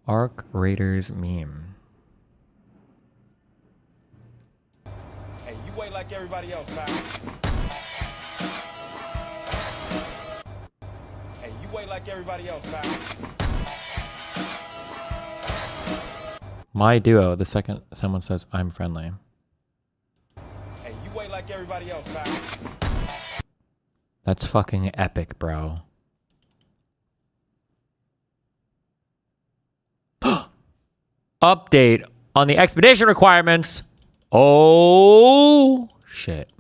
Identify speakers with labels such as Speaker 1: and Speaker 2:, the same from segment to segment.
Speaker 1: Arc Raiders meme.
Speaker 2: Hey, you wait like everybody else, pal. Hey, you wait like everybody else, pal.
Speaker 1: My duo, the second someone says I'm friendly.
Speaker 2: Hey, you wait like everybody else, pal.
Speaker 1: That's fucking epic, bro. Update on the expedition requirements. Oh, shit.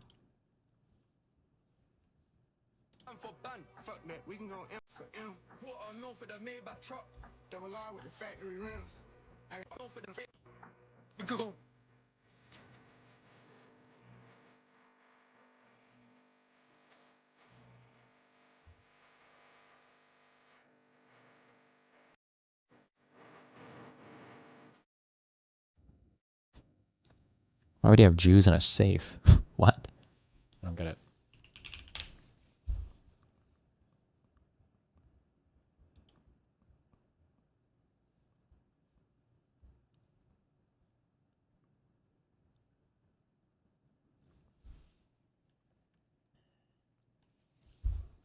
Speaker 1: Why would you have Jews in a safe? What? I don't get it.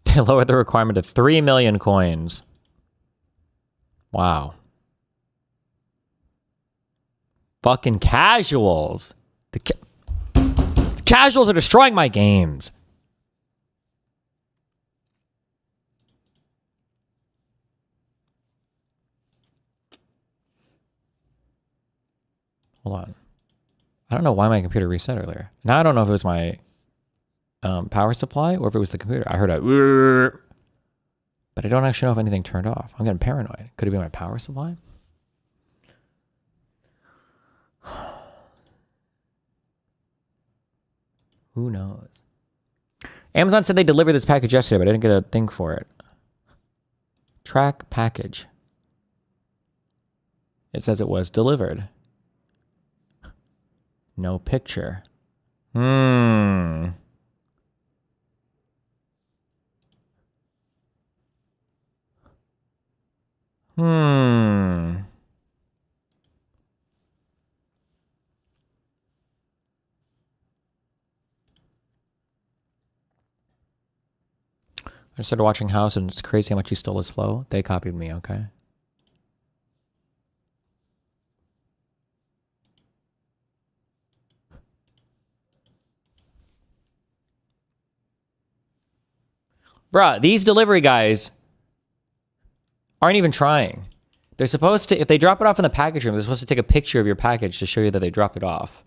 Speaker 1: They lowered the requirement to 3 million coins. Wow. Fucking casuals. The casuals are destroying my games. Hold on. I don't know why my computer reset earlier. Now I don't know if it was my power supply or if it was the computer. I heard a but I don't actually know if anything turned off. I'm getting paranoid. Could it be my power supply? Who knows? Amazon said they delivered this package yesterday, but I didn't get a thing for it. Track package. It says it was delivered. No picture. I started watching House and it's crazy how much he stole his flow. They copied me, okay? Bruh, these delivery guys aren't even trying. They're supposed to, if they drop it off in the package room, they're supposed to take a picture of your package to show you that they dropped it off.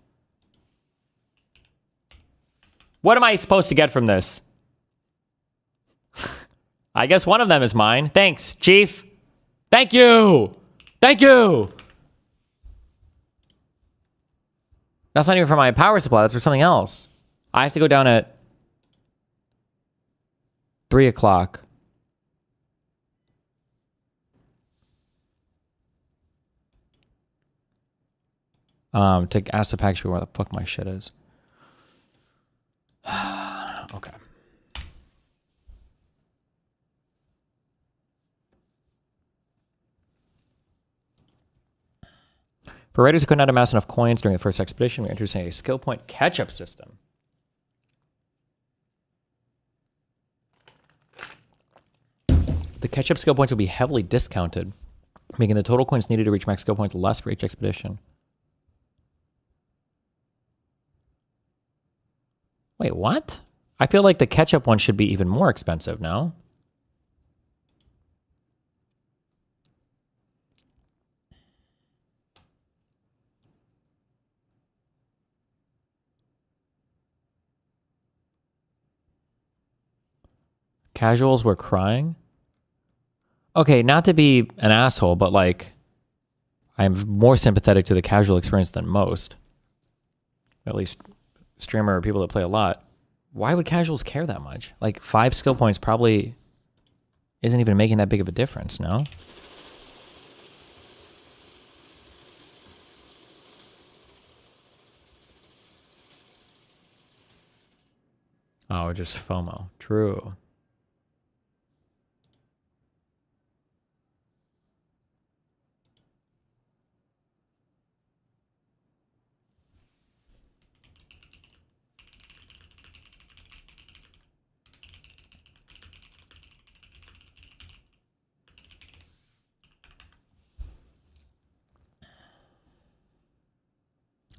Speaker 1: What am I supposed to get from this? I guess one of them is mine. Thanks, Chief. Thank you. Thank you. That's not even for my power supply. That's for something else. I have to go down at 3 o'clock. To ask the package people where the fuck my shit is. Okay. For raiders who could not amass enough coins during the first expedition, we're introducing a skill point catch-up system. The catch-up skill points will be heavily discounted, making the total coins needed to reach max skill points less for each expedition. Wait, what? I feel like the catch-up one should be even more expensive now. Casuals were crying? Okay, not to be an asshole, but like, I'm more sympathetic to the casual experience than most. At least streamer or people that play a lot. why would casuals care that much? Like 5 skill points probably isn't even making that big of a difference, no? Oh, just FOMO. True.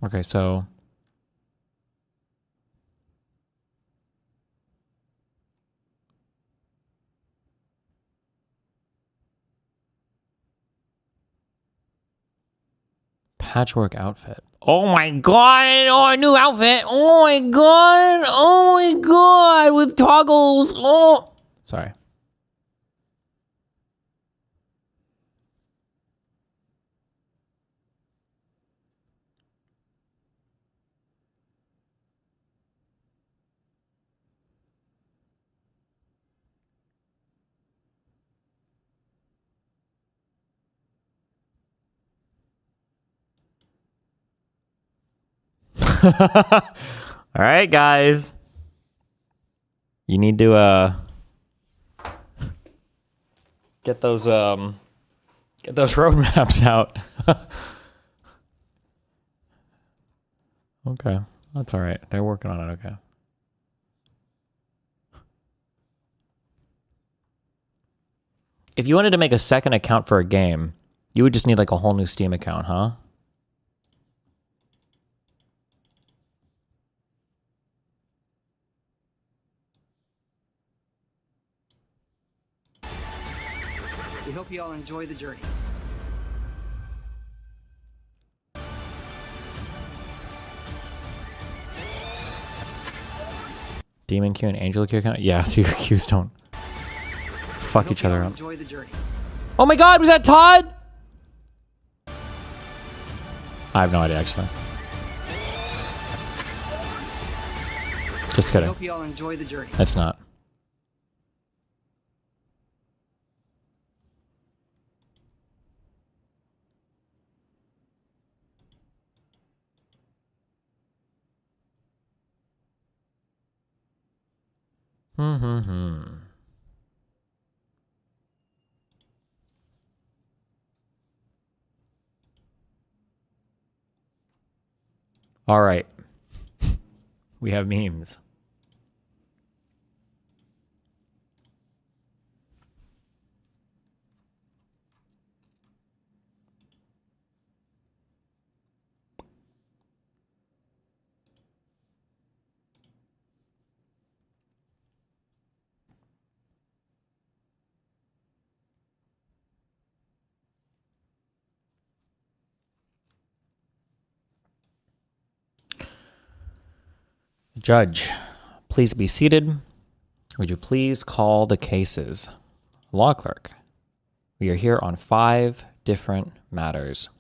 Speaker 1: Okay, so patchwork outfit. Oh my god! Oh, a new outfit! Oh my god! Oh my god! With toggles! Oh! Sorry. All right, guys. You need to get those roadmaps out. Okay, that's all right. They're working on it. Okay. If you wanted to make a second account for a game, you would just need like a whole new Steam account, huh?
Speaker 3: We hope you all enjoy the journey.
Speaker 1: Demon Q and Angel Q account? Yeah, so your Qs don't fuck each other up.
Speaker 3: Enjoy the journey.
Speaker 1: Oh my god, was that Todd? I have no idea, actually. Just
Speaker 3: We
Speaker 1: kidding.
Speaker 3: hope you all enjoy the journey.
Speaker 1: It's not. All right. We have memes. Judge, please be seated. Would you please call the cases? Law clerk, we are here on 5 different matters.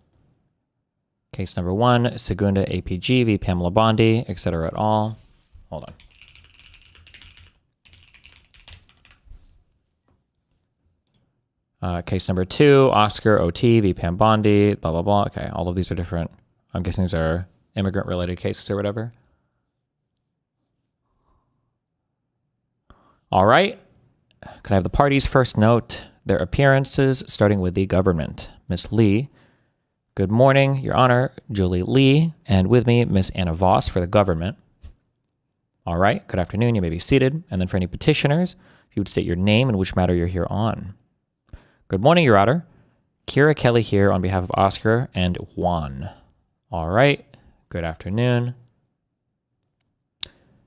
Speaker 1: Case number 1, Segunda APG v. Pamela Bondi, etc. et al. Hold on. Case number 2, Oscar OT v. Pam Bondi, blah, blah, blah. Okay, all of these are different. I'm guessing these are immigrant-related cases or whatever. All right. Can I have the parties first note their appearances, starting with the government? Miss Lee. Good morning, Your Honor. Julie Lee. And with me, Miss Anna Voss for the government. All right. Good afternoon. You may be seated. And then for any petitioners, if you would state your name and which matter you're here on. Good morning, Your Honor. Kira Kelly here on behalf of Oscar and Juan. All right. Good afternoon.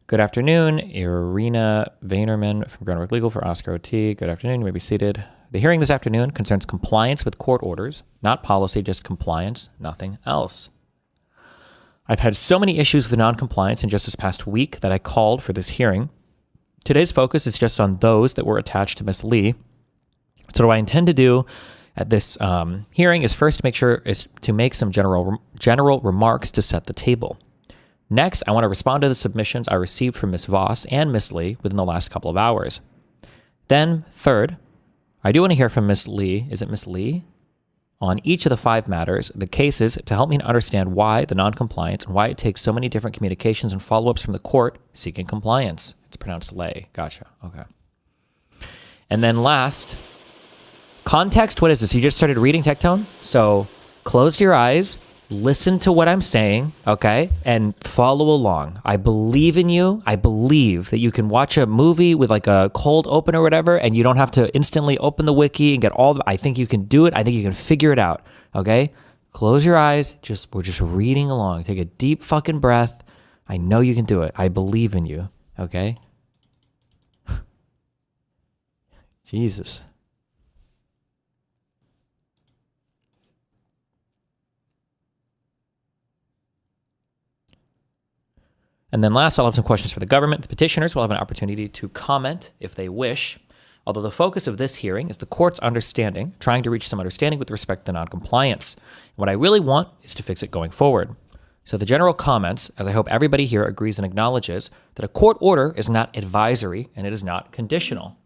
Speaker 1: Good afternoon, Irina Vaynerman from Groundwork Legal for Oscar OT. Good afternoon, you may be seated. The hearing this afternoon concerns compliance with court orders, not policy, just compliance, nothing else. I've had so many issues with non-compliance in just this past week that I called for this hearing. Today's focus is just on those that were attached to Miss Lee. So what I intend to do at this hearing is first to make some general remarks to set the table. Next, I want to respond to the submissions I received from Ms. Voss and Ms. Lee within the last couple of hours. Then, third, I do want to hear from Ms. Lee, is it Ms. Lee? On each of the 5 matters, the cases, to help me understand why the non-compliance and why it takes so many different communications and follow-ups from the court seeking compliance. It's pronounced lay. Gotcha. Okay. And then last, context. What is this? You just started reading Tectone? So close your eyes, listen to what I'm saying, okay? And follow along. I believe in you. I believe that you can watch a movie with like a cold open or whatever, and you don't have to instantly open the wiki and get all the, I think you can do it. I think you can figure it out, okay? Close your eyes. We're just reading along. Take a deep fucking breath. I know you can do it. I believe in you, okay? Jesus. And then last, I'll have some questions for the government. The petitioners will have an opportunity to comment if they wish, although the focus of this hearing is the court's understanding, trying to reach some understanding with respect to noncompliance. What I really want is to fix it going forward. So the general comments, as I hope everybody here agrees and acknowledges, that a court order is not advisory and it is not conditional.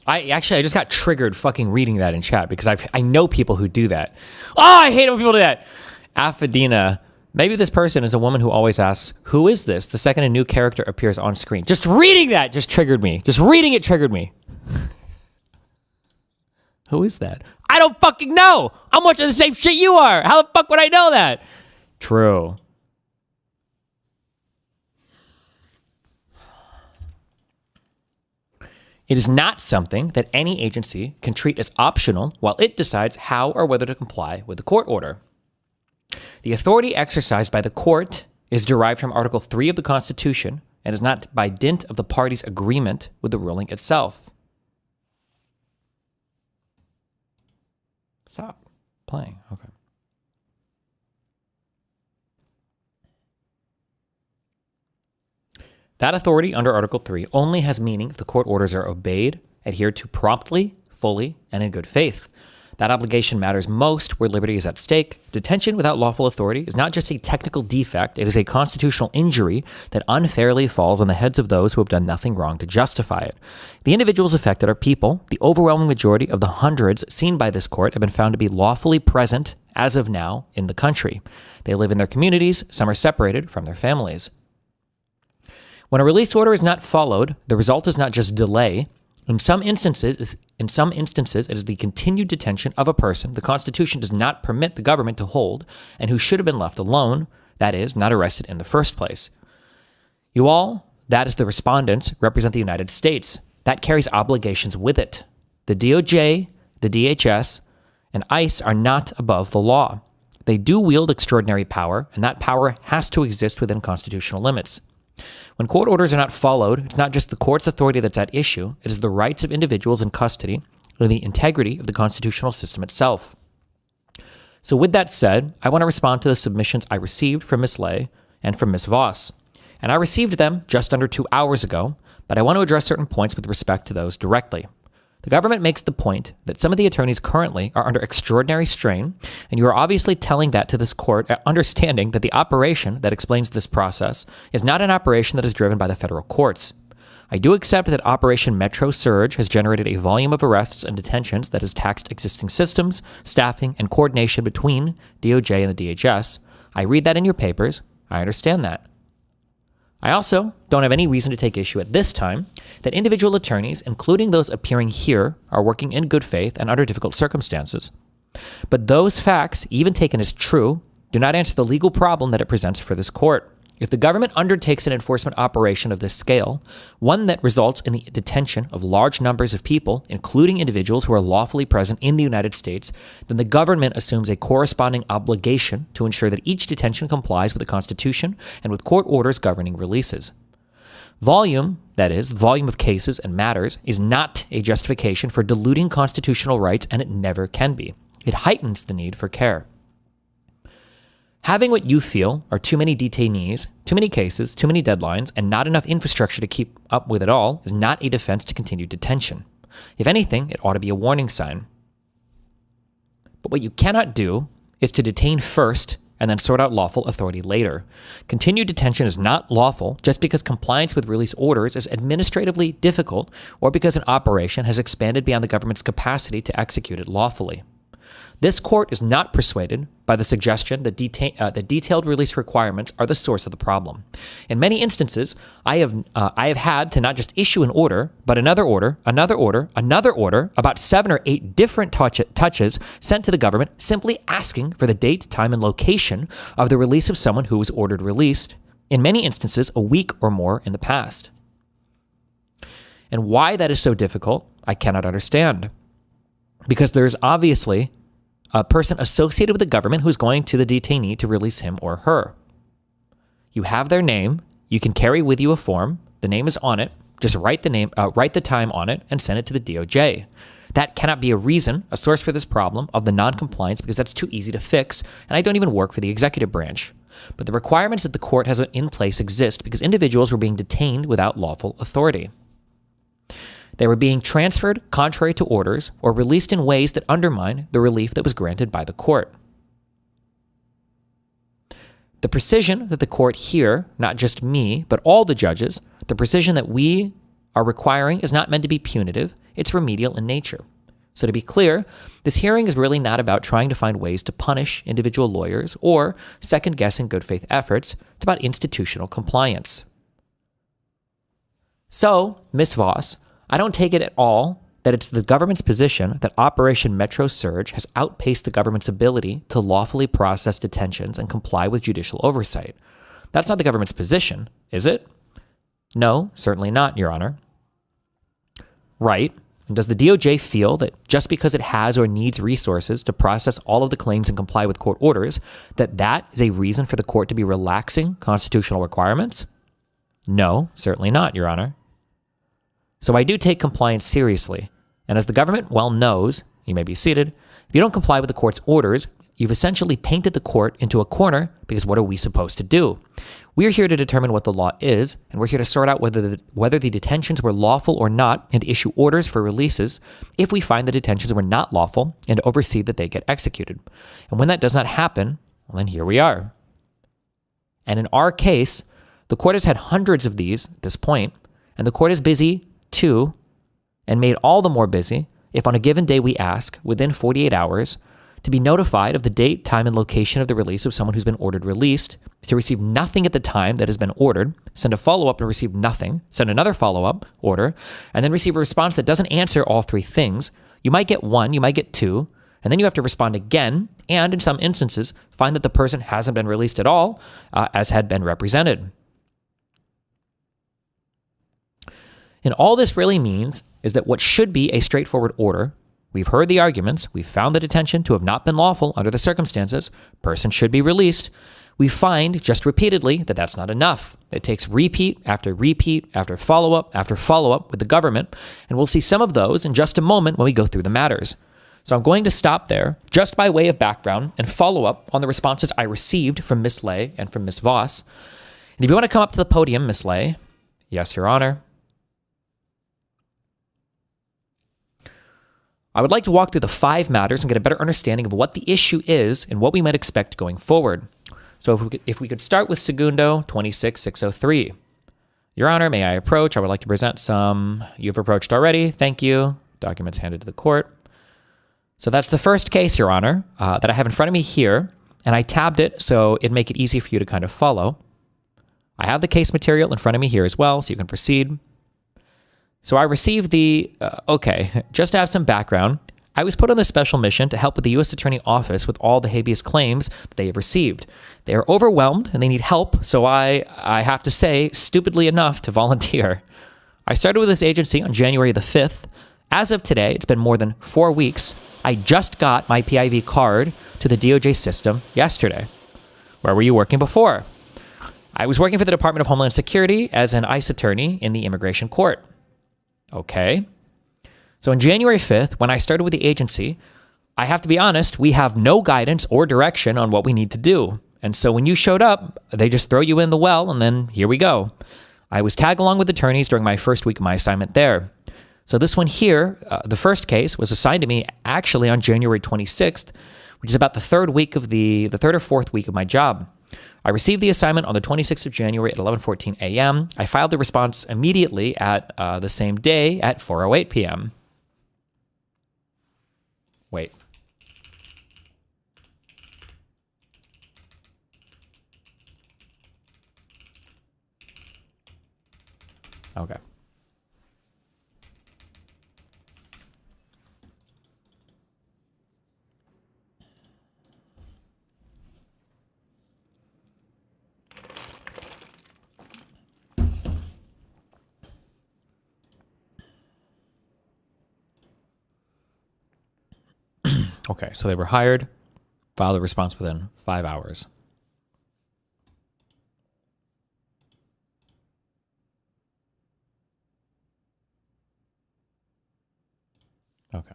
Speaker 1: I just got triggered fucking reading that in chat because I know people who do that. Oh, I hate it when people do that. Affadina, maybe this person is a woman who always asks, who is this? The second a new character appears on screen. Just reading that just triggered me. Just reading it triggered me. Who is that? I don't fucking know. I'm watching the same shit you are. How the fuck would I know that? True. It is not something that any agency can treat as optional while it decides how or whether to comply with the court order. The authority exercised by the court is derived from Article 3 of the Constitution and is not by dint of the parties' agreement with the ruling itself. Stop playing. Okay. That authority under Article 3 only has meaning if the court orders are obeyed, adhered to promptly, fully, and in good faith. That obligation matters most where liberty is at stake. Detention without lawful authority is not just a technical defect, it is a constitutional injury that unfairly falls on the heads of those who have done nothing wrong to justify it. The individuals affected are people. The overwhelming majority of the hundreds seen by this court have been found to be lawfully present, as of now, in the country. They live in their communities, some are separated from their families. When a release order is not followed, the result is not just delay. In some instances, it is the continued detention of a person the Constitution does not permit the government to hold and who should have been left alone, that is, not arrested in the first place. You all, that is the respondents, represent the United States. That carries obligations with it. The DOJ, the DHS, and ICE are not above the law. They do wield extraordinary power, and that power has to exist within constitutional limits. When court orders are not followed, it's not just the court's authority that's at issue, it is the rights of individuals in custody and the integrity of the constitutional system itself. So with that said, I want to respond to the submissions I received from Ms. Lay and from Ms. Voss. And I received them just under 2 hours ago, but I want to address certain points with respect to those directly. The government makes the point that some of the attorneys currently are under extraordinary strain, and you are obviously telling that to this court, understanding that the operation that explains this process is not an operation that is driven by the federal courts. I do accept that Operation Metro Surge has generated a volume of arrests and detentions that has taxed existing systems, staffing, and coordination between DOJ and the DHS. I read that in your papers. I understand that. I also don't have any reason to take issue at this time that individual attorneys, including those appearing here, are working in good faith and under difficult circumstances. But those facts, even taken as true, do not answer the legal problem that it presents for this court. If the government undertakes an enforcement operation of this scale, one that results in the detention of large numbers of people, including individuals who are lawfully present in the United States, then the government assumes a corresponding obligation to ensure that each detention complies with the Constitution and with court orders governing releases. Volume, that is, the volume of cases and matters, is not a justification for diluting constitutional rights, and it never can be. It heightens the need for care. Having what you feel are too many detainees, too many cases, too many deadlines, and not enough infrastructure to keep up with it all is not a defense to continued detention. If anything, it ought to be a warning sign. But what you cannot do is to detain first and then sort out lawful authority later. Continued detention is not lawful just because compliance with release orders is administratively difficult or because an operation has expanded beyond the government's capacity to execute it lawfully. This court is not persuaded by the suggestion that detailed release requirements are the source of the problem. In many instances, I have had to not just issue an order, but another order, about 7 or 8 different touches sent to the government simply asking for the date, time, and location of the release of someone who was ordered released, in many instances a week or more in the past. And why that is so difficult, I cannot understand. Because there is obviously a person associated with the government who's going to the detainee to release him or her. You have their name. You can carry with you a form. The name is on it. Just write the time on it and send it to the DOJ. That cannot be a reason, a source for this problem of the non-compliance, because that's too easy to fix, and I don't even work for the executive branch. But the requirements that the court has in place exist because individuals were being detained without lawful authority. They were being transferred contrary to orders or released in ways that undermine the relief that was granted by the court. The precision that the court here, not just me, but all the judges, the precision that we are requiring is not meant to be punitive, it's remedial in nature. So to be clear, this hearing is really not about trying to find ways to punish individual lawyers or second-guessing good faith efforts. It's about institutional compliance. So, Ms. Voss, I don't take it at all that it's the government's position that Operation Metro Surge has outpaced the government's ability to lawfully process detentions and comply with judicial oversight. That's not the government's position, is it? No, certainly not, Your Honor. Right. And does the DOJ feel that just because it has or needs resources to process all of the claims and comply with court orders, that is a reason for the court to be relaxing constitutional requirements? No, certainly not, Your Honor. So I do take compliance seriously, and as the government well knows, you may be seated, if you don't comply with the court's orders, you've essentially painted the court into a corner because what are we supposed to do? We're here to determine what the law is, and we're here to sort out whether the detentions were lawful or not and issue orders for releases if we find the detentions were not lawful and oversee that they get executed. And when that does not happen, well, then here we are. And in our case, the court has had hundreds of these at this point, and the court is busy too, and made all the more busy if on a given day we ask, within 48 hours, to be notified of the date, time, and location of the release of someone who's been ordered released, to receive nothing at the time that has been ordered, send a follow-up and receive nothing, send another follow-up order, and then receive a response that doesn't answer all 3 things. You might get 1, you might get 2, and then you have to respond again, and in some instances, find that the person hasn't been released at all, as had been represented. And all this really means is that what should be a straightforward order, we've heard the arguments, we've found the detention to have not been lawful under the circumstances, person should be released, we find just repeatedly that that's not enough. It takes repeat after follow-up with the government, and we'll see some of those in just a moment when we go through the matters. So I'm going to stop there, just by way of background, and follow up on the responses I received from Ms. Lay and from Ms. Voss. And if you want to come up to the podium, Ms. Lay, yes, Your Honor, I would like to walk through the 5 matters and get a better understanding of what the issue is and what we might expect going forward. So if we could start with Segundo 26603. Your Honor, may I approach? I would like to present some. You've approached already. Thank you. Documents handed to the court. So that's the first case, Your Honor, that I have in front of me here, and I tabbed it so it'd make it easy for you to kind of follow. I have the case material in front of me here as well, so you can proceed. So I received just to have some background, I was put on this special mission to help with the U.S. Attorney Office with all the habeas claims that they have received. They are overwhelmed and they need help, so I have to say, stupidly enough, to volunteer. I started with this agency on January the 5th. As of today, it's been more than 4 weeks. I just got my PIV card to the DOJ system yesterday. Where were you working before? I was working for the Department of Homeland Security as an ICE attorney in the immigration court. Okay. So on January 5th, when I started with the agency, I have to be honest, we have no guidance or direction on what we need to do. And so when you showed up, they just throw you in the well, and then here we go. I was tag along with attorneys during my first week of my assignment there. So this one here, the first case, was assigned to me actually on January 26th, which is about the third or fourth week of my job. I received the assignment on the 26th of January at 11:14 a.m. I filed the response immediately at the same day at 4:08 p.m. Wait. Okay. Okay, so they were hired, filed a response within 5 hours. Okay.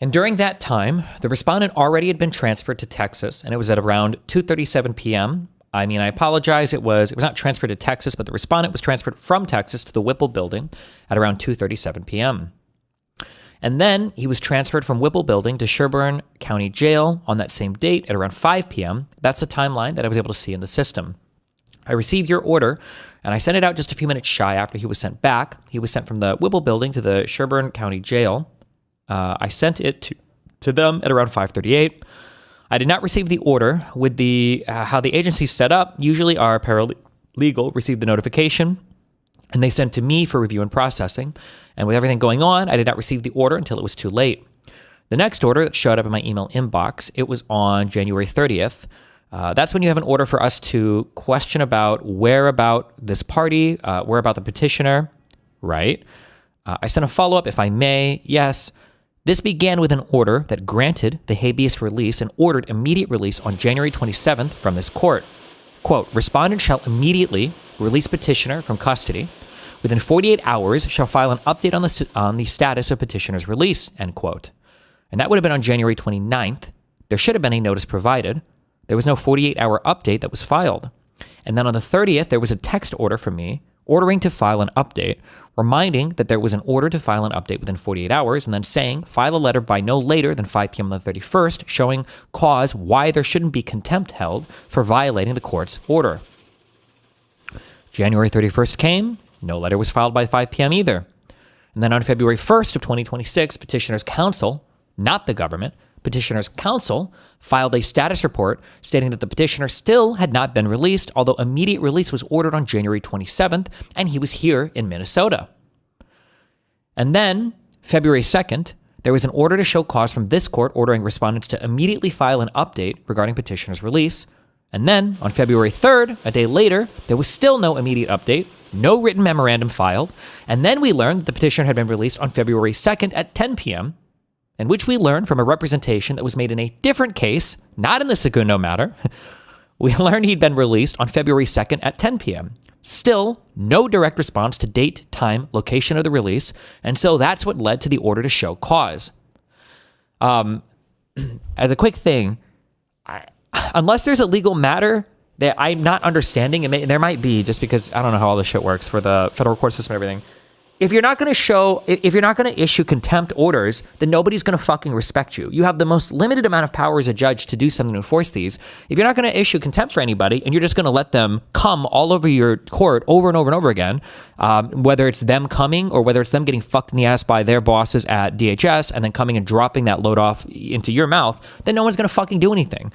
Speaker 1: And during that time, the respondent already had been transferred to Texas, and it was at around 2:37 p.m. I mean, I apologize. It was not transferred to Texas, but the respondent was transferred from Texas to the Whipple building at around 2:37 p.m. And then he was transferred from Whipple building to Sherburne County Jail on that same date at around 5 p.m. That's the timeline that I was able to see in the system. I received your order, and I sent it out just a few minutes shy after he was sent back. He was sent from the Whipple building to the Sherburne County Jail. I sent it to them at around 5:38. I did not receive the order with the how the agency's set up. Usually our paralegal received the notification, and they sent to me for review and processing. And with everything going on, I did not receive the order until it was too late. The next order that showed up in my email inbox, it was on January 30th. That's when you have an order for us to question about where about this party, where about the petitioner, right? I sent a follow-up, if I may. Yes. This began with an order that granted the habeas release and ordered immediate release on January 27th from this court. Quote, respondent shall immediately release petitioner from custody. Within 48 hours shall file an update on the status of petitioner's release, end quote. And that would have been on January 29th. There should have been a notice provided. There was no 48-hour update that was filed. And then on the 30th, there was a text order from me ordering to file an update, reminding that there was an order to file an update within 48 hours, and then saying, file a letter by no later than 5 p.m. on the 31st, showing cause why there shouldn't be contempt held for violating the court's order. January 31st came, no letter was filed by 5 p.m. either. And then on February 1st of 2026, petitioner's counsel, not the government, petitioner's counsel filed a status report stating that the petitioner still had not been released, although immediate release was ordered on January 27th, and he was here in Minnesota. And then, February 2nd, there was an order to show cause from this court ordering respondents to immediately file an update regarding petitioner's release. And then, on February 3rd, a day later, there was still no immediate update, no written memorandum filed, and then we learned that the petitioner had been released on February 2nd at 10 p.m., in which we learned from a representation that was made in a different case, not in the Segundo matter, we learned he'd been released on February 2nd at 10 p.m. Still, no direct response to date, time, location of the release, and so that's what led to the order to show cause. As a quick thing, unless there's a legal matter that I'm not understanding, and there might be, just because I don't know how all this shit works for the federal court system and everything. If you're not going to issue contempt orders, then nobody's going to fucking respect you. You have the most limited amount of power as a judge to do something to enforce these. If you're not going to issue contempt for anybody and you're just going to let them come all over your court over and over and over again, whether it's them coming or whether it's them getting fucked in the ass by their bosses at DHS and then coming and dropping that load off into your mouth, then no one's going to fucking do anything.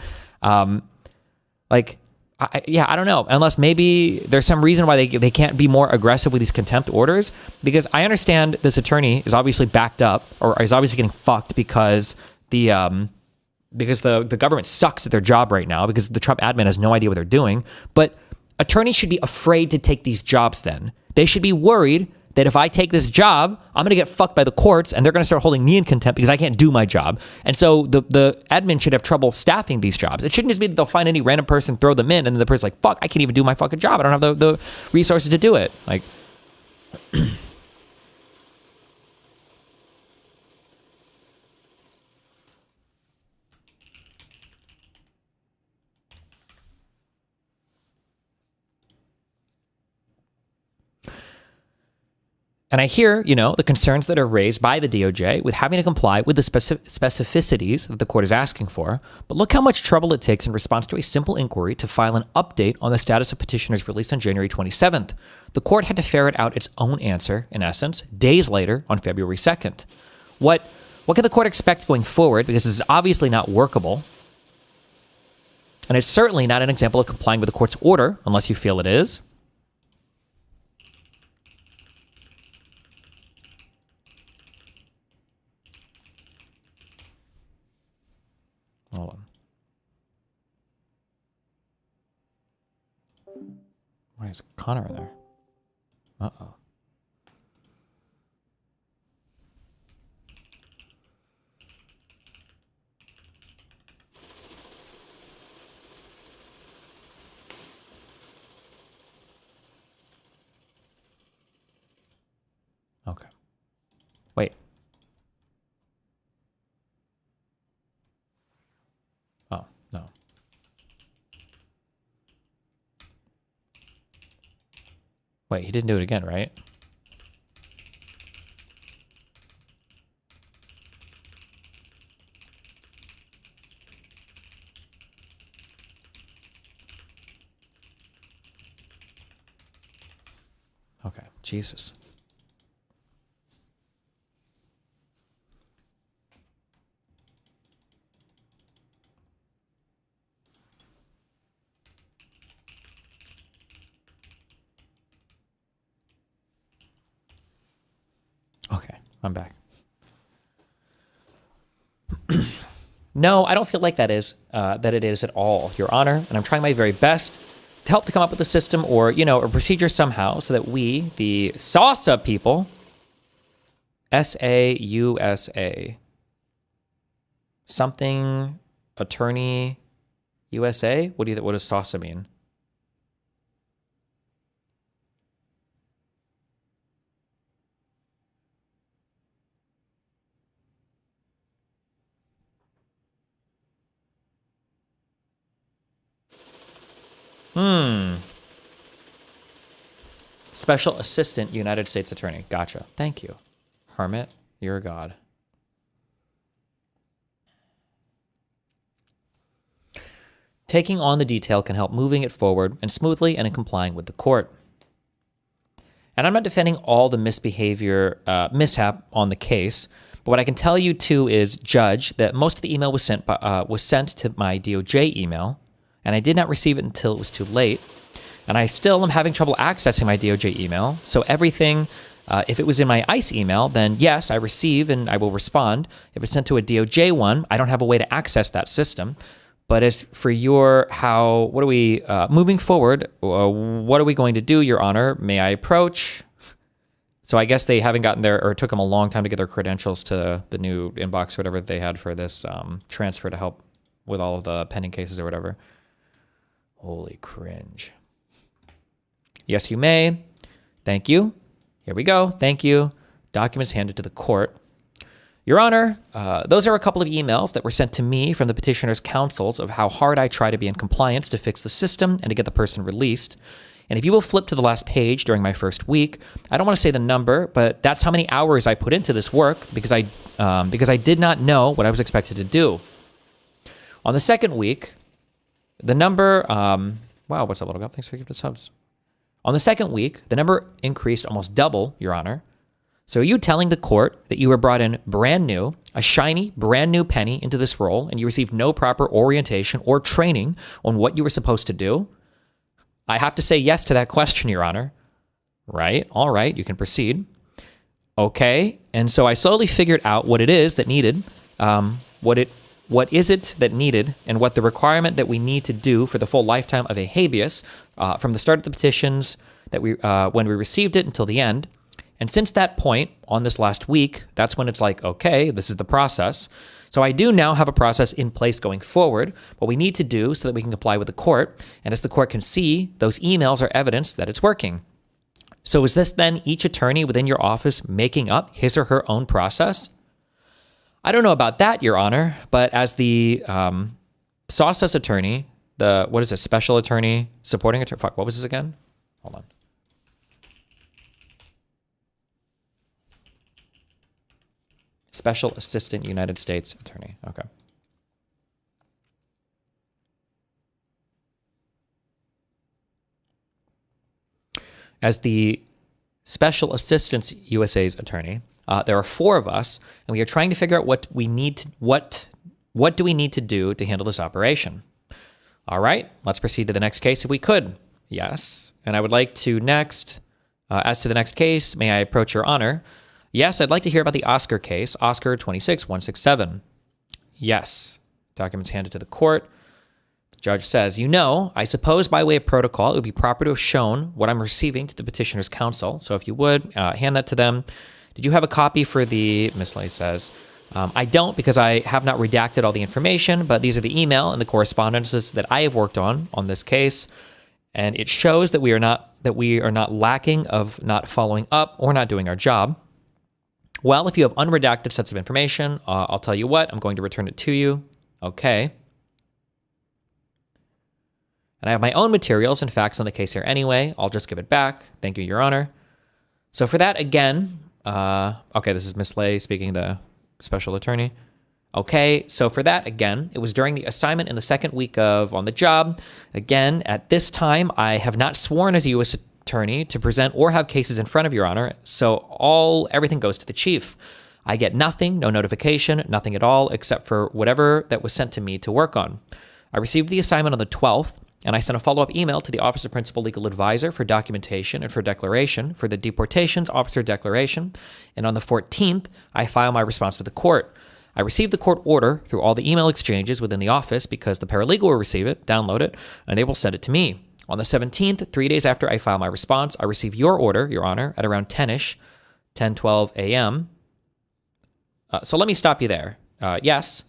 Speaker 1: I don't know, unless maybe there's some reason why they can't be more aggressive with these contempt orders, because I understand this attorney is obviously backed up or is obviously getting fucked because the government sucks at their job right now because the Trump admin has no idea what they're doing. But attorneys should be afraid to take these jobs then. They should be worried that if I take this job, I'm going to get fucked by the courts and they're going to start holding me in contempt because I can't do my job. And so the admin should have trouble staffing these jobs. It shouldn't just be that they'll find any random person, throw them in, and then the person's like, fuck, I can't even do my fucking job. I don't have the resources to do it. Like, And I hear, the concerns that are raised by the DOJ with having to comply with the specificities that the court is asking for. But look how much trouble it takes in response to a simple inquiry to file an update on the status of petitioners released on January 27th. The court had to ferret out its own answer, in essence, days later on February 2nd. What can the court expect going forward? Because this is obviously not workable. And it's certainly not an example of complying with the court's order, unless you feel it is. Hold on. Why is Connor in there? Uh-oh. Okay. Wait. Oh, no. Wait, he didn't do it again, right? Okay, Jesus. Okay, I'm back. No, I don't feel like that it is at all, Your Honor, and I'm trying my very best to help to come up with a system or, a procedure somehow so that we, the SAUSA people, SAUSA, something attorney USA? What does SAUSA mean? Special Assistant United States Attorney. Gotcha. Thank you. Hermit, you're a god. Taking on the detail can help moving it forward and smoothly and in complying with the court. And I'm not defending all the mishap on the case, but what I can tell you too is, Judge, that most of the email was sent to my DOJ email, and I did not receive it until it was too late. And I still am having trouble accessing my DOJ email. So everything, if it was in my ICE email, then yes, I receive and I will respond. If it's sent to a DOJ one, I don't have a way to access that system. But as for moving forward, what are we going to do, Your Honor? May I approach? So I guess they haven't gotten there, or it took them a long time to get their credentials to the new inbox or whatever they had for this transfer to help with all of the pending cases or whatever. Holy cringe. Yes, you may. Thank you. Here we go. Thank you. Documents handed to the court. Your Honor, those are a couple of emails that were sent to me from the petitioner's counsels of how hard I try to be in compliance to fix the system and to get the person released. And if you will flip to the last page during my first week, I don't want to say the number, but that's how many hours I put into this work because I did not know what I was expected to do. On the second week, the number, wow, what's up, little guy? Thanks for giving the subs. On the second week, the number increased almost double, Your Honor. So are you telling the court that you were brought in brand new, a shiny, brand new penny into this role, and you received no proper orientation or training on what you were supposed to do? I have to say yes to that question, Your Honor. Right? All right, you can proceed. Okay, and so I slowly figured out what it is that needed, what is it that needed, and what the requirement that we need to do for the full lifetime of a habeas from the start of the petitions that when we received it until the end. And since that point, on this last week, that's when it's like, okay, this is the process. So I do now have a process in place going forward, what we need to do so that we can comply with the court. And as the court can see, those emails are evidence that it's working. So is this then each attorney within your office making up his or her own process? I don't know about that, Your Honor, but as the SAUSA's attorney, special attorney, supporting attorney, what was this again? Hold on. Special Assistant United States Attorney. Okay. As the Special Assistant USA's attorney, there are 4 of us, and we are trying to figure out what we need to, what do we need to do to handle this operation. All right, let's proceed to the next case if we could. Yes, and I would like to next, as to the next case, may I approach Your Honor? Yes, I'd like to hear about the Oscar case, Oscar 26167. Yes, documents handed to the court. The judge says, you know, I suppose by way of protocol, it would be proper to have shown what I'm receiving to the petitioner's counsel. So if you would, hand that to them. Did you have a copy for the, Ms. Lay says, I don't because I have not redacted all the information, but these are the email and the correspondences that I have worked on this case. And it shows that we are not lacking of not following up or not doing our job. Well, if you have unredacted sets of information, I'll tell you what, I'm going to return it to you. Okay. And I have my own materials and facts on the case here anyway. I'll just give it back. Thank you, Your Honor. So for that, again, okay, this is Ms. Lay speaking, the special attorney. Okay, so for that, again, it was during the assignment in the second week of on the job. Again, at this time, I have not sworn as a U.S. attorney to present or have cases in front of Your Honor, so everything goes to the chief. I get nothing, no notification, nothing at all, except for whatever that was sent to me to work on. I received the assignment on the 12th, and I sent a follow-up email to the Office of Principal Legal Advisor for documentation and for declaration for the Deportations Officer Declaration, and on the 14th, I filed my response with the court. I received the court order through all the email exchanges within the office because the paralegal will receive it, download it, and they will send it to me. On the 17th, 3 days after I filed my response, I received your order, Your Honor, at around 10:12 a.m. So let me stop you there. Yes,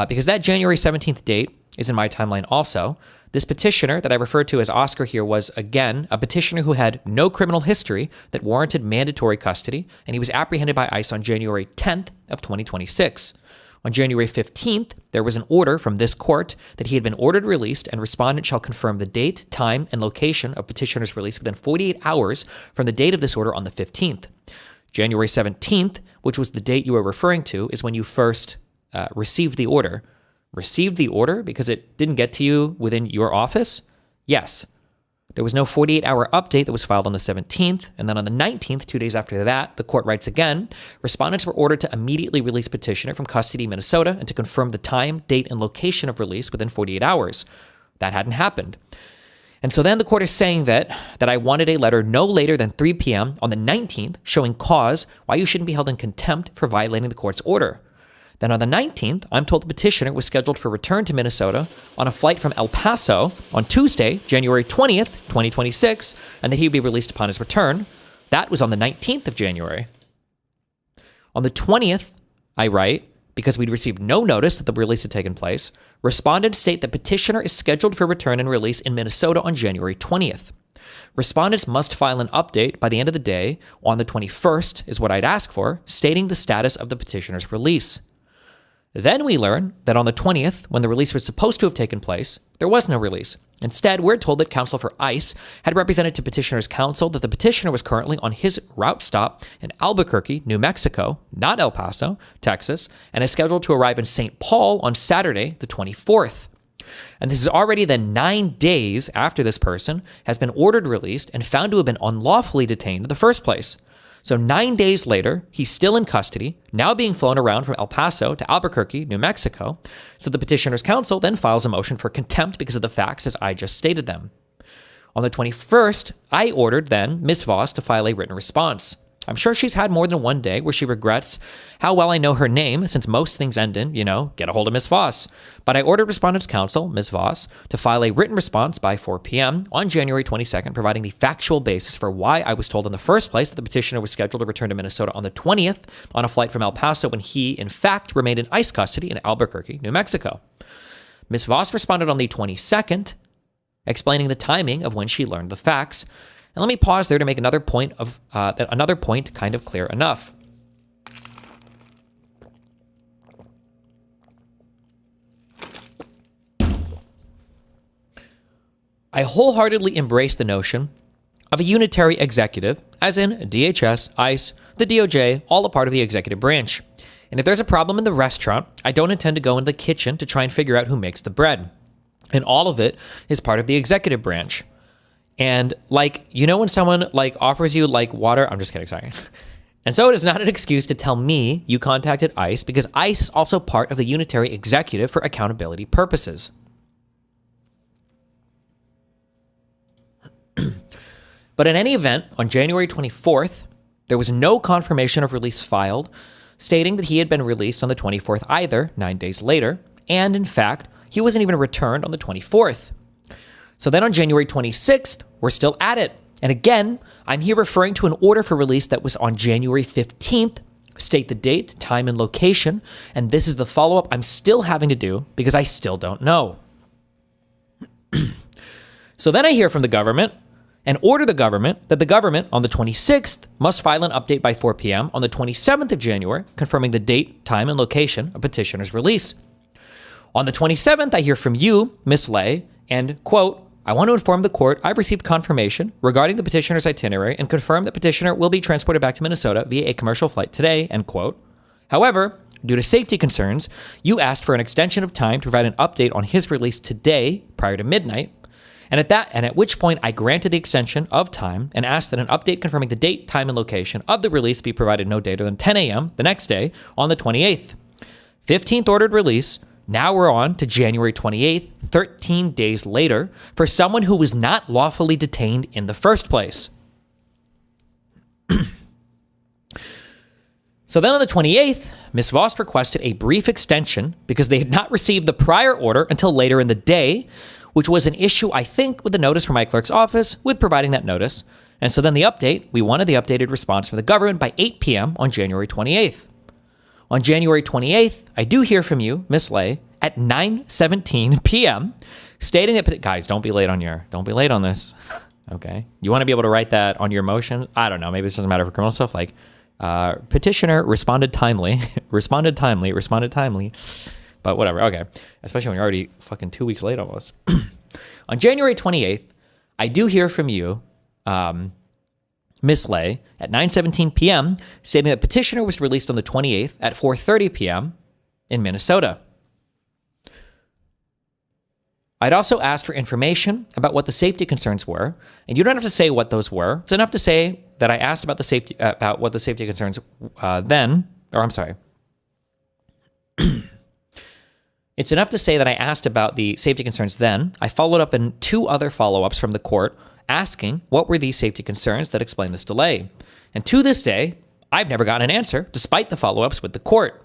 Speaker 1: because that January 17th date is in my timeline also. This petitioner that I referred to as Oscar here was, again, a petitioner who had no criminal history that warranted mandatory custody, and he was apprehended by ICE on January 10th of 2026. On January 15th, there was an order from this court that he had been ordered released, and respondent shall confirm the date, time, and location of petitioner's release within 48 hours from the date of this order on the 15th. January 17th, which was the date you were referring to, is when you first received the order. Received the order because it didn't get to you within your office? Yes. There was no 48-hour update that was filed on the 17th, and then on the 19th, 2 days after that, the court writes again, respondents were ordered to immediately release petitioner from custody in Minnesota and to confirm the time, date, and location of release within 48 hours. That hadn't happened. And so then the court is saying that I wanted a letter no later than 3 p.m. on the 19th showing cause why you shouldn't be held in contempt for violating the court's order. Then on the 19th, I'm told the petitioner was scheduled for return to Minnesota on a flight from El Paso on Tuesday, January 20th, 2026, and that he would be released upon his return. That was on the 19th of January. On the 20th, I write, because we'd received no notice that the release had taken place, respondents state that petitioner is scheduled for return and release in Minnesota on January 20th. Respondents must file an update by the end of the day on the 21st, is what I'd ask for, stating the status of the petitioner's release. Then we learn that on the 20th, when the release was supposed to have taken place, there was no release. Instead, we're told that counsel for ICE had represented to petitioner's counsel that the petitioner was currently on his route stop in Albuquerque, New Mexico, not El Paso, Texas, and is scheduled to arrive in St. Paul on Saturday, the 24th. And this is already then 9 days after this person has been ordered released and found to have been unlawfully detained in the first place. So 9 days later, he's still in custody, now being flown around from El Paso to Albuquerque, New Mexico. So the petitioner's counsel then files a motion for contempt because of the facts as I just stated them. On the 21st, I ordered then Ms. Voss to file a written response. I'm sure she's had more than one day where she regrets how well I know her name, since most things end in, get a hold of Ms. Voss. But I ordered respondent's counsel, Ms. Voss, to file a written response by 4 p.m. on January 22nd, providing the factual basis for why I was told in the first place that the petitioner was scheduled to return to Minnesota on the 20th on a flight from El Paso when he, in fact, remained in ICE custody in Albuquerque, New Mexico. Ms. Voss responded on the 22nd, explaining the timing of when she learned the facts. And let me pause there to make another point kind of clear enough. I wholeheartedly embrace the notion of a unitary executive, as in DHS, ICE, the DOJ, all a part of the executive branch. And if there's a problem in the restaurant, I don't intend to go into the kitchen to try and figure out who makes the bread. And all of it is part of the executive branch. And like, you know, when someone like offers you like water, I'm just kidding, sorry. And so it is not an excuse to tell me you contacted ICE, because ICE is also part of the unitary executive for accountability purposes. But in any event, on January 24th, there was no confirmation of release filed, stating that he had been released on the 24th either, 9 days later, and in fact, he wasn't even returned on the 24th. So then on January 26th, we're still at it. And again, I'm here referring to an order for release that was on January 15th. State the date, time, and location. And this is the follow-up I'm still having to do because I still don't know. So then I hear from the government and order the government that the government on the 26th must file an update by 4 p.m. on the 27th of January, confirming the date, time, and location of petitioner's release. On the 27th, I hear from you, Ms. Lay, and, quote, I want to inform the court I've received confirmation regarding the petitioner's itinerary and confirm that petitioner will be transported back to Minnesota via a commercial flight today, end quote. However, due to safety concerns, you asked for an extension of time to provide an update on his release today prior to midnight. And at which point I granted the extension of time and asked that an update confirming the date, time, and location of the release be provided no later than 10 a.m. the next day on the 28th. 15th ordered release. Now we're on to January 28th, 13 days later, for someone who was not lawfully detained in the first place. So then on the 28th, Ms. Voss requested a brief extension because they had not received the prior order until later in the day, which was an issue, I think, with the notice from my clerk's office with providing that notice. And so then we wanted the updated response from the government by 8 p.m. on January 28th. On January 28th, I do hear from you, Ms. Lay, at 9:17 p.m., stating that, guys, don't be late on this, okay? You want to be able to write that on your motion? I don't know, maybe this doesn't matter for criminal stuff, like, petitioner responded timely, responded timely, but whatever, okay. Especially when you're already fucking 2 weeks late almost. On January 28th, I do hear from you, Ms. Lay, at 9:17 p.m., stating that petitioner was released on the 28th at 4:30 p.m. in Minnesota. I'd also asked for information about what the safety concerns were, and you don't have to say what those were. It's enough to say that I asked about what the safety concerns It's enough to say that I asked about the safety concerns then. I followed up in 2 other follow-ups from the court asking what were these safety concerns that explain this delay. And to this day, I've never gotten an answer despite the follow-ups with the court.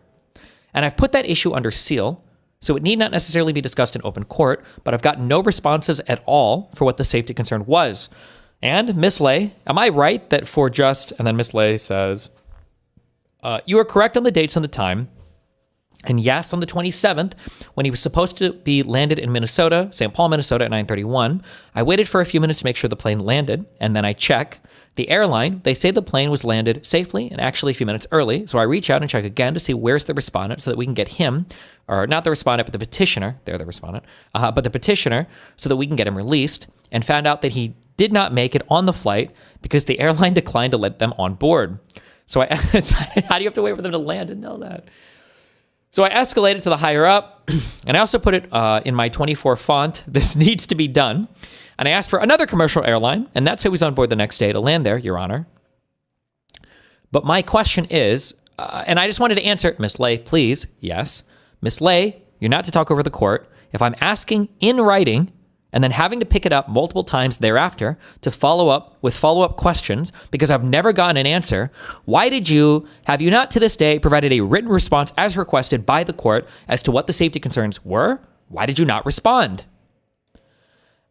Speaker 1: And I've put that issue under seal, so it need not necessarily be discussed in open court, but I've gotten no responses at all for what the safety concern was. And Ms. Lay, am I right that for just, and then Ms. Lay says, you are correct on the dates and the time. And yes, on the 27th, when he was supposed to be landed in Minnesota, St. Paul, Minnesota at 9:31, I waited for a few minutes to make sure the plane landed, and then I check the airline. They say the plane was landed safely and actually a few minutes early, so I reach out and check again to see where's the respondent so that we can get him, or not the respondent, but the petitioner, they're the respondent, but the petitioner, so that we can get him released, and found out that he did not make it on the flight because the airline declined to let them on board. So how do you have to wait for them to land and know that? So I escalated to the higher up, and I also put it in my 24 font, this needs to be done. And I asked for another commercial airline, and that's who was on board the next day to land there, Your Honor. But my question is, and I just wanted to answer, Ms. Lay, please, yes. Ms. Lay, you're not to talk over the court. If I'm asking in writing and then having to pick it up multiple times thereafter to follow up with follow-up questions because I've never gotten an answer, have you not to this day provided a written response as requested by the court as to what the safety concerns were? Why did you not respond?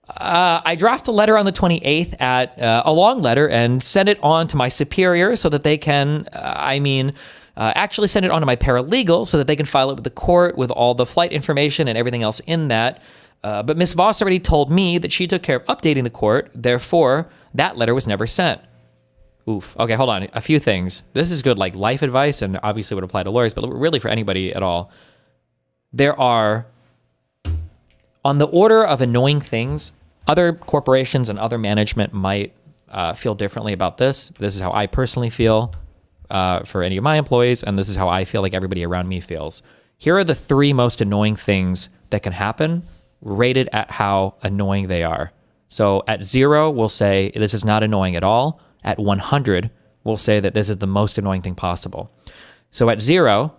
Speaker 1: I draft a letter on the 28th a long letter and send it on to my superior so that they can, actually send it on to my paralegal so that they can file it with the court with all the flight information and everything else in that. But Ms. Voss already told me that she took care of updating the court. Therefore, that letter was never sent. Oof. Okay, hold on. A few things. This is good, like life advice, and obviously would apply to lawyers, but really for anybody at all. There are, on the order of annoying things, other corporations and other management might feel differently about this. This is how I personally feel. for any of my employees, and this is how I feel like everybody around me feels. Here are the 3 most annoying things that can happen, rated at how annoying they are. So at 0, we'll say this is not annoying at all. At 100, we'll say that this is the most annoying thing possible. So at 0,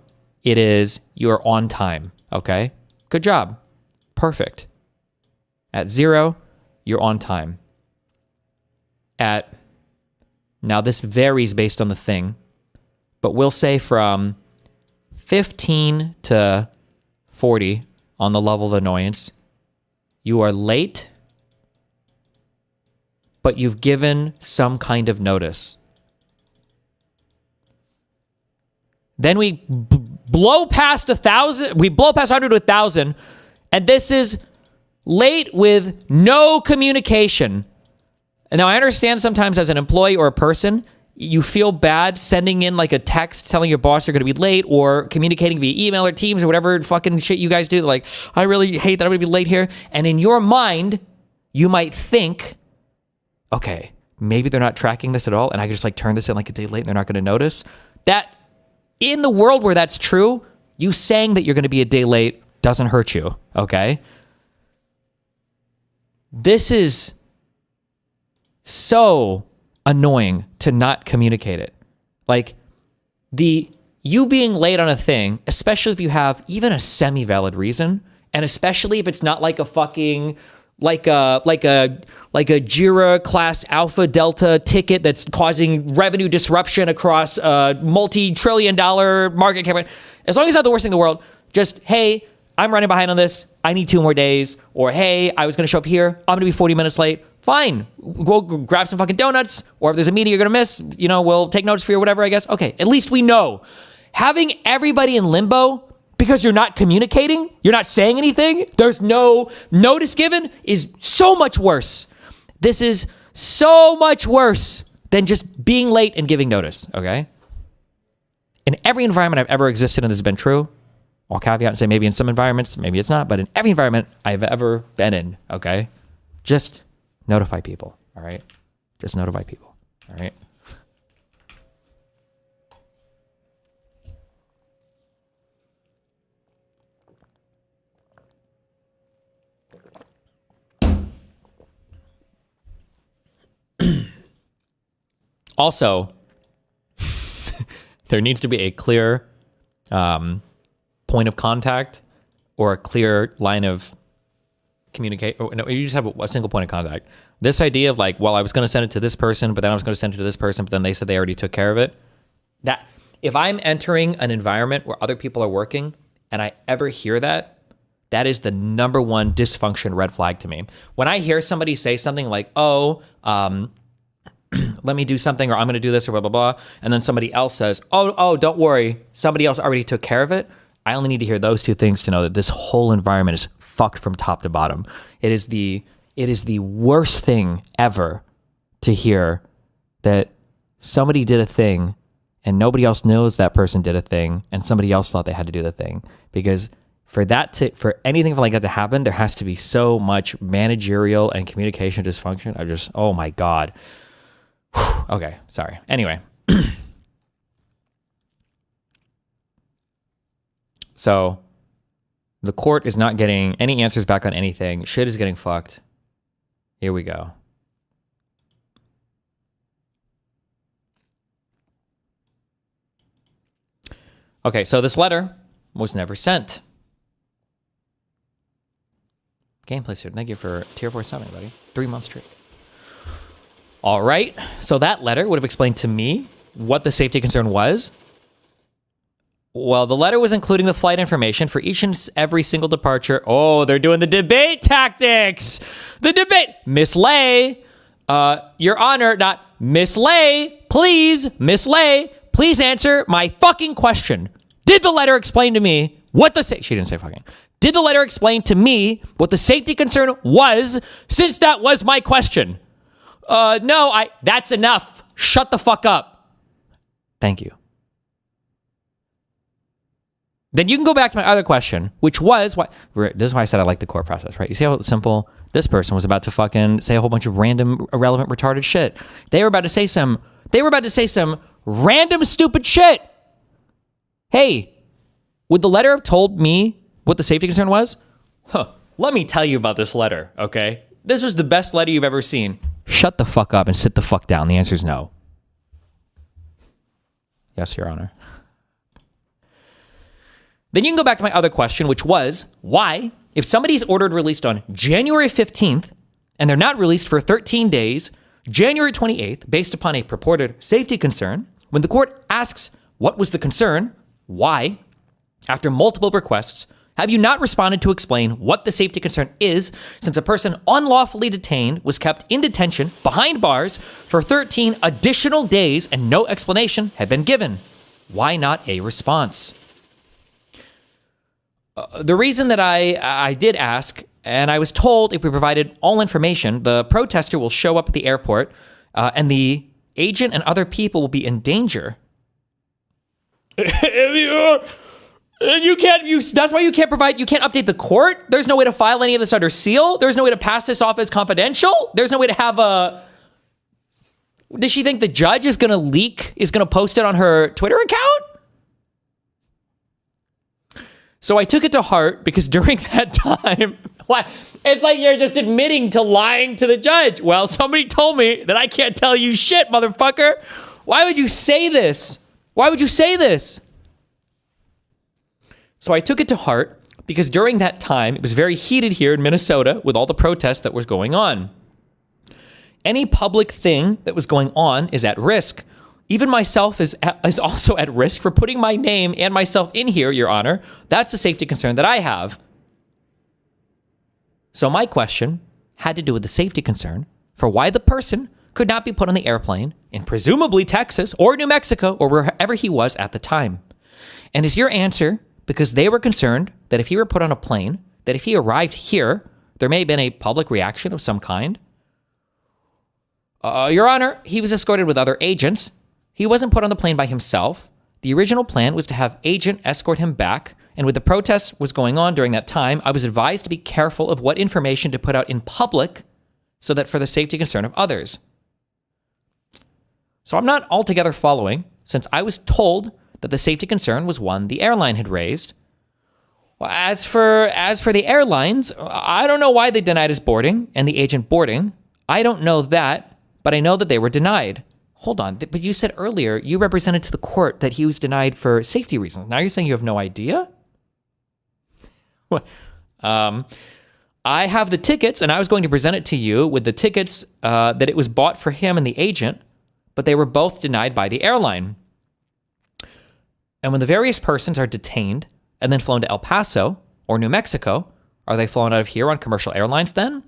Speaker 1: it is you're on time. Okay, good job, perfect. At 0, you're on time. Now this varies based on the thing, but we'll say from 15 to 40 on the level of annoyance, you are late, but you've given some kind of notice. Then we blow past 1,000, we blow past 100 to 1,000, and this is late with no communication. And now I understand sometimes as an employee or a person, you feel bad sending in like a text telling your boss you're going to be late, or communicating via email or Teams or whatever fucking shit you guys do. Like, I really hate that I'm going to be late here. And in your mind, you might think, okay, maybe they're not tracking this at all, and I can just like turn this in like a day late and they're not going to notice. That, in the world where that's true, you saying that you're going to be a day late doesn't hurt you, okay? This is so annoying to not communicate it. Like, you being late on a thing, especially if you have even a semi-valid reason, and especially if it's not like a fucking like a Jira class Alpha Delta ticket that's causing revenue disruption across a multi-trillion-dollar market cap. As long as it's not the worst thing in the world, just, hey, I'm running behind on this, I need 2 more days, or hey, I was going to show up here, I'm going to be 40 minutes late. Fine, we'll grab some fucking donuts, or if there's a meeting you're going to miss, we'll take notes for you or whatever, I guess. Okay, at least we know. Having everybody in limbo because you're not communicating, you're not saying anything, there's no notice given, is so much worse. This is so much worse than just being late and giving notice, okay? In every environment I've ever existed in, this has been true. I'll caveat and say maybe in some environments, maybe it's not, but in every environment I've ever been in, okay? Just notify people, all right? Just notify people, all right? Also, there needs to be a clear point of contact or a clear line of communicate. Oh, no, you just have a single point of contact. This idea of like, well, I was going to send it to this person, but then I was going to send it to this person, but then they said they already took care of it. That if I'm entering an environment where other people are working and I ever hear that, that is the number one dysfunction red flag to me. When I hear somebody say something like, oh, let me do something, or I'm going to do this, or blah, blah, blah. And then somebody else says, oh, don't worry, somebody else already took care of it. I only need to hear those 2 things to know that this whole environment is fucked from top to bottom. It is the worst thing ever to hear that somebody did a thing and nobody else knows that person did a thing and somebody else thought they had to do the thing. Because for anything like that to happen, there has to be so much managerial and communication dysfunction. Oh my God. Okay, sorry. Anyway. So the court is not getting any answers back on anything. Shit is getting fucked. Here we go. Okay, so this letter was never sent. Gameplay suit. Thank you for tier 4 summing, buddy. 3 months straight. All right, so that letter would have explained to me what the safety concern was. Well, the letter was including the flight information for each and every single departure. Oh, they're doing the debate tactics. The debate. Miss Lay, Your Honor, not Miss Lay, please, Miss Lay, please answer my fucking question. Did the letter explain to me what she didn't say fucking. Did the letter explain to me what the safety concern was, since that was my question? No, that's enough. Shut the fuck up. Thank you. Then you can go back to my other question, which was this is why I said I like the court process, right? You see how simple this person was about to fucking say a whole bunch of random, irrelevant, retarded shit. They were about to say some random stupid shit. Hey, would the letter have told me what the safety concern was? Let me tell you about this letter, okay? This was the best letter you've ever seen. Shut the fuck up and sit the fuck down. The answer is no. Yes, Your Honor. Then you can go back to my other question, which was, why, if somebody's ordered released on January 15th, and they're not released for 13 days, January 28th, based upon a purported safety concern, when the court asks what was the concern, why, after multiple requests, have you not responded to explain what the safety concern is, since a person unlawfully detained was kept in detention behind bars for 13 additional days and no explanation had been given? Why not a response? The reason that I did ask, and I was told if we provided all information, the protester will show up at the airport and the agent and other people will be in danger. And that's why you can't update the court? There's no way to file any of this under seal? There's no way to pass this off as confidential? There's no way to have does she think the judge is going to post it on her Twitter account? So I took it to heart because during that time, what? It's like you're just admitting to lying to the judge. Well, somebody told me that I can't tell you shit, motherfucker. Why would you say this? Why would you say this? So I took it to heart because during that time, it was very heated here in Minnesota with all the protests that was going on. Any public thing that was going on is at risk. Even myself is also at risk for putting my name and myself in here, Your Honor. That's a safety concern that I have. So my question had to do with the safety concern for why the person could not be put on the airplane in presumably Texas or New Mexico or wherever he was at the time. And is your answer because they were concerned that if he were put on a plane, that if he arrived here, there may have been a public reaction of some kind? Your Honor, he was escorted with other agents. He wasn't put on the plane by himself. The original plan was to have agent escort him back, and with the protests was going on during that time, I was advised to be careful of what information to put out in public so that for the safety concern of others. So I'm not altogether following, since I was told that the safety concern was one the airline had raised. Well, as for the airlines, I don't know why they denied his boarding and the agent boarding. I don't know that, but I know that they were denied. Hold on, but you said earlier you represented to the court that he was denied for safety reasons. Now you're saying you have no idea? I have the tickets, and I was going to present it to you with the tickets that it was bought for him and the agent, but they were both denied by the airline. And when the various persons are detained and then flown to El Paso or New Mexico, are they flown out of here on commercial airlines then?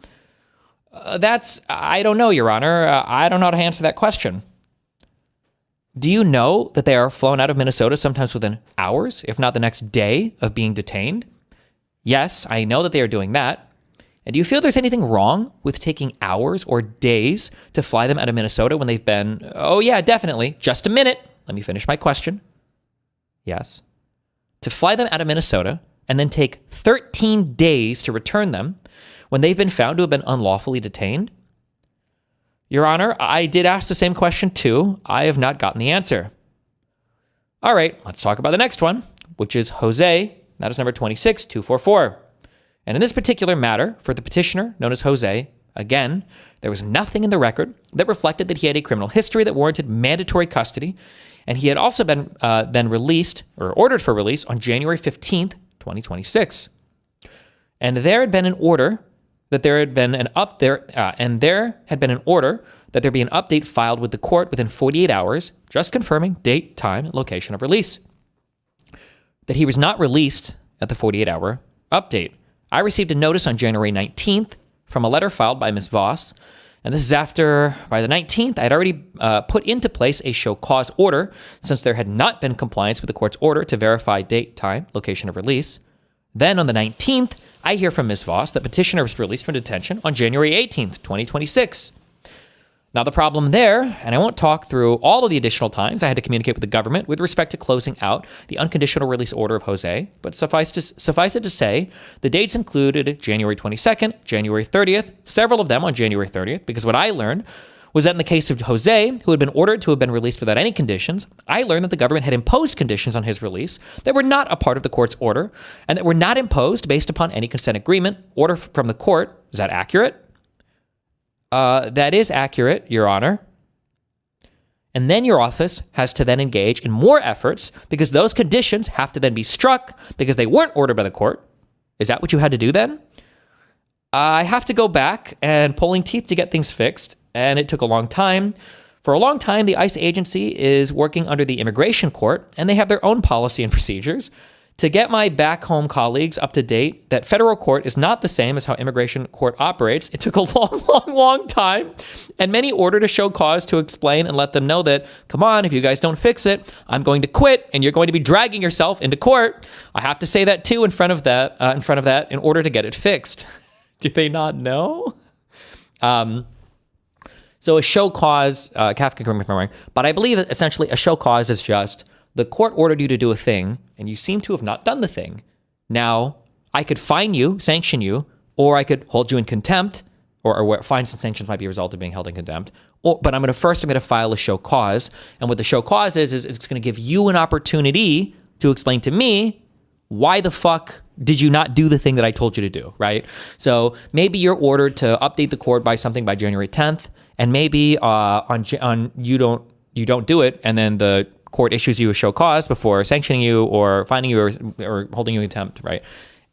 Speaker 1: I don't know, Your Honor. I don't know how to answer that question. Do you know that they are flown out of Minnesota sometimes within hours, if not the next day, of being detained? Yes, I know that they are doing that. And do you feel there's anything wrong with taking hours or days to fly them out of Minnesota when they've been... Oh yeah, definitely. Just a minute. Let me finish my question. Yes. To fly them out of Minnesota and then take 13 days to return them when they've been found to have been unlawfully detained? Your Honor, I did ask the same question too. I have not gotten the answer. All right, let's talk about the next one, which is Jose. That is number 26244. And in this particular matter, for the petitioner known as Jose, again, there was nothing in the record that reflected that he had a criminal history that warranted mandatory custody, and he had also been then released or ordered for release on January 15th, 2026. And there had been an order that there had been an order that there be an update filed with the court within 48 hours, just confirming date, time, and location of release. That he was not released at the 48-hour update. I received a notice on January 19th from a letter filed by Ms. Voss, and this is after, by the 19th, I had already put into place a show cause order since there had not been compliance with the court's order to verify date, time, location of release. Then on the 19th, I hear from Ms. Voss that petitioner was released from detention on January 18th, 2026. Now the problem there, and I won't talk through all of the additional times I had to communicate with the government with respect to closing out the unconditional release order of Jose, but suffice it to say, the dates included January 22nd, January 30th, several of them on January 30th, because what I learned was that in the case of Jose, who had been ordered to have been released without any conditions, I learned that the government had imposed conditions on his release that were not a part of the court's order and that were not imposed based upon any consent agreement, order from the court. Is that accurate? That is accurate, Your Honor. And then your office has to then engage in more efforts because those conditions have to then be struck because they weren't ordered by the court. Is that what you had to do then? I have to go back and pulling teeth to get things fixed, and it took a long time. For a long time, the ICE agency is working under the immigration court, and they have their own policy and procedures. To get my back home colleagues up to date that federal court is not the same as how immigration court operates, it took a long time, and many ordered to show cause to explain and let them know that, come on, if you guys don't fix it, I'm going to quit, and you're going to be dragging yourself into court. I have to say that too in front of that in order to get it fixed. Did they not know? So a show cause, Kafka, correct me if I'm wrong, but I believe that essentially a show cause is just the court ordered you to do a thing and you seem to have not done the thing. Now, I could fine you, sanction you, or I could hold you in contempt, or fines and sanctions might be a result of being held in contempt. But I'm going to file a show cause. And what the show cause is it's going to give you an opportunity to explain to me why the fuck did you not do the thing that I told you to do, right? So maybe you're ordered to update the court by January 10th, and maybe on you don't do it, and then the court issues you a show cause before sanctioning you or fining you or holding you in contempt, right?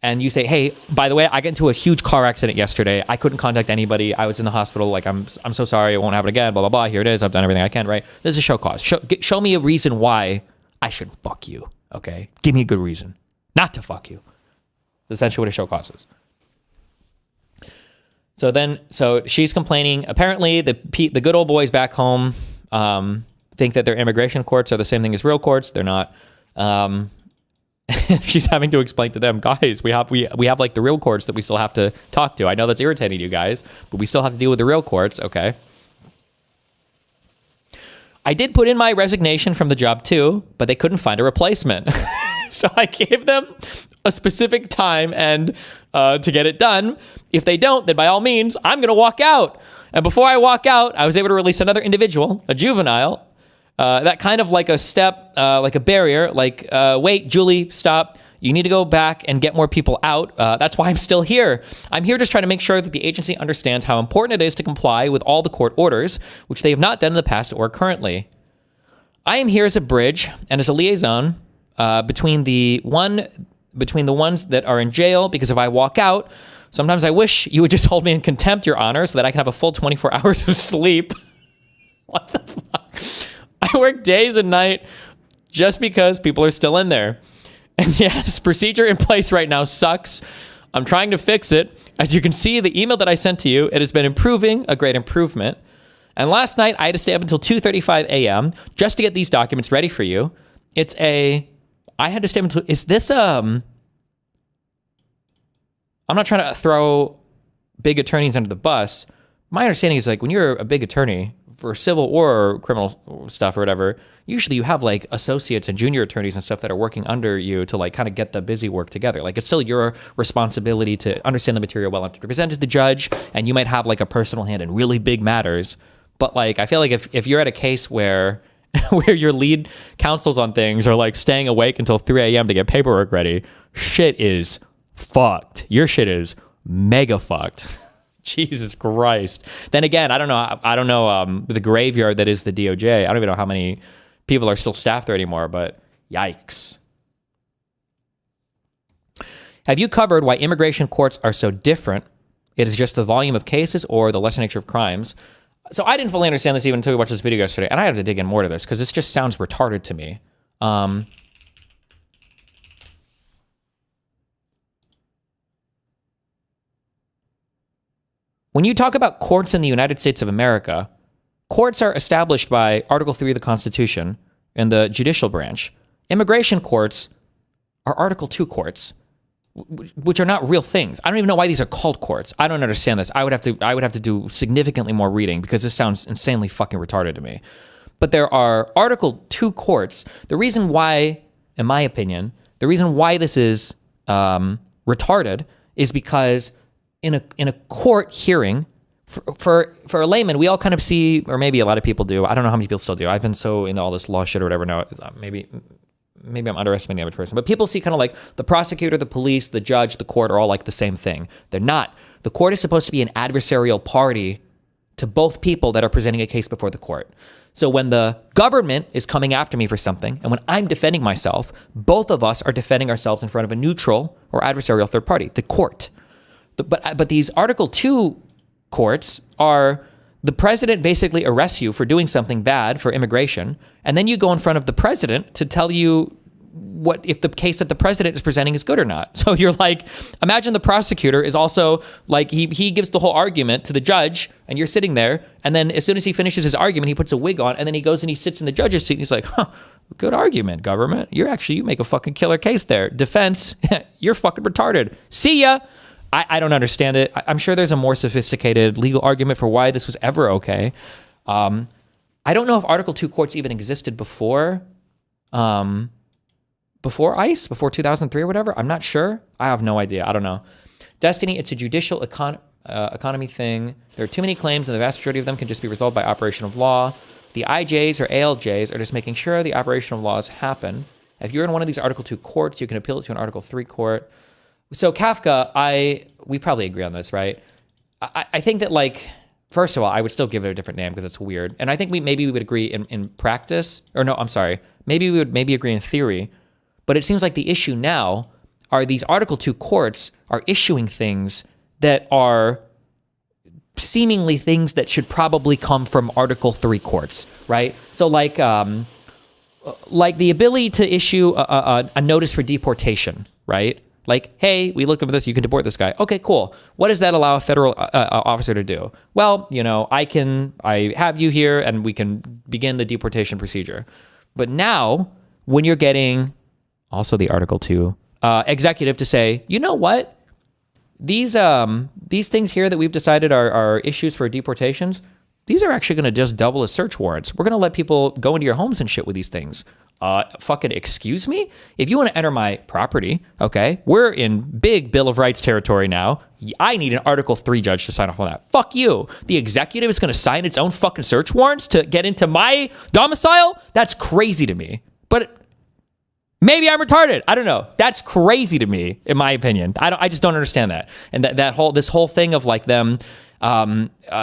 Speaker 1: And you say, hey, by the way, I got into a huge car accident yesterday. I couldn't contact anybody. I was in the hospital. Like, I'm so sorry. It won't happen again. Blah, blah, blah. Here it is. I've done everything I can, right? This is a show cause. Show me a reason why I should fuck you, okay? Give me a good reason not to fuck you. That's essentially what a show cause is. So she's complaining. Apparently, the good old boys back home think that their immigration courts are the same thing as real courts. They're not. She's having to explain to them, guys, we have like the real courts that we still have to talk to. I know that's irritating you guys, but we still have to deal with the real courts, okay? I did put in my resignation from the job too, but they couldn't find a replacement. So I gave them a specific time and to get it done. If they don't, then by all means, I'm going to walk out. And before I walk out, I was able to release another individual, a juvenile. That kind of like a step, like a barrier, like, wait, Julie, stop. You need to go back and get more people out. That's why I'm still here. I'm here just trying to make sure that the agency understands how important it is to comply with all the court orders, which they have not done in the past or currently. I am here as a bridge and as a liaison between the ones that are in jail, because if I walk out, sometimes I wish you would just hold me in contempt, Your Honor, so that I can have a full 24 hours of sleep. What the fuck? I work days and night just because people are still in there. And yes, procedure in place right now sucks. I'm trying to fix it. As you can see, the email that I sent to you, it has been improving, a great improvement. And last night, I had to stay up until 2:35 a.m. just to get these documents ready for you. I had to stay up until, I'm not trying to throw big attorneys under the bus. My understanding is like when you're a big attorney for civil or criminal stuff or whatever, usually you have like associates and junior attorneys and stuff that are working under you to like kind of get the busy work together. Like it's still your responsibility to understand the material well enough to present it to the judge, and you might have like a personal hand in really big matters. But like, I feel like if you're at a case where your lead counsels on things are like staying awake until 3 a.m. to get paperwork ready, shit is fucked. Your shit is mega fucked. Jesus Christ. Then again, I don't know the graveyard that is the DOJ. I don't even know how many people are still staffed there anymore, but yikes. Have you covered why immigration courts are so different? It is just the volume of cases or the lesser nature of crimes. So I didn't fully understand this even until we watched this video yesterday, and I had to dig in more to this because this just sounds retarded to me. When you talk about courts in the United States of America, courts are established by Article 3 of the Constitution in the judicial branch. Immigration courts are Article 2 courts, which are not real things. I don't even know why these are called courts. I don't understand this. I would have to do significantly more reading because this sounds insanely fucking retarded to me. But there are Article 2 courts. The reason why, in my opinion, this is retarded is because in a court hearing, for a layman, we all kind of see, or maybe a lot of people do. I don't know how many people still do. I've been so into all this law shit or whatever now. Maybe I'm underestimating the average person. But people see kind of like the prosecutor, the police, the judge, the court are all like the same thing. They're not. The court is supposed to be an adversarial party to both people that are presenting a case before the court. So when the government is coming after me for something, and when I'm defending myself, both of us are defending ourselves in front of a neutral or adversarial third party, the court. But these Article 2 courts are, the president basically arrests you for doing something bad for immigration, and then you go in front of the president to tell you what if the case that the president is presenting is good or not. So you're like, imagine the prosecutor is also like, he gives the whole argument to the judge, and you're sitting there, and then as soon as he finishes his argument, he puts a wig on, and then he goes and he sits in the judge's seat, and he's like, good argument, government. You make a fucking killer case there. Defense, you're fucking retarded. See ya. I don't understand it. I'm sure there's a more sophisticated legal argument for why this was ever okay. I don't know if Article 2 courts even existed before ICE, before 2003 or whatever. I'm not sure. I have no idea. I don't know. Destiny, it's a judicial economy thing. There are too many claims, and the vast majority of them can just be resolved by operation of law. The IJs or ALJs are just making sure the operation of laws happen. If you're in one of these Article 2 courts, you can appeal it to an Article 3 court. So Kafka, we probably agree on this, right? I think that, like, first of all, I would still give it a different name because it's weird. And I think maybe we would agree in practice, or no, I'm sorry. Maybe we would agree in theory. But it seems like the issue now are these Article 2 courts are issuing things that are seemingly things that should probably come from Article 3 courts, right? So like the ability to issue a notice for deportation, right? Like, hey, we looked over this, you can deport this guy. Okay, cool. What does that allow a federal officer to do? Well, I have you here and we can begin the deportation procedure. But now, when you're getting also the Article 2 executive to say, you know what? These things here that we've decided are issues for deportations, these are actually going to just double as search warrants. We're going to let people go into your homes and shit with these things. Fucking excuse me? If you want to enter my property, okay, we're in big Bill of Rights territory now. I need an Article 3 judge to sign off on that. Fuck you. The executive is going to sign its own fucking search warrants to get into my domicile? That's crazy to me. But maybe I'm retarded. I don't know. That's crazy to me, in my opinion. I just don't understand that. And this whole thing of like them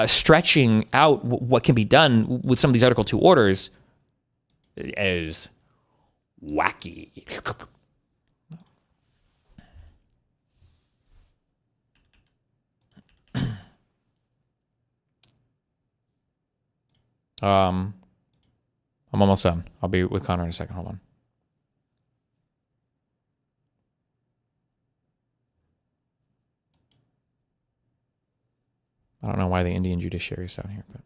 Speaker 1: stretching out what can be done with some of these Article 2 orders is wacky. I'm almost done. I'll be with Connor in a second. Hold on. I don't know why the Indian judiciary is down here, but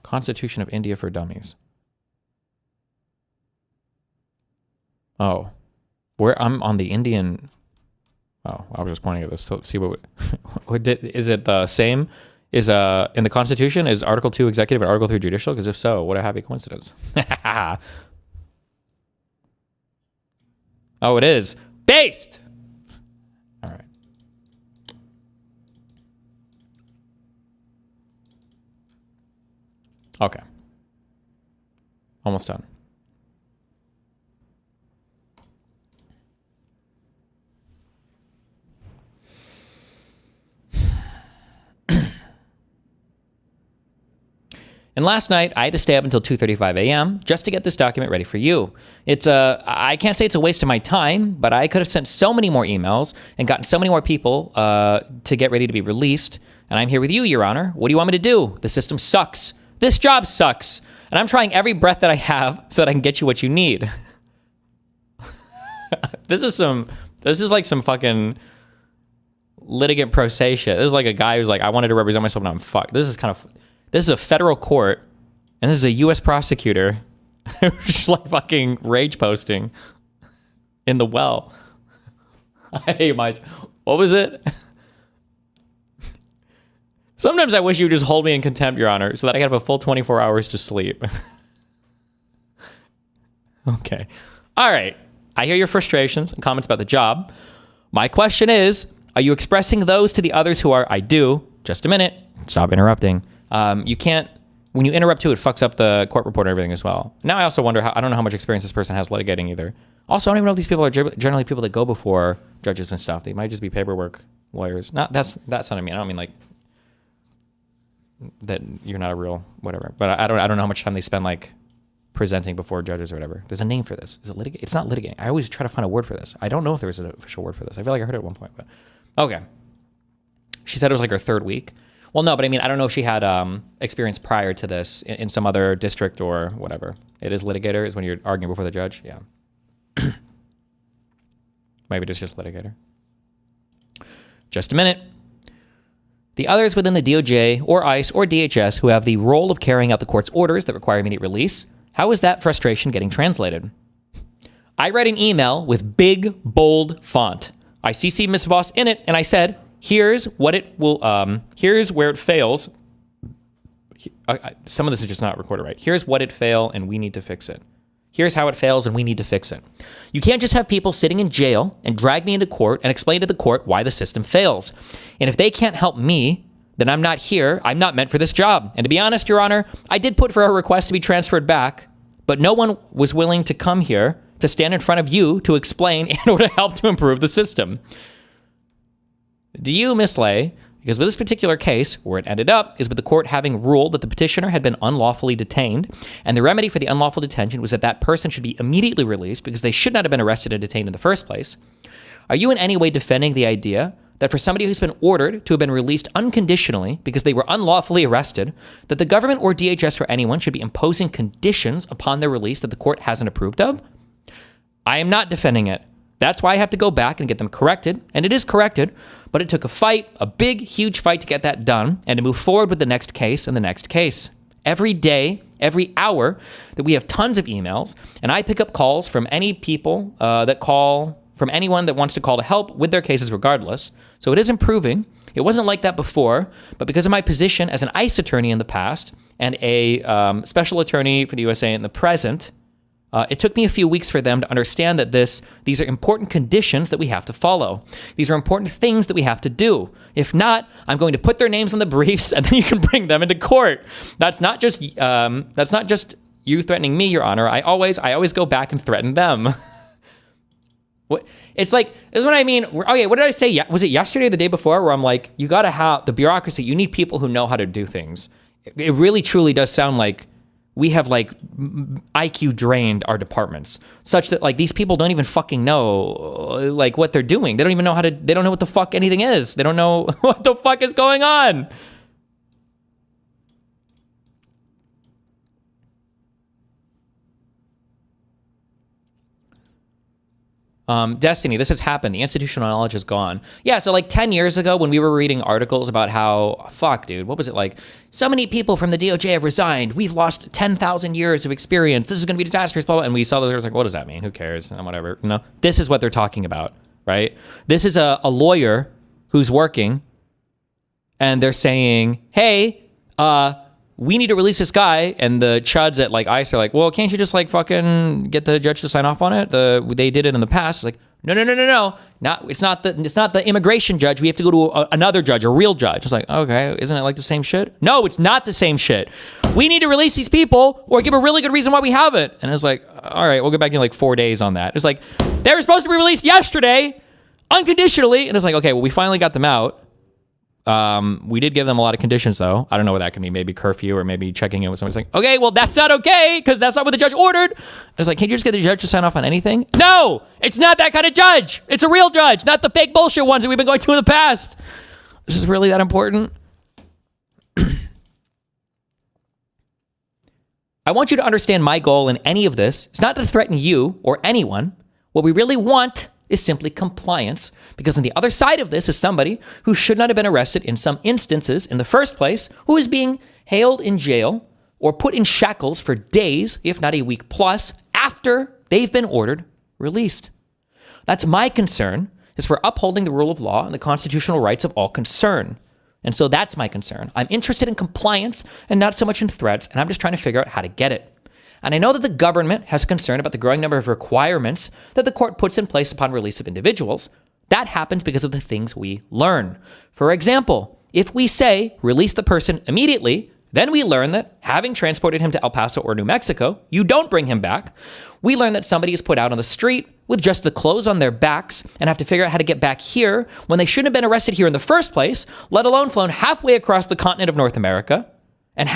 Speaker 1: Constitution of India for Dummies. Oh, I'm on the Indian. Oh, I was just pointing at this to see what is it the same? Is in the Constitution is Article 2 executive and Article 3 judicial? Because if so, what a happy coincidence. Oh, it is based. All right. Okay. Almost done. And last night, I had to stay up until 2:35 a.m. just to get this document ready for you. I can't say it's a waste of my time, but I could have sent so many more emails and gotten so many more people to get ready to be released. And I'm here with you, Your Honor. What do you want me to do? The system sucks. This job sucks. And I'm trying every breath that I have so that I can get you what you need. This is like some fucking litigant pro se shit. This is like a guy who's like, I wanted to represent myself and I'm fucked. This is a federal court, and this is a U.S. prosecutor who's just like fucking rage posting in the well. Hey, Mike, what was it? Sometimes I wish you would just hold me in contempt, Your Honor, so that I could have a full 24 hours to sleep. Okay. All right. I hear your frustrations and comments about the job. My question is, are you expressing those to the others who are, I do, just a minute, Stop interrupting. You can't, when you interrupt too, it fucks up the court report and everything as well. Now I also wonder I don't know how much experience this person has litigating either. Also, I don't even know if these people are generally people that go before judges and stuff. They might just be paperwork lawyers. That's not what I mean. I don't mean like that you're not a real whatever. But I don't know how much time they spend like presenting before judges or whatever. There's a name for this. Is it litigate? It's not litigating. I always try to find a word for this. I don't know if there was an official word for this. I feel like I heard it at one point, but okay. She said it was like her third week. Well, no, but I mean, I don't know if she had experience prior to this in some other district or whatever. It is litigator is when you're arguing before the judge. Yeah. Maybe it's just litigator. Just a minute. The others within the DOJ or ICE or DHS who have the role of carrying out the court's orders that require immediate release, how is that frustration getting translated? I read an email with big, bold font. I CC'd Ms. Voss in it, and I said, here's what it will, here's where it fails. Some of this is just not recorded right. Here's what it failed, and we need to fix it. Here's how it fails, and we need to fix it. You can't just have people sitting in jail and drag me into court and explain to the court why the system fails. And if they can't help me, then I'm not here. I'm not meant for this job. And to be honest, Your Honor, I did put for a request to be transferred back, but no one was willing to come here to stand in front of you to explain in order to help to improve the system. Do you, Miss Lay, because with this particular case, where it ended up is with the court having ruled that the petitioner had been unlawfully detained, and the remedy for the unlawful detention was that that person should be immediately released because they should not have been arrested and detained in the first place. Are you in any way defending the idea that for somebody who's been ordered to have been released unconditionally because they were unlawfully arrested, that the government or DHS or anyone should be imposing conditions upon their release that the court hasn't approved of? I am not defending it. That's why I have to go back and get them corrected, and it is corrected, but it took a fight, a big, huge fight to get that done and to move forward with the next case and the next case. Every day, every hour that we have tons of emails, and I pick up calls from any people that call, from anyone that wants to call to help with their cases regardless. So it is improving. It wasn't like that before, but because of my position as an ICE attorney in the past and a special attorney for the USA in the present, it took me a few weeks for them to understand that these are important conditions that we have to follow. These are important things that we have to do. If not, I'm going to put their names on the briefs, and then you can bring them into court. That's not just you threatening me, Your Honor. I always go back and threaten them. It's like, this is what I mean. Okay, what did I say? Was it yesterday or the day before where I'm like, you got to have the bureaucracy. You need people who know how to do things. It really, truly does sound like we have like IQ drained our departments such that like these people don't even fucking know like what they're doing. They don't even know they don't know what the fuck anything is. They don't know what the fuck is going on. Destiny, this has happened. The institutional knowledge is gone. Yeah, so like 10 years ago when we were reading articles about how, fuck, dude, what was it like? So many people from the DOJ have resigned. We've lost 10,000 years of experience. This is going to be disastrous, blah, blah. And we saw those, it was like, what does that mean? Who cares? And whatever. No, this is what they're talking about, right? This is a lawyer who's working and they're saying, hey, we need to release this guy, and the chuds at like ICE are like, well, can't you just like fucking get the judge to sign off on it? They did it in the past. It's like, no. It's not the immigration judge. We have to go to another judge, a real judge. It's like, okay, isn't it like the same shit? No, it's not the same shit. We need to release these people or give a really good reason why we haven't. And it's like, all right, we'll get back in like 4 days on that. It's like, they were supposed to be released yesterday, unconditionally. And it's like, okay, well, we finally got them out. We did give them a lot of conditions though. I don't know what that can be. Maybe curfew or maybe checking in with somebody. It's like, okay, well, that's not okay because that's not what the judge ordered. It's like, can't you just get the judge to sign off on anything? No, it's not that kind of judge. It's a real judge, not the fake bullshit ones that we've been going to in the past. This is really that important. I want you to understand my goal in any of this. It's not to threaten you or anyone. What we really want is simply compliance, because on the other side of this is somebody who should not have been arrested in some instances in the first place, who is being held in jail or put in shackles for days, if not a week plus, after they've been ordered released. That's my concern, is for upholding the rule of law and the constitutional rights of all concerned. And so that's my concern. I'm interested in compliance and not so much in threats, and I'm just trying to figure out how to get it. And I know that the government has concern about the growing number of requirements that the court puts in place upon release of individuals. That happens because of the things we learn. For example, if we say release the person immediately, then we learn that having transported him to El Paso or New Mexico, you don't bring him back. We learn that somebody is put out on the street with just the clothes on their backs and have to figure out how to get back here when they shouldn't have been arrested here in the first place, let alone flown halfway across the continent of North America, and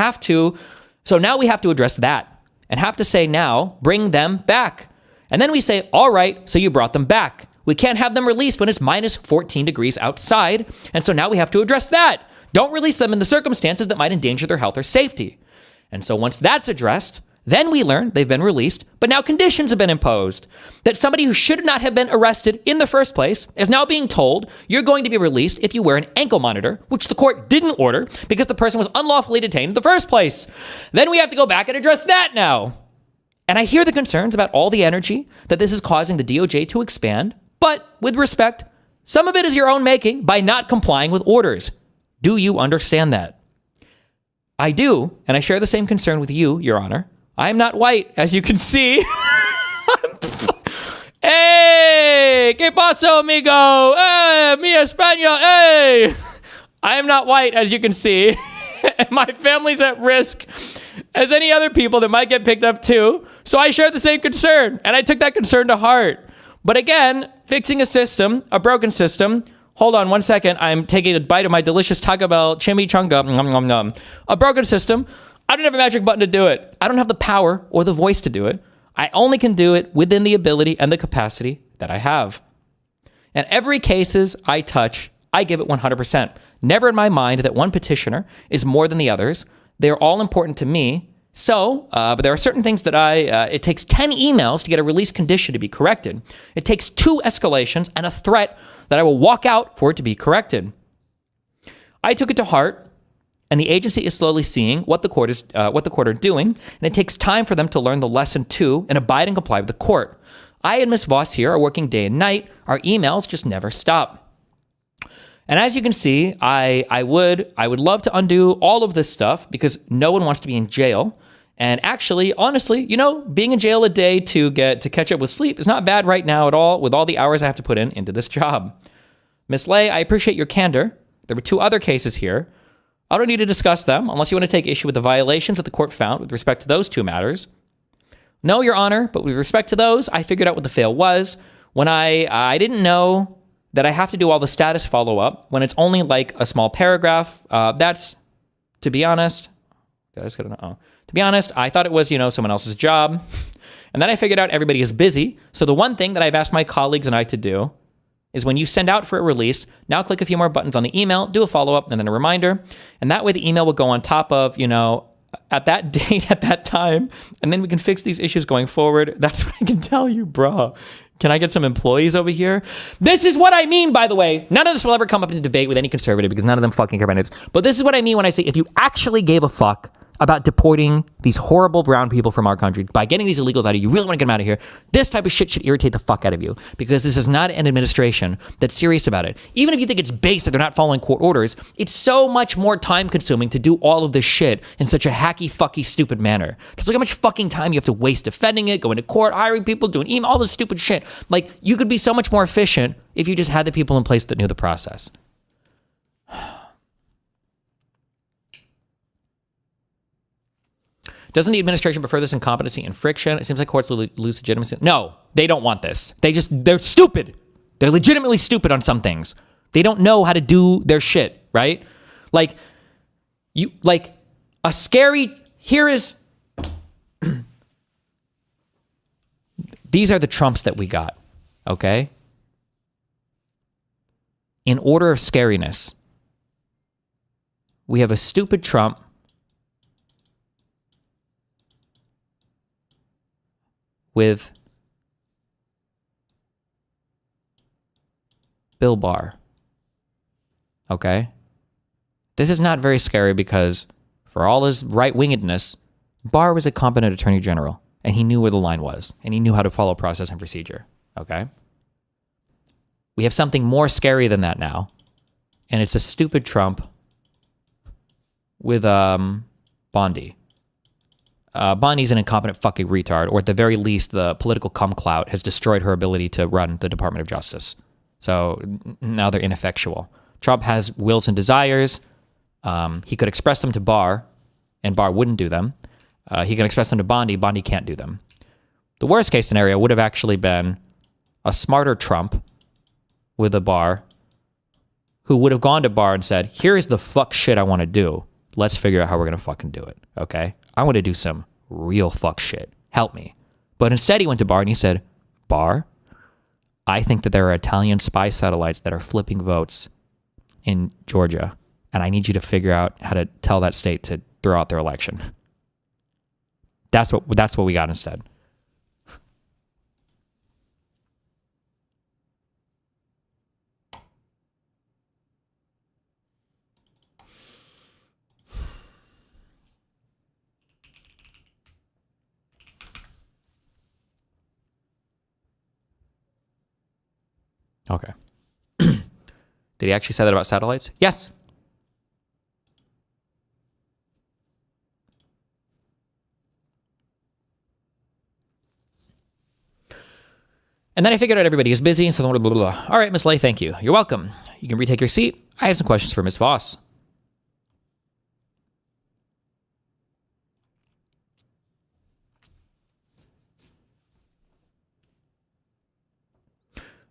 Speaker 1: so now we have to address that and have to say now, bring them back. And then we say, all right, so you brought them back. We can't have them released when it's minus 14 degrees outside. And so now we have to address that. Don't release them in the circumstances that might endanger their health or safety. And so once that's addressed, then we learn they've been released, but now conditions have been imposed. That somebody who should not have been arrested in the first place is now being told you're going to be released if you wear an ankle monitor, which the court didn't order because the person was unlawfully detained in the first place. Then we have to go back and address that now. And I hear the concerns about all the energy that this is causing the DOJ to expand, but with respect, some of it is your own making by not complying with orders. Do you understand that? I do, and I share the same concern with you, Your Honor. I am not white, as you can see. Hey, ¿qué pasó, amigo? Hey, mi español, hey. I am not white, as you can see. My family's at risk as any other people that might get picked up too. So I share the same concern, and I took that concern to heart. But again, fixing a system, a broken system. Hold on 1 second. I'm taking a bite of my delicious Taco Bell chimichanga. Nom, nom, nom. A broken system. I don't have a magic button to do it. I don't have the power or the voice to do it. I only can do it within the ability and the capacity that I have. And every cases I touch, I give it 100%. Never in my mind that one petitioner is more than the others. They're all important to me. So, but there are certain things that it takes 10 emails to get a release condition to be corrected. It takes 2 escalations and a threat that I will walk out for it to be corrected. I took it to heart. And the agency is slowly seeing what the court are doing, and it takes time for them to learn the lesson too and abide and comply with the court. I and Ms. Voss here are working day and night. Our emails just never stop. And as you can see, I would love to undo all of this stuff because no one wants to be in jail. And actually, honestly, being in jail a day to catch up with sleep is not bad right now at all with all the hours I have to put into this job. Ms. Lay, I appreciate your candor. There were 2 other cases here. I don't need to discuss them unless you want to take issue with the violations that the court found with respect to those 2 matters. No, Your Honor, but with respect to those, I figured out what the fail was when I didn't know that I have to do all the status follow-up when it's only like a small paragraph. That's, to be honest, to be honest, I thought it was, someone else's job. And then I figured out everybody is busy. So the one thing that I've asked my colleagues and I to do is when you send out for a release, now click a few more buttons on the email, do a follow-up, and then a reminder. And that way the email will go on top of, at that date, at that time, and then we can fix these issues going forward. That's what I can tell you, bro. Can I get some employees over here? This is what I mean, by the way. None of this will ever come up in debate with any conservative because none of them fucking care about it. But this is what I mean when I say if you actually gave a fuck about deporting these horrible brown people from our country, by getting these illegals out of you really want to get them out of here, this type of shit should irritate the fuck out of you because this is not an administration that's serious about it. Even if you think it's base that they're not following court orders, it's so much more time consuming to do all of this shit in such a hacky, fucky, stupid manner. Because look how much fucking time you have to waste defending it, going to court, hiring people, doing email, all this stupid shit. Like, you could be so much more efficient if you just had the people in place that knew the process. Doesn't the administration prefer this incompetency and friction? It seems like courts lose legitimacy. No, they don't want this. They're stupid. They're legitimately stupid on some things. They don't know how to do their shit, right? These are the Trumps that we got, okay? In order of scariness, we have a stupid Trump with Bill Barr. Okay? This is not very scary because for all his right-wingedness, Barr was a competent attorney general and he knew where the line was and he knew how to follow process and procedure. Okay? We have something more scary than that now, and it's a stupid Trump with Bondi. Bondi's an incompetent fucking retard, or at the very least, the political cum clout has destroyed her ability to run the Department of Justice. So now they're ineffectual. Trump has wills and desires. He could express them to Barr, and Barr wouldn't do them. He can express them to Bondi. Bondi can't do them. The worst case scenario would have actually been a smarter Trump with a Barr who would have gone to Barr and said, here's the fuck shit I want to do. Let's figure out how we're going to fucking do it, okay? I want to do some real fuck shit. Help me. But instead he went to Barr and he said, Barr, I think that there are Italian spy satellites that are flipping votes in Georgia, and I need you to figure out how to tell that state to throw out their election. That's what we got instead. Okay. Did he actually say that about satellites? Yes. And then I figured out everybody is busy, so blah, blah, blah, blah. All right, Miss Lay, thank you. You're welcome. You can retake your seat. I have some questions for Miss Voss.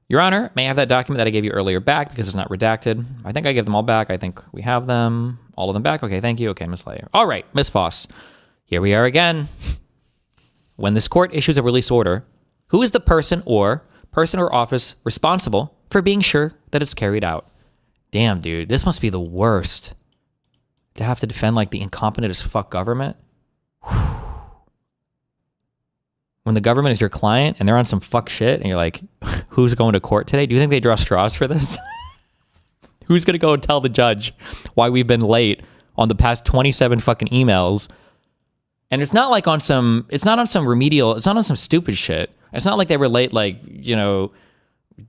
Speaker 1: Your Honor, may I have that document that I gave you earlier back because it's not redacted? I think I gave them all back. I think we have them. All of them back? Okay, thank you. Okay, Miss Lay. All right, Miss Voss. Here we are again. When this court issues a release order, who is the person or office responsible for being sure that it's carried out? Damn, dude, this must be the worst. To have to defend like the incompetent as fuck government. When the government is your client and they're on some fuck shit and you're like, who's going to court today? Do you think they draw straws for this? Who's going to go and tell the judge why we've been late on the past 27 fucking emails? And it's not like on some, it's not on some remedial, it's not on some stupid shit. It's not like they were late, like, you know,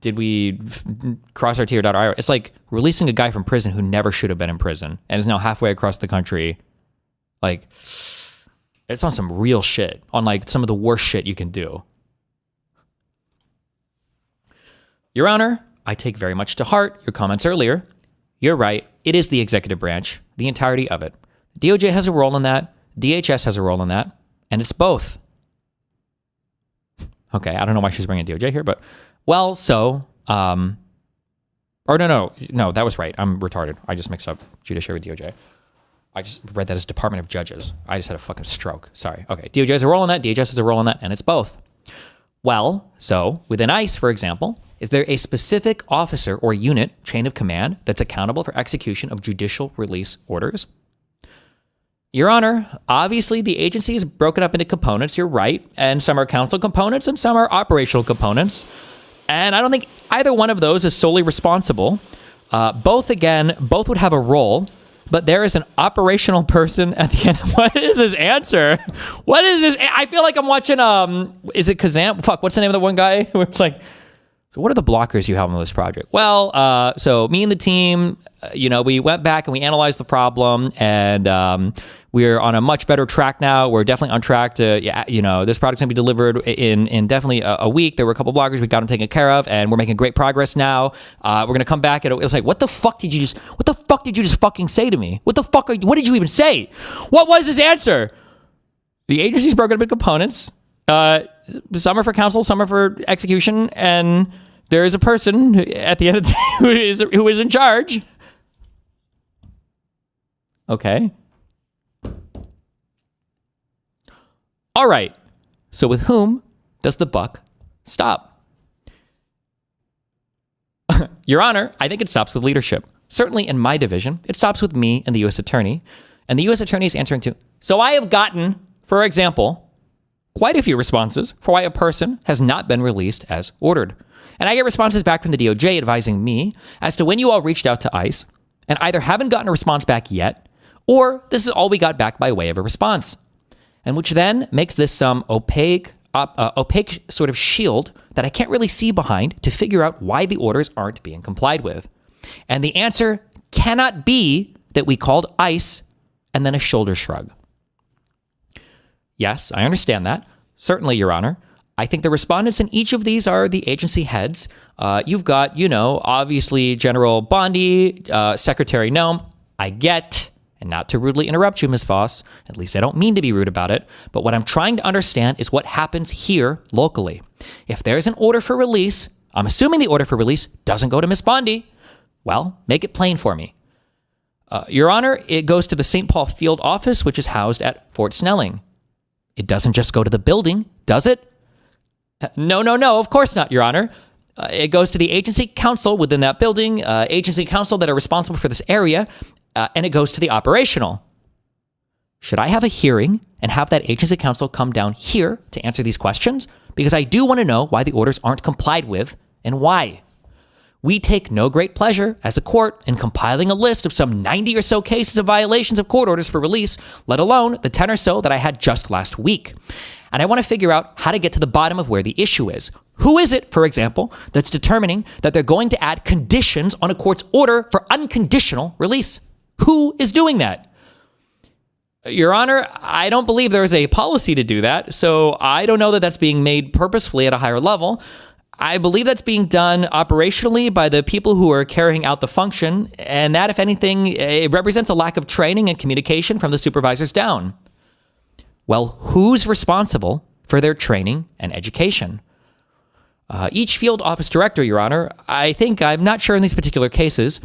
Speaker 1: did we cross our T.R.? It's like releasing a guy from prison who never should have been in prison and is now halfway across the country. Like, it's on some real shit, on like some of the worst shit you can do. Your Honor, I take very much to heart your comments earlier. You're right. It is the executive branch, the entirety of it. DOJ has a role in that. DHS has a role in that. And it's both. Okay, I don't know why she's bringing DOJ here, but well, so, or no, that was right. I'm retarded. I just mixed up judiciary with DOJ. I just read that as Department of Judges. I just had a fucking stroke. Sorry. Okay, DOJ has a role in that, DHS has a role in that, and it's both. Well, so within ICE, for example, is there a specific officer or unit, chain of command, that's accountable for execution of judicial release orders? Your Honor, obviously the agency is broken up into components, you're right, and some are council components and some are operational components. And I don't think either one of those is solely responsible. Both would have a role, but there is an operational person at the end. What is his answer? What is this? I feel like I'm watching, is it Kazam? Fuck, what's the name of the one guy? Where it's like, so what are the blockers you have on this project? Well, so me and the team, we went back and we analyzed the problem, and we're on a much better track now. We're definitely on track to, this product's gonna be delivered in definitely a week. There were a couple blockers, we got them taken care of, and we're making great progress now. We're gonna come back, and it was like, what the fuck did you just fucking say to me? What did you even say? What was his answer? The agency's broken up in components. Some are for counsel, some are for execution, and there is a person at the end of the day who is in charge. Okay. All right. So with whom does the buck stop? Your Honor, I think it stops with leadership. Certainly in my division, it stops with me and the U.S. Attorney. And the U.S. Attorney is answering to, so I have gotten, for example, quite a few responses for why a person has not been released as ordered. And I get responses back from the DOJ advising me as to when you all reached out to ICE and either haven't gotten a response back yet, or this is all we got back by way of a response. And which then makes this some opaque sort of shield that I can't really see behind to figure out why the orders aren't being complied with. And the answer cannot be that we called ICE and then a shoulder shrug. Yes, I understand that. Certainly, Your Honor. I think the respondents in each of these are the agency heads. You've got, obviously General Bondi, Secretary Nome. I get, and not to rudely interrupt you, Ms. Voss, at least I don't mean to be rude about it, but what I'm trying to understand is what happens here locally. If there's an order for release, I'm assuming the order for release doesn't go to Ms. Bondi. Well, make it plain for me. Your Honor, it goes to the St. Paul Field Office, which is housed at Fort Snelling. It doesn't just go to the building, does it? No, of course not, Your Honor. It goes to the agency council within that building, agency council that are responsible for this area, and it goes to the operational. Should I have a hearing and have that agency council come down here to answer these questions? Because I do want to know why the orders aren't complied with and why. We take no great pleasure as a court in compiling a list of some 90 or so cases of violations of court orders for release, let alone the 10 or so that I had just last week. And I want to figure out how to get to the bottom of where the issue is. Who is it, for example, that's determining that they're going to add conditions on a court's order for unconditional release? Who is doing that? Your Honor, I don't believe there is a policy to do that, so I don't know that that's being made purposefully at a higher level. I believe that's being done operationally by the people who are carrying out the function, and that, if anything, it represents a lack of training and communication from the supervisors down. Well, who's responsible for their training and education? Each field office director, Your Honor, I'm not sure in these particular cases.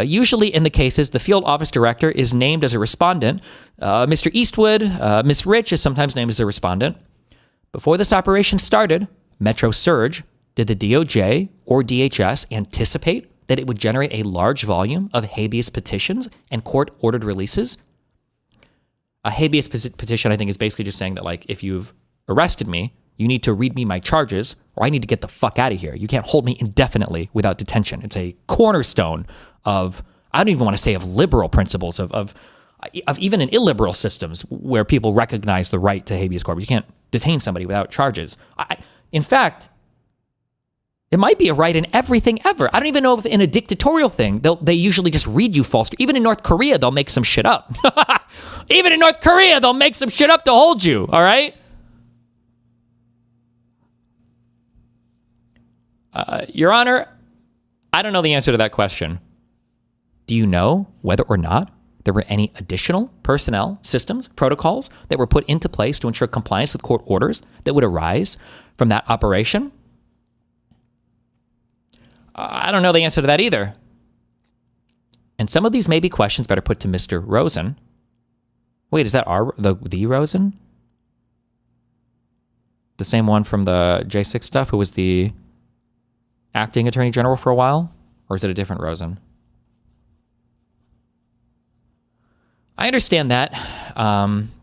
Speaker 1: Usually in the cases, the field office director is named as a respondent. Mr. Eastwood, Ms. Rich is sometimes named as a respondent. Before this operation started, Metro Surge, did the DOJ or DHS anticipate that it would generate a large volume of habeas petitions and court-ordered releases? A habeas petition, I think, is basically just saying that, like, if you've arrested me, you need to read me my charges, or I need to get the fuck out of here. You can't hold me indefinitely without detention. It's a cornerstone of, I don't even want to say of liberal principles, of even in illiberal systems where people recognize the right to habeas corpus. You can't detain somebody without charges. In fact, it might be a right in everything ever. I don't even know if in a dictatorial thing, they usually just read you false. Even in North Korea, they'll make some shit up. Even in North Korea, they'll make some shit up to hold you, all right? Your Honor, I don't know the answer to that question. Do you know whether or not there were any additional personnel, systems, protocols that were put into place to ensure compliance with court orders that would arise from that operation? I don't know the answer to that either. And some of these may be questions better put to Mr. Rosen. Wait, is that the Rosen? The same one from the J6 stuff, who was the acting attorney general for a while? Or is it a different Rosen? I understand that,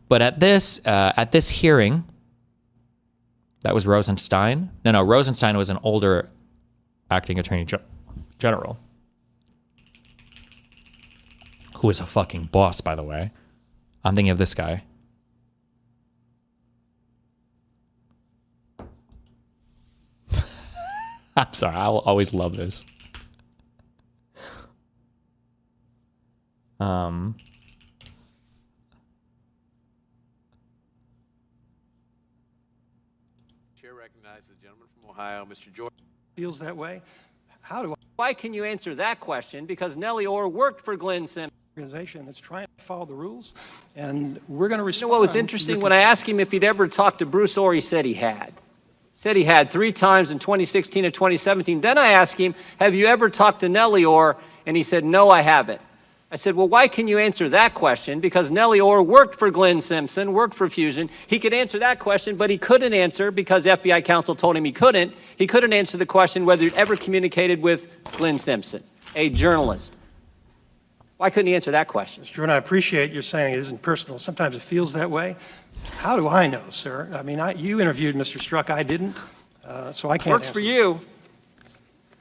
Speaker 1: but at this hearing, that was Rosenstein. No, Rosenstein was an older acting attorney general, who is a fucking boss, by the way. I'm thinking of this guy. I'm sorry, I will always love this.
Speaker 4: Chair recognizes the gentleman from Ohio, Mr. George.
Speaker 5: Feels that way. How do I
Speaker 6: Why can you answer that question? Because Nellie Orr worked for Glenn Simpson.
Speaker 5: organization that's trying to follow the rules, and we're going to
Speaker 6: You
Speaker 5: respond.
Speaker 6: know what was interesting? When I asked him if he'd ever talked to Bruce Orr, he said he had. Said he had 3 times in 2016 and 2017. Then I asked him, have you ever talked to Nellie Orr? And he said, no, I haven't. I said, well, why can you answer that question? Because Nellie Orr worked for Glenn Simpson, worked for Fusion. He could answer that question, but he couldn't answer because FBI counsel told him he couldn't. He couldn't answer the question whether he'd ever communicated with Glenn Simpson, a journalist. Why couldn't he answer that question?
Speaker 5: Mr. Jordan, I appreciate you saying it isn't personal. Sometimes it feels that way. How do I know, sir? I mean, you interviewed Mr. Strzok. I didn't, so I can't
Speaker 6: Works for
Speaker 5: answer.
Speaker 6: you.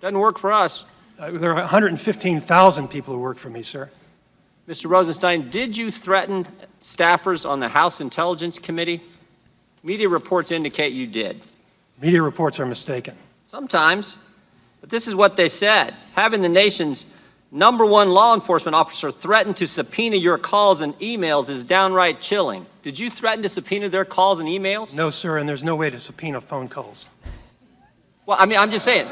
Speaker 6: Doesn't work for us.
Speaker 5: There are 115,000 people who work for me, sir.
Speaker 6: Mr. Rosenstein, did you threaten staffers on the House Intelligence Committee? Media reports indicate you did.
Speaker 5: Media reports are mistaken.
Speaker 6: Sometimes. But this is what they said. Having the nation's Number one law enforcement officer threatened to subpoena your calls and emails is downright chilling. Did you threaten to subpoena their calls and emails?
Speaker 5: No, sir, and there's no way to subpoena phone calls.
Speaker 6: Well, I mean, I'm just saying.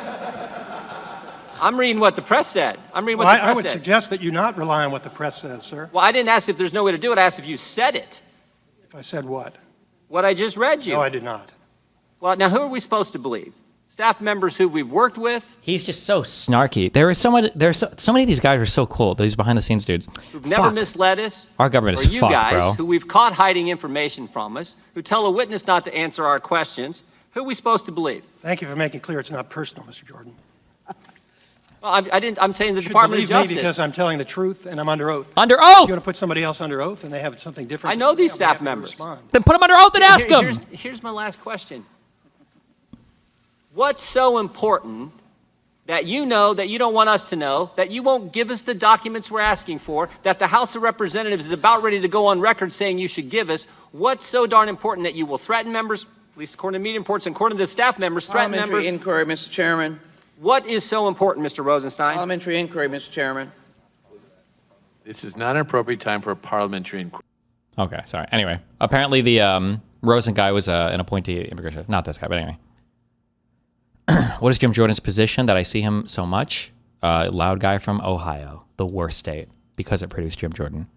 Speaker 6: I'm reading what the press said.
Speaker 5: I would suggest that you not rely on what the press says, sir.
Speaker 6: Well, I didn't ask if there's no way to do it. I asked if you said it.
Speaker 5: If I said what?
Speaker 6: What I just read you.
Speaker 5: No, I did not.
Speaker 6: Well, now who are we supposed to believe? Staff members who we've worked with?
Speaker 1: He's just so snarky. So many of these guys are so cool. These behind the scenes dudes.
Speaker 6: Who've never misled us?
Speaker 1: Our government
Speaker 6: or
Speaker 1: is
Speaker 6: you
Speaker 1: fucked,
Speaker 6: guys,
Speaker 1: bro.
Speaker 6: who we've caught hiding information from us, who tell a witness not to answer our questions. Who are we supposed to believe?
Speaker 5: Thank you for making clear it's not personal, Mr. Jordan.
Speaker 6: Well, I'm saying the
Speaker 5: You should
Speaker 6: Department of
Speaker 5: believe
Speaker 6: Justice.
Speaker 5: me because I'm telling the truth and I'm under oath.
Speaker 1: Under
Speaker 5: If
Speaker 1: oath!
Speaker 5: you're going to put somebody else under oath and they have something different
Speaker 6: I
Speaker 5: to
Speaker 6: know
Speaker 5: say,
Speaker 6: these
Speaker 5: I'm
Speaker 6: staff
Speaker 5: gonna have to
Speaker 6: members.
Speaker 5: respond.
Speaker 1: Then put him under oath and ask him.
Speaker 6: Here's my last question. What's so important that you know that you don't want us to know, that you won't give us the documents we're asking for, that the House of Representatives is about ready to go on record saying you should give us? What's so darn important that you will threaten members, at least according to media reports and according to the staff members, threaten members?
Speaker 7: Parliamentary inquiry, Mr. Chairman.
Speaker 6: What is so important, Mr. Rosenstein?
Speaker 7: Parliamentary inquiry, Mr. Chairman.
Speaker 4: This is not an appropriate time for a parliamentary inquiry.
Speaker 1: Okay, sorry. Anyway, apparently the Rosen guy was an appointee immigration. Not this guy, but anyway. What is Jim Jordan's position that I see him so much? Loud guy from Ohio, the worst state, because it produced Jim Jordan.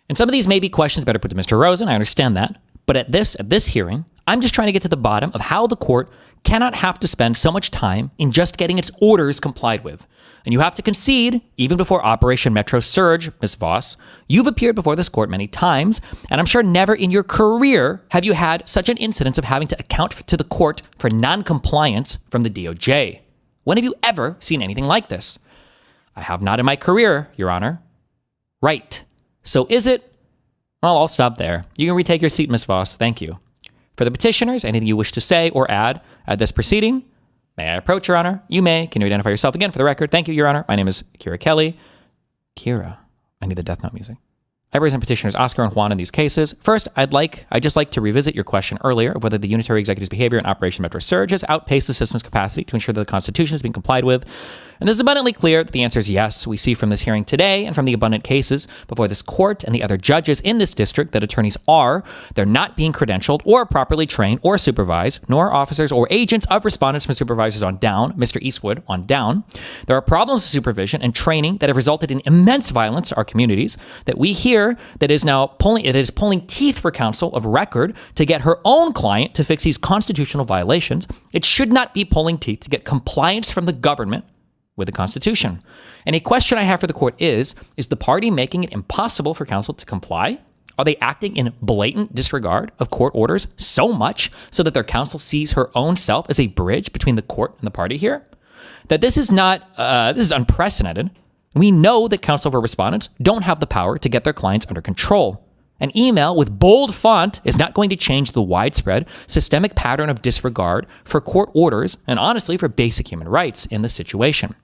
Speaker 1: And some of these may be questions better put to Mr. Rosen. I understand that. But at this hearing, I'm just trying to get to the bottom of how the court cannot have to spend so much time in just getting its orders complied with. And you have to concede, even before Operation Metro Surge, Ms. Voss, you've appeared before this court many times, and I'm sure never in your career have you had such an incidence of having to account to the court for non-compliance from the DOJ. When have you ever seen anything like this? I have not in my career, Your Honor. Right. So is it? Well, I'll stop there. You can retake your seat, Ms. Voss. Thank you. For the petitioners, anything you wish to say or add at this proceeding? May I approach, Your Honor? You may. Can you identify yourself again for the record? Thank you, Your Honor. My name is Kira Kelly. Kira. I need the Death Note music. I represent petitioners Oscar and Juan in these cases. First, I'd just like to revisit your question earlier of whether the unitary executive's behavior in Operation Metro Surge has outpaced the system's capacity to ensure that the Constitution is being complied with. And this is abundantly clear that the answer is yes. We see from this hearing today and from the abundant cases before this court and the other judges in this district that attorneys they're not being credentialed or properly trained or supervised, nor officers or agents of respondents from supervisors on down, Mr. Eastwood on down. There are problems with supervision and training that have resulted in immense violence to our communities that we hear that is now pulling teeth for counsel of record to get her own client to fix these constitutional violations. It should not be pulling teeth to get compliance from the government with the Constitution. And a question I have for the court is the party making it impossible for counsel to comply? Are they acting in blatant disregard of court orders so much so that their counsel sees her own self as a bridge between the court and the party here? That this is unprecedented. We know that counsel for respondents don't have the power to get their clients under control. An email with bold font is not going to change the widespread systemic pattern of disregard for court orders and honestly for basic human rights in this situation.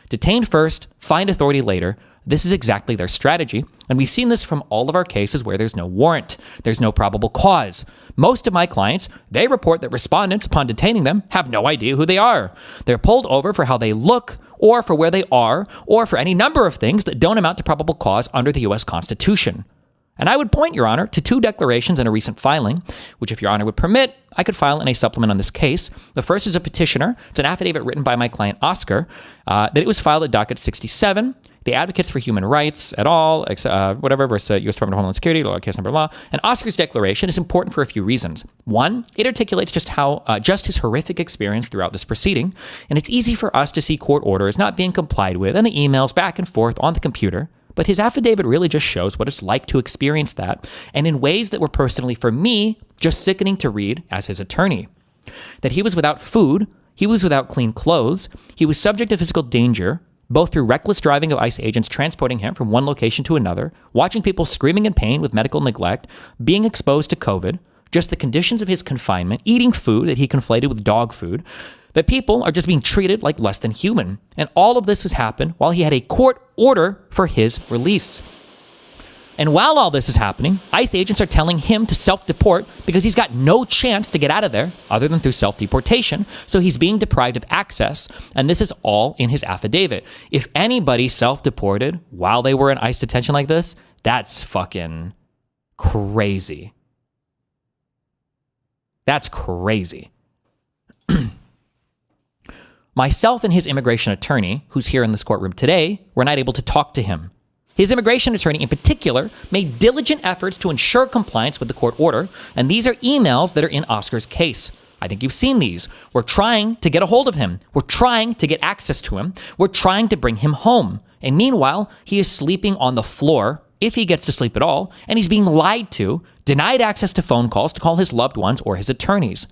Speaker 1: Detain first, find authority later. This is exactly their strategy, and we've seen this from all of our cases where there's no warrant, there's no probable cause. Most of my clients, they report that respondents, upon detaining them, have no idea who they are. They're pulled over for how they look, or for where they are, or for any number of things that don't amount to probable cause under the U.S. Constitution. And I would point, Your Honor, to two declarations in a recent filing, which if Your Honor would permit, I could file in a supplement on this case. The first is a petitioner. It's an affidavit written by my client, Oscar, that it was filed at docket 67. The Advocates for Human Rights et al., versus U.S. Department of Homeland Security, case number law. And Oscar's declaration is important for a few reasons. One, it articulates just his horrific experience throughout this proceeding, and it's easy for us to see court orders not being complied with and the emails back and forth on the computer. But his affidavit really just shows what it's like to experience that, and in ways that were personally, for me, just sickening to read as his attorney. That he was without food, he was without clean clothes, he was subject to physical danger, both through reckless driving of ICE agents transporting him from one location to another, watching people screaming in pain with medical neglect, being exposed to COVID, just the conditions of his confinement, eating food that he conflated with dog food, that people are just being treated like less than human. And all of this has happened while he had a court order for his release. And while all this is happening, ICE agents are telling him to self-deport because he's got no chance to get out of there other than through self-deportation. So he's being deprived of access. And this is all in his affidavit. If anybody self-deported while they were in ICE detention like this, that's fucking crazy. That's crazy. Myself and his immigration attorney, who's here in this courtroom today, were not able to talk to him. His immigration attorney in particular made diligent efforts to ensure compliance with the court order, and these are emails that are in Oscar's case. I think you've seen these. We're trying to get a hold of him. We're trying to get access to him. We're trying to bring him home. And meanwhile, he is sleeping on the floor, if he gets to sleep at all, and he's being lied to, denied access to phone calls to call his loved ones or his attorneys.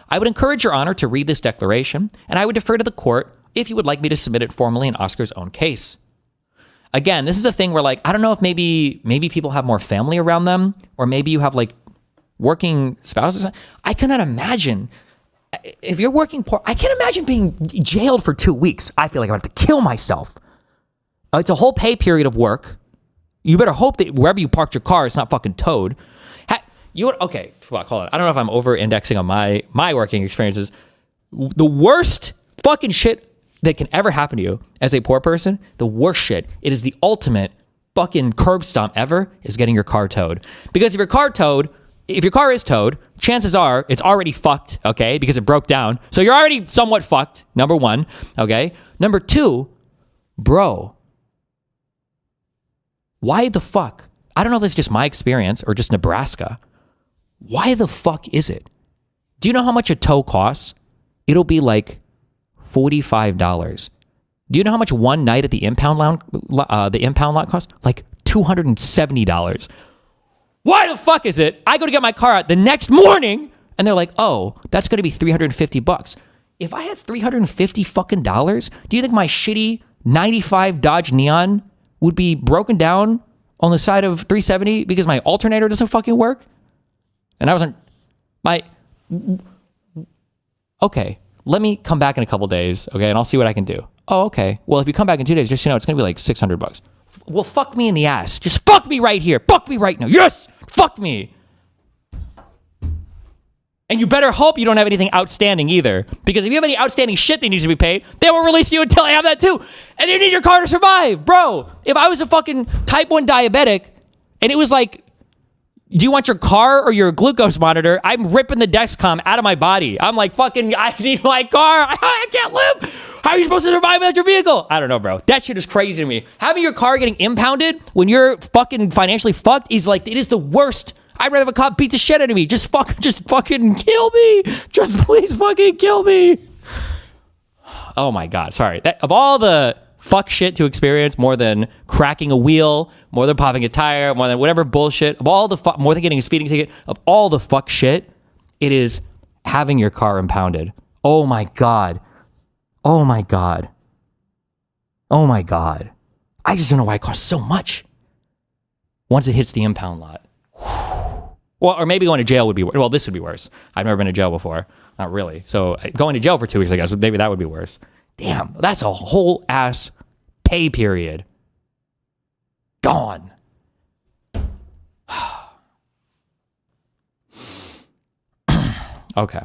Speaker 1: I would encourage Your Honor to read this declaration, and I would defer to the court if you would like me to submit it formally in Oscar's own case. Again, this is a thing where, like, I don't know if maybe people have more family around them, or maybe you have, like, working spouses. I cannot imagine, if you're working poor, I can't imagine being jailed for 2 weeks. I feel like I would have to kill myself. It's a whole pay period of work. You better hope that wherever you parked your car, it's not fucking towed. Okay, fuck, hold on. I don't know if I'm over-indexing on my working experiences. The worst fucking shit that can ever happen to you as a poor person, the worst shit, it is the ultimate fucking curb stomp ever, is getting your car towed. Because if your car is towed, chances are it's already fucked, okay? Because it broke down. So you're already somewhat fucked, number one, okay? Number two, bro, why the fuck? I don't know if it's just my experience or just Nebraska. Why the fuck is it? Do you know how much a tow costs? It'll be like $45. Do you know how much one night at the impound lot costs? Like $270. Why the fuck is it? I go to get my car out the next morning and they're like, oh, that's going to be $350. If I had $350 fucking dollars, do you think my shitty 95 Dodge Neon would be broken down on the side of 370 because my alternator doesn't fucking work? And I wasn't, okay, let me come back in a couple days, okay, and I'll see what I can do. Oh, okay. Well, if you come back in 2 days, just so you know, it's going to be like $600. Well, fuck me in the ass. Just fuck me right here. Fuck me right now. Yes! Fuck me. And you better hope you don't have anything outstanding either. Because if you have any outstanding shit that needs to be paid, they won't release you until I have that too. And you need your car to survive. Bro, if I was a fucking type 1 diabetic and it was like, do you want your car or your glucose monitor? I'm ripping the Dexcom out of my body. I'm like, fucking, I need my car. I can't live. How are you supposed to survive without your vehicle? I don't know, bro. That shit is crazy to me. Having your car getting impounded when you're fucking financially fucked is like, it is the worst. I'd rather have a cop beat the shit out of me. Just fucking kill me. Just please fucking kill me. Oh my God. Sorry. Of all the fuck shit to experience, more than cracking a wheel, more than popping a tire, more than whatever bullshit, of all the more than getting a speeding ticket, of all the fuck shit, it is having your car impounded. Oh my God. Oh my God. Oh my God. I just don't know why it costs so much once it hits the impound lot. Well, or maybe going to jail would be worse. Well, this would be worse. I've never been to jail before. Not really. So going to jail for 2 weeks, I guess, maybe that would be worse. Damn, that's a whole ass pay period. Gone. Okay.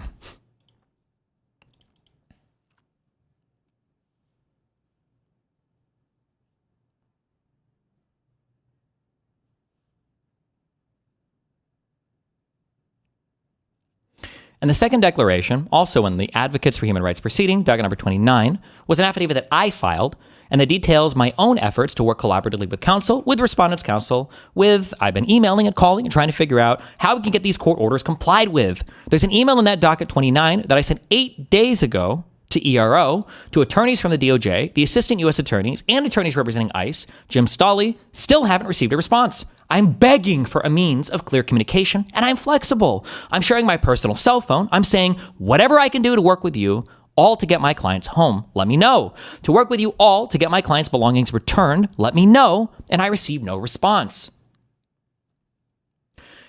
Speaker 1: And the second declaration, also in the Advocates for Human Rights proceeding, docket number 29, was an affidavit that I filed, and that details my own efforts to work collaboratively with counsel, with respondents' counsel, I've been emailing and calling and trying to figure out how we can get these court orders complied with. There's an email in that docket 29 that I sent 8 days ago to ERO, to attorneys from the DOJ, the assistant U.S. attorneys, and attorneys representing ICE. Jim Stolley still haven't received a response. I'm begging for a means of clear communication, and I'm flexible. I'm sharing my personal cell phone. I'm saying whatever I can do to work with you all to get my clients home, let me know. To work with you all to get my clients' belongings returned, let me know, and I receive no response.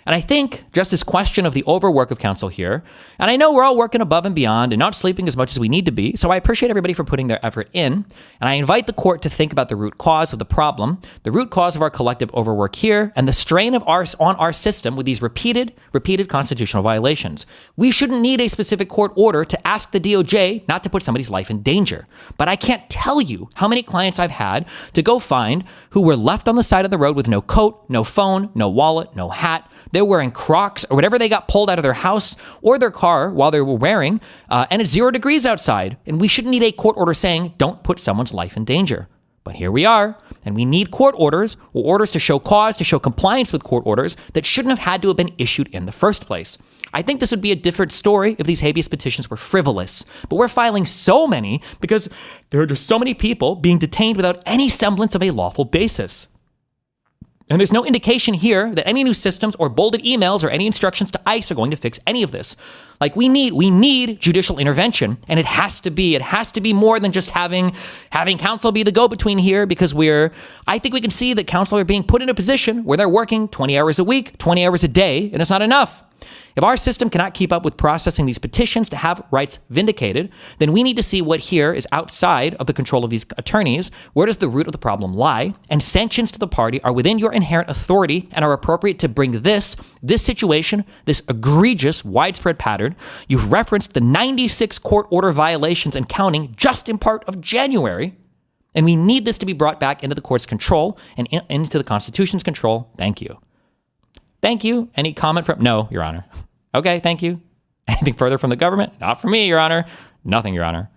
Speaker 1: And I think just this question of the overwork of counsel here, and I know we're all working above and beyond and not sleeping as much as we need to be, so I appreciate everybody for putting their effort in, and I invite the court to think about the root cause of the problem, the root cause of our collective overwork here, and the strain on our system with these repeated constitutional violations. We shouldn't need a specific court order to ask the DOJ not to put somebody's life in danger. But I can't tell you how many clients I've had to go find who were left on the side of the road with no coat, no phone, no wallet, no hat. They're wearing Crocs or whatever they got pulled out of their house or their car while they were wearing, and it's 0 degrees outside. And we shouldn't need a court order saying, don't put someone's life in danger. But here we are, and we need court orders or orders to show cause, to show compliance with court orders that shouldn't have had to have been issued in the first place. I think this would be a different story if these habeas petitions were frivolous. But we're filing so many because there are just so many people being detained without any semblance of a lawful basis. And there's no indication here that any new systems or bolded emails or any instructions to ICE are going to fix any of this. Like we need judicial intervention, and it has to be more than just having counsel be the go-between here, because I think we can see that counsel are being put in a position where they're working 20 hours a week, 20 hours a day, and it's not enough. If our system cannot keep up with processing these petitions to have rights vindicated, then we need to see what here is outside of the control of these attorneys. Where does the root of the problem lie? And sanctions to the party are within your inherent authority and are appropriate to bring this situation, this egregious, widespread pattern. You've referenced the 96 court order violations and counting just in part of January. And we need this to be brought back into the court's control and into the Constitution's control. Thank you. Thank you. Any comment from? No, Your Honor. Okay, thank you. Anything further from the government? Not from me, Your Honor. Nothing, Your Honor.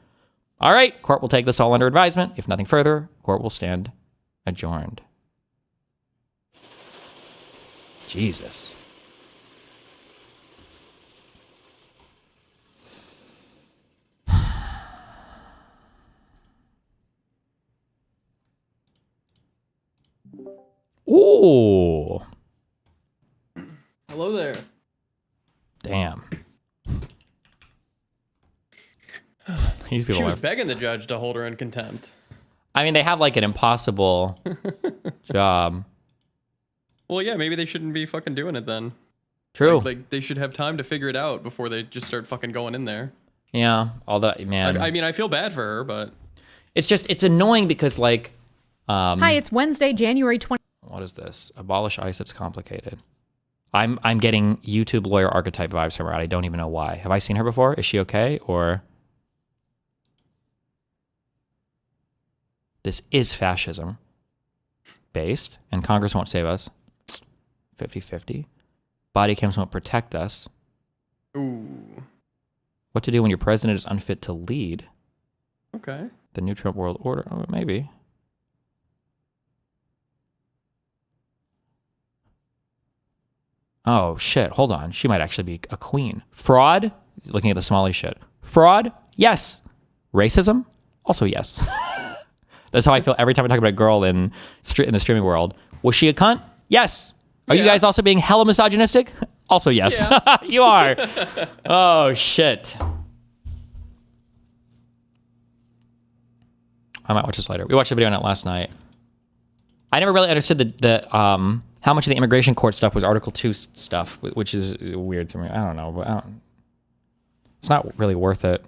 Speaker 1: All right, court will take this all under advisement. If nothing further, court will stand adjourned. Jesus. Ooh.
Speaker 8: Hello there.
Speaker 1: Damn. These people
Speaker 8: She was
Speaker 1: are...
Speaker 8: begging the judge to hold her in contempt.
Speaker 1: I mean, they have like an impossible job.
Speaker 8: Well, yeah, maybe they shouldn't be fucking doing it then.
Speaker 1: True.
Speaker 8: Like they should have time to figure it out before they just start fucking going in there.
Speaker 1: Yeah, although, man.
Speaker 8: I mean, I feel bad for her, but...
Speaker 1: It's annoying because like...
Speaker 9: Hi, it's Wednesday, January 20...
Speaker 1: What is this? Abolish ICE, it's complicated. I'm getting YouTube lawyer archetype vibes from her. I don't even know why. Have I seen her before? Is she okay? Or this is fascism based, and Congress won't save us. 50-50. Body cams won't protect us.
Speaker 8: Ooh.
Speaker 1: What to do when your president is unfit to lead?
Speaker 8: Okay.
Speaker 1: The new Trump world order? Oh, maybe. Oh, shit. Hold on. She might actually be a queen. Fraud? Looking at the Somali shit. Fraud? Yes. Racism? Also yes. That's how I feel every time I talk about a girl in the streaming world. Was she a cunt? Yes. Are you guys also being hella misogynistic? Also yes. Yeah. You are. Oh, shit. I might watch this later. We watched a video on it last night. I never really understood the how much of the immigration court stuff was Article 2 stuff, which is weird to me. I don't know, but it's not really worth it.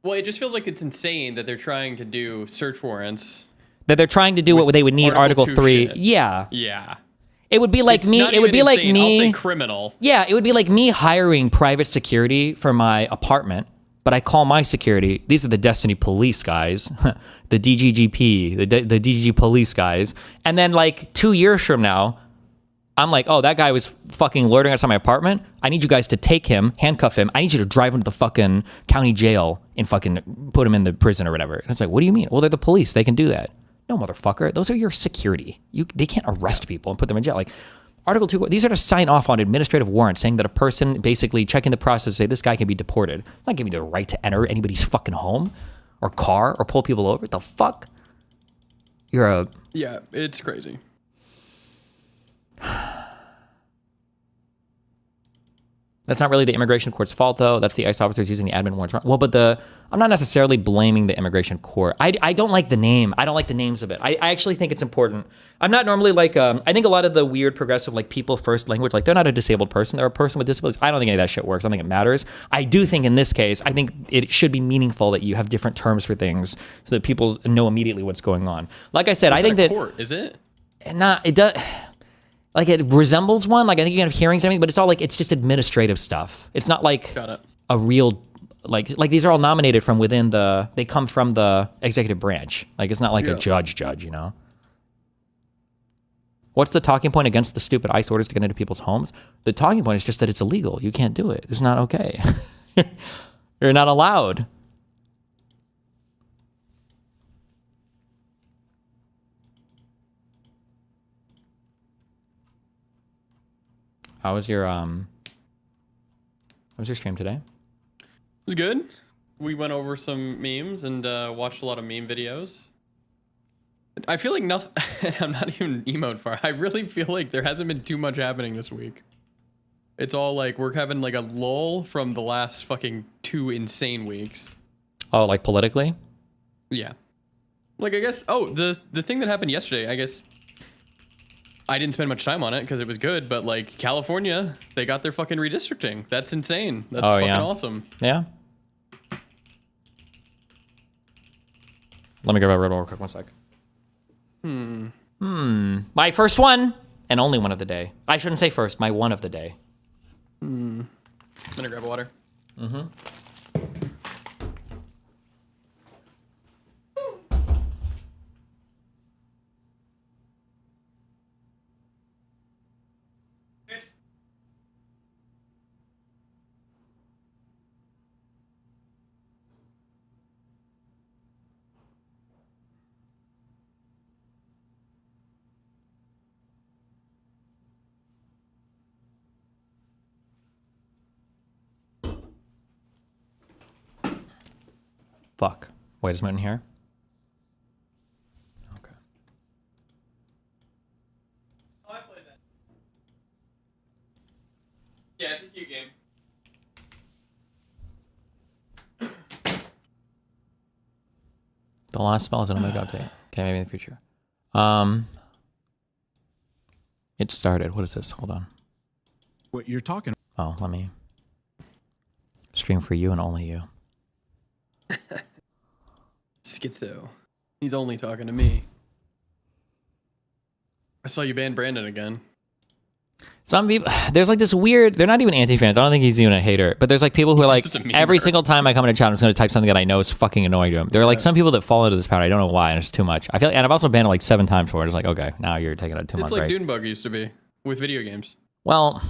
Speaker 8: Well, it just feels like it's insane that they're trying to do search warrants.
Speaker 1: That they're trying to do what they would need Article 3.
Speaker 8: Shit.
Speaker 1: Yeah.
Speaker 8: Yeah.
Speaker 1: It would be like
Speaker 8: It's
Speaker 1: me.
Speaker 8: not
Speaker 1: It would
Speaker 8: even
Speaker 1: be like
Speaker 8: insane.
Speaker 1: me.
Speaker 8: I'll say criminal.
Speaker 1: Yeah, it would be like me hiring private security for my apartment, but I call my security. These are the Destiny Police guys, the DGGP, the DGG Police guys, and then like 2 years from now, I'm like, oh, that guy was fucking loitering outside my apartment. I need you guys to take him, handcuff him. I need you to drive him to the fucking county jail and fucking put him in the prison or whatever. And it's like, what do you mean? Well, they're the police. They can do that. No, motherfucker. Those are your security. They can't arrest people and put them in jail. Like, Article 2, these are to sign off on administrative warrants saying that a person basically checking the process say this guy can be deported. It's not giving you the right to enter anybody's fucking home or car or pull people over. What the fuck? You're a...
Speaker 8: Yeah, it's crazy.
Speaker 1: That's not really the immigration court's fault, though. That's the ICE officers using the admin warrants. Well, but I'm not necessarily blaming the immigration court. I don't like the name. I don't like the names of it. I actually think it's important. I'm not normally like, I think a lot of the weird progressive, like people first language, like they're not a disabled person. They're a person with disabilities. I don't think any of that shit works. I don't think it matters. I do think in this case, I think it should be meaningful that you have different terms for things so that people know immediately what's going on. Like I said, I think that
Speaker 8: court, is it?
Speaker 1: It does. Like it resembles one. Like I think you can have hearings and everything, but it's all like it's just administrative stuff. It's not like a real like these are all nominated from within they come from the executive branch. Like it's not like a judge, you know. What's the talking point against the stupid ICE orders to get into people's homes? The talking point is just that it's illegal. You can't do it. It's not okay. You're not allowed. How was your stream today?
Speaker 8: It was good. We went over some memes and watched a lot of meme videos. I feel like nothing. I'm not even emote far. I really feel like there hasn't been too much happening this week. It's all like we're having like a lull from the last fucking 2 insane weeks.
Speaker 1: Oh, like politically?
Speaker 8: Yeah. Like I guess. Oh, the thing that happened yesterday. I guess. I didn't spend much time on it because it was good, but like California, they got their fucking redistricting. That's insane. That's fucking awesome.
Speaker 1: Yeah. Let me grab a red real quick. 1 sec. My first one and only one of the day. I shouldn't say first. My one of the day.
Speaker 8: I'm gonna grab water.
Speaker 1: Fuck. Wait, is Moot in here? Okay.
Speaker 8: Oh, I played that. Yeah, it's a cute game.
Speaker 1: The last spell is an Omega update. Okay, maybe in the future. It started. What is this? Hold on.
Speaker 10: What you're talking
Speaker 1: Oh, let me stream for you and only you.
Speaker 8: Schizo. He's only talking to me. I saw you ban Brandon again.
Speaker 1: Some people, there's like this weird, they're not even anti-fans. I don't think he's even a hater, but there's like people who are like, every single time I come into chat, I'm just going to type something that I know is fucking annoying to him. There are like some people that fall into this pattern. I don't know why, and it's too much. I feel like, and I've also banned it like 7 times for it. It's like, okay, now you're taking it too much.
Speaker 8: It's like
Speaker 1: right?
Speaker 8: Dunebug used to be with video games.
Speaker 1: Well,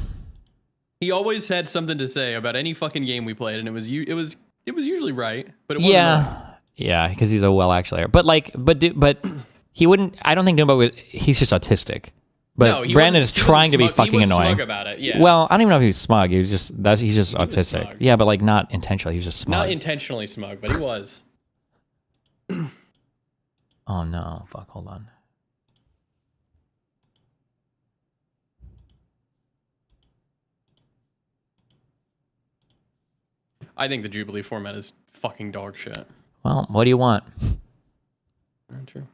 Speaker 8: he always had something to say about any fucking game we played, and it was usually right, but it wasn't.
Speaker 1: Yeah, because he's a well-actually, but he wouldn't. I don't think Dunebug would. He's just autistic. But no, Brandon is trying to be fucking annoying.
Speaker 8: Smug about it, yeah.
Speaker 1: Well, I don't even know if he was smug. He's just autistic. Yeah, but like not intentionally. He was just smug.
Speaker 8: Not intentionally smug, but he was.
Speaker 1: Oh no! Fuck! Hold on.
Speaker 8: I think the Jubilee format is fucking dog shit.
Speaker 1: Well, what do you want?
Speaker 8: Not true.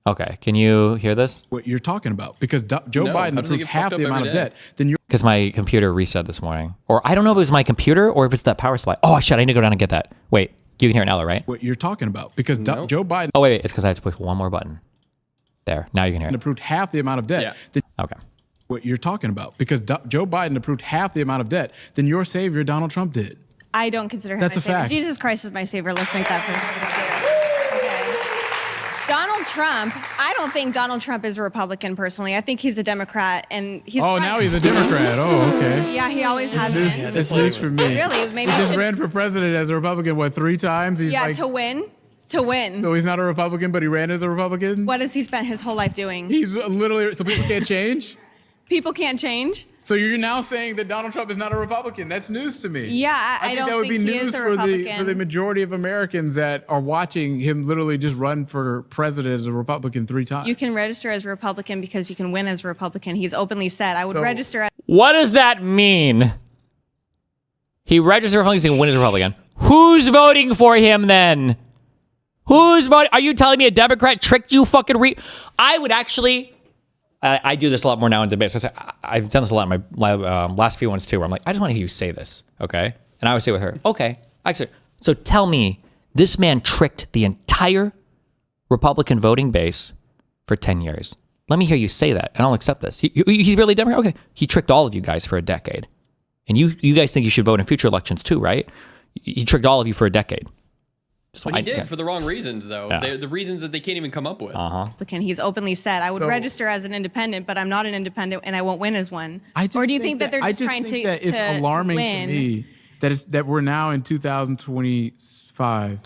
Speaker 1: Okay, can you hear this?
Speaker 10: What you're talking about? Because Joe Biden approved half the amount of debt than you're.
Speaker 1: Because my computer reset this morning, or I don't know if it was my computer or if it's that power supply. Oh shit! I need to go down and get that. Wait, you can hear it now, right?
Speaker 10: What you're talking about? Because Joe Biden.
Speaker 1: Oh wait, it's because I have to push one more button. There, now you can hear it.
Speaker 10: Approved half the amount of debt.
Speaker 8: Yeah.
Speaker 1: Okay.
Speaker 10: What you're talking about? Because Joe Biden approved half the amount of debt than your savior Donald Trump did.
Speaker 11: I don't consider him
Speaker 10: That's
Speaker 11: my
Speaker 10: a
Speaker 11: savior.
Speaker 10: fact.
Speaker 11: Jesus Christ is my savior. Let's make that clear. Donald Trump, I don't think Donald Trump is a Republican personally. I think he's a Democrat, and he's.
Speaker 10: Oh, now he's a Democrat. Oh, okay.
Speaker 11: Yeah, he always has been.
Speaker 10: It's news for me.
Speaker 11: Really, maybe
Speaker 10: he just ran for president as a Republican. What, 3 times? He's like,
Speaker 11: to win. To win.
Speaker 10: So he's not a Republican, but he ran as a Republican.
Speaker 11: What has he spent his whole life doing?
Speaker 10: He's literally so people can't change.
Speaker 11: People can't change.
Speaker 10: So you're now saying that Donald Trump is not a Republican. That's news to me.
Speaker 11: Yeah,
Speaker 10: I think that would be news for the majority of Americans that are watching him literally just run for president as a Republican 3 times.
Speaker 11: You can register as a Republican because you can win as a Republican. He's openly said, I would register as.
Speaker 1: What does that mean? He registers Republican, he's going to win as a Republican. Who's voting for him then? Who's voting? Are you telling me a Democrat tricked you fucking I would actually... I do this a lot more now in debates. I've done this a lot in my last few ones too, where I'm like, I just want to hear you say this, okay? And I would say with her, okay. Actually, so tell me, this man tricked the entire Republican voting base for 10 years. Let me hear you say that, and I'll accept this. He's really Democrat? Okay. He tricked all of you guys for a decade. And you guys think you should vote in future elections too, right? He tricked all of you for a decade.
Speaker 8: But he did for the wrong reasons, though.
Speaker 1: Yeah.
Speaker 8: The reasons that they can't even come up with.
Speaker 11: He's openly said, I would register as an independent, but I'm not an independent and I won't win as one. Or do you think that they're just trying to
Speaker 10: that it's alarming to me that we're now in 2025.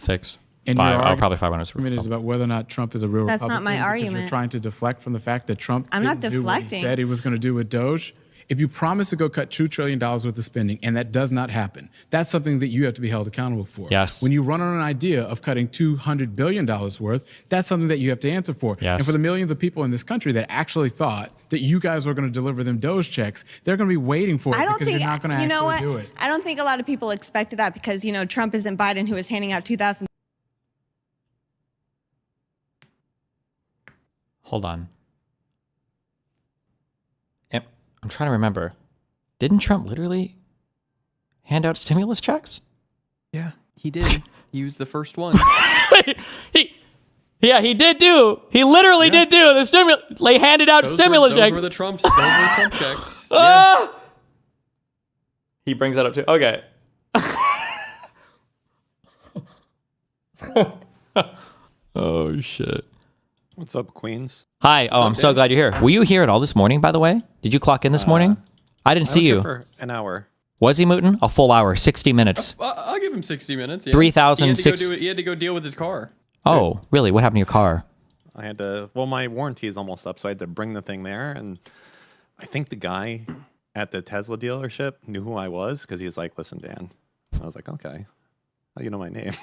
Speaker 10: And
Speaker 1: probably 5 minutes.
Speaker 10: Is about whether or not Trump is a real
Speaker 11: That's
Speaker 10: Republican.
Speaker 11: not my
Speaker 10: You're
Speaker 11: argument.
Speaker 10: trying to deflect from the fact that Trump
Speaker 11: I'm not
Speaker 10: didn't do what he
Speaker 11: deflecting.
Speaker 10: said he was going to do with Doge. If you promise to go cut $2 trillion worth of spending and that does not happen, that's something that you have to be held accountable for.
Speaker 1: Yes.
Speaker 10: When you run on an idea of cutting $200 billion worth, that's something that you have to answer for.
Speaker 1: Yes.
Speaker 10: And for the millions of people in this country that actually thought that you guys were going to deliver them Doge checks, they're going to be waiting for it because you're not going to actually do it.
Speaker 11: I don't think a lot of people expected that because, Trump isn't Biden who is handing out 2,000.
Speaker 1: Hold on. I'm trying to remember. Didn't Trump literally hand out stimulus checks?
Speaker 8: Yeah, he did. He was the first one.
Speaker 1: he did do. He literally did do the stimulus. They handed out stimulus checks.
Speaker 8: Those were the Trump checks. Yeah.
Speaker 1: He brings that up too. Okay. Oh shit.
Speaker 12: What's up, Queens?
Speaker 1: Hi. Oh, I'm so glad you're here. Were you here at all this morning, by the way? Did you clock in this morning? I didn't see
Speaker 12: I was
Speaker 1: you.
Speaker 12: here for an hour.
Speaker 1: Was he Mootin? A full hour, 60 minutes.
Speaker 8: I'll give him 60 minutes. Yeah.
Speaker 1: 3,006.
Speaker 8: He had to go deal with his car.
Speaker 1: Oh, really? What happened to your car?
Speaker 12: I had to, well, my warranty is almost up, so I had to bring the thing there. And I think the guy at the Tesla dealership knew who I was because he was like, listen, Dan. I was like, okay. Oh, you know my name.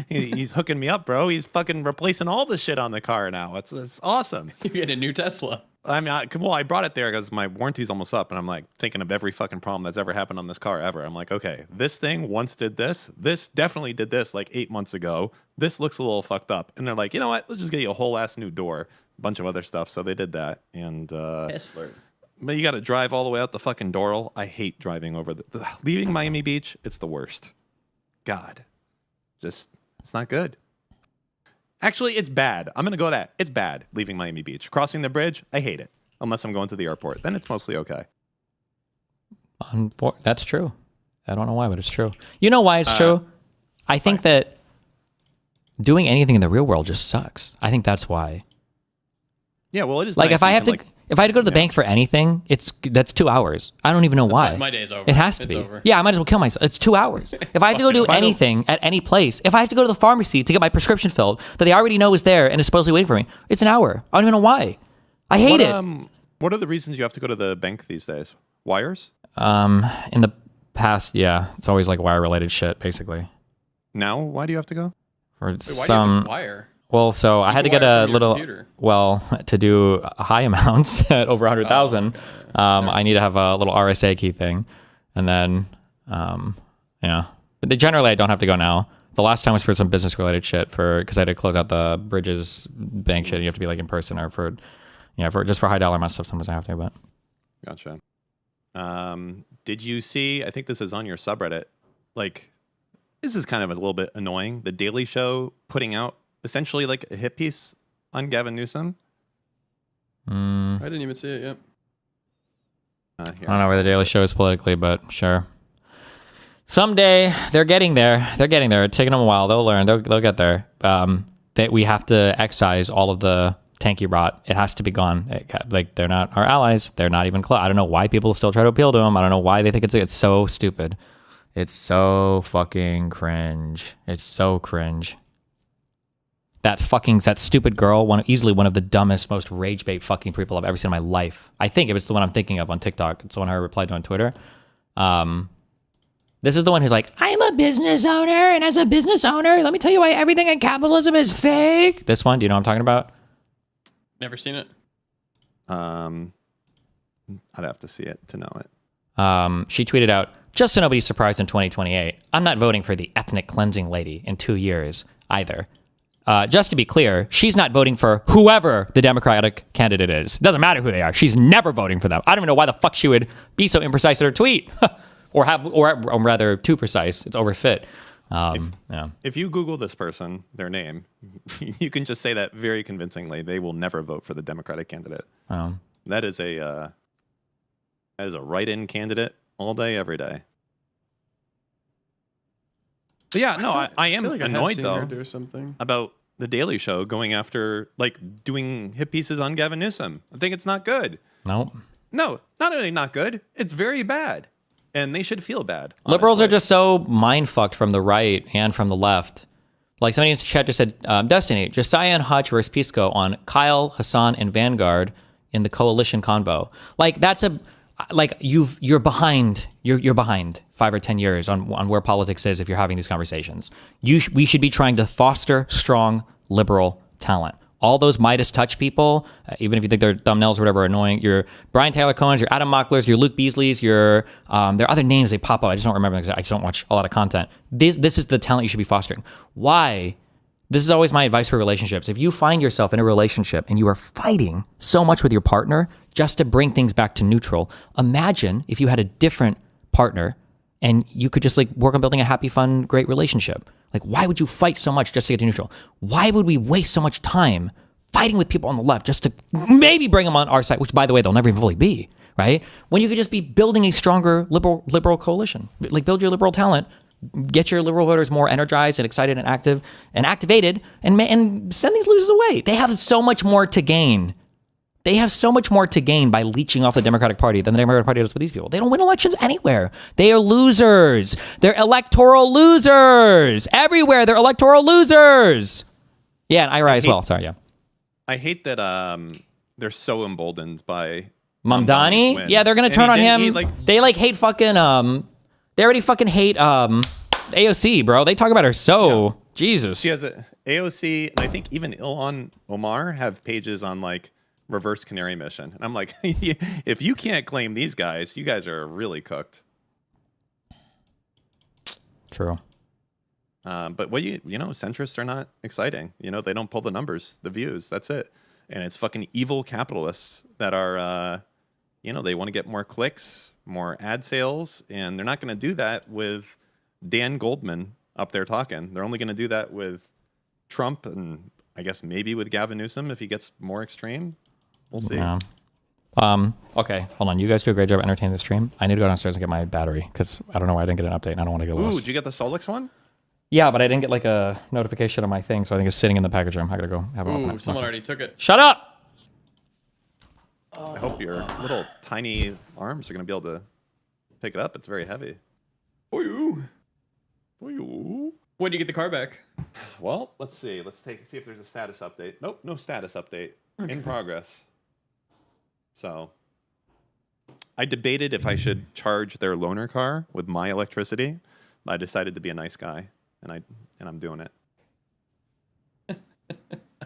Speaker 12: He's hooking me up, bro. He's fucking replacing all the shit on the car now. It's awesome.
Speaker 8: You get a new Tesla.
Speaker 12: I mean, I brought it there because my warranty's almost up, and I'm like thinking of every fucking problem that's ever happened on this car ever. I'm like, okay, this thing once did this. This definitely did this like 8 months ago. This looks a little fucked up. And they're like, you know what? Let's just get you a whole ass new door, a bunch of other stuff. So they did that, and
Speaker 8: Tesla.
Speaker 12: But you got to drive all the way out the fucking Doral. I hate driving over leaving Miami Beach. It's the worst. God, it's not good. Actually, it's bad. I'm going to go that. It's bad leaving Miami Beach. Crossing the bridge, I hate it. Unless I'm going to the airport. Then it's mostly okay.
Speaker 1: That's true. I don't know why, but it's true. You know why it's true? I think that doing anything in the real world just sucks. I think that's why.
Speaker 12: Yeah, well, it is
Speaker 1: like
Speaker 12: nice
Speaker 1: if I had to go to the bank for anything, that's 2 hours. I don't even know why.
Speaker 8: My day's over.
Speaker 1: It has to be.
Speaker 8: Over.
Speaker 1: Yeah, I might as well kill myself. It's 2 hours. If I have to go do anything at any place, if I have to go to the pharmacy to get my prescription filled that they already know is there and is supposedly waiting for me, it's an hour. I don't even know why. I hate it.
Speaker 12: What are the reasons you have to go to the bank these days? Wires?
Speaker 1: In the past, yeah, it's always like wire-related shit, basically.
Speaker 12: Now, why do you have to go?
Speaker 1: For
Speaker 8: Wait, why do you have to wire?
Speaker 1: Well, so I had to get a little, to do high amounts at over 100,000, I need to have a little RSA key thing. And then, yeah. But generally, I don't have to go now. The last time was for some business related shit because I had to close out the Bridges bank shit. You have to be like in person or for just for high dollar amount stuff. Sometimes I have to, but.
Speaker 12: Gotcha. Did you see, I think this is on your subreddit, like, this is kind of a little bit annoying. The Daily Show putting out essentially like a hit piece on Gavin Newsom.
Speaker 8: I didn't even see it yet.
Speaker 1: I don't know where the Daily Show is politically, but sure. Someday they're getting there. They're getting there. It's taking them a while. They'll learn. They'll get there. That we have to excise all of the tanky rot. It has to be gone. Like they're not our allies. They're not even close. I don't know why people still try to appeal to them. I don't know why they think it's so stupid. It's so fucking cringe. It's so cringe. That stupid girl, easily one of the dumbest, most rage bait fucking people I've ever seen in my life. I think if it's the one I'm thinking of on TikTok, it's the one I replied to on Twitter. This is the one who's like, I'm a business owner, and as a business owner, let me tell you why everything in capitalism is fake. This one, do you know what I'm talking about?
Speaker 8: Never seen it.
Speaker 12: I'd have to see it to know it.
Speaker 1: She tweeted out, just so nobody's surprised in 2028, I'm not voting for the ethnic cleansing lady in 2 years either. Just to be clear, she's not voting for whoever the Democratic candidate is. It doesn't matter who they are. She's never voting for them. I don't even know why the fuck she would be so imprecise in her tweet. or rather too precise. It's overfit.
Speaker 12: If you Google this person, their name, you can just say that very convincingly. They will never vote for the Democratic candidate. That is a write-in candidate all day, every day. But yeah, no, I am annoyed though about the Daily Show going after, like, doing hit pieces on Gavin Newsom. I think it's not good.
Speaker 1: No,
Speaker 12: not only not good, it's very bad. And they should feel bad. Honestly.
Speaker 1: Liberals are just so mind-fucked from the right and from the left. Like somebody in the chat just said, Destiny, Josiah and Hutch versus Pisco on Kyle, Hassan, and Vanguard in the coalition convo. Like you're behind. You're behind 5 or 10 years on where politics is if you're having these conversations. We should be trying to foster strong liberal talent. All those Midas touch people, even if you think their thumbnails or whatever are annoying, your Brian Taylor Cohen's, your Adam Mocklers, your Luke Beasley's, there are other names they pop up. I just don't remember because I just don't watch a lot of content. This is the talent you should be fostering. Why? This is always my advice for relationships. If you find yourself in a relationship and you are fighting so much with your partner just to bring things back to neutral, imagine if you had a different partner and you could just like work on building a happy, fun, great relationship. Like, why would you fight so much just to get to neutral? Why would we waste so much time fighting with people on the left just to maybe bring them on our side, which, by the way, they'll never even fully be, right? When you could just be building a stronger liberal coalition. Like, build your liberal talent, get your liberal voters more energized and excited and active and activated, and send these losers away. They have so much more to gain. They have so much more to gain by leeching off the Democratic Party than the Democratic Party does with these people. They don't win elections anywhere. They are losers. They're electoral losers. Everywhere, they're electoral losers. Yeah, and IRA as well. Sorry, yeah.
Speaker 12: I hate that they're so emboldened by
Speaker 1: Mamdani. Yeah, they're going to turn on him. They hate fucking... they already fucking hate AOC, bro. They talk about her so... Yeah. Jesus.
Speaker 12: She has AOC, and I think even Ilhan Omar have pages on, like, reverse canary mission. And I'm like, if you can't claim these guys, you guys are really cooked.
Speaker 1: True.
Speaker 12: But what centrists are not exciting. They don't pull the numbers, the views. That's it. And it's fucking evil capitalists that are, they want to get more clicks, more ad sales. And they're not going to do that with Dan Goldman up there talking. They're only going to do that with Trump and I guess maybe with Gavin Newsom if he gets more extreme. We'll see.
Speaker 1: Yeah. Okay, hold on. You guys do a great job entertaining the stream. I need to go downstairs and get my battery because I don't know why I didn't get an update and I don't want to get lost.
Speaker 12: Ooh, did you get the Solix one?
Speaker 1: Yeah, but I didn't get like a notification on my thing, so I think it's sitting in the package room. I gotta go have it open.
Speaker 8: Ooh, someone already took it.
Speaker 1: Shut up!
Speaker 12: I hope your little tiny arms are gonna be able to pick it up. It's very heavy.
Speaker 8: For you. When do you get the car back?
Speaker 12: Well, let's see. See if there's a status update. Nope, no status update. Okay. In progress. So, I debated if I should charge their loaner car with my electricity. I decided to be a nice guy, and I'm doing it.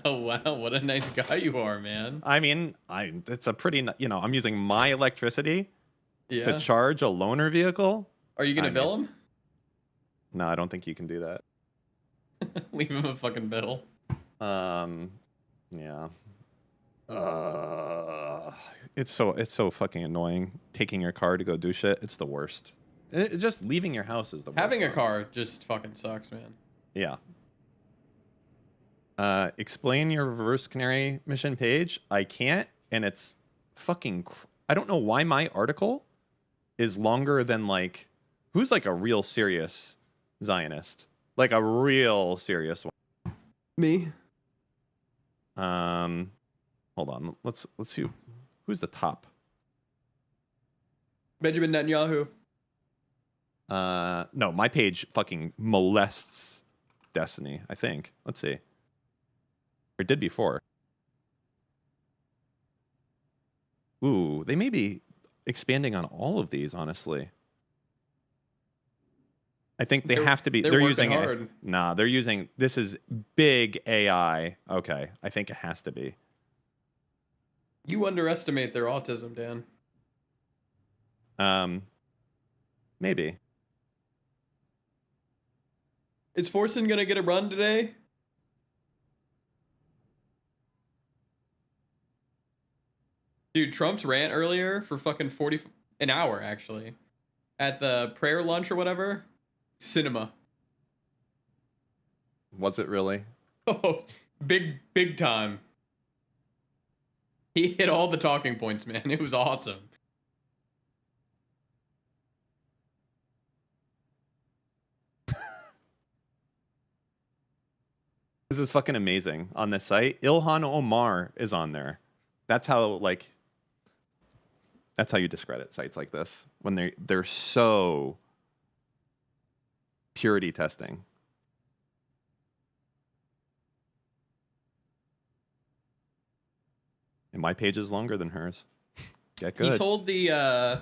Speaker 8: Oh wow, what a nice guy you are, man.
Speaker 12: I mean, it's a pretty, I'm using my electricity to charge a loaner vehicle.
Speaker 8: Are you gonna bill him?
Speaker 12: No, I don't think you can do that.
Speaker 8: Leave him a fucking bill.
Speaker 12: Yeah. It's so fucking annoying taking your car to go do shit. It's the worst. Just leaving your house is the worst.
Speaker 8: Having a car just fucking sucks, man.
Speaker 12: Yeah. Explain your reverse canary mission page. I can't, and it's fucking... I don't know why my article is longer than, like... Who's, like, a real serious Zionist? Like, a real serious one.
Speaker 13: Me.
Speaker 12: Hold on. Let's see. Who's the top?
Speaker 8: Benjamin Netanyahu.
Speaker 12: No, my page fucking molests Destiny, I think. Let's see. Or did before. Ooh, they may be expanding on all of these, honestly. I think they have to be. They're using
Speaker 8: hard.
Speaker 12: Nah, they're using. This is big AI. Okay, I think it has to be.
Speaker 8: You underestimate their autism, Dan.
Speaker 12: Maybe.
Speaker 8: Is Forsen gonna get a run today? Dude, Trump's rant earlier for fucking an hour actually, at the prayer lunch or whatever, cinema.
Speaker 12: Was it really?
Speaker 8: Oh, big time. He hit all the talking points, man. It was awesome.
Speaker 12: This is fucking amazing. On this site, Ilhan Omar is on there. That's how you discredit sites like this when they're so purity testing. And my page is longer than hers. Get good.
Speaker 8: He told the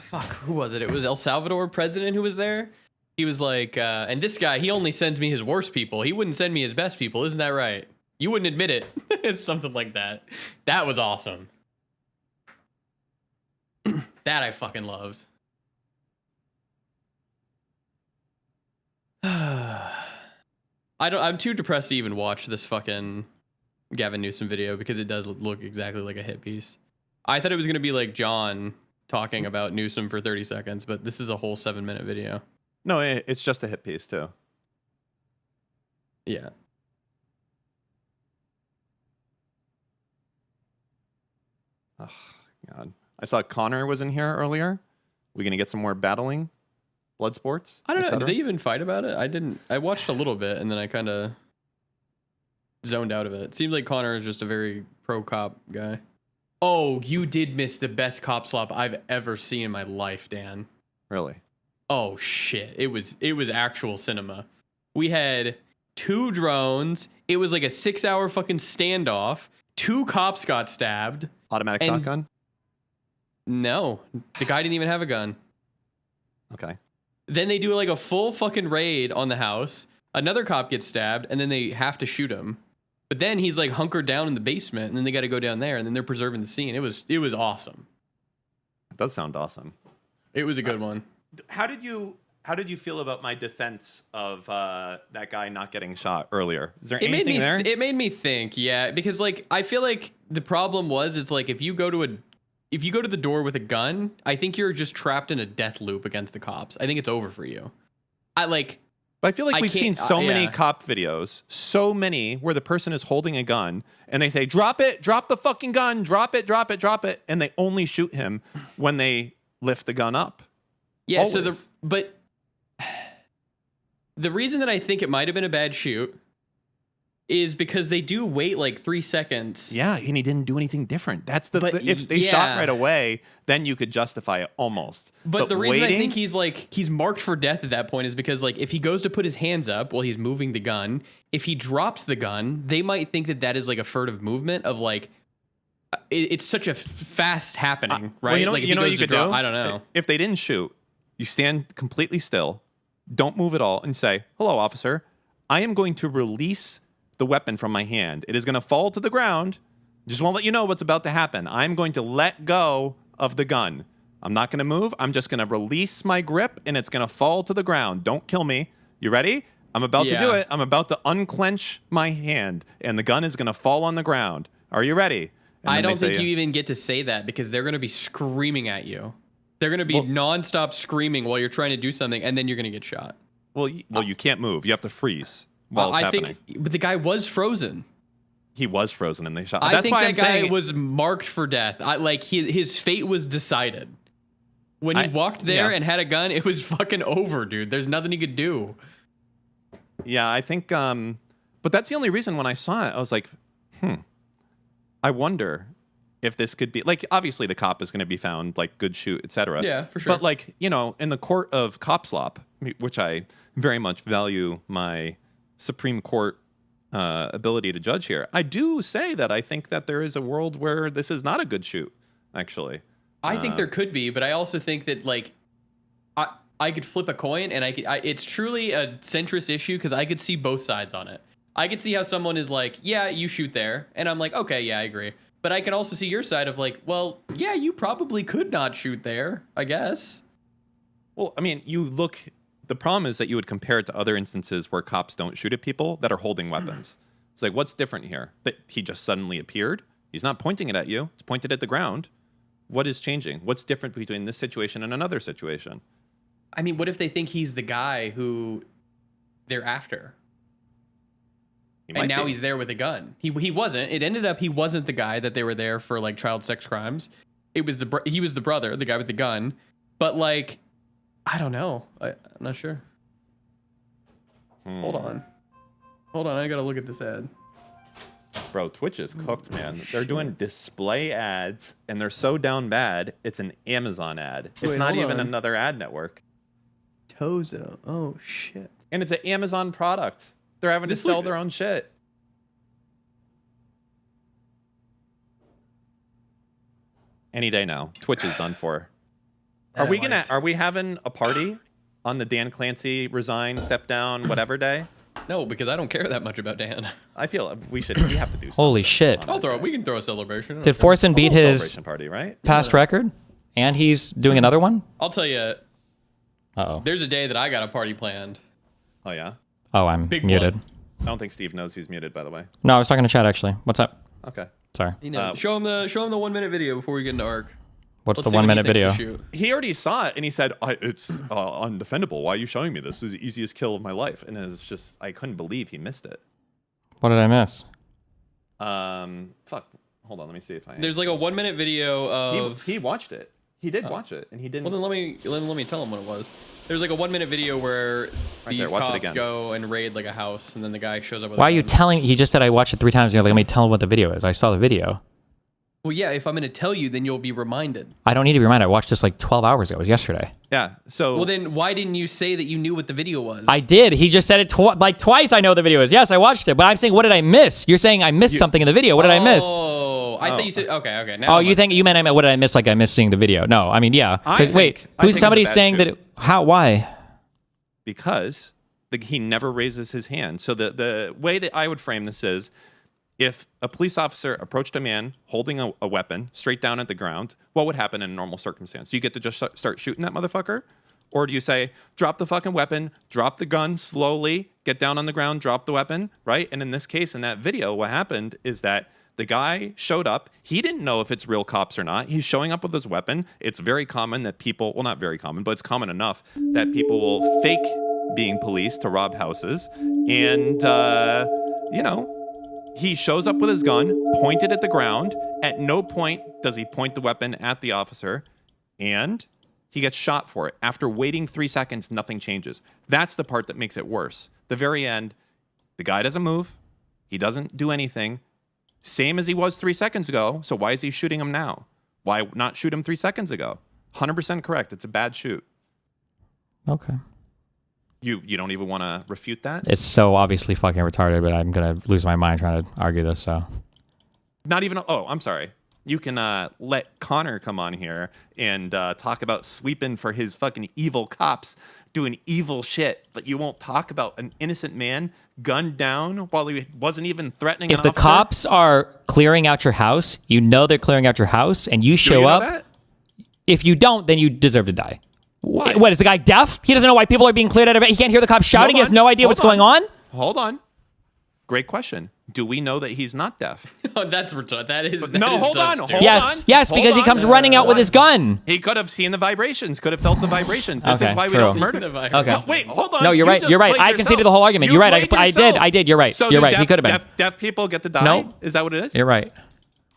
Speaker 8: fuck, who was it? It was El Salvador president who was there. He was like, and this guy, he only sends me his worst people. He wouldn't send me his best people. Isn't that right? You wouldn't admit it. It's something like that. That was awesome. That I fucking loved. I'm too depressed to even watch this fucking Gavin Newsom video because it does look exactly like a hit piece. I thought it was going to be like John talking about Newsom for 30 seconds, but this is a whole 7-minute video.
Speaker 12: No, it's just a hit piece too.
Speaker 8: Yeah.
Speaker 12: Oh, God. I saw Connor was in here earlier. We gonna get some more battling? Blood sports?
Speaker 8: I don't know. Did they even fight about it? I watched a little bit and then I kind of zoned out of it. It seemed like Connor is just a very pro-cop guy. Oh, you did miss the best cop slop I've ever seen in my life, Dan.
Speaker 12: Really?
Speaker 8: Oh shit. It was actual cinema. We had 2 drones. It was like a 6-hour fucking standoff. 2 cops got stabbed.
Speaker 12: Automatic shotgun?
Speaker 8: No. The guy didn't even have a gun.
Speaker 12: Okay.
Speaker 8: Then they do like a full fucking raid on the house. Another cop gets stabbed, and then they have to shoot him. But then he's like hunkered down in the basement, and then they got to go down there, and then they're preserving the scene. It was awesome.
Speaker 12: It does sound awesome.
Speaker 8: It was a good one.
Speaker 12: How did you feel about my defense of that guy not getting shot earlier? Is there anything there?
Speaker 8: It made me think, yeah, because like I feel like the problem was it's like if you go to the door with a gun, I think you're just trapped in a death loop against the cops. I think it's over for you.
Speaker 12: But I feel like we've seen so many cop videos, so many where the person is holding a gun and they say, drop it, drop the fucking gun, drop it, drop it, drop it. And they only shoot him when they lift the gun up.
Speaker 8: Yeah.
Speaker 12: Always.
Speaker 8: But the reason that I think it might've been a bad shoot is because they do wait like 3 seconds.
Speaker 12: Yeah. And he didn't do anything different. That's if they shot right away, then you could justify it almost.
Speaker 8: But the reason I think he's marked for death at that point is because like if he goes to put his hands up while he's moving the gun, if he drops the gun, they might think that is like a furtive movement of like, it's such a fast happening, right?
Speaker 12: Well, you know,
Speaker 8: like
Speaker 12: you could do?
Speaker 8: I don't know.
Speaker 12: If they didn't shoot, you stand completely still, don't move at all, and say, hello, officer. I am going to release the weapon from my hand. It is going to fall to the ground. Just want to let you know what's about to happen. I'm going to let go of the gun. I'm not going to move. I'm just going to release my grip, and it's going to fall to the ground. Don't kill me. You ready? I'm about to do it. I'm about to unclench my hand, and the gun is going to fall on the ground. Are you ready?
Speaker 8: I don't think you even get to say that because they're going to be screaming at you. They're going to be nonstop screaming while you're trying to do something, and then you're going to get shot.
Speaker 12: Well, you can't move. You have to freeze while it's happening.
Speaker 8: But the guy was frozen.
Speaker 12: He was frozen, and they shot.
Speaker 8: I think that guy was marked for death. His fate was decided. When he walked there and had a gun, it was fucking over, dude. There's nothing he could do.
Speaker 12: Yeah, I think. But that's the only reason when I saw it, I was like, I wonder if this could be like, obviously the cop is going to be found like good shoot, etc.
Speaker 8: Yeah, for sure.
Speaker 12: But like, you know, in the court of cop slop, which I very much value my Supreme Court ability to judge here, I do say that I think that there is a world where this is not a good shoot, actually.
Speaker 8: I think there could be, but I also think that like I could flip a coin and it's truly a centrist issue because I could see both sides on it. I could see how someone is like, yeah, you shoot there. And I'm like, okay, yeah, I agree. But I can also see your side of like, well, yeah, you probably could not shoot there, I guess.
Speaker 12: Well, I mean, the problem is that you would compare it to other instances where cops don't shoot at people that are holding weapons. It's like, what's different here? That he just suddenly appeared? He's not pointing it at you. It's pointed at the ground. What is changing? What's different between this situation and another situation?
Speaker 8: I mean, what if they think he's the guy who they're after? And now he's there with a gun. He wasn't. It ended up he wasn't the guy that they were there for, like, child sex crimes. It was he was the brother, the guy with the gun. But, like, I don't know. I'm not sure. Hold on, I gotta look at this ad.
Speaker 12: Bro, Twitch is cooked, man. They're doing display ads, and they're so down bad, it's an Amazon ad. It's not even another ad network.
Speaker 8: Tozo. Oh, shit.
Speaker 12: And it's an Amazon product. They're having to sell their own shit. Any day now. Twitch is done for. Are we having a party on the Dan Clancy resign, step down, whatever day?
Speaker 8: No, because I don't care that much about Dan.
Speaker 12: I feel we have to do something.
Speaker 1: Holy shit.
Speaker 8: We can throw a celebration.
Speaker 1: Did Forsen beat his
Speaker 12: party, right?
Speaker 1: past record? And he's doing another one?
Speaker 8: I'll tell you.
Speaker 1: Uh-oh.
Speaker 8: There's a day that I got a party planned.
Speaker 12: Oh, yeah?
Speaker 1: Oh, I'm muted.
Speaker 12: I don't think Steve knows he's muted, by the way.
Speaker 1: No, I was talking to chat, actually. What's up?
Speaker 12: Okay.
Speaker 1: Sorry.
Speaker 8: Show him the 1 minute video before we get into Arc.
Speaker 1: What's the 1 minute video?
Speaker 12: He already saw it, and he said, it's undefendable. Why are you showing me this? This is the easiest kill of my life. And it was just, I couldn't believe he missed it.
Speaker 1: What did I miss?
Speaker 12: Fuck. Hold on, let me see if I...
Speaker 8: There's like a 1 minute video of...
Speaker 12: He watched it. He did watch it, and he didn't...
Speaker 8: Well, then let me tell him what it was. There's like a 1 minute video where these cops go and raid like a house, and then the guy shows up with
Speaker 1: Why are you telling... He just said I watched it 3 times, and you're like, let me tell him what the video is. I saw the video.
Speaker 8: Well, yeah, if I'm going to tell you, then you'll be reminded.
Speaker 1: I don't need to be reminded. I watched this like 12 hours ago. It was yesterday.
Speaker 12: Yeah, so...
Speaker 8: Well, then why didn't you say that you knew what the video was?
Speaker 1: I did. He just said it twice. I know the video is. Yes, I watched it. But I'm saying, what did I miss? You're saying I missed something in the video. What did I miss?
Speaker 8: Oh, I thought you said... Okay. Now
Speaker 1: you meant what did I miss? Like I missed seeing the video. No, I mean, yeah. Who's somebody saying that... Why?
Speaker 12: Because he never raises his hand. So the way that I would frame this is... If a police officer approached a man holding a weapon straight down at the ground, what would happen in a normal circumstance? You get to just start shooting that motherfucker? Or do you say, drop the fucking weapon, drop the gun slowly, get down on the ground, drop the weapon, right? And in this case, in that video, what happened is that the guy showed up. He didn't know if it's real cops or not. He's showing up with his weapon. It's very common that people, well, not very common, but it's common enough that people will fake being police to rob houses. And, he shows up with his gun, pointed at the ground. At no point does he point the weapon at the officer, and he gets shot for it. After waiting 3 seconds, nothing changes. That's the part that makes it worse. The very end, the guy doesn't move. He doesn't do anything. Same as he was 3 seconds ago, so why is he shooting him now? Why not shoot him 3 seconds ago? 100% correct. It's a bad shoot.
Speaker 1: Okay.
Speaker 12: You don't even want to refute that?
Speaker 1: It's so obviously fucking retarded, but I'm going to lose my mind trying to argue this, so.
Speaker 12: Not even... Oh, I'm sorry. You can let Connor come on here and talk about sweeping for his fucking evil cops doing evil shit, but you won't talk about an innocent man gunned down while he wasn't even threatening an
Speaker 1: officer? If the cops are clearing out your house, you know they're clearing out your house, and you show up. That? If you don't, then you deserve to die. Why? What, is the guy deaf? He doesn't know why people are being cleared out of it. He can't hear the cops shouting. He has no idea what's going on?
Speaker 12: Hold on. Great question. Do we know that he's not deaf?
Speaker 8: Oh, that's retarded. That is.
Speaker 12: Hold on.
Speaker 1: Yes, because he comes running out with his gun.
Speaker 12: He could have seen the vibrations, could have felt the vibrations. This is why we don't murder.
Speaker 1: Okay.
Speaker 12: No, wait, hold on.
Speaker 1: No, you're right. You're right. I conceded the whole argument. You're right. I did. You're right.
Speaker 12: So
Speaker 1: you're right. He could have been.
Speaker 12: Deaf people get to die?
Speaker 1: No.
Speaker 12: Is that what it is?
Speaker 1: You're right.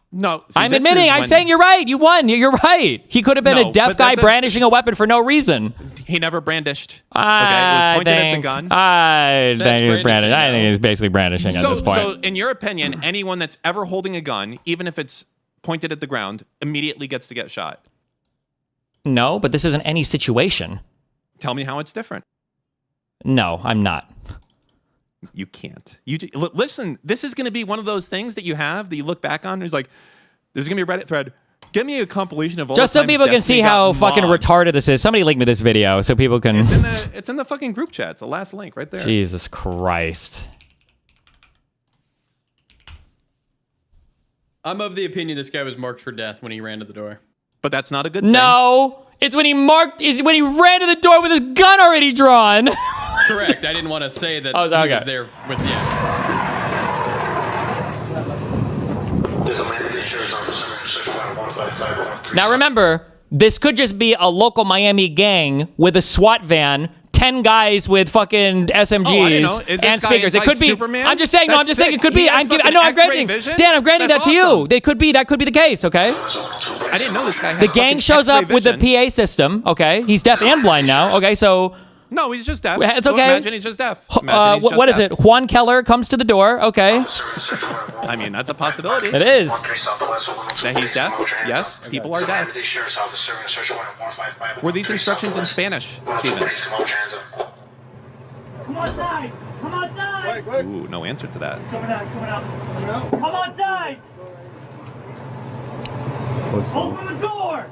Speaker 12: No.
Speaker 1: I'm admitting. I'm saying you're right. You won. You're right. He could have been a deaf guy brandishing a weapon for no reason.
Speaker 12: He never brandished. Okay, it was pointed at the gun.
Speaker 1: I think he was brandishing. I think he's basically brandishing at this point.
Speaker 12: So, in your opinion, anyone that's ever holding a gun, even if it's pointed at the ground, immediately gets to get shot?
Speaker 1: No, but this isn't any situation.
Speaker 12: Tell me how it's different.
Speaker 1: No, I'm not.
Speaker 12: You can't. Listen, this is going to be one of those things that you have that you look back on. There's going to be a Reddit thread. Give me a compilation of all
Speaker 1: just so people can see how fucking retarded this is. Somebody link me this video so people can.
Speaker 12: It's in the fucking group chat. It's the last link right there.
Speaker 1: Jesus Christ.
Speaker 8: I'm of the opinion this guy was marked for death when he ran to the door.
Speaker 12: But that's not a good thing.
Speaker 1: No, It's when he ran to the door with his gun already drawn.
Speaker 8: Correct. I didn't want to say that
Speaker 1: he
Speaker 8: was there with
Speaker 1: Now remember, this could just be a local Miami gang with a SWAT van, 10 guys with fucking SMGs and speakers. It could be.
Speaker 12: Superman?
Speaker 1: I'm just saying. No, I'm just saying it could be. I'm granting. Dan, I'm granting that to you. That could be the case. Okay.
Speaker 12: I didn't know this guy had
Speaker 1: the gang shows up with the PA system. Okay. He's deaf and blind now. Okay. So.
Speaker 12: No, he's just deaf.
Speaker 1: It's okay.
Speaker 12: Imagine he's just deaf. What
Speaker 1: is it? Juan Keller comes to the door. Okay.
Speaker 12: I mean, that's a possibility.
Speaker 1: It is.
Speaker 12: That he's deaf? Yes, people are deaf. Were these instructions in Spanish, Stephen?
Speaker 13: Come outside! Come outside!
Speaker 12: Ooh, no answer to that.
Speaker 13: Coming out. Come outside! Open the door!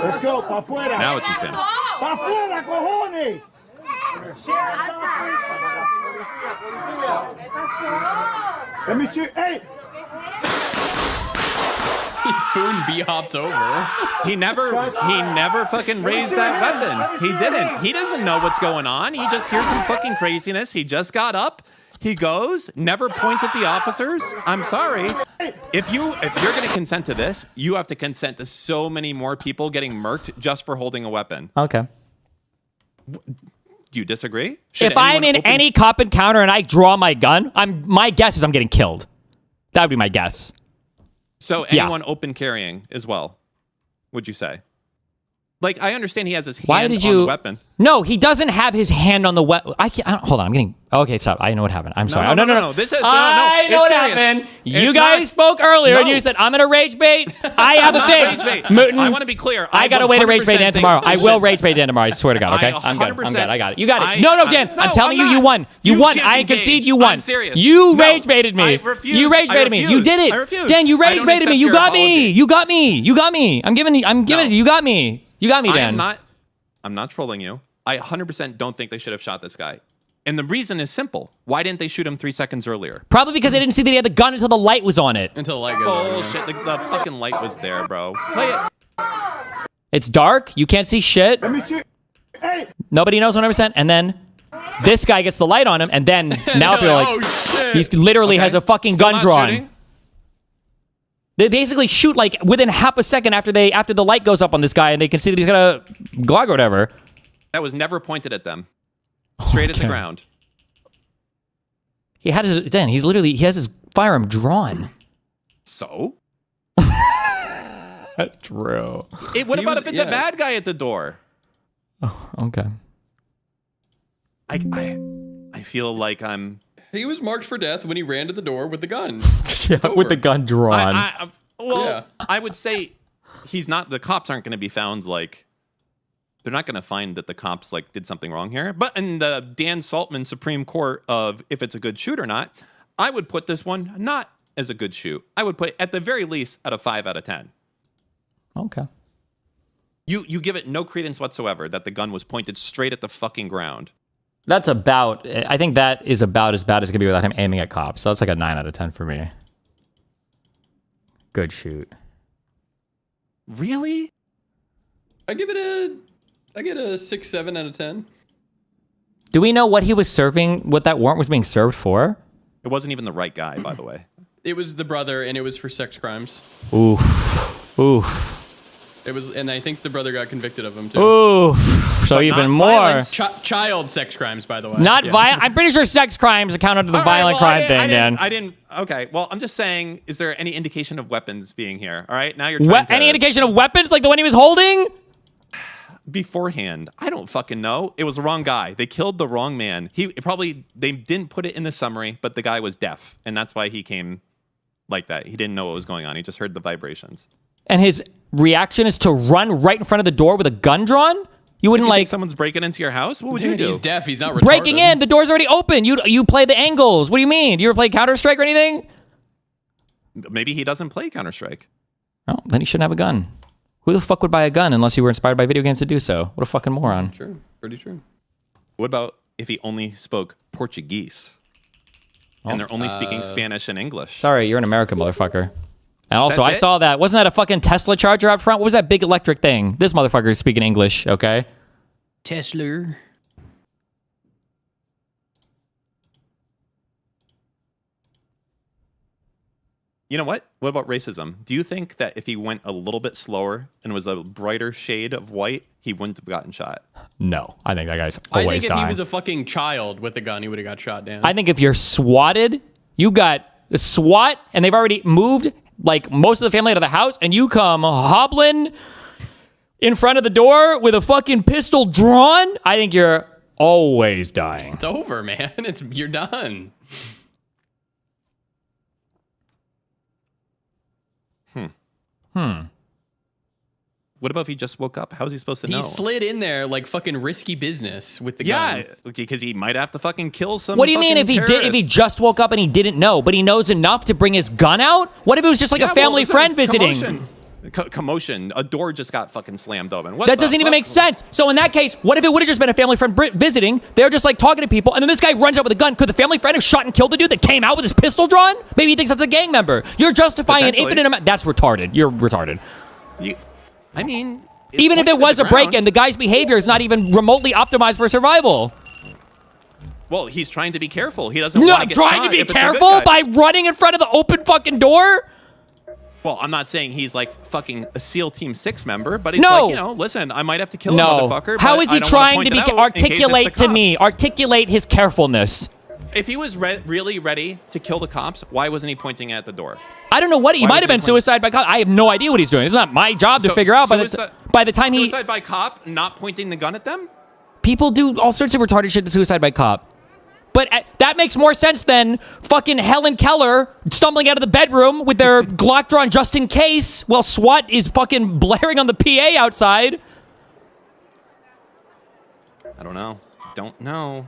Speaker 14: Let's go, pa' afuera.
Speaker 12: Now it's in Spanish.
Speaker 14: Pa' afuera, cojones. Let me see. Hey.
Speaker 8: Foon hops over.
Speaker 12: He never fucking raised that weapon. He didn't. He doesn't know what's going on. He just hears some fucking craziness. He just got up. He goes, never points at the officers. I'm sorry. If you're going to consent to this, you have to consent to so many more people getting murked just for holding a weapon.
Speaker 1: Okay.
Speaker 12: Do you disagree?
Speaker 1: If I'm in any cop encounter and I draw my gun, my guess is I'm getting killed. That would be my guess.
Speaker 12: So anyone open carrying as well, would you say? Like, I understand he has his hand on the weapon.
Speaker 1: No, he doesn't have his hand on the weapon. Hold on, I'm getting... Okay, stop. I know what happened. I'm sorry.
Speaker 12: No. This is...
Speaker 1: I know what happened. You guys spoke earlier and you said, I'm going to rage bait. I have a thing.
Speaker 12: Moot, I want to be clear.
Speaker 1: I got a way to rage bait Dan tomorrow. I will rage bait Dan tomorrow. I swear to God, okay? I'm good. I got it. You got it. No, Dan. I'm telling you, you won. You won. I concede you won.
Speaker 12: I'm serious.
Speaker 1: You rage baited me.
Speaker 12: I refuse.
Speaker 1: You rage baited me. You did it.
Speaker 12: I refuse.
Speaker 1: Dan, you rage baited me. You got me. You got me. I'm giving it to you. You got me. You got me, Dan.
Speaker 12: I'm not trolling you. I 100% don't think they should have shot this guy. And the reason is simple. Why didn't they shoot him 3 seconds earlier?
Speaker 1: Probably because they didn't see that he had the gun until the light was on it.
Speaker 8: Until the light goes on.
Speaker 12: Bullshit. The fucking light was there, bro. Play it.
Speaker 1: It's dark. You can't see shit.
Speaker 14: Let me see. Hey.
Speaker 1: Nobody knows 100%. And then this guy gets the light on him. And then now people are like, he literally has a fucking gun drawn. Shooting? They basically shoot like within half a second after the light goes up on this guy and they can see that he's got a Glock or whatever.
Speaker 12: That was never pointed at them. Straight at the ground.
Speaker 1: He has his firearm drawn.
Speaker 12: So?
Speaker 1: That's true.
Speaker 12: What about if it's a bad guy at the door?
Speaker 1: Oh, okay.
Speaker 12: I feel like I'm...
Speaker 8: He was marked for death when he ran to the door with the gun.
Speaker 1: With the gun drawn.
Speaker 12: I would say he's not... The cops aren't going to be found like... They're not going to find that the cops like did something wrong here. But in the Dan Saltman Supreme Court of if it's a good shoot or not, I would put this one not as a good shoot. I would put it at the very least at a 5 out of 10.
Speaker 1: Okay.
Speaker 12: You give it no credence whatsoever that the gun was pointed straight at the fucking ground.
Speaker 1: I think that is about as bad as it could be without him aiming at cops. So that's like a 9 out of 10 for me. Good shoot.
Speaker 12: Really?
Speaker 8: I get a 6, 7 out of 10.
Speaker 1: Do we know what he was serving, what that warrant was being served for?
Speaker 12: It wasn't even the right guy, by the way.
Speaker 8: It was the brother, and it was for sex crimes.
Speaker 1: Oof.
Speaker 8: It was, and I think the brother got convicted of them too.
Speaker 1: Oof. So even more.
Speaker 8: Child sex crimes, by the way.
Speaker 1: Not violent. I'm pretty sure sex crimes account under the violent crime thing, Dan.
Speaker 12: Okay. Well, I'm just saying, is there any indication of weapons being here? All right. Now you're
Speaker 1: any indication of weapons, like the one he was holding?
Speaker 12: Beforehand, I don't fucking know. It was the wrong guy. They killed the wrong man. They didn't put it in the summary, but the guy was deaf, and that's why he came like that. He didn't know what was going on. He just heard the vibrations.
Speaker 1: And his reaction is to run right in front of the door with a gun drawn? You wouldn't
Speaker 12: think someone's breaking into your house? What would you do?
Speaker 8: He's deaf. He's not retarded.
Speaker 1: Breaking in. The door's already open. You play the angles. What do you mean? Do you ever play Counter-Strike or anything?
Speaker 12: Maybe he doesn't play Counter-Strike.
Speaker 1: Oh, then he shouldn't have a gun. Who the fuck would buy a gun unless you were inspired by video games to do so? What a fucking moron.
Speaker 8: True. Pretty true.
Speaker 12: What about if he only spoke Portuguese? And they're only speaking Spanish and English.
Speaker 1: Sorry, you're an American motherfucker. And also,
Speaker 12: That's
Speaker 1: I
Speaker 12: it?
Speaker 1: saw that. Wasn't that a fucking Tesla charger out front? What was that big electric thing? This motherfucker is speaking English, okay?
Speaker 8: Tesla.
Speaker 12: You know what? What about racism? Do you think that if he went a little bit slower and was a brighter shade of white, he wouldn't have gotten shot?
Speaker 1: No, I think that guy's
Speaker 8: I
Speaker 1: always
Speaker 8: think if
Speaker 1: dying.
Speaker 8: he was a fucking child with a gun, he would have got shot down.
Speaker 1: I think if you're swatted, you got the SWAT, and they've already moved like most of the family out of the house, and you come hobbling in front of the door with a fucking pistol drawn, I think you're always dying.
Speaker 8: It's over, man. You're done.
Speaker 12: What about if he just woke up? How's he supposed to know?
Speaker 8: He slid in there like fucking risky business with the
Speaker 12: Yeah,
Speaker 8: gun.
Speaker 12: because he might have to fucking kill some.
Speaker 1: What do you mean if he did? If he just woke up and he didn't know, but he knows enough to bring his gun out? What if it was just like a family friend visiting?
Speaker 12: Commotion. A door just got fucking slammed open. What
Speaker 1: That
Speaker 12: the
Speaker 1: doesn't even
Speaker 12: fuck?
Speaker 1: make sense. So in that case, what if it would have just been a family friend visiting? They're just like talking to people, and then this guy runs out with a gun. Could the family friend have shot and killed the dude that came out with his pistol drawn? Maybe he thinks that's a gang member. You're justifying an infinite amount. That's retarded. You're retarded.
Speaker 12: I mean,
Speaker 1: even if it was a break-in, the guy's behavior is not even remotely optimized for survival.
Speaker 12: Well, he's trying to be careful. He doesn't
Speaker 1: No,
Speaker 12: want
Speaker 1: I'm
Speaker 12: to get
Speaker 1: trying
Speaker 12: shot
Speaker 1: to be
Speaker 12: if it's a good
Speaker 1: careful
Speaker 12: guy.
Speaker 1: by running in front of the open fucking door.
Speaker 12: Well, I'm not saying he's like fucking a SEAL Team 6 member, but it's
Speaker 1: No.
Speaker 12: like, you know, listen, I might have to kill a
Speaker 1: No.
Speaker 12: motherfucker.
Speaker 1: How
Speaker 12: but
Speaker 1: is
Speaker 12: I
Speaker 1: he
Speaker 12: don't wanna
Speaker 1: trying
Speaker 12: point
Speaker 1: to
Speaker 12: it
Speaker 1: be
Speaker 12: out in case it's the
Speaker 1: articulate to
Speaker 12: cops.
Speaker 1: me? Articulate his carefulness.
Speaker 12: If he was really ready to kill the cops, why wasn't he pointing at the door?
Speaker 1: I don't know what he
Speaker 12: Why
Speaker 1: might
Speaker 12: wasn't
Speaker 1: have been
Speaker 12: he pointing-
Speaker 1: suicide by cop. I have no idea what he's doing. It's not my job to
Speaker 12: So,
Speaker 1: figure out. By the time he
Speaker 12: suicide by cop, not pointing the gun at them.
Speaker 1: people do all sorts of retarded shit to suicide by cop. But that makes more sense than fucking Helen Keller stumbling out of the bedroom with their Glock drawn just in case while SWAT is fucking blaring on the PA outside.
Speaker 12: I don't know. Don't know.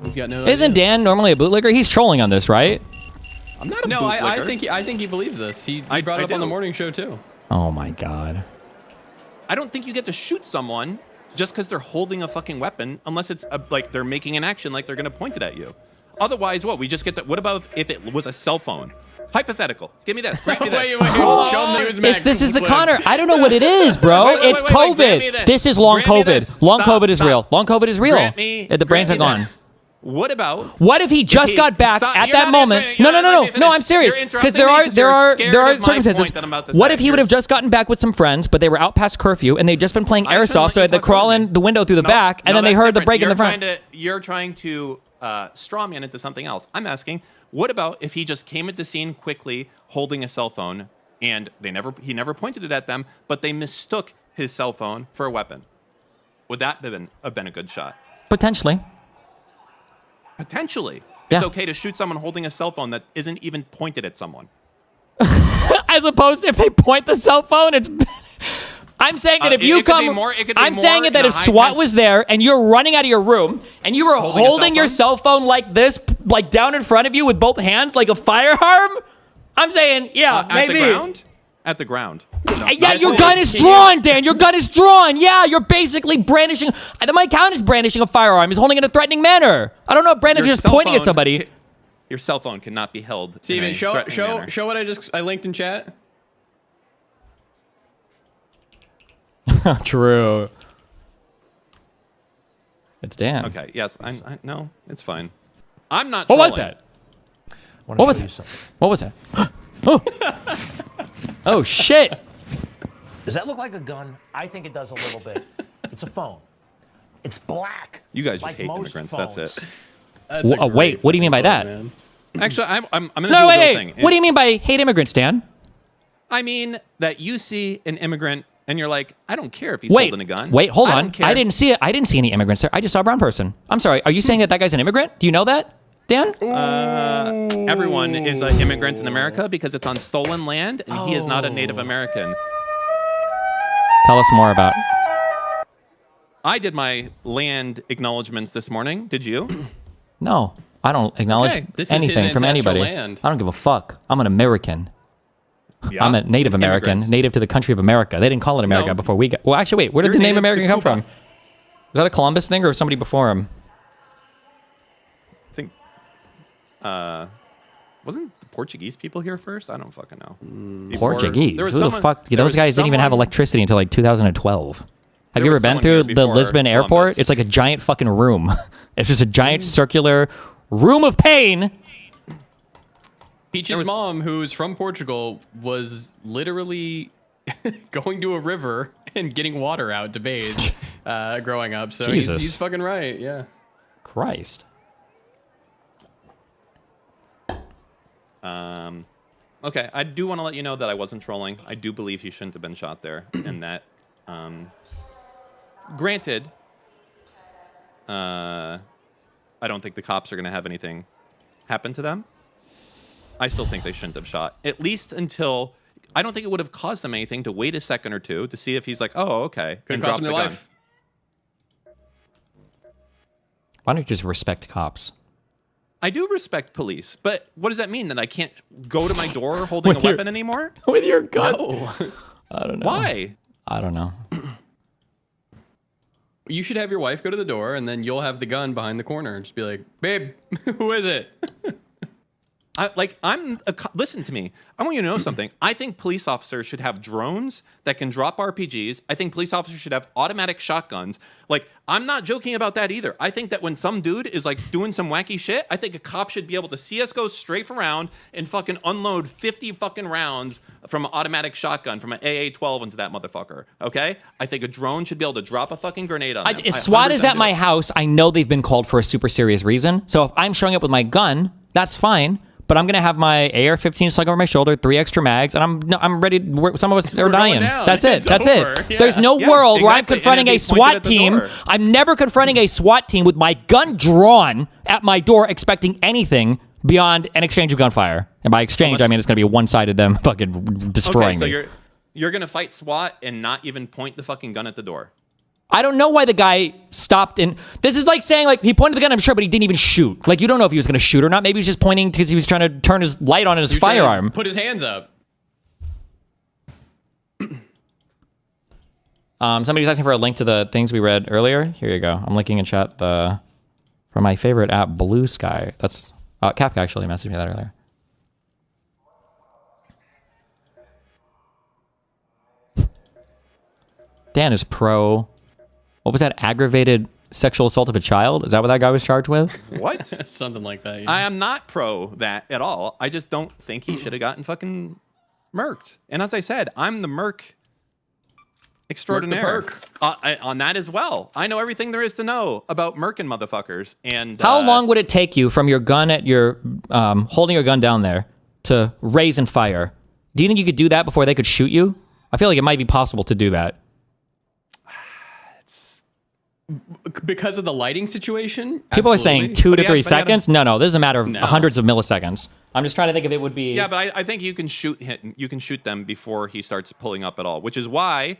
Speaker 8: He's got no.
Speaker 1: Isn't Dan normally a bootlegger? He's trolling on this, right?
Speaker 12: I'm not a
Speaker 8: No,
Speaker 12: bootlegger.
Speaker 8: I think he believes this. He brought it up on the morning show too.
Speaker 1: Oh my god.
Speaker 12: I don't think you get to shoot someone just because they're holding a fucking weapon, unless it's like they're making an action, like they're gonna point it at you. Otherwise, what? We just get to. What about if it was a cell phone? Hypothetical. Give me that. Grant me that.
Speaker 8: Wait, show him the Newsmax
Speaker 1: This is the
Speaker 8: clip.
Speaker 1: Connor. I don't know what it is, bro. It's
Speaker 12: Grant me
Speaker 1: COVID. This is long
Speaker 12: Grant me
Speaker 1: COVID.
Speaker 12: this.
Speaker 1: Long
Speaker 12: Stop,
Speaker 1: COVID is
Speaker 12: stop.
Speaker 1: real. Long COVID is real.
Speaker 12: Grant me-
Speaker 1: The brains are
Speaker 12: grant me
Speaker 1: gone.
Speaker 12: this. What about?
Speaker 1: What if he just got back
Speaker 12: Stop.
Speaker 1: at
Speaker 12: You're
Speaker 1: that
Speaker 12: not
Speaker 1: moment?
Speaker 12: answering-
Speaker 1: No,
Speaker 12: you're
Speaker 1: no,
Speaker 12: not
Speaker 1: no,
Speaker 12: letting me
Speaker 1: no. No,
Speaker 12: finish.
Speaker 1: I'm serious.
Speaker 12: You're
Speaker 1: Because
Speaker 12: interrupting me
Speaker 1: there are
Speaker 12: scared of my
Speaker 1: circumstances.
Speaker 12: point that I'm about to
Speaker 1: What
Speaker 12: say.
Speaker 1: if he would have just gotten back with some friends, but they were out past curfew and they'd just been playing
Speaker 12: I just
Speaker 1: airsoft, so they had to
Speaker 12: let you talk
Speaker 1: crawl
Speaker 12: over
Speaker 1: in
Speaker 12: me.
Speaker 1: the window through the back, and then they
Speaker 12: that's
Speaker 1: heard the
Speaker 12: different.
Speaker 1: break in the front.
Speaker 12: You're trying to straw man into something else. I'm asking, what about if he just came at the scene quickly, holding a cell phone, and he never pointed it at them, but they mistook his cell phone for a weapon? Would that have been a good shot?
Speaker 1: Potentially.
Speaker 12: Potentially.
Speaker 1: Yeah.
Speaker 12: It's okay to shoot someone holding a cell phone that isn't even pointed at someone.
Speaker 1: As opposed to if they point the cell phone, it's. I'm saying that if you
Speaker 12: it could be
Speaker 1: come,
Speaker 12: more- it could be
Speaker 1: I'm
Speaker 12: more
Speaker 1: saying that
Speaker 12: in a
Speaker 1: if
Speaker 12: high
Speaker 1: SWAT
Speaker 12: tense-
Speaker 1: was there and you're running out of your room and you were
Speaker 12: Holding a cell
Speaker 1: holding your
Speaker 12: phone?
Speaker 1: cell phone like this, like down in front of you with both hands, like a firearm, I'm saying, yeah,
Speaker 12: At
Speaker 1: maybe.
Speaker 12: the ground? At the ground. No,
Speaker 1: Yeah, your gun is drawn, Dan. Your gun is drawn. Yeah, you're basically brandishing. My account is brandishing a firearm. He's holding it in a threatening manner. I don't know if Brandon
Speaker 12: Your
Speaker 1: just
Speaker 12: cell
Speaker 1: pointing at
Speaker 12: phone
Speaker 1: somebody.
Speaker 12: Your cell phone cannot be held. in
Speaker 8: Steven,
Speaker 12: a
Speaker 8: show
Speaker 12: threatening manner.
Speaker 8: what I linked in chat.
Speaker 1: True. It's Dan.
Speaker 12: Okay. Yes. I no. It's fine. I'm not.
Speaker 1: What was
Speaker 12: trolling.
Speaker 1: that? What was it? What was that? Oh. Oh shit.
Speaker 15: Does that look like a gun? I think it does a little bit. It's a phone. It's black.
Speaker 12: You guys just
Speaker 15: like
Speaker 12: hate
Speaker 15: most
Speaker 12: immigrants.
Speaker 15: phones.
Speaker 12: That's it.
Speaker 1: Wait, what do you mean by that?
Speaker 12: Actually, I'm gonna
Speaker 1: No,
Speaker 12: do a real
Speaker 1: wait.
Speaker 12: thing.
Speaker 1: What do you mean by hate immigrants, Dan?
Speaker 12: I mean that you see an immigrant and you're like, I don't care if he's
Speaker 1: Wait,
Speaker 12: holding a gun.
Speaker 1: wait, hold
Speaker 12: I
Speaker 1: on.
Speaker 12: don't care.
Speaker 1: I didn't see it. I didn't see any immigrants there. I just saw a brown person. I'm sorry. Are you saying that guy's an immigrant? Do you know that, Dan?
Speaker 12: Everyone is an immigrant in America because it's on stolen land, and he is not a Native American.
Speaker 1: Tell us more about.
Speaker 12: I did my land acknowledgements this morning. Did you?
Speaker 1: No, I don't acknowledge
Speaker 12: Okay.
Speaker 8: This is his
Speaker 1: anything from
Speaker 8: ancestral
Speaker 1: anybody.
Speaker 8: land.
Speaker 1: I don't give a fuck. I'm an American.
Speaker 12: Yeah.
Speaker 1: I'm a Native American,
Speaker 12: Immigrants.
Speaker 1: native to the country of America. They didn't call it America before we got... Well, actually, wait. Where did the name American come from? Was that a Columbus thing or somebody before him?
Speaker 12: I think... wasn't the Portuguese people here first? I don't fucking know.
Speaker 1: Portuguese? Who the fuck? Those guys didn't even have electricity until like 2012. Have you ever been through the Lisbon airport? It's like a giant fucking room. It's just a giant circular room of pain.
Speaker 8: Peach's mom, who's from Portugal, was literally going to a river and getting water out to bathe growing up. So he's fucking right. Yeah.
Speaker 1: Christ.
Speaker 12: Okay, I do want to let you know that I wasn't trolling. I do believe he shouldn't have been shot there, and that, granted, I don't think the cops are going to have anything happen to them. I still think they shouldn't have shot, at least until... I don't think it would have caused them anything to wait a second or two to see if he's like, oh, okay,
Speaker 8: Could cost him their life.
Speaker 1: Why don't you just respect cops?
Speaker 12: I do respect police, but what does that mean? That I can't go to my door holding a weapon anymore?
Speaker 1: With your gun?
Speaker 12: No.
Speaker 1: I don't know.
Speaker 12: Why?
Speaker 1: I don't know.
Speaker 8: You should have your wife go to the door, and then you'll have the gun behind the corner and just be like, babe, who is it?
Speaker 12: Listen to me. I want you to know something. I think police officers should have drones that can drop RPGs. I think police officers should have automatic shotguns. Like, I'm not joking about that either. I think that when some dude is like doing some wacky shit, I think a cop should be able to see us go strafe around and fucking unload 50 fucking rounds from an automatic shotgun from an AA-12 into that motherfucker. Okay? I think a drone should be able to drop a fucking grenade on them.
Speaker 1: SWAT is at my house. I know they've been called for a super serious reason. So if I'm showing up with my gun, that's fine. But I'm gonna have my AR-15 slung over my shoulder, 3 extra mags, and I'm ready. Some of us are dying. That's it. That's it. Yeah. There's no world where I'm confronting a SWAT team. I'm never confronting a SWAT team with my gun drawn at my door, expecting anything beyond an exchange of gunfire. And by exchange, I mean it's gonna be a one-sided them fucking destroying me.
Speaker 12: So you're gonna fight SWAT and not even point the fucking gun at the door.
Speaker 1: I don't know why the guy stopped. And this is like saying, like, he pointed the gun, I'm sure, but he didn't even shoot. Like, you don't know if he was going to shoot or not. Maybe he was just pointing because he was trying to turn his light on in his firearm.
Speaker 8: Put his hands up.
Speaker 1: Somebody's asking for a link to the things we read earlier. Here you go. I'm linking in chat from my favorite app, Blue Sky. That's Kafka actually messaged me that earlier. Dan is pro. What was that? Aggravated sexual assault of a child? Is that what that guy was charged with?
Speaker 12: What?
Speaker 8: Something like that. Yeah.
Speaker 12: I am not pro that at all. I just don't think he should have gotten fucking murked. And as I said, I'm the merc extraordinaire on that as well. I know everything there is to know about murking motherfuckers. And
Speaker 1: how long would it take you from your gun at your holding your gun down there to raise and fire? Do you think you could do that before they could shoot you? I feel like it might be possible to do that.
Speaker 8: Because of the lighting situation?
Speaker 1: People are saying 2 to 3 seconds. No, this is a matter of hundreds of milliseconds. I'm just trying to think if it would be...
Speaker 12: Yeah, but I think you can shoot him. You can shoot them before he starts pulling up at all, which is why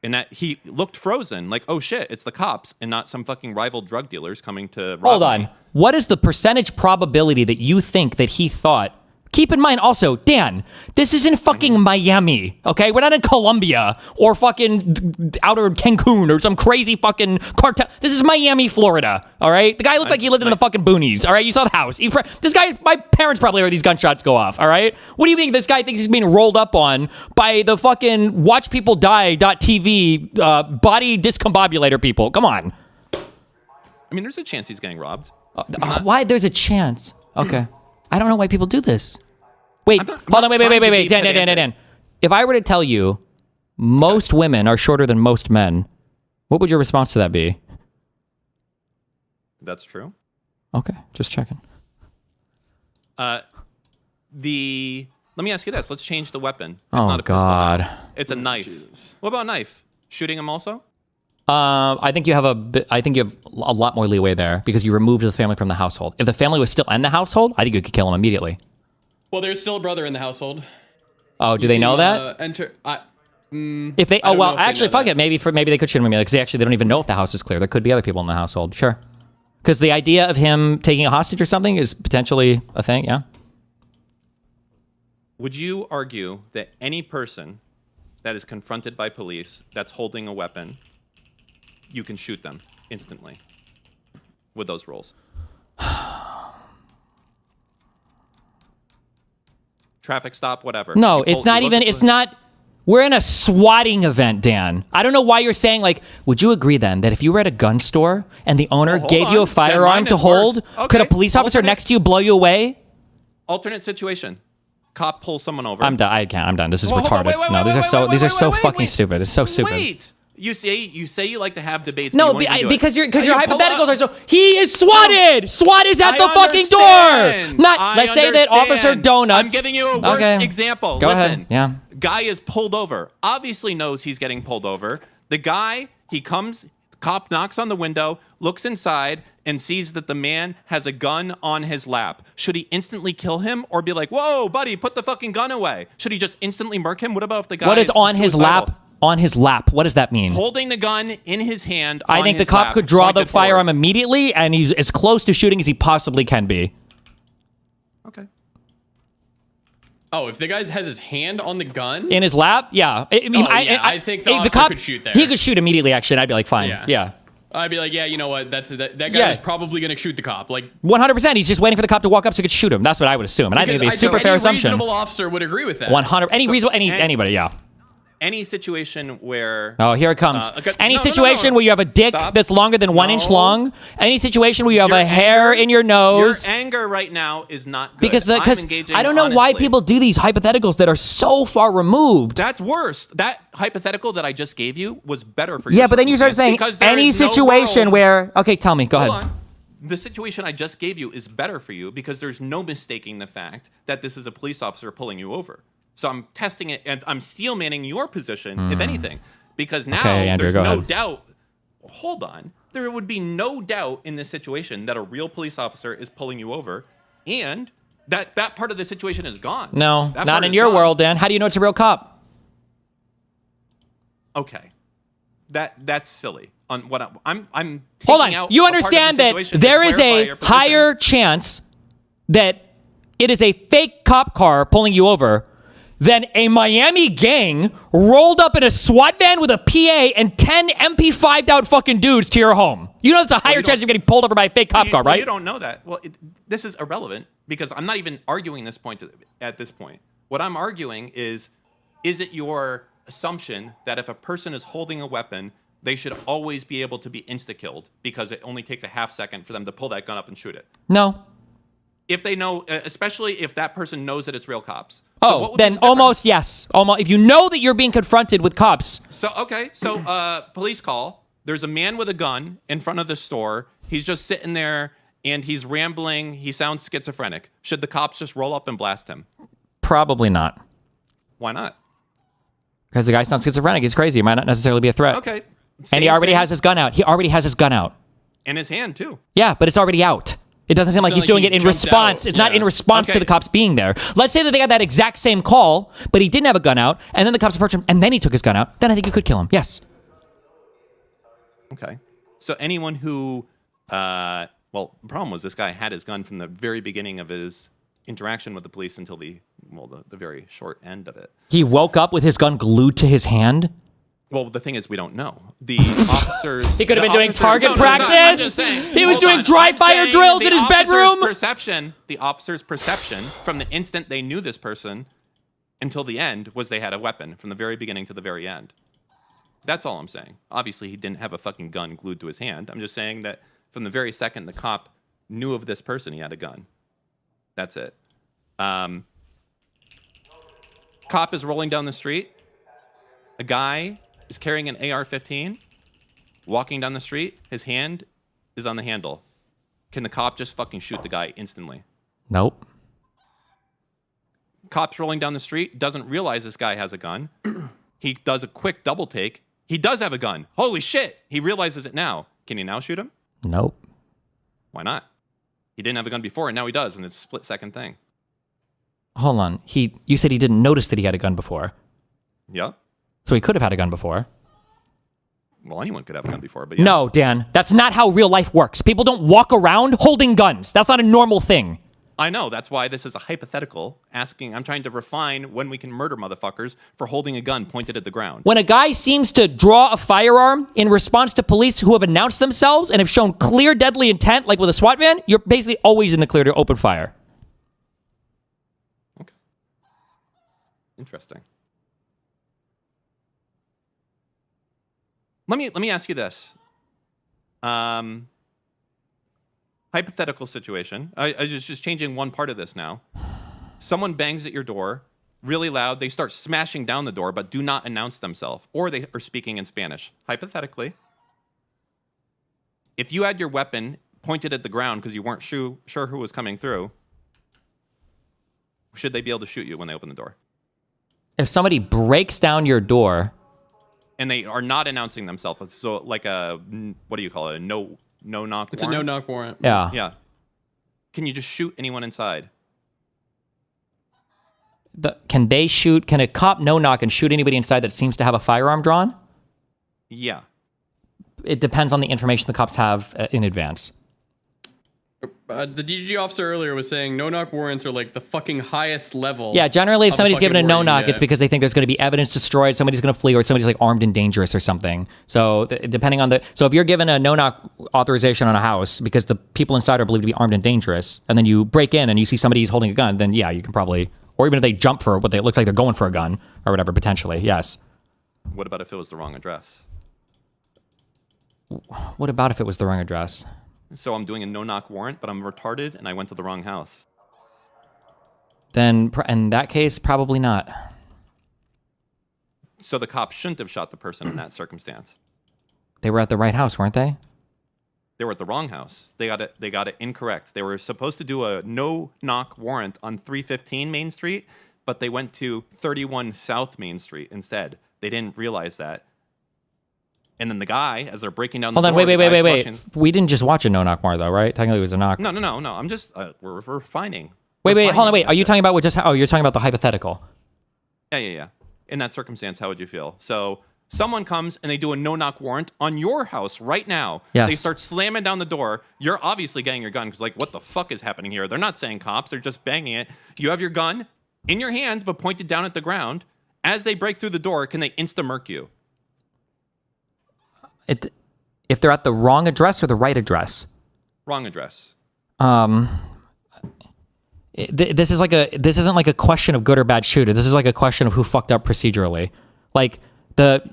Speaker 12: in that he looked frozen. Like, oh shit, it's the cops and not some fucking rival drug dealers coming to rob
Speaker 1: Hold on.
Speaker 12: me.
Speaker 1: What is the percentage probability that you think that he thought... Keep in mind also, Dan, this is in fucking Miami, okay? We're not in Colombia or fucking outer Cancun or some crazy fucking cartel. This is Miami, Florida, all right? The guy looked like he lived in the fucking boonies, all right? You saw the house. This guy, my parents probably heard these gunshots go off, all right? What do you think this guy thinks he's being rolled up on by the fucking watchpeopledie.tv body discombobulator people? Come on.
Speaker 12: I mean, there's a chance he's getting robbed.
Speaker 1: Why? There's a chance. Okay. I don't know why people do this. Wait, hold on, wait. Dan. If I were to tell you most women are shorter than most men, what would your response to that be?
Speaker 12: That's true.
Speaker 1: Okay, just checking.
Speaker 12: Let me ask you this. Let's change the weapon. It's
Speaker 1: Oh,
Speaker 12: not a pistol
Speaker 1: God.
Speaker 12: now. It's a knife. Jesus. What about a knife? Shooting him also?
Speaker 1: I think you have a lot more leeway there because you removed the family from the household. If the family was still in the household, I think you could kill him immediately.
Speaker 8: Well, there's still a brother in the household.
Speaker 1: Oh, do they know that?
Speaker 8: If
Speaker 1: they, actually, fuck it. Maybe they could shoot him immediately because they don't even know if the house is clear. There could be other people in the household. Sure. Because the idea of him taking a hostage or something is potentially a thing. Yeah.
Speaker 12: would you argue that any person that is confronted by police that's holding a weapon, you can shoot them instantly with those rules? Traffic stop, whatever.
Speaker 1: No, it's not even, it's not, we're in a swatting event, Dan. I don't know why you're saying, like, would you agree then that if you were at a gun store and the owner gave you a firearm to hold, could a police officer next to you blow you away?
Speaker 12: Alternate situation. Cop pulls someone over.
Speaker 1: I'm done. I can't. I'm done. This is retarded. No, these are so fucking stupid. It's so stupid.
Speaker 12: Wait. You say you like to have debates.
Speaker 1: No, because your hypotheticals are so. He is swatted. SWAT is at the fucking door. Not. Let's say that Officer Donuts.
Speaker 12: I'm giving you a worse example.
Speaker 1: Go ahead. Yeah.
Speaker 12: Guy is pulled over. Obviously knows he's getting pulled over. The guy, he comes. Cop knocks on the window, looks inside, and sees that the man has a gun on his lap. Should he instantly kill him or be like, "Whoa, buddy, put the fucking gun away"? Should he just instantly murk him? What about if the guy?
Speaker 1: What is on his lap? On his lap. What does that mean?
Speaker 12: Holding the gun in his hand.
Speaker 1: I think the cop could draw the firearm immediately, and he's as close to shooting as he possibly can be.
Speaker 12: Okay.
Speaker 8: Oh, if the guy has his hand on the gun
Speaker 1: in his lap, yeah. I mean,
Speaker 8: I think the officer
Speaker 1: cop
Speaker 8: could shoot there.
Speaker 1: He could shoot immediately. Actually, and I'd be like, fine. Yeah.
Speaker 8: I'd be like, yeah, you know what? That guy is probably gonna shoot the cop. Like
Speaker 1: 100%. He's just waiting for the cop to walk up so he could shoot him. That's what I would assume, and I think it'd be a super fair assumption.
Speaker 8: Any reasonable officer would agree with that.
Speaker 1: 100. Anybody, yeah.
Speaker 12: Any situation where...
Speaker 1: Oh, here it comes. Any situation where you have a dick that's longer than 1 inch long. Any situation where you have a hair in your nose.
Speaker 12: Your anger right now is not good.
Speaker 1: Because I don't know why people do these hypotheticals that are so far removed.
Speaker 12: That's worse. That hypothetical that I just gave you was better for you.
Speaker 1: Yeah, but then you start saying any situation where... Okay, tell me. Go ahead.
Speaker 12: The situation I just gave you is better for you because there's no mistaking the fact that this is a police officer pulling you over. So I'm testing it, and I'm steel-manning your position, if anything, because now
Speaker 1: Andrew,
Speaker 12: there's no doubt. Hold on. There would be no doubt in this situation that a real police officer is pulling you over, and that part of the situation is gone.
Speaker 1: No, not in your world, Dan. How do you know it's a real cop?
Speaker 12: Okay, that's silly. On what I'm
Speaker 1: hold on. You understand that there is a higher chance that it is a fake cop car pulling you over than a Miami gang rolled up in a SWAT van with a PA and 10 MP5'd out fucking dudes to your home. You know that's a higher chance of getting pulled over by a fake cop car, right?
Speaker 12: You don't know that. Well, this is irrelevant because I'm not even arguing this point at this point. What I'm arguing is it your assumption that if a person is holding a weapon, they should always be able to be insta-killed because it only takes a half second for them to pull that gun up and shoot it?
Speaker 1: No.
Speaker 12: If they know, especially if that person knows that it's real cops.
Speaker 1: Oh, then almost yes. Almost. If you know that you're being confronted with cops.
Speaker 12: So police call. There's a man with a gun in front of the store. He's just sitting there and he's rambling. He sounds schizophrenic. Should the cops just roll up and blast him?
Speaker 1: Probably not.
Speaker 12: Why not?
Speaker 1: Because the guy sounds schizophrenic. He's crazy. He might not necessarily be a threat.
Speaker 12: Okay.
Speaker 1: And he already has his gun out. He already has his gun out.
Speaker 12: In his hand too.
Speaker 1: Yeah, but it's already out. It doesn't seem like he's doing it in response. It's not in response to the cops being there. Let's say that they got that exact same call, but he didn't have a gun out, and then the cops approached him, and then he took his gun out. Then I think you could kill him. Yes.
Speaker 12: Okay. So anyone who, well, the problem was this guy had his gun from the very beginning of his interaction with the police until the very short end of it.
Speaker 1: He woke up with his gun glued to his hand?
Speaker 12: Well, the thing is, we don't know. The officers...
Speaker 1: He could have been doing target practice.
Speaker 12: I'm just saying,
Speaker 1: he was doing dry-fire drills in his bedroom.
Speaker 12: The officer's perception from the instant they knew this person until the end was they had a weapon from the very beginning to the very end. That's all I'm saying. Obviously, he didn't have a fucking gun glued to his hand. I'm just saying that from the very second the cop knew of this person, he had a gun. That's it. Cop is rolling down the street. A guy is carrying an AR-15, walking down the street. His hand is on the handle. Can the cop just fucking shoot the guy instantly?
Speaker 1: Nope.
Speaker 12: Cop's rolling down the street, doesn't realize this guy has a gun. He does a quick double take. He does have a gun. Holy shit. He realizes it now. Can he now shoot him?
Speaker 1: Nope.
Speaker 12: Why not? He didn't have a gun before, and now he does, and it's a split-second thing.
Speaker 1: Hold on. You said he didn't notice that he had a gun before.
Speaker 12: Yeah.
Speaker 1: So he could have had a gun before.
Speaker 12: Well, anyone could have a gun before, but yeah.
Speaker 1: No, Dan. That's not how real life works. People don't walk around holding guns. That's not a normal thing.
Speaker 12: I know. That's why this is a hypothetical. I'm trying to refine when we can murder motherfuckers for holding a gun pointed at the ground.
Speaker 1: When a guy seems to draw a firearm in response to police who have announced themselves and have shown clear deadly intent, like with a SWAT van, you're basically always in the clear to open fire.
Speaker 12: Okay. Interesting. Let me ask you this. Hypothetical situation. I just changing one part of this now. Someone bangs at your door really loud. They start smashing down the door, but do not announce themselves, or they are speaking in Spanish. Hypothetically, if you had your weapon pointed at the ground because you weren't sure who was coming through, should they be able to shoot you when they open the door?
Speaker 1: If somebody breaks down your door
Speaker 12: and they are not announcing themselves, so like a, what do you call it? A no knock warrant?
Speaker 8: It's a no knock warrant.
Speaker 1: Yeah.
Speaker 12: Yeah. Can you just shoot anyone inside?
Speaker 1: Can a cop no knock and shoot anybody inside that seems to have a firearm drawn?
Speaker 12: Yeah.
Speaker 1: It depends on the information the cops have in advance.
Speaker 8: The DG officer earlier was saying no knock warrants are like the fucking highest level.
Speaker 1: Yeah, generally if somebody's given a no knock, it's because they think there's going to be evidence destroyed, somebody's going to flee, or somebody's like armed and dangerous or something. So depending on so if you're given a no knock authorization on a house because the people inside are believed to be armed and dangerous, and then you break in and you see somebody who's holding a gun, then yeah, you can probably, or even if they jump for what it looks like they're going for a gun or whatever, potentially, yes.
Speaker 12: What about if it was the wrong address?
Speaker 1: What about if it was the wrong address?
Speaker 12: So I'm doing a no-knock warrant, but I'm retarded and I went to the wrong house.
Speaker 1: Then in that case, probably not.
Speaker 12: So the cop shouldn't have shot the person in that circumstance.
Speaker 1: They were at the right house, weren't they?
Speaker 12: They were at the wrong house. They got it incorrect. They were supposed to do a no-knock warrant on 315 Main Street, but they went to 31 South Main Street instead. They didn't realize that. And then the guy, as they're breaking down the door...
Speaker 1: Hold on, wait. We didn't just watch a no-knock warrant, though, right? Technically, it was a knock.
Speaker 12: No. I'm just... we're refining.
Speaker 1: Wait, hold on, are you talking about you're talking about the hypothetical?
Speaker 12: Yeah. In that circumstance, how would you feel? So someone comes and they do a no-knock warrant on your house right now.
Speaker 1: Yes.
Speaker 12: They start slamming down the door. You're obviously getting your gun because, like, what the fuck is happening here? They're not saying cops. They're just banging it. You have your gun in your hand, but pointed down at the ground. As they break through the door, can they insta-murk you?
Speaker 1: If they're at the wrong address or the right address?
Speaker 12: Wrong address.
Speaker 1: This isn't like a question of good or bad shooter. This is like a question of who fucked up procedurally. Like the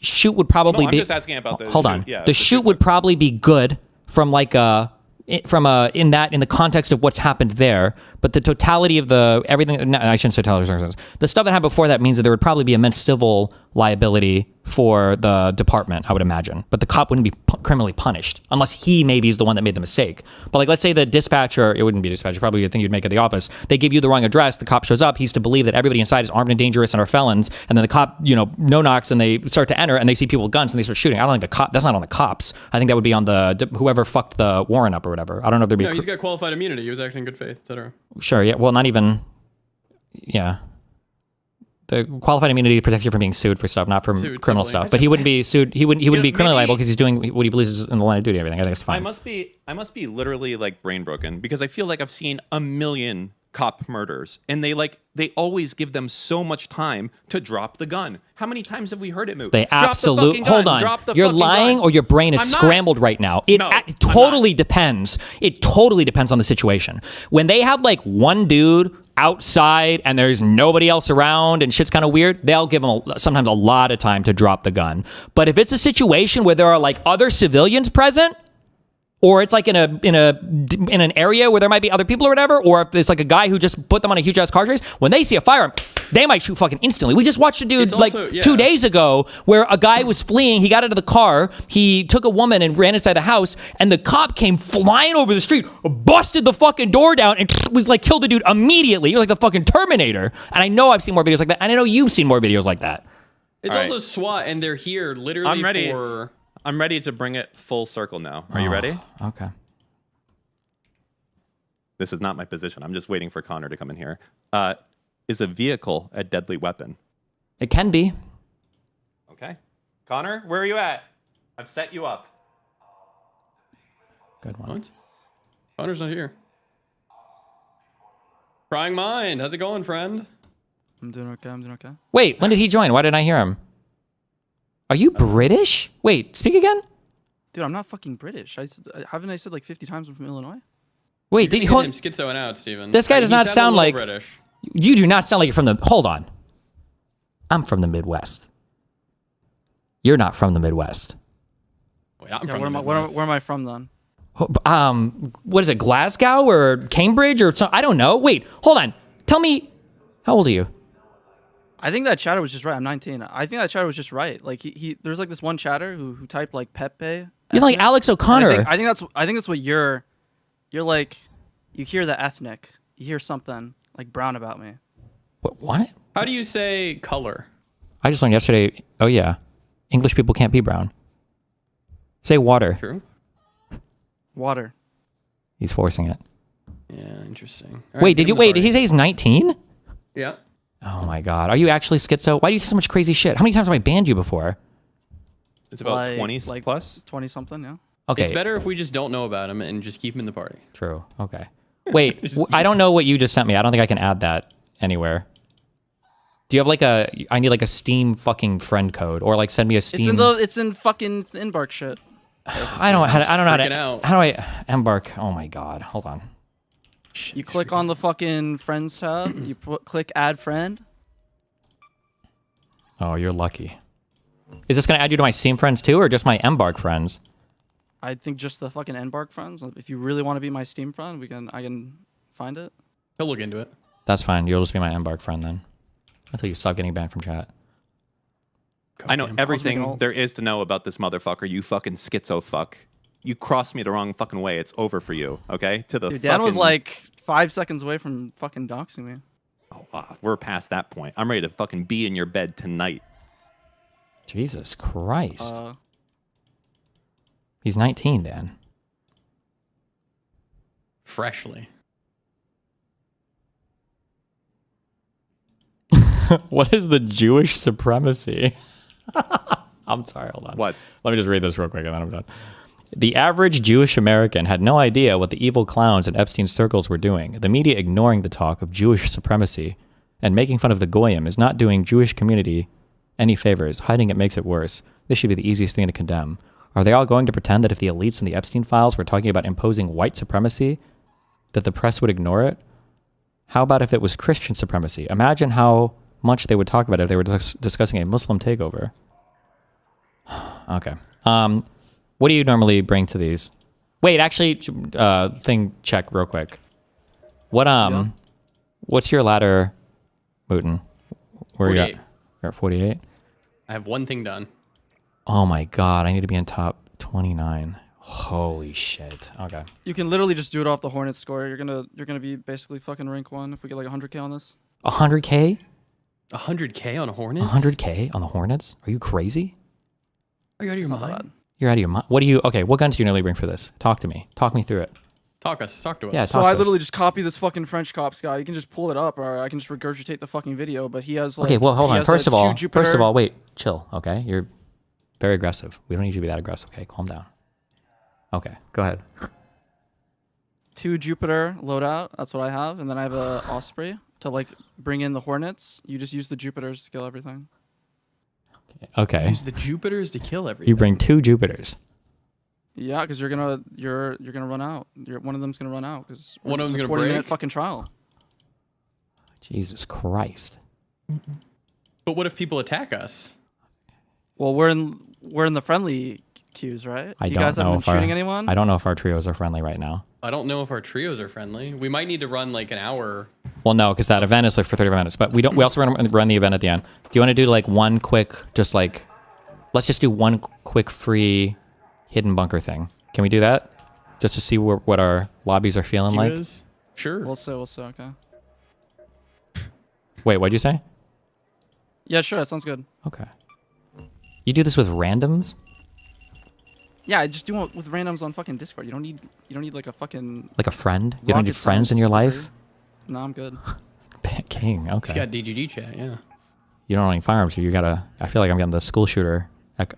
Speaker 1: shoot would probably
Speaker 12: I'm
Speaker 1: be.
Speaker 12: just asking about the
Speaker 1: hold
Speaker 12: shoot.
Speaker 1: on.
Speaker 12: Yeah,
Speaker 1: the shoot would probably be good from like in the context of what's happened there, but the totality of everything. No, I shouldn't say totality. The stuff that happened before that means that there would probably be immense civil liability for the department, I would imagine. But the cop wouldn't be criminally punished unless he maybe is the one that made the mistake. But like, let's say the dispatcher, it wouldn't be dispatcher, probably a thing you'd make at the office. They give you the wrong address. The cop shows up. He's to believe that everybody inside is armed and dangerous and are felons. And then the cop, no knocks, and they start to enter and they see people with guns and they start shooting. I don't think that's not on the cops. I think that would be on whoever fucked the warrant up or whatever. I don't know if there'd be.
Speaker 8: No, he's got qualified immunity. He was acting in good faith, etc.
Speaker 1: Sure. Yeah. Well, not even. Yeah. The qualified immunity protects you from being sued for stuff, not from criminal stuff. But he wouldn't be sued. He wouldn't be criminally liable because he's doing what he believes is in the line of duty. And everything. I think it's fine.
Speaker 12: I must be literally like brain broken because I feel like I've seen a million cop murders, and they always give them so much time to drop the gun. How many times have we heard it, Moot?
Speaker 1: They absolutely. Hold on. You're lying, or your brain is scrambled right now. It totally depends. It totally depends on the situation. When they have like one dude outside and there's nobody else around and shit's kind of weird, they'll give them sometimes a lot of time to drop the gun. But if it's a situation where there are like other civilians present, or it's like in an area where there might be other people or whatever, or if there's like a guy who just put them on a huge ass car chase, when they see a firearm, they might shoot fucking instantly. We just watched a dude 2 days ago where a guy was fleeing. He got out of the car. He took a woman and ran inside the house, and the cop came flying over the street, busted the fucking door down, and was like killed the dude immediately. You're like the fucking Terminator. And I know I've seen more videos like that, and I know you've seen more videos like that.
Speaker 8: It's also SWAT, and they're here literally
Speaker 12: I'm ready to bring it full circle now. Are you ready?
Speaker 1: Okay.
Speaker 12: This is not my position. I'm just waiting for Connor to come in here. Is a vehicle a deadly weapon?
Speaker 1: It can be.
Speaker 12: Okay. Connor, where are you at? I've set you up.
Speaker 1: Good one.
Speaker 8: What? Connor's not here. PryingMind, how's it going, friend?
Speaker 16: I'm doing okay.
Speaker 1: Wait, when did he join? Why didn't I hear him? Are you British? Wait, speak again?
Speaker 16: Dude, I'm not fucking British. Haven't I said like 50 times I'm from Illinois?
Speaker 1: Wait,
Speaker 8: did you call him schizoing out, Steven?
Speaker 1: This guy does not sound like
Speaker 8: British.
Speaker 1: You do not sound like you're from the. Hold on. I'm from the Midwest. You're not from the Midwest.
Speaker 8: Wait, I'm
Speaker 16: from the Midwest. Where am I from then?
Speaker 1: What is it, Glasgow or Cambridge or something? I don't know. Wait, hold on. Tell me, how old are you?
Speaker 16: I think that chatter was just right. I'm 19. I think that chatter was just right. Like there's like this one chatter who typed like Pepe.
Speaker 1: You're like Alex O'Connor.
Speaker 16: I think that's what you're like. You hear the ethnic. You hear something like brown about me.
Speaker 1: What?
Speaker 8: How do you say color?
Speaker 1: I just learned yesterday. Oh yeah, English people can't be brown. Say water.
Speaker 8: True.
Speaker 16: Water.
Speaker 1: He's forcing it.
Speaker 8: Yeah, interesting.
Speaker 1: Wait, did he say he's 19?
Speaker 8: Yeah.
Speaker 1: Oh my god. Are you actually schizo? Why do you say so much crazy shit? How many times have I banned you before?
Speaker 12: It's about 20 plus.
Speaker 16: 20 something, yeah.
Speaker 1: Okay.
Speaker 8: It's better if we just don't know about him and just keep him in the party.
Speaker 1: True. Okay. Wait, I don't know what you just sent me. I don't think I can add that anywhere. Do you have like I need like a Steam fucking friend code or like send me a Steam.
Speaker 16: It's in fucking Embark shit.
Speaker 1: I don't know how do I embark? Oh my god. Hold on.
Speaker 16: You click on the fucking friends tab, you click add friend.
Speaker 1: Oh, you're lucky. Is this going to add you to my Steam friends too or just my Embark friends?
Speaker 16: I think just the fucking Embark friends. If you really want to be my Steam friend, I can find it.
Speaker 8: He'll look into it.
Speaker 1: That's fine. You'll just be my Embark friend then. Until you stop getting banned from chat.
Speaker 12: I know everything there is to know about this motherfucker, you fucking schizo fuck. You crossed me the wrong fucking way. It's over for you, okay?
Speaker 16: Dude, Dan was like 5 seconds away from fucking doxing me.
Speaker 12: Oh, we're past that point. I'm ready to fucking be in your bed tonight.
Speaker 1: Jesus Christ. He's 19, Dan.
Speaker 8: Freshly.
Speaker 1: What is the Jewish supremacy? I'm sorry, hold on.
Speaker 12: What?
Speaker 1: Let me just read this real quick and then I'm done. The average Jewish American had no idea what the evil clowns in Epstein's circles were doing. The media ignoring the talk of Jewish supremacy and making fun of the Goyim is not doing Jewish community any favors. Hiding it makes it worse. This should be the easiest thing to condemn. Are they all going to pretend that if the elites in the Epstein files were talking about imposing white supremacy, that the press would ignore it? How about if it was Christian supremacy? Imagine how much they would talk about it if they were discussing a Muslim takeover. Okay. What do you normally bring to these? Wait, actually, thing check real quick. What's your ladder, Mootin? Where are you at? You're at 48?
Speaker 8: I have one thing done.
Speaker 1: Oh my god, I need to be in top 29. Holy shit. Okay.
Speaker 16: You can literally just do it off the Hornets score. You're gonna be basically fucking rank 1 if we get like 100k on this.
Speaker 1: 100k?
Speaker 8: 100k on Hornets?
Speaker 1: 100k on the Hornets? Are you crazy?
Speaker 8: Are you out of your mind?
Speaker 1: You're out of your mind. What guns do you normally bring for this? Talk to me. Talk me through it.
Speaker 8: Talk to us.
Speaker 1: Yeah,
Speaker 16: so I literally just copy this fucking French cops guy. You can just pull it up, or I can just regurgitate the fucking video. But he has like.
Speaker 1: Okay, well, hold on. First of all, wait, chill. Okay, you're very aggressive. We don't need you to be that aggressive. Okay, calm down. Okay, go ahead.
Speaker 16: 2 Jupiter loadout. That's what I have, and then I have a Osprey to like bring in the Hornets. You just use the Jupiters to kill everything.
Speaker 1: Okay.
Speaker 8: Use the Jupiters to kill everything.
Speaker 1: You bring 2 Jupiters.
Speaker 16: Yeah, because you're gonna run out. One of them's gonna run out because
Speaker 8: one of them's gonna
Speaker 16: 40-minute fucking trial.
Speaker 1: Jesus Christ.
Speaker 8: But what if people attack us?
Speaker 16: Well, we're in the friendly queues, right?
Speaker 1: I
Speaker 16: you
Speaker 1: don't
Speaker 16: guys
Speaker 1: know
Speaker 16: haven't
Speaker 1: if
Speaker 16: been shooting anyone?
Speaker 1: I don't know if our trios are friendly right now.
Speaker 8: I don't know if our trios are friendly. We might need to run like an hour.
Speaker 1: Well, no, because that event is like for 35 minutes. But we also run the event at the end. Do you want to do like one quick, just like, let's just do one quick free hidden bunker thing. Can we do that? Just to see what our lobbies are feeling like?
Speaker 8: Sure.
Speaker 16: We'll see, okay.
Speaker 1: Wait, what'd you say?
Speaker 16: Yeah, sure, that sounds good.
Speaker 1: Okay. You do this with randoms?
Speaker 16: Yeah, I just do it with randoms on fucking Discord. You don't need like a fucking
Speaker 1: like a friend? You don't need friends in your life?
Speaker 16: No, I'm good.
Speaker 1: King, okay.
Speaker 8: He's got DGD chat, yeah.
Speaker 1: You don't own any firearms, so you gotta. I feel like I'm getting the school shooter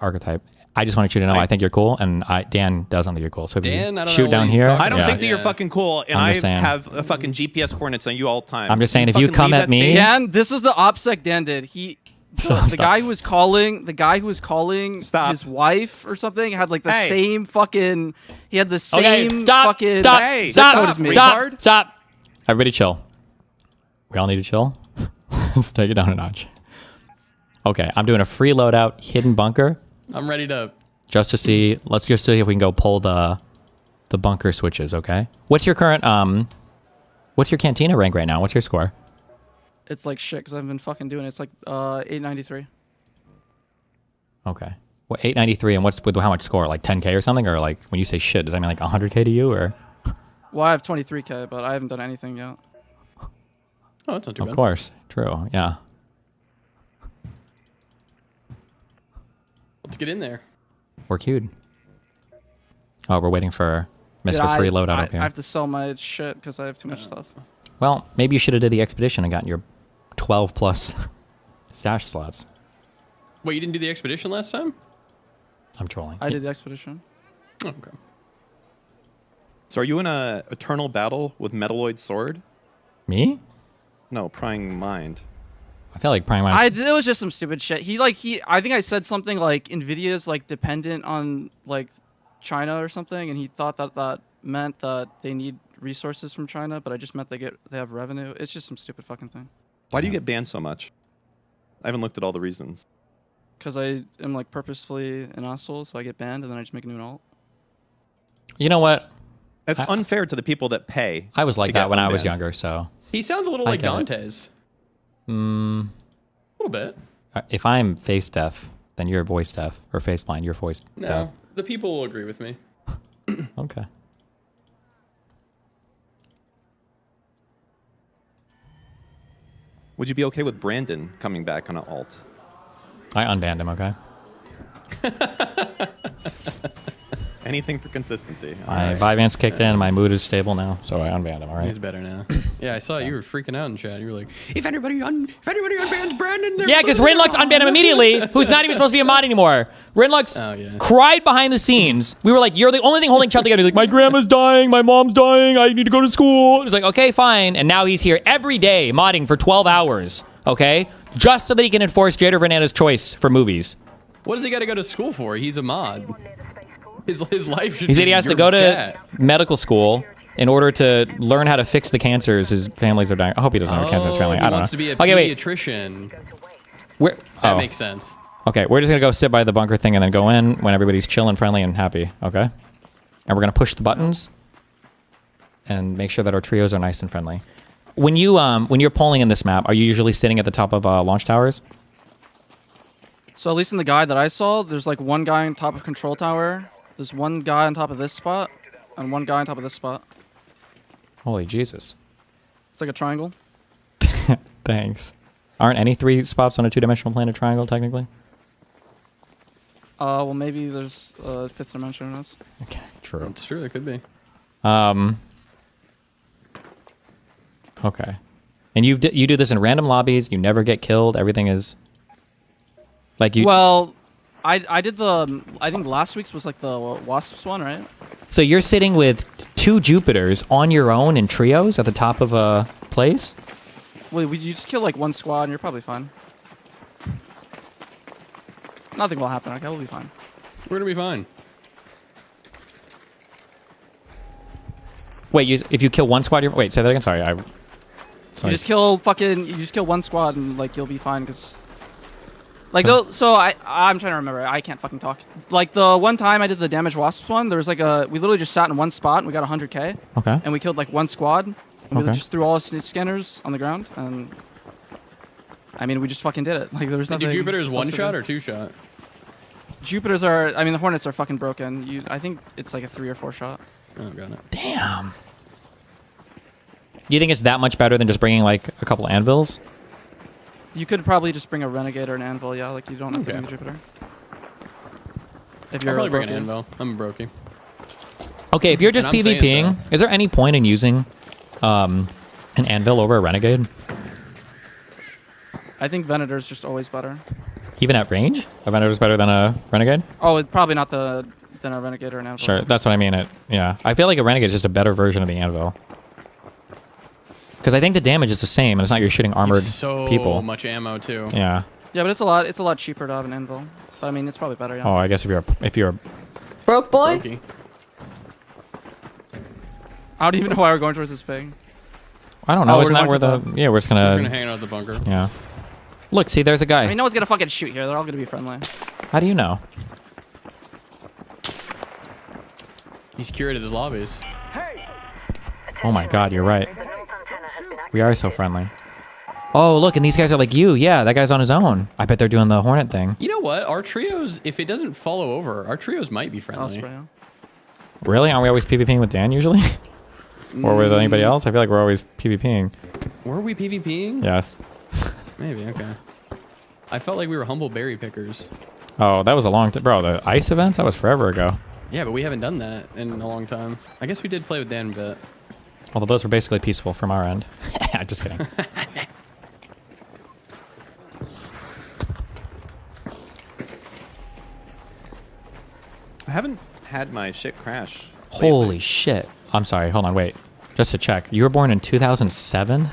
Speaker 1: archetype. I just wanted you to know I think you're cool, and Dan doesn't think you're cool. So if
Speaker 8: Dan,
Speaker 1: you
Speaker 8: I don't
Speaker 1: shoot
Speaker 8: know
Speaker 1: down
Speaker 8: what he's
Speaker 1: here,
Speaker 8: talking
Speaker 12: I don't
Speaker 8: Yeah.
Speaker 12: think that you're fucking cool, and
Speaker 1: I'm
Speaker 12: I
Speaker 1: just saying.
Speaker 12: have a fucking GPS coordinates on you all the time.
Speaker 1: I'm just saying, if you
Speaker 12: fucking
Speaker 1: come
Speaker 12: leave
Speaker 1: at
Speaker 12: that
Speaker 1: me-
Speaker 12: stage-
Speaker 16: Dan, this is the OPSEC Dan did. The guy who was calling his wife or something had like the same fucking. He had the same fucking.
Speaker 1: Stop!
Speaker 16: code as me.
Speaker 1: Stop! Everybody chill. We all need to chill. Let's take it down a notch. Okay, I'm doing a free loadout hidden bunker.
Speaker 8: I'm ready to.
Speaker 1: Just to see. Let's just see if we can go pull the bunker switches. Okay. What's your current What's your Cantina rank right now? What's your score?
Speaker 16: It's like shit because I've been fucking doing it. It's like 893.
Speaker 1: Okay. Well, 893, and what's with how much score? Like 10k or something, or like when you say shit, does that mean like 100k to you, or?
Speaker 16: Well, I have 23k, but I haven't done anything yet.
Speaker 8: Oh, that's not too bad.
Speaker 1: Of course. True. Yeah.
Speaker 8: Let's get in there.
Speaker 1: We're queued. Oh, we're waiting for Mr.
Speaker 16: Dude,
Speaker 1: Free Loadout up here.
Speaker 16: I have to sell my shit because I have too much stuff.
Speaker 1: Well, maybe you should have did the expedition and gotten your 12 plus stash slots.
Speaker 8: Wait, you didn't do the expedition last time?
Speaker 1: I'm trolling.
Speaker 16: I did the expedition.
Speaker 8: Oh, okay.
Speaker 12: So are you in a eternal battle with Metalloid Sword?
Speaker 1: Me?
Speaker 12: No, PryingMind.
Speaker 1: I feel like PryingMind.
Speaker 16: It was just some stupid shit. I think I said something like Nvidia's like dependent on like China or something, and he thought that meant that they need resources from China, but I just meant they have revenue. It's just some stupid fucking thing.
Speaker 12: Why do you get banned so much? I haven't looked at all the reasons.
Speaker 16: Because I am like purposefully an asshole, so I get banned, and then I just make a new alt.
Speaker 1: You know what?
Speaker 12: It's unfair to the people that pay.
Speaker 1: I was like that when I was
Speaker 12: unbanned.
Speaker 1: younger, so.
Speaker 8: He sounds a little like Dante's. A little bit.
Speaker 1: If I'm face deaf, then you're voice deaf, or face blind, you're voice deaf.
Speaker 8: No, the people will agree with me.
Speaker 1: Okay.
Speaker 12: Would you be okay with Brandon coming back on an alt?
Speaker 1: I unbanned him, okay?
Speaker 12: Anything for consistency.
Speaker 1: My Vivance kicked in, my mood is stable now, so I unbanned him, alright?
Speaker 8: He's better now. Yeah, I saw you were freaking out in chat. You were like, if anybody unbans Brandon, they're
Speaker 1: Yeah, because Rinlux unbanned him immediately, who's not even supposed to be a mod anymore. Rinlux cried behind the scenes. We were like, you're the only thing holding Chad together. He's like, my grandma's dying, my mom's dying, I need to go to school. It was like, okay, fine. And now he's here every day modding for 12 hours, okay? Just so that he can enforce Jader Fernandez's choice for movies.
Speaker 8: What does he got to go to school for? He's a mod. His life should
Speaker 1: He said
Speaker 8: just
Speaker 1: he has to
Speaker 8: your
Speaker 1: go to
Speaker 8: chat.
Speaker 1: medical school in order to learn how to fix the cancers his families are dying. I hope he doesn't have cancer in his family. I don't know.
Speaker 8: He wants to be a
Speaker 1: Okay, wait.
Speaker 8: pediatrician.
Speaker 1: That
Speaker 8: makes sense.
Speaker 1: Okay, we're just going to go sit by the bunker thing and then go in when everybody's chill and friendly and happy, okay? And we're going to push the buttons and make sure that our trios are nice and friendly. When you're polling in this map, are you usually sitting at the top of launch towers?
Speaker 16: So at least in the guide that I saw, there's like one guy on top of control tower. There's one guy on top of this spot, and one guy on top of this spot.
Speaker 1: Holy Jesus.
Speaker 16: It's like a triangle.
Speaker 1: Thanks. Aren't any 3 spots on a 2-dimensional plane a triangle, technically?
Speaker 16: Well, maybe there's a 5th dimension in this.
Speaker 1: Okay, true.
Speaker 8: It's true, there could be.
Speaker 1: Okay. And you do this in random lobbies, you never get killed, everything is... Like you...
Speaker 16: Well, I did I think last week's was like the Wasps one, right?
Speaker 1: So you're sitting with 2 Jupiters on your own in trios at the top of a place?
Speaker 16: Well, you just kill like one squad and you're probably fine. Nothing will happen, okay? We'll be fine.
Speaker 8: We're gonna be fine.
Speaker 1: Wait, if you kill one squad, wait, say that again? Sorry,
Speaker 16: You just kill one squad and like you'll be fine because... Like, so I'm trying to remember. I can't fucking talk. Like, the one time I did the Damage Wasps one, there was like we literally just sat in one spot and we got 100k.
Speaker 1: Okay.
Speaker 16: And we killed like one squad. And we just threw all our scanners on the ground. And I mean, we just fucking did it. Like, there was nothing.
Speaker 8: Do Jupiter's one shot or 2 shot?
Speaker 16: Jupiters are, I mean, the Hornets are fucking broken. I think it's like a 3 or 4 shot.
Speaker 8: Oh, got it.
Speaker 1: Damn. Do you think it's that much better than just bringing like a couple anvils?
Speaker 16: You could probably just bring a Renegade or an Anvil, yeah. Like, you don't have to bring a Jupiter. If you're
Speaker 8: I'll probably bring an Anvil. I'm a brokey.
Speaker 1: Okay, if you're just PvPing, is there any point in using an Anvil over a Renegade?
Speaker 16: I think Venator's just always better.
Speaker 1: Even at range, a Venator's better than a Renegade.
Speaker 16: Oh, it's probably not than a Renegade or an Anvil.
Speaker 1: Sure, that's what I mean. Yeah, I feel like a Renegade is just a better version of the Anvil. Because I think the damage is the same, and it's not you're shooting armored people.
Speaker 8: So much ammo too.
Speaker 1: Yeah.
Speaker 16: Yeah, but it's a lot cheaper to have an Anvil. But I mean, it's probably better. Yeah.
Speaker 1: Oh, I guess if you're
Speaker 17: broke boy.
Speaker 8: Brokey.
Speaker 16: I don't even know why we're going towards this ping.
Speaker 1: I don't know.
Speaker 16: Oh,
Speaker 1: Isn't that where we're just gonna
Speaker 8: hang out at the bunker.
Speaker 1: Yeah. Look, see, there's a guy.
Speaker 16: I mean, no one's gonna fucking shoot here. They're all gonna be friendly.
Speaker 1: How do you know?
Speaker 8: He's curated his lobbies.
Speaker 1: Oh my God, you're right. We are so friendly. Oh, look, and these guys are like you. Yeah, that guy's on his own. I bet they're doing the Hornet thing.
Speaker 8: You know what? Our trios, if it doesn't follow over, our trios might be friendly.
Speaker 1: Really? Aren't we always PvPing with Dan usually? Or with anybody else? I feel like we're always PvPing.
Speaker 8: Were we PvPing?
Speaker 1: Yes.
Speaker 8: Maybe, okay. I felt like we were humble berry pickers.
Speaker 1: Oh, that was a long time. Bro, the ice events? That was forever ago.
Speaker 8: Yeah, but we haven't done that in a long time. I guess we did play with Dan a bit.
Speaker 1: Although those were basically peaceful from our end. Just kidding.
Speaker 12: I haven't had my shit crash.
Speaker 1: Holy shit. I'm sorry. Hold on. Wait. Just to check. You were born in 2007?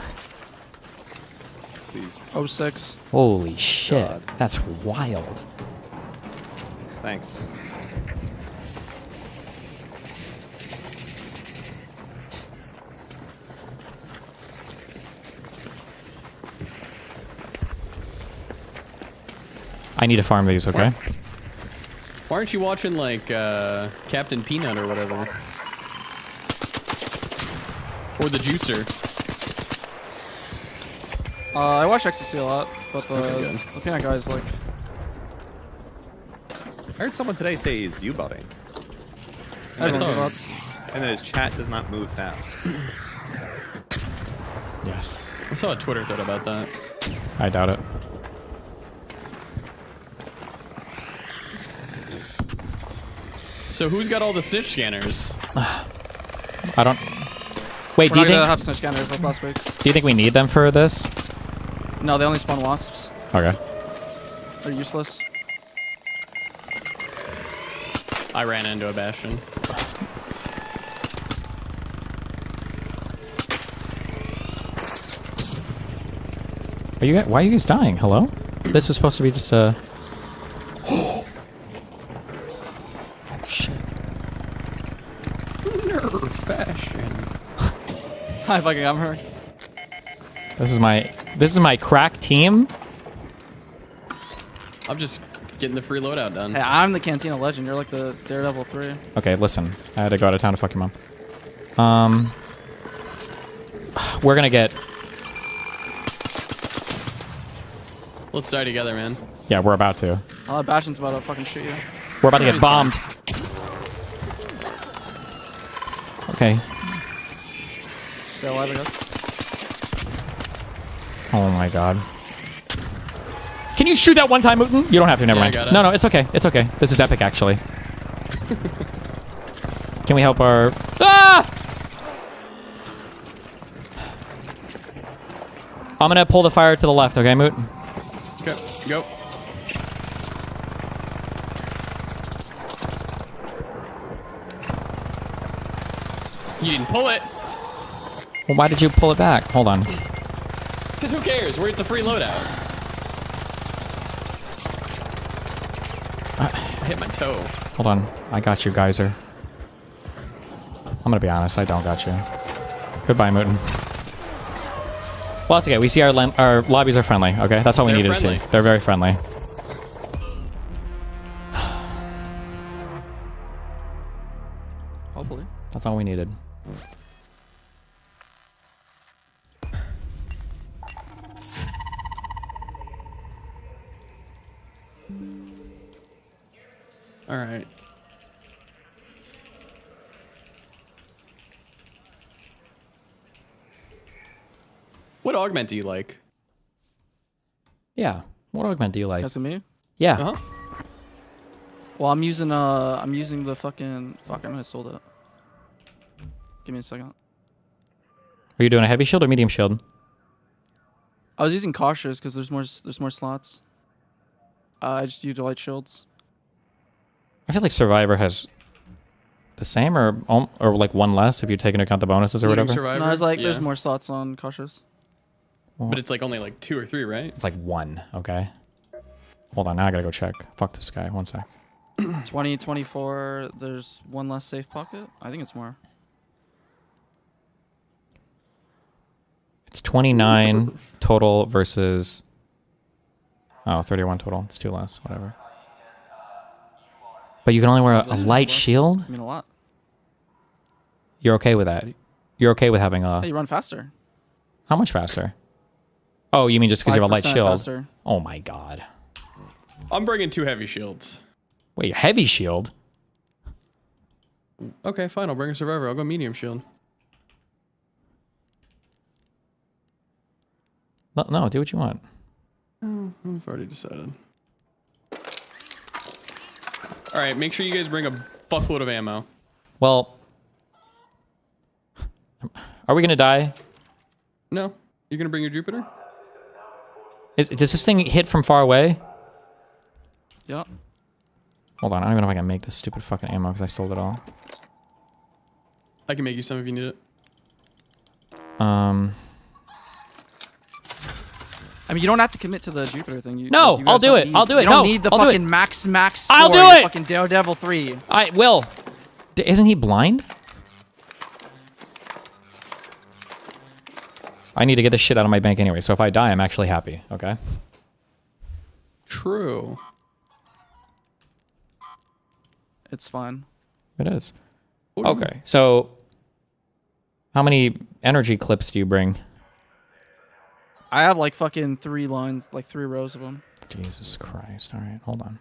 Speaker 12: Please.
Speaker 16: 06.
Speaker 1: Holy shit.
Speaker 12: God.
Speaker 1: That's wild.
Speaker 12: Thanks.
Speaker 1: I need to farm these, okay?
Speaker 8: Why aren't you watching like Captain Peanut or whatever? Or the Juicer?
Speaker 16: I watch XCC a lot, but the Peanut guy is like...
Speaker 12: I heard someone today say he's view botting.
Speaker 16: I don't know.
Speaker 12: And that his chat does not move fast.
Speaker 1: Yes.
Speaker 8: I saw a Twitter thread about that.
Speaker 1: I doubt it.
Speaker 8: So who's got all the snitch scanners?
Speaker 1: I don't... Wait, do you think...
Speaker 16: have snitch scanners, that's last week.
Speaker 1: Do you think we need them for this?
Speaker 16: No, they only spawn wasps.
Speaker 1: Okay.
Speaker 16: They're useless.
Speaker 8: I ran into a bastion.
Speaker 1: Are you? Why are you guys dying? Hello? This is supposed to be just a... Oh, shit.
Speaker 8: Nerf bastion.
Speaker 16: Hi, fucking Amherst.
Speaker 1: This is my crack team.
Speaker 8: I'm just getting the free loadout done.
Speaker 16: Hey, I'm the Cantina Legend. You're like the Daredevil 3.
Speaker 1: Okay, listen. I had to go out of town to fuck your mom. We're gonna get...
Speaker 8: Let's die together, man.
Speaker 1: Yeah, we're about to.
Speaker 16: Bastion's about to fucking shoot you.
Speaker 1: We're about to get bombed. Okay.
Speaker 16: Stay alive, I guess.
Speaker 1: Oh my god. Can you shoot that one time, Mooten? You don't have to, never mind. No, it's okay. It's okay. This is epic, actually. Can we help our... Ah! I'm gonna pull the fire to the left, okay, Moot?
Speaker 8: Okay, go. You didn't pull it.
Speaker 1: Well, why did you pull it back? Hold on.
Speaker 8: Because who cares? It's a free loadout. I hit my toe.
Speaker 1: Hold on. I got you, Geyser. I'm gonna be honest. I don't got you. Goodbye, Mooten. Well, that's okay. We see our lobbies are friendly. Okay, that's all we needed to see. They're very friendly.
Speaker 16: Hopefully.
Speaker 1: That's all we needed.
Speaker 8: All right. What augment do you like?
Speaker 1: Yeah. What augment do you like?
Speaker 16: That's me?
Speaker 1: Yeah.
Speaker 16: Uh-huh. Well, I'm using the fucking... Fuck, I might have sold it. Give me a second.
Speaker 1: Are you doing a heavy shield or medium shield?
Speaker 16: I was using cautious because there's more slots. I just use light shields.
Speaker 1: I feel like Survivor has the same or like one less if you take into account the bonuses or whatever.
Speaker 8: Survivor?
Speaker 16: No, there's like there's more slots on cautious.
Speaker 8: But it's like only like 2 or 3, right?
Speaker 1: It's like 1, okay? Hold on, now I gotta go check. Fuck this guy, 1 sec.
Speaker 16: 20, 24, there's 1 less safe pocket? I think it's more.
Speaker 1: It's 29 total versus... Oh, 31 total. It's 2 less, whatever. But you can only wear a light shield?
Speaker 16: I mean a lot.
Speaker 1: You're okay with that? You're okay with having a...
Speaker 16: Hey, you run faster.
Speaker 1: How much faster? Oh, you mean just because you have a light
Speaker 16: 5%
Speaker 1: shield?
Speaker 16: faster.
Speaker 1: Oh my god.
Speaker 8: I'm bringing 2 heavy shields.
Speaker 1: Wait, heavy shield?
Speaker 8: Okay, fine. I'll bring a Survivor. I'll go medium shield.
Speaker 1: No, do what you want.
Speaker 8: Oh, I've already decided. All right, make sure you guys bring a fuckload of ammo.
Speaker 1: Well, are we gonna die?
Speaker 8: No, you're gonna bring your Jupiter.
Speaker 1: Does this thing hit from far away?
Speaker 16: Yeah.
Speaker 1: Hold on, I don't even know if I can make this stupid fucking ammo because I sold it all.
Speaker 8: I can make you some if you need it.
Speaker 16: I mean, you don't have to commit to the Jupiter thing.
Speaker 1: No, I'll do it. I'll do it.
Speaker 16: You don't
Speaker 1: No,
Speaker 16: need the
Speaker 1: I'll do
Speaker 16: fucking
Speaker 1: it.
Speaker 16: max
Speaker 1: I'll
Speaker 16: score
Speaker 1: do
Speaker 16: in
Speaker 1: it.
Speaker 16: fucking Daredevil 3.
Speaker 1: I will. Isn't he blind? I need to get this shit out of my bank anyway, so if I die, I'm actually happy, okay?
Speaker 8: True.
Speaker 16: It's fine.
Speaker 1: It is. Okay, so how many energy clips do you bring?
Speaker 16: I have like fucking 3 lines, like 3 rows of them.
Speaker 1: Jesus Christ. All right, hold on.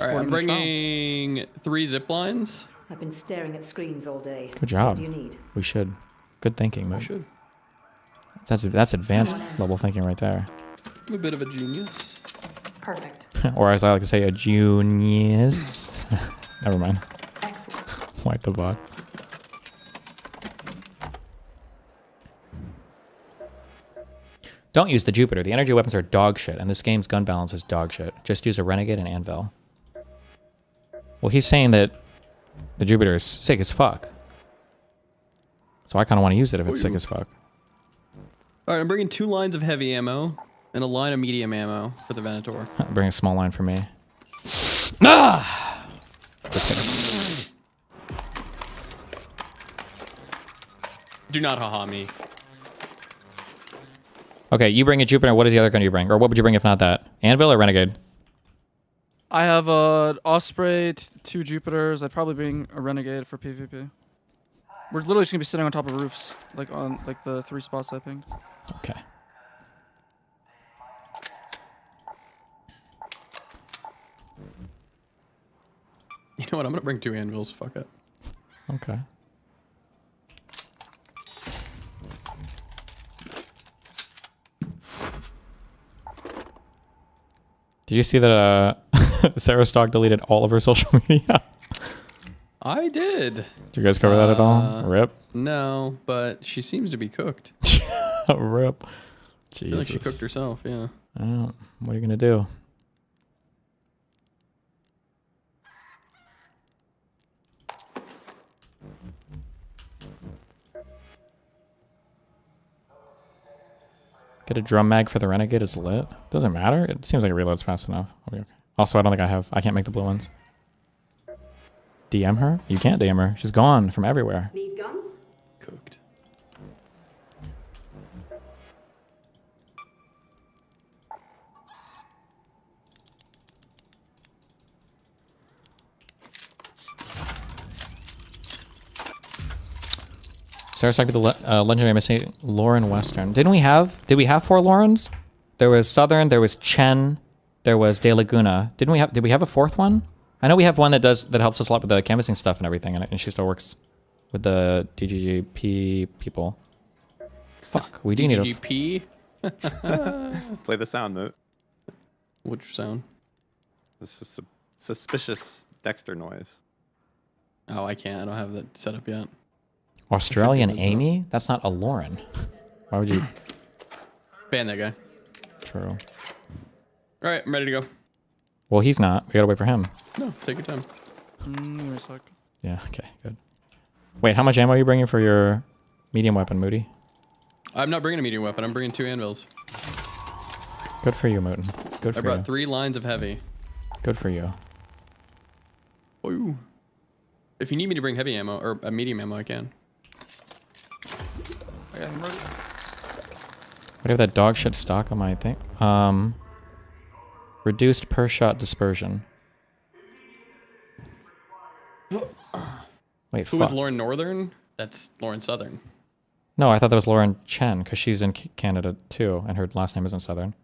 Speaker 8: All right, I'm bringing 3 zip lines.
Speaker 17: I've been staring at screens all day.
Speaker 1: Good job.
Speaker 17: What do you need?
Speaker 1: We should. Good thinking, Moot.
Speaker 8: We should.
Speaker 1: That's advanced level thinking right there.
Speaker 8: I'm a bit of a genius.
Speaker 17: Perfect.
Speaker 1: Or as I like to say, a genius. Never mind.
Speaker 17: Excellent.
Speaker 1: Wipe the bot. Don't use the Jupiter. The energy weapons are dog shit, and this game's gun balance is dog shit. Just use a Renegade and Anvil. Well, he's saying that the Jupiter is sick as fuck. So I kind of want to use it if it's sick as fuck.
Speaker 8: All right, I'm bringing 2 lines of heavy ammo and a line of medium ammo for the Venator.
Speaker 1: Bring a small line for me. Ah! Just kidding.
Speaker 8: Do not haha me.
Speaker 1: Okay, you bring a Jupiter. What is the other gun you bring? Or what would you bring if not that? Anvil or Renegade?
Speaker 16: I have a Osprey, 2 Jupiters. I'd probably bring a Renegade for PvP. We're literally just gonna be sitting on top of roofs, like on like the 3 spots I pinged.
Speaker 1: Okay.
Speaker 8: You know what? I'm gonna bring 2 anvils. Fuck it.
Speaker 1: Okay. Did you see that Sarah Stock deleted all of her social media?
Speaker 8: I did.
Speaker 1: Did you guys cover that at all? Rip.
Speaker 8: No, but she seems to be cooked.
Speaker 1: Rip. Jesus.
Speaker 8: I feel like she cooked herself, yeah.
Speaker 1: What are you gonna do? Get a drum mag for the Renegade, it's lit. Doesn't matter. It seems like it reloads fast enough. I'll be okay. Also, I don't think I can't make the blue ones. DM her? You can't DM her. She's gone from everywhere.
Speaker 17: Need guns?
Speaker 8: Cooked.
Speaker 1: Sarah's talking to the legendary missing Lauren Western. Did we have 4 Laurens? There was Southern, there was Chen, there was De Laguna. Did we have a 4th one? I know we have one that helps us a lot with the canvassing stuff and everything, and she still works with the DGGP people. Fuck, we do need a
Speaker 8: DGGP?
Speaker 12: Play the sound, Moot.
Speaker 8: Which sound?
Speaker 12: This is suspicious Dexter noise.
Speaker 8: Oh, I can't. I don't have that set up yet.
Speaker 1: Australian Amy? That's not a Lauren. Why would you...
Speaker 8: Ban that guy.
Speaker 1: True.
Speaker 8: All right, I'm ready to go.
Speaker 1: Well, he's not. We gotta wait for him.
Speaker 8: No, take your time.
Speaker 16: Give me a sec.
Speaker 1: Yeah, okay, good. Wait, how much ammo are you bringing for your medium weapon, Moody?
Speaker 8: I'm not bringing a medium weapon. I'm bringing 2 anvils.
Speaker 1: Good for you, Mooten. Good for you.
Speaker 8: I brought 3 lines of heavy.
Speaker 1: Good for you.
Speaker 8: Ooh. If you need me to bring heavy ammo, or a medium ammo, I can.
Speaker 16: I got him ready.
Speaker 1: What do you have that dog shit stock on my thing? Reduced per shot dispersion. Wait,
Speaker 8: Who was Lauren Northern? That's Lauren Southern.
Speaker 1: No, I thought that was Lauren Chen, because she's in Canada too, and her last name isn't Southern.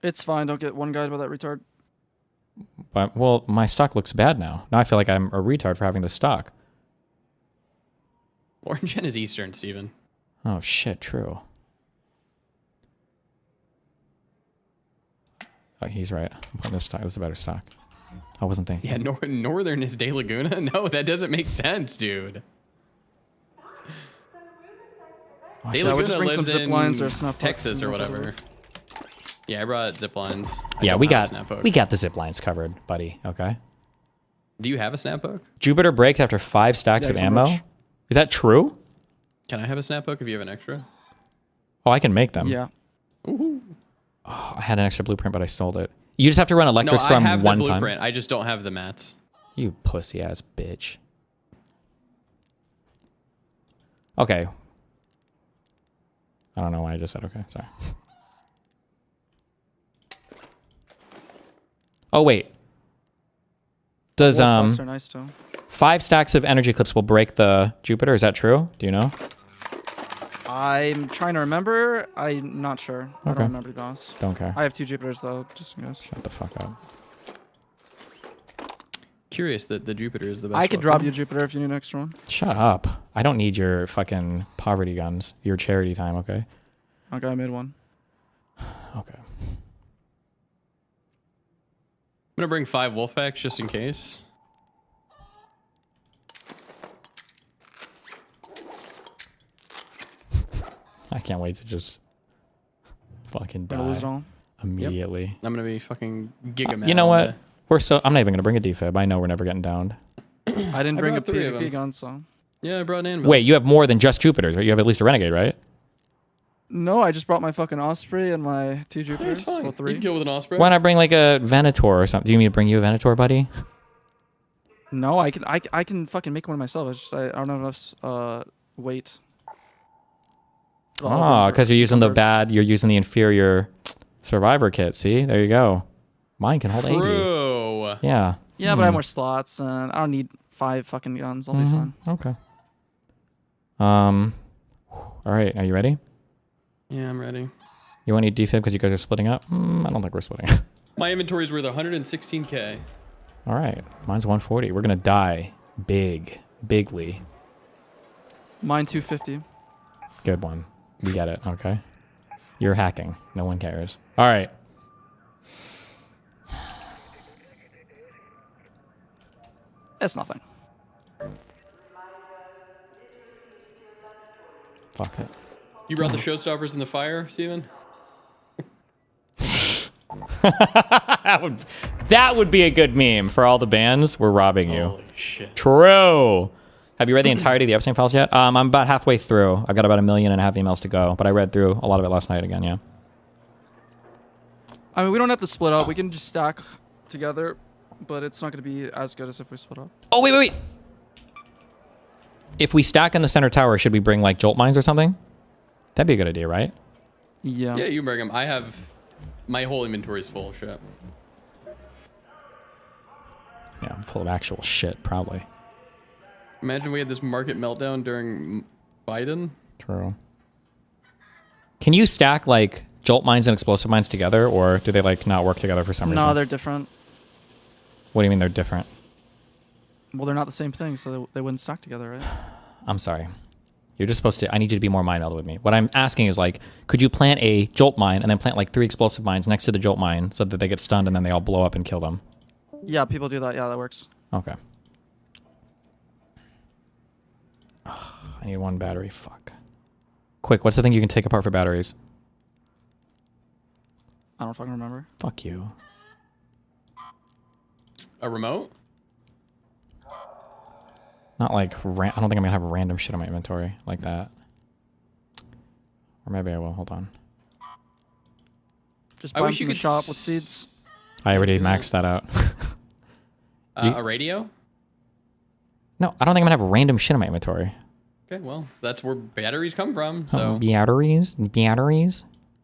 Speaker 16: It's fine. Don't get one guy by that retard.
Speaker 1: But, well, my stock looks bad now. Now I feel like I'm a retard for having this stock.
Speaker 8: Lauren Chen is Eastern, Steven.
Speaker 1: Oh, shit, true. Oh, he's right. I'm putting this stock. This is a better stock. I wasn't thinking.
Speaker 8: Yeah, Northern is De Laguna? No, that doesn't make sense, dude.
Speaker 1: Oh,
Speaker 8: De Laguna lives in Texas or whatever. Yeah, I brought zip lines.
Speaker 1: Yeah, we got the zip lines covered, buddy. Okay.
Speaker 8: Do you have a snap hook?
Speaker 1: Jupiter breaks after 5 stacks of ammo. Is that true?
Speaker 8: Can I have a snap hook if you have an extra?
Speaker 1: Oh, I can make them.
Speaker 16: Yeah.
Speaker 8: Ooh.
Speaker 1: Oh, I had an extra blueprint, but I sold it. You just have to run electric storm
Speaker 8: I have
Speaker 1: one
Speaker 8: the
Speaker 1: time.
Speaker 8: blueprint. I just don't have the mats.
Speaker 1: You pussy ass bitch. Okay. I don't know why I just said okay. Sorry. Oh wait. Does
Speaker 16: are nice too.
Speaker 1: 5 stacks of energy clips will break the Jupiter? Is that true? Do you know?
Speaker 16: I'm trying to remember. I'm not sure. I don't remember, to be honest.
Speaker 1: Don't care.
Speaker 16: I have 2 Jupiters though, just in case.
Speaker 1: Shut the fuck up.
Speaker 8: Curious that the Jupiter is the best.
Speaker 16: I could drop you a Jupiter if you need an extra one.
Speaker 1: Shut up. I don't need your fucking poverty guns. Your charity time, okay?
Speaker 16: Okay, I made one.
Speaker 1: Okay.
Speaker 8: I'm gonna bring 5 wolf packs just in case.
Speaker 1: I can't wait to just fucking
Speaker 16: Gonna lose it
Speaker 1: die
Speaker 16: all.
Speaker 1: immediately.
Speaker 8: Yep. I'm gonna be fucking giga mad.
Speaker 1: You know what? I'm not even gonna bring a defib. I know we're never getting downed.
Speaker 16: I didn't bring a
Speaker 8: brought 3 of
Speaker 16: PvP
Speaker 8: them.
Speaker 16: gun, so.
Speaker 8: Yeah, I brought an anvil.
Speaker 1: Wait, you have more than just Jupiters, right? You have at least a Renegade, right?
Speaker 16: No, I just brought my fucking Osprey and my 2 Jupiters.
Speaker 8: Fine.
Speaker 16: Well, 3.
Speaker 8: You can kill with an Osprey.
Speaker 1: Why not bring like a Venator or something? Do you need me to bring you a Venator, buddy?
Speaker 16: No, I can fucking make one myself. It's just I don't have enough weight.
Speaker 1: Oh, because you're using you're using the inferior survivor kit. See, there you go. Mine can hold 80.
Speaker 8: True.
Speaker 1: Yeah.
Speaker 16: Yeah, but I have more slots, and I don't need 5 fucking guns. I'll be fine.
Speaker 1: Okay. All right, are you ready?
Speaker 8: Yeah, I'm ready.
Speaker 1: You want any defib because you guys are splitting up? I don't think we're splitting up.
Speaker 8: My inventory is worth 116k.
Speaker 1: All right, mine's 140. We're gonna die bigly.
Speaker 16: Mine 250.
Speaker 1: Good one. We get it. Okay. You're hacking. No one cares. All right.
Speaker 16: It's nothing.
Speaker 1: Fuck it.
Speaker 8: You brought the showstoppers in the fire, Steven?
Speaker 1: that would be a good meme for all the bands. We're robbing you.
Speaker 8: Holy shit.
Speaker 1: True. Have you read the entirety of the Epstein files yet? I'm about halfway through. I've got about 1.5 million emails to go, but I read through a lot of it last night again, yeah.
Speaker 16: I mean, we don't have to split up. We can just stack together, but it's not going to be as good as if we split up.
Speaker 1: Oh, wait. If we stack in the center tower, should we bring like jolt mines or something? That'd be a good idea, right?
Speaker 16: Yeah.
Speaker 8: Yeah, you bring them. I have... My whole inventory is full of shit.
Speaker 1: Yeah, I'm full of actual shit, probably.
Speaker 8: Imagine we had this market meltdown during Biden.
Speaker 1: True. Can you stack like jolt mines and explosive mines together, or do they like not work together for some reason?
Speaker 16: No, they're different.
Speaker 1: What do you mean they're different?
Speaker 16: Well, they're not the same thing, so they wouldn't stack together, right?
Speaker 1: I'm sorry. You're just supposed to... I need you to be more mind-melded with me. What I'm asking is like, could you plant a jolt mine and then plant like 3 explosive mines next to the jolt mine so that they get stunned and then they all blow up and kill them?
Speaker 16: Yeah, people do that. Yeah, that works.
Speaker 1: Okay. Oh, I need 1 battery. Fuck. Quick, what's the thing you can take apart for batteries?
Speaker 16: I don't fucking remember.
Speaker 1: Fuck you.
Speaker 8: A remote?
Speaker 1: Not like I don't think I'm gonna have random shit on my inventory like that. Or maybe I will. Hold on.
Speaker 16: Just buy from the shop with seeds.
Speaker 1: I already maxed that out.
Speaker 8: A radio?
Speaker 1: No, I don't think I'm gonna have random shit in my inventory.
Speaker 8: Okay, well, that's where batteries come from. So
Speaker 1: batteries.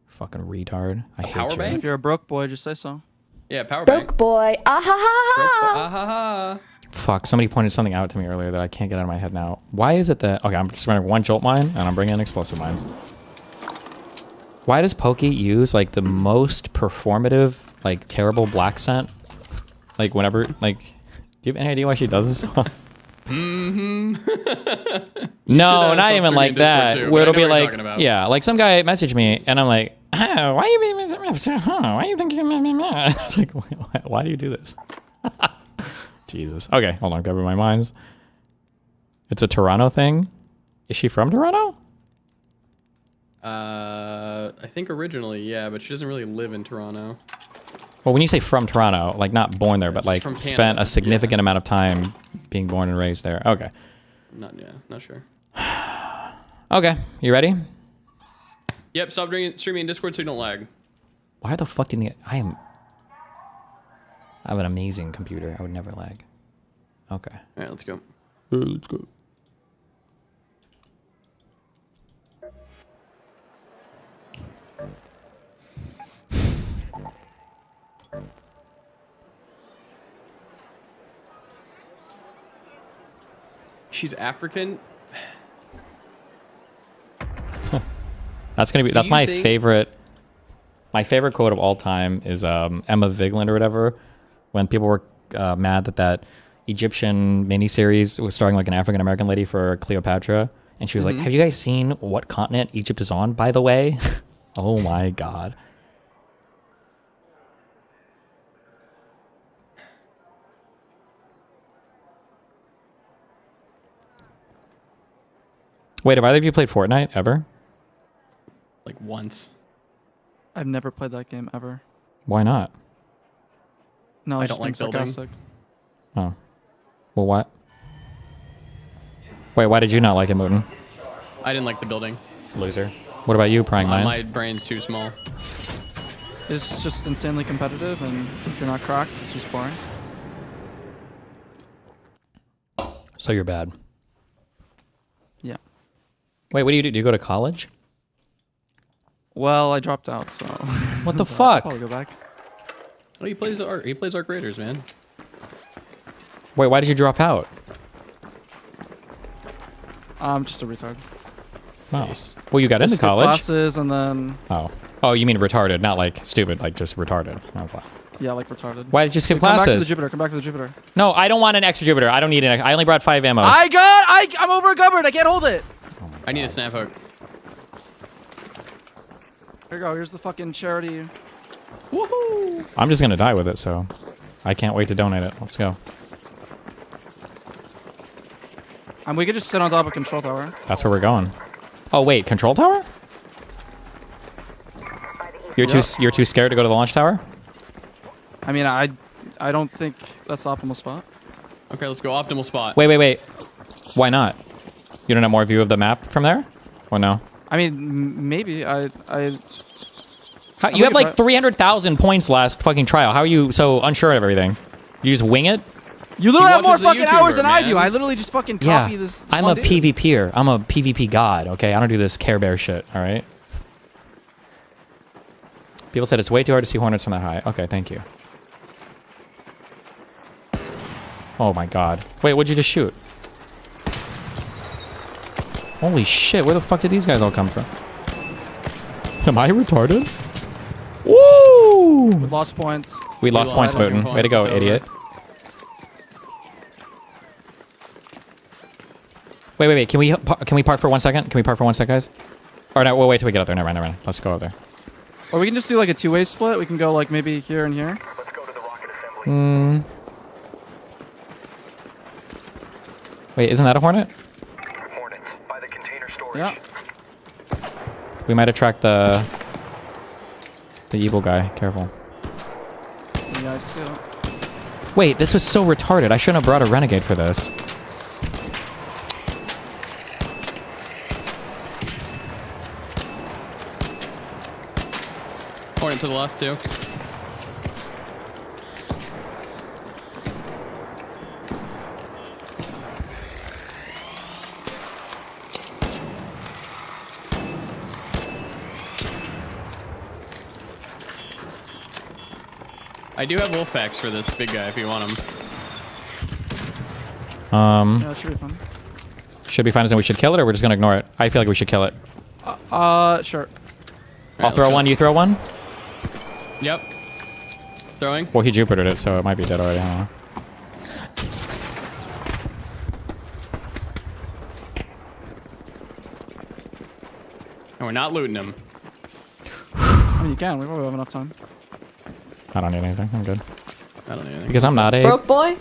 Speaker 1: Fucking retard. I hate
Speaker 8: power
Speaker 1: you.
Speaker 8: bank?
Speaker 16: If you're a broke boy, just say so.
Speaker 8: Yeah, power bank.
Speaker 17: Broke boy. Ah ha ha ha.
Speaker 8: Ah ha ha.
Speaker 1: Fuck, somebody pointed something out to me earlier that I can't get out of my head now. Why is it that... Okay, I'm just running one jolt mine, and I'm bringing in explosive mines. Why does Pokey use, like, the most performative, like, terrible black scent? Like, whenever... Like, do you have any idea why she does this?
Speaker 8: Mm-hmm.
Speaker 1: No, not even like that. Too, where it'll be like... Yeah, like, some guy messaged me, and I'm like, oh, why you being... Why you thinking... It's like, why do you do this? Jesus. Okay, hold on. Cover my minds. It's a Toronto thing. Is she from Toronto?
Speaker 8: I think originally, yeah, but she doesn't really live in Toronto.
Speaker 1: Well, when you say from Toronto, like not born there, but like spent a significant amount of time being born and raised there. Okay.
Speaker 8: Not sure.
Speaker 1: Okay, you ready?
Speaker 8: Yep. Stop streaming in Discord so you don't lag.
Speaker 1: Why the fuck didn't I have an amazing computer. I would never lag. Okay.
Speaker 8: All right, let's go.
Speaker 1: Let's go.
Speaker 8: She's African.
Speaker 1: That's my favorite. My favorite quote of all time is Emma Vigeland or whatever. When people were mad that Egyptian miniseries was starring like an African-American lady for Cleopatra. And she was like, have you guys seen what continent Egypt is on, by the way? Oh my God. Wait, have either of you played Fortnite ever?
Speaker 8: Like once.
Speaker 16: I've never played that game ever.
Speaker 1: Why not?
Speaker 16: No,
Speaker 8: I don't like building.
Speaker 1: Oh. Well, what? Wait, why did you not like it, Mooten?
Speaker 8: I didn't like the building.
Speaker 1: Loser. What about you, PryingMind?
Speaker 8: My brain's too small.
Speaker 16: It's just insanely competitive, and if you're not cracked, it's just boring.
Speaker 1: So you're bad.
Speaker 16: Yeah.
Speaker 1: Wait, what do you do? Do you go to college?
Speaker 16: Well, I dropped out, so...
Speaker 1: What the fuck?
Speaker 16: I'll go back.
Speaker 8: Oh, he plays Arc Raiders, man.
Speaker 1: Wait, why did you drop out?
Speaker 16: I'm just a retard.
Speaker 1: Oh. Well, you got into college.
Speaker 16: Classes and then...
Speaker 1: Oh, you mean retarded, not like stupid, like just retarded. Okay.
Speaker 16: Yeah, like retarded.
Speaker 1: Why did you skip
Speaker 16: Come
Speaker 1: classes?
Speaker 16: back to the Jupiter. Come back to the Jupiter.
Speaker 1: No, I don't want an extra Jupiter. I don't need an extra. I only brought 5 ammo.
Speaker 16: I'm over a cupboard. I can't hold it.
Speaker 1: Oh
Speaker 8: I need a snap hook.
Speaker 16: Here you go. Here's the fucking charity.
Speaker 8: Woohoo!
Speaker 1: I'm just gonna die with it, so I can't wait to donate it. Let's go.
Speaker 16: We could just sit on top of control tower.
Speaker 1: That's where we're going. Oh wait, control tower? You're too scared to go to the launch tower?
Speaker 16: I mean, I don't think that's the optimal spot.
Speaker 8: Okay, let's go optimal spot.
Speaker 1: Wait. Why not? You don't have more view of the map from there? Or no?
Speaker 16: I mean, maybe.
Speaker 1: You have like 300,000 points last fucking trial. How are you so unsure of everything? You just wing it?
Speaker 16: You literally have more fucking hours than I do. I literally just fucking copy this.
Speaker 1: I'm a PvPer. I'm a PvP god, okay? I don't do this Care Bear shit, alright? People said it's way too hard to see hornets from that high. Okay, thank you. Oh my god. Wait, what'd you just shoot? Holy shit, where the fuck did these guys all come from? Am I retarded? Woo!
Speaker 16: We lost points.
Speaker 1: We lost points, Mooten. Way to go, idiot. Wait. Can we park for 1 second? Can we park for 1 second, guys? Or no, we'll wait till we get up there. Never mind. Let's go up there.
Speaker 16: Or we can just do like a two-way split. We can go like maybe here and here.
Speaker 1: Wait, isn't that a hornet?
Speaker 18: Hornet by the container storage.
Speaker 16: Yeah.
Speaker 1: We might attract the evil guy. Careful.
Speaker 16: Yeah, I see it.
Speaker 1: Wait, this was so retarded. I shouldn't have brought a renegade for this.
Speaker 8: Hornet to the left, too. I do have wolf packs for this big guy if you want them.
Speaker 16: Yeah, that should be fun.
Speaker 1: Should be fine as in we should kill it, or we're just gonna ignore it? I feel like we should kill it.
Speaker 16: Sure.
Speaker 1: I'll throw one, you throw one?
Speaker 8: Yep. Throwing.
Speaker 1: Well, he Jupitered it, so it might be dead already. I don't know.
Speaker 8: And we're not looting him.
Speaker 16: I mean, you can. We probably have enough time.
Speaker 1: I don't need anything. I'm good.
Speaker 8: I don't need anything.
Speaker 1: Because I'm not a...
Speaker 17: Broke boy?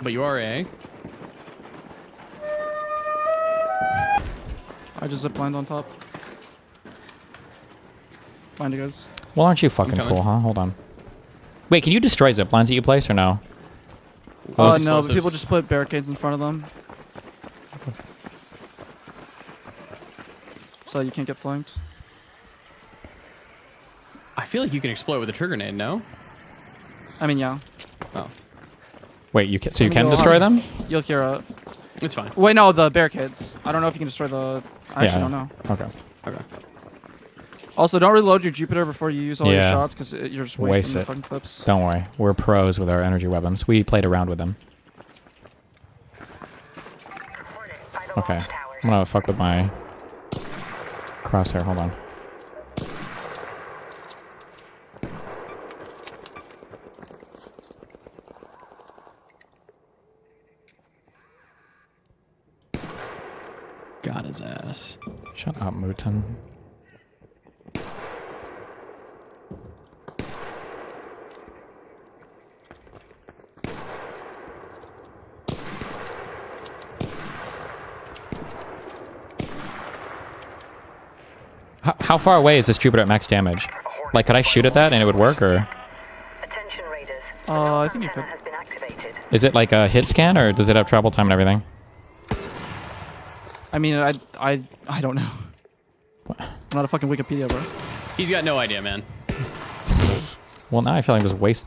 Speaker 8: But you are a...
Speaker 16: I just ziplined on top. Find you guys.
Speaker 1: Well, aren't you fucking cool, huh? Hold on. Wait, can you destroy zip lines that you place, or no?
Speaker 16: No, but people just put barricades in front of them.
Speaker 1: Okay.
Speaker 16: So you can't get flanked.
Speaker 8: I feel like you can explode with a trigger grenade, no?
Speaker 16: I mean, yeah.
Speaker 8: Oh.
Speaker 1: Wait, you can, so you can destroy them?
Speaker 16: You'll hear it.
Speaker 8: It's fine.
Speaker 16: Wait, no, the barricades. I don't know if you can destroy the... I actually don't know.
Speaker 1: Okay.
Speaker 8: Okay.
Speaker 16: Also, don't reload your Jupiter before you use all your shots, because you're just wasting the fucking clips.
Speaker 1: Don't worry. We're pros with our energy weapons. We played around with them. Okay. I'm gonna fuck with my crosshair. Hold on.
Speaker 8: Got his ass.
Speaker 1: Shut up, Mootin. How far away is this Jupiter at max damage? Like, could I shoot at that and it would work, or?
Speaker 16: I think you could.
Speaker 1: Is it like a hit scan, or does it have travel time and everything?
Speaker 16: I mean, I don't know. I'm not a fucking Wikipedia, bro.
Speaker 8: He's got no idea, man.
Speaker 1: Well, now I feel like there's a waste.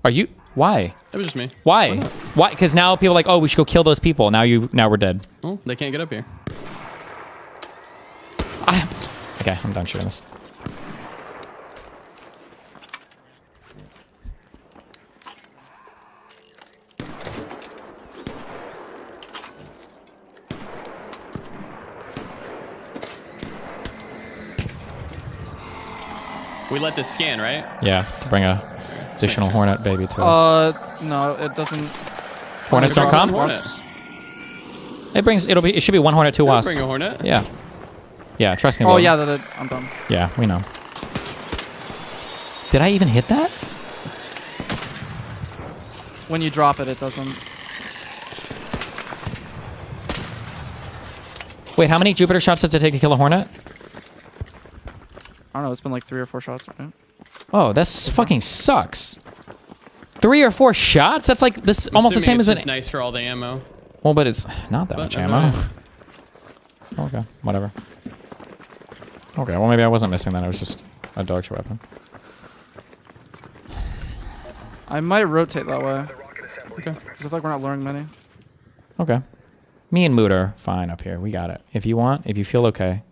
Speaker 1: Are you? Why?
Speaker 8: That was just me.
Speaker 1: Why? Why? Because now people are like, oh, we should go kill those people. Now we're dead.
Speaker 8: Well, they can't get up here.
Speaker 1: Okay, I'm done shooting this.
Speaker 8: We let this scan, right?
Speaker 1: Yeah, to bring a additional Hornet baby to us.
Speaker 16: No, it doesn't.
Speaker 1: Hornets don't come? It should be one Hornet, two wasps.
Speaker 8: Bring a Hornet?
Speaker 1: Yeah. Yeah, trust me.
Speaker 16: Oh,
Speaker 1: Logan.
Speaker 16: yeah, I'm done.
Speaker 1: Yeah, we know. Did I even hit that?
Speaker 16: When you drop it, it doesn't.
Speaker 1: Wait, how many Jupiter shots does it take to kill a Hornet?
Speaker 16: I don't know, it's been like 3 or 4 shots, right?
Speaker 1: Oh, that's fucking sucks. 3 or 4 shots? That's like this almost the same as
Speaker 8: it's nice for all the ammo.
Speaker 1: Well, but it's not that much ammo. Okay, whatever. Okay, well maybe I wasn't missing that. It was just a dog shit weapon.
Speaker 16: I might rotate that way. Okay. Because I feel like we're not luring many.
Speaker 1: Okay. Me and Moot are fine up here. We got it. If you want, if you feel okay.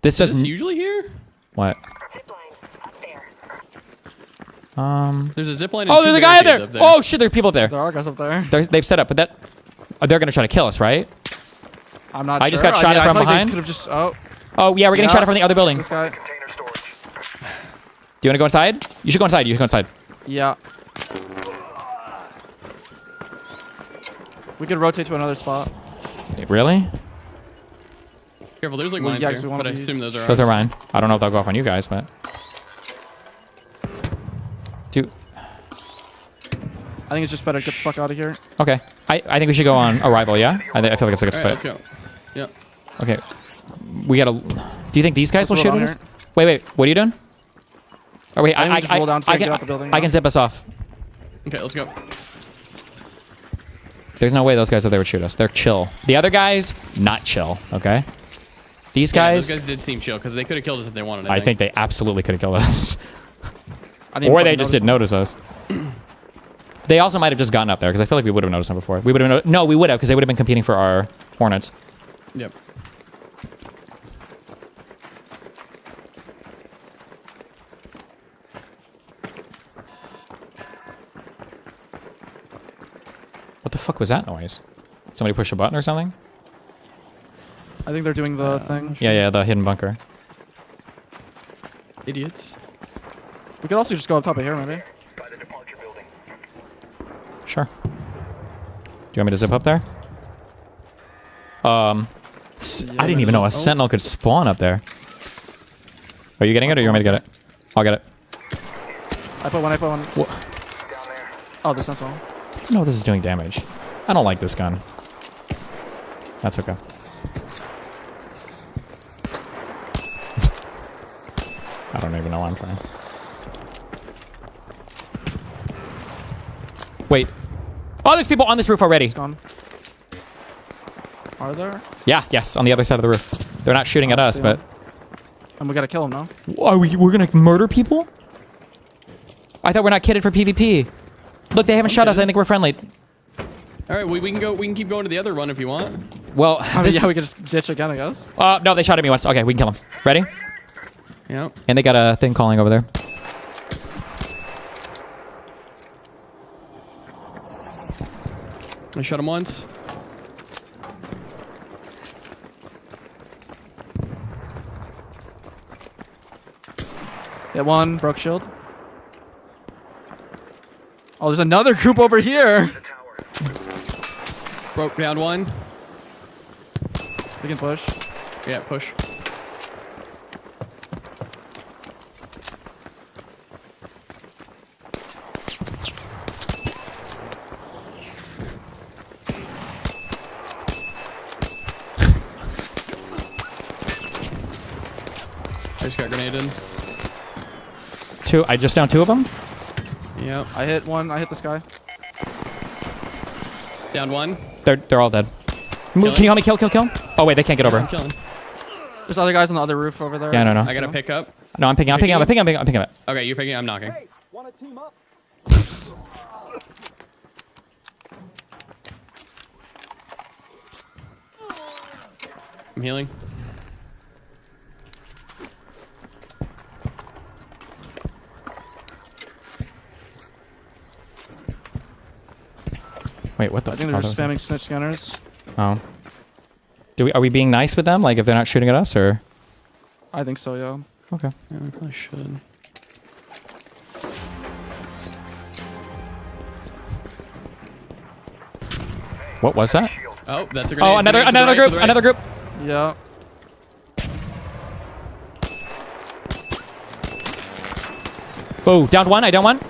Speaker 1: This doesn't...
Speaker 8: Is this usually here?
Speaker 1: What?
Speaker 8: There's a zipline.
Speaker 1: Oh, there's a guy up there. Oh shit, there are people up there.
Speaker 16: There are guys up there.
Speaker 1: They've set up, but that they're gonna try to kill us, right?
Speaker 16: I'm not sure.
Speaker 1: I just got shot at from behind.
Speaker 16: Could have just. Oh.
Speaker 1: Oh yeah, we're getting shot at from the other building.
Speaker 16: This guy.
Speaker 1: Do you want to go inside? You should go inside. You should go inside.
Speaker 16: Yeah. We could rotate to another spot.
Speaker 1: Really?
Speaker 8: Careful, there's like mines here, but I assume those are
Speaker 1: Those are mine. I don't know if they'll go off on you guys, but... Dude.
Speaker 16: I think it's just better to get the fuck out of here.
Speaker 1: Okay. I think we should go on arrival, yeah? I feel like it's a good spot.
Speaker 8: Let's go. Yeah.
Speaker 1: Okay. We gotta... Do you think these guys will shoot us? Wait. What are you doing? Oh, wait. I can zip us off.
Speaker 8: Okay, let's go.
Speaker 1: There's no way those guys up there would shoot us. They're chill. The other guys, not chill, okay? These guys...
Speaker 8: those guys did seem chill, because they could have killed us if they wanted,
Speaker 1: I think they absolutely could have killed us.
Speaker 16: Or
Speaker 1: they just didn't notice us. They also might have just gotten up there, because I feel like we would have noticed them before. We would have... No, we would have, because they would have been competing for our Hornets.
Speaker 8: Yep.
Speaker 1: What the fuck was that noise? Somebody push a button or something?
Speaker 16: I think they're doing the thing.
Speaker 1: Yeah, the hidden bunker.
Speaker 8: Idiots.
Speaker 16: We could also just go up top of here, maybe.
Speaker 1: Sure. Do you want me to zip up there? I didn't even know a sentinel could spawn up there. Are you getting it, or you want me to get it? I'll get it.
Speaker 16: I put one.
Speaker 1: What?
Speaker 16: Oh, this sentinel.
Speaker 1: No, this is doing damage. I don't like this gun. That's okay. I don't even know why I'm trying. Wait. Oh, there's people on this roof already.
Speaker 16: It's gone. Are there?
Speaker 1: Yeah, yes, on the other side of the roof. They're not shooting at us, but...
Speaker 16: And we gotta kill them now.
Speaker 1: We're gonna murder people? I thought we're not kitted for PvP. Look, they haven't shot us. I think we're friendly.
Speaker 8: All right, we can go. We can keep going to the other run if you want.
Speaker 1: Well,
Speaker 16: I mean, yeah, we could just ditch again, I guess.
Speaker 1: No, they shot at me once. Okay, we can kill them. Ready?
Speaker 8: Yeah.
Speaker 1: And they got a thing calling over there.
Speaker 8: I shot him once.
Speaker 16: Hit one, broke shield. Oh, there's another group over here.
Speaker 8: Broke down one.
Speaker 16: We can push.
Speaker 8: Yeah, push. I just got grenaded.
Speaker 1: I just downed 2 of them?
Speaker 8: Yep.
Speaker 16: I hit one. I hit this guy.
Speaker 8: Down one.
Speaker 1: They're all dead. Move, can you help me kill? Oh, wait, they can't get over.
Speaker 8: I'm killing.
Speaker 16: There's other guys on the other roof over there.
Speaker 1: Yeah, no.
Speaker 8: I gotta pick up.
Speaker 1: No, I'm picking up.
Speaker 8: Okay, you're picking up. I'm knocking.
Speaker 2: Hey, wanna team up?
Speaker 8: I'm healing.
Speaker 1: Wait, what the?
Speaker 16: I think they're just spamming snitch scanners.
Speaker 1: Oh. Are we being nice with them? Like if they're not shooting at us, or?
Speaker 16: I think so, yeah.
Speaker 1: Okay.
Speaker 8: Yeah, we probably should.
Speaker 1: What was that?
Speaker 8: Oh, that's a grenade.
Speaker 1: Oh, another group.
Speaker 16: Yeah.
Speaker 1: Oh, down one. I down one.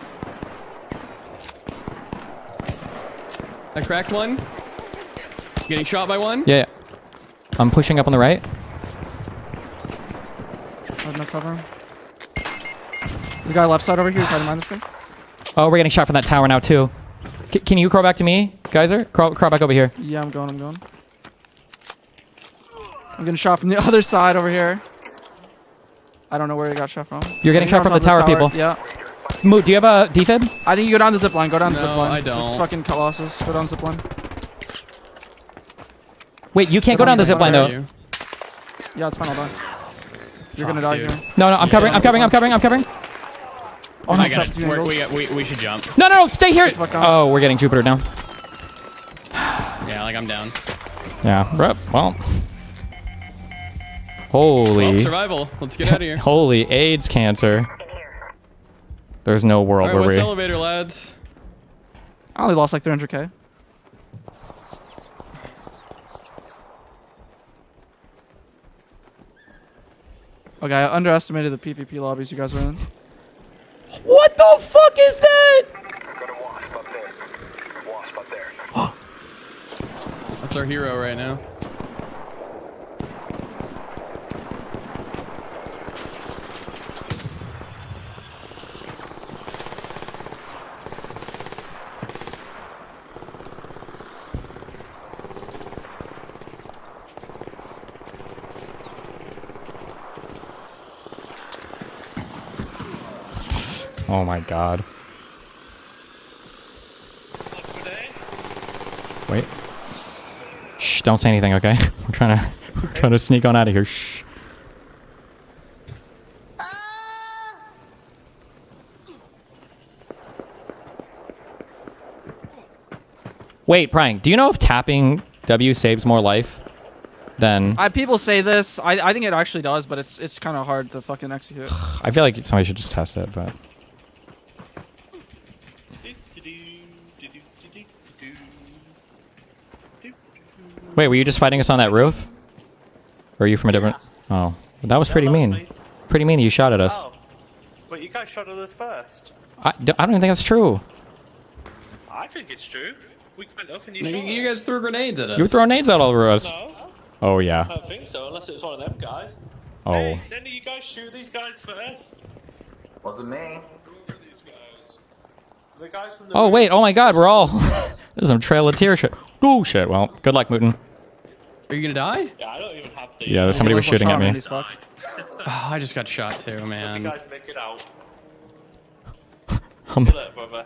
Speaker 8: I cracked one. Getting shot by one.
Speaker 1: Yeah. I'm pushing up on the right.
Speaker 16: I have no cover. There's a guy left side over here. He's hiding behind this thing.
Speaker 1: Oh, we're getting shot from that tower now too. Can you crawl back to me, Geyser? Crawl back over here.
Speaker 16: Yeah, I'm going. I'm getting shot from the other side over here. I don't know where he got shot from.
Speaker 1: You're getting shot from the tower, people.
Speaker 16: Yeah.
Speaker 1: Moot, do you have a defib?
Speaker 16: I think you go down the zipline. Go down the zipline.
Speaker 8: No, I don't.
Speaker 16: Just fucking cut losses. Go down the zipline.
Speaker 1: Wait, you can't go down the zipline though.
Speaker 16: Yeah, it's fine. I'll die. You're gonna die here.
Speaker 1: No, I'm covering.
Speaker 16: Oh,
Speaker 8: I got it. We should jump.
Speaker 1: No, stay here. Oh, we're getting Jupiter down.
Speaker 8: Yeah, like I'm down.
Speaker 1: Yeah, well. Holy.
Speaker 8: Well, survival. Let's get out of here.
Speaker 1: Holy AIDS cancer. There's no world where
Speaker 8: what's
Speaker 1: we...
Speaker 8: elevator, lads?
Speaker 16: I only lost like 300k. Okay, I underestimated the PvP lobbies you guys were in.
Speaker 1: What the fuck is that?
Speaker 8: That's our hero right now.
Speaker 1: Oh my god. Wait. Shh, don't say anything, okay? We're trying to sneak on out of here. Shh. Wait, Prying, do you know if tapping W saves more life than...
Speaker 16: People say this. I think it actually does, but it's kind of hard to fucking execute.
Speaker 1: I feel like somebody should just test it, but... Wait, were you just fighting us on that roof? Or are you from a different... Oh, that was pretty mean. Pretty mean you shot at us.
Speaker 19: Oh. But you guys shot at us first.
Speaker 1: I don't even think that's true.
Speaker 19: I think it's true. We went up and
Speaker 8: You guys threw grenades at us.
Speaker 1: You were throwing nades out all over us.
Speaker 19: No.
Speaker 1: Oh, yeah.
Speaker 19: I don't think so, unless it was one of them guys.
Speaker 1: Oh.
Speaker 19: Hey, didn't you guys shoot these guys first?
Speaker 18: Wasn't me.
Speaker 19: The guys from the
Speaker 1: Oh, wait. Oh, my God. We're all... This is some Trail of Tears shit. Oh, shit. Well, good luck, Mootin.
Speaker 8: Are you gonna die?
Speaker 19: Yeah, I don't even have the...
Speaker 1: Yeah, somebody was shooting at me.
Speaker 8: Oh, I just got shot too, man.
Speaker 19: You guys make it out.
Speaker 1: Um,
Speaker 19: Good luck, brother.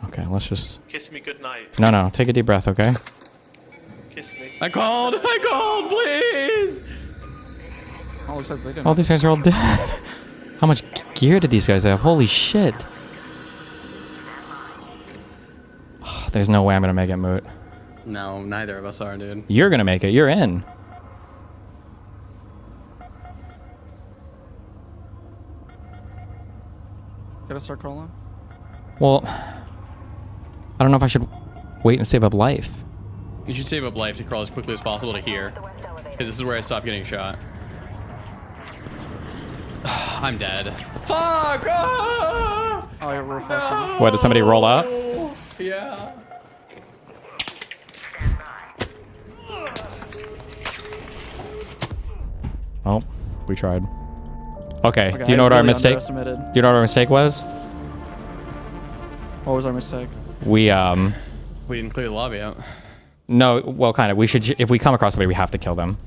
Speaker 1: Okay, let's just...
Speaker 19: Kiss me goodnight.
Speaker 1: No. Take a deep breath, okay?
Speaker 19: Kiss me.
Speaker 8: I called, please!
Speaker 16: Oh, looks like they didn't.
Speaker 1: All these guys are all dead. How much gear did these guys have? Holy shit. There's no way I'm gonna make it, Moot.
Speaker 8: No, neither of us are, dude.
Speaker 1: You're gonna make it. You're in.
Speaker 16: Gotta start crawling.
Speaker 1: Well, I don't know if I should wait and save up life.
Speaker 8: You should save up life to crawl as quickly as possible to here. Because this is where I stopped getting shot. I'm dead. Fuck! Ah!
Speaker 16: Oh, yeah, we're fucked.
Speaker 1: What, did somebody roll out?
Speaker 8: Yeah.
Speaker 1: Oh, we tried. Okay, do you know what our mistake? Do you know what our mistake was?
Speaker 16: What was our mistake?
Speaker 8: We didn't clear the lobby out.
Speaker 1: No, well, kind of. We should, if we come across somebody, we have to kill them.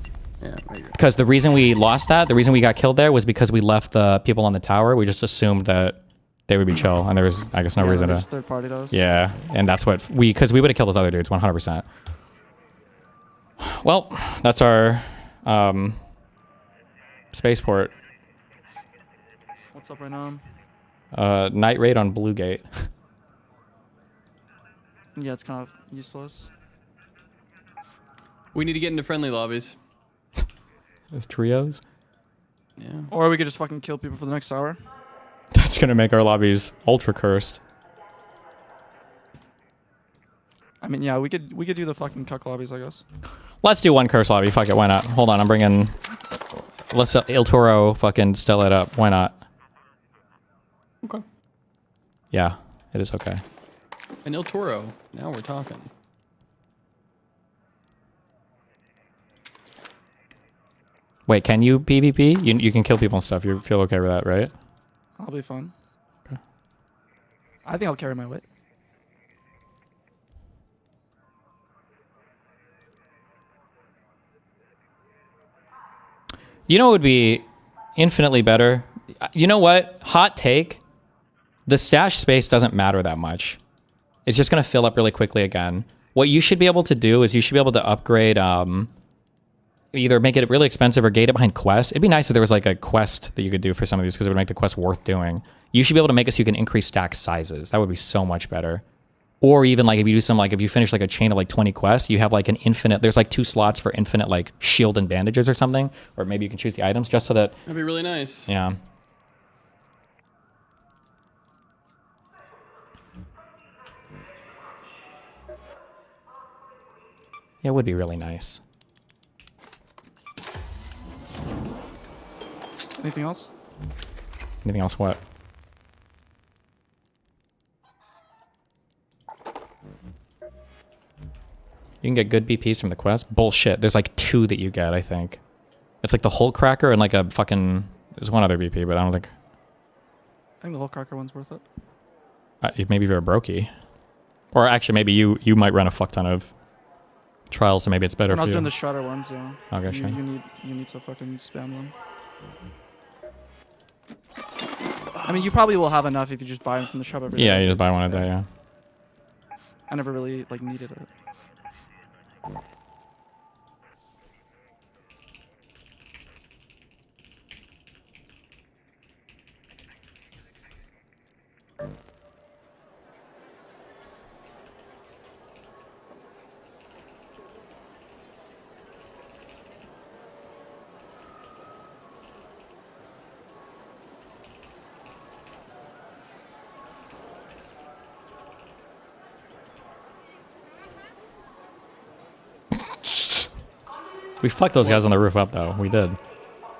Speaker 8: Yeah.
Speaker 1: Because the reason we lost that, the reason we got killed there was because we left the people on the tower. We just assumed that they would be chill, and there was, I guess, no reason to.
Speaker 16: Third party does.
Speaker 1: Yeah, and that's what because we would have killed those other dudes 100%. Well, that's our spaceport.
Speaker 16: What's up right now?
Speaker 1: Night raid on Blue Gate.
Speaker 16: Yeah, it's kind of useless.
Speaker 8: We need to get into friendly lobbies.
Speaker 1: Those trios.
Speaker 8: Yeah.
Speaker 16: Or we could just fucking kill people for the next hour.
Speaker 1: That's gonna make our lobbies ultra cursed.
Speaker 16: I mean, yeah, we could do the fucking cuck lobbies, I guess.
Speaker 1: Let's do one curse lobby. Fuck it, why not? Hold on, I'm bringing. Let's Il Toro fucking still it up. Why not?
Speaker 8: Okay.
Speaker 1: Yeah, it is okay.
Speaker 8: And Il Toro. Now we're talking.
Speaker 1: Wait, can you PvP? You can kill people and stuff. You feel okay with that, right?
Speaker 16: I'll be fine.
Speaker 1: Okay.
Speaker 16: I think I'll carry my weight.
Speaker 1: You know what would be infinitely better? You know what? Hot take. The stash space doesn't matter that much. It's just going to fill up really quickly again. What you should be able to do is you should be able to upgrade, either make it really expensive or gate it behind quests. It'd be nice if there was like a quest that you could do for some of these because it would make the quest worth doing. You should be able to make it so you can increase stack sizes. That would be so much better. Or even like if you do some, like if you finish like a chain of like 20 quests, you have like an infinite, there's like 2 slots for infinite like shield and bandages or something. Or maybe you can choose the items just so that.
Speaker 8: That'd be really nice.
Speaker 1: Yeah. Yeah, it would be really nice.
Speaker 16: Anything else?
Speaker 1: Anything else what? You can get good BPs from the quest? Bullshit. There's like 2 that you get, I think. It's like the Hull Cracker and like a fucking... There's one other BP, but I don't think...
Speaker 16: I think the Hull Cracker one's worth it.
Speaker 1: Maybe if you're a brokey. Or actually, maybe you might run a fuck ton of trials, so maybe it's better
Speaker 16: when
Speaker 1: for
Speaker 16: I was
Speaker 1: you.
Speaker 16: doing the Shredder ones, yeah.
Speaker 1: Okay, sure.
Speaker 16: You need to fucking spam them. I mean, you probably will have enough if you just buy them from the shop every day.
Speaker 1: Yeah, you just buy one a day, yeah.
Speaker 16: I never really like needed it.
Speaker 1: We fucked those guys on the roof up though. We did.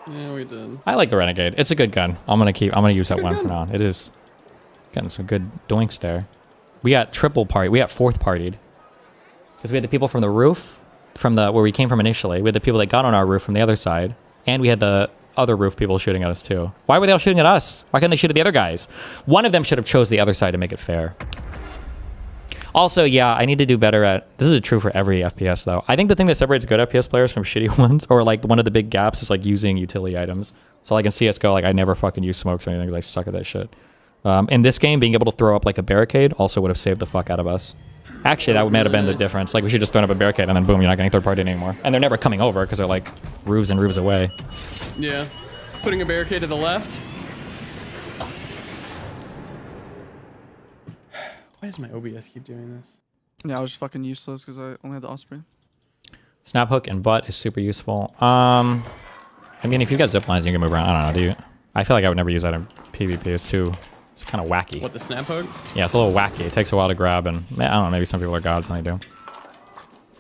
Speaker 8: Yeah, we did.
Speaker 1: I like the Renegade. It's a good gun. I'm gonna use that one for now. It is getting some good doinks there. We got triple party. We got fourth partied. Because we had the people from the roof, from the where we came from initially. We had the people that got on our roof from the other side, and we had the other roof people shooting at us too. Why were they all shooting at us? Why couldn't they shoot at the other guys? One of them should have chose the other side to make it fair. Also, yeah, I need to do better at... This is true for every FPS, though. I think the thing that separates good FPS players from shitty ones, or like one of the big gaps, is like using utility items. So like in CSGO, like I never fucking use smokes or anything because I suck at that shit. In this game, being able to throw up like a barricade also would have saved the fuck out of us. Actually, that would have been the difference. Like we should just throw up a barricade and then boom, you're not getting third party anymore. And they're never coming over because they're like roofs and roofs away.
Speaker 8: Yeah. Putting a barricade to the left. Why does my OBS keep doing this?
Speaker 16: Yeah, I was fucking useless because I only had the Osprey.
Speaker 1: Snap hook and butt is super useful. I mean, if you've got zip lines, you can move around. I don't know, do you? I feel like I would never use that in PvP. It's kind of wacky.
Speaker 8: What, the snap hook?
Speaker 1: Yeah, it's a little wacky. It takes a while to grab, and I don't know, maybe some people are gods and they do.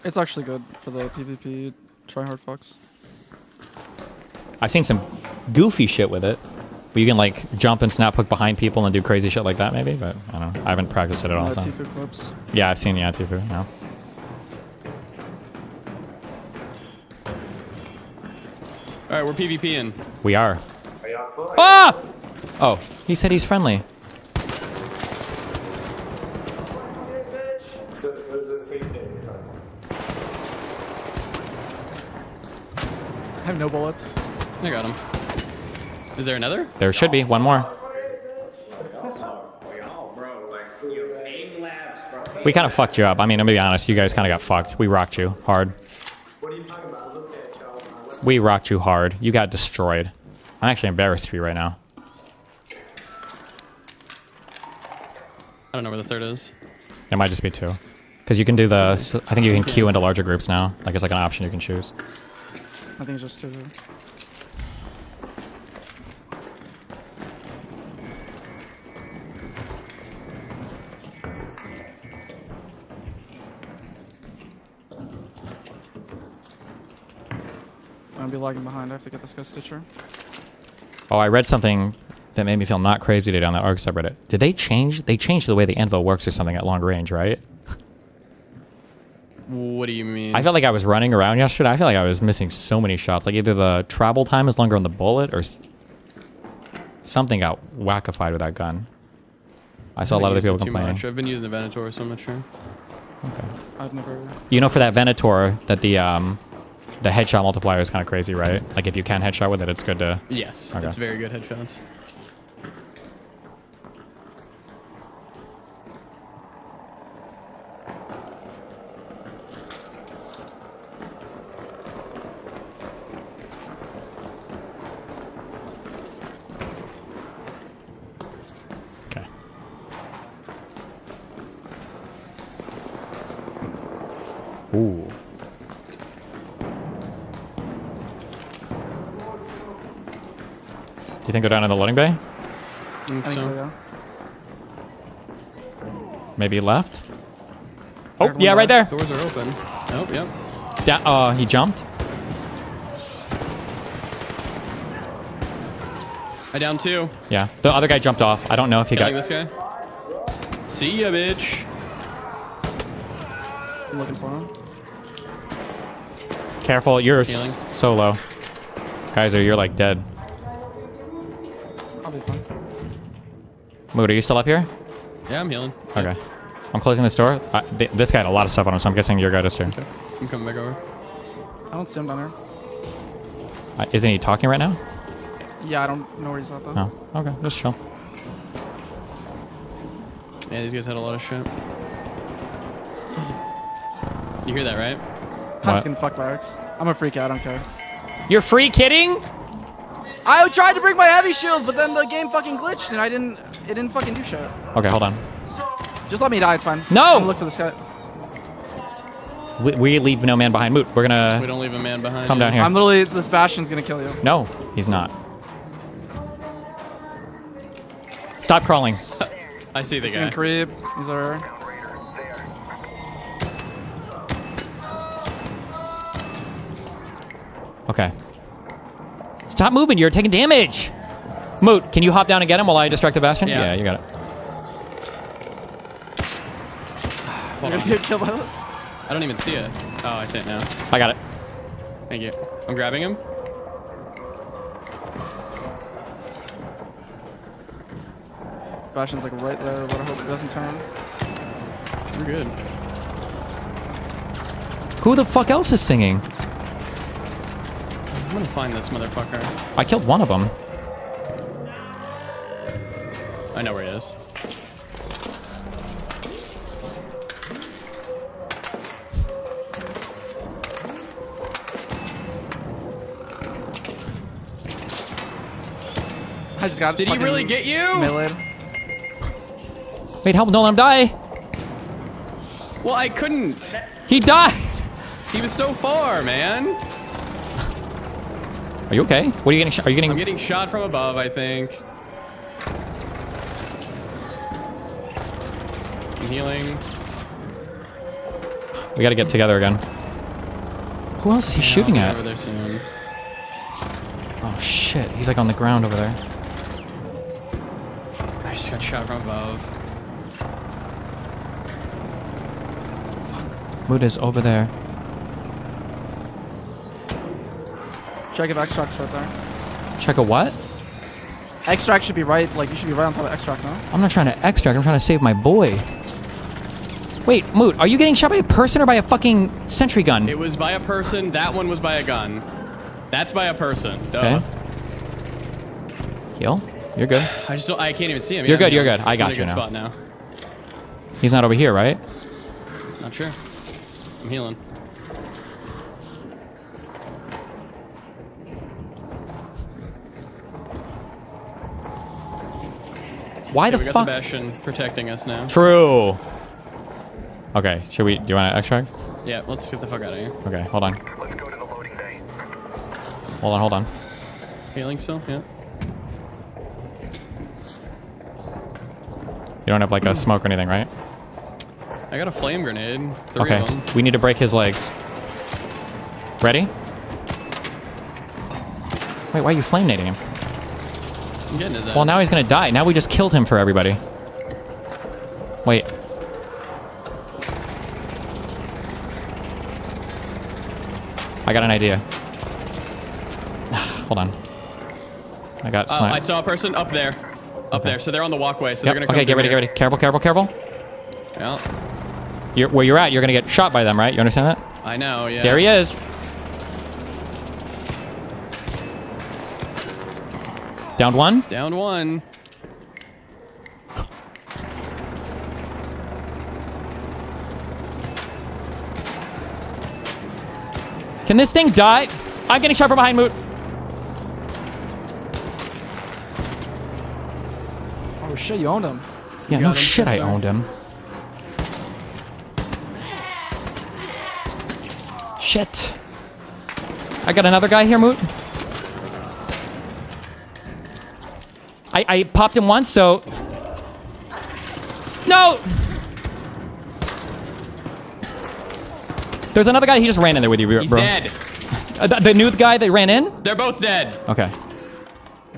Speaker 16: It's actually good for the PvP tryhard fucks.
Speaker 1: I've seen some goofy shit with it. Where you can like jump and snap hook behind people and do crazy shit like that, maybe. But I don't know. I haven't practiced it at all. So.
Speaker 16: Tifu clips.
Speaker 1: Yeah, I've seen Tifu. Yeah.
Speaker 8: All right, we're PvPing.
Speaker 1: We are. Ah! Oh, he said he's friendly.
Speaker 16: I have no bullets.
Speaker 8: I got him. Is there another?
Speaker 1: There should be one more. We kind of fucked you up. I mean, I'm gonna be honest. You guys kind of got fucked. We rocked you hard. We rocked you hard. You got destroyed. I'm actually embarrassed for you right now.
Speaker 8: I don't know where the third is.
Speaker 1: It might just be two. Because you can do the... I think you can queue into larger groups now. Like, it's like an option you can choose.
Speaker 16: I think it's just two. I'm gonna be lagging behind. I have to get this guy Stitcher.
Speaker 1: Oh, I read something that made me feel not crazy today on that Arc subreddit. Did they change? They changed the way the anvil works or something at long range, right?
Speaker 8: What do you mean?
Speaker 1: I felt like I was running around yesterday. I feel like I was missing so many shots. Like either the travel time is longer on the bullet or something got wackified with that gun. I saw a lot of the people complaining.
Speaker 8: I've been using the Venator, so I'm not sure.
Speaker 1: Okay.
Speaker 16: I've never...
Speaker 1: You know, for that Venator, that the headshot multiplier is kind of crazy, right? Like if you can headshot with it, it's good to...
Speaker 8: Yes,
Speaker 1: okay.
Speaker 8: It's very good headshots.
Speaker 1: Okay. Ooh. You think they're down in the loading bay?
Speaker 16: I think so, yeah.
Speaker 1: Maybe left? Oh, yeah, right there.
Speaker 8: Doors are open. Oh, yep.
Speaker 1: Yeah, he jumped.
Speaker 8: I down two.
Speaker 1: Yeah, the other guy jumped off. I don't know if he got...
Speaker 8: this guy. See ya, bitch.
Speaker 16: I'm looking for him.
Speaker 1: Careful, you're so low. Guys, you're like dead.
Speaker 16: I'll be fine.
Speaker 1: Moot, are you still up here?
Speaker 8: Yeah, I'm healing.
Speaker 1: Okay. I'm closing this door. This guy had a lot of stuff on him, so I'm guessing your guy does too.
Speaker 8: Okay. I'm coming back over.
Speaker 16: I don't see him down there.
Speaker 1: Isn't he talking right now?
Speaker 16: Yeah, I don't know where he's at though.
Speaker 1: Oh, okay. Just chill.
Speaker 8: Yeah, these guys had a lot of shit. You hear that, right?
Speaker 16: I'm just gonna fuck Barracks. I'm a freak out, I don't care.
Speaker 1: You're free kidding?
Speaker 16: I tried to bring my heavy shield, but then the game fucking glitched and it didn't fucking do shit.
Speaker 1: Okay, hold on.
Speaker 16: Just let me die, it's fine.
Speaker 1: No!
Speaker 16: I'm gonna look for this guy.
Speaker 1: We leave no man behind. Moot, we're gonna...
Speaker 8: We don't leave a man behind.
Speaker 1: Come down here.
Speaker 16: I'm literally, this Bastion's gonna kill you.
Speaker 1: No, he's not. Stop crawling.
Speaker 8: I see the
Speaker 16: He's
Speaker 8: guy.
Speaker 16: gonna creep. He's over.
Speaker 1: Okay. Stop moving, you're taking damage. Moot, can you hop down and get him while I distract the Bastion?
Speaker 8: Yeah.
Speaker 1: Yeah, you got it.
Speaker 16: You're gonna get killed by this?
Speaker 8: I don't even see it. Oh, I see it now.
Speaker 1: I got it.
Speaker 8: Thank you. I'm grabbing him.
Speaker 16: Bastion's like right there, but I hope it doesn't turn.
Speaker 8: We're good.
Speaker 1: Who the fuck else is singing?
Speaker 8: I'm gonna find this motherfucker.
Speaker 1: I killed one of them.
Speaker 8: I know where he is.
Speaker 16: I just got.
Speaker 8: Did he really get you?
Speaker 16: Melee'd.
Speaker 1: Wait, help, don't let him die.
Speaker 8: Well, I couldn't.
Speaker 1: He died.
Speaker 8: He was so far, man.
Speaker 1: Are you okay? What are you getting shot? Are you getting...
Speaker 8: I'm getting shot from above, I think. I'm healing.
Speaker 1: We gotta get together again. Who else is he shooting
Speaker 8: I'll
Speaker 1: at?
Speaker 8: be over there soon.
Speaker 1: Oh shit, he's like on the ground over there.
Speaker 8: I just got shot from above.
Speaker 1: Moot is over there.
Speaker 16: Check if extract's right there.
Speaker 1: Check a what?
Speaker 16: Extract should be right, like you should be right on top of extract, no?
Speaker 1: I'm not trying to extract, I'm trying to save my boy. Wait, Moot, are you getting shot by a person or by a fucking sentry gun?
Speaker 8: It was by a person. That one was by a gun. That's by a person. Duh.
Speaker 1: Okay. Heal. You're good.
Speaker 8: I just don't, I can't even see him.
Speaker 1: You're good,
Speaker 8: I'm
Speaker 1: you're good. I got
Speaker 8: in a
Speaker 1: you
Speaker 8: good
Speaker 1: now.
Speaker 8: spot now.
Speaker 1: He's not over here, right?
Speaker 8: Not sure. I'm healing.
Speaker 1: Why
Speaker 8: Okay,
Speaker 1: the
Speaker 8: we got
Speaker 1: fuck?
Speaker 8: the Bastion protecting us now.
Speaker 1: True. Okay, should we, do you want to extract?
Speaker 8: Yeah, let's get the fuck out of here.
Speaker 1: Okay, hold on.
Speaker 18: Let's go to the loading bay.
Speaker 1: Hold on.
Speaker 8: Healing still? Yeah.
Speaker 1: You don't have like a smoke or anything, right?
Speaker 8: I got a flame grenade. 3
Speaker 1: Okay,
Speaker 8: of them.
Speaker 1: we need to break his legs. Ready? Wait, why are you flame nading him?
Speaker 8: I'm getting his ass.
Speaker 1: Well, now he's gonna die. Now we just killed him for everybody. Wait. I got an idea. Hold on. I got sniped.
Speaker 8: I saw a person up there. Up there. So they're on the walkway. So they're gonna come
Speaker 1: Okay, get ready,
Speaker 8: through
Speaker 1: get ready. Careful, careful, careful.
Speaker 8: here. Yeah.
Speaker 1: Where you're at, you're gonna get shot by them, right? You understand that?
Speaker 8: I know, yeah.
Speaker 1: There he is. Down one.
Speaker 8: Down one.
Speaker 1: Can this thing die? I'm getting shot from behind, Moot.
Speaker 16: Oh shit, you owned him.
Speaker 1: Yeah, no shit, I owned him. Shit. I got another guy here, Moot. I popped him once, so... No! There's another guy, he just ran in there with you, bro.
Speaker 8: He's dead.
Speaker 1: The new guy that ran in?
Speaker 8: They're both dead.
Speaker 1: Okay.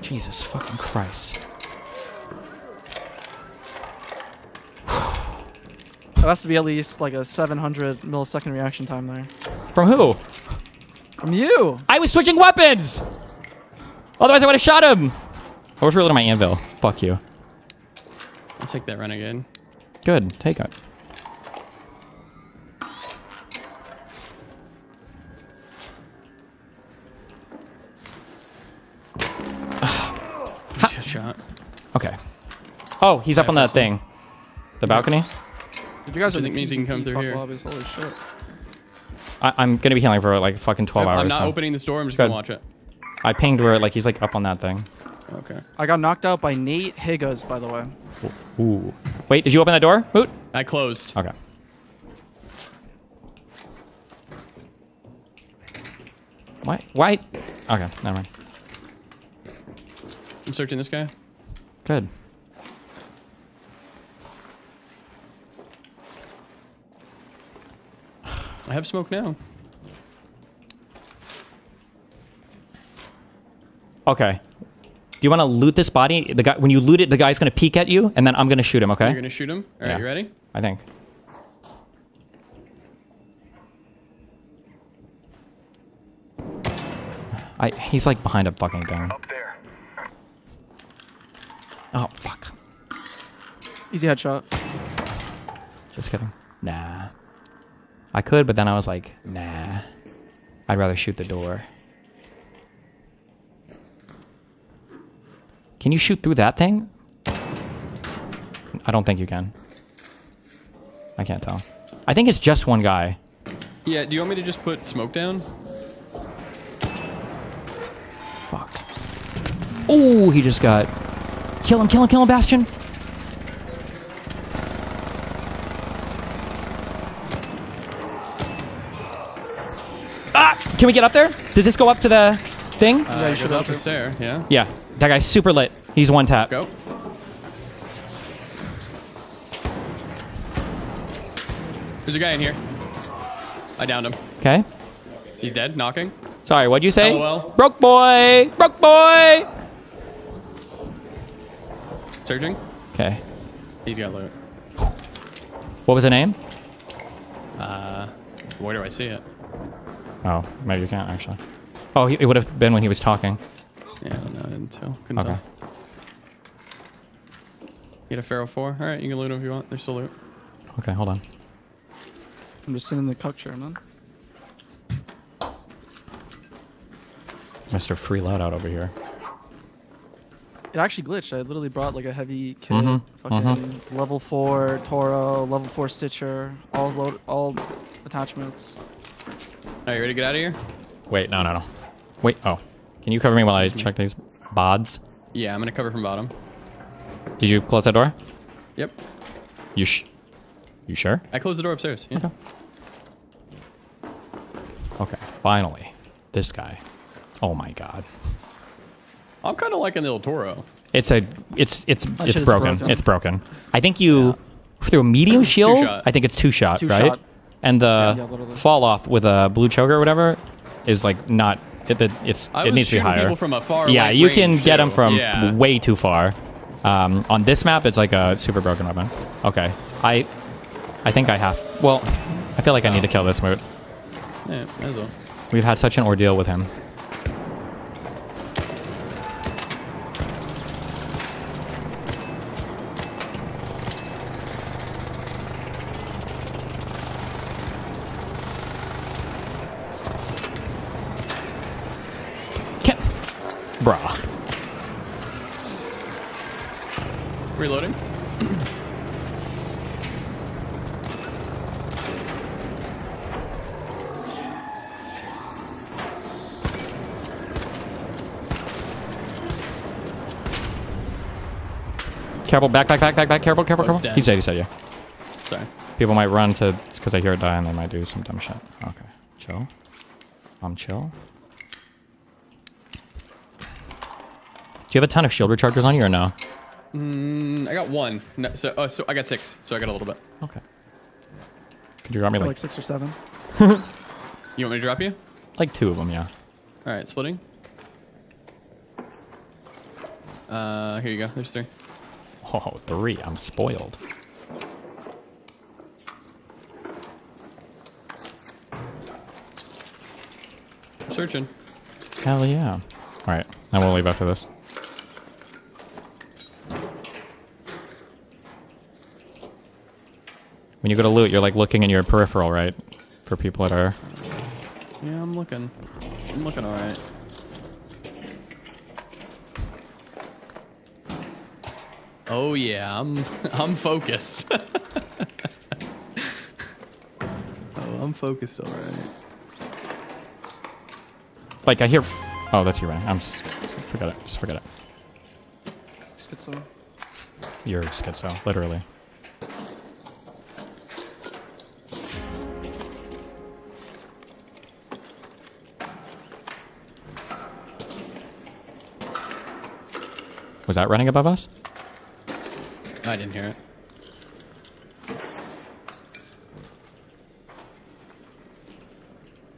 Speaker 1: Jesus fucking Christ.
Speaker 16: There has to be at least like a 700 millisecond reaction time there.
Speaker 1: From who?
Speaker 16: From you!
Speaker 1: I was switching weapons! Otherwise I would have shot him! I was reloading my anvil. Fuck you.
Speaker 8: I'll take that renegade.
Speaker 1: Good, take it.
Speaker 8: Shot.
Speaker 1: Okay. Oh, he's up on that thing. The balcony?
Speaker 16: If you guys
Speaker 8: I
Speaker 16: are
Speaker 8: think means you can come through here.
Speaker 16: Lobbies, holy shit.
Speaker 1: I'm gonna be healing for like fucking 12 hours.
Speaker 8: I'm not
Speaker 1: so.
Speaker 8: opening this door. I'm just
Speaker 1: Good.
Speaker 8: gonna watch it.
Speaker 1: I pinged where like he's like up on that thing.
Speaker 8: Okay.
Speaker 16: I got knocked out by Nate Higgins, by the way.
Speaker 1: Ooh. Wait, did you open that door, Moot?
Speaker 8: I closed.
Speaker 1: Okay. Why? Okay, never mind.
Speaker 8: I'm searching this guy.
Speaker 1: Good.
Speaker 8: I have smoke now.
Speaker 1: Okay. Do you want to loot this body? The guy, when you loot it, the guy's gonna peek at you, and then I'm gonna shoot him. Okay.
Speaker 8: You're gonna shoot him. All right,
Speaker 1: Yeah.
Speaker 8: you ready?
Speaker 1: I think. He's like behind a fucking thing. Up there. Oh fuck.
Speaker 16: Easy headshot.
Speaker 1: Just kidding. Nah. I could, but then I was like, nah. I'd rather shoot the door. Can you shoot through that thing? I don't think you can. I can't tell. I think it's just one guy.
Speaker 8: Yeah. Do you want me to just put smoke down?
Speaker 1: Fuck. Oh, he just got... Kill him, kill him, kill him, Bastion! Ah! Can we get up there? Does this go up to the thing?
Speaker 8: Yeah, you should up the stair. Yeah.
Speaker 1: Yeah. That guy's super lit. He's one tap.
Speaker 8: Go. There's a guy in here. I downed him.
Speaker 1: Okay.
Speaker 8: He's dead. Knocking.
Speaker 1: Sorry, what'd you say?
Speaker 8: LOL.
Speaker 1: Broke boy! Broke boy!
Speaker 8: Searching.
Speaker 1: Okay.
Speaker 8: He's got loot.
Speaker 1: What was the name?
Speaker 8: Where do I see it?
Speaker 1: Oh, maybe you can't actually. Oh, it would have been when he was talking.
Speaker 8: Yeah, no, I didn't tell. Couldn't
Speaker 1: Okay.
Speaker 8: tell. Get a Pharaoh 4. All right, you can loot him if you want. There's still loot.
Speaker 1: Okay, hold on.
Speaker 16: I'm just sitting in the cuck chair, man.
Speaker 1: Mr. Free Loadout over here.
Speaker 16: It actually glitched. I literally brought like a heavy kit,
Speaker 1: Mhm,
Speaker 16: fucking level 4 Toro, level 4 Stitcher, all attachments.
Speaker 8: Are you ready to get out of here?
Speaker 1: Wait, no. Wait, oh. Can you cover me while I check these bods?
Speaker 8: Yeah, I'm gonna cover from bottom.
Speaker 1: Did you close that door?
Speaker 8: Yep.
Speaker 1: You sure?
Speaker 8: I closed the door upstairs. Yeah.
Speaker 1: Okay, finally. This guy. Oh my god.
Speaker 8: I'm kind of liking the El Toro.
Speaker 1: It's broken.
Speaker 16: broken.
Speaker 1: It's broken. I think you through a medium
Speaker 8: It's
Speaker 1: shield.
Speaker 8: two-shot.
Speaker 1: I think it's two shot, right?
Speaker 16: Two-shot.
Speaker 1: And the
Speaker 16: Yeah, literally.
Speaker 1: fall off with a blue choker or whatever is like not. It
Speaker 8: I
Speaker 1: needs
Speaker 8: was
Speaker 1: to be
Speaker 8: shooting
Speaker 1: higher.
Speaker 8: people from a far,
Speaker 1: yeah,
Speaker 8: like,
Speaker 1: you can
Speaker 8: range,
Speaker 1: get them
Speaker 8: too.
Speaker 1: from
Speaker 8: Yeah.
Speaker 1: way too far. On this map, it's like a super broken weapon. Okay, I think I have. Well, I feel like I need to kill this Moot.
Speaker 8: Yeah, might as well.
Speaker 1: We've had such an ordeal with him. Bruh.
Speaker 8: Reloading.
Speaker 1: Careful, back, careful.
Speaker 8: he's dead.
Speaker 1: He's dead, yeah.
Speaker 8: Sorry.
Speaker 1: People might run to, it's because I hear it die and they might do some dumb shit. Okay, chill. I'm chill. Do you have a ton of shield rechargers on you or no?
Speaker 8: I got one. No, so I got 6. So I got a little bit.
Speaker 1: Okay. Could you drop me
Speaker 16: Like
Speaker 1: like
Speaker 16: 6 or 7.
Speaker 8: You want me to drop you?
Speaker 1: like 2 of them, yeah.
Speaker 8: All right, splitting. Here you go. There's 3.
Speaker 1: Oh, 3. I'm spoiled.
Speaker 8: Searching.
Speaker 1: Hell yeah. All right, I will leave after this. When you go to loot, you're like looking in your peripheral, right? For people that are...
Speaker 8: Yeah, I'm looking. I'm looking all right. Oh yeah, I'm focused. Oh, I'm focused, all right.
Speaker 1: Like I hear. Oh, that's you, right? I'm just forget it. Just forget it.
Speaker 16: Schizo.
Speaker 1: You're schizo, literally. Was that running above us?
Speaker 8: I didn't hear it.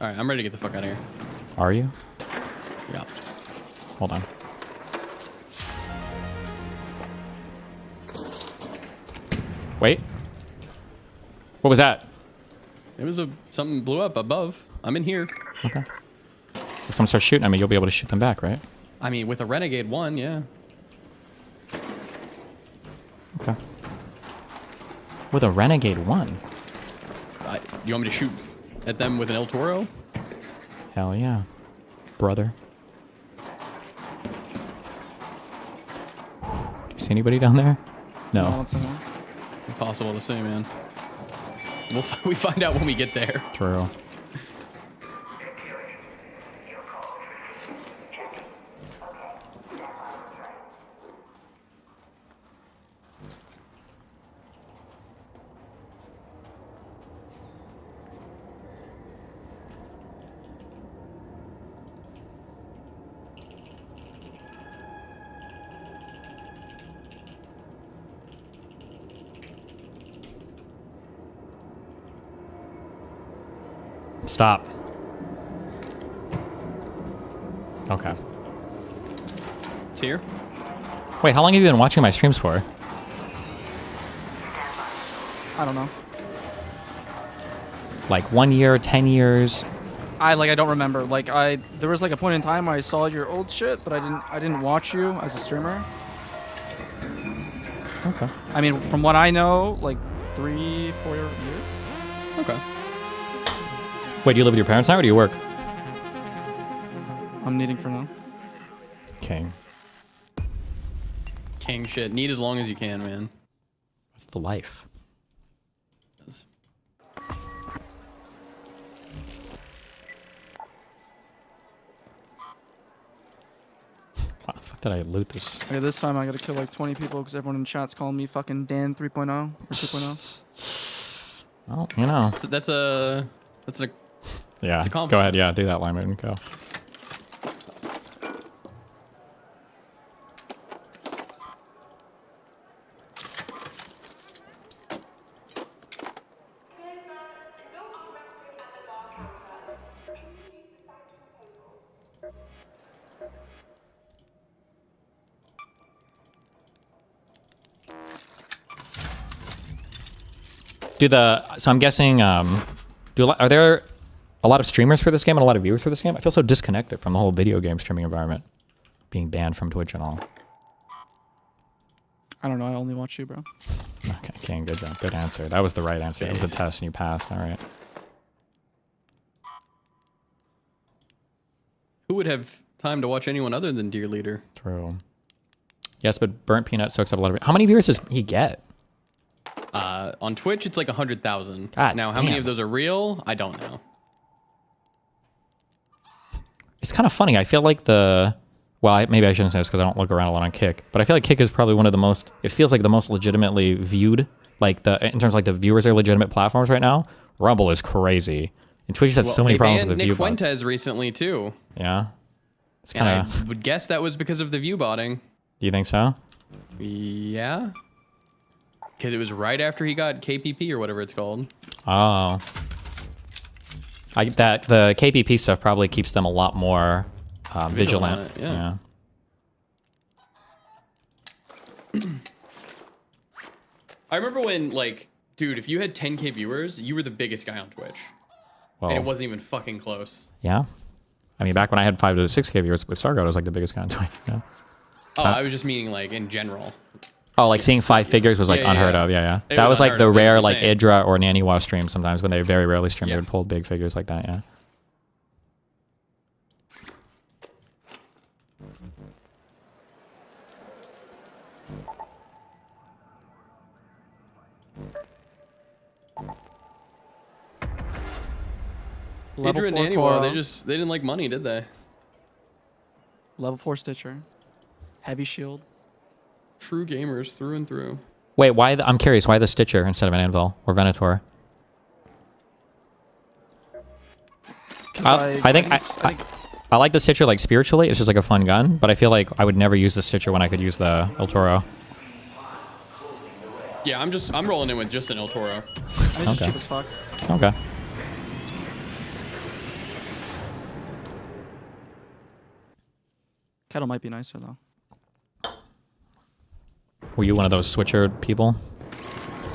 Speaker 8: All right, I'm ready to get the fuck out of here.
Speaker 1: Are you?
Speaker 8: Yeah.
Speaker 1: Hold on. Wait. What was that?
Speaker 8: It was something blew up above. I'm in here.
Speaker 1: Okay. If someone starts shooting at me, you'll be able to shoot them back, right?
Speaker 8: I mean, with a Renegade 1, yeah.
Speaker 1: Okay. With a Renegade 1?
Speaker 8: You want me to shoot at them with an El Toro?
Speaker 1: Hell yeah. Brother. Do you see anybody down there? No.
Speaker 8: Impossible to say, man. We find out when we get there.
Speaker 1: True. Stop. Okay.
Speaker 8: It's here.
Speaker 1: Wait, how long have you been watching my streams for?
Speaker 16: I don't know.
Speaker 1: Like 1 year, 10 years?
Speaker 16: I don't remember. Like there was like a point in time where I saw your old shit, but I didn't watch you as a streamer.
Speaker 1: Okay.
Speaker 16: I mean, from what I know, like 3-4 years.
Speaker 8: Okay.
Speaker 1: Wait, do you live with your parents now or do you work?
Speaker 16: I'm needing for now.
Speaker 1: King.
Speaker 8: King shit. Need as long as you can, man.
Speaker 1: That's the life. How the fuck did I loot this?
Speaker 16: Okay, this time I gotta kill like 20 people because everyone in chat's calling me fucking Dan 3.0 or 2.0.
Speaker 1: Well, you know.
Speaker 8: That's a
Speaker 1: Yeah,
Speaker 8: it's a compliment.
Speaker 1: go ahead. Yeah, do that, Lime and go. So I'm guessing, are there a lot of streamers for this game and a lot of viewers for this game? I feel so disconnected from the whole video game streaming environment, being banned from Twitch and all.
Speaker 16: I don't know. I only watch you, bro.
Speaker 1: Okay, King, good job. Good answer. That was the right answer. It was a test and you passed. All right.
Speaker 8: Who would have time to watch anyone other than Dear Leader?
Speaker 1: True. Yes, but Burnt Peanut soaks up a lot of... How many viewers does he get?
Speaker 8: On Twitch, it's like 100,000.
Speaker 1: God
Speaker 8: now, how many
Speaker 1: damn.
Speaker 8: of those are real? I don't know.
Speaker 1: It's kind of funny. I feel like maybe I shouldn't say this because I don't look around a lot on Kick, but I feel like Kick is probably one of the most, it feels like the most legitimately viewed, in terms of like the viewers are legitimate platforms right now. Rumble is crazy. And Twitch has so many problems with the
Speaker 8: Nick
Speaker 1: view bots.
Speaker 8: Fuentes recently, too.
Speaker 1: Yeah? It's
Speaker 8: And
Speaker 1: kind
Speaker 8: I would guess that was because of the view botting.
Speaker 1: Do you think so?
Speaker 8: Yeah. Because it was right after he got KPP or whatever it's called.
Speaker 1: Oh. The KPP stuff probably keeps them a lot more vigilant.
Speaker 8: Yeah. I remember when, dude, if you had 10K viewers, you were the biggest guy on Twitch.
Speaker 1: Well,
Speaker 8: and it wasn't even fucking close.
Speaker 1: Yeah. I mean, back when I had 5 to 6K viewers with Sargo, I was like the biggest guy on Twitch. Yeah.
Speaker 8: Oh, I was just meaning in general.
Speaker 1: Oh, like seeing 5 figures was unheard of. Yeah. That was like the rare Idra or Naniwa stream sometimes when they very rarely stream. They would pull big figures like that. Yeah.
Speaker 16: Level
Speaker 8: Hydra and
Speaker 16: 4
Speaker 8: Annual,
Speaker 16: Toro.
Speaker 8: they didn't like money, did they?
Speaker 16: Level 4 Stitcher. Heavy shield.
Speaker 8: True gamers through and through.
Speaker 1: Wait, why? I'm curious. Why the Stitcher instead of an Anvil or Venator? I think I like the Stitcher like spiritually. It's just like a fun gun, but I feel like I would never use the Stitcher when I could use the El Toro.
Speaker 8: Yeah, I'm rolling in with just an El Toro.
Speaker 16: It's just cheap as fuck.
Speaker 1: Okay.
Speaker 16: Kettle might be nicer though.
Speaker 1: Were you one of those switcher people?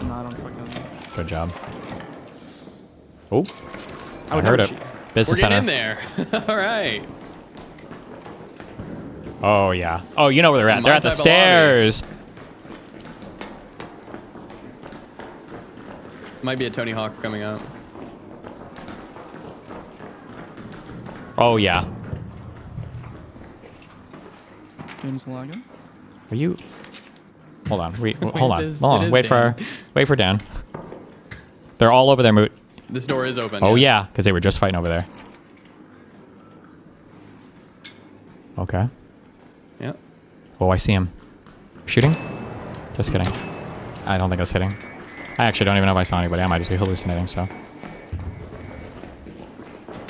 Speaker 16: No, I don't fucking.
Speaker 1: Good job. Oh, I
Speaker 16: would
Speaker 1: heard
Speaker 16: never
Speaker 1: it.
Speaker 16: cheat.
Speaker 1: Business
Speaker 8: We're
Speaker 1: center.
Speaker 8: getting in there. All right.
Speaker 1: Oh yeah. Oh, you know where they're at.
Speaker 8: My
Speaker 1: They're at the
Speaker 8: type of
Speaker 1: stairs.
Speaker 8: Might be a Tony Hawk coming out.
Speaker 1: Oh yeah.
Speaker 16: James Lager.
Speaker 1: Are you? Hold on. Hold on.
Speaker 8: It is
Speaker 1: Hold on. Wait
Speaker 8: Dan.
Speaker 1: for Dan. They're all over there, Moot.
Speaker 8: This door is open.
Speaker 1: Oh yeah, because they were just fighting over there. Okay.
Speaker 8: Yep.
Speaker 1: Oh, I see him. Shooting? Just kidding. I don't think I was hitting. I actually don't even know if I saw anybody. I might just be hallucinating, so.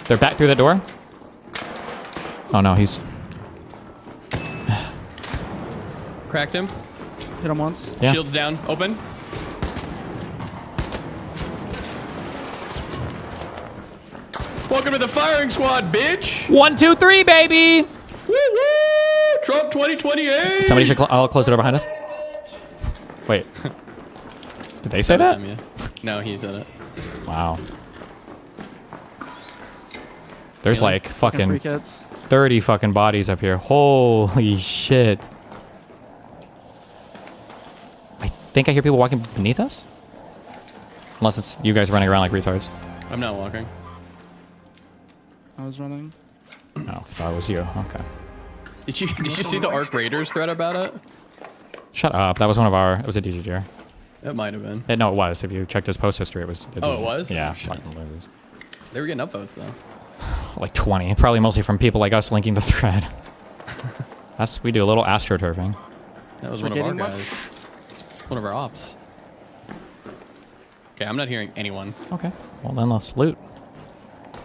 Speaker 1: They're back through the door? Oh no, he's...
Speaker 8: Cracked him.
Speaker 16: Hit him once.
Speaker 1: Yeah.
Speaker 8: Shields down. Open. Welcome to the firing squad, bitch.
Speaker 1: 1, 2, 3, baby!
Speaker 8: Woo woo! Trump 2028.
Speaker 1: Somebody should... I'll close the door behind us. Wait. Did they say that?
Speaker 8: Him, yeah. No, he said it.
Speaker 1: Wow. There's
Speaker 8: Really?
Speaker 1: like fucking
Speaker 16: Free kids.
Speaker 1: 30 fucking bodies up here. Holy shit. I think I hear people walking beneath us? Unless it's you guys running around like retards.
Speaker 8: I'm not walking.
Speaker 16: I was running.
Speaker 1: No, that was you. Okay.
Speaker 8: Did you see the Arc Raiders thread about it?
Speaker 1: Shut up. That was one of our... It was a DGGR.
Speaker 8: It might have been.
Speaker 1: No, it was. If you checked his post history, it was...
Speaker 8: Oh, it was?
Speaker 1: Yeah.
Speaker 8: Oh, shit.
Speaker 1: Fucking losers.
Speaker 8: They were getting upvotes though.
Speaker 1: Like 20. Probably mostly from people like us linking the thread. We do a little astroturfing.
Speaker 8: That was one of our guys. One of our ops. Okay, I'm not hearing anyone.
Speaker 1: Okay. Well, then let's loot.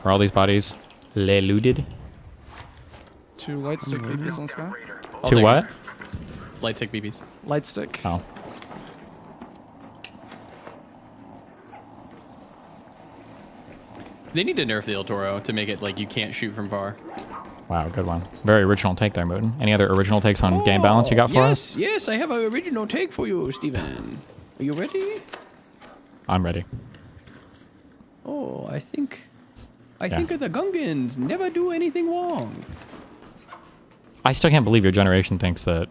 Speaker 1: Are all these bodies looted?
Speaker 16: 2 light stick BPs on the sky.
Speaker 1: To what?
Speaker 8: Light stick BBs.
Speaker 16: Light stick.
Speaker 1: Oh.
Speaker 8: They need to nerf the El Toro to make it like you can't shoot from far.
Speaker 1: Wow, good one. Very original take there, Mooten. Any other original takes on game balance you got for us?
Speaker 8: Yes, I have an original take for you, Steven. Are you ready?
Speaker 1: I'm ready.
Speaker 8: Oh, I think the Gungans never do anything wrong.
Speaker 1: I still can't believe your generation thinks that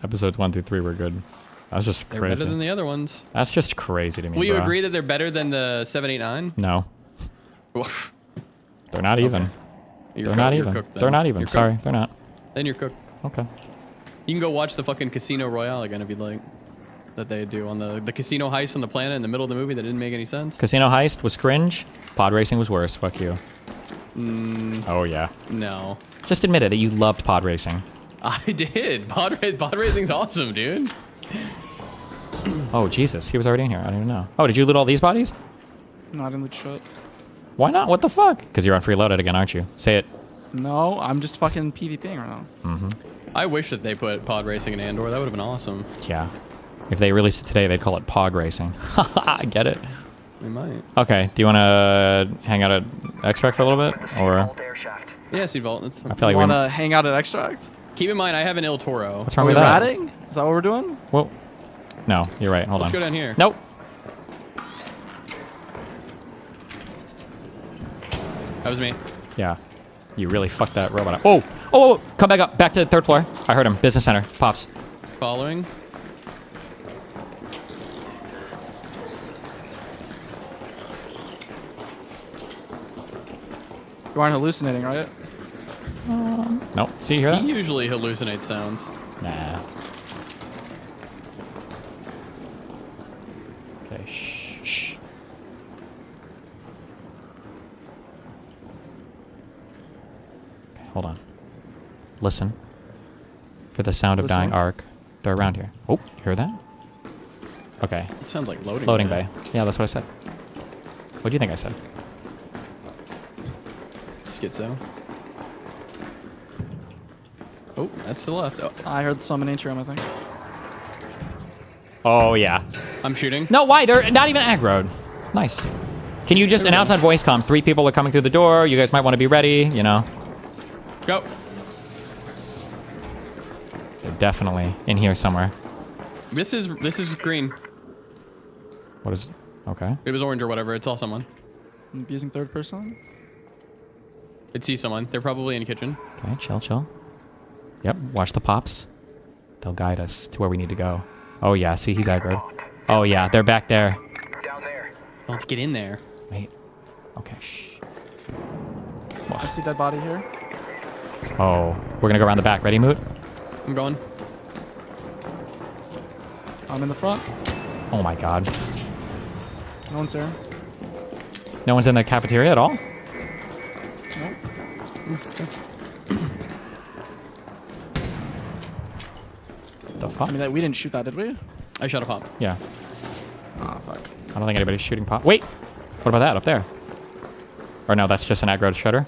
Speaker 1: episodes 1 through 3 were good. That's just
Speaker 8: They're
Speaker 1: crazy.
Speaker 8: better than the other ones.
Speaker 1: That's just crazy to me.
Speaker 8: Will you
Speaker 1: bro.
Speaker 8: agree that they're better than the 7, 8, 9?
Speaker 1: No. They're not even. They're not even. They're not even. Sorry, they're not.
Speaker 8: Then you're cooked.
Speaker 1: Okay.
Speaker 8: You can go watch the fucking Casino Royale again if you'd like. That they do on the casino heist on the planet in the middle of the movie that didn't make any sense.
Speaker 1: Casino Heist was cringe. Pod racing was worse. Fuck you. Oh yeah.
Speaker 8: No.
Speaker 1: Just admit it that you loved pod racing.
Speaker 8: I did. Pod racing's awesome, dude.
Speaker 1: Oh Jesus, he was already in here. I don't even know. Oh, did you loot all these bodies?
Speaker 16: No, I didn't loot shit.
Speaker 1: Why not? What the fuck? Because you're on freeloaded again, aren't you? Say it.
Speaker 16: No, I'm just fucking PvPing right now.
Speaker 1: Mm-hmm.
Speaker 8: I wish that they put pod racing in Andor. That would have been awesome.
Speaker 1: Yeah. If they released it today, they'd call it Pog Racing. I get it.
Speaker 8: They might.
Speaker 1: Okay. Do you want to hang out at Extract for a little bit, or?
Speaker 8: Yeah, Seed Vault. That's
Speaker 1: I feel like
Speaker 16: you want to hang out at Extract?
Speaker 8: Keep in mind, I have an El Toro.
Speaker 1: What's wrong with that?
Speaker 16: Ratting? Is that what we're doing?
Speaker 1: Well, no. You're right. Hold on.
Speaker 8: Let's go down here.
Speaker 1: Nope.
Speaker 8: That was me.
Speaker 1: Yeah. You really fucked that robot up. Oh! Oh! Come back up. Back to the 3rd floor. I heard him. Business center. Pops.
Speaker 8: Following.
Speaker 16: You aren't hallucinating, right?
Speaker 1: Nope. See, you hear that?
Speaker 8: He usually hallucinates sounds.
Speaker 1: Nah. Okay, shh. Listen for the sound of dying arc. They're around here. Oh, you heard that? Okay.
Speaker 8: It sounds like loading.
Speaker 1: Loading bay. Yeah, that's what I said. What do you think I said?
Speaker 8: Schizo. Oh, that's to the left. Oh.
Speaker 16: I heard some in atrium, I think.
Speaker 1: Oh, yeah.
Speaker 8: I'm shooting.
Speaker 1: No, why? They're not even aggroed. Nice. Can you just announce on voice comms, 3 people are coming through the door, you guys might want to be ready, you know?
Speaker 8: Go.
Speaker 1: They're definitely in here somewhere.
Speaker 8: This is green.
Speaker 1: What is... Okay.
Speaker 8: It was orange or whatever. It's all someone.
Speaker 16: I'm using third person.
Speaker 8: It sees someone. They're probably in the kitchen.
Speaker 1: Okay, chill, chill. Yep, watch the pops. They'll guide us to where we need to go. Oh yeah, see, he's aggroed. Oh yeah, they're back there.
Speaker 8: Down there. Let's get in there.
Speaker 1: Wait. Okay, shh.
Speaker 16: I see dead body here.
Speaker 1: Oh, we're gonna go around the back. Ready, Moot?
Speaker 8: I'm going.
Speaker 16: I'm in the front.
Speaker 1: Oh my god.
Speaker 16: No one's there.
Speaker 1: No one's in the cafeteria at all?
Speaker 16: Nope.
Speaker 1: The fuck?
Speaker 16: I mean, we didn't shoot that, did we?
Speaker 8: I shot a pop.
Speaker 1: Yeah.
Speaker 16: Ah, fuck.
Speaker 1: I don't think anybody's shooting pop. Wait! What about that up there? Or no, that's just an aggroed shutter.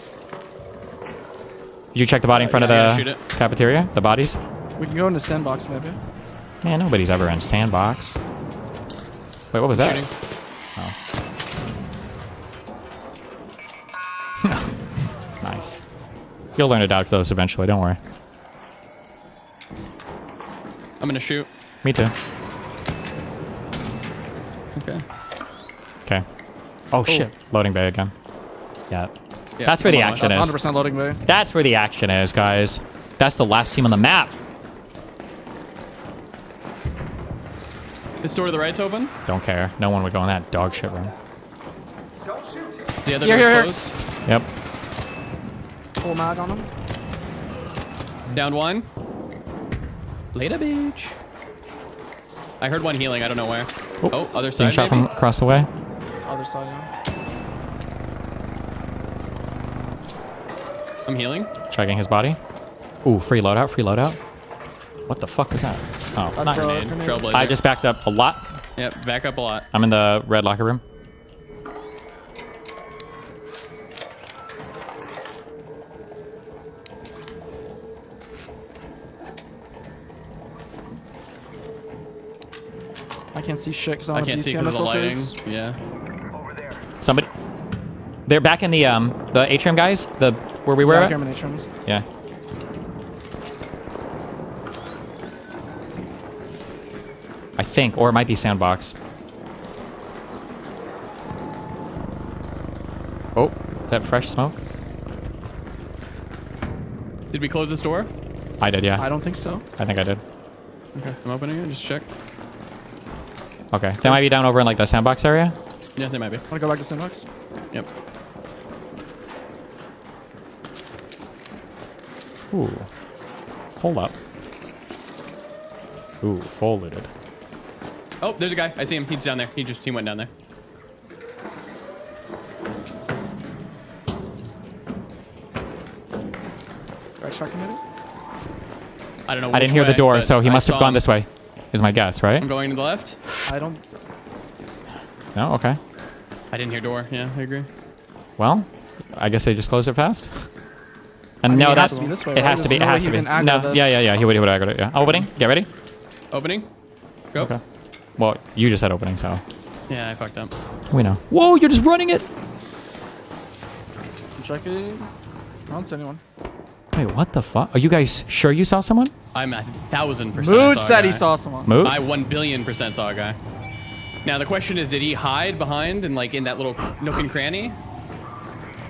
Speaker 1: Did you check the body in front of the cafeteria? The bodies?
Speaker 16: We can go into sandbox, maybe.
Speaker 1: Man, nobody's ever in sandbox. Wait, what was that?
Speaker 8: Shooting.
Speaker 1: Oh. Nice. You'll learn to dodge those eventually, don't worry.
Speaker 8: I'm gonna shoot.
Speaker 1: Me too.
Speaker 8: Okay.
Speaker 1: Okay. Oh shit. Loading bay again. Yeah.
Speaker 8: Yeah,
Speaker 1: that's where the action is.
Speaker 16: That's 100% loading bay.
Speaker 1: That's where the action is, guys. That's the last team on the map.
Speaker 8: This door to the right's open.
Speaker 1: Don't care. No one would go in that dog shit room.
Speaker 8: The other door's closed.
Speaker 1: Yep.
Speaker 16: Full mag on him.
Speaker 8: Down one. Later, beach. I heard one healing. I don't know where. Oh, other
Speaker 1: Being
Speaker 8: side.
Speaker 1: shot
Speaker 8: maybe?
Speaker 1: from across the way.
Speaker 16: Other side, yeah.
Speaker 8: I'm healing.
Speaker 1: Checking his body. Ooh, free loadout, free loadout. What the fuck was that? Oh,
Speaker 16: That's
Speaker 1: not
Speaker 16: a
Speaker 8: grenade. Trailblazer.
Speaker 1: I just backed up a lot.
Speaker 8: Yep, back up a lot.
Speaker 1: I'm in the red locker room.
Speaker 16: I can't see shit because I'm
Speaker 8: I
Speaker 16: on
Speaker 8: can't
Speaker 16: these
Speaker 8: see because
Speaker 16: camera
Speaker 8: of the lighting.
Speaker 16: filters.
Speaker 8: Yeah.
Speaker 1: Somebody. They're back in the atrium guys. The where we were.
Speaker 16: Yeah,
Speaker 1: at?
Speaker 16: camera atriums.
Speaker 1: Yeah. I think, or it might be sandbox. Oh, is that fresh smoke?
Speaker 8: Did we close this door?
Speaker 1: I did, yeah.
Speaker 16: I don't think so.
Speaker 1: I think I did.
Speaker 8: Okay, I'm opening it. Just check.
Speaker 1: Okay, they might be down over in like the sandbox area.
Speaker 8: Yeah, they might be.
Speaker 16: Want to go back to sandbox?
Speaker 8: Yep.
Speaker 1: Ooh. Hold up. Ooh, folded.
Speaker 8: Oh, there's a guy. I see him. He's down there. He went down there.
Speaker 16: Right shot committed?
Speaker 8: I don't know.
Speaker 1: I didn't hear the door, so he must have gone this way. Is my guess, right?
Speaker 8: I'm going to the left.
Speaker 16: I don't.
Speaker 1: No, okay.
Speaker 8: I didn't hear door. Yeah, I agree.
Speaker 1: Well, I guess they just closed it fast. And
Speaker 16: I mean,
Speaker 1: no,
Speaker 16: it has
Speaker 1: that's
Speaker 16: to be this way,
Speaker 1: it
Speaker 16: right?
Speaker 1: has to be. It
Speaker 16: There's no
Speaker 1: has
Speaker 16: way
Speaker 1: to
Speaker 16: he
Speaker 1: be.
Speaker 16: can aggro
Speaker 1: No,
Speaker 16: this.
Speaker 1: yeah. He would aggro it. Yeah. Opening. Get ready.
Speaker 8: Opening. Go.
Speaker 1: Okay. Well, you just said opening, so
Speaker 8: Yeah, I fucked up.
Speaker 1: we know. Whoa, you're just running it.
Speaker 16: I'm checking. I don't see anyone.
Speaker 1: Wait, what the fuck? Are you guys sure you saw someone?
Speaker 8: I'm at 1000%.
Speaker 16: Mood said he saw someone.
Speaker 1: Mood?
Speaker 8: I 1,000,000,000% saw a guy. Now the question is, did he hide behind and like in that little nook and cranny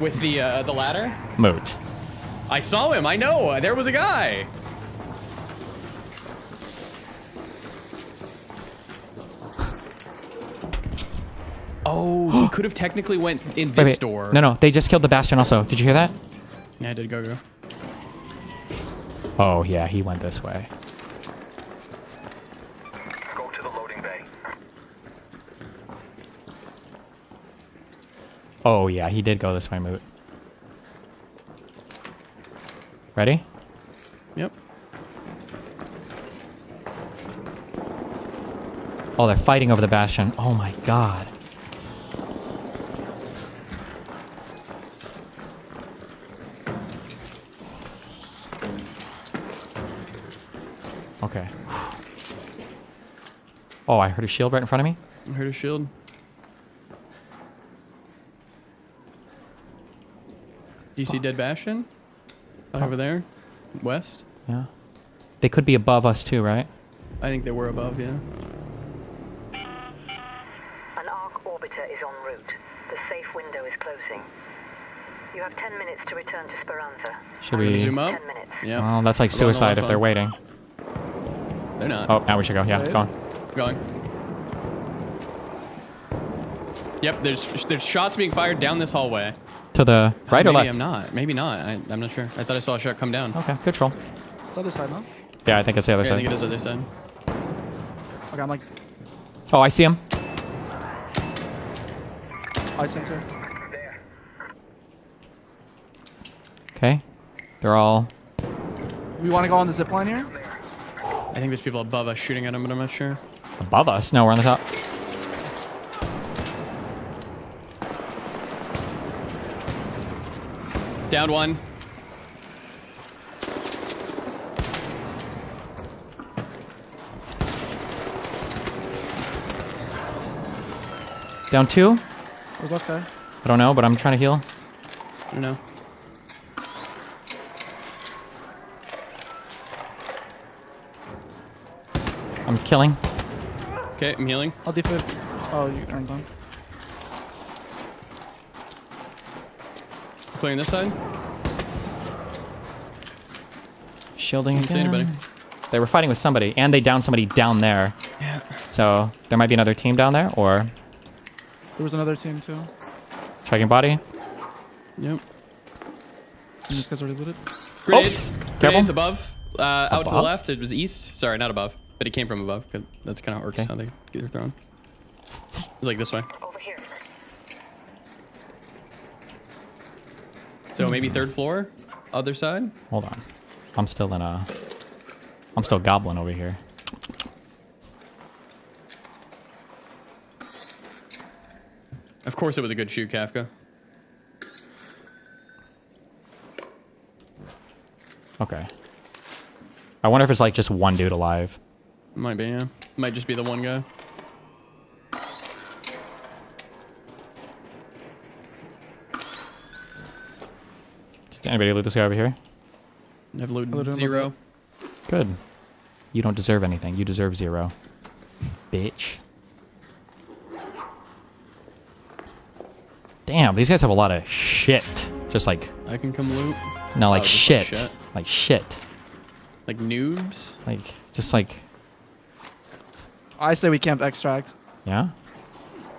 Speaker 8: with the ladder?
Speaker 1: Moot.
Speaker 8: I saw him. I know. There was a guy. Oh, he could have technically went in this door.
Speaker 1: No, they just killed the Bastion also. Did you hear that?
Speaker 8: Yeah, I did go.
Speaker 1: Oh, yeah, he went this way.
Speaker 18: Go to the loading bay.
Speaker 1: Oh, yeah, he did go this way, Moot. Ready?
Speaker 8: Yep.
Speaker 1: Oh, they're fighting over the bastion. Oh my god. Okay. Oh, I heard a shield right in front of me.
Speaker 8: I heard a shield. Do you see dead bastion? Over there? West?
Speaker 1: Yeah. They could be above us too, right?
Speaker 8: I think they were above, yeah.
Speaker 20: An Arc orbiter is en route. The safe window is closing. You have 10 minutes to return to Speranza.
Speaker 1: Should we
Speaker 8: zoom up?
Speaker 20: 10 minutes.
Speaker 8: Yeah.
Speaker 1: Well, that's like suicide if they're waiting.
Speaker 8: They're not.
Speaker 1: Oh, now we should go. Yeah, go on.
Speaker 8: Going. Yep, there's shots being fired down this hallway.
Speaker 1: To the right or
Speaker 8: maybe
Speaker 1: left?
Speaker 8: I'm not. Maybe not. I'm not sure. I thought I saw a shot come down.
Speaker 1: Okay, good troll.
Speaker 16: It's the other side, no?
Speaker 1: Yeah, I think it's the other
Speaker 8: Yeah,
Speaker 1: side.
Speaker 8: I think it is the other side.
Speaker 16: Okay, I'm like...
Speaker 1: Oh, I see him.
Speaker 16: I see him too.
Speaker 1: Okay. They're all...
Speaker 16: We want to go on the zip line here?
Speaker 8: I think there's people above us shooting at him, but I'm not sure.
Speaker 1: Above us? No, we're on the top.
Speaker 8: Down one.
Speaker 1: Down two?
Speaker 16: Where's this guy?
Speaker 1: I don't know, but I'm trying to heal.
Speaker 8: I don't know.
Speaker 1: I'm killing.
Speaker 8: Okay, I'm healing.
Speaker 16: I'll defib. Oh, you turned on.
Speaker 8: Clearing this side.
Speaker 1: Shielding
Speaker 8: Didn't see
Speaker 1: again.
Speaker 8: anybody.
Speaker 1: They were fighting with somebody, and they downed somebody down there.
Speaker 8: Yeah.
Speaker 1: So there might be another team down there, or
Speaker 16: There was another team too.
Speaker 1: checking body.
Speaker 8: Yep.
Speaker 16: And these guys already looted.
Speaker 8: Grenades.
Speaker 1: Oh,
Speaker 8: Grenades
Speaker 1: careful.
Speaker 8: above. Out to the
Speaker 1: Above?
Speaker 8: left. It was east. Sorry, not above. But it came from above. 'Cause that's kind of orcs
Speaker 1: Okay.
Speaker 8: how they get thrown. It was like this way.
Speaker 20: Over here.
Speaker 8: So maybe third floor, other side.
Speaker 1: Hold on. I'm still goblin over here.
Speaker 8: Of course, it was a good shoot, Kafka.
Speaker 1: Okay. I wonder if it's like just one dude alive.
Speaker 8: Might be, yeah. Might just be the one guy.
Speaker 1: Did anybody loot this guy over here?
Speaker 8: I've looted 0.
Speaker 1: Good. You don't deserve anything. You deserve 0. Bitch. Damn, these guys have a lot of shit. Just like...
Speaker 8: I can come loot.
Speaker 1: No, like
Speaker 8: just
Speaker 1: shit. Like shit.
Speaker 8: Like noobs?
Speaker 1: Like, just like...
Speaker 16: I say we camp extract.
Speaker 1: Yeah?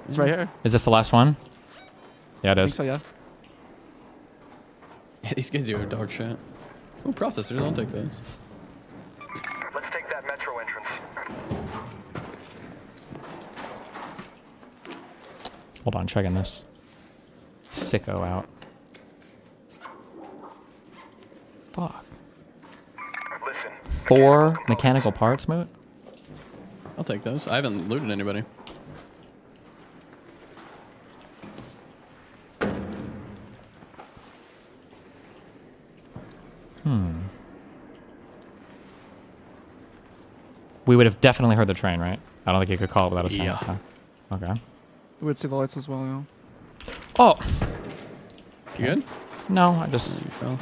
Speaker 16: It's right here.
Speaker 1: Is this the last one? Yeah, it
Speaker 16: I
Speaker 1: is.
Speaker 16: think so, yeah.
Speaker 8: Yeah, these guys do dog shit. Oh, processors. I'll take those.
Speaker 18: Let's take that metro entrance.
Speaker 1: Hold on, checking this sicko out. Fuck.
Speaker 18: Listen.
Speaker 1: 4 mechanical parts, Moot?
Speaker 8: I'll take those. I haven't looted anybody.
Speaker 1: We would have definitely heard the train, right? I don't think you could call it without a train.
Speaker 8: Yeah.
Speaker 1: So. Okay.
Speaker 16: We would see the lights as well, yeah.
Speaker 1: Oh!
Speaker 8: You good?
Speaker 1: No, I just...
Speaker 8: You fell.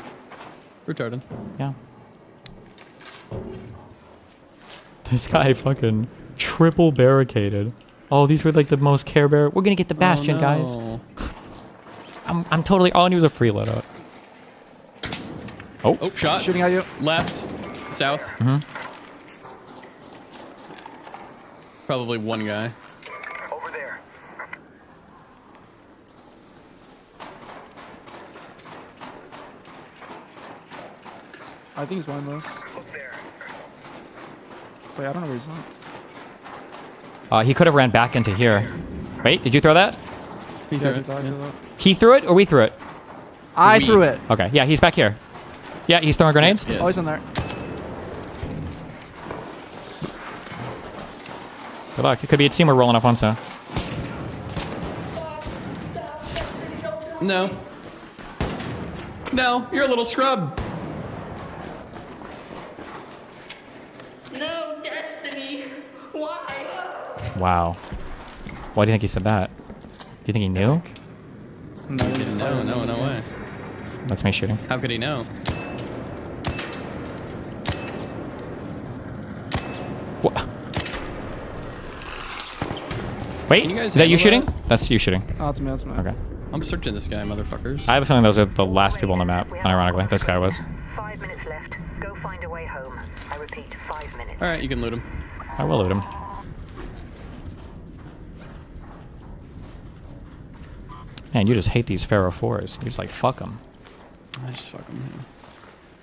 Speaker 8: Retarded.
Speaker 1: Yeah. This guy fucking triple barricaded. Oh, these were like the most Care Bear. We're gonna get the Bastion, guys. I'm totally... All I knew was a free loadout. Oh.
Speaker 8: Oh, shot.
Speaker 16: Shooting at you.
Speaker 8: Left. South.
Speaker 1: Mm-hmm.
Speaker 8: Probably one guy.
Speaker 18: Over there.
Speaker 16: I think he's behind us.
Speaker 18: Look there.
Speaker 16: Wait, I don't know where he's at.
Speaker 1: He could have ran back into here. Wait, did you throw that?
Speaker 8: He
Speaker 16: Yeah,
Speaker 8: threw it.
Speaker 16: I did that.
Speaker 1: He threw it or we threw it?
Speaker 16: I threw it.
Speaker 1: Okay, yeah, he's back here. Yeah, he's throwing grenades?
Speaker 8: Yes.
Speaker 16: Oh, he's in there.
Speaker 1: Good luck. It could be a team we're rolling up on, so.
Speaker 8: No. No, you're a little scrub.
Speaker 17: No, Destiny. Why?
Speaker 1: Wow. Why do you think he said that? Do you think he knew?
Speaker 8: No way.
Speaker 1: That's me shooting.
Speaker 8: How could he know?
Speaker 1: What? Wait,
Speaker 8: Can you guys
Speaker 1: is that you
Speaker 8: handle
Speaker 1: shooting? That's you shooting.
Speaker 16: Oh, that's me. That's me.
Speaker 1: Okay.
Speaker 8: I'm searching this guy, motherfuckers.
Speaker 1: I have a feeling those are the last people on the map, unironically. This guy was.
Speaker 20: 5 minutes left. Go find a way home. I repeat, 5 minutes.
Speaker 8: Alright, you can loot him.
Speaker 1: I will loot him. Man, you just hate these Pharaoh 4s. You just like, fuck them.
Speaker 8: I just fuck him. Yeah.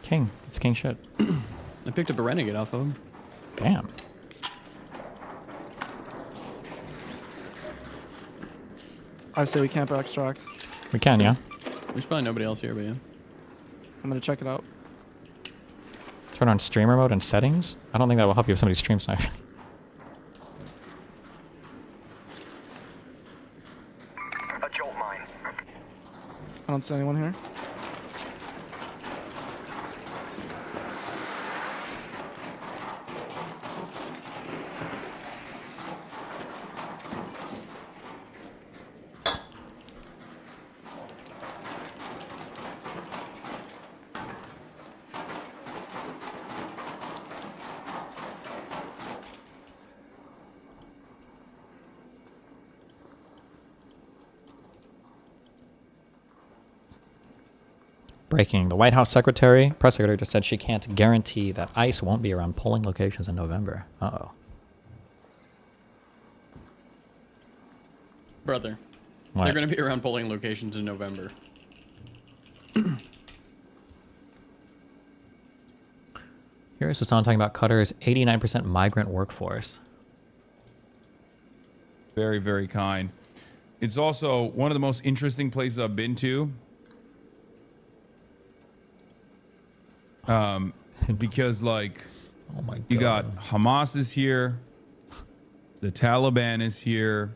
Speaker 1: King. It's king shit.
Speaker 8: I picked up a renegade off of him.
Speaker 1: Damn.
Speaker 16: I say we camp extract.
Speaker 1: We can, yeah.
Speaker 8: There's probably nobody else here, but yeah.
Speaker 16: I'm gonna check it out.
Speaker 1: Turn on streamer mode and settings? I don't think that will help you if somebody's stream sniping.
Speaker 18: A jolt mine.
Speaker 16: I don't see anyone here.
Speaker 1: Breaking. The White House press secretary just said she can't guarantee that ICE won't be around polling locations in November. Uh-oh.
Speaker 8: Brother.
Speaker 1: What?
Speaker 8: They're going to be around polling locations in November.
Speaker 1: Here's Hassan talking about Qatar's 89% migrant workforce.
Speaker 21: Very, very kind. It's also one of the most interesting places I've been to. Because like,
Speaker 1: oh my God.
Speaker 21: You got Hamas is here, the Taliban is here,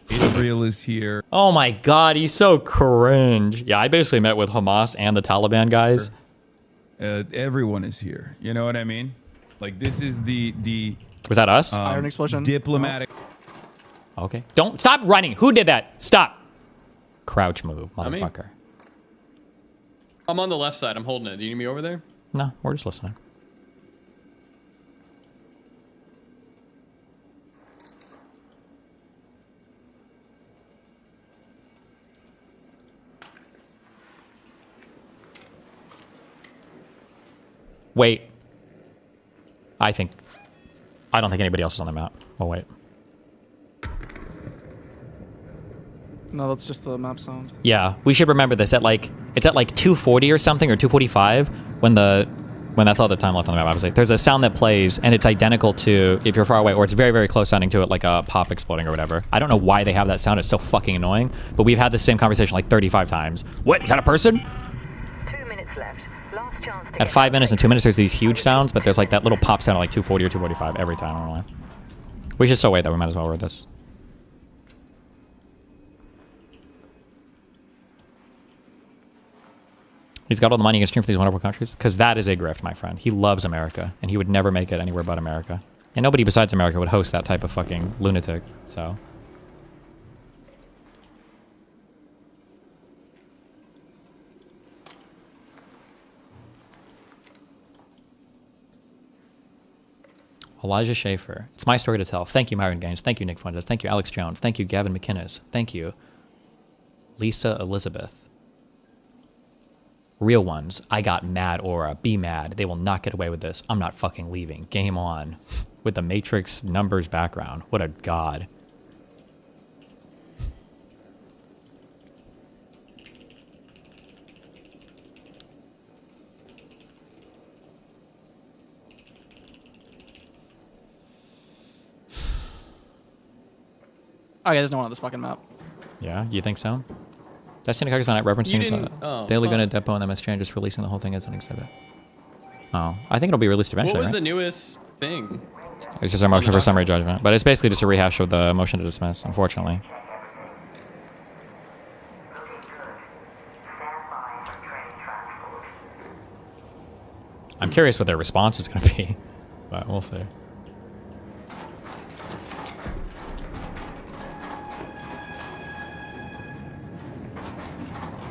Speaker 21: Israel is here.
Speaker 1: Oh my God, he's so cringe. Yeah, I basically met with Hamas and the Taliban guys.
Speaker 21: Everyone is here. You know what I mean? Like this is the
Speaker 1: was that us?
Speaker 16: Iron explosion.
Speaker 21: Diplomatic.
Speaker 1: Okay. Don't stop running. Who did that? Stop. Crouch move, motherfucker.
Speaker 8: I'm on the left side. I'm holding it. Do you need me over there?
Speaker 1: No, we're just listening. Wait. I don't think anybody else is on the map. Oh, wait.
Speaker 16: No, that's just the map sound.
Speaker 1: Yeah, we should remember this. It's at like 240 or something, or 245 when that's all the time left on the map. Obviously, there's a sound that plays, and it's identical to if you're far away, or it's very, very close sounding to it, like a pop exploding or whatever. I don't know why they have that sound. It's so fucking annoying. But we've had the same conversation like 35 times. What? Is that a person?
Speaker 20: 2 minutes left. Last chance to
Speaker 1: At 5 minutes and 2 minutes, there's these huge sounds, but there's like that little pop sound at like 240 or 245 every time. I don't know why. We should still wait though. We might as well read this. He's got all the money he can stream for these wonderful countries. Because that is a grift, my friend. He loves America. And he would never make it anywhere but America. And nobody besides America would host that type of fucking lunatic. So. Elijah Schaffer. It's my story to tell. Thank you, Myron Gaines. Thank you, Nick Fuentes. Thank you, Alex Jones. Thank you, Gavin McInnes. Thank you, Lisa Elizabeth. Real ones. I got mad aura. Be mad. They will not get away with this. I'm not fucking leaving. Game on. With the Matrix numbers background. What a god.
Speaker 16: Okay, there's no one on this fucking map.
Speaker 1: Yeah, you think so? That's Syndicate's on it, referencing the Daily Gunna Depot and the MS Chan just releasing the whole thing as an exhibit. Oh, I think it'll be released eventually.
Speaker 8: What was
Speaker 1: right?
Speaker 8: the newest thing?
Speaker 1: It's just our motion for summary judgment, but it's basically just a rehash of the motion to dismiss, unfortunately. I'm curious what their response is going to be, but we'll see.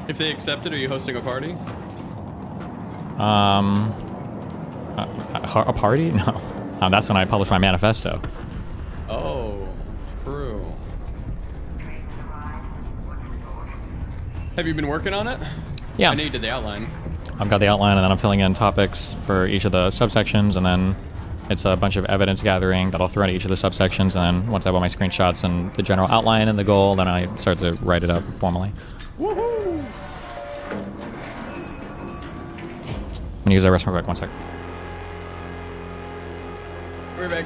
Speaker 8: If they accept it, are you hosting a party?
Speaker 1: A party? No. That's when I publish my manifesto.
Speaker 8: Oh, true. Have you been working on it?
Speaker 1: Yeah.
Speaker 8: I know you did the outline.
Speaker 1: I've got the outline, and then I'm filling in topics for each of the subsections, and then it's a bunch of evidence gathering that I'll throw into each of the subsections, and then once I have all my screenshots and the general outline and the goal, then I start to write it up formally.
Speaker 8: Woohoo!
Speaker 1: I'm gonna use that rest real quick, 1 sec.
Speaker 8: We're back.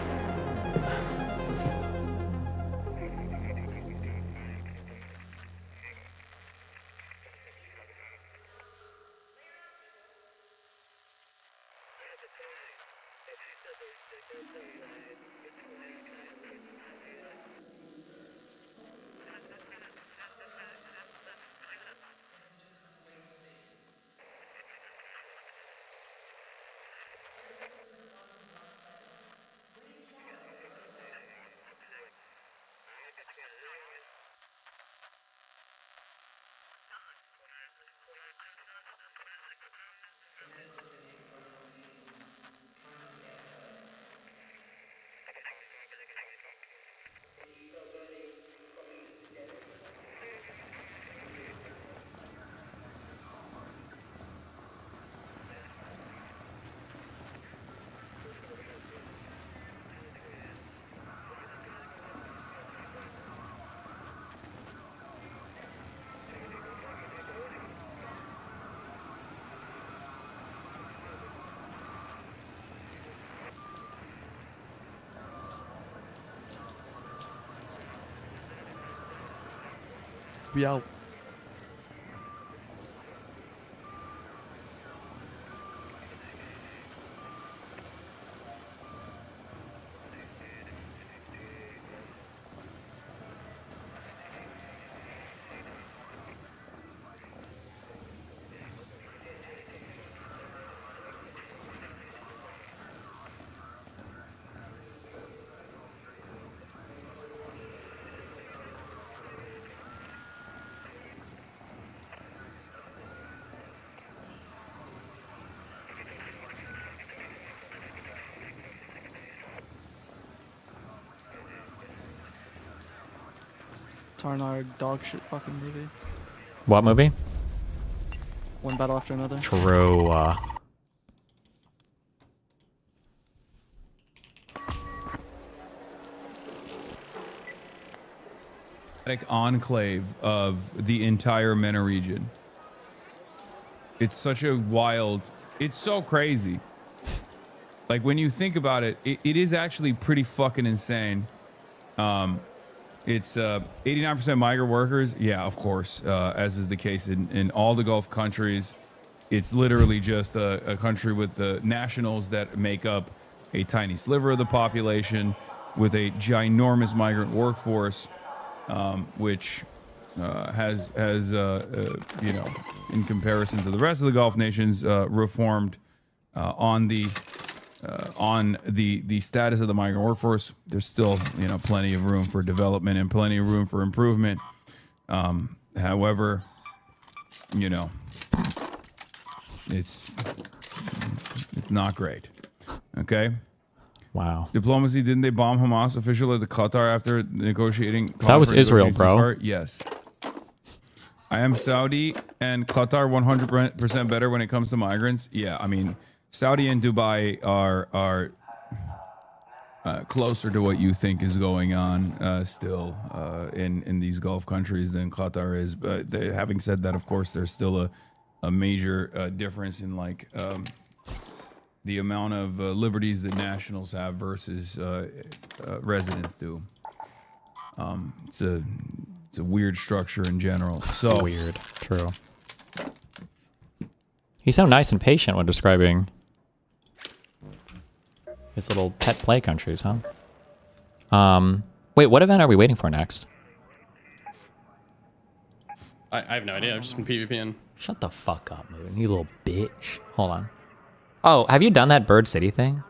Speaker 8: We out.
Speaker 16: Tarnar dog shit fucking movie.
Speaker 1: What movie?
Speaker 16: One battle after another.
Speaker 1: True.
Speaker 21: Enclave of the entire MENA region. It's such a wild, it's so crazy. Like when you think about it, it is actually pretty fucking insane. It's 89% migrant workers. Yeah, of course, as is the case in all the Gulf countries. It's literally just a country with the nationals that make up a tiny sliver of the population with a ginormous migrant workforce, which has you know, in comparison to the rest of the Gulf nations, reformed on the status of the migrant workforce. There's still, you know, plenty of room for development and plenty of room for improvement. However, you know, it's not great. Okay.
Speaker 1: Wow.
Speaker 21: Diplomacy, didn't they bomb Hamas official at the Qatar after negotiating?
Speaker 1: That was Israel, bro.
Speaker 21: Yes. I am Saudi and Qatar 100% better when it comes to migrants. Yeah, I mean, Saudi and Dubai are closer to what you think is going on still in these Gulf countries than Qatar is. But having said that, of course, there's still a major difference in like the amount of liberties that nationals have versus residents do. It's a weird structure in general. So
Speaker 1: weird. True. He's so nice and patient when describing His little pet play countries, huh? Wait, what event are we waiting for next?
Speaker 8: I have no idea. I've just been PvPing.
Speaker 1: Shut the fuck up, Moon. You little bitch. Hold on. Oh, have you done that Bird City thing?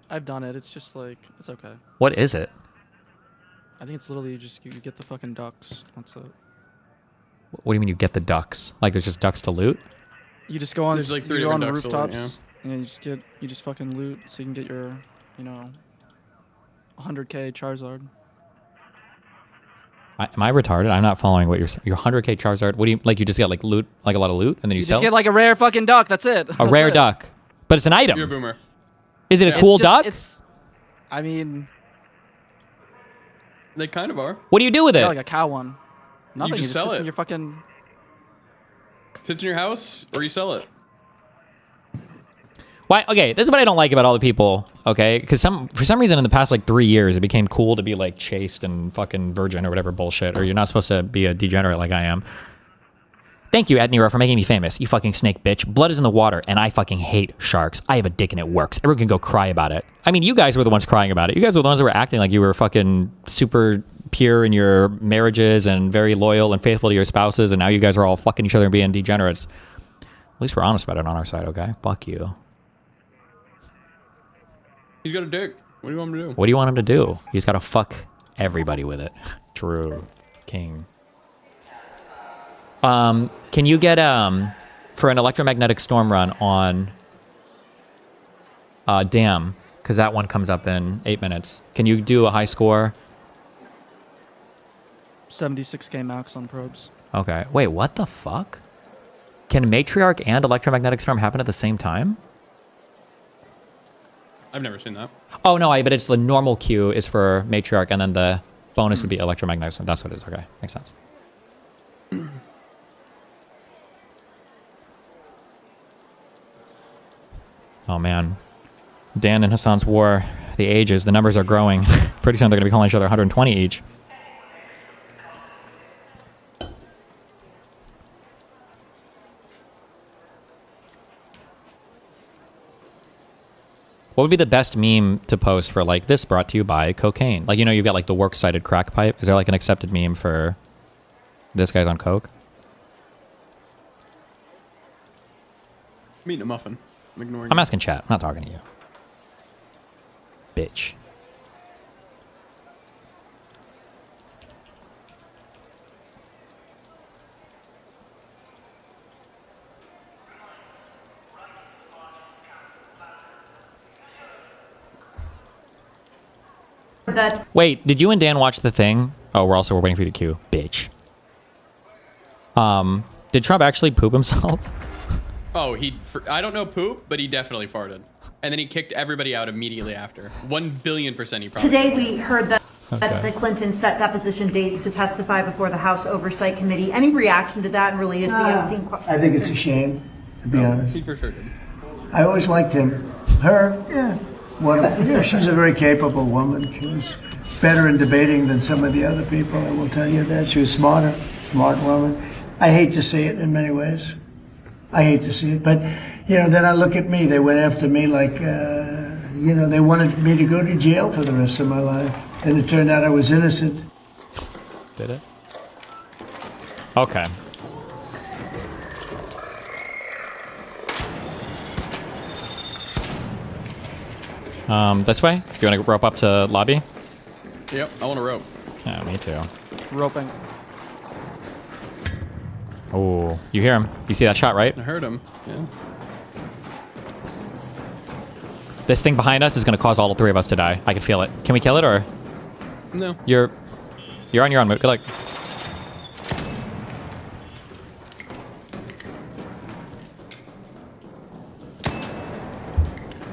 Speaker 16: I've done it. It's just like, it's okay.
Speaker 1: What is it?
Speaker 16: I think it's literally just you get the fucking ducks. That's it.
Speaker 1: What do you mean you get the ducks? Like there's just ducks to loot?
Speaker 16: You just go on,
Speaker 8: There's like
Speaker 16: you
Speaker 8: 3
Speaker 16: go on
Speaker 8: different
Speaker 16: the
Speaker 8: ducks to loot,
Speaker 16: rooftops, and you just fucking loot so you can get your, you know, 100k Charizard.
Speaker 1: Am I retarded? I'm not following what your 100k Charizard. What do you like? You just get like loot, like a lot of loot, and then you sell.
Speaker 16: Just get like a rare fucking duck. That's it.
Speaker 1: A rare duck, but it's an item.
Speaker 8: You're a boomer.
Speaker 1: Is it a cool duck?
Speaker 16: I mean,
Speaker 8: they kind of are.
Speaker 1: What do you do with it?
Speaker 16: Yeah, like a cow one. Nothing.
Speaker 8: You just sell
Speaker 16: sits
Speaker 8: it.
Speaker 16: in your fucking.
Speaker 8: Sits in your house, or you sell it.
Speaker 1: Why? Okay, this is what I don't like about all the people. Okay, because for some reason in the past like 3 years it became cool to be like chaste and fucking virgin or whatever bullshit, or you're not supposed to be a degenerate like I am. Thank you, Ed Nero, for making me famous. You fucking snake bitch. Blood is in the water, and I fucking hate sharks. I have a dick and it works. Everyone can go cry about it. I mean, you guys were the ones crying about it. You guys were the ones that were acting like you were fucking super pure in your marriages and very loyal and faithful to your spouses, and now you guys are all fucking each other and being degenerates. At least we're honest about it on our side, okay? Fuck you.
Speaker 8: He's got a dick. What do you want him to do?
Speaker 1: What do you want him to do? He's got to fuck everybody with it. True. King. Can you get, for an electromagnetic storm run on, Dam, because that one comes up in 8 minutes. Can you do a high score?
Speaker 16: 76k max on probes.
Speaker 1: Okay. Wait, what the fuck? Can Matriarch and electromagnetic storm happen at the same time?
Speaker 8: I've never seen that.
Speaker 1: Oh, no, but it's the normal queue is for Matriarch, and then the bonus would be electromagnetic storm. That's what it is. Okay, makes sense. Oh, man. Dan and Hassan's war, the ages, the numbers are growing. Pretty soon they're going to be calling each other 120 each. What would be the best meme to post for, like, this brought to you by cocaine? Like, you know, you've got, like, the works-cited crack pipe. Is there, like, an accepted meme for this guy's on coke?
Speaker 8: I'm eating a muffin. I'm ignoring
Speaker 1: I'm
Speaker 8: you.
Speaker 1: asking chat. I'm not talking to you. Bitch. Wait, did you and Dan watch the thing? Oh, we're waiting for you to queue. Bitch. Did Trump actually poop himself?
Speaker 8: Oh, I don't know poop, but he definitely farted. And then he kicked everybody out immediately after. 1 billion% he probably.
Speaker 3: Today we heard that the Clintons set deposition dates to testify before the House Oversight Committee. Any reaction to that related to the Epstein question?
Speaker 22: I think it's a shame, to be honest.
Speaker 8: He for sure did.
Speaker 22: I always liked him. Her, yeah. Yeah, she's a very capable woman. She was better in debating than some of the other people, I will tell you that. She was smart woman. I hate to see it in many ways. I hate to see it, but, you know, then I look at me. They went after me like, you know, they wanted me to go to jail for the rest of my life. And it turned out I was innocent.
Speaker 1: Did it? Okay. This way? Do you want to rope up to lobby?
Speaker 8: Yep, I want a rope.
Speaker 1: Yeah, me too.
Speaker 16: Roping.
Speaker 1: Oh, you hear him. You see that shot, right?
Speaker 8: I heard him, yeah.
Speaker 1: This thing behind us is going to cause all 3 of us to die. I can feel it. Can we kill it, or?
Speaker 8: No.
Speaker 1: You're on your own, Moot. Good luck.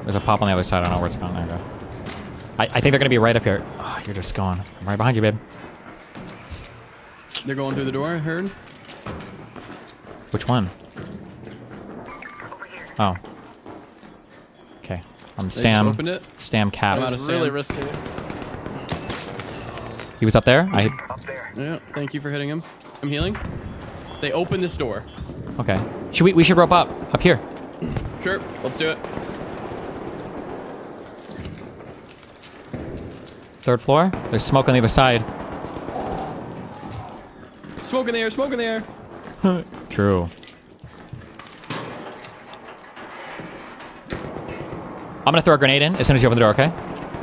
Speaker 1: There's a pop on the other side. I don't know where it's going. There we go. I think they're going to be right up here. Oh, you're just going. I'm right behind you, babe.
Speaker 8: They're going through the door, I heard.
Speaker 1: Which one? Oh. Okay. I'm Stam.
Speaker 8: Opened it?
Speaker 1: Stam Cap.
Speaker 8: That
Speaker 16: was really risky.
Speaker 1: He was up there?
Speaker 8: Yeah, thank you for hitting him. I'm healing. They opened this door.
Speaker 1: Okay. We should rope up here.
Speaker 8: Sure, let's do it.
Speaker 1: Third floor. There's smoke on the other side.
Speaker 8: Smoke in the air, smoke in the air.
Speaker 1: True. I'm gonna throw a grenade in as soon as you open the door, okay?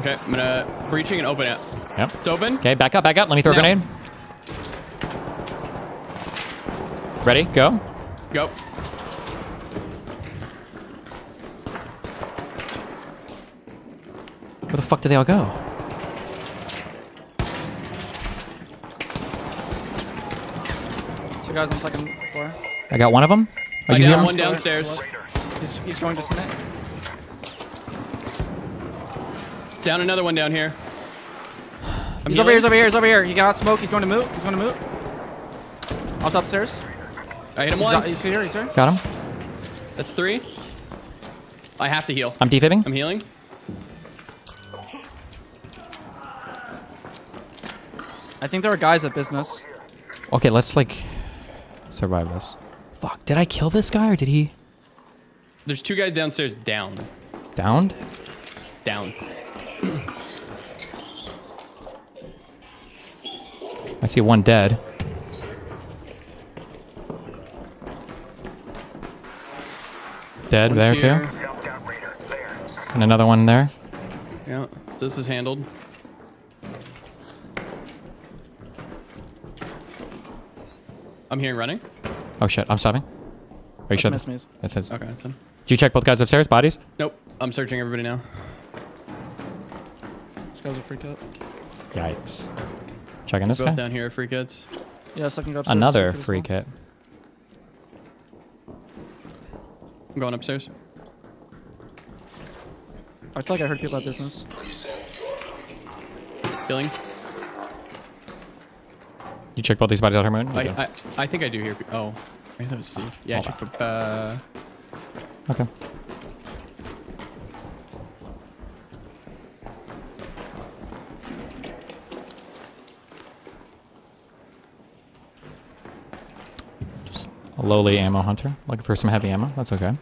Speaker 8: Okay, I'm gonna breaching and open it.
Speaker 1: Yep.
Speaker 8: It's open.
Speaker 1: Okay, back up, back up. Let me throw a grenade. Ready? Go.
Speaker 8: Go.
Speaker 1: Where the fuck did they all go?
Speaker 16: Two guys on second floor.
Speaker 1: I got one of them. Oh, you hear him?
Speaker 8: One downstairs.
Speaker 16: He's going to submit.
Speaker 8: Down another one down here.
Speaker 16: He's over here, he's over here, he's over here. He got smoke, he's going to Moot. He's going to Moot. Off upstairs.
Speaker 8: I hit him once.
Speaker 16: He's here, he's here.
Speaker 1: Got him.
Speaker 8: That's 3. I have to heal.
Speaker 1: I'm defibbing.
Speaker 8: I'm healing.
Speaker 16: I think there are guys at business.
Speaker 1: Okay, let's like survive this. Fuck, did I kill this guy or did he?
Speaker 8: There's 2 guys downstairs down.
Speaker 1: Downed?
Speaker 8: Down.
Speaker 1: I see one dead. Dead
Speaker 8: One's
Speaker 1: there
Speaker 8: here.
Speaker 1: too. And another one there.
Speaker 8: Yeah, so this is handled. I'm hearing running.
Speaker 1: Oh shit, I'm stopping. Are you sure?
Speaker 16: That's Miss.
Speaker 1: That says.
Speaker 8: Okay, that's him.
Speaker 1: Did you check both guys upstairs? Bodies?
Speaker 8: Nope. I'm searching everybody now.
Speaker 16: This guy's a free kit.
Speaker 1: Yikes. Checking this
Speaker 8: Both
Speaker 1: guy.
Speaker 8: down here are free kits.
Speaker 16: Yeah, second go upstairs.
Speaker 1: Another free kit.
Speaker 8: I'm going upstairs.
Speaker 16: I feel like I heard people at business.
Speaker 8: Killing.
Speaker 1: You check both these bodies out here, Moon?
Speaker 8: I think I do hear people. Oh, I thought it was Steve. Yeah, I checked.
Speaker 1: Okay. Just a lowly ammo hunter. Looking for some heavy ammo. That's okay.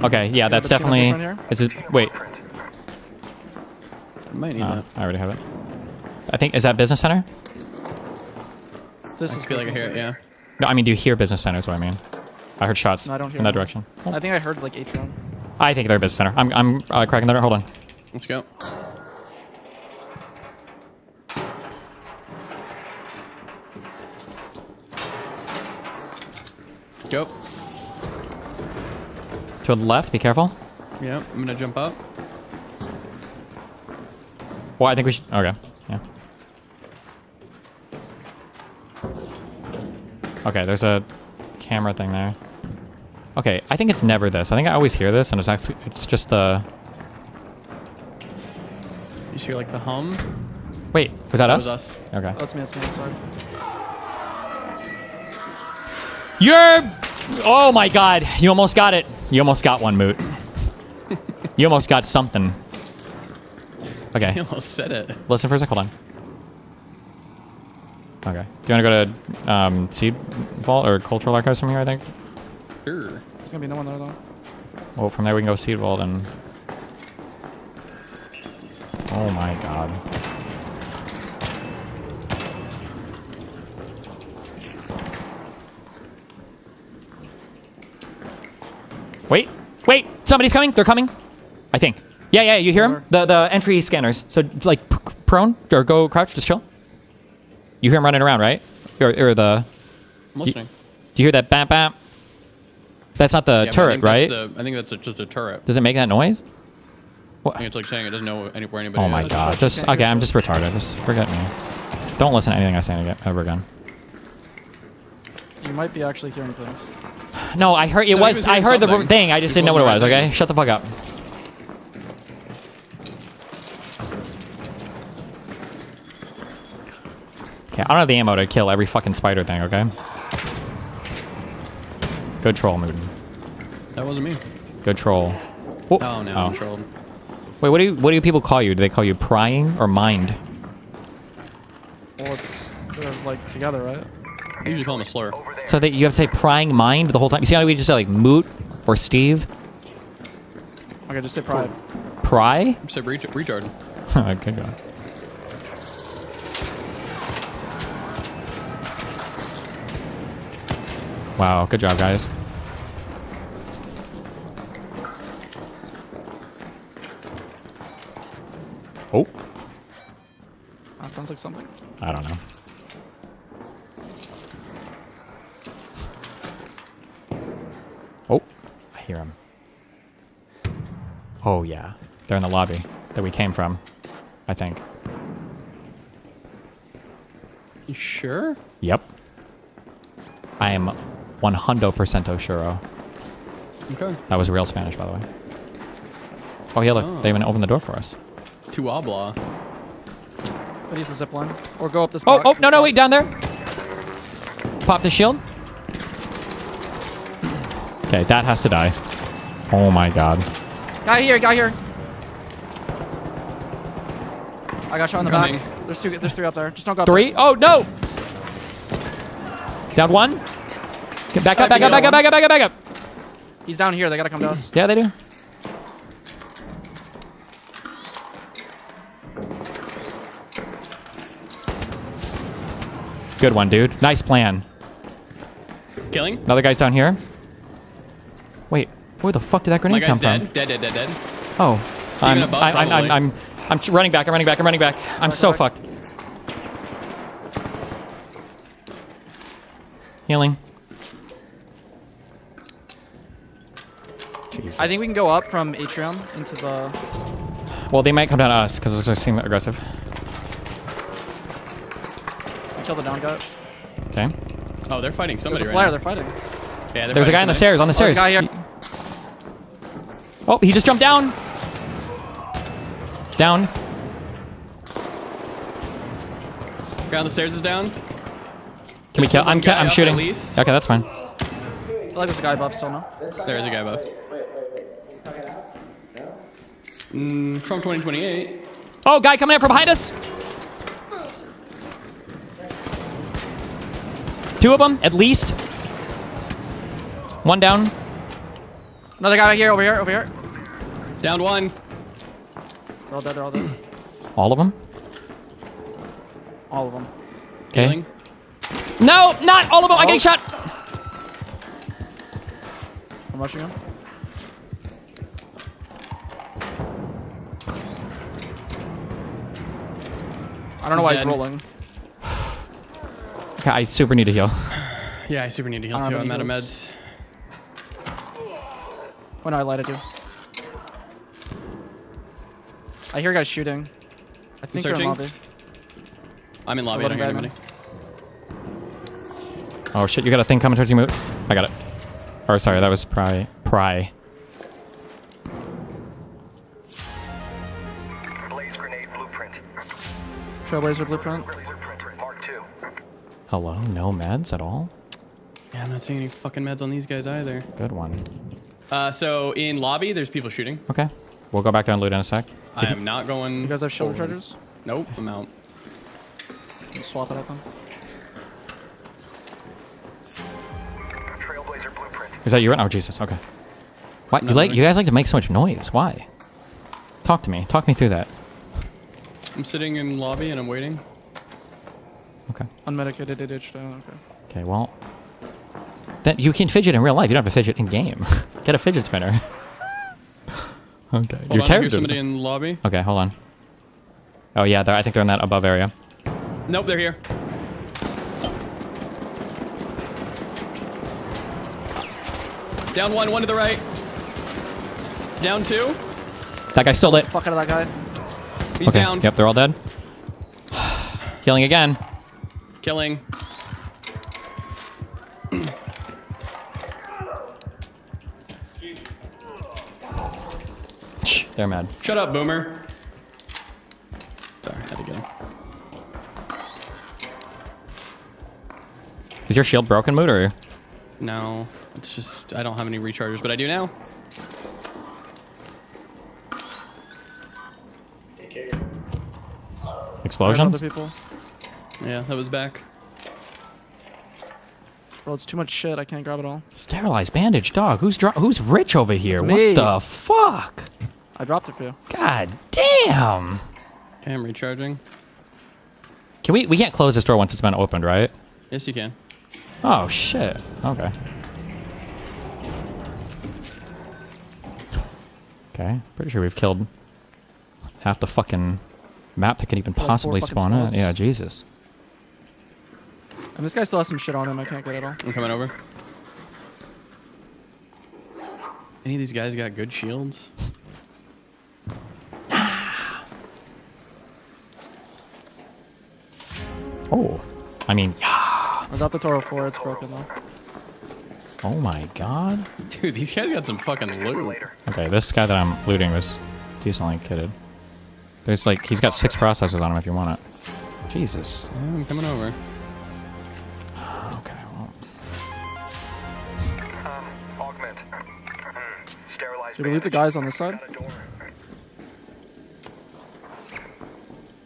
Speaker 1: Okay, yeah, that's definitely. Is it? Wait.
Speaker 8: I might need that.
Speaker 1: I already have it. I think is that business center?
Speaker 16: This
Speaker 8: I
Speaker 16: is
Speaker 8: feel like I hear it. Yeah.
Speaker 1: No, I mean, do you hear business center? Is what I mean. I heard shots
Speaker 16: No, I don't hear
Speaker 1: in that
Speaker 16: them.
Speaker 1: direction.
Speaker 16: I think I heard like Atrium.
Speaker 1: I think they're business center. I'm cracking the door. Hold on.
Speaker 8: Let's go. Go.
Speaker 1: To the left. Be careful.
Speaker 8: Yeah, I'm gonna jump up.
Speaker 1: Well, I think we should. Okay. Yeah. Okay, there's a camera thing there. Okay, I think it's never this. I think I always hear this, and it's just the.
Speaker 8: You hear like the hum?
Speaker 1: Wait, was that us?
Speaker 8: Was us.
Speaker 1: Okay.
Speaker 16: That's me, sorry.
Speaker 1: You're. Oh my God! You almost got it. You almost got one, Moot. You almost got something. Okay.
Speaker 8: You almost said it.
Speaker 1: Listen for a sec. Hold on. Okay. Do you want to go to Seed Vault or Cultural Archives from here, I think?
Speaker 8: Sure.
Speaker 16: There's gonna be no one there though.
Speaker 1: Well, from there we can go Seed Vault and... Oh my God. Wait! Wait! Somebody's coming! They're coming! I think. Yeah, you hear them? The entry scanners. So, like, prone? Or go crouch, just chill? You hear them running around, right? Or the...
Speaker 8: I'm listening.
Speaker 1: Do you hear that bam bam? That's not the turret, right?
Speaker 8: I think that's just a turret.
Speaker 1: Does it make that noise?
Speaker 8: I think it's like saying it doesn't know where anybody is.
Speaker 1: Oh my God. Okay, I'm just retarded. Just forget me. Don't listen to anything I say ever again.
Speaker 16: You might be actually hearing things.
Speaker 1: No, I heard it was. I heard the thing. I just didn't know what it was. Okay, shut the fuck up. Okay, I don't have the ammo to kill every fucking spider thing. Okay. Good troll, Moot.
Speaker 8: That wasn't me.
Speaker 1: Good troll.
Speaker 8: Oh no, I'm trolled.
Speaker 1: Wait, what do people call you? Do they call you prying or mind?
Speaker 16: Well, it's they're like together, right?
Speaker 8: I usually call him a slur.
Speaker 1: So that you have to say prying mind the whole time. You see how we just say like Moot or Steve?
Speaker 16: Okay, just say pride.
Speaker 1: Pry?
Speaker 8: Just say retard.
Speaker 1: Good God. Wow, good job, guys. Oh.
Speaker 16: That sounds like something.
Speaker 1: I don't know. Oh, I hear him. Oh, yeah. They're in the lobby that we came from, I think.
Speaker 8: You sure?
Speaker 1: Yep. I am 100% sure.
Speaker 8: Okay.
Speaker 1: That was real Spanish, by the way. Oh, yeah, look.
Speaker 8: Oh.
Speaker 1: They even opened the door for us.
Speaker 8: Tu habla.
Speaker 16: But use the zip line. Or go up this
Speaker 1: Oh,
Speaker 16: box.
Speaker 1: oh, no, wait, down there. Pop the shield. Okay, that has to die. Oh my god.
Speaker 16: Guy here, guy here. I got shot in the
Speaker 8: Coming.
Speaker 16: back. There's three up there. Just don't go up
Speaker 1: Three?
Speaker 16: there.
Speaker 1: Oh, no! Down one. Get back up, back up, back up, back up, back up, back up.
Speaker 16: He's down here. They gotta come to us.
Speaker 1: Yeah, they do. Good one, dude. Nice plan.
Speaker 8: Killing?
Speaker 1: Another guy's down here. Wait, where the fuck did that
Speaker 8: My
Speaker 1: grenade come
Speaker 8: guy's
Speaker 1: from?
Speaker 8: dead.
Speaker 1: Oh,
Speaker 8: So even above, probably.
Speaker 1: I'm running back. I'm running back. I'm so fucked. Healing. Jesus.
Speaker 16: I think we can go up from Atrium into the...
Speaker 1: Well, they might come down to us because it's seem aggressive.
Speaker 16: Kill the down guy.
Speaker 1: Okay.
Speaker 8: Oh, they're fighting somebody
Speaker 16: There's a
Speaker 8: right
Speaker 16: flare.
Speaker 8: now.
Speaker 16: They're fighting.
Speaker 8: Yeah,
Speaker 1: There's a guy on the stairs. On the stairs.
Speaker 16: There's a guy here.
Speaker 1: Oh, he just jumped down. Down.
Speaker 8: Guy on the stairs is down.
Speaker 1: Can we kill? I'm
Speaker 8: Guy up
Speaker 1: shooting.
Speaker 8: at least.
Speaker 1: Okay, that's fine.
Speaker 16: I feel like there's a guy above still now.
Speaker 8: There is a guy above. Trump 2028.
Speaker 1: Oh, guy coming up from behind us. Two of them, at least. One down.
Speaker 16: Another guy right here, over here.
Speaker 8: Down one.
Speaker 16: They're all dead.
Speaker 1: All of them?
Speaker 16: All of them.
Speaker 1: Okay.
Speaker 8: Healing.
Speaker 1: No, not all of them. I'm getting shot.
Speaker 16: I'm rushing him. I don't know why he's rolling.
Speaker 1: Okay, I super need to heal.
Speaker 8: Yeah, I super need to heal
Speaker 16: I
Speaker 8: too.
Speaker 16: don't have
Speaker 8: I'm out
Speaker 16: any
Speaker 8: of meds.
Speaker 16: When I lighted you. I hear guys shooting. I think they're in
Speaker 8: searching.
Speaker 16: lobby.
Speaker 8: I'm in lobby. I don't hear anybody.
Speaker 1: Oh shit, you got a thing coming towards you, Moot. I got it. Or sorry, that was Pry.
Speaker 18: Blaze grenade blueprint.
Speaker 16: Trailblazer blueprint.
Speaker 18: Mark 2.
Speaker 1: Hello, no meds at all?
Speaker 8: Yeah, I'm not seeing any fucking meds on these guys either.
Speaker 1: Good one.
Speaker 8: So in lobby, there's people shooting.
Speaker 1: Okay. We'll go back there and loot in a sec.
Speaker 8: I am not going.
Speaker 16: You guys have shield
Speaker 8: forward.
Speaker 16: rechargers?
Speaker 8: Nope, I'm out.
Speaker 16: Let's swap it up then.
Speaker 18: Trailblazer blueprint.
Speaker 1: Is that you? Oh, Jesus. Okay. Why? You guys like to make so much noise. Why? Talk to me. Talk me through that.
Speaker 8: I'm sitting in lobby and I'm waiting.
Speaker 1: Okay.
Speaker 16: Unmedicated itch down. Okay.
Speaker 1: Okay, well. Then you can fidget in real life. You don't have to fidget in game. Get a fidget spinner. Okay.
Speaker 8: Hold on, I hear somebody in lobby.
Speaker 1: Okay, hold on. Oh yeah, I think they're in that above area.
Speaker 8: Nope, they're here. Down one to the right. Down two.
Speaker 1: That guy still lit.
Speaker 16: Fuck out of that guy.
Speaker 8: He's down.
Speaker 1: Yep, they're all dead. Healing again.
Speaker 8: Killing.
Speaker 1: They're mad.
Speaker 8: Shut up, Boomer. Sorry, had to get him.
Speaker 1: Is your shield broken, Moot, or?
Speaker 8: No, it's just I don't have any rechargers, but I do now.
Speaker 1: Explosions?
Speaker 16: People.
Speaker 8: Yeah, that was back.
Speaker 16: Bro, it's too much shit. I can't grab it all.
Speaker 1: Sterilized bandage, dog. Who's rich over here?
Speaker 16: It's
Speaker 1: What
Speaker 16: me.
Speaker 1: the fuck?
Speaker 16: I dropped it for you.
Speaker 1: God damn.
Speaker 8: Okay, I'm recharging.
Speaker 1: Can we can't close this door once it's been opened, right?
Speaker 8: Yes, you can.
Speaker 1: Oh, shit. Okay. Okay. Pretty sure we've killed half the fucking map that could even possibly spawn in. Yeah, Jesus.
Speaker 16: And this guy still has some shit on him. I can't get it all.
Speaker 8: I'm coming over. Any of these guys got good shields?
Speaker 1: Oh. I mean, yeah.
Speaker 16: I got the Toro 4. It's broken, though.
Speaker 1: Oh my god.
Speaker 8: Dude, these guys got some fucking loot.
Speaker 1: Okay, this guy that I'm looting was decently kitted. There's like, he's got 6 processors on him if you want it. Jesus.
Speaker 8: Yeah, I'm coming over.
Speaker 1: Okay, well.
Speaker 18: Augment. Sterilize.
Speaker 16: Did we loot the guys on this side?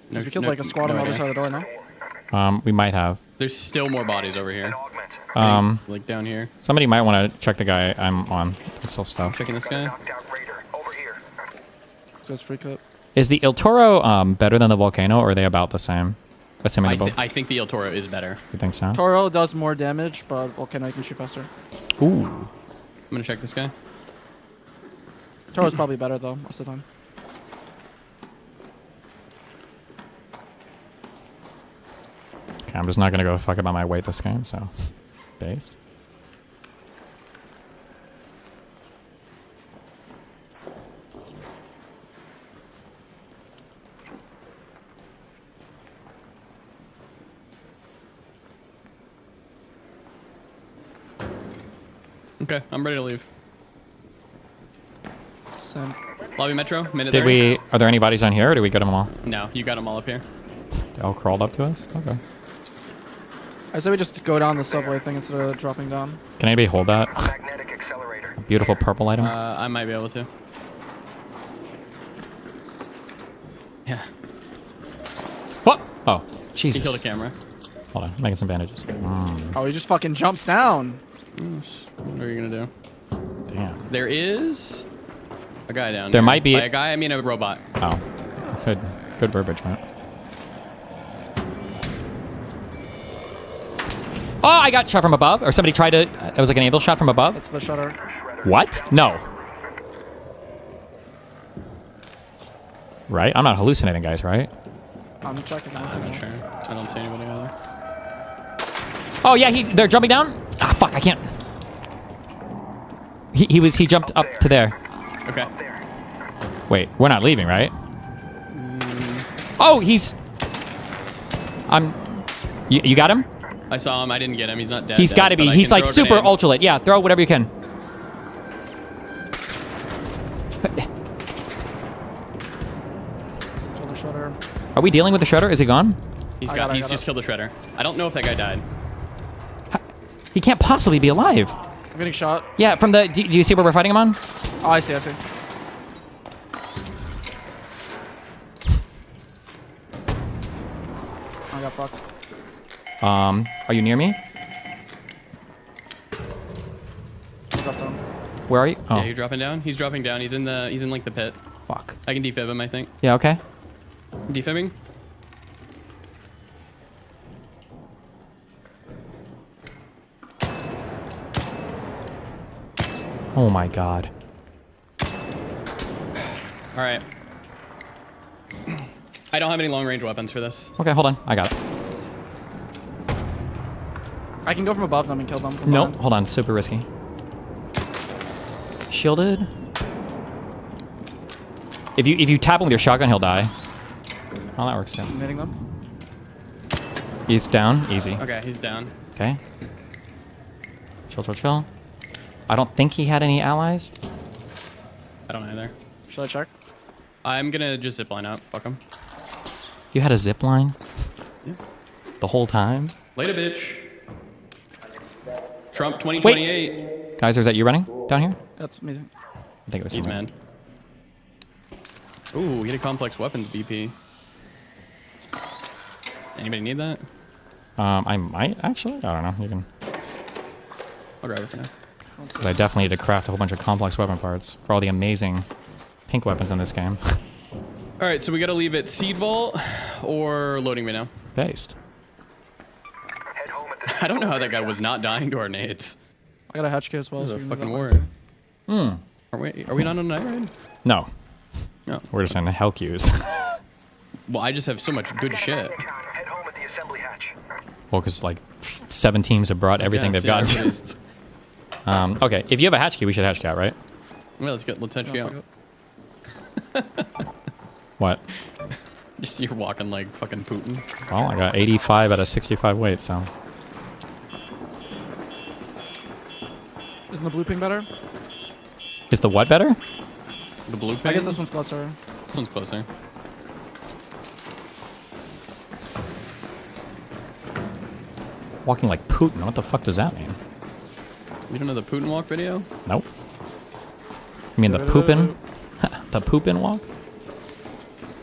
Speaker 16: Because we killed like a squad on the other side of the door now.
Speaker 1: We might have.
Speaker 8: There's still more bodies over here. Like down here.
Speaker 1: Somebody might want to check the guy I'm on. There's still stuff.
Speaker 8: Checking this guy.
Speaker 16: Just free clip.
Speaker 1: Is the Il Toro better than the Volcano, or are they about the same? Assuming
Speaker 8: I think the Il Toro is better.
Speaker 1: You think so?
Speaker 16: Toro does more damage, but Volcano can shoot faster.
Speaker 1: Ooh.
Speaker 8: I'm gonna check this guy.
Speaker 16: Toro's probably better though most of the time.
Speaker 1: Okay, I'm just not gonna go fuck about my weight this game, so based.
Speaker 8: Okay, I'm ready to leave.
Speaker 16: Same.
Speaker 8: Lobby Metro, minute
Speaker 1: Did
Speaker 8: 30.
Speaker 1: we? Are there any bodies on here, or did we get them all?
Speaker 8: No, you got them all up here.
Speaker 1: They all crawled up to us? Okay.
Speaker 16: I say we just go down the subway thing instead of dropping down.
Speaker 1: Can anybody hold that? Beautiful purple item.
Speaker 8: I might be able to. Yeah.
Speaker 1: What? Oh, Jesus.
Speaker 8: He killed a camera.
Speaker 1: Hold on, making some bandages.
Speaker 16: Oh, he just fucking jumps down.
Speaker 8: What are you gonna do?
Speaker 1: Damn.
Speaker 8: There is a guy down
Speaker 1: There
Speaker 8: here.
Speaker 1: might be
Speaker 8: By a guy, I mean a robot.
Speaker 1: Oh, good verbiage, man. Oh, I got shot from above, or somebody tried to. It was like an anvil shot from above.
Speaker 16: It's the shutter.
Speaker 1: What? No. Right? I'm not hallucinating, guys. Right?
Speaker 16: I'm checking.
Speaker 8: I'm not sure. I don't see anybody either.
Speaker 1: Oh yeah, they're jumping down. Ah, fuck! I can't. He jumped up to there.
Speaker 8: Okay.
Speaker 1: Wait, we're not leaving, right? Oh, he's. You got him?
Speaker 8: I saw him. I didn't get him. He's not dead.
Speaker 1: He's got to be. He's like super ultra lit. Yeah, throw whatever you can.
Speaker 16: Kill the shutter.
Speaker 1: Are we dealing with the shredder? Is he gone?
Speaker 8: He's just killed the shredder. I don't know if that guy died.
Speaker 1: He can't possibly be alive.
Speaker 16: I'm getting shot.
Speaker 1: Yeah, from the. Do you see where we're fighting him on?
Speaker 16: Oh, I see. I got fucked.
Speaker 1: Are you near me?
Speaker 16: Drop down.
Speaker 1: Where are you? Oh.
Speaker 8: Yeah, you're dropping down. He's dropping down. He's in like the pit.
Speaker 1: Fuck.
Speaker 8: I can defib him, I think.
Speaker 1: Yeah. Okay.
Speaker 8: Defibbing.
Speaker 1: Oh my god.
Speaker 8: All right. I don't have any long range weapons for this.
Speaker 1: Okay, hold on. I got it.
Speaker 16: I can go from above them and kill them.
Speaker 1: Nope. Hold on. Super risky. Shielded. If you tap him with your shotgun, he'll die. Oh, that works too.
Speaker 16: I'm hitting them.
Speaker 1: He's down. Easy.
Speaker 8: Okay, he's down.
Speaker 1: Okay. Chill. I don't think he had any allies.
Speaker 8: I don't either.
Speaker 16: Should I check?
Speaker 8: I'm gonna just zipline out. Fuck him.
Speaker 1: You had a zip line?
Speaker 8: Yeah.
Speaker 1: The whole time?
Speaker 8: Later, bitch. Trump 2028.
Speaker 1: Wait. Guys, is that you running down here?
Speaker 16: That's amazing.
Speaker 1: I think it was
Speaker 8: He's
Speaker 1: somewhere.
Speaker 8: mad. Ooh, get a complex weapons BP. Anybody need that?
Speaker 1: I might actually. I don't know. You can.
Speaker 8: I'll grab it for now.
Speaker 1: But I definitely need to craft a whole bunch of complex weapon parts for all the amazing pink weapons in this game.
Speaker 8: All right, so we gotta leave it seed vault or loading bay now.
Speaker 1: Based.
Speaker 18: Head home and
Speaker 8: I don't know how that guy was not dying to our nades.
Speaker 16: I got a hatch key as well.
Speaker 8: This
Speaker 16: So
Speaker 8: is
Speaker 16: we
Speaker 8: a
Speaker 16: can
Speaker 8: fucking
Speaker 16: move that
Speaker 8: war.
Speaker 16: way.
Speaker 8: Are we not on a night raid?
Speaker 1: No.
Speaker 8: No.
Speaker 1: We're just in the hell queues.
Speaker 8: Well, I just have so much good shit.
Speaker 18: Head home at the assembly hatch.
Speaker 1: Well, because like 7 teams have brought everything they've gotten to. Okay, if you have a hatch key, we should hatch key out, right?
Speaker 8: Well, let's hatch key out.
Speaker 1: What?
Speaker 8: Just you're walking like fucking Putin.
Speaker 1: Well, I got 85 out of 65 weight, so.
Speaker 16: Isn't the blue ping better?
Speaker 1: Is the what better?
Speaker 8: The blue ping?
Speaker 16: I guess this one's closer.
Speaker 8: This one's closer.
Speaker 1: Walking like Putin. What the fuck does that mean?
Speaker 8: You don't know the Putin walk video?
Speaker 1: Nope. You mean the poopin'? The poopin' walk?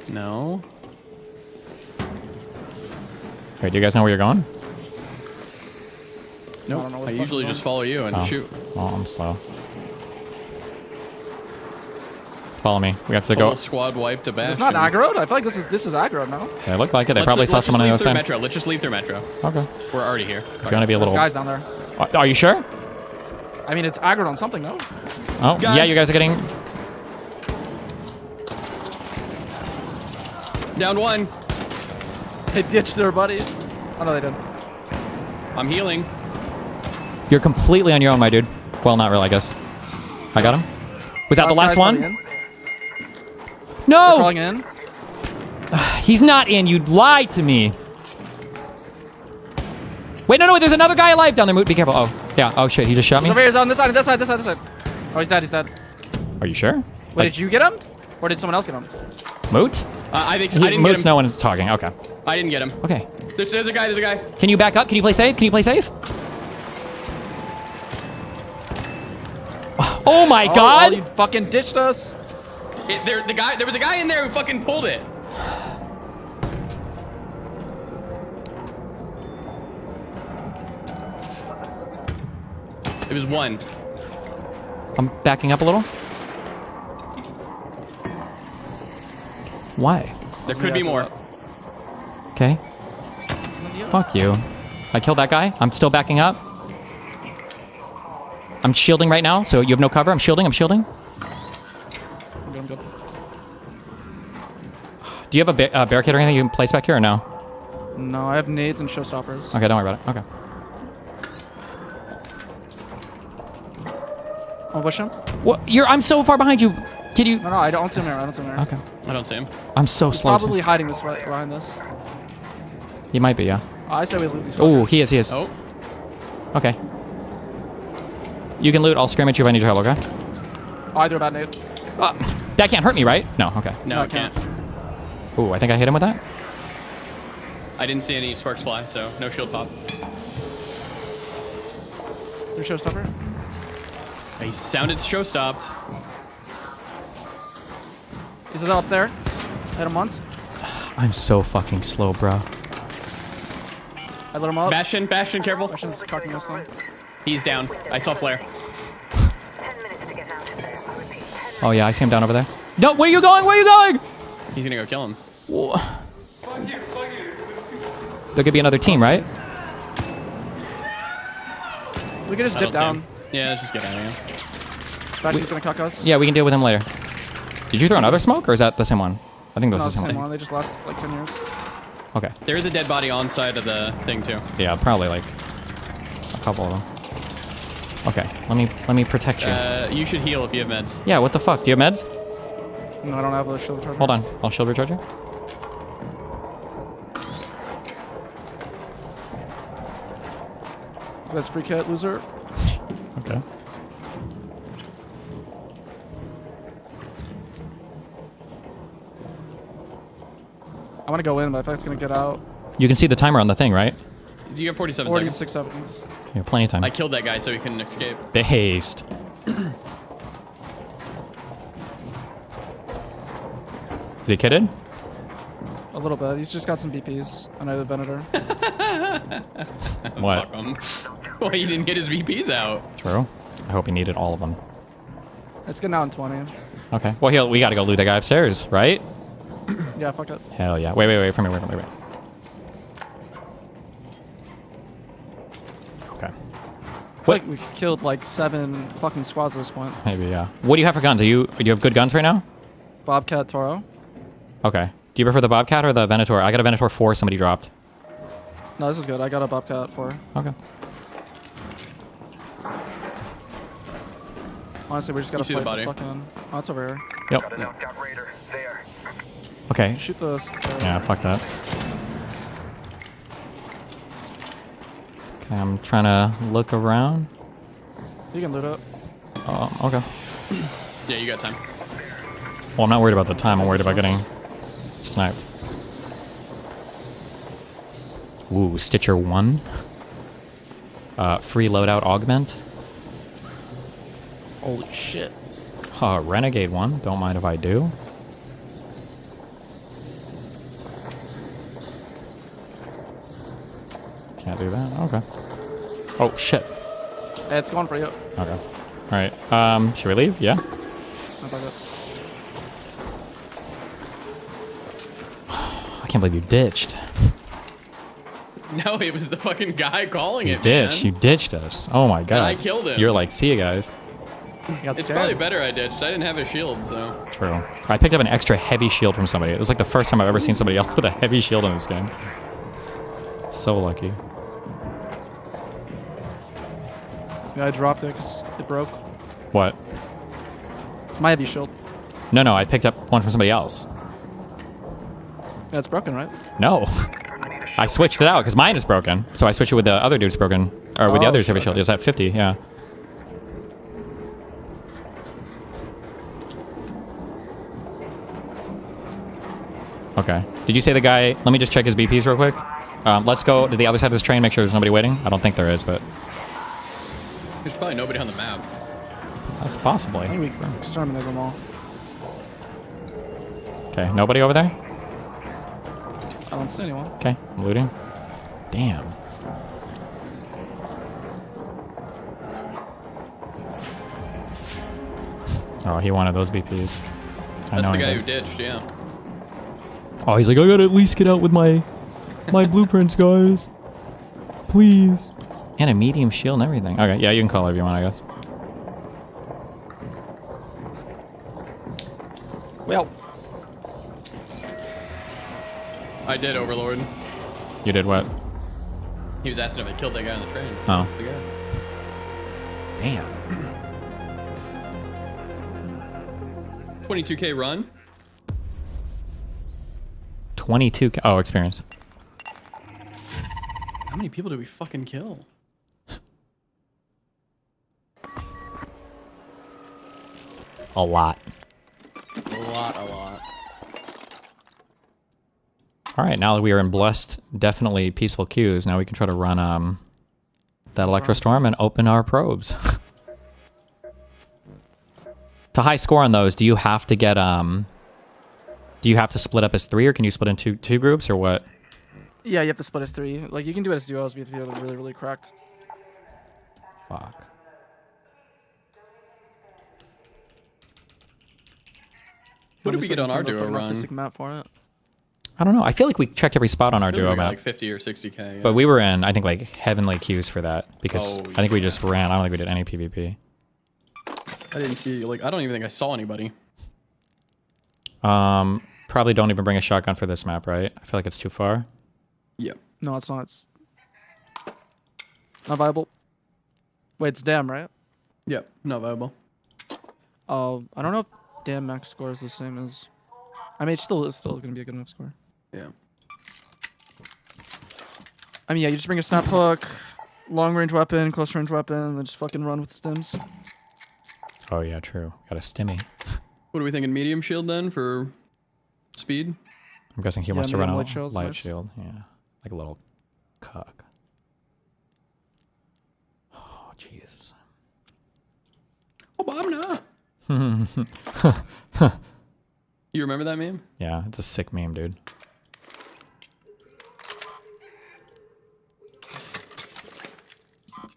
Speaker 8: No.
Speaker 1: Wait, do you guys know where you're going?
Speaker 8: Nope. I usually just follow you and shoot.
Speaker 1: Well, I'm slow. Follow me. We have to
Speaker 8: Total
Speaker 1: go.
Speaker 8: squad wipe to bash.
Speaker 16: It's not aggroed? I feel like this is aggroed now.
Speaker 1: Yeah, it looked like it. They probably saw someone on the other side.
Speaker 8: Metro. Let's just leave through Metro.
Speaker 1: Okay.
Speaker 8: We're already here.
Speaker 1: If you want to be a little.
Speaker 16: There's guys down there.
Speaker 1: Are you sure?
Speaker 16: I mean, it's aggroed on something, no?
Speaker 1: Oh, yeah, you guys are getting.
Speaker 8: Down one.
Speaker 16: They ditched their buddy. Oh, no, they didn't.
Speaker 8: I'm healing.
Speaker 1: You're completely on your own, my dude. Well, not really, I guess. I got him. Was that the last one? No!
Speaker 16: They're crawling in.
Speaker 1: He's not in. You lied to me. Wait, no, there's another guy alive down there. Moot, be careful. Oh, yeah. Oh, shit. He just shot me.
Speaker 16: He's over here. He's on this side, this side, this side, this side. Oh, he's dead. He's dead.
Speaker 1: Are you sure?
Speaker 16: Wait, did you get him? Or did someone else get him?
Speaker 1: Moot?
Speaker 8: I think so. I didn't
Speaker 1: Moot's
Speaker 8: get him.
Speaker 1: no one's talking. Okay.
Speaker 8: I didn't get him.
Speaker 1: Okay.
Speaker 8: There's a guy. There's a guy.
Speaker 1: Can you back up? Can you play safe? Can you play safe? Oh my god!
Speaker 16: You fucking ditched us.
Speaker 8: There was a guy in there who fucking pulled it. It was one.
Speaker 1: I'm backing up a little. Why?
Speaker 8: There could be more.
Speaker 1: Okay. Fuck you. I killed that guy. I'm still backing up. I'm shielding right now, so you have no cover. I'm shielding.
Speaker 16: I'm good.
Speaker 1: Do you have a barricade or anything you can place back here or no?
Speaker 16: No, I have nades and showstoppers.
Speaker 1: Okay, don't worry about it. Okay.
Speaker 16: I'll push him.
Speaker 1: What? I'm so far behind you. Can you?
Speaker 16: No, I don't see him there. I don't see him there.
Speaker 1: Okay.
Speaker 8: I don't see him.
Speaker 1: I'm so
Speaker 16: He's
Speaker 1: slow.
Speaker 16: probably hiding this behind this.
Speaker 1: He might be, yeah.
Speaker 16: I say we loot these.
Speaker 1: Oh, he is.
Speaker 8: Oh.
Speaker 1: Okay. You can loot. I'll scream at you if I need your help, okay?
Speaker 16: Oh, I threw a bad nade.
Speaker 1: That can't hurt me, right? No, okay.
Speaker 8: No, it can't.
Speaker 1: Ooh, I think I hit him with that.
Speaker 8: I didn't see any sparks fly, so no shield pop.
Speaker 16: Your showstopper?
Speaker 8: He sounded show stopped.
Speaker 16: Is it up there? Hit him once.
Speaker 1: I'm so fucking slow, bro.
Speaker 16: I lit him up.
Speaker 8: Bastion, careful.
Speaker 16: Bastion's cocking this thing.
Speaker 8: He's down. I saw flare.
Speaker 1: Oh yeah, I see him down over there. No, where are you going? Where are you going?
Speaker 8: He's gonna go kill him.
Speaker 1: Whoa. There could be another team, right?
Speaker 16: We could just dip down.
Speaker 8: Yeah, let's just get out of here.
Speaker 16: Bastion's gonna cuck us.
Speaker 1: Yeah, we can deal with him later. Did you throw another smoke, or is that the same one? I think that was the same one.
Speaker 16: They just last like 10 years.
Speaker 1: Okay.
Speaker 8: There is a dead body on side of the thing too.
Speaker 1: Yeah, probably like a couple of them. Okay, let me protect you.
Speaker 8: You should heal if you have meds.
Speaker 1: Yeah, what the fuck? Do you have meds?
Speaker 16: No, I don't have a shield recharger.
Speaker 1: Hold on, I'll shield recharge you.
Speaker 16: That's free kit, loser.
Speaker 1: Okay.
Speaker 16: I want to go in, but I think it's gonna get out.
Speaker 1: You can see the timer on the thing, right?
Speaker 8: You have 47
Speaker 16: 46
Speaker 8: seconds.
Speaker 16: seconds.
Speaker 1: You have plenty of time.
Speaker 8: I killed that guy so he couldn't escape.
Speaker 1: Based. Is he kitted?
Speaker 16: A little bit. He's just got some BPs. I know the Venator.
Speaker 1: What?
Speaker 8: Fuck him. Well, he didn't get his BPs out.
Speaker 1: True. I hope he needed all of them.
Speaker 16: It's getting out in 20.
Speaker 1: Okay. Well, we gotta go loot that guy upstairs, right?
Speaker 16: Yeah, fuck it.
Speaker 1: Hell yeah. Wait from me.
Speaker 16: What? We've killed like 7 fucking squads at this point.
Speaker 1: Maybe, yeah. What do you have for guns? Do you have good guns right now?
Speaker 16: Bobcat Toro.
Speaker 1: Okay. Do you prefer the Bobcat or the Venator? I got a Venator 4 somebody dropped.
Speaker 16: No, this is good. I got a Bobcat 4.
Speaker 1: Okay.
Speaker 16: Honestly, we just gotta
Speaker 8: You see the
Speaker 16: fight
Speaker 8: body?
Speaker 16: fucking... Oh, it's over here.
Speaker 1: Yep. Okay.
Speaker 16: Shoot this.
Speaker 1: Yeah, fuck that. Okay, I'm trying to look around.
Speaker 16: You can loot it.
Speaker 1: Okay.
Speaker 8: Yeah, you got time.
Speaker 1: Well, I'm not worried about the time. I'm worried about getting sniped. Ooh, Stitcher 1. Free loadout augment.
Speaker 16: Holy shit.
Speaker 1: Renegade 1. Don't mind if I do. Can't do that. Okay. Oh, shit.
Speaker 16: Hey, it's going for you.
Speaker 1: Okay. Alright. Should we leave? Yeah?
Speaker 16: Not bad.
Speaker 1: I can't believe you ditched.
Speaker 8: No, it was the fucking guy calling it,
Speaker 1: Ditched.
Speaker 8: man.
Speaker 1: You ditched us. Oh my god.
Speaker 8: I killed him.
Speaker 1: You're like, see you guys.
Speaker 8: It's probably better I ditched. I didn't have a shield, so.
Speaker 1: True. I picked up an extra heavy shield from somebody. It was like the first time I've ever seen somebody else with a heavy shield in this game. So lucky.
Speaker 16: Yeah, I dropped it because it broke.
Speaker 1: What?
Speaker 16: It's my heavy shield.
Speaker 1: No, I picked up one from somebody else.
Speaker 16: Yeah, it's broken, right?
Speaker 1: No. I switched it out because mine is broken. So I switched it with the other dude's broken. Or with the other's heavy shield. It's at 50, yeah. Okay. Did you say the guy... Let me just check his BPs real quick. Let's go to the other side of this train, make sure there's nobody waiting. I don't think there is, but...
Speaker 8: There's probably nobody on the map.
Speaker 1: That's possibly.
Speaker 16: I think we can exterminate them all.
Speaker 1: Okay, nobody over there?
Speaker 16: I don't see anyone.
Speaker 1: Okay, I'm looting. Damn. Oh, he wanted those BPs.
Speaker 8: That's the guy who ditched, yeah.
Speaker 1: Oh, he's like, I gotta at least get out with my blueprints, guys. Please. And a medium shield and everything. Okay, yeah, you can call it if you want, I guess.
Speaker 16: Well.
Speaker 8: I did, Overlord.
Speaker 1: You did what?
Speaker 8: He was asking if I killed that guy on the train.
Speaker 1: Oh.
Speaker 8: That's the guy.
Speaker 1: Damn.
Speaker 8: 22k run.
Speaker 1: 22k. Oh, experience.
Speaker 8: How many people did we fucking kill?
Speaker 1: A lot.
Speaker 8: A lot.
Speaker 1: All right, now that we are in blessed, definitely peaceful queues, now we can try to run that Electrostorm and open our probes. To high score on those, do you have to get do you have to split up as 3, or can you split into two groups, or what?
Speaker 16: Yeah, you have to split as 3. Like, you can do it as duos, but you have to be really, really cracked.
Speaker 1: Fuck.
Speaker 8: What did we get on our duo run?
Speaker 16: Map for it.
Speaker 1: I don't know. I feel like we checked every spot on our duo map.
Speaker 8: Like 50 or 60k. Yeah.
Speaker 1: But we were in, I think, like heavenly queues for that because
Speaker 8: Oh,
Speaker 1: I think we just ran. I don't think we did any PvP.
Speaker 8: I didn't see, like, I don't even think I saw anybody.
Speaker 1: Probably don't even bring a shotgun for this map, right? I feel like it's too far.
Speaker 8: Yep.
Speaker 16: No, it's not. It's not viable. Wait, it's dam, right?
Speaker 8: Yep, not viable.
Speaker 16: Oh, I don't know if dam max score is the same as. I mean, it's still going to be a good enough score.
Speaker 8: Yeah.
Speaker 16: I mean, yeah, you just bring a snap hook, long range weapon, close range weapon, and then just fucking run with stims.
Speaker 1: Oh yeah, true. Got a stimmy.
Speaker 8: What are we thinking? Medium shield then for speed?
Speaker 1: I'm guessing he wants to run a light
Speaker 16: nice.
Speaker 1: shield. Yeah, like a little cuck. Oh jeez.
Speaker 8: Obama. You remember that meme?
Speaker 1: Yeah, it's a sick meme, dude.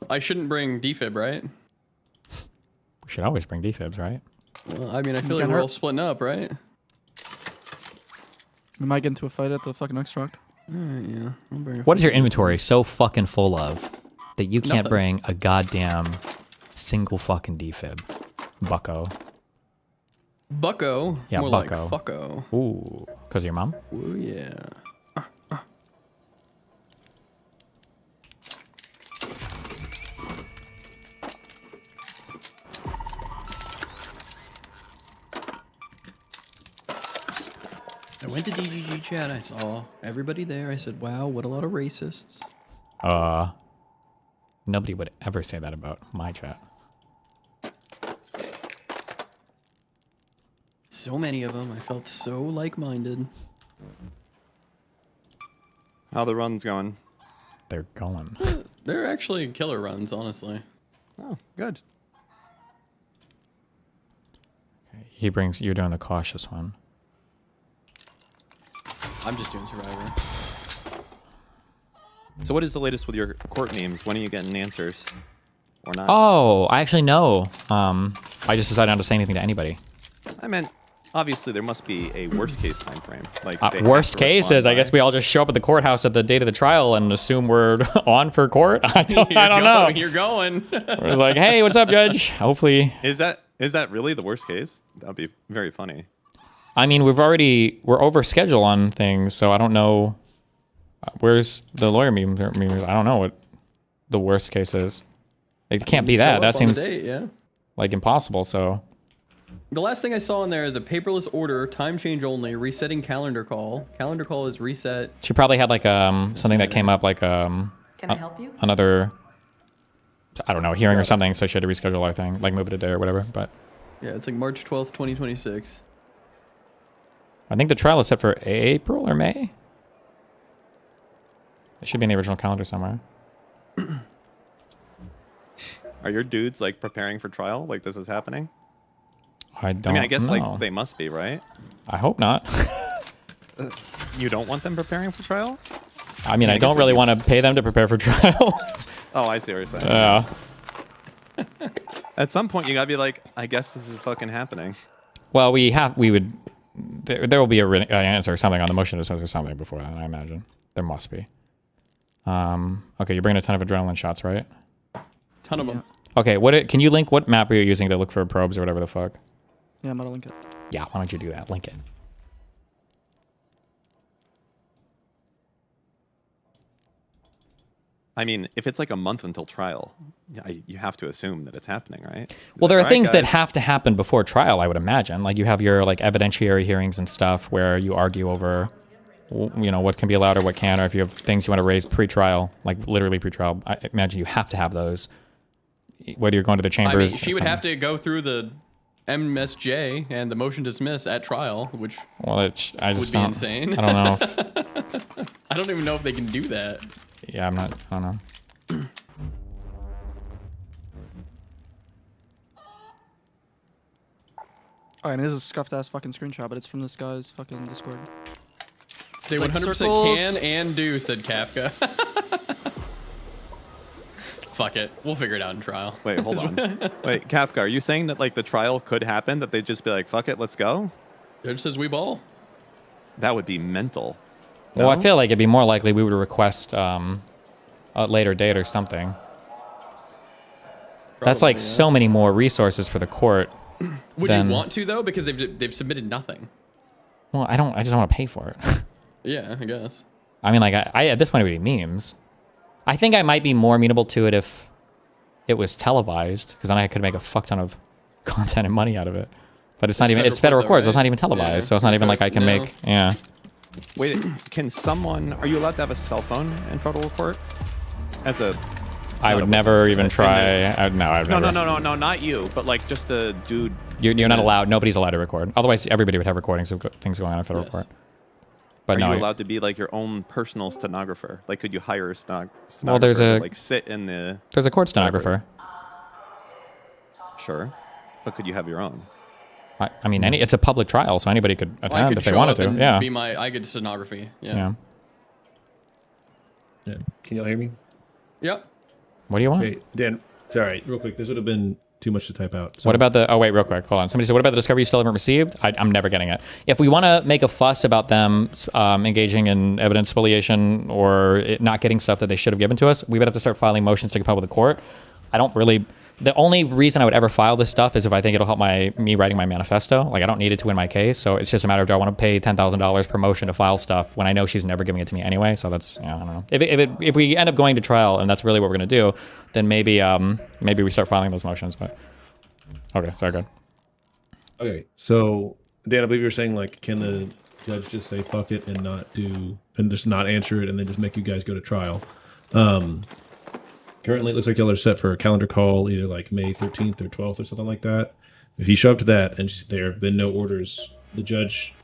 Speaker 8: I shouldn't bring defib, right?
Speaker 1: We should always bring defibs, right?
Speaker 8: Well, I mean, I feel like we're all splitting up, right?
Speaker 16: We might get into a fight at the fucking extract.
Speaker 8: Alright, yeah.
Speaker 1: What is your inventory so fucking full of that you can't
Speaker 8: Nothing.
Speaker 1: bring a goddamn single fucking defib, bucko.
Speaker 8: Bucko?
Speaker 1: Yeah,
Speaker 8: More
Speaker 1: bucko.
Speaker 8: like fucko.
Speaker 1: Ooh, because of your mom?
Speaker 8: Ooh, yeah. I went to DGG chat. I saw everybody there. I said, wow, what a lot of racists.
Speaker 1: Nobody would ever say that about my chat.
Speaker 8: So many of them. I felt so like-minded.
Speaker 12: How the run's going?
Speaker 1: They're going.
Speaker 8: They're actually killer runs, honestly.
Speaker 12: Oh, good.
Speaker 1: Okay, you're doing the cautious one.
Speaker 8: I'm just doing Survivor.
Speaker 12: So what is the latest with your court names? When are you getting answers? Or not?
Speaker 1: Oh, I actually know. I just decided not to say anything to anybody.
Speaker 12: I meant, obviously there must be a worst case time frame. Like
Speaker 1: worst case is, I guess we all just show up at the courthouse at the date of the trial and assume we're on for court. I don't know.
Speaker 8: You're going.
Speaker 1: We're like, hey, what's up, Judge? Hopefully.
Speaker 12: Is that really the worst case? That'd be very funny.
Speaker 1: I mean, we're over schedule on things, so I don't know. Where's the lawyer memes? I don't know what the worst case is. It can't be that. That seems like impossible. So
Speaker 8: the last thing I saw in there is a paperless order, time change only, resetting calendar call. Calendar call is reset.
Speaker 1: She probably had like something that came up like
Speaker 5: Can I help you?
Speaker 1: Another, I don't know, hearing or something. So she had to reschedule our thing, like move it a day or whatever. But
Speaker 8: yeah, it's like March 12th, 2026.
Speaker 1: I think the trial is set for April or May. It should be in the original calendar somewhere.
Speaker 12: Are your dudes like preparing for trial? Like this is happening?
Speaker 1: I don't
Speaker 12: I guess
Speaker 1: know.
Speaker 12: like they must be, right?
Speaker 1: I hope not.
Speaker 12: You don't want them preparing for trial?
Speaker 1: I mean, I don't really want to pay them to prepare for trial.
Speaker 12: Oh, I see what you're saying.
Speaker 1: Yeah.
Speaker 12: At some point, you gotta be like, I guess this is fucking happening.
Speaker 1: Well, there will be an answer or something on the motion to dismiss or something before that, I imagine. There must be. Okay, you're bringing a ton of adrenaline shots, right?
Speaker 8: Ton of them.
Speaker 1: Okay, can you link what map are you using to look for probes or whatever the fuck?
Speaker 16: Yeah, I'm gonna link it.
Speaker 1: Yeah, why don't you do that? Link it.
Speaker 12: I mean, if it's like a month until trial, you have to assume that it's happening, right?
Speaker 1: Well, there are things that have to happen before trial, I would imagine. Like you have your like evidentiary hearings and stuff where you argue over, you know, what can be allowed or what can't, or if you have things you want to raise pre-trial, like literally pre-trial. I imagine you have to have those, whether you're going to the chambers.
Speaker 8: I mean, she would have to go through the MSJ and the motion to dismiss at trial, which would be insane.
Speaker 1: I don't know.
Speaker 8: I don't even know if they can do that.
Speaker 1: Yeah, I don't know.
Speaker 16: Alright, and this is a scuffed ass fucking screenshot, but it's from this guy's fucking Discord.
Speaker 8: They
Speaker 16: Like
Speaker 8: 100%
Speaker 16: circles.
Speaker 8: can and do, said Kafka. Fuck it. We'll figure it out in trial.
Speaker 12: Wait, hold on. Wait, Kafka, are you saying that like the trial could happen, that they'd just be like, fuck it, let's go?
Speaker 8: Judge says we ball.
Speaker 12: That would be mental.
Speaker 1: Well, I feel like it'd be more likely we would request a later date or something. That's like so many more resources for the court.
Speaker 8: Would you want to though? Because they've submitted nothing.
Speaker 1: Well, I just don't want to pay for it.
Speaker 8: Yeah, I guess.
Speaker 1: I mean, like I at this point it would be memes. I think I might be more amenable to it if it was televised, because then I could make a fuck ton of content and money out of it. But it's not even. It's federal court, so it's not even televised. So it's not even like I can make. Yeah.
Speaker 12: Wait, are you allowed to have a cell phone in federal court? As a...
Speaker 1: I would never even try. No,
Speaker 12: No, not you, but like just a dude.
Speaker 1: You're not allowed. Nobody's allowed to record. Otherwise, everybody would have recordings of things going on in federal court. But
Speaker 12: are you allowed to be like your own personal stenographer? Like, could you hire a stenographer?
Speaker 1: Well,
Speaker 12: to, like sit in the.
Speaker 1: There's a court stenographer.
Speaker 12: Sure, but could you have your own?
Speaker 1: I mean, it's a public trial, so anybody could attend if they wanted to. Yeah.
Speaker 8: I could stenography.
Speaker 1: Yeah.
Speaker 6: Can y'all hear me?
Speaker 8: Yep.
Speaker 1: What do you want?
Speaker 6: Wait, Dan, sorry, real quick. This would have been
Speaker 5: too much to type out. So.
Speaker 1: What about the, oh wait, real quick, hold on. Somebody said, what about the discovery you still haven't received? I'm never getting it. If we want to make a fuss about them engaging in evidence spoliation or not getting stuff that they should have given to us, we would have to start filing motions to compel with the court. I don't really, the only reason I would ever file this stuff is if I think it'll help me writing my manifesto. Like I don't need it to win my case. So it's just a matter of, do I want to pay $10,000 per motion to file stuff when I know she's never giving it to me anyway? So that's, I don't know. If we end up going to trial and that's really what we're going to do, then maybe we start filing those motions. But okay, sorry, good.
Speaker 5: Okay, so Dan, I believe you were saying, like, can the judge just say fuck it and just not answer it and then just make you guys go to trial? Currently, it looks like y'all are set for a calendar call, either like May 13th or 12th or something like that. If you show up to that and there have been no orders, the judge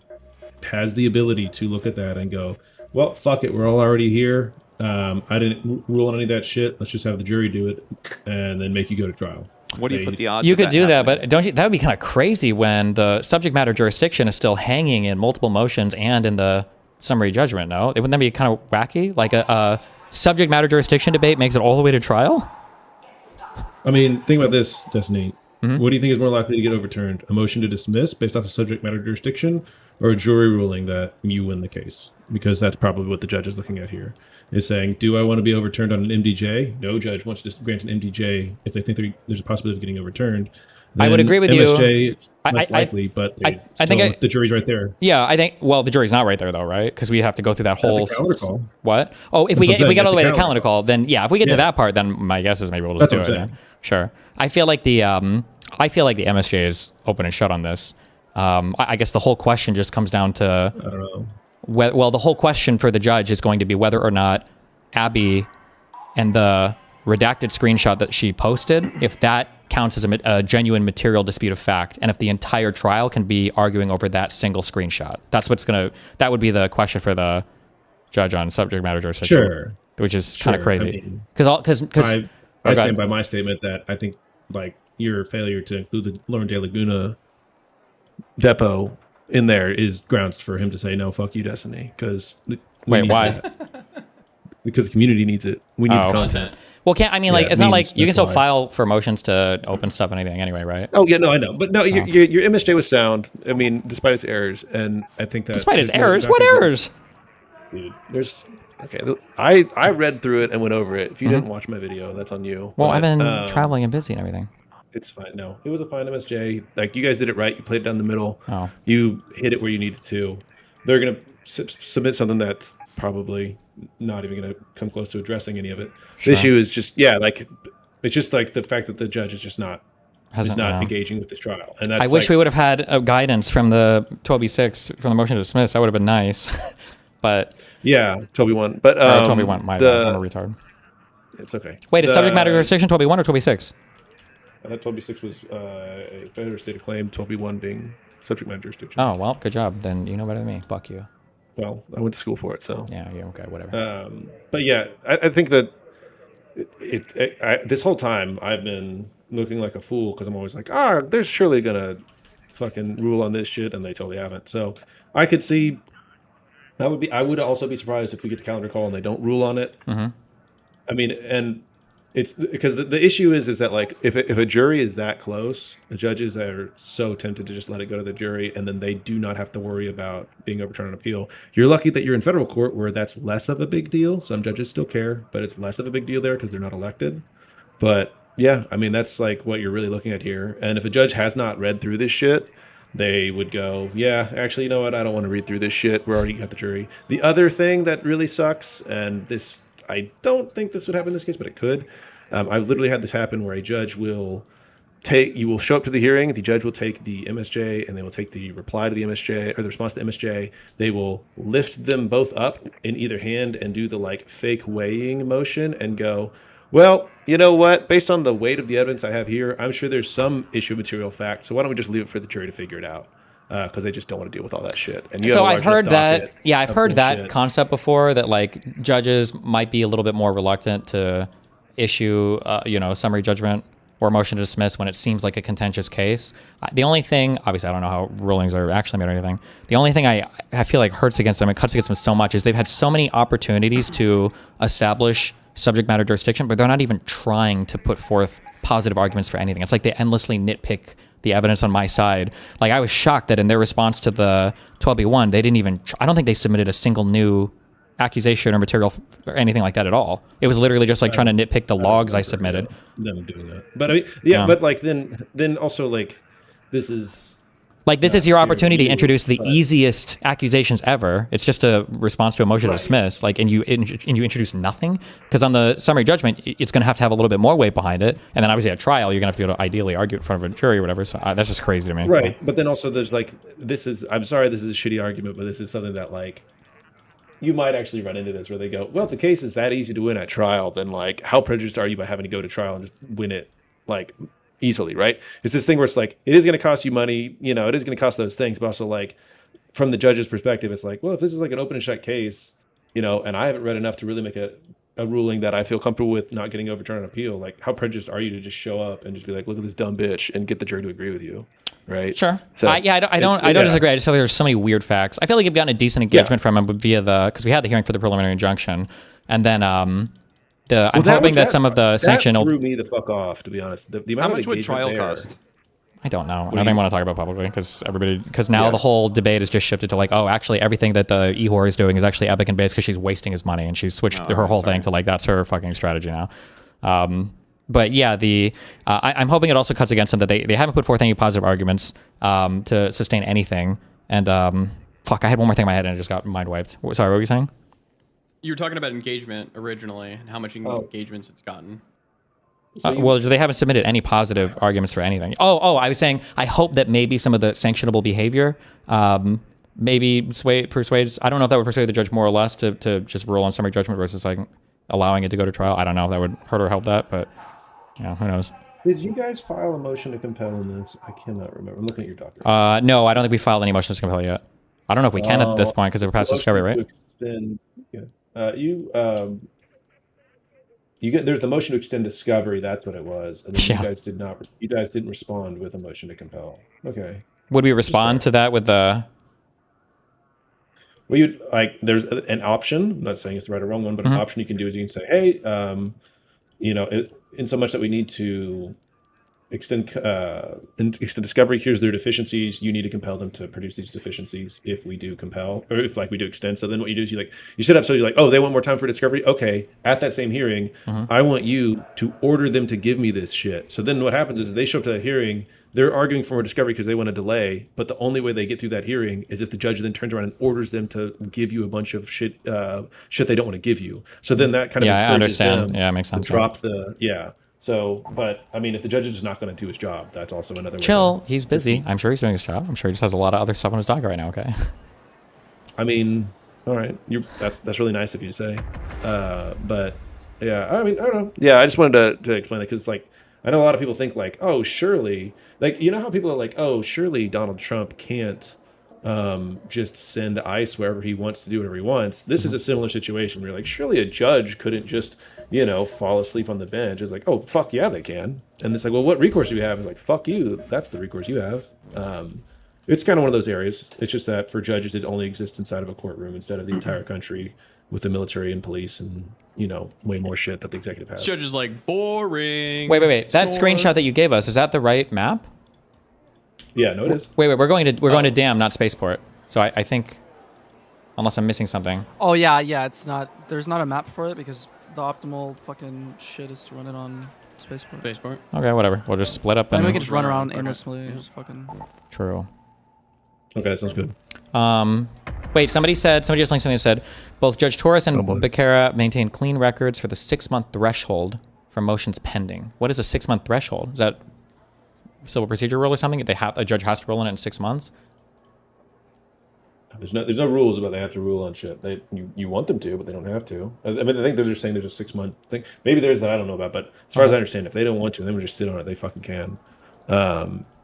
Speaker 5: has the ability to look at that and go, well, fuck it, we're all already here. I didn't rule on any of that shit. Let's just have the jury do it and then make you go to trial.
Speaker 12: What do you put the odds?
Speaker 1: You could do that, but don't you? That would be kind of crazy when the subject matter jurisdiction is still hanging in multiple motions and in the summary judgment. No, wouldn't that be kind of wacky? Like a subject matter jurisdiction debate makes it all the way to trial?
Speaker 5: I mean, think about this, Destiny. What do you think is more likely to get overturned? A motion to dismiss based off of subject matter jurisdiction, or a jury ruling that you win the case? Because that's probably what the judge is looking at here. Is saying, do I want to be overturned on an MDJ? No judge wants to grant an MDJ if they think there's a possibility of getting overturned. Then
Speaker 1: I would agree with
Speaker 5: MSJ,
Speaker 1: you.
Speaker 5: it's less likely, but I think the jury's right there.
Speaker 1: Yeah, I think. Well, the jury's not right there though, right? Because we have to go through that whole.
Speaker 5: Call.
Speaker 1: What? Oh, if we get all the way to the calendar call, then yeah. If we get to that part, then my guess is maybe we'll just do it. Yeah. Sure. I feel like the MSJ is open and shut on this. I guess the whole question just comes down to.
Speaker 5: I don't know.
Speaker 1: Well, the whole question for the judge is going to be whether or not Abby and the redacted screenshot that she posted, if that counts as a genuine material dispute of fact, and if the entire trial can be arguing over that single screenshot. That would be the question for the judge on subject matter jurisdiction.
Speaker 5: Sure.
Speaker 1: Which is kind of crazy.
Speaker 5: I stand by my statement that I think like your failure to include the Lauren De Laguna depot in there is grounds for him to say no, fuck you, Destiny. Because
Speaker 1: wait, why?
Speaker 5: Because the community needs it. We need the content.
Speaker 1: Well, it's not like you can still file for motions to open stuff and anything anyway, right?
Speaker 5: Oh yeah, no, I know, but no, your MSJ was sound. I mean, despite its errors, and I think that
Speaker 1: despite its errors, what errors?
Speaker 5: Dude, I read through it and went over it. If you didn't watch my video, that's on you.
Speaker 1: Well, I've been traveling and busy and everything.
Speaker 5: It's fine. No, it was a fine MSJ. Like you guys did it right. You played it down the middle.
Speaker 1: Oh.
Speaker 5: You hit it where you needed to. They're gonna submit something that's probably not even going to come close to addressing any of it. Sure. The issue is just it's just like the fact that the judge is just not engaging with this trial. And that's
Speaker 1: I wish we would have had guidance from the 12B6 from the motion to dismiss. That would have been nice. But
Speaker 5: yeah, 12B1. But
Speaker 1: 12B1. I'm a retard.
Speaker 5: It's okay.
Speaker 1: Wait, is subject matter jurisdiction 12B1 or 12B6?
Speaker 5: I thought 12B6 was a failure state of claim. 12B1 being subject matter jurisdiction.
Speaker 1: Oh well, good job. Then you know better than me. Fuck you.
Speaker 5: Well, I went to school for it, so
Speaker 1: yeah, okay, whatever.
Speaker 5: But yeah, I think that this whole time I've been looking like a fool because I'm always like, they're surely gonna fucking rule on this shit, and they totally haven't. So I could see. I would also be surprised if we get the calendar call and they don't rule on it.
Speaker 1: Mm-hmm.
Speaker 5: I mean, and it's because the issue is that like if a jury is that close, the judges are so tempted to just let it go to the jury, and then they do not have to worry about being overturned on appeal. You're lucky that you're in federal court where that's less of a big deal. Some judges still care, but it's less of a big deal there because they're not elected. But yeah, I mean that's like what you're really looking at here. And if a judge has not read through this shit, they would go, yeah, actually, you know what? I don't want to read through this shit. We already got the jury. The other thing that really sucks, and this I don't think this would happen in this case, but it could. I've literally had this happen where a judge will show up to the hearing. The judge will take the MSJ and they will take the reply to the MSJ or the response to MSJ. They will lift them both up in either hand and do the like fake weighing motion and go, well, you know what? Based on the weight of the evidence I have here, I'm sure there's some issue of material fact. So why don't we just leave it for the jury to figure it out? Because they just don't want to deal with all that shit. And
Speaker 1: so I've heard that. Yeah, I've heard that concept before. That like judges might be a little bit more reluctant to issue, summary judgment or motion to dismiss when it seems like a contentious case. The only thing, obviously, I don't know how rulings are actually made or anything. The only thing I feel like hurts against them, it cuts against them so much, is they've had so many opportunities to establish subject matter jurisdiction, but they're not even trying to put forth positive arguments for anything. It's like they endlessly nitpick the evidence on my side. Like, I was shocked that in their response to the 12B1, they didn't even, I don't think they submitted a single new accusation or material or anything like that at all. It was literally just like trying to nitpick the logs I submitted.
Speaker 5: Them doing that. But I mean, yeah, but like then also like this is
Speaker 1: like this is your opportunity to introduce the easiest accusations ever. It's just a response to a motion to dismiss. Like, and you introduce nothing, because on the summary judgment, it's going to have a little bit more weight behind it, and then obviously at trial, you're going to have to be able to ideally argue in front of a jury or whatever. So that's just crazy to me.
Speaker 5: Right, but then also there's like I'm sorry, this is a shitty argument, but this is something that like you might actually run into this where they go, well, if the case is that easy to win at trial, then like how prejudiced are you by having to go to trial and just win it like easily, right? It's this thing where it's like, it is going to cost you money, you know, it is going to cost those things, but also like from the judge's perspective, it's like, well, if this is like an open and shut case, you know, and I haven't read enough to really make a ruling that I feel comfortable with not getting overturned on appeal, like how prejudiced are you to just show up and just be like, look at this dumb bitch and get the jury to agree with you, right?
Speaker 1: Sure.
Speaker 5: So
Speaker 1: I don't disagree. I just feel like there's so many weird facts. I feel like you've gotten a decent engagement from him via because we had the hearing for the preliminary injunction, and then I'm hoping that some of the sanction
Speaker 5: threw me the fuck off, to be honest. The amount
Speaker 12: How much would trial cost?
Speaker 1: I don't know. I don't even want to talk about publicly because now the whole debate has just shifted to like, oh, actually everything that the e-whore is doing is actually epic and base because she's wasting his money, and she's switched her whole thing to like that's her fucking strategy now. But yeah, I'm hoping it also cuts against them that they haven't put forth any positive arguments to sustain anything. And fuck, I had one more thing in my head and it just got mind wiped. Sorry, what were you saying?
Speaker 8: You were talking about engagement originally and how much engagements it's gotten.
Speaker 1: Well, they haven't submitted any positive arguments for anything. I was saying I hope that maybe some of the sanctionable behavior maybe persuades. I don't know if that would persuade the judge more or less to just rule on summary judgment versus like allowing it to go to trial. I don't know if that would hurt or help that, but yeah, who knows.
Speaker 5: Did you guys file a motion to compel in this? I cannot remember. I'm looking at your document.
Speaker 1: No, I don't think we filed any motions to compel yet. I don't know if we can at this point because we're past discovery, right?
Speaker 5: There's the motion to extend discovery. That's what it was. And then you guys did not. You guys didn't respond with a motion to compel. Okay.
Speaker 1: Would we respond to that with the?
Speaker 5: Well, you like there's an option. I'm not saying it's the right or wrong one, but an option you can do is you can say, hey, you know, in so much that we need to extend discovery. Here's their deficiencies. You need to compel them to produce these deficiencies if we do compel, or if like we do extend. So then what you do is you set up so you're like, oh, they want more time for discovery. Okay, at that same hearing, I want you to order them to give me this shit. So then what happens is they show up to that hearing. They're arguing for more discovery because they want to delay, but the only way they get through that hearing is if the judge then turns around and orders them to give you a bunch of shit they don't want to give you. So then that kind of
Speaker 1: I understand.
Speaker 5: Them
Speaker 1: yeah, it makes sense.
Speaker 5: To drop the So, but I mean, if the judge is just not going to do his job, that's also another way.
Speaker 1: Chill. He's busy. I'm sure he's doing his job. I'm sure he just has a lot of other stuff on his docket right now. Okay.
Speaker 5: I mean, all right. That's really nice of you to say. But yeah, I mean, I don't know. Yeah, I just wanted to explain that because like I know a lot of people think like, oh, surely, like you know how people are like, oh, surely Donald Trump can't just send ICE wherever he wants to do whatever he wants. This is a similar situation where you're like, surely a judge couldn't just, you know, fall asleep on the bench. It's like, oh, fuck yeah, they can. And it's like, well, what recourse do you have? It's like, fuck you. That's the recourse you have. It's kind of one of those areas. It's just that for judges, it only exists inside of a courtroom instead of the entire country with the military and police and, you know, way more shit that the executive has.
Speaker 8: This judge is like, boring.
Speaker 1: Wait. That screenshot that you gave us, is that the right map?
Speaker 5: Yeah, no, it is.
Speaker 1: Wait, we're going to Dam, not Spaceport. So I think, unless I'm missing something.
Speaker 16: Oh yeah, it's not. There's not a map for it because the optimal fucking shit is to run it on Spaceport.
Speaker 1: Okay, whatever. We'll just split up and
Speaker 16: we can just run around aimlessly. Just fucking.
Speaker 1: True.
Speaker 5: Okay, sounds good.
Speaker 1: Wait, somebody just linked something that said both Judge Torres and Becerra maintain clean records for the 6-month threshold for motions pending. What is a 6-month threshold? Is that civil procedure rule or something? A judge has to rule on it in 6 months?
Speaker 5: There's no rules about they have to rule on shit. You want them to, but they don't have to. I mean, I think they're just saying there's a 6-month thing. Maybe there's that I don't know about, but as far as I understand, if they don't want to, they would just sit on it. They fucking can.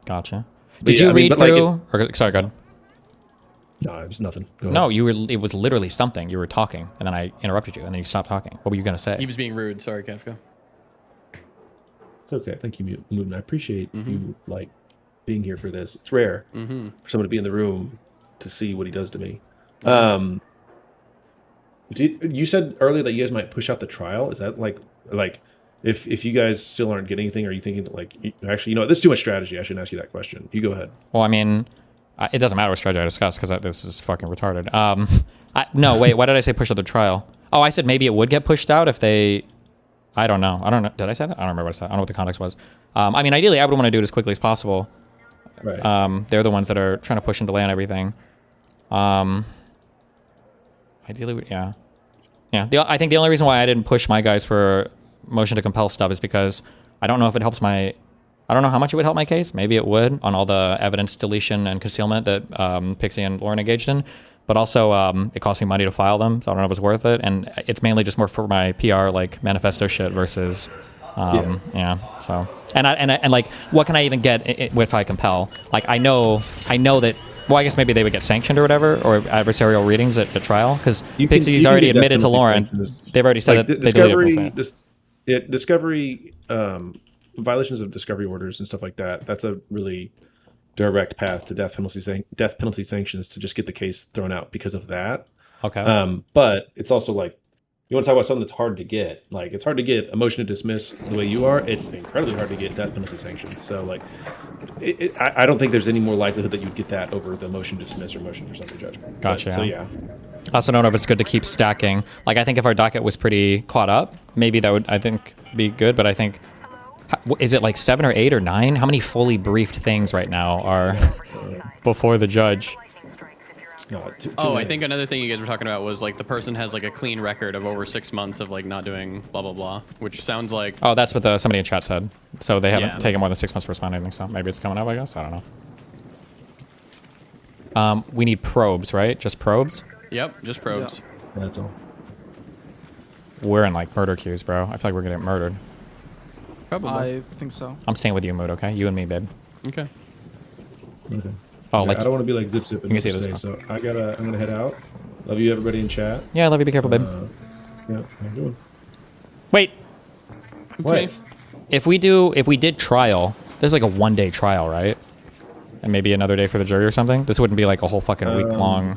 Speaker 1: Gotcha. Did you read through? Sorry, go ahead.
Speaker 5: No, it was nothing.
Speaker 1: No, it was literally something. You were talking, and then I interrupted you, and then you stopped talking. What were you gonna say?
Speaker 8: He was being rude. Sorry, Kafka.
Speaker 12: It's okay. Thank you, Moot. And I appreciate you like being here for this. It's rare for someone to be in the room to see what he does to me. Yeah,
Speaker 5: You said earlier that you guys might push out the trial. Is that like if you guys still aren't getting anything, are you thinking that like actually, you know, this is too much strategy. I shouldn't ask you that question. You go ahead.
Speaker 1: Well, I mean, it doesn't matter what strategy I discuss because this is fucking retarded. No, wait, why did I say push out the trial? Oh, I said maybe it would get pushed out if they. I don't know. Did I say that? I don't remember what I said. I don't know what the context was. I mean, ideally, I would want to do it as quickly as possible.
Speaker 5: Right.
Speaker 1: They're the ones that are trying to push and delay on everything. Ideally, yeah. I think the only reason why I didn't push my guys for motion to compel stuff is because I don't know if it helps my. I don't know how much it would help my case. Maybe it would on all the evidence deletion and concealment that Pixie and Lauren engaged in. But also, it cost me money to file them, so I don't know if it's worth it. And it's mainly just more for my PR, like manifesto shit versus, So, and like, what can I even get if I compel? Like, I know that. Well, I guess maybe they would get sanctioned or whatever, or adversarial readings at the trial, because Pixie's already admitted to Lauren. They've already said that they deleted
Speaker 5: discovery, violations of discovery orders and stuff like that. That's a really direct path to death penalty sanctions to just get the case thrown out because of that.
Speaker 1: Okay.
Speaker 5: But it's also like, you want to talk about something that's hard to get. Like, it's hard to get a motion to dismiss the way you are. It's incredibly hard to get death penalty sanctions. So, like, I don't think there's any more likelihood that you'd get that over the motion to dismiss or motion for summary judgment.
Speaker 1: Gotcha.
Speaker 5: So, yeah.
Speaker 1: I also don't know if it's good to keep stacking. Like, I think if our docket was pretty caught up, maybe that would, I think, be good. But I think, is it like 7 or 8 or 9? How many fully briefed things right now are before the judge?
Speaker 8: I think another thing you guys were talking about was like the person has like a clean record of over 6 months of like not doing blah blah blah, which sounds like.
Speaker 1: Oh, that's what somebody in chat said. So they haven't taken more than 6 months to respond to anything. So maybe it's coming up. I guess I don't know. We need probes, right? Just probes.
Speaker 8: Yep, just probes.
Speaker 5: Yeah. That's all.
Speaker 1: We're in like murder queues, bro. I feel like we're gonna get murdered.
Speaker 8: Probably.
Speaker 16: I think so.
Speaker 1: I'm staying with you, Moot. Okay, you and me, babe.
Speaker 8: Okay.
Speaker 5: Okay.
Speaker 1: Oh,
Speaker 5: yeah,
Speaker 1: like
Speaker 5: I don't want to be like zip and stay, so I'm gonna head out. Love you, everybody in chat.
Speaker 1: Yeah, I love you. Be careful, babe.
Speaker 5: Yeah, how you doing?
Speaker 1: Wait.
Speaker 5: What?
Speaker 1: If we did trial, there's like a 1-day trial, right? And maybe another day for the jury or something. This wouldn't be like a whole fucking week long.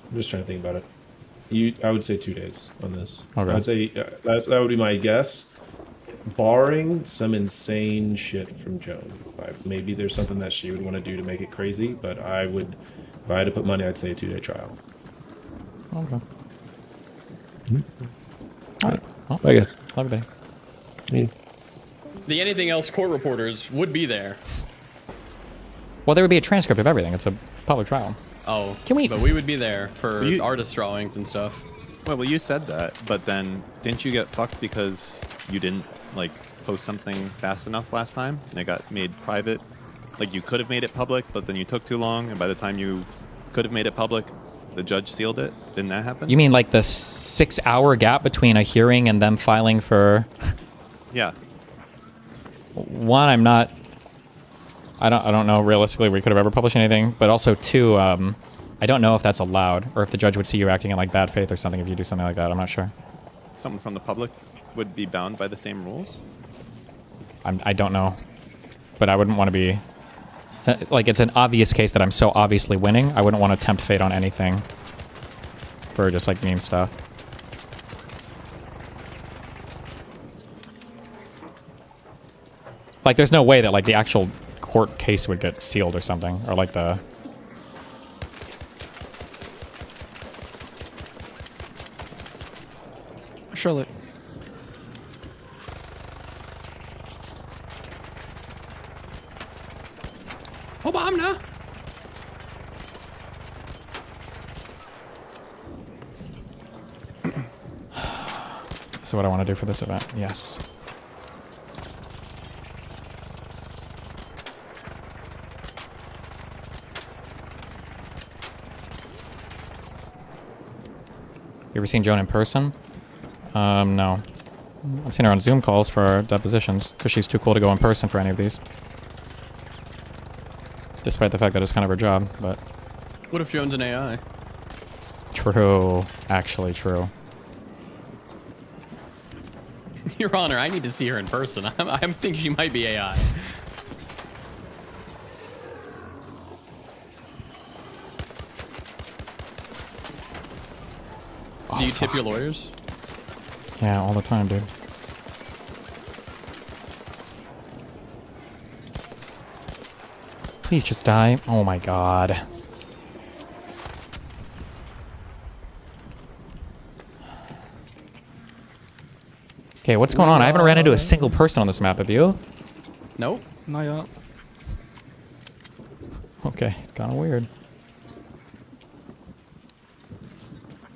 Speaker 5: I'm just trying to think about it. I would say 2 days on this.
Speaker 1: Okay.
Speaker 5: I would say that would be my guess. Barring some insane shit from Joan. Maybe there's something that she would want to do to make it crazy, but if I had to put money, I'd say a 2-day trial.
Speaker 1: Okay.
Speaker 5: All right. Well, I guess.
Speaker 1: Love you, babe.
Speaker 8: The anything else court reporters would be there.
Speaker 1: Well, there would be a transcript of everything. It's a public trial.
Speaker 8: Oh,
Speaker 1: can we?
Speaker 8: But we would be there for artist drawings and stuff.
Speaker 12: Well, you said that, but then didn't you get fucked because you didn't like post something fast enough last time and it got made private? Like you could have made it public, but then you took too long, and by the time you could have made it public, the judge sealed it. Didn't that happen?
Speaker 1: You mean like the 6-hour gap between a hearing and them filing for?
Speaker 12: Yeah.
Speaker 1: One, I don't know realistically we could have ever published anything, but also 2, I don't know if that's allowed or if the judge would see you acting in like bad faith or something if you do something like that. I'm not sure.
Speaker 12: Someone from the public would be bound by the same rules?
Speaker 1: I don't know, but I wouldn't want to be like, it's an obvious case that I'm so obviously winning. I wouldn't want to tempt fate on anything for just like meme stuff. Like there's no way that like the actual court case would get sealed or something, or like the
Speaker 16: Charlotte.
Speaker 8: Obama.
Speaker 1: So what I want to do for this event, yes. You ever seen Joan in person? No. I've seen her on Zoom calls for our depositions, because she's too cool to go in person for any of these. Despite the fact that it's kind of her job, but...
Speaker 8: What if Joan's an AI?
Speaker 1: True. Actually true.
Speaker 8: Your Honor, I need to see her in person. I think she might be AI. Do you tip your lawyers?
Speaker 1: Yeah, all the time, dude. Please just die. Oh my god. Okay, what's going on? I haven't ran into a single person on this map, have you?
Speaker 8: Nope.
Speaker 16: Not yet.
Speaker 1: Okay, kind of weird.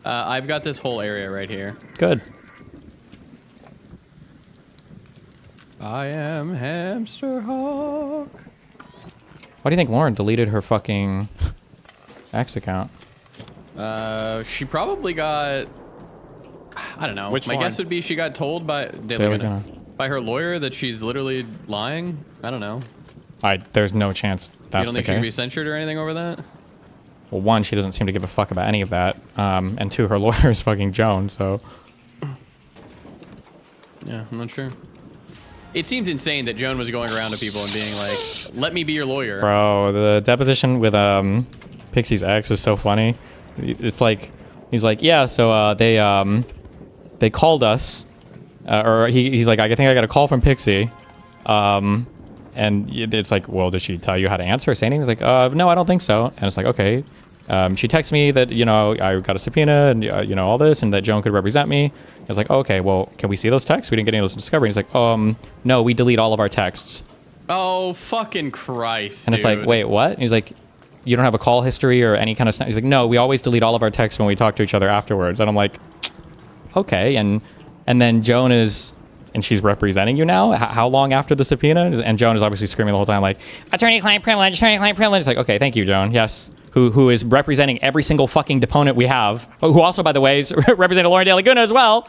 Speaker 8: I've got this whole area right here.
Speaker 1: Good.
Speaker 8: I am Hamster Hawk.
Speaker 1: Why do you think Lauren deleted her fucking X account?
Speaker 8: She probably got... I don't know.
Speaker 12: Which
Speaker 8: My
Speaker 12: one?
Speaker 8: guess would be she got told by by her lawyer that she's literally lying. I don't know.
Speaker 1: There's no chance that's
Speaker 8: you don't think
Speaker 1: the
Speaker 8: she could be
Speaker 1: case.
Speaker 8: censured or anything over that?
Speaker 1: Well, one, she doesn't seem to give a fuck about any of that. And two, her lawyer is fucking Joan, so...
Speaker 8: Yeah, I'm not sure. It seems insane that Joan was going around to people and being like, let me be your lawyer.
Speaker 1: Bro, the deposition with Pixie's ex was so funny. It's like, he's like, yeah, so they called us, or he's like, I think I got a call from Pixie. And it's like, well, did she tell you how to answer or say anything? He's like, no, I don't think so. And it's like, okay. She texted me that, you know, I got a subpoena and, you know, all this, and that Joan could represent me. I was like, oh, okay, well, can we see those texts? We didn't get any of those in discovery. He's like, no, we delete all of our texts.
Speaker 8: Oh, fucking Christ,
Speaker 1: And it's like, wait, what? And he's like, you don't have a call history or any kind of... He's like, no, we always delete all of our texts when we talk to each other afterwards. And I'm like, okay. And then Joan is... And she's representing you now? How long after the subpoena? And Joan is obviously screaming the whole time like, attorney-client privilege, attorney-client privilege. It's like, okay, thank you, Joan. Yes. Who is representing every single fucking deponent we have. Who also, by the way, is representing Lauren De Laguna as well.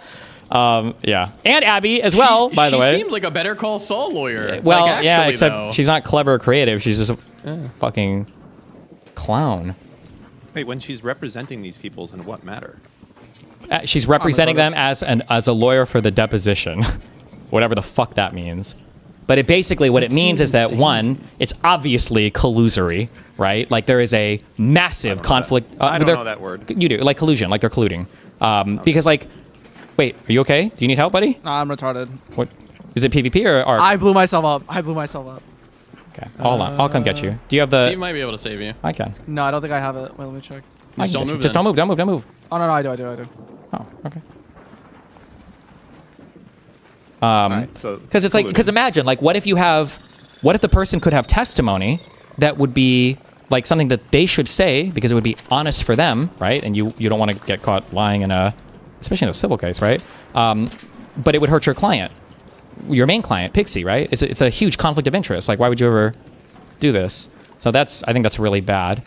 Speaker 1: Yeah. And Abby as well, by the way.
Speaker 8: She seems like a Better Call Saul lawyer.
Speaker 1: Well,
Speaker 8: like, actually,
Speaker 1: yeah, except
Speaker 8: though.
Speaker 1: she's not clever or creative. She's just a fucking clown.
Speaker 12: Wait, when she's representing these peoples in what matter?
Speaker 1: She's representing them as a lawyer for the deposition. Whatever the fuck that means. But it basically, what it means is that, one, it's obviously collusory, right? Like, there is a massive conflict.
Speaker 12: I don't know that word.
Speaker 1: You do, like collusion, like they're colluding. Because, like, wait, are you okay? Do you need help, buddy?
Speaker 16: Nah, I'm retarded.
Speaker 1: What? Is it PvP or Arc?
Speaker 16: I blew myself up.
Speaker 1: Okay, hold on. I'll come get you. Do you have the...
Speaker 8: Steve might be able to save you.
Speaker 1: I can.
Speaker 16: No, I don't think I have it. Wait, let me check.
Speaker 8: Just don't move.
Speaker 1: Just don't move, don't move.
Speaker 16: Oh, no, I do.
Speaker 1: Oh, okay.
Speaker 12: So
Speaker 1: because it's like, because imagine, like, what if the person could have testimony that would be like something that they should say because it would be honest for them, right? And you don't want to get caught lying especially in a civil case, right? But it would hurt your client, your main client, Pixie, right? It's a huge conflict of interest. Like, why would you ever do this? So I think that's really bad.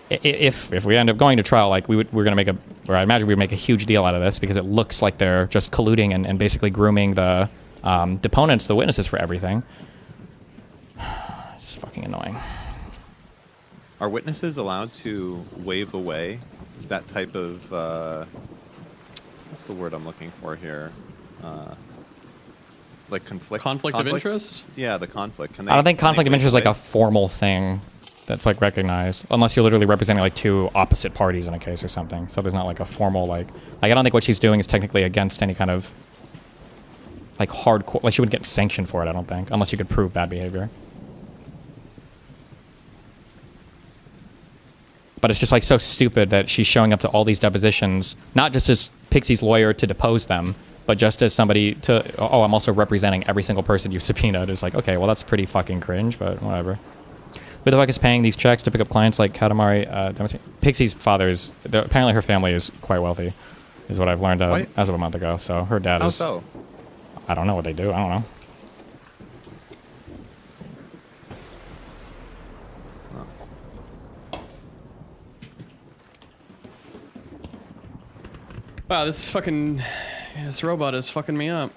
Speaker 1: If we end up going to trial, like we're gonna make I imagine we'd make a huge deal out of this because it looks like they're just colluding and basically grooming the deponents, the witnesses for everything. It's fucking annoying.
Speaker 12: Are witnesses allowed to waive away that type of what's the word I'm looking for here? Like conflict
Speaker 8: of interest?
Speaker 12: Yeah, the conflict.
Speaker 1: I don't think conflict of interest is like a formal thing that's like recognized, unless you're literally representing like two opposite parties in a case or something. So there's not like a formal like I don't think what she's doing is technically against any kind of like hardcore, like she wouldn't get sanctioned for it, I don't think, unless you could prove bad behavior. But it's just like so stupid that she's showing up to all these depositions, not just as Pixie's lawyer to depose them, but just as somebody to, oh, I'm also representing every single person you subpoenaed. It's like, okay, well, that's pretty fucking cringe, but whatever. Who the fuck is paying these checks to pick up clients like Katamari? Pixie's father's, apparently her family is quite wealthy, is what I've learned as of a month ago. So her dad is...
Speaker 12: How so?
Speaker 1: I don't know what they do. I don't know.
Speaker 8: Wow, this robot is fucking me up.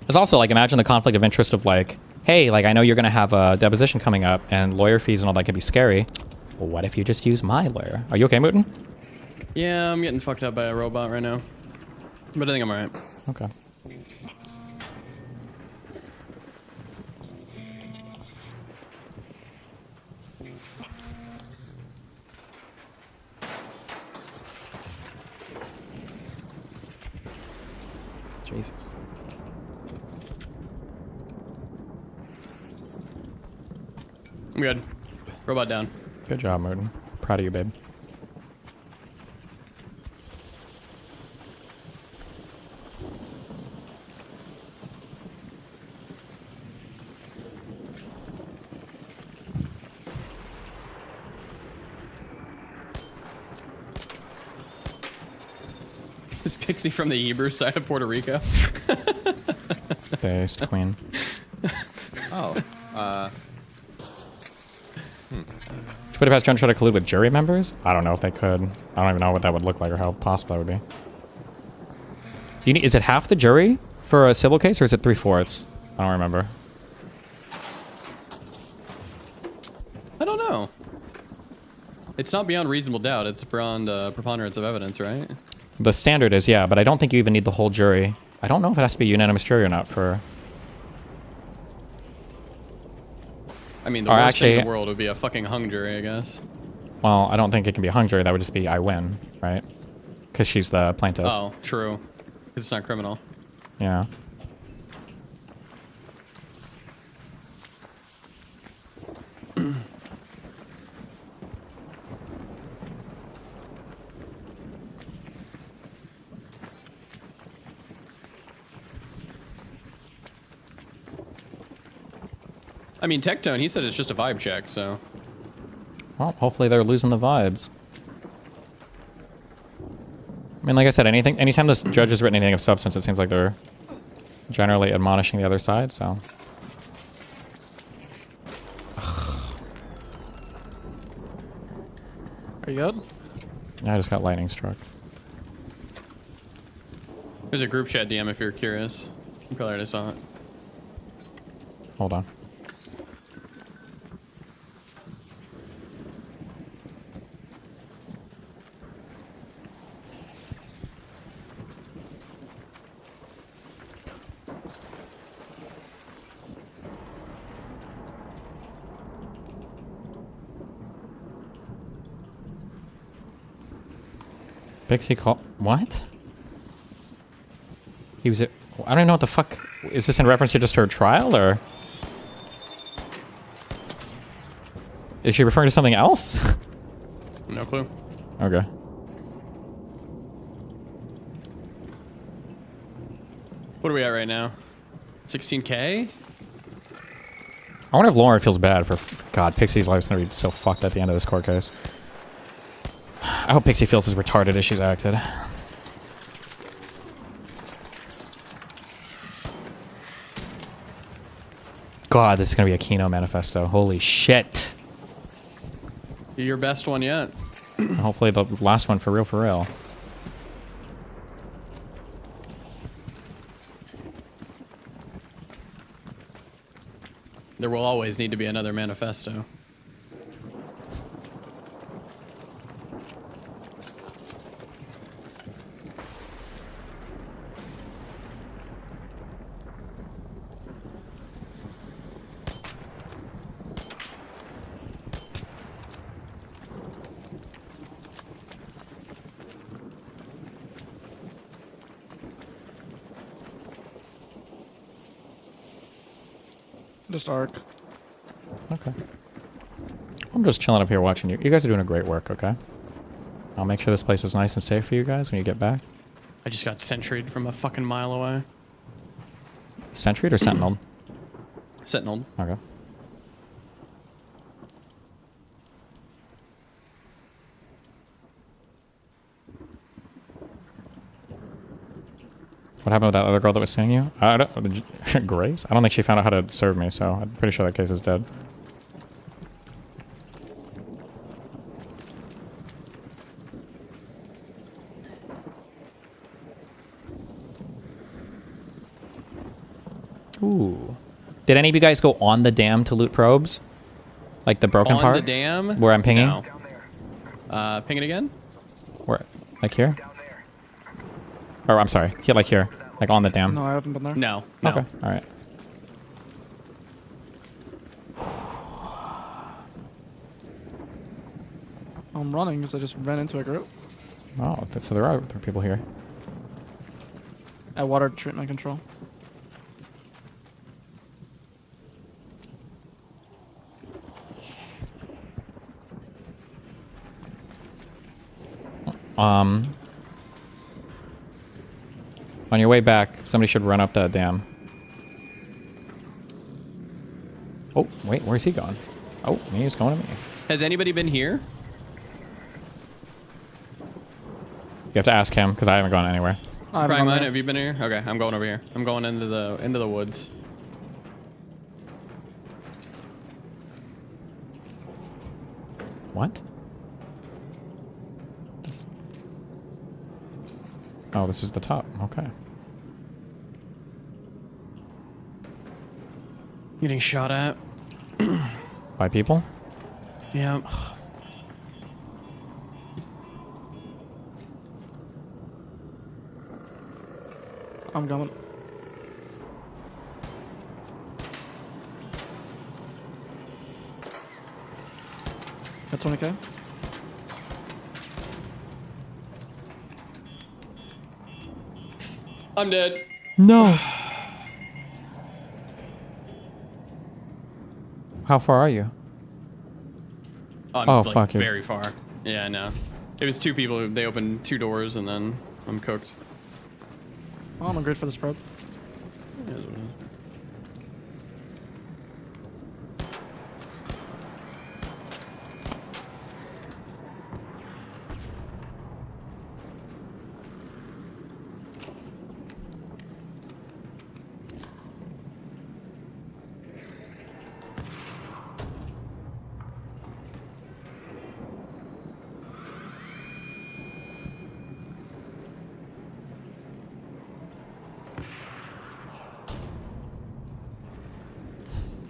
Speaker 1: It's also like, imagine the conflict of interest of like, hey, like I know you're going to have a deposition coming up and lawyer fees and all that can be scary. Well, what if you just use my lawyer? Are you okay, Mooten?
Speaker 8: Yeah, I'm getting fucked up by a robot right now. But I think I'm alright.
Speaker 1: Okay. Jesus.
Speaker 8: I'm good. Robot down.
Speaker 1: Good job, Moot. Proud of you, babe.
Speaker 8: Is Pixie from the Hebrew side of Puerto Rico?
Speaker 1: Based queen.
Speaker 12: Oh.
Speaker 1: Twitter has trying to collude with jury members? I don't know if they could. I don't even know what that would look like or how possible that would be. Do you need, is it half the jury for a civil case or is it 3/4? I don't remember.
Speaker 8: I don't know. It's not beyond reasonable doubt. It's beyond preponderance of evidence, right?
Speaker 1: The standard is, yeah, but I don't think you even need the whole jury. I don't know if it has to be a unanimous jury or not for...
Speaker 8: I mean, the worst thing in the world would be a fucking hung jury, I guess.
Speaker 1: Well, I don't think it can be a hung jury. That would just be I win, right? Because she's the plaintiff.
Speaker 8: Oh, true. It's not criminal.
Speaker 1: Yeah.
Speaker 8: I mean, Tectone, he said it's just a vibe check, so...
Speaker 1: Well, hopefully they're losing the vibes. I mean, like I said, anytime this judge has written anything of substance, it seems like they're generally admonishing the other side, so...
Speaker 16: Are you good?
Speaker 1: Yeah, I just got lightning struck.
Speaker 8: There's a group chat DM if you're curious. You probably already saw it.
Speaker 1: Hold on. Pixie call... What? He was... I don't even know what the fuck... Is this in reference to just her trial, or... Is she referring to something else?
Speaker 8: No clue.
Speaker 1: Okay.
Speaker 8: What are we at right now? 16K?
Speaker 1: I wonder if Lauren feels bad for... God, Pixie's life's gonna be so fucked at the end of this court case. I hope Pixie feels as retarded as she's acted. God, this is gonna be a Kino manifesto. Holy shit.
Speaker 8: Your best one yet.
Speaker 1: Hopefully the last one for real, for real.
Speaker 8: There will always need to be another manifesto.
Speaker 16: Just Arc.
Speaker 1: Okay. I'm just chilling up here watching you. You guys are doing a great work, okay? I'll make sure this place is nice and safe for you guys when you get back.
Speaker 8: I just got sentried from a fucking mile away.
Speaker 1: Sentried or sentinel?
Speaker 8: Sentinel.
Speaker 1: Okay. What happened with that other girl that was seeing you? I don't, Grace? I don't think she found out how to serve me, so I'm pretty sure that case is dead. Ooh. Did any of you guys go on the dam to loot probes? Like the broken part?
Speaker 8: On the dam?
Speaker 1: Where I'm pinging?
Speaker 8: No. Ping it again?
Speaker 1: Where? Like here? Or I'm sorry, here, like here, like on the dam.
Speaker 16: No, I haven't been there.
Speaker 8: No.
Speaker 1: Okay, all right.
Speaker 16: I'm running because I just ran into a group.
Speaker 1: Oh, so there are people here.
Speaker 16: At water treatment control.
Speaker 1: On your way back, somebody should run up that dam. Oh, wait, where's he going? Oh, he's going to me.
Speaker 8: Has anybody been here?
Speaker 1: You have to ask him, because I haven't gone anywhere.
Speaker 8: PryingMind, have you been here? Okay, I'm going over here. I'm going into the woods.
Speaker 1: What? Oh, this is the top. Okay.
Speaker 8: Getting shot at.
Speaker 1: By people?
Speaker 8: Yeah.
Speaker 16: I'm coming. Got 20K.
Speaker 8: I'm dead.
Speaker 1: No. How far are you?
Speaker 8: I'm
Speaker 1: like fuck
Speaker 8: very far. Yeah, I know. It was two people. They opened two doors and then I'm cooked.
Speaker 16: Oh, I'm good for this probe.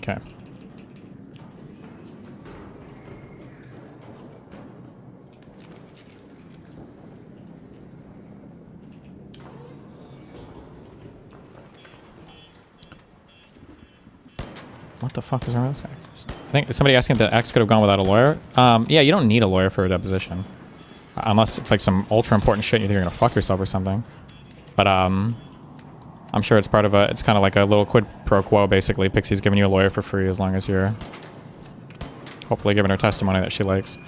Speaker 1: Okay. What the fuck is wrong with this? I think is somebody asking if the X could have gone without a lawyer. Yeah, you don't need a lawyer for a deposition, unless it's like some ultra important shit. And you think you're gonna fuck yourself or something. But I'm sure it's part of a. It's kind of like a little quid pro quo, basically. Pixie's giving you a lawyer for free as long as you're hopefully giving her testimony that she likes.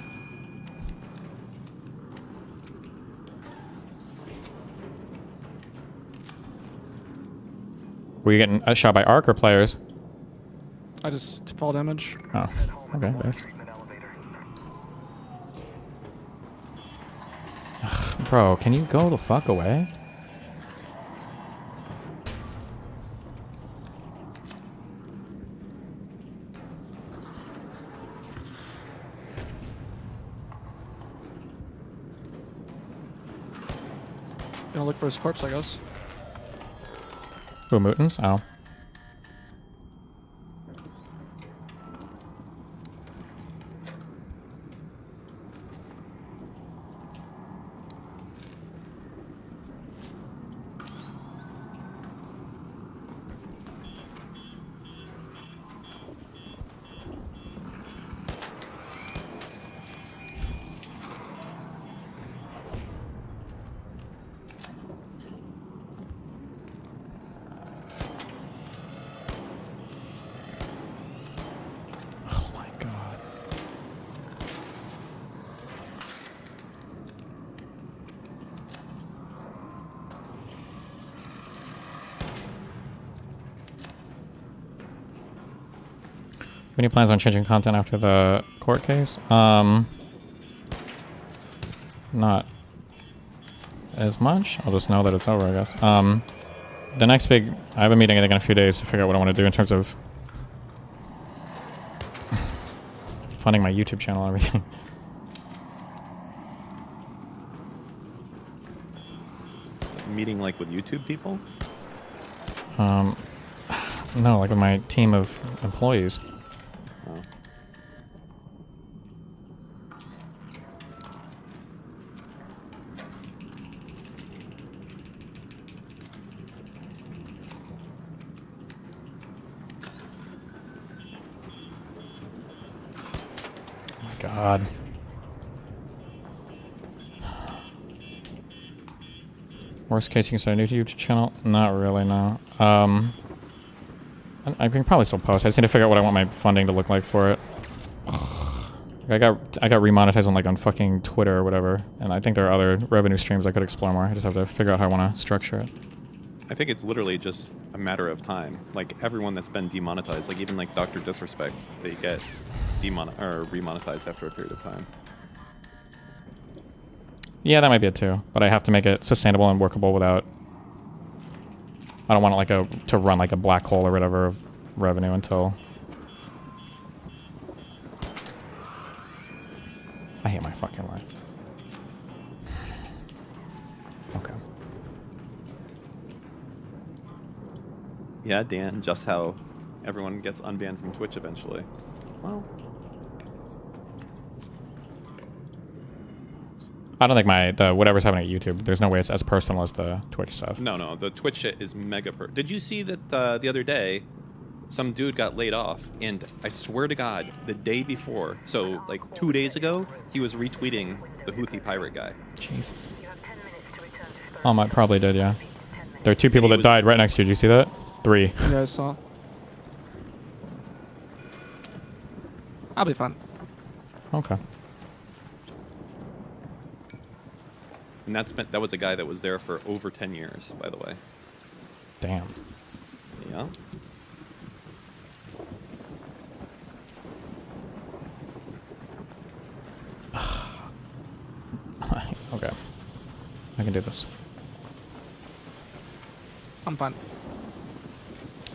Speaker 1: Were you getting shot by Arc or players?
Speaker 16: I just fall damage.
Speaker 1: Oh, okay, nice. Ugh, bro, can you go the fuck away?
Speaker 16: Gonna look for his corpse, I guess.
Speaker 1: Who, Mutants? Oh. Any plans on changing content after the court case? Not as much. I'll just know that it's over, I guess. The next big... I have a meeting, I think, in a few days to figure out what I want to do in terms of funding my YouTube channel and everything.
Speaker 12: Meeting, like, with YouTube people?
Speaker 1: No, like with my team of employees.
Speaker 12: Oh.
Speaker 1: Oh my God. Worst case, you can start a new YouTube channel. Not really, no. I can probably still post. I just need to figure out what I want my funding to look like for it. I got remonetized on fucking Twitter or whatever, and I think there are other revenue streams I could explore more. I just have to figure out how I want to structure it.
Speaker 12: I think it's literally just a matter of time. Like everyone that's been demonetized, like even like Dr. Disrespect, they get remonetized after a period of time.
Speaker 1: Yeah, that might be it too. But I have to make it sustainable and workable without. I don't want it to run like a black hole or whatever of revenue until. I hate my fucking life. Okay.
Speaker 12: Yeah, Dan, just how everyone gets unbanned from Twitch eventually. Well,
Speaker 1: I don't think the whatever's happening at YouTube, there's no way it's as personal as the Twitch stuff.
Speaker 12: no, the Twitch shit is mega Did you see that the other day, some dude got laid off, and I swear to God, the day before, so like 2 days ago, he was retweeting the Houthi pirate guy.
Speaker 1: Jesus. I probably did, yeah. There are 2 people that died right next to you. Did you see that? 3.
Speaker 16: Yeah, I saw. I'll be fine.
Speaker 1: Okay.
Speaker 12: And that was a guy that was there for over 10 years, by the way.
Speaker 1: Damn.
Speaker 12: Yeah.
Speaker 1: Okay. I can do this.
Speaker 16: I'm fine.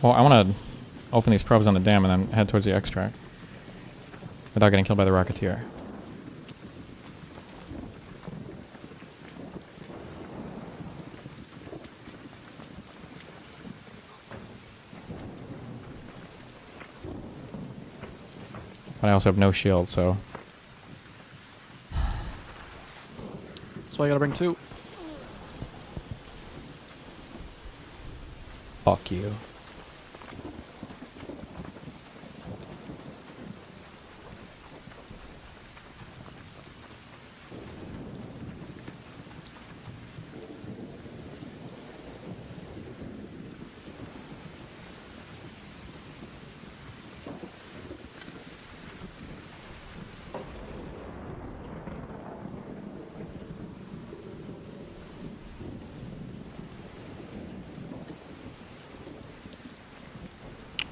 Speaker 1: Well, I want to open these probes on the dam and then head towards the extract. Without getting killed by the Rocketeer. But I also have no shield, so...
Speaker 16: That's why I gotta bring 2.
Speaker 1: Fuck you.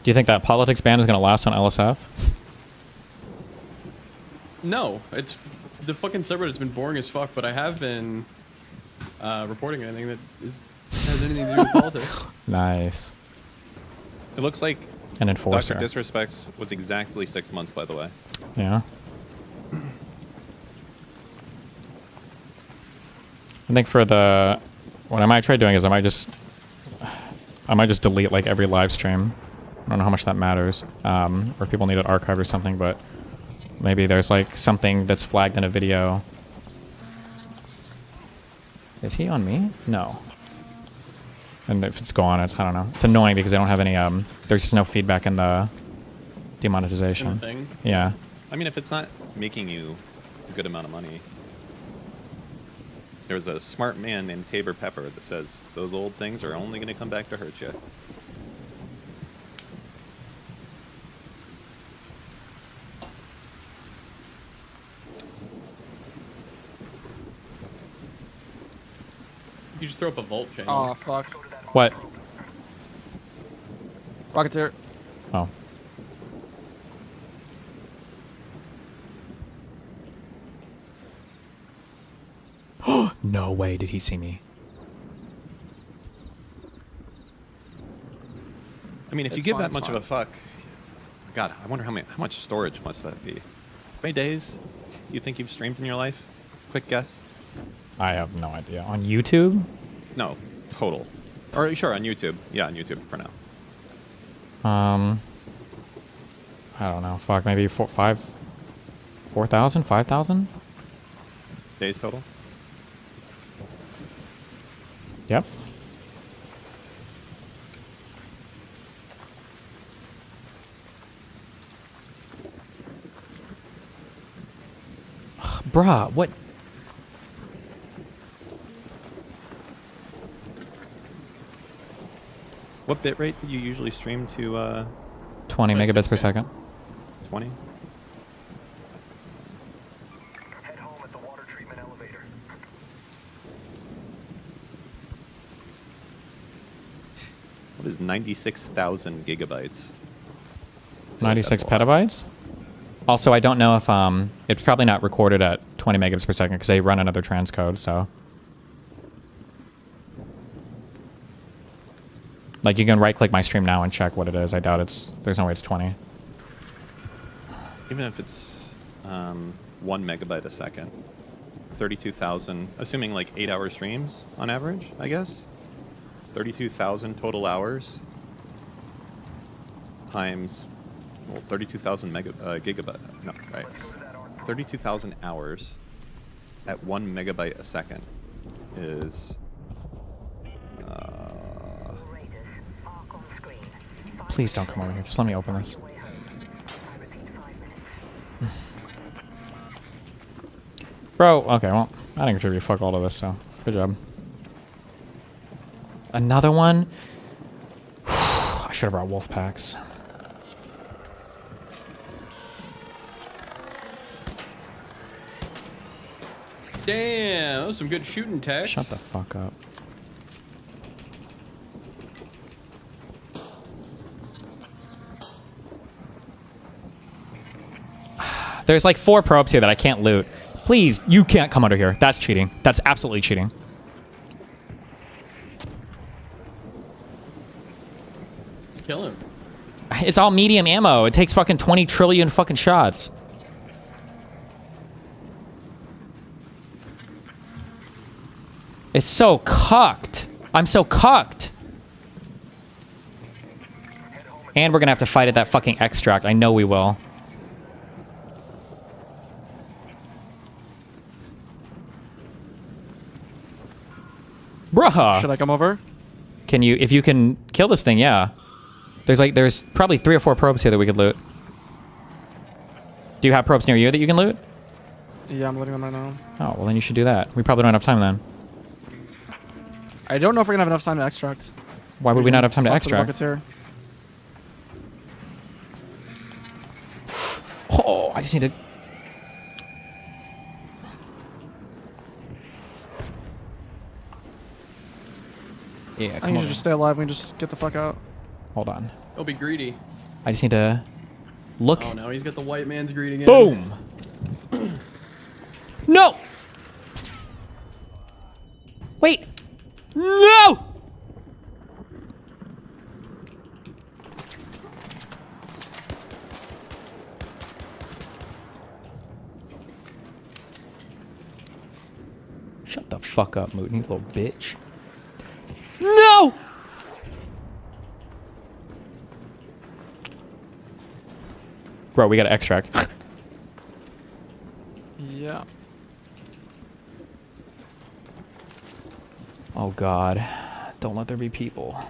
Speaker 1: Do you think that politics ban is going to last on LSF?
Speaker 8: No, the fucking subreddit's been boring as fuck, but I have been reporting anything that has anything to do with politics.
Speaker 1: Nice.
Speaker 12: It looks like
Speaker 1: an enforcer.
Speaker 12: Dr. Disrespects was exactly 6 months, by the way.
Speaker 1: Yeah. I think for what I might try doing is I might just delete like every live stream. I don't know how much that matters, or if people need it archived or something, but maybe there's like something that's flagged in a video. Is he on me? No. And if it's gone, I don't know. It's annoying because I don't have any, there's just no feedback in the demonetization.
Speaker 8: In the thing?
Speaker 1: Yeah.
Speaker 12: I mean, if it's not making you a good amount of money. There's a smart man named Tabor Pepper that says those old things are only going to come back to hurt you.
Speaker 8: You just throw up a Volt channel.
Speaker 16: Oh, fuck.
Speaker 1: What?
Speaker 16: Rocketeer.
Speaker 1: Oh. No way did he see me.
Speaker 12: I mean, if you give that much of a fuck, God, I wonder how much storage must that be? How many days do you think you've streamed in your life? Quick guess.
Speaker 1: I have no idea. On YouTube?
Speaker 12: No, total. Or sure, on YouTube. Yeah, on YouTube for now.
Speaker 1: I don't know. Fuck, maybe 4,000, 5,000
Speaker 12: days total.
Speaker 1: Yep. Bruh, what?
Speaker 12: What bit rate do you usually stream to?
Speaker 1: 20 megabits per second.
Speaker 12: 20.
Speaker 18: Head home at the water treatment elevator.
Speaker 12: What is 96,000 gigabytes?
Speaker 1: 96 petabytes. Also, I don't know if it's probably not recorded at 20 megabits per second because they run another transcode. So, like, you can right-click my stream now and check what it is. I doubt there's no way it's 20.
Speaker 12: Even if it's 1 megabyte a second, 32,000. Assuming like 8-hour streams on average, I guess. 32,000 total hours times. Well, 32,000 gigabyte. No, right. 32,000 hours at 1 megabyte a second is.
Speaker 1: Please don't come over here. Just let me open this. Bro, okay, well, I didn't contribute fuck all to this, so good job. Another one? I should have brought wolf packs.
Speaker 8: Damn, that was some good shooting text.
Speaker 1: Shut the fuck up. There's like 4 probes here that I can't loot. Please, you can't come under here. That's cheating. That's absolutely cheating.
Speaker 8: Just kill him.
Speaker 1: It's all medium ammo. It takes fucking 20 trillion fucking shots. It's so cucked. I'm so cucked. And we're gonna have to fight at that fucking extract. I know we will. Bruh.
Speaker 16: Should I come over?
Speaker 1: Can you, if you can kill this thing, yeah. There's probably 3 or 4 probes here that we could loot. Do you have probes near you that you can loot?
Speaker 16: Yeah, I'm looting them right now.
Speaker 1: Oh, well then you should do that. We probably don't have time then.
Speaker 16: I don't know if we're gonna have enough time to extract.
Speaker 1: Why would we not have time to extract?
Speaker 16: Buckets here.
Speaker 1: Oh, I just need to... Yeah,
Speaker 16: I
Speaker 1: come
Speaker 16: think you
Speaker 1: on.
Speaker 16: should just stay alive. We can just get the fuck out.
Speaker 1: Hold on.
Speaker 8: Don't be greedy.
Speaker 1: I just need to look.
Speaker 8: Oh, now he's got the white man's greed again.
Speaker 1: Boom! No! Wait! No! Shut the fuck up, Moot, you little bitch. No! Bro, we gotta extract.
Speaker 16: Yeah.
Speaker 1: Oh god. Don't let there be people.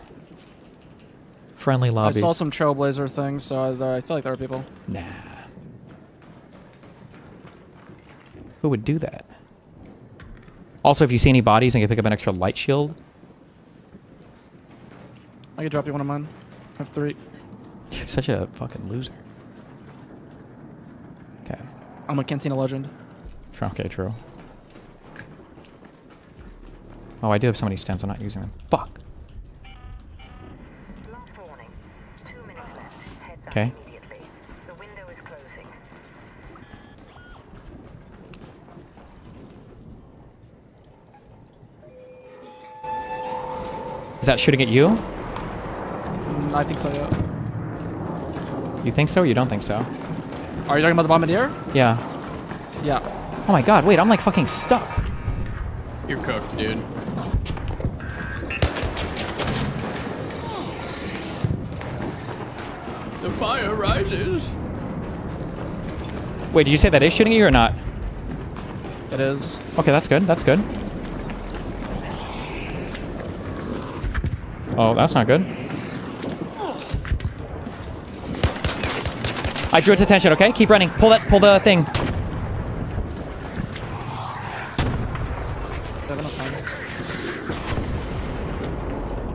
Speaker 1: Friendly lobbies.
Speaker 16: I saw some Trailblazer things, so I feel like there are people.
Speaker 1: Nah. Who would do that? Also, if you see any bodies and you pick up an extra light shield.
Speaker 16: I could drop you one of mine. I have 3.
Speaker 1: You're such a fucking loser. Okay.
Speaker 16: I'm a Cantina legend.
Speaker 1: Okay, true. Oh, I do have so many stems. I'm not using them. Fuck. Okay.
Speaker 20: The window is closing.
Speaker 1: Is that shooting at you?
Speaker 16: I think so, yeah.
Speaker 1: You think so or you don't think so?
Speaker 16: Are you talking about the bombardier?
Speaker 1: Yeah.
Speaker 16: Yeah.
Speaker 1: Oh my god, wait, I'm like fucking stuck.
Speaker 8: You're cooked, dude. The fire rises.
Speaker 1: Wait, did you say that is shooting at you or not?
Speaker 16: It is.
Speaker 1: Okay, that's good. That's good. Oh, that's not good. I drew its attention, okay? Keep running. Pull the thing.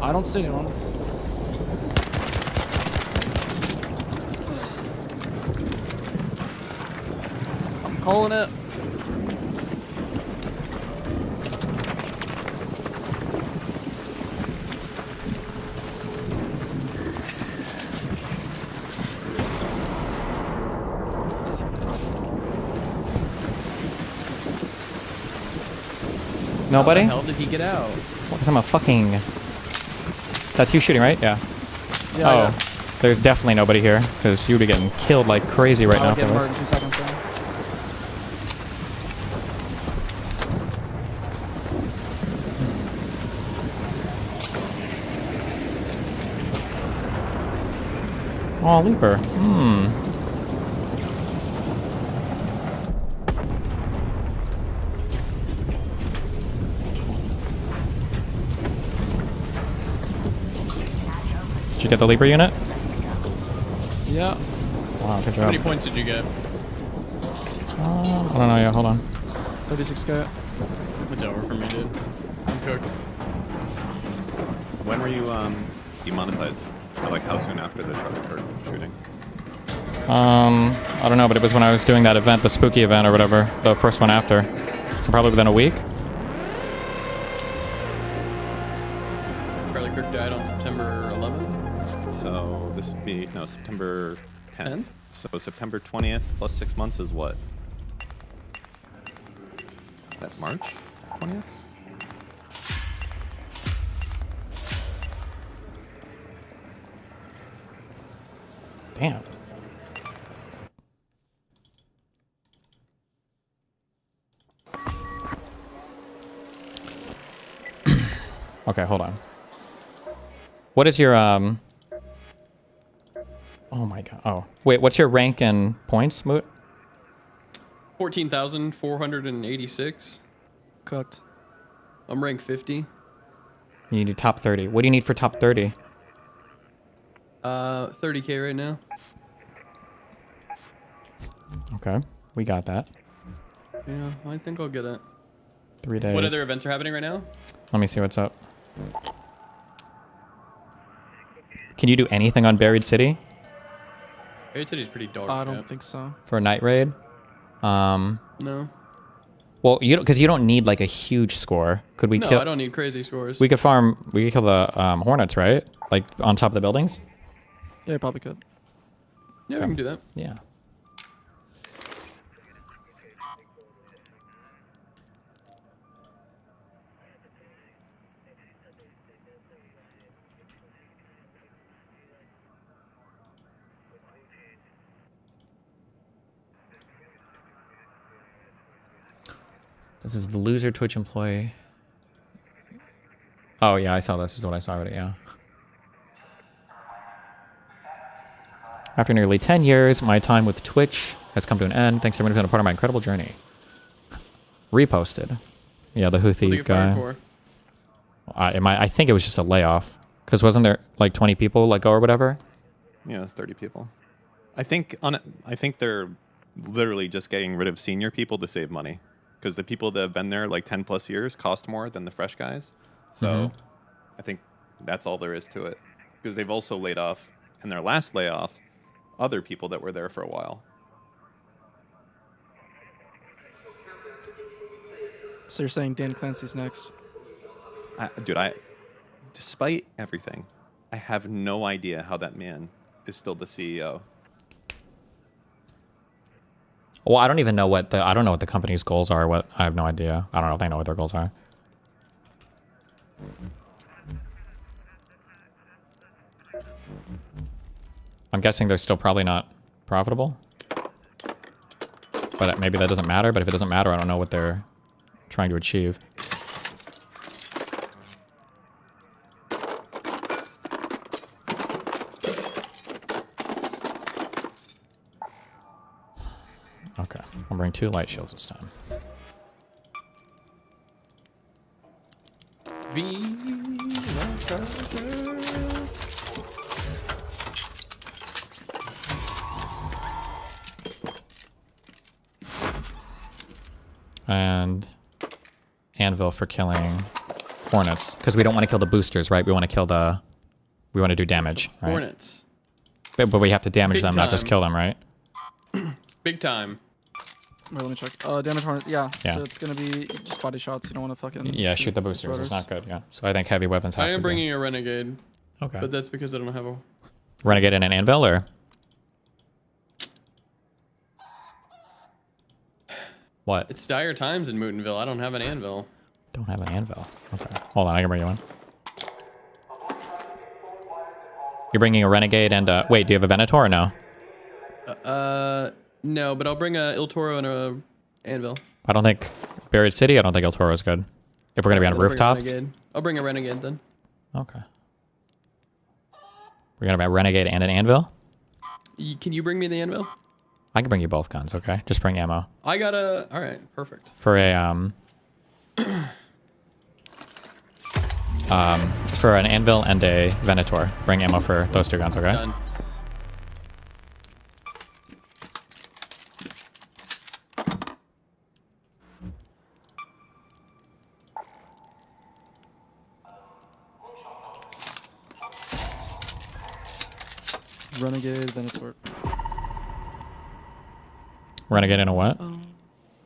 Speaker 16: I don't see anyone. Calling it.
Speaker 1: Nobody?
Speaker 8: How the hell did he get out?
Speaker 1: Because I'm a fucking... That's you shooting, right? Yeah.
Speaker 16: Yeah,
Speaker 1: oh,
Speaker 16: yeah.
Speaker 1: There's definitely nobody here, because you would be getting killed like crazy right now.
Speaker 16: I'll get murdered in 2 seconds. So.
Speaker 1: Oh, Leaper. Did you get the Leaper unit?
Speaker 8: Yeah.
Speaker 1: Wow, good
Speaker 8: How
Speaker 1: job.
Speaker 8: many points did you get?
Speaker 1: I don't know, yeah, hold on.
Speaker 16: 36k.
Speaker 8: It's over for me, dude. I'm cooked.
Speaker 12: When were you demonetized? Like how soon after the truck shooting?
Speaker 1: I don't know, but it was when I was doing that event, the spooky event or whatever, the first one after. So probably within a week.
Speaker 8: Charlie Kirk died on September 11th.
Speaker 12: So this would be, no, September 10th. So September 20th plus 6 months is what? Is that March 20th?
Speaker 1: Damn. Okay, hold on. What is your oh my god. Oh. Wait, what's your rank and points, Moot?
Speaker 8: 14,486.
Speaker 16: Cooked.
Speaker 8: I'm rank 50.
Speaker 1: You need to top 30. What do you need for top 30?
Speaker 8: 30k right now.
Speaker 1: Okay, we got that.
Speaker 8: Yeah, I think I'll get it.
Speaker 1: 3 days.
Speaker 8: What other events are happening right now?
Speaker 1: Let me see what's up. Can you do anything on Buried City?
Speaker 8: Buried City's pretty dog
Speaker 16: I
Speaker 8: shit.
Speaker 16: don't think so.
Speaker 1: For a night raid?
Speaker 8: No.
Speaker 1: Well, you don't, because you don't need like a huge score. Could we
Speaker 8: No,
Speaker 1: kill?
Speaker 8: I don't need crazy scores.
Speaker 1: We could farm. We could kill the hornets, right? Like on top of the buildings.
Speaker 16: Yeah, probably could.
Speaker 8: Yeah, we can do that.
Speaker 1: Yeah. This is the loser Twitch employee. Oh yeah, I saw this. This is what I saw already, yeah. After nearly 10 years, my time with Twitch has come to an end. Thanks to everyone who's been a part of my incredible journey. Reposted. Yeah, the Houthi guy. I think it was just a layoff. Because wasn't there like 20 people let go or whatever?
Speaker 12: Yeah, 30 people. I think they're literally just getting rid of senior people to save money. Because the people that have been there like 10 plus years cost more than the fresh guys. So I think that's all there is to it. Because they've also laid off, in their last layoff, other people that were there for a while.
Speaker 16: So you're saying Dan Clancy's next?
Speaker 12: Dude, despite everything, I have no idea how that man is still the CEO.
Speaker 1: Well, I don't even know what I don't know what the company's goals are. I have no idea. I don't know if they know what their goals are. I'm guessing they're still probably not profitable. But maybe that doesn't matter. But if it doesn't matter, I don't know what they're trying to achieve. Okay, I'll bring 2 light shields this time. And anvil for killing hornets, because we don't want to kill the boosters, right? We want to do damage, right?
Speaker 8: Hornets.
Speaker 1: But we have to damage
Speaker 8: Big
Speaker 1: them, not just
Speaker 8: time.
Speaker 1: kill them, right?
Speaker 8: Big time.
Speaker 16: Wait, let me check. Damage harness. Yeah.
Speaker 1: Yeah.
Speaker 16: So it's gonna be just body shots. You don't want to fucking.
Speaker 1: Yeah, shoot the boosters. It's not good. Yeah. So I think heavy weapons have
Speaker 8: I
Speaker 1: to
Speaker 8: am
Speaker 1: be.
Speaker 8: bringing a renegade.
Speaker 1: Okay.
Speaker 8: But that's because I don't have a.
Speaker 1: Renegade and an anvil, or what?
Speaker 8: It's dire times in Mootenville. I don't have an anvil.
Speaker 1: Don't have an anvil. Okay. Hold on, I can bring you one. You're bringing a renegade and wait, do you have a Venator or no?
Speaker 8: No, but I'll bring a Il Toro and a anvil.
Speaker 1: I don't think Buried City. I don't think El Toro is good. If we're gonna be on rooftops.
Speaker 8: I'll bring a renegade then.
Speaker 1: Okay. We're gonna be a renegade and an anvil.
Speaker 8: Can you bring me the anvil?
Speaker 1: I can bring you both guns. Okay, just bring ammo.
Speaker 8: I got a. All right, perfect.
Speaker 1: For a for an anvil and a Venator. Bring ammo for those two guns. Okay.
Speaker 8: Done.
Speaker 16: Renegade, Venator.
Speaker 1: Renegade and a what?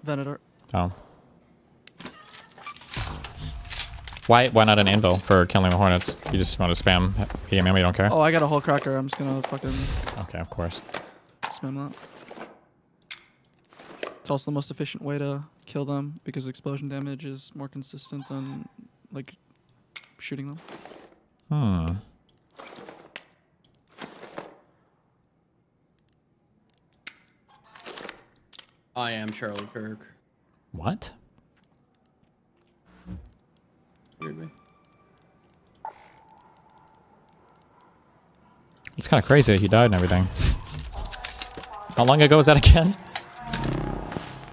Speaker 16: Venator.
Speaker 1: Oh. Why not an anvil for killing the hornets? You just want to spam ammo, you don't care?
Speaker 16: Oh, I got a whole cracker. I'm just gonna fucking.
Speaker 1: Okay, of course.
Speaker 16: Spam that. It's also the most efficient way to kill them because explosion damage is more consistent than like shooting them.
Speaker 1: Hmm.
Speaker 8: I am Charlie Kirk.
Speaker 1: What?
Speaker 8: Weird me.
Speaker 1: It's kind of crazy that he died and everything. How long ago was that again?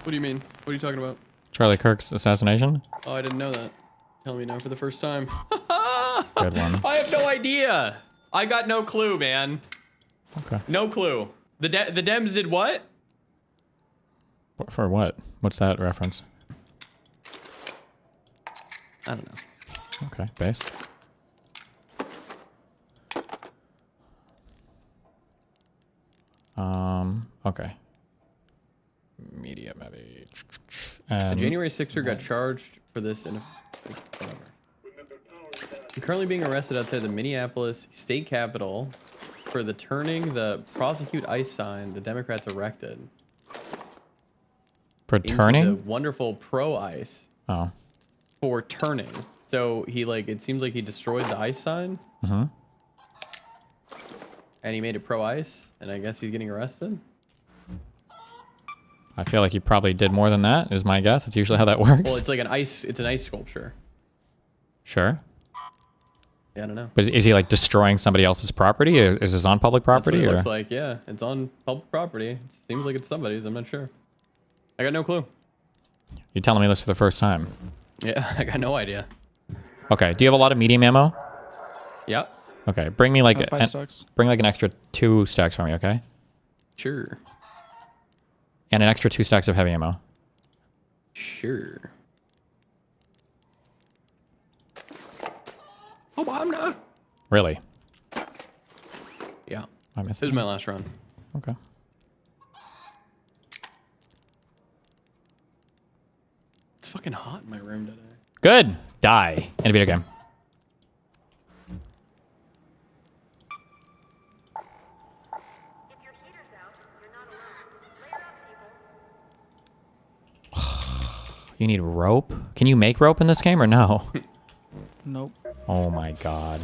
Speaker 8: What do you mean? What are you talking about?
Speaker 1: Charlie Kirk's assassination?
Speaker 8: Oh, I didn't know that. Tell me now for the first time.
Speaker 1: Good one.
Speaker 8: I have no idea. I got no clue, man.
Speaker 1: Okay.
Speaker 8: No clue. The Dems did what?
Speaker 1: For what? What's that reference?
Speaker 8: I don't know.
Speaker 1: Okay, base. Okay. Medium heavy.
Speaker 8: January 6er got charged for this in a... Whatever. I'm currently being arrested outside the Minneapolis state capitol for the turning the prosecute ICE sign the Democrats erected.
Speaker 1: For turning?
Speaker 8: The wonderful pro-ICE.
Speaker 1: Oh.
Speaker 8: For turning. So he it seems like he destroyed the ICE sign.
Speaker 1: Mm-hmm.
Speaker 8: And he made it pro-ICE, and I guess he's getting arrested.
Speaker 1: I feel like he probably did more than that, is my guess. It's usually how that works.
Speaker 8: Well, it's like an ice sculpture.
Speaker 1: Sure.
Speaker 8: Yeah, I don't know.
Speaker 1: But is he like destroying somebody else's property? Or is this on public property?
Speaker 8: That's what it looks like, yeah. It's on public property. It seems like it's somebody's, I'm not sure. I got no clue.
Speaker 1: You're telling me this for the first time.
Speaker 8: Yeah, I got no idea.
Speaker 1: Okay, do you have a lot of medium ammo?
Speaker 8: Yeah.
Speaker 1: Okay, bring me like
Speaker 16: bring
Speaker 1: like an extra 2 stacks for me, okay?
Speaker 8: Sure.
Speaker 1: And an extra 2 stacks of heavy ammo.
Speaker 8: Sure. Oh, I'm not.
Speaker 1: Really?
Speaker 8: Yeah.
Speaker 1: I missed
Speaker 8: This is my last round.
Speaker 1: Okay.
Speaker 8: It's fucking hot in my room today.
Speaker 1: Good. Die in a video game. You need rope? Can you make rope in this game or no?
Speaker 16: Nope.
Speaker 1: Oh my god.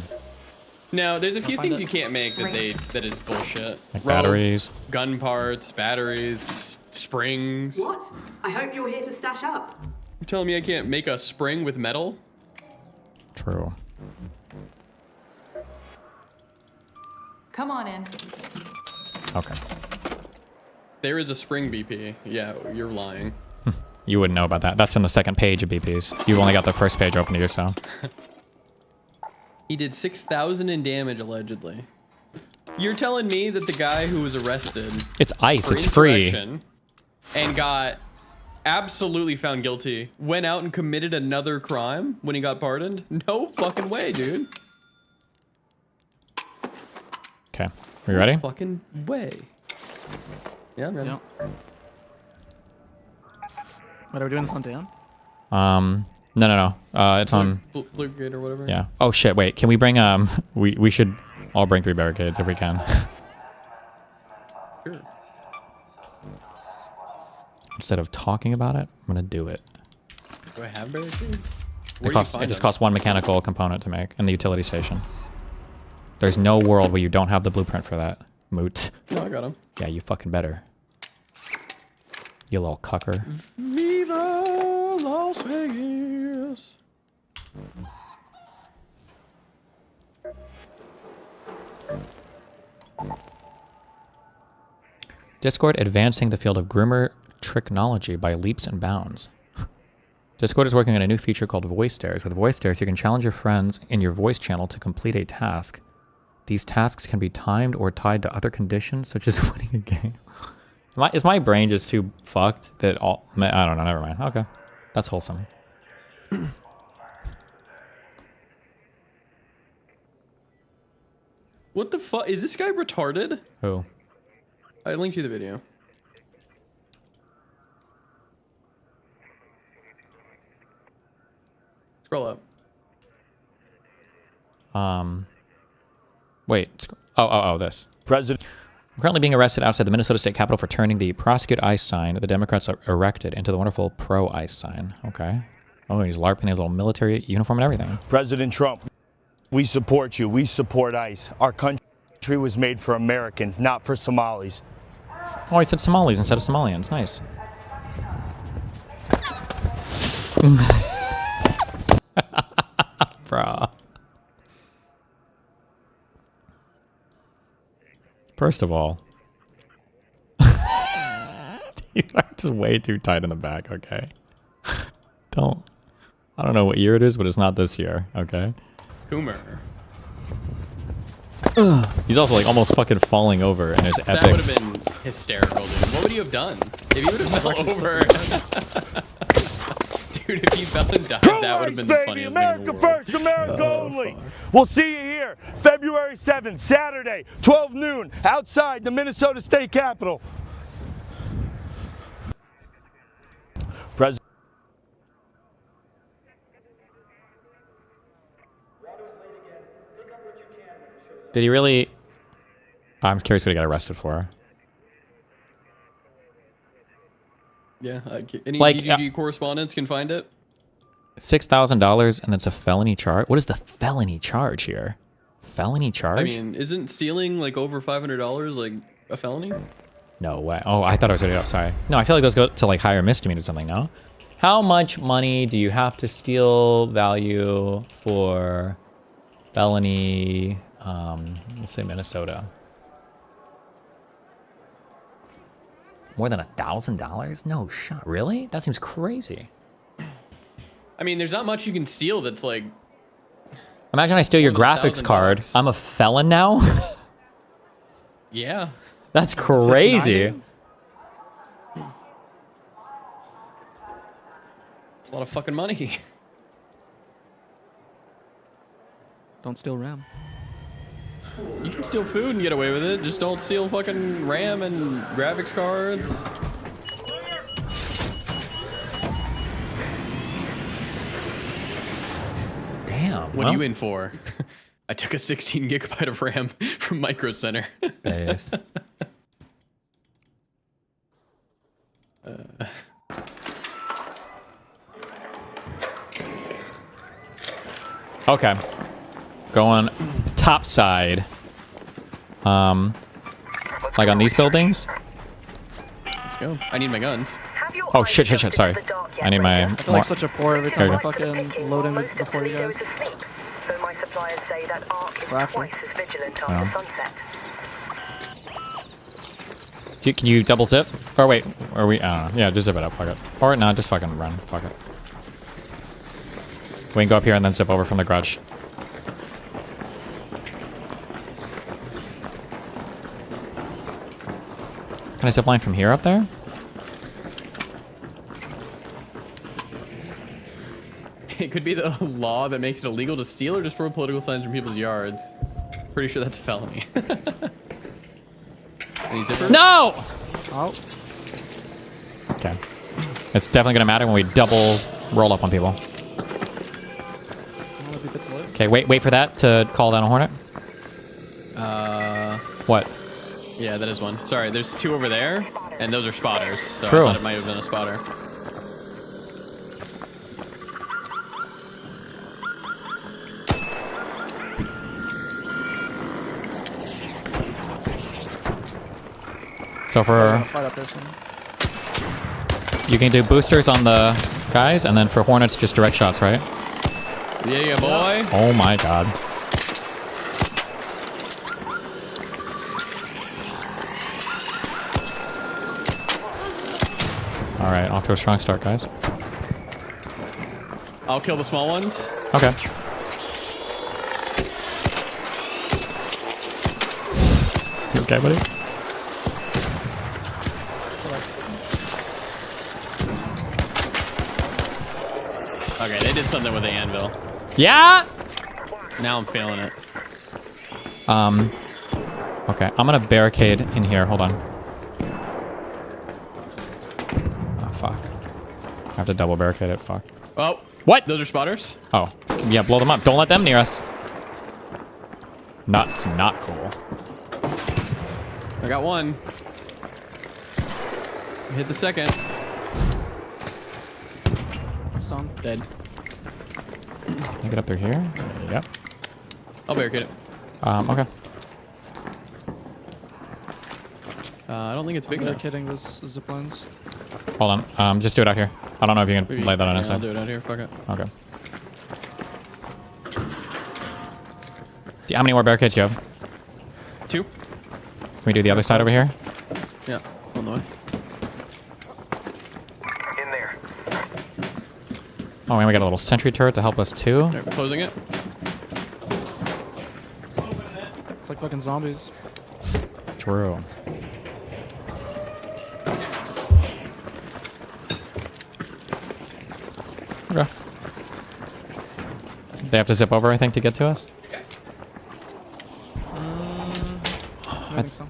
Speaker 8: No, there's a few things you can't make that is bullshit.
Speaker 1: Like batteries.
Speaker 8: Gun parts, batteries, springs.
Speaker 17: What? I hope you're here to stash up.
Speaker 8: You're telling me I can't make a spring with metal?
Speaker 1: True.
Speaker 17: Come on in.
Speaker 1: Okay.
Speaker 8: There is a spring BP. Yeah, you're lying.
Speaker 1: You wouldn't know about that. That's from the second page of BPs. You've only got the first page open to you, so.
Speaker 8: He did 6,000 in damage, allegedly. You're telling me that the guy who was arrested...
Speaker 1: It's ICE, it's free.
Speaker 8: ...and got absolutely found guilty, went out and committed another crime when he got pardoned? No fucking way, dude.
Speaker 1: Okay. Are you ready?
Speaker 8: No fucking way. Yeah, I'm ready.
Speaker 16: Yep. What, are we doing this on Dan?
Speaker 8: No.
Speaker 16: It's on
Speaker 8: Blue Gate or whatever.
Speaker 1: Yeah. Oh shit. Wait. Can we bring we should all bring 3 barricades if we can.
Speaker 8: Sure.
Speaker 1: Instead of talking about it, I'm gonna do it.
Speaker 8: Do I have barricades?
Speaker 1: It just costs 1 mechanical component to make in the utility station. There's no world where you don't have the blueprint for that. Moot.
Speaker 8: No, I got him.
Speaker 1: Yeah, you fucking better. You little cucker.
Speaker 8: Viva Las Vegas.
Speaker 1: Discord advancing the field of groomer technology by leaps and bounds. Discord is working on a new feature called Voice Dares. With Voice Dares, you can challenge your friends in your voice channel to complete a task. These tasks can be timed or tied to other conditions, such as winning a game. Is my brain just too fucked that all... I don't know, never mind. Okay. That's wholesome.
Speaker 8: What the fuck? Is this guy retarded?
Speaker 1: Who?
Speaker 8: I linked you the video. Scroll up.
Speaker 1: Wait. Oh, this. President. I'm currently being arrested outside the Minnesota State Capitol for turning the prosecute ICE sign the Democrats erected into the wonderful pro-ICE sign. Okay. Oh, and he's LARPing his little military uniform and everything.
Speaker 6: President Trump, we support you. We support ICE. Our country was made for Americans, not for Somalis.
Speaker 1: Oh, he said Somalis instead of Somalians. Nice. Bruh. First of all, you are just way too tight in the back, okay? I don't know what year it is, but it's not this year, okay?
Speaker 8: Coomer.
Speaker 1: He's also like almost fucking falling over in his epic...
Speaker 8: That would have been hysterical, dude. What would you have done? If he would have fell over... Dude, if he fell and died, that would have been the funniest thing in the world.
Speaker 6: America first, America only. We'll see you here February 7th, Saturday, 12 noon, outside the Minnesota State Capitol. President.
Speaker 1: Did he really... I'm curious what he got arrested for.
Speaker 8: Yeah, any
Speaker 1: Like,
Speaker 8: DGG correspondents can find it.
Speaker 1: $6,000 and that's a felony charge? What is the felony charge here? Felony charge?
Speaker 8: I mean, isn't stealing like over $500 like a felony?
Speaker 1: No way. Oh, I thought I was already up. Sorry. No, I feel like those go to like higher misdemeanor or something, no? How much money do you have to steal value for felony, let's say Minnesota? More than $1,000? No shot. Really? That seems crazy.
Speaker 8: I mean, there's not much you can steal that's like...
Speaker 1: Imagine I steal your graphics card. I'm a felon now?
Speaker 8: Yeah.
Speaker 1: That's crazy.
Speaker 8: It's a lot of fucking money.
Speaker 16: Don't steal RAM.
Speaker 8: You can steal food and get away with it. Just don't steal fucking RAM and graphics cards.
Speaker 1: Damn.
Speaker 8: What are you in for? I took a 16 gigabyte of RAM from Micro Center.
Speaker 1: Nice. Okay. Going top side. Like on these buildings?
Speaker 8: Let's go. I need my guns.
Speaker 1: Oh shit, sorry. I need my...
Speaker 16: I feel like such a poor every time I fucking load in before you guys.
Speaker 20: So my suppliers say that Arc is twice as vigilant after sunset.
Speaker 1: Can you double zip? Or wait, are we... I don't know. Yeah, just zip it up, fuck it. Or no, just fucking run, fuck it. We can go up here and then zip over from the garage. Can I zip line from here up there?
Speaker 8: It could be the law that makes it illegal to steal or destroy political signs from people's yards. Pretty sure that's a felony. Any zippers?
Speaker 1: No!
Speaker 16: Oh.
Speaker 1: Okay. It's definitely gonna matter when we double roll up on people. Okay, wait for that to call down a hornet. What?
Speaker 8: Yeah, that is one. Sorry, there's two over there, and those are spotters. So
Speaker 1: True.
Speaker 8: I thought it might have been a spotter.
Speaker 1: So for you can do boosters on the guys, and then for hornets, just direct shots, right?
Speaker 8: Yeah, boy.
Speaker 1: Oh my god. All right, off to a strong start, guys.
Speaker 8: I'll kill the small ones.
Speaker 1: Okay. You okay, buddy?
Speaker 8: Okay, they did something with the anvil.
Speaker 1: Yeah.
Speaker 8: Now I'm feeling it.
Speaker 1: Okay, I'm gonna barricade in here. Hold on. Oh fuck. I have to double barricade it. Fuck.
Speaker 8: Oh.
Speaker 1: What?
Speaker 8: Those are spotters?
Speaker 1: Oh. Yeah, blow them up. Don't let them near us. It's not cool.
Speaker 8: I got one. Hit the second.
Speaker 16: Stun.
Speaker 8: Dead.
Speaker 1: Can I get up through here? Yep.
Speaker 8: I'll barricade it.
Speaker 1: Okay.
Speaker 8: I don't think it's big enough.
Speaker 16: Barricading this zip lines.
Speaker 1: Hold on. Just do it out here. I don't know if you can lay that on
Speaker 8: Yeah,
Speaker 1: his
Speaker 8: I'll
Speaker 1: side.
Speaker 8: do it out here. Fuck it.
Speaker 1: Okay. How many more barricades do you have?
Speaker 8: 2.
Speaker 1: Can we do the other side over here?
Speaker 8: Yeah. On the way.
Speaker 18: In there.
Speaker 1: Oh, and we got a little sentry turret to help us too.
Speaker 8: Right, we're closing it.
Speaker 16: It's like fucking zombies.
Speaker 1: True. Okay. They have to zip over, I think, to get to us?
Speaker 16: I think so.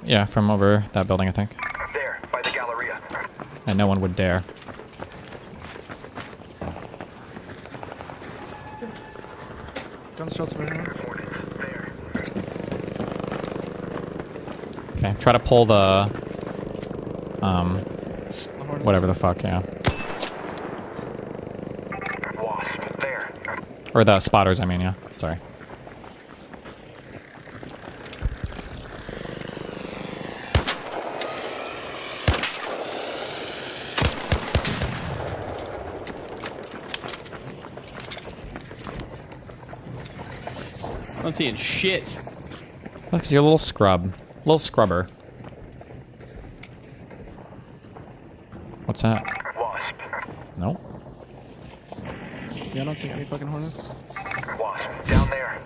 Speaker 1: Yeah, from over that building, I think.
Speaker 18: There, by the Galleria.
Speaker 1: And no one would dare.
Speaker 16: Gunshots over here.
Speaker 1: Okay, try to pull the... whatever the fuck, yeah.
Speaker 18: Wasp, there.
Speaker 1: Or the spotters, I mean, yeah. Sorry.
Speaker 8: I'm not seeing shit.
Speaker 1: Look, because you're a little scrub. Little scrubber. What's that?
Speaker 18: Wasp.
Speaker 1: Nope.
Speaker 16: Yeah, I don't see any fucking hornets.
Speaker 18: Wasp, down there.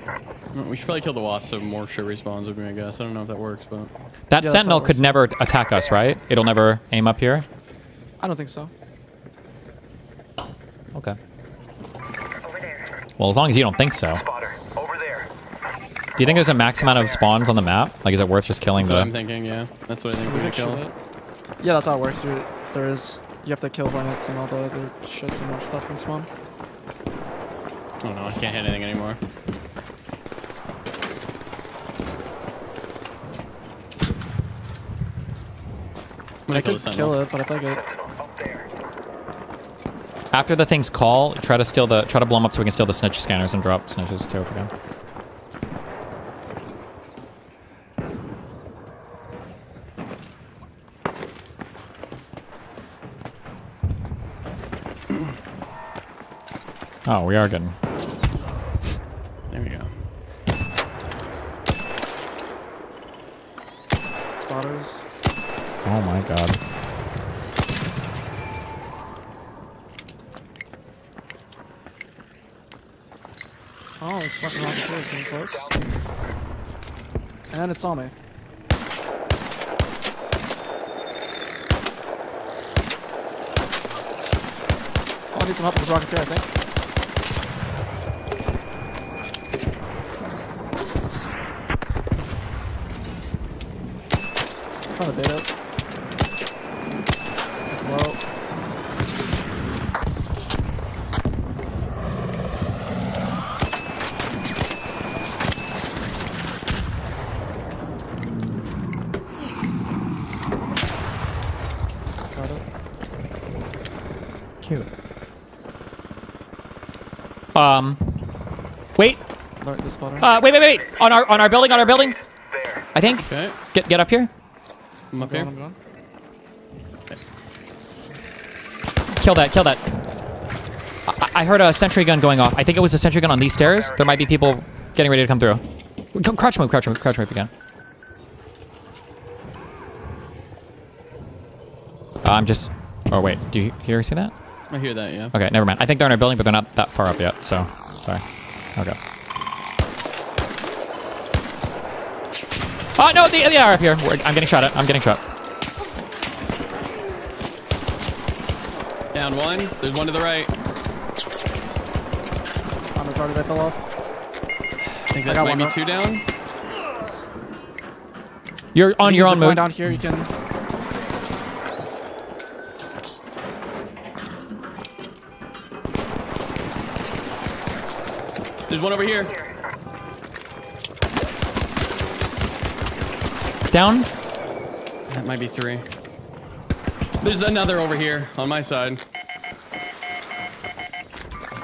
Speaker 8: We should probably kill the wasp so more shit respawns with me, I guess. I don't know if that works, but...
Speaker 1: That
Speaker 16: Yeah,
Speaker 1: sentinel
Speaker 16: that's how it
Speaker 1: could
Speaker 16: works.
Speaker 1: never attack us, right? It'll never aim up here?
Speaker 16: I don't think so.
Speaker 1: Okay. Well, as long as you don't think so.
Speaker 18: Spotter, over there.
Speaker 1: Do you think there's a max amount of spawns on the map? Like, is it worth just killing
Speaker 8: That's what I'm
Speaker 1: the...
Speaker 8: thinking, yeah. That's what I think we could kill.
Speaker 16: Yeah, that's how it works. There is... You have to kill hornets and all the other shits and more stuff can spawn.
Speaker 8: Oh no, I can't hit anything anymore.
Speaker 16: I could kill it, but if I get...
Speaker 1: After the things call, try to blow them up so we can steal the snitch scanners and drop snitches too if we can. Oh, we are getting...
Speaker 8: There we go.
Speaker 16: Spotters.
Speaker 1: Oh my god.
Speaker 16: Oh, this fucking rocket came close. And it saw me. Oh, I need some help with this rocket I think. I'm trying to bait it. It's low.
Speaker 1: Wait. Wait. On our building. I think.
Speaker 8: Okay.
Speaker 1: Get up here.
Speaker 8: I'm up here.
Speaker 16: I'm going.
Speaker 8: Okay.
Speaker 1: Kill that. I heard a sentry gun going off. I think it was a sentry gun on these stairs. There might be people getting ready to come through. Crouch move again. I'm just... Oh, wait. Do you hear or see that?
Speaker 8: I hear that, yeah.
Speaker 1: Okay, never mind. I think they're in our building, but they're not that far up yet, so... Sorry. Okay. Oh, no! They are up here. I'm getting shot at.
Speaker 8: Down one. There's one to the right.
Speaker 16: I'm retarded. I fell off.
Speaker 8: I think that might be 2 down.
Speaker 1: You're on your own move.
Speaker 16: Down here, you can...
Speaker 8: There's one over here.
Speaker 1: Down?
Speaker 8: That might be 3. There's another over here on my side.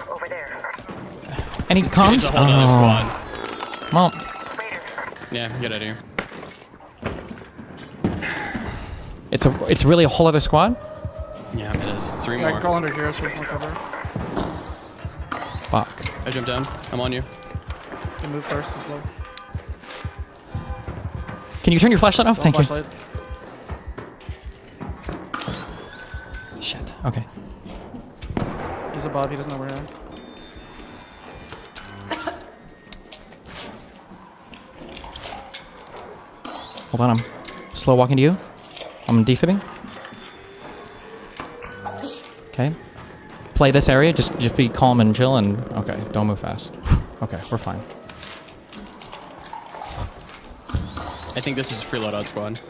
Speaker 20: Over there.
Speaker 1: Any comms?
Speaker 8: It's a whole other squad.
Speaker 1: Well...
Speaker 8: Yeah, get out of here.
Speaker 1: It's really a whole other squad?
Speaker 8: Yeah, it is. 3
Speaker 16: I
Speaker 8: more.
Speaker 16: can crawl under here so there's more cover.
Speaker 1: Fuck.
Speaker 8: I jumped down. I'm on you.
Speaker 16: You can move first, it's low.
Speaker 1: Can you turn your flashlight off? Thank
Speaker 16: Flashlight.
Speaker 1: you. Shit. Okay.
Speaker 16: He's above, he doesn't know where I am.
Speaker 1: Hold on, I'm slow walking to you. I'm defibbing. Okay. Play this area, just be calm and chill and... Okay, don't move fast. Okay, we're fine.
Speaker 8: I think this is a free loadout squad.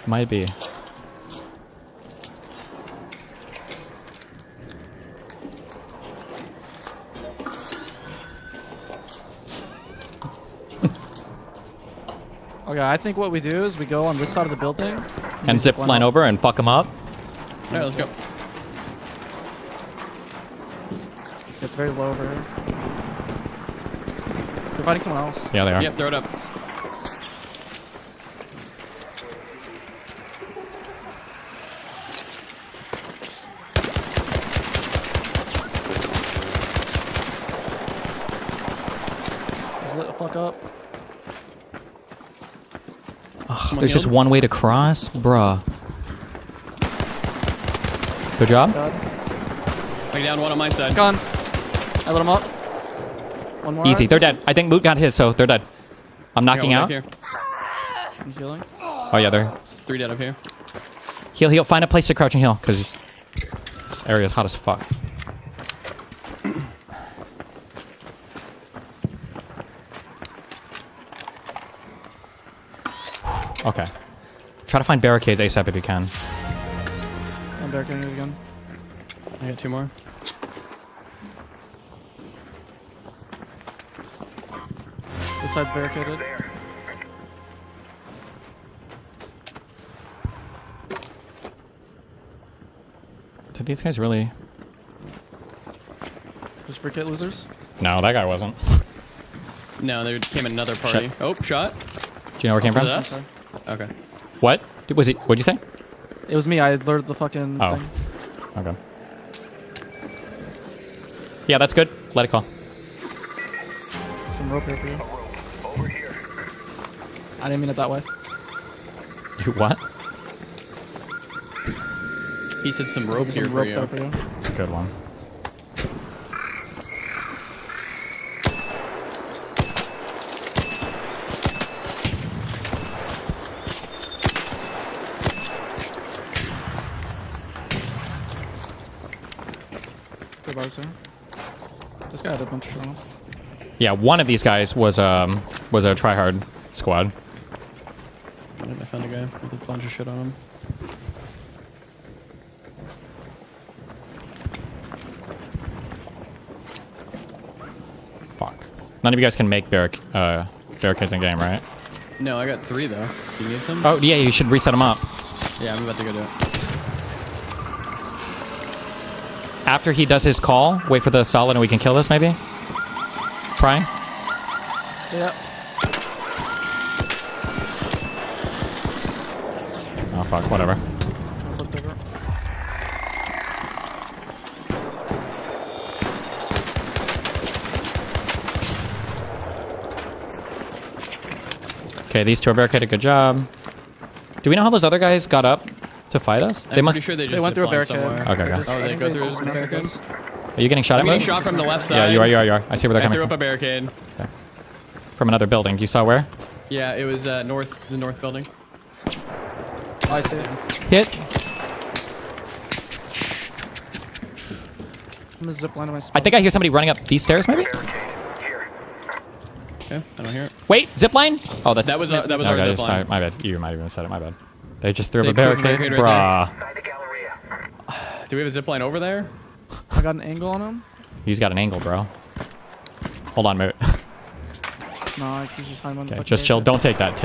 Speaker 1: Might be.
Speaker 16: Okay, I think what we do is we go on this side of the building.
Speaker 1: And zip line over and fuck them up.
Speaker 8: Alright, let's go.
Speaker 16: It's very low over here. They're fighting someone else.
Speaker 1: Yeah, they are.
Speaker 8: Yep, throw it up.
Speaker 16: Just lit the fuck up.
Speaker 1: Ugh, there's just one way to cross? Bruh. Good job.
Speaker 8: I down one on my side.
Speaker 16: Gone. I lit him up. One more.
Speaker 1: Easy. They're dead. I think Moot got his, so they're dead. I'm knocking out.
Speaker 8: Here.
Speaker 16: I'm healing.
Speaker 1: Oh, yeah, they're...
Speaker 8: It's 3 dead up here.
Speaker 1: Heal. Find a place to crouch and heal, because this area is hot as fuck. Okay. Try to find barricades ASAP if you can.
Speaker 16: I'm barricading it again.
Speaker 8: I got 2 more.
Speaker 16: This side's barricaded.
Speaker 1: Did these guys really...
Speaker 16: Just free kit losers?
Speaker 1: No, that guy wasn't.
Speaker 8: No, there came another party.
Speaker 1: Shit.
Speaker 8: Oh, shot.
Speaker 1: Do you know where it came from?
Speaker 8: Us? Okay.
Speaker 1: What? Was he? What'd you say?
Speaker 16: It was me. I lured the fucking
Speaker 1: Oh.
Speaker 16: thing.
Speaker 1: Okay. Yeah, that's good. Let it call.
Speaker 16: Some rope here for you. I didn't mean it that way.
Speaker 1: You what?
Speaker 8: He said some rope
Speaker 16: There's
Speaker 8: here
Speaker 16: some
Speaker 8: for
Speaker 16: rope
Speaker 8: you.
Speaker 16: there for you.
Speaker 1: Good one.
Speaker 16: Good bars here. This guy had a bunch of shit on him.
Speaker 1: Yeah, one of these guys was a tryhard squad.
Speaker 8: I found a guy with a bunch of shit on him.
Speaker 1: Fuck. None of you guys can make barricades in game, right?
Speaker 8: No, I got 3 though. Do you need some?
Speaker 1: Oh yeah, you should reset them up.
Speaker 8: Yeah, I'm about to go do it.
Speaker 1: After he does his call, wait for the solid and we can kill this maybe? Prying?
Speaker 16: Yeah.
Speaker 1: Oh fuck, whatever. Okay, these two are barricaded. Good job. Do we know how those other guys got up to fight us?
Speaker 8: I'm pretty sure they just
Speaker 16: went through a barricade.
Speaker 8: somewhere.
Speaker 1: Okay, okay.
Speaker 8: Oh, they go through a barricade?
Speaker 1: Are you getting shot at?
Speaker 8: I'm getting shot from the left side.
Speaker 1: Yeah, you are, you are, you are. I see where they're coming
Speaker 8: threw
Speaker 1: from.
Speaker 8: up a barricade.
Speaker 1: Okay. From another building. You saw where?
Speaker 8: Yeah, it was the north building.
Speaker 16: I see it.
Speaker 1: Hit.
Speaker 16: I'm gonna zip line to my spot.
Speaker 1: I think I hear somebody running up these stairs, maybe?
Speaker 8: Okay, I don't hear it.
Speaker 1: Wait, zip line? Oh, that's...
Speaker 8: That was our
Speaker 1: okay,
Speaker 8: zip line.
Speaker 1: Sorry, my bad. You might have even said it, my bad. They just threw up a
Speaker 8: They threw a
Speaker 1: barricade?
Speaker 8: barricade right
Speaker 1: Bruh.
Speaker 8: Do we have a zip line over there?
Speaker 16: I got an angle on him.
Speaker 1: He's got an angle, bro. Hold on, Moot.
Speaker 16: No, I can just hide on the
Speaker 1: Okay, just chill. Don't take that.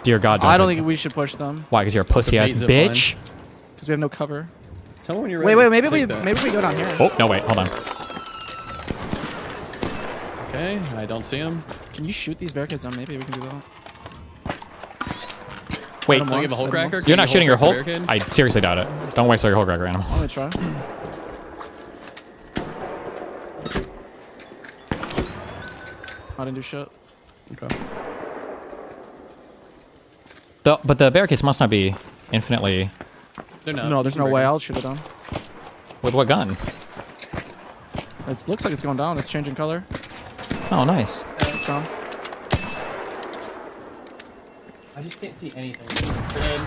Speaker 1: Dear God, don't
Speaker 16: I don't
Speaker 1: take
Speaker 16: think we should push them.
Speaker 1: Why? Because you're a pussy-ass bitch?
Speaker 16: Because we have no cover.
Speaker 8: Tell me when you're ready.
Speaker 16: Wait, maybe we go down here.
Speaker 1: Oh, no, wait. Hold on.
Speaker 8: Okay, I don't see him.
Speaker 16: Can you shoot these barricades down? Maybe we can do that.
Speaker 1: Wait,
Speaker 8: Can you have a hole cracker?
Speaker 1: you're not shooting your hole?
Speaker 8: Barricade?
Speaker 1: I seriously doubt it. Don't waste all your hole cracker, animal.
Speaker 16: I'm gonna try. I didn't do shit.
Speaker 8: Okay.
Speaker 1: But the barricades must not be infinitely...
Speaker 8: They're not.
Speaker 16: No, there's no way. I'll shoot it down.
Speaker 1: With what gun?
Speaker 16: It looks like it's going down. It's changing color.
Speaker 1: Oh, nice.
Speaker 16: Yeah, it's down.
Speaker 8: I just can't see anything.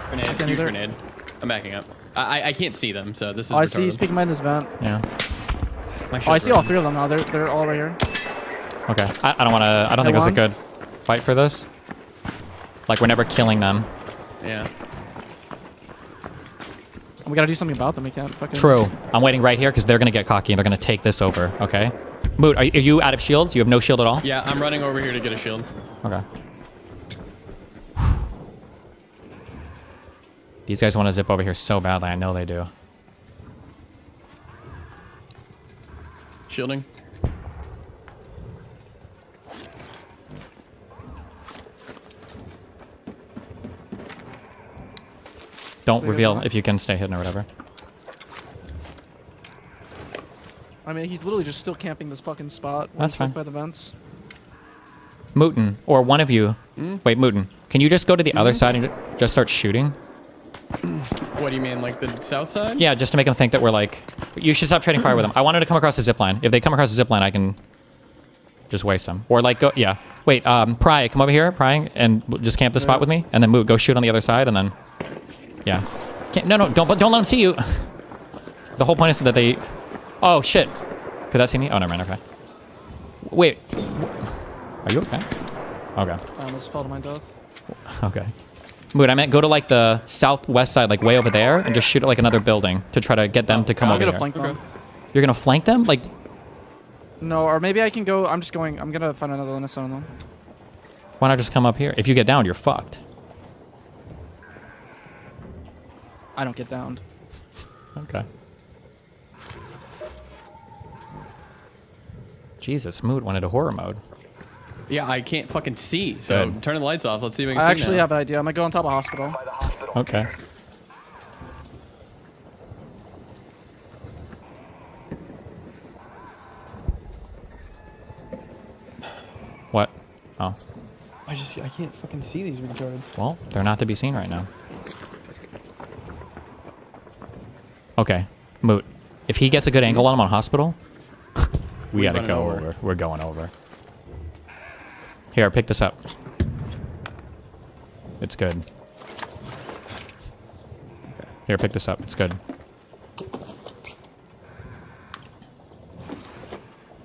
Speaker 8: Grenade, huge grenade. I'm backing up. I can't see them, so this is
Speaker 16: Oh, I see.
Speaker 8: retarded.
Speaker 16: He's peeking behind this vent.
Speaker 1: Yeah.
Speaker 16: Oh, I see all three of them now. They're all right here.
Speaker 1: Okay. I don't want to... I don't think this is a good fight for this. Like, we're never killing them.
Speaker 8: Yeah.
Speaker 16: We gotta do something about them. We can't fucking...
Speaker 1: True. I'm waiting right here because they're going to get cocky and they're going to take this over, okay? Moot, are you out of shields? You have no shield at all?
Speaker 8: Yeah, I'm running over here to get a shield.
Speaker 1: Okay. These guys want to zip over here so badly. I know they do.
Speaker 8: Shielding.
Speaker 1: Don't reveal if you can stay hidden or whatever.
Speaker 16: I mean, he's literally just still camping this fucking spot.
Speaker 1: That's fine.
Speaker 16: By the vents.
Speaker 1: Mootin, or one of you. Wait, Mootin, can you just go to the other side and just start shooting?
Speaker 8: What do you mean, like the south side?
Speaker 1: Yeah, just to make them think that we're like... You should stop trading fire with them. I wanted to come across the zipline. If they come across the zipline, I can just waste them. Or like, go... Yeah. Wait, Pry, come over here, Prying, and just camp the spot with me. And then Moot, go shoot on the other side, and then... Yeah. No, don't let them see you. The whole point is that they... Oh, shit. Could that see me? Oh, never mind, okay. Wait. Are you okay? Okay.
Speaker 16: I almost fell to my death.
Speaker 1: Okay. Moot, I meant go to like the southwest side, like way over there, and just shoot at like another building to try to get them to come over here.
Speaker 16: I'm gonna flank them.
Speaker 1: You're gonna flank them? Like...
Speaker 16: No, or maybe I can go... I'm gonna find another Linus on them.
Speaker 1: Why not just come up here? If you get downed, you're fucked.
Speaker 16: I don't get downed.
Speaker 1: Okay. Jesus, Moot went into horror mode.
Speaker 8: Yeah, I can't fucking see. So
Speaker 1: Good.
Speaker 8: turn the lights off. Let's see if I can see
Speaker 16: I actually
Speaker 8: now.
Speaker 16: have an idea. I'm gonna go on top of hospital.
Speaker 1: Okay. What? Oh.
Speaker 8: I can't fucking see these retards.
Speaker 1: Well, they're not to be seen right now. Okay, Moot. If he gets a good angle on him on hospital, we gotta go over. We're going over. Here, pick this up. It's good. Here, pick this up. It's good.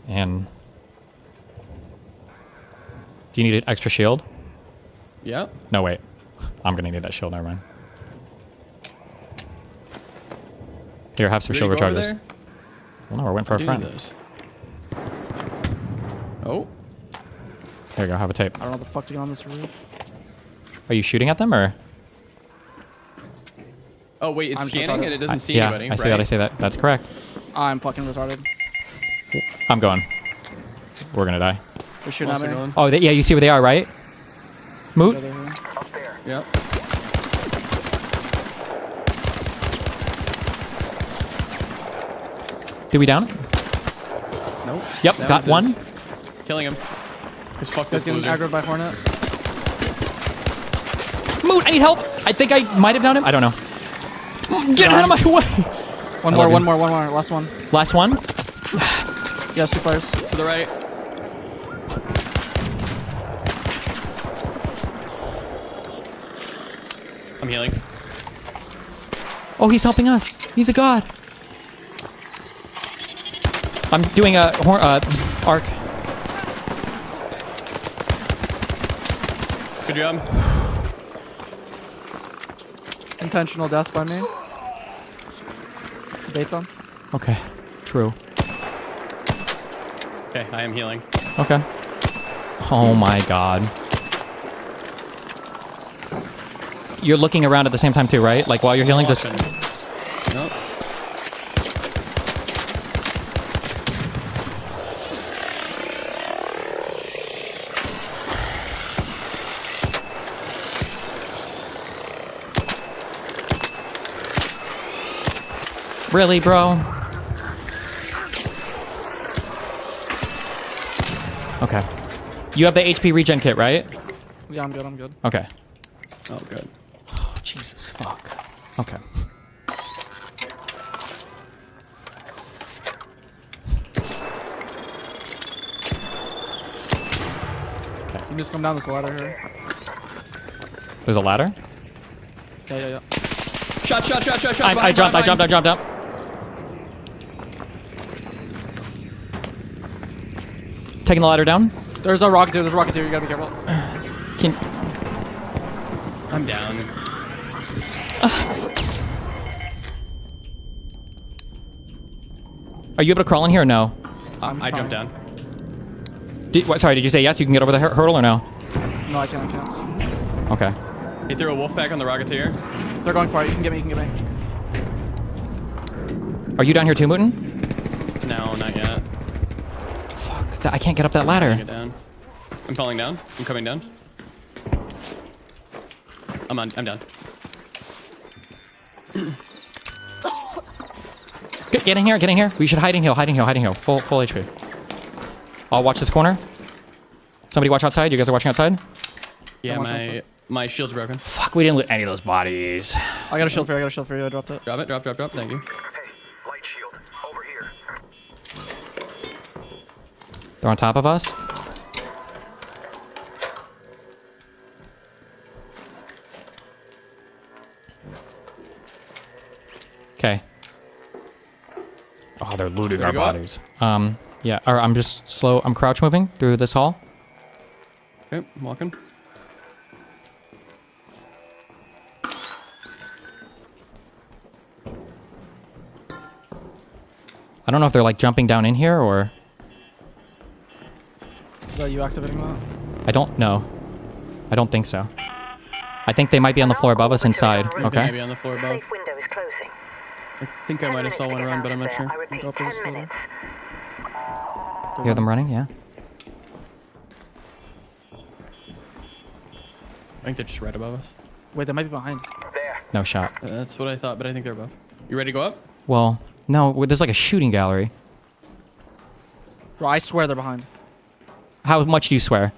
Speaker 1: And... Do you need an extra shield?
Speaker 8: Yeah.
Speaker 1: No, wait. I'm gonna need that shield, never mind. Here, have some shield recharges. Well, no, we're waiting for our friend.
Speaker 8: Oh.
Speaker 1: There you go, have a tape.
Speaker 16: I don't know what the fuck to get on this roof.
Speaker 1: Are you shooting at them, or...?
Speaker 8: Oh, wait, it's scanning and it doesn't see anybody,
Speaker 1: I see that, I see that. That's correct.
Speaker 16: I'm fucking retarded.
Speaker 1: I'm going. We're gonna die.
Speaker 16: They're shooting at me.
Speaker 1: Oh, yeah, you see where they are, right? Moot?
Speaker 8: Yep.
Speaker 1: Did we down?
Speaker 8: Nope.
Speaker 1: Yep,
Speaker 8: That
Speaker 1: got
Speaker 8: was
Speaker 1: one.
Speaker 8: his. Killing him. Just fuck this
Speaker 16: Getting
Speaker 8: loser.
Speaker 16: aggroed by Hornet.
Speaker 1: Moot, I need help. I think I might have downed him. I don't know. Get out of my way.
Speaker 16: One more. Last one.
Speaker 1: Last one?
Speaker 16: Yes, 2 players.
Speaker 8: To the right. I'm healing.
Speaker 1: Oh, he's helping us. He's a god. I'm doing a arc.
Speaker 8: Good job.
Speaker 16: Intentional death by me. Bait them.
Speaker 1: Okay, true.
Speaker 8: Okay, I am healing.
Speaker 1: Okay. Oh my god. You're looking around at the same time too, right? Like while you're healing, just...
Speaker 8: Nope.
Speaker 1: Really, bro? Okay. You have the HP regen kit, right?
Speaker 16: Yeah, I'm good.
Speaker 1: Okay.
Speaker 8: Oh, good.
Speaker 1: Oh, Jesus, fuck. Okay.
Speaker 16: You can just come down this ladder here.
Speaker 1: There's a ladder?
Speaker 16: Yeah.
Speaker 8: Shot.
Speaker 1: I jumped up. Taking the ladder down.
Speaker 16: There's a rocket here. You gotta be careful.
Speaker 8: I'm down.
Speaker 1: Are you able to crawl in here or no?
Speaker 8: I jumped down.
Speaker 1: Sorry, did you say yes? You can get over the hurdle or no?
Speaker 16: No, I can't.
Speaker 1: Okay.
Speaker 8: He threw a wolf pack on the Rocketeer.
Speaker 16: They're going for it. You can get me.
Speaker 1: Are you down here too, Mooten?
Speaker 8: No, not yet.
Speaker 1: Fuck, I can't get up that ladder.
Speaker 8: Get down. I'm falling down. I'm coming down. I'm down.
Speaker 1: Get in here. We should hide in hill. Full HP. I'll watch this corner. Somebody watch outside. You guys are watching outside?
Speaker 8: Yeah, my shield's broken.
Speaker 1: Fuck, we didn't loot any of those bodies.
Speaker 16: I got a shield for you. I dropped it.
Speaker 8: Drop it. Thank you.
Speaker 18: Light shield, over here.
Speaker 1: They're on top of us. Okay. Oh, they're looting our bodies. Yeah, I'm just slow. I'm crouch moving through this hall.
Speaker 8: Okay, I'm walking.
Speaker 1: I don't know if they're like jumping down in here or...
Speaker 16: Is that you activating that?
Speaker 1: I don't know. I don't think so. I think they might be on the floor above us inside. Okay.
Speaker 8: Maybe on the floor above.
Speaker 20: Window is closing.
Speaker 8: I think I might have saw one run, but I'm not sure.
Speaker 20: I repeat, 10 minutes.
Speaker 1: You hear them running? Yeah.
Speaker 8: I think they're just right above us.
Speaker 16: Wait, they might be behind.
Speaker 1: No shot.
Speaker 8: That's what I thought, but I think they're above. You ready to go up?
Speaker 1: Well, no. There's like a shooting gallery.
Speaker 16: Bro, I swear they're behind.
Speaker 1: How much do you swear?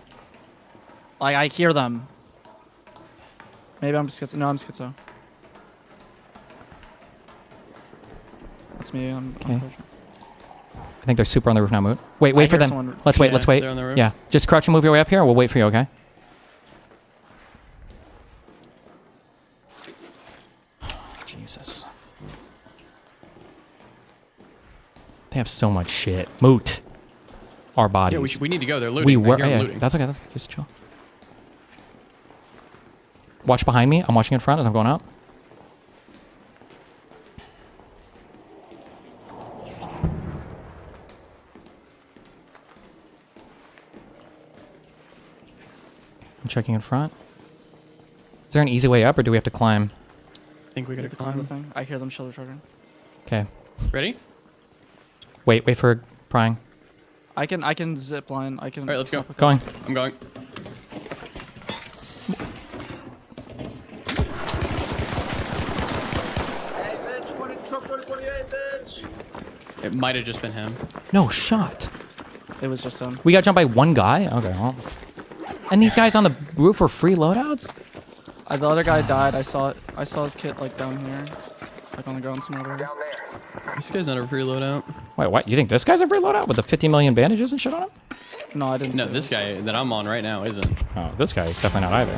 Speaker 16: Like, I hear them. Maybe I'm schizo. No, I'm schizo. That's me.
Speaker 1: Okay. I think they're super on the roof now, Moot. Wait for them. Let's wait.
Speaker 8: They're on the roof.
Speaker 1: Yeah, just crouch and move your way up here. We'll wait for you, okay? Jesus. They have so much shit. Moot. Our bodies.
Speaker 8: Yeah, we need to go. They're looting. Looting.
Speaker 1: That's okay. Just chill. Watch behind me. I'm watching in front as I'm going out. I'm checking in front. Is there an easy way up, or do we have to climb?
Speaker 8: I think we gotta climb
Speaker 16: the thing. I hear them shoulder charging.
Speaker 1: Okay.
Speaker 8: Ready?
Speaker 1: Wait for prying.
Speaker 16: I can zip line. I can.
Speaker 8: All right, let's go.
Speaker 1: Going.
Speaker 8: I'm going. It might have just been him.
Speaker 1: No shot.
Speaker 16: It was just him.
Speaker 1: We got jumped by one guy? Okay, well. And these guys on the roof were free loadouts?
Speaker 16: The other guy died. I saw his kit like down here. Like on the ground somewhere.
Speaker 18: Down there.
Speaker 8: This guy's not a free loadout.
Speaker 1: Wait, what? You think this guy's a free loadout with the 50 million bandages and shit on him?
Speaker 16: No, I didn't.
Speaker 8: No, this guy that I'm on right now isn't.
Speaker 1: Oh, this guy is definitely not either.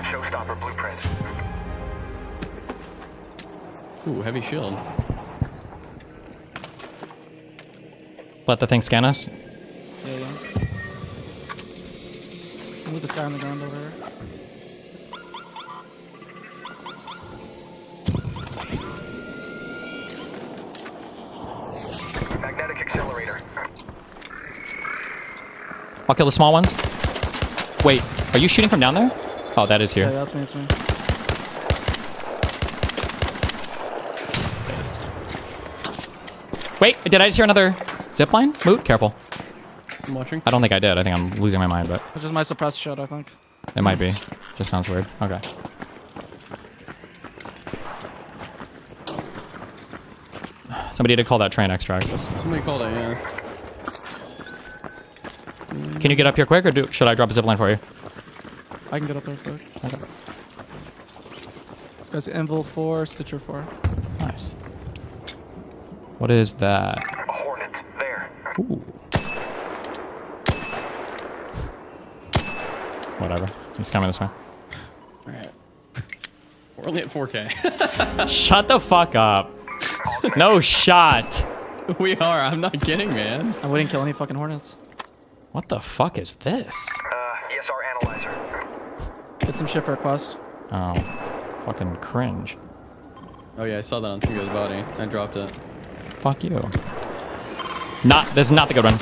Speaker 18: Showstopper blueprint.
Speaker 8: Ooh, heavy shield.
Speaker 1: Let the thing scan us?
Speaker 16: Yeah. Move this guy on the ground over here.
Speaker 18: Magnetic accelerator.
Speaker 1: I'll kill the small ones. Wait, are you shooting from down there? Oh, that is here.
Speaker 16: Yeah, that's me. That's me.
Speaker 1: Wait, did I just hear another zipline? Moot, careful.
Speaker 8: I'm watching.
Speaker 1: I don't think I did. I think I'm losing my mind, but...
Speaker 16: It's just my suppressed shot, I think.
Speaker 1: It might be. Just sounds weird. Okay. Somebody did call that train extract.
Speaker 8: Somebody called it, yeah.
Speaker 1: Can you get up here quick, or should I drop a zipline for you?
Speaker 16: I can get up there quick.
Speaker 1: Okay.
Speaker 16: This guy's Envil 4, Stitcher 4.
Speaker 1: Nice. What is that?
Speaker 18: A Hornet. There.
Speaker 1: Ooh. Whatever. He's coming this way.
Speaker 8: Alright. We're only at 4K.
Speaker 1: Shut the fuck up. No shot.
Speaker 8: We are. I'm not kidding, man.
Speaker 16: I wouldn't kill any fucking Hornets.
Speaker 1: What the fuck is this?
Speaker 18: ESR analyzer.
Speaker 16: Get some shit for a quest.
Speaker 1: Oh. Fucking cringe.
Speaker 8: Oh yeah, I saw that on some guy's body. I dropped it.
Speaker 1: Fuck you. This is not the good one.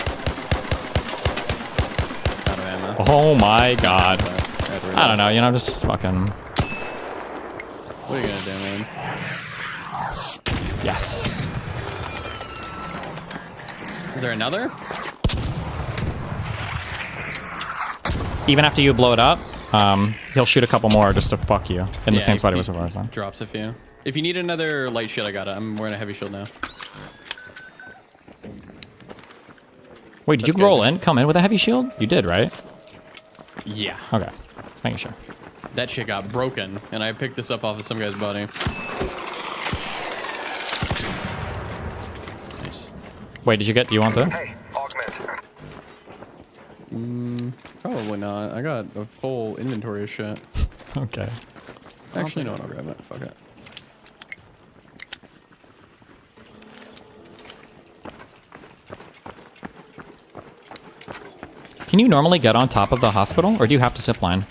Speaker 8: Out of ammo.
Speaker 1: Oh my god. I don't know, you know, just fucking...
Speaker 8: What are you gonna do, man?
Speaker 1: Yes.
Speaker 8: Is there another?
Speaker 1: Even after you blow it up, he'll shoot a couple more just to fuck you in the same spot he was before. So.
Speaker 8: Drops a few. If you need another light shield, I got it. I'm wearing a heavy shield now.
Speaker 1: Wait, did you roll in? Come in with a heavy shield? You did, right?
Speaker 8: Yeah.
Speaker 1: Okay. Making sure.
Speaker 8: That shit got broken, and I picked this up off of some guy's body. Nice.
Speaker 1: Wait, do you want this?
Speaker 18: Hey, augment.
Speaker 8: Probably not. I got a full inventory of shit.
Speaker 1: Okay.
Speaker 8: Actually, no, I'll grab it. Fuck it.
Speaker 1: Can you normally get on top of the hospital, or do you have to zip line?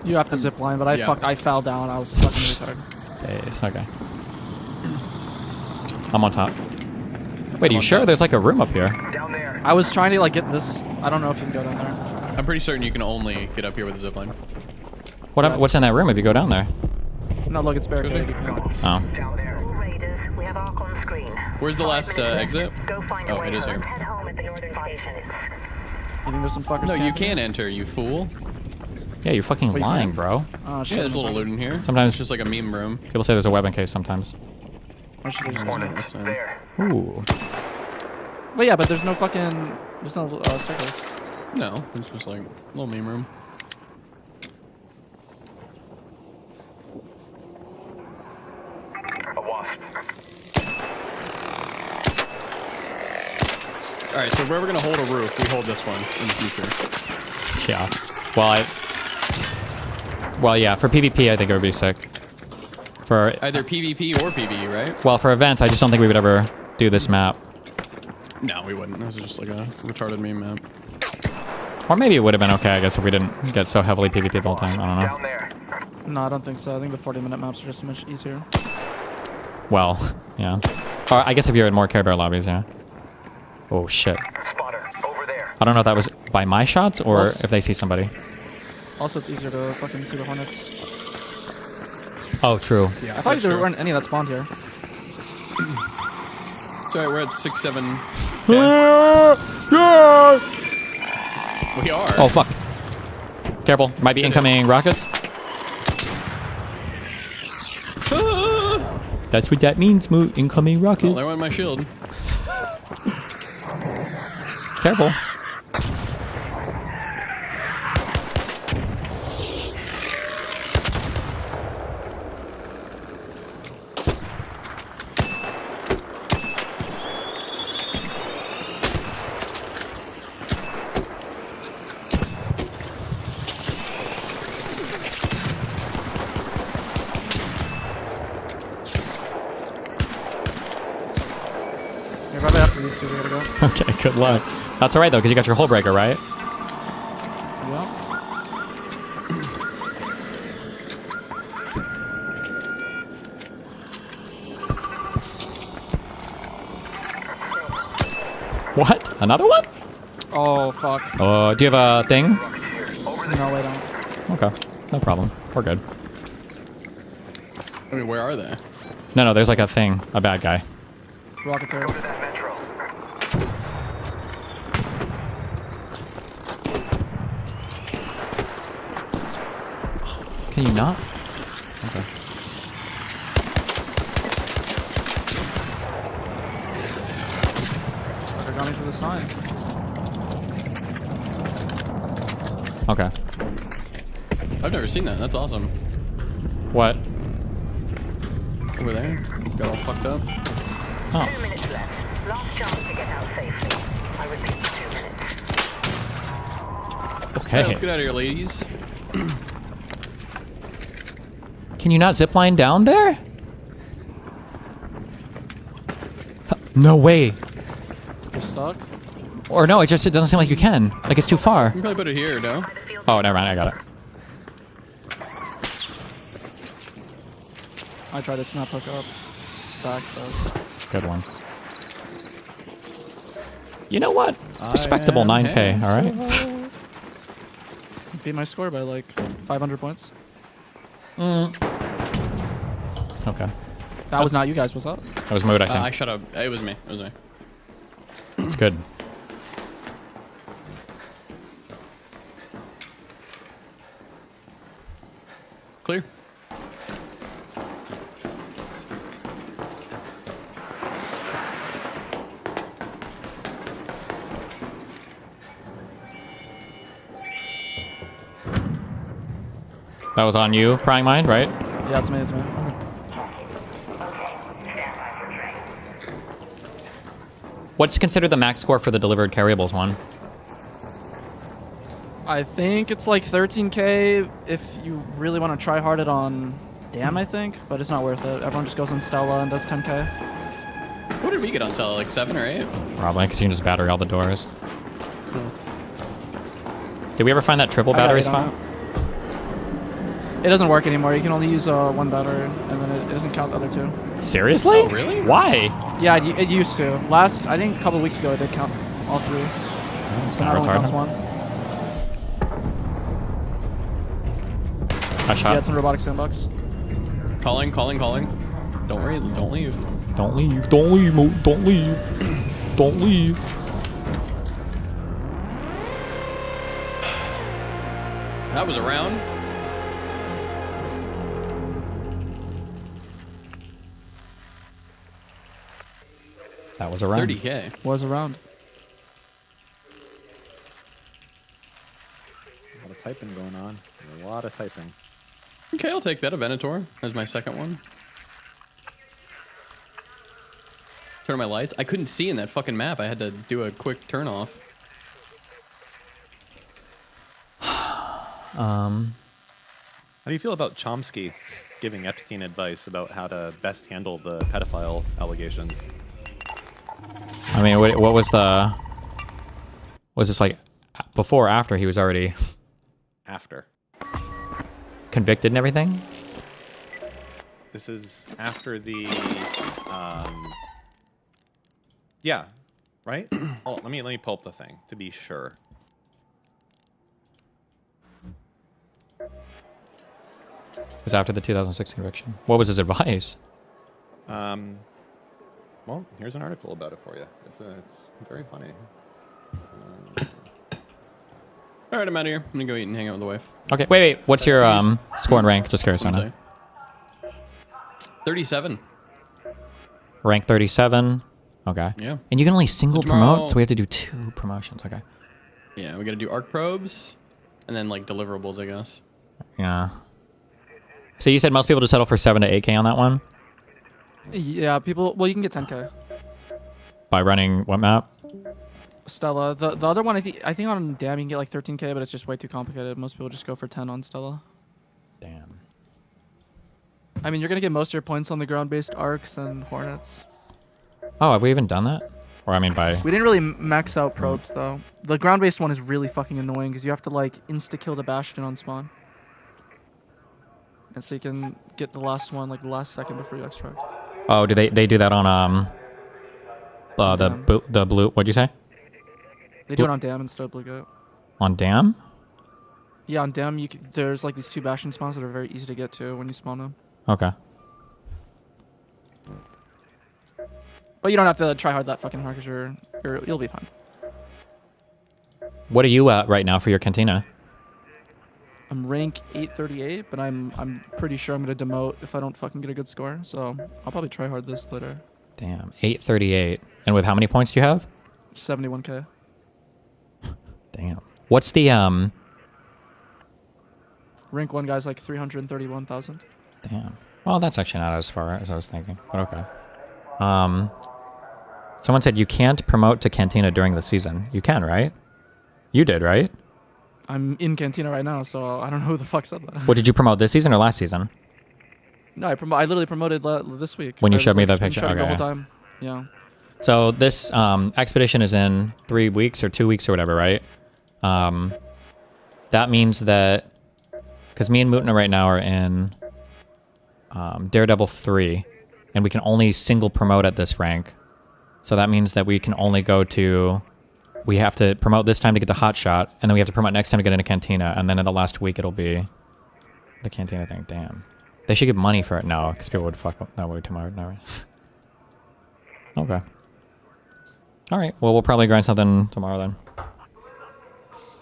Speaker 16: You have to zip line, but I fell down. I was fucking retarded.
Speaker 1: It's okay. I'm on top. Wait, are you sure? There's like a room up here.
Speaker 18: Down there.
Speaker 16: I was trying to like get this. I don't know if you can go down there.
Speaker 8: I'm pretty certain you can only get up here with a zipline.
Speaker 1: What's in that room if you go down there?
Speaker 16: No, look, it's barricaded. You can't.
Speaker 1: Oh.
Speaker 20: Down there. All raiders, we have Arc on screen.
Speaker 8: Where's the last exit?
Speaker 20: Go find a
Speaker 8: Oh,
Speaker 20: way
Speaker 8: it is
Speaker 20: home.
Speaker 8: here.
Speaker 20: Head home at the northern station.
Speaker 16: You think there's some fuckers?
Speaker 8: No, you
Speaker 16: camping?
Speaker 8: can enter, you fool.
Speaker 1: Yeah, you're fucking
Speaker 16: Wait,
Speaker 1: lying,
Speaker 16: you
Speaker 1: bro.
Speaker 16: Oh shit.
Speaker 8: Yeah, there's a little loot in here.
Speaker 1: Sometimes
Speaker 8: It's just like a meme room.
Speaker 1: people say there's a weapon case sometimes.
Speaker 16: I should just
Speaker 18: There.
Speaker 1: Ooh.
Speaker 16: But yeah, but there's no fucking. There's no circles.
Speaker 8: No, it's just like a little meme room.
Speaker 18: A wasp.
Speaker 8: Alright, so where we're gonna hold a roof, we hold this one in the future.
Speaker 1: Yeah. Well, yeah, for PvP, I think it would be sick. For
Speaker 8: Either PvP or PvE, right?
Speaker 1: Well, for events, I just don't think we would ever do this map.
Speaker 8: No, we wouldn't. This is just like a retarded meme map.
Speaker 1: Or maybe it would have been okay, I guess, if we didn't get so heavily PvP the whole time. I don't know.
Speaker 18: Down there.
Speaker 16: No, I don't think so. I think the 40-minute maps are just much easier.
Speaker 1: Well, yeah. Or I guess if you're in more Care Bear lobbies, yeah. Oh, shit.
Speaker 18: Spotter. Over there.
Speaker 1: I don't know if that was by my shots or if they see somebody.
Speaker 16: Also, it's easier to fucking see the Hornets.
Speaker 1: Oh, true.
Speaker 8: Yeah,
Speaker 16: I thought there weren't any that spawned here.
Speaker 8: Sorry, we're at 6-7 We are.
Speaker 1: Oh, fuck. Careful. Might be incoming rockets. That's what that means, Moot. Incoming rockets.
Speaker 8: Oh, there went my shield.
Speaker 1: Careful.
Speaker 16: You're probably after these two. We gotta go.
Speaker 1: Okay, good luck. That's all right, though, because you got your hull breaker, right?
Speaker 16: Yeah.
Speaker 1: What? Another one?
Speaker 16: Oh, fuck.
Speaker 1: Do you have a thing?
Speaker 16: No, I don't.
Speaker 1: Okay, no problem. We're good.
Speaker 8: I mean, where are they?
Speaker 1: No, there's like a thing, a bad guy.
Speaker 16: Rockets are.
Speaker 1: Can you not? Okay.
Speaker 16: They're coming to the sign.
Speaker 1: Okay.
Speaker 8: I've never seen that. That's awesome.
Speaker 1: What?
Speaker 8: Over there. Got all fucked up.
Speaker 1: Oh.
Speaker 20: 2 minutes left. Last chance to get out safely. I repeat, 2 minutes.
Speaker 1: Okay.
Speaker 8: Let's get out of here, ladies.
Speaker 1: Can you not zipline down there? No way.
Speaker 16: You're stuck?
Speaker 1: Or no, it doesn't seem like you can. Like it's too far.
Speaker 8: You can probably put it here, no?
Speaker 1: Oh, never mind. I got it.
Speaker 16: I tried to snap hook up. Back though.
Speaker 1: Good one. You know what? Respectable 9K, all right?
Speaker 16: Beat my score by like 500 points.
Speaker 1: Okay.
Speaker 16: That was not you guys, was that?
Speaker 1: That was Moot, I think.
Speaker 8: I shut up. It was me. It was me.
Speaker 1: It's good.
Speaker 8: Clear.
Speaker 1: That was on you, PryingMind, right?
Speaker 16: Yeah, it's me, it's me.
Speaker 1: What's considered the max score for the delivered carryables one?
Speaker 16: I think it's like 13k if you really want to try hard it on Damn, I think, but it's not worth it. Everyone just goes on Stella and does 10k.
Speaker 8: What did we get on Stella? Like 7 or 8?
Speaker 1: Probably, because you can just battery all the doors. Did we ever find that triple battery spot?
Speaker 16: It doesn't work anymore. You can only use one battery, and then it doesn't count the other two.
Speaker 1: Seriously?
Speaker 8: Oh, really?
Speaker 1: Why?
Speaker 16: Yeah, it used to. I think a couple weeks ago, it did count all three.
Speaker 1: It's
Speaker 16: Now it only counts one.
Speaker 1: I shot.
Speaker 16: Yeah, it's in robotic sandbox.
Speaker 8: Calling. Don't worry, don't leave.
Speaker 1: Don't leave, Moot, don't leave. Don't leave.
Speaker 8: That was a round.
Speaker 1: That was a round.
Speaker 8: 30k.
Speaker 16: Was a round.
Speaker 12: A lot of typing going on. A lot of typing.
Speaker 8: Okay, I'll take that. A Venator as my second one. Turn on my lights. I couldn't see in that fucking map. I had to do a quick turn off.
Speaker 12: How do you feel about Chomsky giving Epstein advice about how to best handle the pedophile allegations?
Speaker 1: I mean, what was the... Was this like before or after he was already...
Speaker 12: After.
Speaker 1: Convicted and everything?
Speaker 12: This is after the... yeah, right? Oh, let me pull up the thing to be sure.
Speaker 1: It was after the 2006 conviction. What was his advice?
Speaker 12: Well, here's an article about it for you. It's very funny.
Speaker 8: All right, I'm out of here. I'm gonna go eat and hang out with the wife.
Speaker 1: Okay, wait. What's your score and rank? Just curious on that.
Speaker 8: 37.
Speaker 1: Rank 37. Okay.
Speaker 8: Yeah.
Speaker 1: And you can only single
Speaker 8: So tomorrow-
Speaker 1: promote, so we have to do 2 promotions. Okay.
Speaker 8: Yeah, we gotta do arc probes, and then like deliverables, I guess.
Speaker 1: Yeah. So you said most people just settle for 7 to 8K on that one
Speaker 16: Yeah, people. Well, you can get 10K.
Speaker 1: by running what map?
Speaker 16: Stella. The other one, I think on Dam you can get like 13K, but it's just way too complicated. Most people just go for 10 on Stella.
Speaker 1: Damn.
Speaker 16: I mean, you're gonna get most of your points on the ground-based arcs and hornets.
Speaker 1: Oh, have we even done that? Or I mean by...
Speaker 16: We didn't really max out probes though. The ground-based one is really fucking annoying because you have to like insta-kill the Bastion on spawn. And so you can get the last one like the last second before you extract.
Speaker 1: Oh, do they do that on the blue? What'd you say?
Speaker 16: They do it on Dam instead of Blue Goat.
Speaker 1: On Dam?
Speaker 16: Yeah, on Dam there's like these 2 Bastion spawns that are very easy to get to when you spawn them.
Speaker 1: Okay.
Speaker 16: But you don't have to try hard that fucking hard because you'll be fine.
Speaker 1: What are you at right now for your cantina?
Speaker 16: I'm rank 838, but I'm pretty sure I'm gonna demote if I don't fucking get a good score. So I'll probably try hard this later.
Speaker 1: Damn, 838. And with how many points do you have?
Speaker 16: 71K.
Speaker 1: Damn. What's the
Speaker 16: Rank 1 guy's like 331,000.
Speaker 1: Damn. Well, that's actually not as far as I was thinking, but okay. Someone said you can't promote to Cantina during the season. You can, right? You did, right?
Speaker 16: I'm in Cantina right now, so I don't know who the fuck said that.
Speaker 1: What did you promote this season or last season?
Speaker 16: No, I literally promoted this week.
Speaker 1: When you
Speaker 16: I
Speaker 1: showed
Speaker 16: was,
Speaker 1: me
Speaker 16: like,
Speaker 1: that picture,
Speaker 16: screenshotting the
Speaker 1: okay.
Speaker 16: whole time. Yeah.
Speaker 1: So this expedition is in 3 weeks or 2 weeks or whatever, right? That means that because me and Moot right now are in Daredevil 3, and we can only single promote at this rank. So that means that we can only go to... We have to promote this time to get the hot shot, and then we have to promote next time to get into Cantina, and then in the last week it'll be the Cantina thing. Damn. They should give money for it now, because people would fuck up that way tomorrow. No. Okay. Alright, well, we'll probably grind something tomorrow then.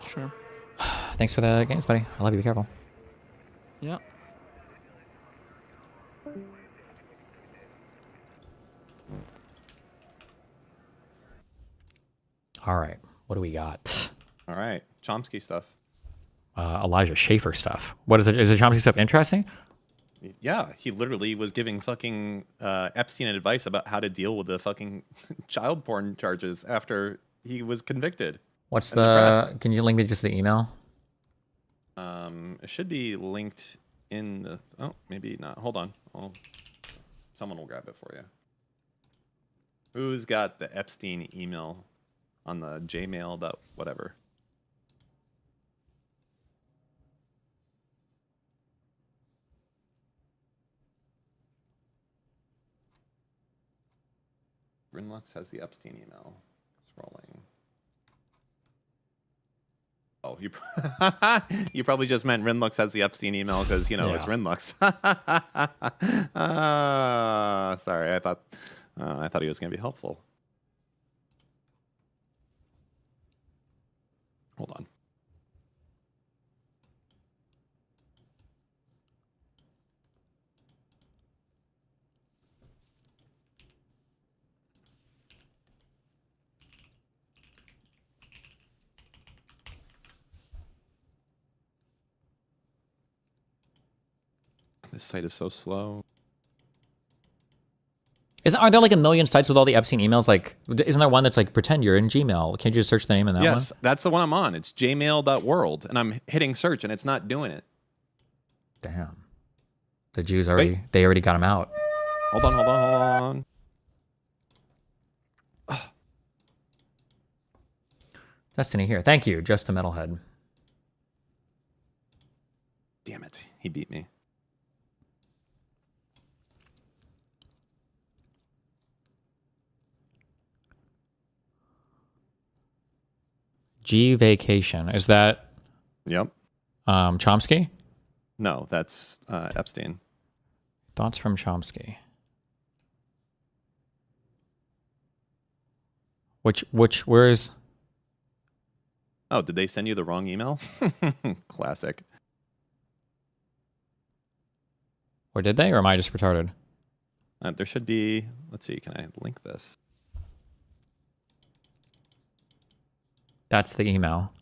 Speaker 16: Sure.
Speaker 1: Thanks for the games, buddy. I love you. Be careful.
Speaker 16: Yeah.
Speaker 1: All right. What do we got?
Speaker 12: All right. Chomsky stuff.
Speaker 1: Elijah Schaffer stuff. What is it? Is the Chomsky stuff interesting?
Speaker 12: Yeah, he literally was giving fucking Epstein advice about how to deal with the fucking child porn charges after he was convicted.
Speaker 1: What's the can you link me just the email?
Speaker 12: It should be linked in the... Oh, maybe not. Hold on. Someone will grab it for you. Who's got the Epstein email on the Gmail whatever? Rinlux has the Epstein email. Scrolling. Oh, you probably just meant Rinlux has the Epstein email because, you know, it's Rinlux. Sorry, I thought he was going to be helpful. Hold on. This site is so slow.
Speaker 1: Aren't there like a million sites with all the Epstein emails? Like, isn't there one that's like, pretend you're in Gmail? Can't you just search the name of that one?
Speaker 12: Yes, that's the one I'm on. It's jmail.world, and I'm hitting search, and it's not doing it.
Speaker 1: Damn. The Jews they already got him out.
Speaker 12: Hold on.
Speaker 1: Destiny here. Thank you, Just a Metalhead.
Speaker 12: Damn it. He beat me.
Speaker 1: G Vacation. Is that
Speaker 12: Yep.
Speaker 1: Chomsky?
Speaker 12: No, that's Epstein.
Speaker 1: Thoughts from Chomsky. Where's?
Speaker 12: Oh, did they send you the wrong email? Classic.
Speaker 1: Or did they? Or am I just retarded?
Speaker 12: There should be. Let's see. Can I link this?
Speaker 1: That's the email.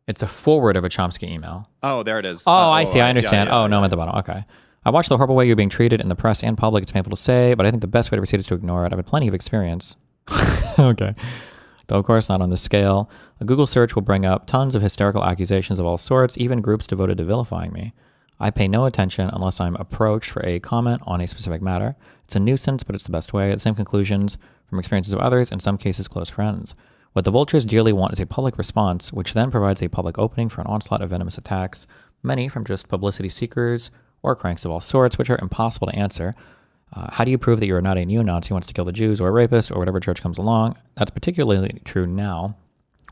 Speaker 1: It's a forward of a Chomsky email.
Speaker 12: Oh, there it is.
Speaker 1: Oh, I see. I understand. No, I'm at the bottom. Okay. I watched the horrible way you're being treated in the press and public. It's painful to say, but I think the best way to proceed is to ignore it. I've had plenty of experience. Okay. Though, of course, not on this scale. A Google search will bring up tons of hysterical accusations of all sorts, even groups devoted to vilifying me. I pay no attention unless I'm approached for a comment on a specific matter. It's a nuisance, but it's the best way. The same conclusions from experiences of others, in some cases close friends. What the vultures dearly want is a public response, which then provides a public opening for an onslaught of venomous attacks, many from just publicity seekers or cranks of all sorts, which are impossible to answer. How do you prove that you are not a neo-Nazi who wants to kill the Jews or a rapist or whatever church comes along? That's particularly true now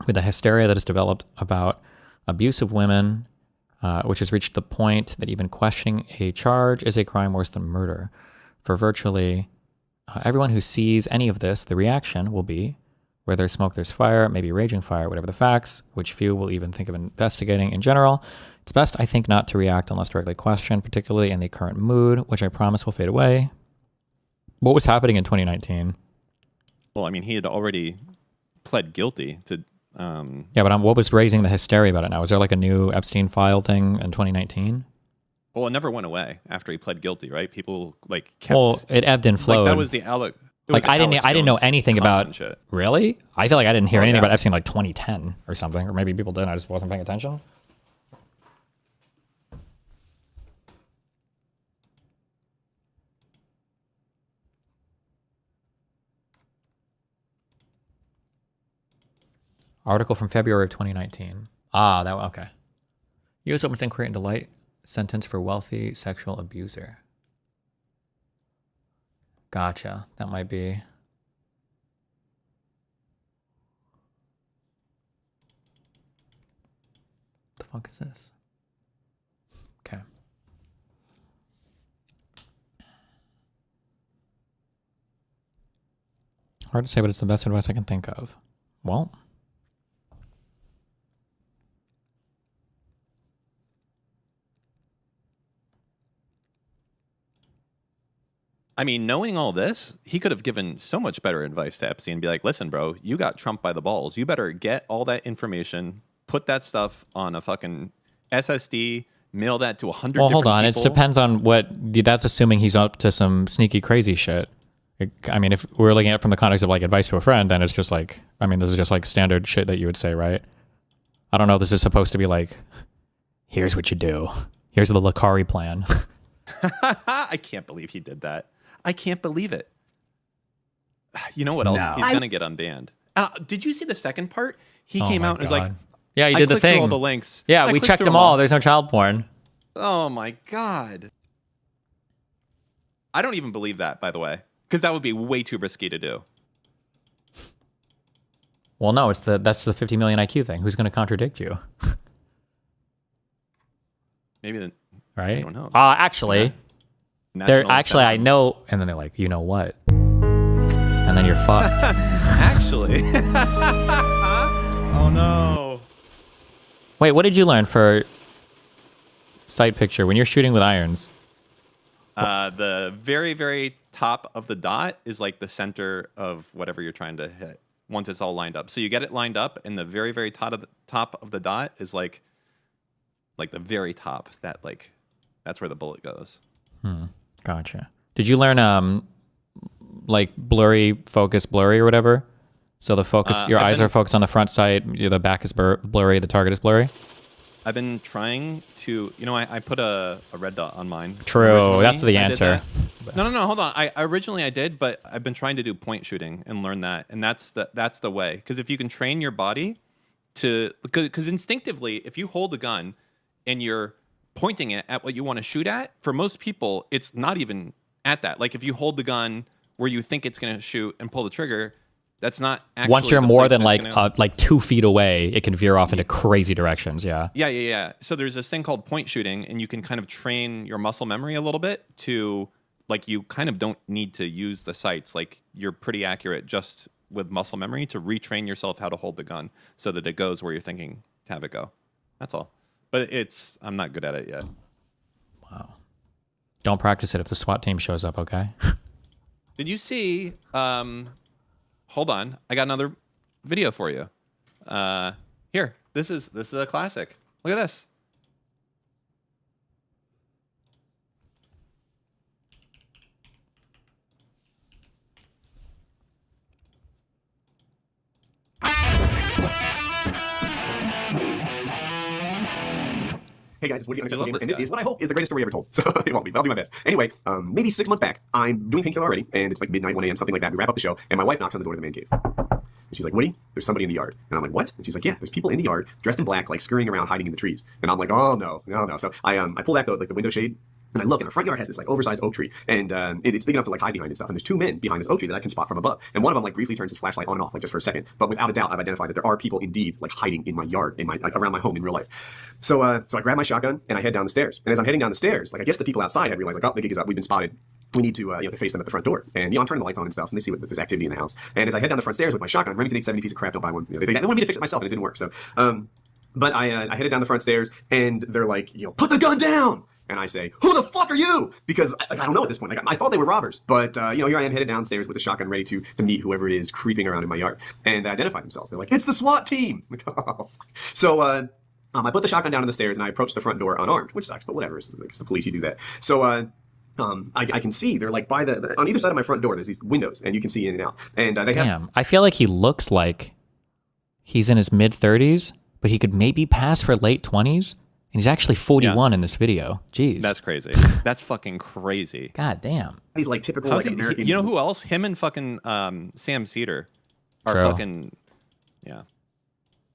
Speaker 1: with the hysteria that has developed about abuse of women, which has reached the point that even questioning a charge is a crime worse than murder. For virtually everyone who sees any of this, the reaction will be, where there's smoke, there's fire, maybe raging fire, whatever the facts, which few will even think of investigating in general. It's best, I think, not to react unless directly questioned, particularly in the current mood, which I promise will fade away. What was happening in 2019?
Speaker 12: Well, I mean, he had already pled guilty to...
Speaker 1: Yeah, but what was raising the hysteria about it now? Was there like a new Epstein file thing in 2019?
Speaker 12: Well, it never went away after he pled guilty, right? People like kept...
Speaker 1: Well, it ebbed and flowed.
Speaker 12: Like, that was the Alec...
Speaker 1: Like I didn't know anything about...
Speaker 12: Shit.
Speaker 1: Really? I feel like I didn't hear anything about Epstein like 2010 or something. Or maybe people did, I just wasn't paying attention. Article from February of 2019. Ah, that okay. U.S. opens inquiry into light sentence for wealthy sexual abuser. Gotcha. That might be. The fuck is this? Okay. Hard to say, but it's the best advice I can think of. Well.
Speaker 12: I mean, knowing all this, he could have given so much better advice to Epstein and be like, listen, bro, you got Trump by the balls. You better get all that information, put that stuff on a fucking SSD, mail that to 100
Speaker 1: Well,
Speaker 12: different
Speaker 1: hold on.
Speaker 12: people.
Speaker 1: It depends on what... That's assuming he's up to some sneaky, crazy shit. I mean, if we're looking at it from the context of like advice to a friend, then it's just like... I mean, this is just like standard shit that you would say, right? I don't know. This is supposed to be like, here's what you do. Here's the Lakari plan.
Speaker 12: I can't believe he did that. I can't believe it. You know what else?
Speaker 1: No.
Speaker 12: He's going to get unbanned. Did you see the second part? He came out and was like,
Speaker 1: yeah, he did the thing.
Speaker 12: All the links.
Speaker 1: Yeah, we checked them all. There's no child porn.
Speaker 12: Oh my God. I don't even believe that, by the way, because that would be way too risky to do.
Speaker 1: Well, no, that's the 50 million IQ thing. Who's going to contradict you?
Speaker 12: Maybe then.
Speaker 1: Right?
Speaker 12: I don't know.
Speaker 1: Actually,
Speaker 12: Yeah.
Speaker 1: they're
Speaker 12: National
Speaker 1: actually, I know, and then they're like, you know what? And then you're fucked.
Speaker 12: Actually. Oh no.
Speaker 1: Wait, what did you learn for sight picture when you're shooting with irons?
Speaker 12: The very, very top of the dot is like the center of whatever you're trying to hit once it's all lined up. So you get it lined up, and the very, very top of the dot is like the very top. That's where the bullet goes.
Speaker 1: Gotcha. Did you learn like blurry focus blurry or whatever? So the focus, your eyes are focused on the front sight, the back is blurry, the target is blurry?
Speaker 12: I've been trying to, I put a red dot on mine.
Speaker 1: True,
Speaker 12: Originally,
Speaker 1: that's the answer.
Speaker 12: No, hold on. Originally I did, but I've been trying to do point shooting and learn that, and that's the way. Because if you can train your body to, because instinctively, if you hold a gun and you're pointing it at what you want to shoot at, for most people, it's not even at that. Like if you hold the gun where you think it's going to shoot and pull the trigger, that's not actually
Speaker 1: once you're
Speaker 12: the
Speaker 1: more
Speaker 12: place
Speaker 1: than like 2 feet away, it can veer off into crazy directions. Yeah.
Speaker 12: Yeah. So there's this thing called point shooting, and you can kind of train your muscle memory a little bit to like you kind of don't need to use the sights. Like you're pretty accurate just with muscle memory to retrain yourself how to hold the gun so that it goes where you're thinking to have it go. That's all. But I'm not good at it yet.
Speaker 1: Wow. Don't practice it if the SWAT team shows up, okay?
Speaker 12: Did you see, hold on, I got another video for you. Here, this is a classic. Look at this.
Speaker 4: Hey guys, it's Woody, and this is what I hope is the greatest story ever told. So it won't be, but I'll do my best. Anyway, maybe 6 months back, I'm doing painkiller already, and it's like midnight, 1 a.m., something like that. We wrap up the show, and my wife knocks on the door to the man cave. And she's like, Woody, there's somebody in the yard. And I'm like, what? And she's like, yeah, there's people in the yard, dressed in black, like scurrying around, hiding in the trees. And I'm like, oh no. So I pull back the window shade, and I look, and our front yard has this like oversized oak tree, and it's big enough to like hide behind and stuff. And there's 2 men behind this oak tree that I can spot from above. And one of them like briefly turns his flashlight on and off, like just for a second. But without a doubt, I've identified that there are people indeed like hiding in my yard, around my home in real life. So I grab my shotgun and I head down the stairs. And as I'm heading down the stairs, like I guess the people outside had realized like, oh, the gig is up, we've been spotted. We need to to face them at the front door. And I'm turning the lights on and stuff, and they see what there's activity in the house. And as I head down the front stairs with my shotgun, Remington 870 piece of crap, don't buy one. They wanted me to fix it myself, and it didn't work. So, but I headed down the front stairs, and they're like, put the gun down. And I say, who the fuck are you? Because I don't know at this point. Like, I thought they were robbers. But, here I am headed downstairs with a shotgun ready to meet whoever it is creeping around in my yard. And they identify themselves. They're like, it's the SWAT team. I'm like, oh, fuck. So I put the shotgun down on the stairs and I approach the front door unarmed, which sucks, but whatever. It's the police, you do that. So I can see they're like on either side of my front door, there's these windows and you can see in and out. And they have...
Speaker 1: I feel like he looks like he's in his mid-30s, but he could maybe pass for late 20s. And he's actually 41 in this video. Jeez.
Speaker 12: That's crazy. That's fucking crazy.
Speaker 1: God damn.
Speaker 4: He's like typical like American.
Speaker 12: You know who else? Him and fucking Sam Cedar are fucking, yeah.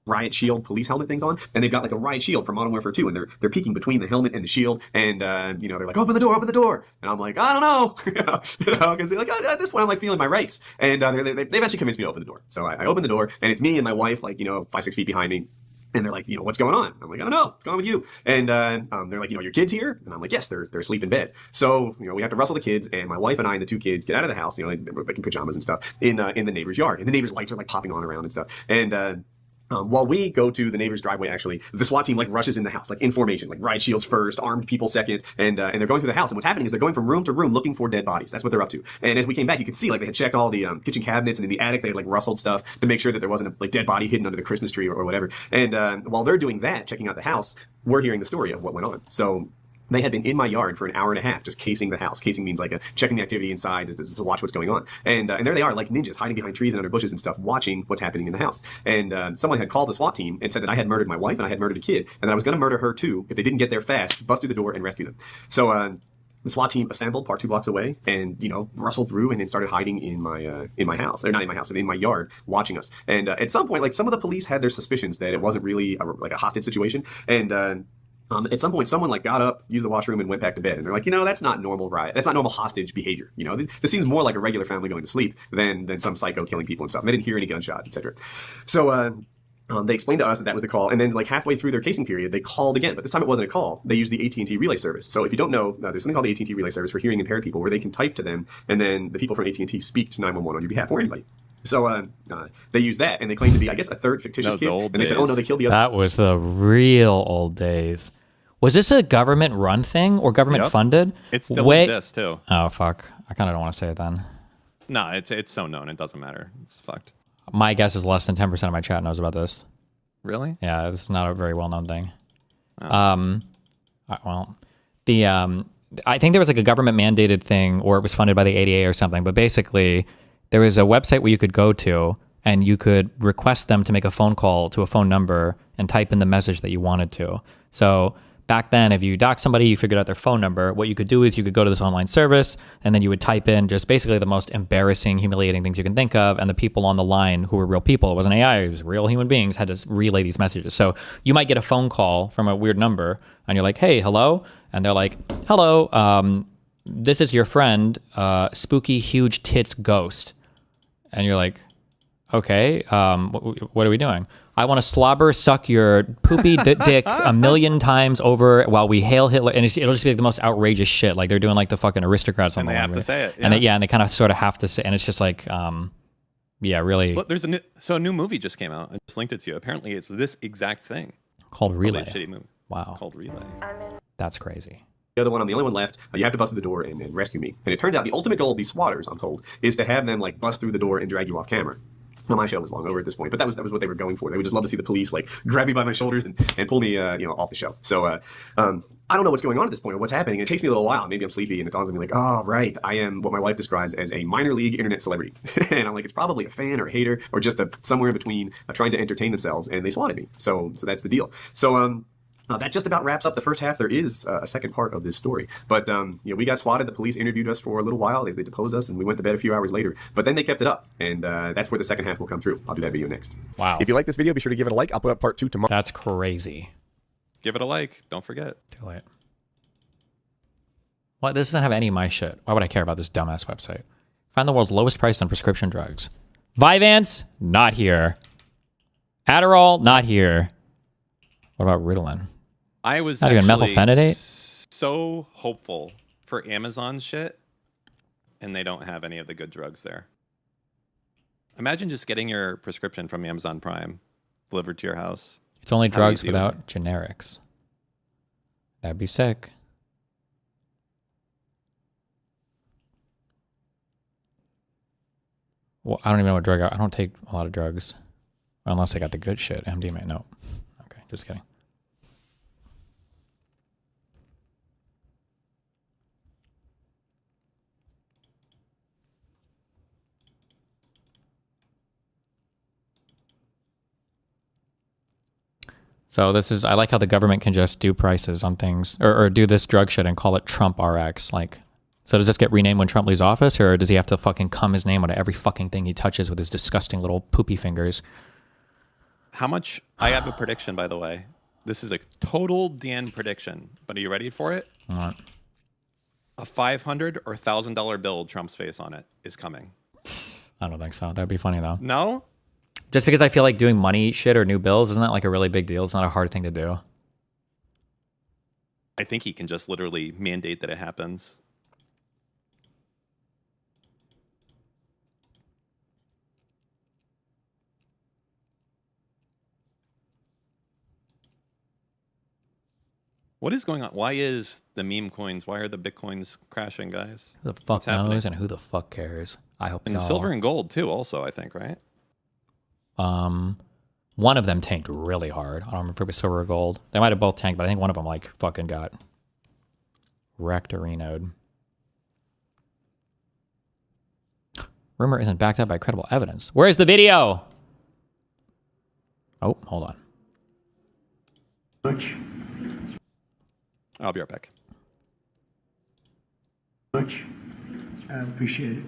Speaker 4: Riot shield police helmet things on, and they've got like a riot shield from Modern Warfare 2, and they're peeking between the helmet and the shield, and they're like, open the door, and I'm like, I don't know, because like at this point I'm like feeling my race, and they've actually convinced me to open the door, so I open the door, and it's me and my wife like 5-6 feet behind me. And they're like, what's going on? I'm like, I don't know. What's going on with you? And they're like, your kids here? And I'm like, yes, they're asleep in bed. So, we have to rustle the kids, and my wife and I and the 2 kids get out of the house, they're like in pajamas and stuff, in the neighbor's yard. And the neighbor's lights are like popping on around and stuff. And while we go to the neighbor's driveway, actually, the SWAT team like rushes in the house, like in formation, like riot shields first, armed people second, and they're going through the house. And what's happening is they're going from room to room looking for dead bodies. That's what they're up to. And as we came back, you could see like they had checked all the kitchen cabinets, and in the attic they had like rustled stuff to make sure that there wasn't a like dead body hidden under the Christmas tree or whatever. And while they're doing that, checking out the house, we're hearing the story of what went on. So they had been in my yard for an hour and a half, just casing the house. Casing means like checking the activity inside to watch what's going on. And there they are, like ninjas, hiding behind trees and under bushes and stuff, watching what's happening in the house. And someone had called the SWAT team and said that I had murdered my wife and I had murdered a kid, and that I was going to murder her too if they didn't get there fast, bust through the door, and rescue them. So the SWAT team assembled part 2 blocks away and, rustled through and then started hiding in my house. Or not in my house, in my yard, watching us. And at some point, like some of the police had their suspicions that it wasn't really a hostage situation. And at some point, someone like got up, used the washroom, and went back to bed. And they're like, that's not normal riot. That's not normal hostage behavior. This seems more like a regular family going to sleep than some psycho killing people and stuff. And they didn't hear any gunshots, etc. So they explained to us that was the call. And then like halfway through their casing period, they called again. But this time it wasn't a call. They used the AT&T relay service. So if you don't know, there's something called the AT&T relay service for hearing impaired people where they can type to them, and then the people from AT&T speak to 911 on your behalf or anybody. So they used that, and they claimed to be, I guess, a third fictitious kid. And they said, oh no, they killed the other.
Speaker 1: That was the real old days. Was this a government-run thing or government-funded?
Speaker 12: It still exists, too.
Speaker 1: Oh, fuck. I kind of don't want to say it then.
Speaker 12: No, it's so known. It doesn't matter. It's fucked.
Speaker 1: My guess is less than 10% of my chat knows about this.
Speaker 12: Really?
Speaker 1: Yeah, this is not a very well-known thing.
Speaker 12: Oh.
Speaker 1: I think there was like a government-mandated thing, or it was funded by the ADA or something, but basically there was a website where you could go to and you could request them to make a phone call to a phone number and type in the message that you wanted to. So back then, if you doxed somebody, you figured out their phone number, what you could do is you could go to this online service, and then you would type in just basically the most embarrassing, humiliating things you can think of, and the people on the line who were real people, it wasn't AI, it was real human beings, had to relay these messages. So you might get a phone call from a weird number, and you're like, hey, hello? And they're like, hello, this is your friend, Spooky Huge Tits Ghost. And you're like, okay, what are we doing? I want to slobber suck your poopy dick a million times over while we hail Hitler, and it'll just be like the most outrageous shit. Like they're doing like the fucking aristocrats on
Speaker 12: And
Speaker 1: the
Speaker 12: they
Speaker 1: line,
Speaker 12: have to say it,
Speaker 1: and
Speaker 12: yeah.
Speaker 1: they kind of sort of have to say, and it's just like, yeah, really.
Speaker 12: Look, there's a new movie just came out. I just linked it to you. Apparently, it's this exact thing.
Speaker 1: Called Relay.
Speaker 12: Probably a shitty movie.
Speaker 1: Wow.
Speaker 12: Called Relay.
Speaker 1: That's crazy.
Speaker 4: The other one, I'm the only one left. You have to bust through the door and rescue me. And it turns out the ultimate goal of these swatters, I'm told, is to have them like bust through the door and drag you off camera. Well, my show was long over at this point, but that was what they were going for. They would just love to see the police like grab me by my shoulders and pull me, off the show. So I don't know what's going on at this point or what's happening. It takes me a little while. Maybe I'm sleepy, and it dawns on me like, oh right, I am what my wife describes as a minor league internet celebrity. And I'm like, it's probably a fan or a hater or just somewhere in between, trying to entertain themselves, and they swatted me. So that's the deal. So that just about wraps up the first half. There is a second part of this story. But, we got swatted. The police interviewed us for a little while. They deposed us, and we went to bed a few hours later. But then they kept it up, and that's where the second half will come through. I'll do that video next.
Speaker 1: Wow.
Speaker 4: If you like this video, be sure to give it a like. I'll put up part 2 tomorrow.
Speaker 1: That's crazy.
Speaker 12: Give it a like. Don't forget.
Speaker 1: Too late. What? This doesn't have any of my shit. Why would I care about this dumbass website? Find the world's lowest price on prescription drugs. Vyvanse? Not here. Adderall? Not here. What about Ritalin?
Speaker 12: I was
Speaker 1: not even
Speaker 12: actually
Speaker 1: methylphenidate?
Speaker 12: So hopeful for Amazon shit, and they don't have any of the good drugs there. Imagine just getting your prescription from Amazon Prime delivered to your house.
Speaker 1: It's only drugs without generics. That'd be sick. Well, I don't even know what drug I don't take a lot of drugs. Unless I got the good shit. MDMA, no. Okay, just kidding. So this is, I like how the government can just do prices on things, or do this drug shit and call it TrumpRX. Like, so does this get renamed when Trump leaves office, or does he have to fucking cum his name on every fucking thing he touches with his disgusting little poopy fingers?
Speaker 12: How much? I have a prediction, by the way. This is a total Dan prediction, but are you ready for it?
Speaker 1: What?
Speaker 12: A $500 or $1,000 bill with Trump's face on it is coming.
Speaker 1: I don't think so. That'd be funny though.
Speaker 12: No?
Speaker 1: Just because I feel like doing money shit or new bills, isn't that like a really big deal? It's not a hard thing to do.
Speaker 12: I think he can just literally mandate that it happens. What is going on? Why is the meme coins, why are the Bitcoins crashing, guys?
Speaker 1: Who the fuck knows and who the fuck cares? I hope
Speaker 12: And silver and gold too also, I think, right?
Speaker 1: One of them tanked really hard. I don't remember if it was silver or gold. They might have both tanked, but I think one of them like fucking got wrecked or renode. Rumor isn't backed up by credible evidence. Where's the video? Oh, hold on.
Speaker 12: I'll be right back.
Speaker 22: I appreciate it.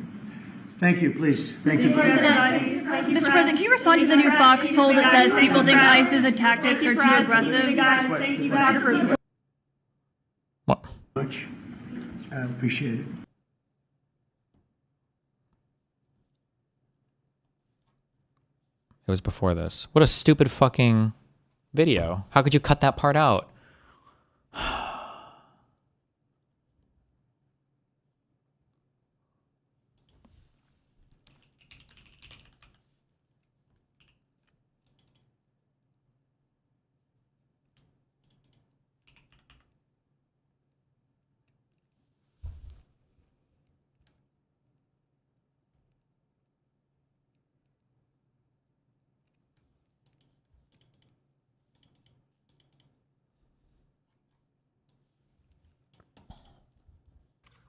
Speaker 22: Thank you, please. Thank you.
Speaker 7: Mr. President, can you respond to the new Fox poll that says people think ISIS's tactics are too aggressive?
Speaker 1: What?
Speaker 22: I appreciate it.
Speaker 1: It was before this. What a stupid fucking video. How could you cut that part out?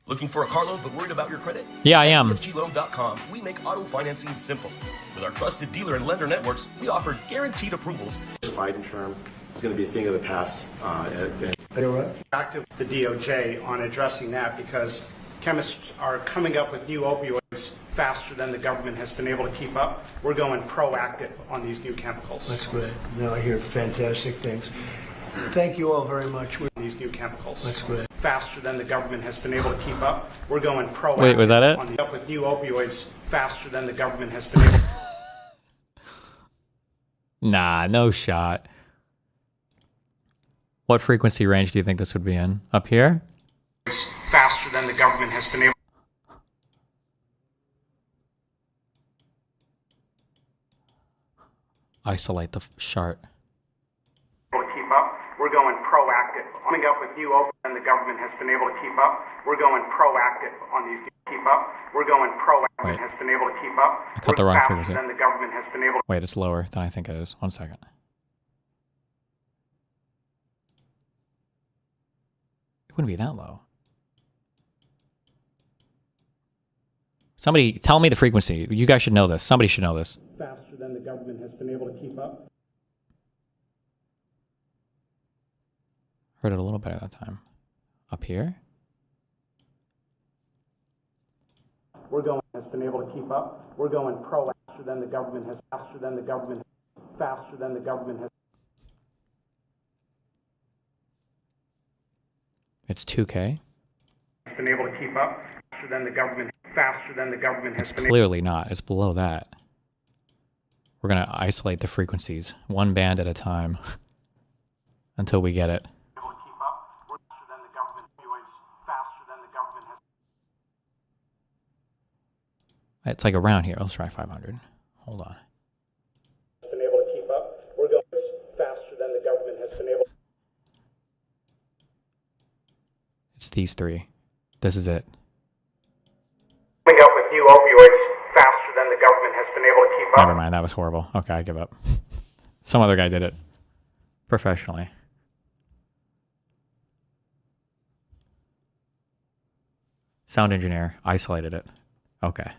Speaker 9: Looking for a car loan but worried about your credit?
Speaker 1: Yeah, I am.
Speaker 9: At EFGLoan.com, we make auto financing simple. With our trusted dealer and lender networks, we offer guaranteed approvals.
Speaker 23: This Biden term is going to be a thing of the past.
Speaker 24: Back to the DOJ on addressing that because chemists are coming up with new opioids faster than the government has been able to keep up. We're going proactive on these new chemicals.
Speaker 22: That's great. Now I hear fantastic things. Thank you all very much.
Speaker 24: These new chemicals.
Speaker 22: That's great.
Speaker 24: Faster than the government has been able to keep up. We're going proactive.
Speaker 1: Wait, was that it?
Speaker 24: Up with new opioids faster than the government has been able.
Speaker 1: Nah, no shot. What frequency range do you think this would be in? Up here?
Speaker 24: Faster than the government has been able
Speaker 1: Isolate the chart.
Speaker 24: to keep up. We're going proactive. Coming up with new open and the government has been able to keep up. We're going proactive on these keep up. We're going proactive.
Speaker 1: Wait.
Speaker 24: Has been able to keep up.
Speaker 1: I cut the wrong
Speaker 24: faster
Speaker 1: frequency.
Speaker 24: than the government has been able to
Speaker 1: Wait, it's lower than I think it is. 1 second. It wouldn't be that low. Somebody tell me the frequency. You guys should know this. Somebody should know this.
Speaker 24: faster than the government has been able to keep up.
Speaker 1: Heard it a little better that time. Up here?
Speaker 24: We're going has been able to keep up. We're going faster than the government has faster than the government has.
Speaker 1: It's 2K.
Speaker 24: Has been able to keep up faster than the government has
Speaker 1: It's
Speaker 24: been
Speaker 1: clearly not. It's below that. We're going to isolate the frequencies one band at a time until we get it.
Speaker 24: able to keep up. We're faster than the government faster than the government has.
Speaker 1: It's like around here. Let's try 500. Hold on.
Speaker 24: Has been able to keep up. We're going faster than the government has been able.
Speaker 1: It's these three. This is it.
Speaker 24: Coming up with new opioids faster than the government has been able to keep up.
Speaker 1: Never mind. That was horrible. Okay, I give up. Some other guy did it professionally. Sound engineer isolated it. Okay.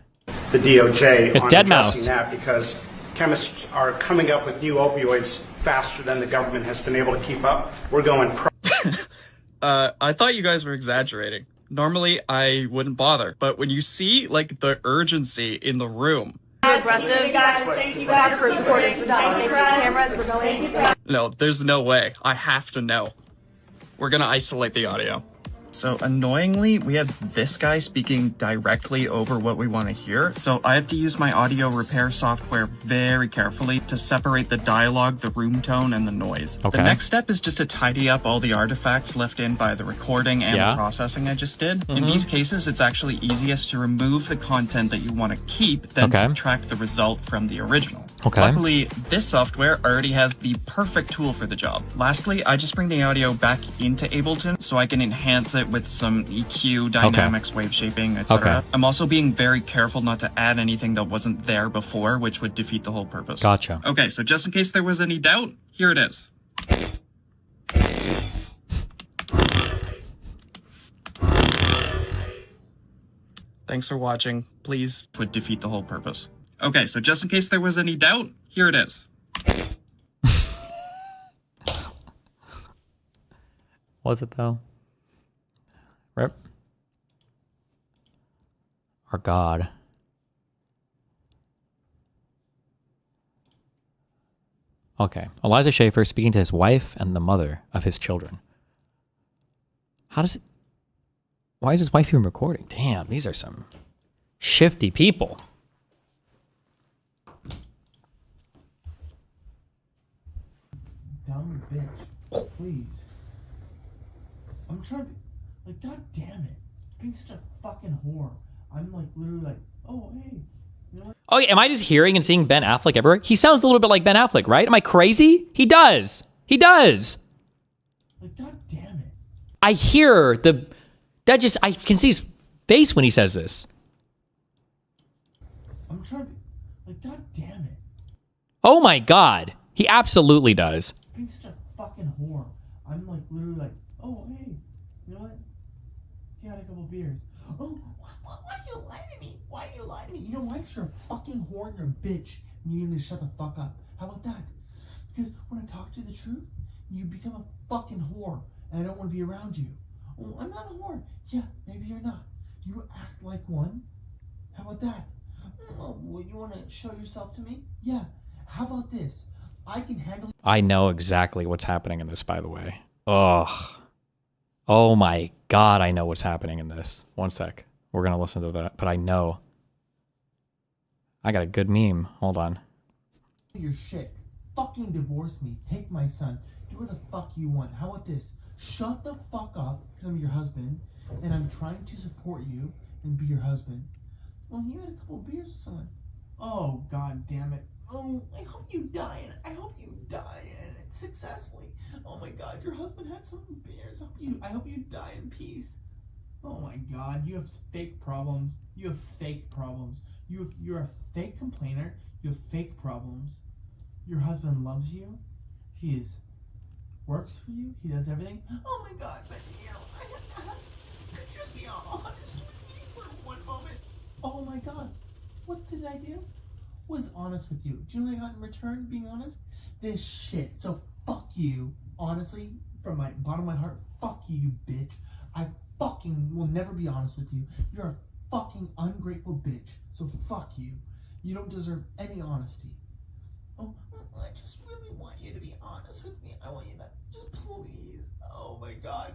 Speaker 24: The DOJ
Speaker 1: It's
Speaker 24: on
Speaker 1: dead
Speaker 24: addressing
Speaker 1: mouse.
Speaker 24: that because chemists are coming up with new opioids faster than the government has been able to keep up. We're going
Speaker 10: I thought you guys were exaggerating. Normally, I wouldn't bother, but when you see, like, the urgency in the room...
Speaker 7: Aggressive. Thank you guys. First recordings. We're done. Thank you, cameras. We're going.
Speaker 10: No, there's no way. I have to know. We're gonna isolate the audio. So annoyingly, we have this guy speaking directly over what we want to hear. So I have to use my audio repair software very carefully to separate the dialogue, the room tone, and the noise.
Speaker 1: Okay.
Speaker 10: The next step is just to tidy up all the artifacts left in by the recording and
Speaker 1: Yeah.
Speaker 10: the processing I just did. In
Speaker 1: Mhm.
Speaker 10: these cases, it's actually easiest to remove the content that you want to keep than
Speaker 1: Okay.
Speaker 10: subtract the result from the original.
Speaker 1: Okay.
Speaker 10: Luckily, this software already has the perfect tool for the job. Lastly, I just bring the audio back into Ableton so I can enhance it with some EQ, dynamics, wave shaping, etc.
Speaker 1: Okay.
Speaker 10: I'm also being very careful not to add anything that wasn't there before, which would defeat the whole purpose.
Speaker 1: Gotcha.
Speaker 10: Okay, so just in case there was any doubt, here it is. Thanks for watching. Please would defeat the whole purpose. Okay, so just in case there was any doubt, here it is.
Speaker 1: Was it though? Rip. Our God. Okay. Eliza Schaffer speaking to his wife and the mother of his children. How does it... Why is his wife even recording? Damn, these are some shifty people.
Speaker 11: Dumb bitch. Please. I'm trying to... Like, god damn it. Being such a fucking whore. I'm like, literally like, oh, hey. You know what?
Speaker 1: Oh, yeah, am I just hearing and seeing Ben Affleck everywhere? He sounds a little bit like Ben Affleck, right? Am I crazy? He does. He does.
Speaker 11: Like, god damn it.
Speaker 1: I hear the... That just... I can see his face when he says this.
Speaker 11: I'm trying to... Like, god damn it.
Speaker 1: Oh my God. He absolutely does.
Speaker 11: Being such a fucking whore. I'm like, literally like, oh, hey. You know what? You had a couple beers. Oh, why do you lie to me? Why do you lie to me? You know why? 'Cause you're a fucking whore and you're a bitch. And you need to shut the fuck up. How about that? Because when I talk to you the truth, you become a fucking whore. And I don't want to be around you. Oh, I'm not a whore. Yeah, maybe you're not. You act like one. How about that? Oh, well, you want to show yourself to me? Yeah. How about this? I can handle...
Speaker 1: I know exactly what's happening in this, by the way. Ugh. Oh my God, I know what's happening in this. One sec. We're going to listen to that, but I know. I got a good meme. Hold on.
Speaker 11: your shit. fucking divorce me. Take my son. Do what the fuck you want. How about this? Shut the fuck up, because I'm your husband, and I'm trying to support you and be your husband. Well, you had a couple of beers with someone. Oh, god damn it. Oh, I hope you die. I hope you die successfully. Oh my god, your husband had some beers. I hope you die in peace. Oh my god, you have fake problems. You have fake problems. You're a fake complainer. You have fake problems. Your husband loves you. He works for you. He does everything. Oh my god, but I have to ask. Could you just be honest with me for one moment? Oh my god, what did I do? Was honest with you. Do you know what I got in return being honest? This shit. So fuck you. Honestly, from my bottom of my heart, fuck you, you bitch. I fucking will never be honest with you. You're a fucking ungrateful bitch. So fuck you. You don't deserve any honesty. Oh, I just really want you to be honest with me. I want you to just please. Oh my god,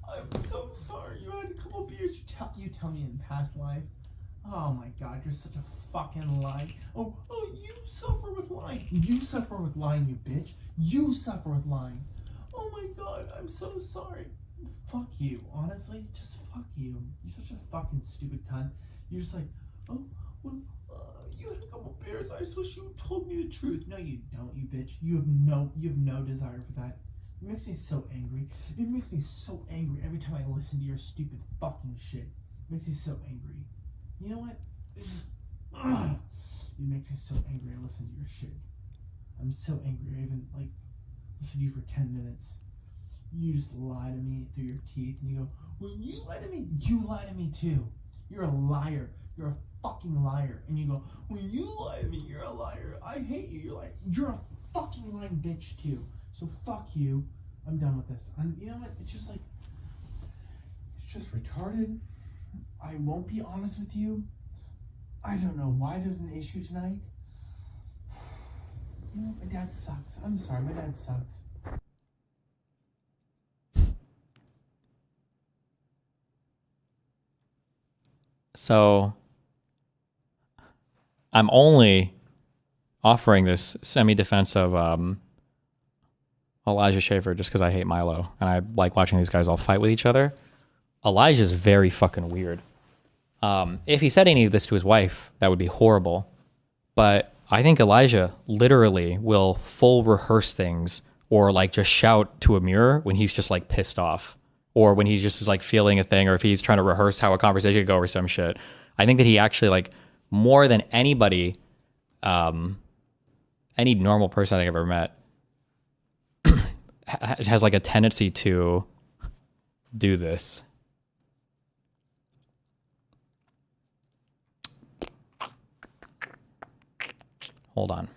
Speaker 11: I'm so sorry. You had a couple beers. You tell me in past life. Oh my god, you're such a fucking lie. Oh, you suffer with lying. You suffer with lying, you bitch. You suffer with lying. Oh my god, I'm so sorry. Fuck you. Honestly, just fuck you. You're such a fucking stupid cunt. You're just like, oh, well, you had a couple beers. I just wish you told me the truth. No, you don't, you bitch. You have no desire for that. It makes me so angry. It makes me so angry every time I listen to your stupid fucking shit. It makes me so angry. You know what? It's just, it makes me so angry I listen to your shit. I'm so angry I even, listened to you for 10 minutes. You just lie to me through your teeth, and you go, when you lie to me, you lie to me too. You're a liar. You're a fucking liar. And you go, when you lie to me, you're a liar. I hate you. You're a fucking lying bitch too. So fuck you. I'm done with this. You know what? It's just it's just retarded. I won't be honest with you. I don't know why there's an issue tonight. You know, my dad sucks. I'm sorry, my dad sucks.
Speaker 1: So I'm only offering this semi-defense of Elijah Schaffer just because I hate Milo and I like watching these guys all fight with each other. Elijah's very fucking weird. If he said any of this to his wife, that would be horrible. But I think Elijah literally will full rehearse things or just shout to a mirror when he's just pissed off. Or when he just is feeling a thing, or if he's trying to rehearse how a conversation could go or some shit. I think that he actually more than anybody, any normal person I think I've ever met, has a tendency to do this. Hold on.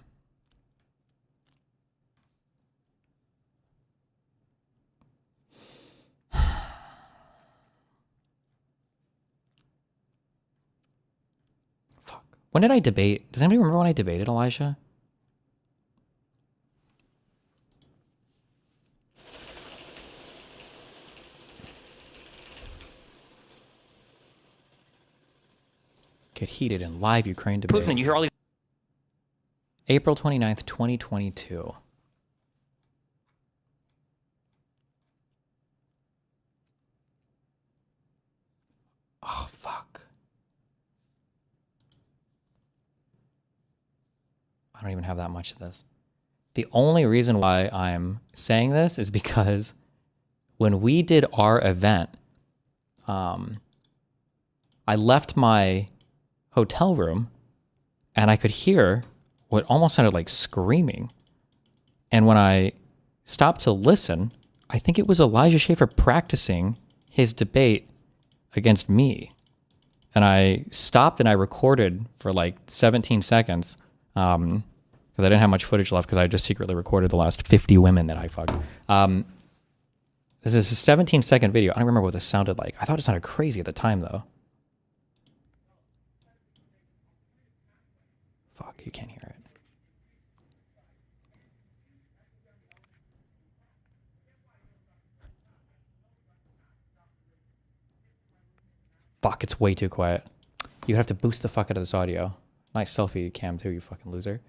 Speaker 1: When did I debate? Does anybody remember when I debated Elijah? Get heated in live Ukraine debate.
Speaker 2: Putin, you hear all these.
Speaker 1: April 29th, 2022. Oh, fuck. I don't even have that much of this. The only reason why I'm saying this is because when we did our event, I left my hotel room and I could hear what almost sounded like screaming. And when I stopped to listen, I think it was Elijah Schaffer practicing his debate against me. And I stopped and I recorded for 17 seconds because I didn't have much footage left because I just secretly recorded the last 50 women that I fucked. This is a 17-second video. I don't remember what this sounded like. I thought it sounded crazy at the time, though. Fuck, you can't hear it. Fuck, it's way too quiet. You have to boost the fuck out of this audio. Nice selfie cam too, you fucking loser.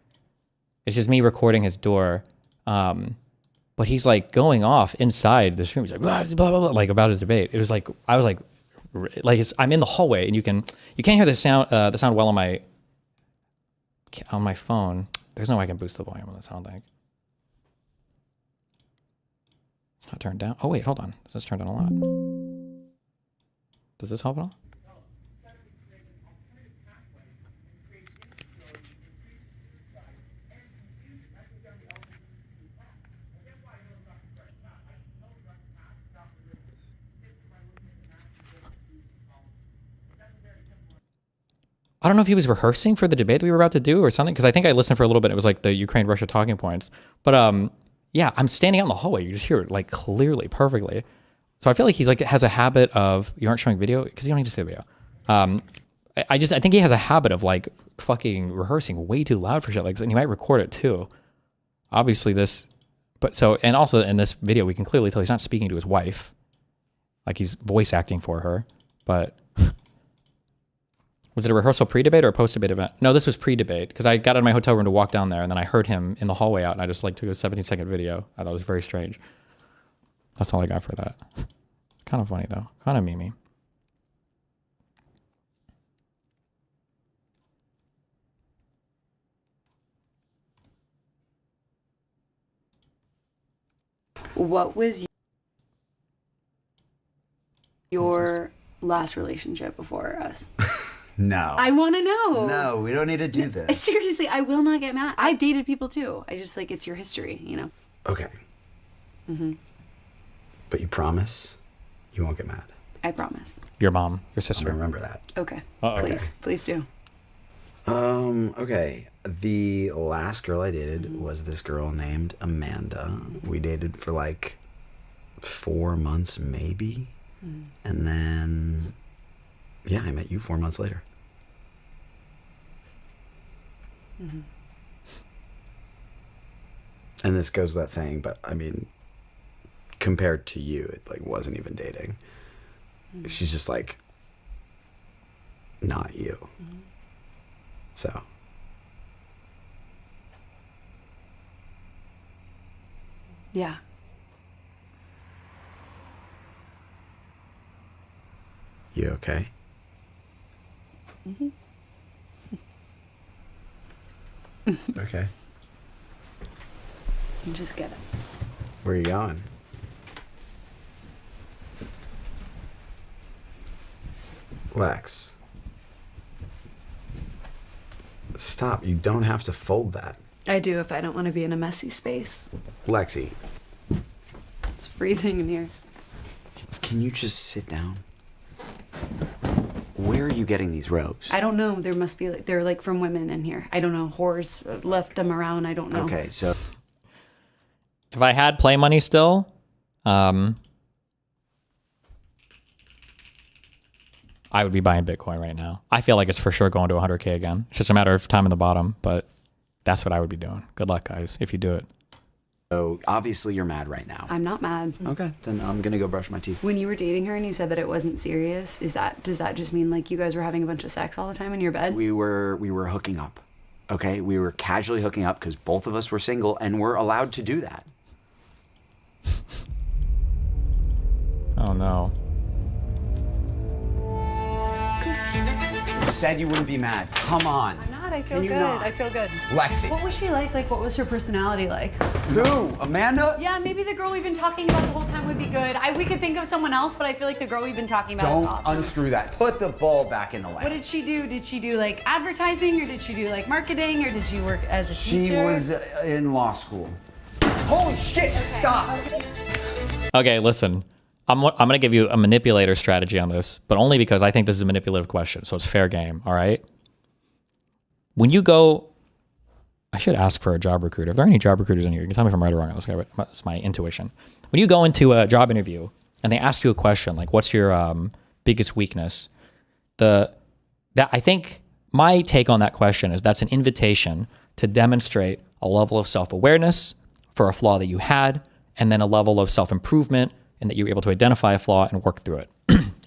Speaker 1: It's just me recording his door. But he's like going off inside this room. He's like, blah, blah, blah, blah, like about his debate. It was like, I was like I'm in the hallway and you can't hear the sound well on my phone. There's no way I can boost the volume on this, I don't think. It's not turned down. Oh wait, hold on. This is turned down a lot. Does this help at all? I don't know if he was rehearsing for the debate that we were about to do or something, because I think I listened for a little bit. It was like the Ukraine-Russia talking points. But yeah, I'm standing out in the hallway. You just hear it like clearly, perfectly. So I feel like he's like has a habit of, you aren't showing video because you don't need to see the video. I think he has a habit of like fucking rehearsing way too loud for shit like this, and he might record it too. Obviously and also in this video we can clearly tell he's not speaking to his wife, like he's voice acting for her. But was it a rehearsal pre-debate or a post-debate event? No, this was pre-debate because I got out of my hotel room to walk down there and then I heard him in the hallway out and I just like took a 17-second video. I thought it was very strange. That's all I got for that. Kind of funny though. Kind of memey.
Speaker 2: What was your last relationship before us?
Speaker 13: No.
Speaker 2: I want to know.
Speaker 13: No, we don't need to do this.
Speaker 2: Seriously, I will not get mad. I've dated people too. I just like, it's your history, you know?
Speaker 13: Okay.
Speaker 2: Mm-hmm.
Speaker 13: But you promise you won't get mad.
Speaker 2: I promise.
Speaker 1: Your mom, your sister.
Speaker 13: I'll remember that.
Speaker 2: Okay.
Speaker 13: Please.
Speaker 2: Please do.
Speaker 13: Okay. The last girl I dated was this girl named Amanda. We dated for like 4 months, maybe. And then, yeah, I met you 4 months later. And this goes without saying, but I mean, compared to you, it like wasn't even dating. She's just like not you. So
Speaker 2: yeah.
Speaker 13: You okay? Okay.
Speaker 2: You just get it.
Speaker 13: Where are you going? Lex. Stop. You don't have to fold that.
Speaker 2: I do if I don't want to be in a messy space.
Speaker 13: Lexi.
Speaker 2: It's freezing in here.
Speaker 13: Can you just sit down? Where are you getting these robes?
Speaker 2: I don't know. There must be like, they're like from women in here. I don't know. Whores left them around. I don't know.
Speaker 13: Okay, so
Speaker 1: if I had play money still, I would be buying Bitcoin right now. I feel like it's for sure going to 100K again. It's just a matter of time in the bottom, but that's what I would be doing. Good luck, guys, if you do it.
Speaker 13: So obviously you're mad right now.
Speaker 2: I'm not mad.
Speaker 13: Okay, then I'm gonna go brush my teeth.
Speaker 2: When you were dating her and you said that it wasn't serious, does that just mean like you guys were having a bunch of sex all the time in your bed?
Speaker 13: We were hooking up. Okay, we were casually hooking up because both of us were single and we're allowed to do that.
Speaker 1: Oh no.
Speaker 13: You said you wouldn't be mad. Come on.
Speaker 2: I'm not. I feel
Speaker 13: Can you
Speaker 2: good.
Speaker 13: not?
Speaker 2: I feel good.
Speaker 13: Lexi.
Speaker 2: What was she like? Like, what was her personality like?
Speaker 13: Who? Amanda?
Speaker 2: Yeah, maybe the girl we've been talking about the whole time would be good. We could think of someone else, but I feel like the girl we've been talking about
Speaker 13: Don't
Speaker 2: is awesome.
Speaker 13: unscrew that. Put the ball back in the lamp.
Speaker 2: What did she do? Did she do like advertising, or did she do like marketing, or did she work as a teacher?
Speaker 13: She was in law school. Holy shit! Okay. Stop.
Speaker 1: Okay, listen. I'm going to give you a manipulator strategy on this, but only because I think this is a manipulative question, so it's fair game, all right? When you go, I should ask for a job recruiter. If there are any job recruiters in here, you can tell me if I'm right or wrong. That's my intuition. When you go into a job interview and they ask you a question, like what's your biggest weakness? I think my take on that question is that's an invitation to demonstrate a level of self-awareness for a flaw that you had, and then a level of self-improvement and that you were able to identify a flaw and work through it.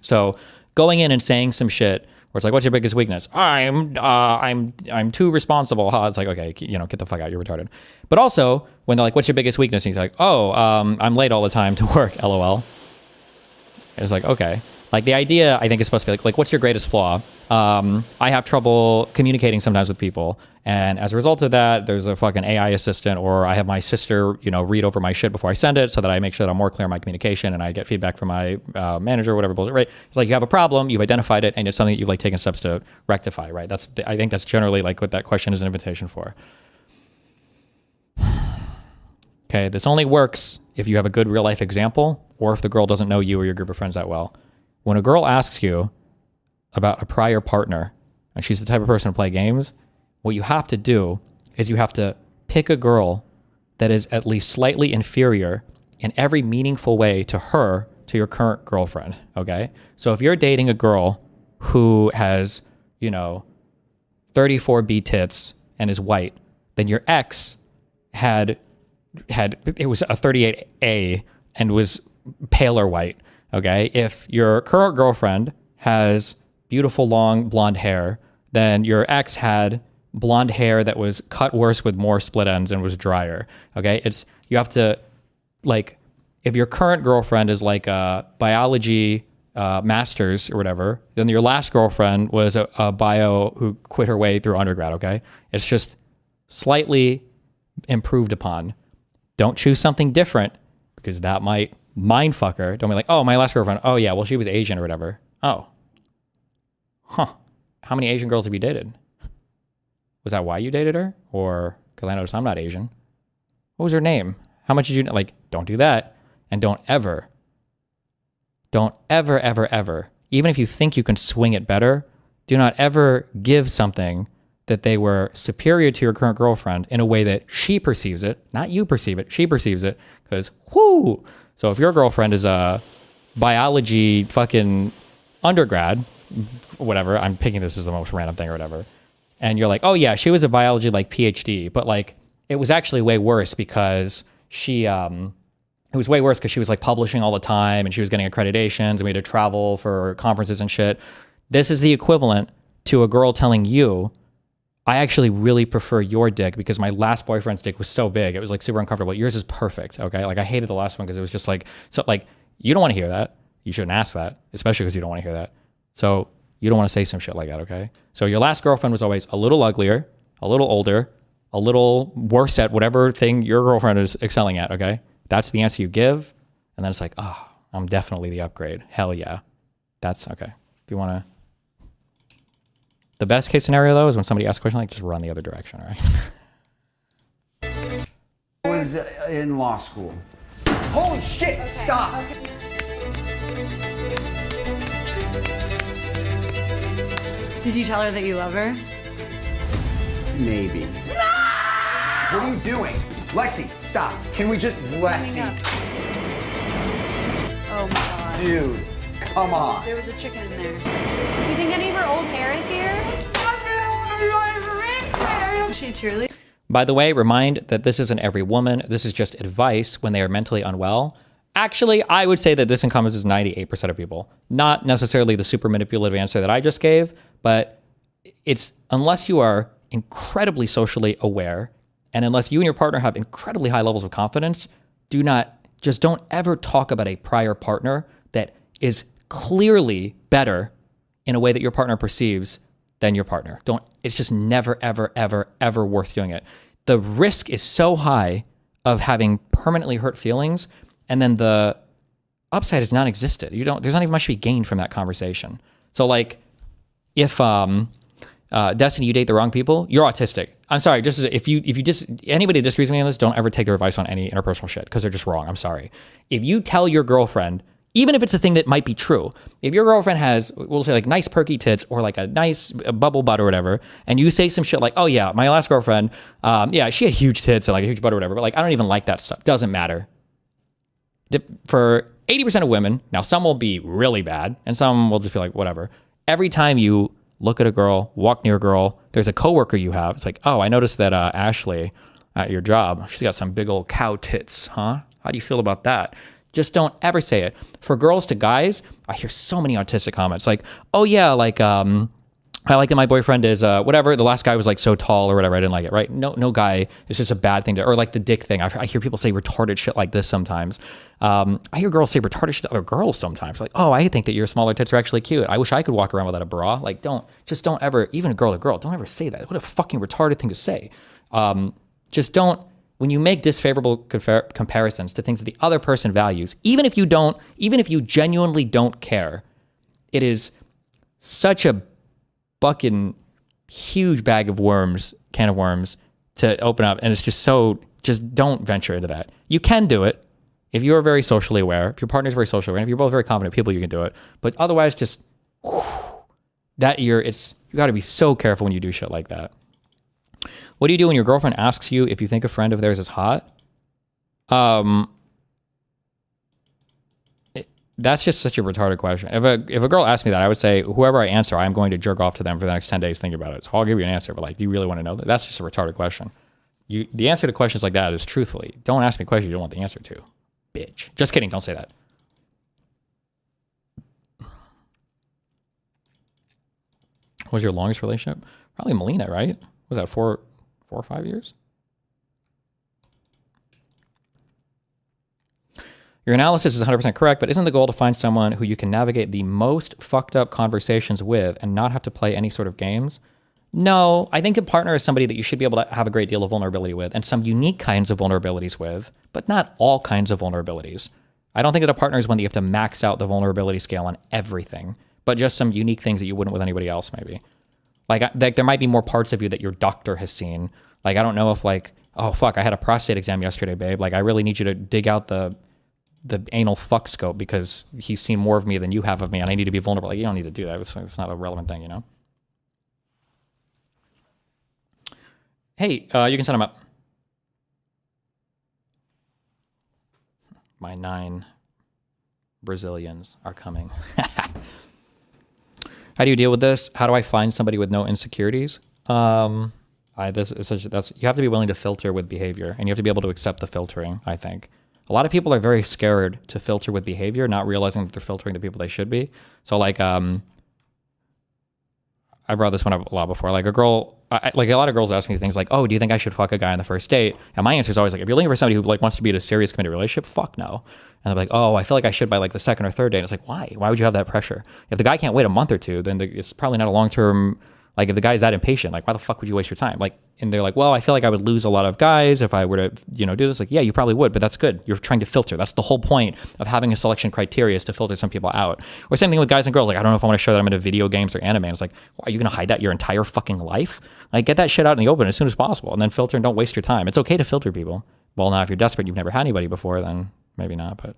Speaker 1: So going in and saying some shit Where it's like, what's your biggest weakness? I'm too responsible. Huh? It's like, okay, you know, get the fuck out. You're retarded. But also when they're like, what's your biggest weakness? And he's like, I'm late all the time to work. LOL. It's like, okay. Like the idea, I think, is supposed to be like, what's your greatest flaw? I have trouble communicating sometimes with people. And as a result of that, there's a fucking AI assistant, or I have my sister, you know, read over my shit before I send it so that I make sure that I'm more clear in my communication and I get feedback from my manager or whatever bullshit, right? It's like you have a problem, you've identified it, and it's something that you've like taken steps to rectify, right? I think that's generally like what that question is an invitation for. Okay, this only works if you have a good real life example or if the girl doesn't know you or your group of friends that well. When a girl asks you about a prior partner, and she's the type of person to play games, what you have to do is you have to pick a girl that is at least slightly inferior in every meaningful way to her, to your current girlfriend, okay? So if you're dating a girl who has, you know, 34B tits and is white, then your ex had it was a 38A and was paler white. Okay, if your current girlfriend has beautiful long blonde hair, then your ex had blonde hair that was cut worse with more split ends and was drier. Okay, you have to, like, if your current girlfriend is like a biology master's or whatever, then your last girlfriend was a bio who quit her way through undergrad. Okay, it's just slightly improved upon. Don't choose something different because that might mind fucker. Don't be like, oh, my last girlfriend, oh yeah, well, she was Asian or whatever. Oh. Huh. How many Asian girls have you dated? Was that why you dated her? Or, because I noticed I'm not Asian. What was her name? How much did you, like, don't do that. And don't ever, ever, even if you think you can swing it better, do not ever give something that they were superior to your current girlfriend in a way that she perceives it, not you perceive it, she perceives it, because, whoo. So if your girlfriend is a biology fucking undergrad, whatever, I'm picking this as the most random thing or whatever, and you're like, oh yeah, she was a biology like PhD, but like it was actually way worse because she was like publishing all the time and she was getting accreditations and we had to travel for conferences and shit. This is the equivalent to a girl telling you, I actually really prefer your dick because my last boyfriend's dick was so big. It was like super uncomfortable. Yours is perfect. Okay. Like I hated the last one because it was just like, so like, you don't want to hear that. You shouldn't ask that, especially because you don't want to hear that. So you don't want to say some shit like that. Okay. So your last girlfriend was always a little uglier, a little older, a little worse at whatever thing your girlfriend is excelling at. Okay. That's the answer you give. And then it's like, oh, I'm definitely the upgrade. Hell yeah. That's okay. If you want to, the best case scenario, though, is when somebody asks a question, like, just run the other direction, all right?
Speaker 13: I was in law school. Holy shit, okay, stop! Okay.
Speaker 2: Did you tell her that you love her?
Speaker 13: Maybe. No! What are you doing? Lexi, stop. Can we just, Lexi?
Speaker 2: Oh my god.
Speaker 13: Dude, come on.
Speaker 2: There was a chicken in there. Do you think any of her old hair is here? Was she truly?
Speaker 1: By the way, remind that this isn't every woman. This is just advice when they are mentally unwell. Actually, I would say that this encompasses 98% of people. Not necessarily the super manipulative answer that I just gave, but it's unless you are incredibly socially aware and unless you and your partner have incredibly high levels of confidence, don't ever talk about a prior partner that is clearly better in a way that your partner perceives than your partner. It's just never, ever, ever, ever worth doing it. The risk is so high of having permanently hurt feelings, and then the upside is non-existent. There's not even much to be gained from that conversation. So like, if Destiny, you date the wrong people, you're autistic. I'm sorry, anybody that disagrees with me on this, don't ever take their advice on any interpersonal shit, because they're just wrong. I'm sorry. If you tell your girlfriend, even if it's a thing that might be true, if your girlfriend has, we'll say like nice perky tits or like a nice bubble butt or whatever, and you say some shit like, oh yeah, my last girlfriend, yeah, she had huge tits and like a huge butt or whatever, but like, I don't even like that stuff. Doesn't matter. For 80% of women, now some will be really bad and some will just be like, whatever. Every time you look at a girl, walk near a girl, there's a coworker you have, it's like, oh, I noticed that Ashley at your job, she's got some big old cow tits, huh? How do you feel about that? Just don't ever say it. For girls to guys, I hear so many autistic comments like, oh yeah, like, I like that my boyfriend is whatever. The last guy was like so tall or whatever. I didn't like it, right? No guy. It's just a bad thing to, or like the dick thing. I hear people say retarded shit like this sometimes. I hear girls say retarded shit to other girls sometimes. Like, oh, I think that your smaller tits are actually cute. I wish I could walk around without a bra. Like, don't ever, even a girl to girl, don't ever say that. What a fucking retarded thing to say. Just don't, when you make disfavorable comparisons to things that the other person values, even if you genuinely don't care, it is such a fucking huge bag of worms, can of worms to open up. And it's just don't venture into that. You can do it if you're very socially aware, if your partner's very socially aware, and if you're both very confident people, you can do it. But otherwise, you got to be so careful when you do shit like that. What do you do when your girlfriend asks you if you think a friend of theirs is hot? That's just such a retarded question. If a girl asks me that, I would say, whoever I answer, I'm going to jerk off to them for the next 10 days thinking about it. So I'll give you an answer, but like, do you really want to know that? That's just a retarded question. The answer to questions like that is truthfully, don't ask me questions you don't want the answer to. Bitch. Just kidding. Don't say that. What was your longest relationship? Probably Melina, right? Was that 4 or 5 years? Your analysis is 100% correct, but isn't the goal to find someone who you can navigate the most fucked up conversations with and not have to play any sort of games? No, I think a partner is somebody that you should be able to have a great deal of vulnerability with and some unique kinds of vulnerabilities with, but not all kinds of vulnerabilities. I don't think that a partner is one that you have to max out the vulnerability scale on everything, but just some unique things that you wouldn't with anybody else maybe. Like there might be more parts of you that your doctor has seen. Like, I don't know if like, oh fuck, I had a prostate exam yesterday, babe. Like, I really need you to dig out the anal fuck scope because he's seen more of me than you have of me and I need to be vulnerable. Like, you don't need to do that. It's not a relevant thing, you know? Hey, you can set him up. My 9 Brazilians are coming. How do you deal with this? How do I find somebody with no insecurities? You have to be willing to filter with behavior and you have to be able to accept the filtering, I think. A lot of people are very scared to filter with behavior, not realizing that they're filtering the people they should be. So like, I brought this one up a lot before. Like a girl, like a lot of girls ask me things like, oh, do you think I should fuck a guy on the first date? And my answer is always like, if you're looking for somebody who like wants to be in a serious committed relationship, fuck no. And they're like, oh, I feel like I should by like the second or third date. And it's like, why? Why would you have that pressure? If the guy can't wait a month or two, then it's probably not a long-term, like if the guy's that impatient, like why the fuck would you waste your time? Like, and they're like, well, I feel like I would lose a lot of guys if I were to, do this. Like, yeah, you probably would, but that's good. You're trying to filter. That's the whole point of having a selection criteria is to filter some people out. Or same thing with guys and girls. Like, I don't know if I want to show that I'm into video games or anime. And it's like, well, are you going to hide that your entire fucking life? Like, get that shit out in the open as soon as possible and then filter and don't waste your time. It's okay to filter people. Well, now if you're desperate, you've never had anybody before, then maybe not, but...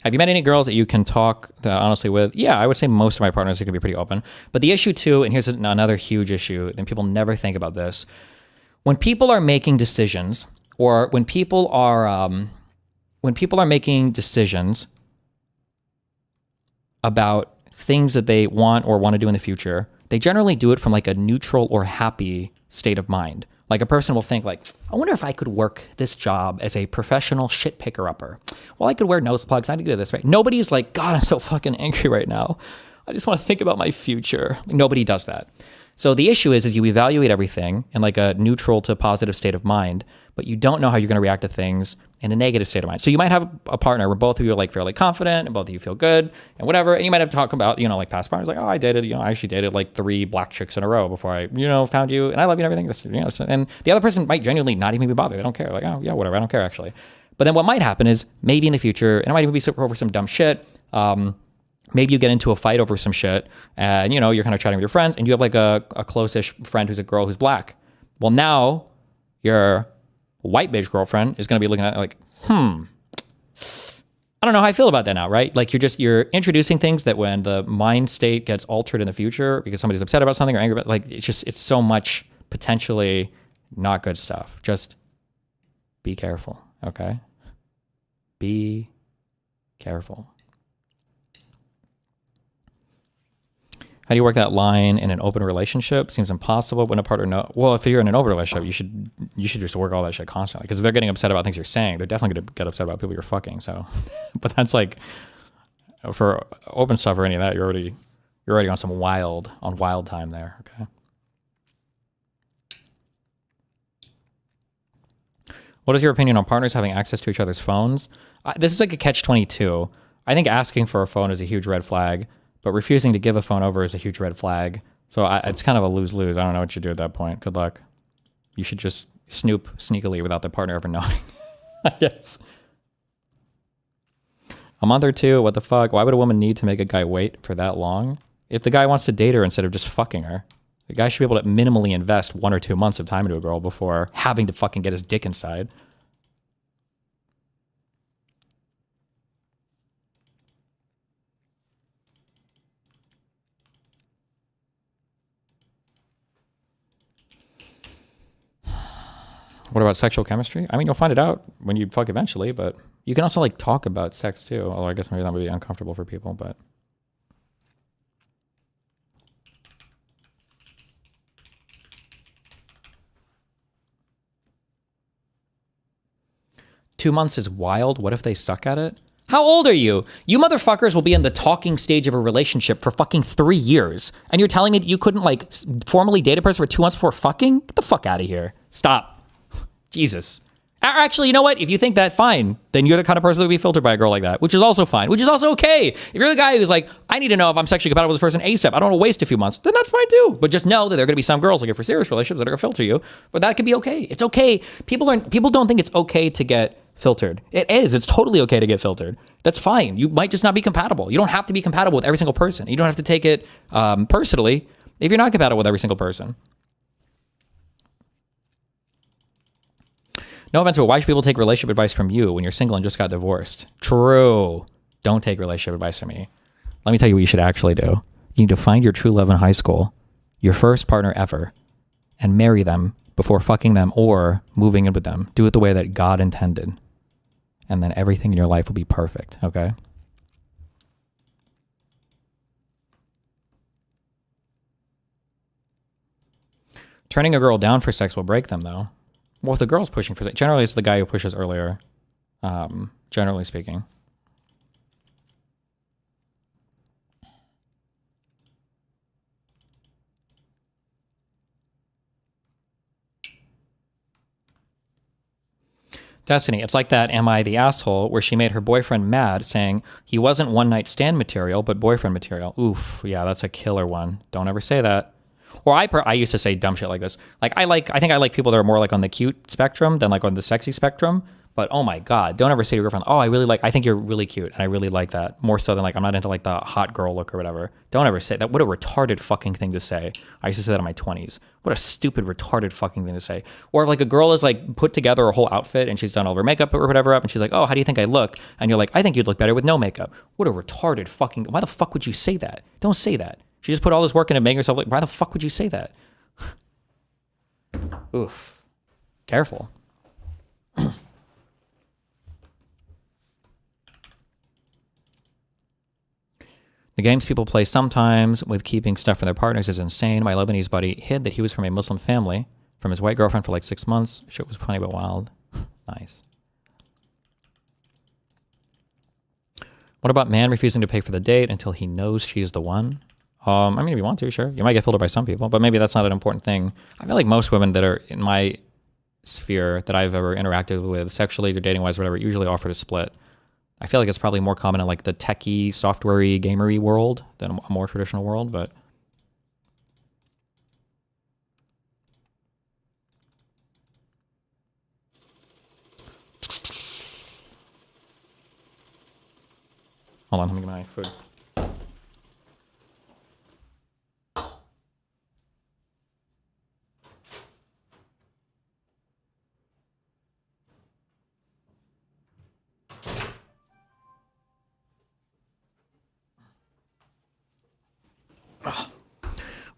Speaker 1: Have you met any girls that you can talk honestly with? Yeah, I would say most of my partners can be pretty open. But the issue too, and here's another huge issue, and people never think about this. When people are making decisions, or when people are making decisions about things that they want or want to do in the future, they generally do it from like a neutral or happy state of mind. Like a person will think like, I wonder if I could work this job as a professional shit picker-upper. Well, I could wear nose plugs. I could do this, right? Nobody's like, God, I'm so fucking angry right now. I just want to think about my future. Nobody does that. So the issue is you evaluate everything in like a neutral to positive state of mind, but you don't know how you're going to react to things in a negative state of mind. So you might have a partner where both of you are like fairly confident and both of you feel good and whatever. And you might have to talk about, like past partners, like, oh, I actually dated like 3 black chicks in a row before I, found you and I love you and everything. And the other person might genuinely not even be bothered. They don't care. Like, oh yeah, whatever. I don't care actually. But then what might happen is maybe in the future, and it might even be over some dumb shit. Maybe you get into a fight over some shit and, you're kind of chatting with your friends and you have like a close-ish friend who's a girl who's black. Well, now your white bitch girlfriend is going to be looking at it like, I don't know how I feel about that now, right? Like you're introducing things that when the mind state gets altered in the future because somebody's upset about something or angry about, like, it's so much potentially not good stuff. Just be careful, okay? Be careful. How do you work that line in an open relationship? Seems impossible when a partner well, if you're in an open relationship, you should just work all that shit constantly. Because if they're getting upset about things you're saying, they're definitely going to get upset about people you're fucking. So, but that's like, for open stuff or any of that, you're already on some wild time there. Okay. What is your opinion on partners having access to each other's phones? This is like a catch-22. I think asking for a phone is a huge red flag, but refusing to give a phone over is a huge red flag. So it's kind of a lose-lose. I don't know what you do at that point. Good luck. You should just snoop sneakily without the partner ever knowing, I guess. A month or two, what the fuck? Why would a woman need to make a guy wait for that long? If the guy wants to date her instead of just fucking her, the guy should be able to minimally invest 1 or 2 months of time into a girl before having to fucking get his dick inside. What about sexual chemistry? I mean, you'll find it out when you fuck eventually, but you can also like talk about sex too. Although I guess maybe that would be uncomfortable for people, but. "2 months is wild. What if they suck at it?" How old are you? You motherfuckers will be in the talking stage of a relationship for fucking 3 years. And you're telling me that you couldn't like formally date a person for 2 months before fucking? Get the fuck out of here. Stop. Jesus. Actually, you know what? If you think that, fine. Then you're the kind of person that would be filtered by a girl like that, which is also fine, which is also okay. If you're the guy who's like, I need to know if I'm sexually compatible with this person ASAP, I don't want to waste a few months, then that's fine too. But just know that there are going to be some girls looking for serious relationships that are going to filter you, but that could be okay. It's okay. People don't think it's okay to get filtered. It is. It's totally okay to get filtered. That's fine. You might just not be compatible. You don't have to be compatible with every single person. You don't have to take it personally if you're not compatible with every single person. No offense, but why should people take relationship advice from you when you're single and just got divorced? True. Don't take relationship advice from me. Let me tell you what you should actually do. You need to find your true love in high school, your first partner ever, and marry them before fucking them or moving in with them. Do it the way that God intended. And then everything in your life will be perfect, okay? Turning a girl down for sex will break them, though. Well, if the girl's pushing for sex, generally it's the guy who pushes earlier, generally speaking. Destiny, it's like that Am I the Asshole where she made her boyfriend mad saying he wasn't one night stand material, but boyfriend material. Oof, yeah, that's a killer one. Don't ever say that. Or I used to say dumb shit like this. Like I think I like people that are more like on the cute spectrum than like on the sexy spectrum. But oh my God, don't ever say to your girlfriend, oh, I think you're really cute and I really like that. More so than like, I'm not into like the hot girl look or whatever. Don't ever say that. What a retarded fucking thing to say. I used to say that in my 20s. What a stupid, retarded fucking thing to say. Or if like a girl is like put together a whole outfit and she's done all of her makeup or whatever up and she's like, oh, how do you think I look? And you're like, I think you'd look better with no makeup. What a retarded fucking, why the fuck would you say that? Don't say that. She just put all this work into making herself look, why the fuck would you say that? Oof. Careful. The games people play sometimes with keeping stuff from their partners is insane. My Lebanese buddy hid that he was from a Muslim family from his white girlfriend for like 6 months. Shit was funny but wild. Nice. What about man refusing to pay for the date until he knows she is the one? I mean, if you want to, sure. You might get filtered by some people, but maybe that's not an important thing. I feel like most women that are in my sphere that I've ever interacted with, sexually or dating-wise, whatever, usually offer to split. I feel like it's probably more common in like the techie, software-y, gamer-y world than a more traditional world, but... Hold on, let me get my food.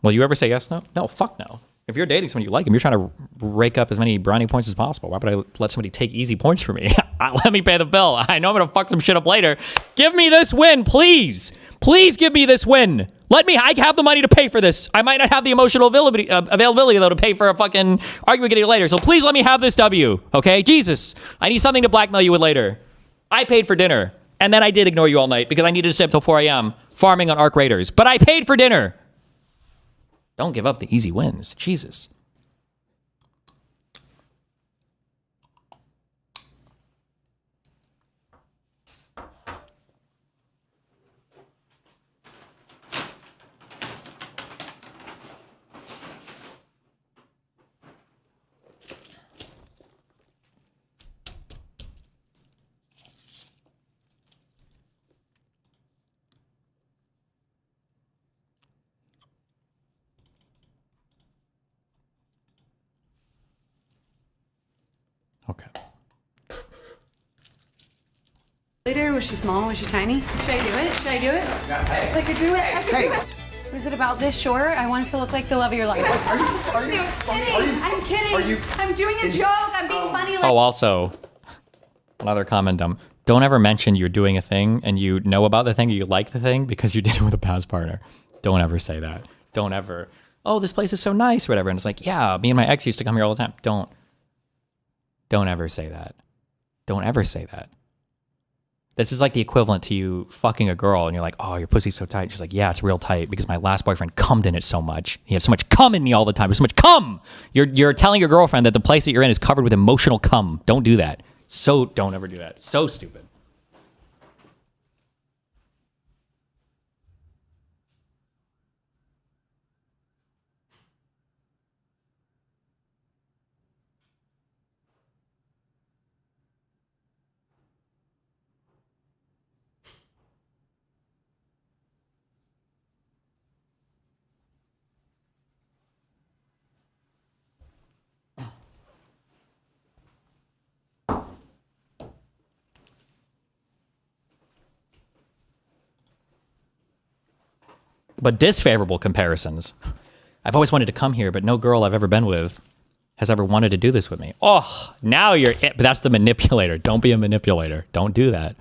Speaker 1: Will you ever say yes, no? No, fuck no. If you're dating someone you like him, you're trying to rake up as many brownie points as possible. Why would I let somebody take easy points from me? Let me pay the bill. I know I'm going to fuck some shit up later. Give me this win, please. Please give me this win. I have the money to pay for this. I might not have the emotional availability though to pay for a fucking argument getting later. So please let me have this W, okay? Jesus, I need something to blackmail you with later. I paid for dinner. And then I did ignore you all night because I needed to stay up till 4 a.m. farming on Arc Raiders. But I paid for dinner. Don't give up the easy wins. Jesus. Okay.
Speaker 2: Later, was she small? Was she tiny? Should I do it? Should I do it? I could do it. I could do it. Was it about this short? I want it to look like the love of your life. I'm kidding. I'm doing a joke. I'm being funny. Like
Speaker 1: Oh, also, another comment. Don't ever mention you're doing a thing and you know about the thing or you like the thing because you did it with a past partner. Don't ever say that. Don't ever. Oh, this place is so nice or whatever. And it's like, yeah, me and my ex used to come here all the time. Don't ever say that. Don't ever say that. This is like the equivalent to you fucking a girl and you're like, oh, your pussy's so tight. She's like, yeah, it's real tight because my last boyfriend cummed in it so much. He had so much cum in me all the time. There's so much cum. You're telling your girlfriend that the place that you're in is covered with emotional cum. Don't do that. So don't ever do that. So stupid. But disfavorable comparisons. I've always wanted to come here, but no girl I've ever been with has ever wanted to do this with me. Oh, now you're it. But that's the manipulator. Don't be a manipulator. Don't do that.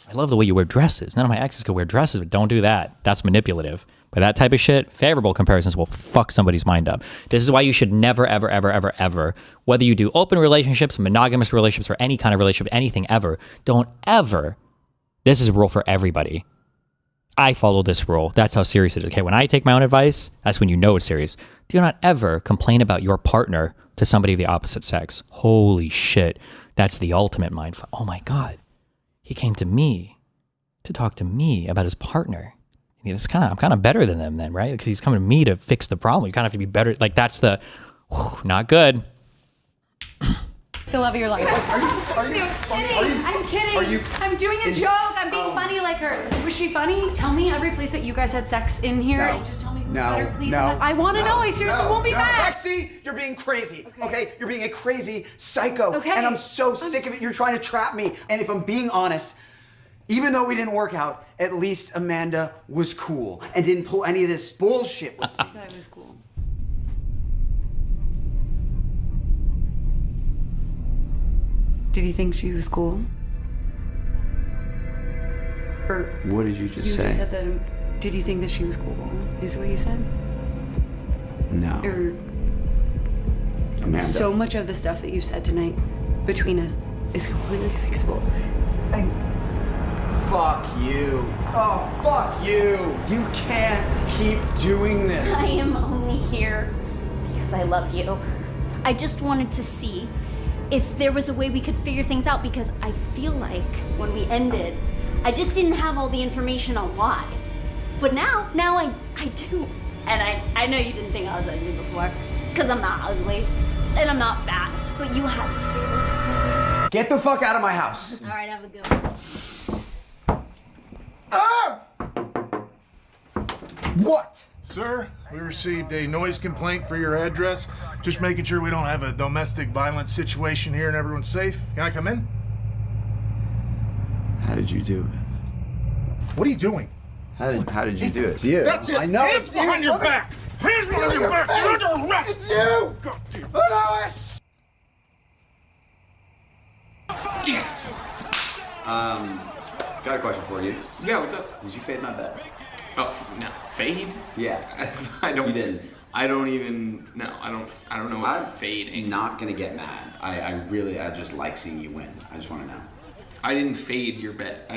Speaker 1: I love the way you wear dresses. None of my exes could wear dresses, but don't do that. That's manipulative. But that type of shit, favorable comparisons will fuck somebody's mind up. This is why you should never, ever, ever, ever, ever, whether you do open relationships, monogamous relationships, or any kind of relationship, anything ever, don't ever, this is a rule for everybody. I follow this rule. That's how serious it is. Okay, when I take my own advice, that's when you know it's serious. Do not ever complain about your partner to somebody of the opposite sex. Holy shit. That's the ultimate mindfuck. Oh my God. He came to me to talk to me about his partner. I'm kind of better than them then, right? Because he's coming to me to fix the problem. You kind of have to be better. Like that's the, not good.
Speaker 2: the love of your life. I'm kidding. I'm doing a joke. I'm being funny like her. Was she funny? Tell me every place that you guys had sex in here.
Speaker 14: No.
Speaker 2: And just tell me who's
Speaker 14: No.
Speaker 2: better, please.
Speaker 14: No.
Speaker 2: I want to know. I seriously won't be back.
Speaker 14: Lexi, you're being crazy. Okay? You're being a crazy psycho.
Speaker 2: Okay.
Speaker 14: And I'm so sick of it. You're trying to trap me. And if I'm being honest, even though we didn't work out, at least Amanda was cool and didn't pull any of this bullshit with me.
Speaker 2: That was cool. Did you think she was cool? Or
Speaker 14: What did you just
Speaker 2: you
Speaker 14: say?
Speaker 2: just said that. Did you think that she was cool? Is what you said?
Speaker 14: No.
Speaker 2: Or
Speaker 14: Amanda.
Speaker 2: so much of the stuff that you've said tonight between us is completely fixable.
Speaker 14: Fuck you. Oh, fuck you. You can't keep doing this.
Speaker 15: I am only here because I love you. I just wanted to see if there was a way we could figure things out, because I feel like when we ended, I just didn't have all the information on why. But now I do. And I know you didn't think I was ugly before, because I'm not ugly, and I'm not fat, but you had to say those things.
Speaker 14: Get the fuck out of my house.
Speaker 15: All right, have a good one.
Speaker 14: What?
Speaker 6: Sir, we received a noise complaint for your address. Just making sure we don't have a domestic violence situation here and everyone's safe. Can I come in?
Speaker 14: How did you do it?
Speaker 6: What are you doing?
Speaker 14: How did you do it? It's you.
Speaker 6: That's it.
Speaker 14: I know.
Speaker 6: Hands behind your back. Hands behind your back. You're under arrest.
Speaker 14: It's you.
Speaker 19: Yes. Got a question for you. Yeah, what's up? Did you fade my bet? Oh, no. Fade? Yeah. I don't. You didn't. I don't even. No, I don't know what fading. I'm not gonna get mad. I just like seeing you win. I just want to know. I didn't fade your bet.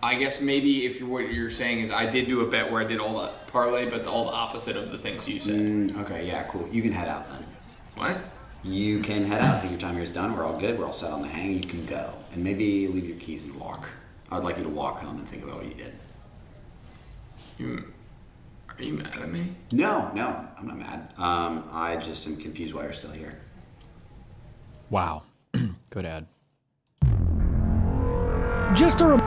Speaker 19: I guess maybe if what you're saying is I did do a bet where I did all the parlay, but all the opposite of the things you said.
Speaker 14: Okay, yeah, cool. You can head out then.
Speaker 19: What?
Speaker 14: You can head out. I think your time here is done. We're all good. We're all set on the hang. You can go. And maybe leave your keys and walk. I would like you to walk home and think about what you did.
Speaker 19: Are you mad at me?
Speaker 14: No, I'm not mad. I just am confused why you're still here.
Speaker 1: Wow. Good ad.
Speaker 3: Just a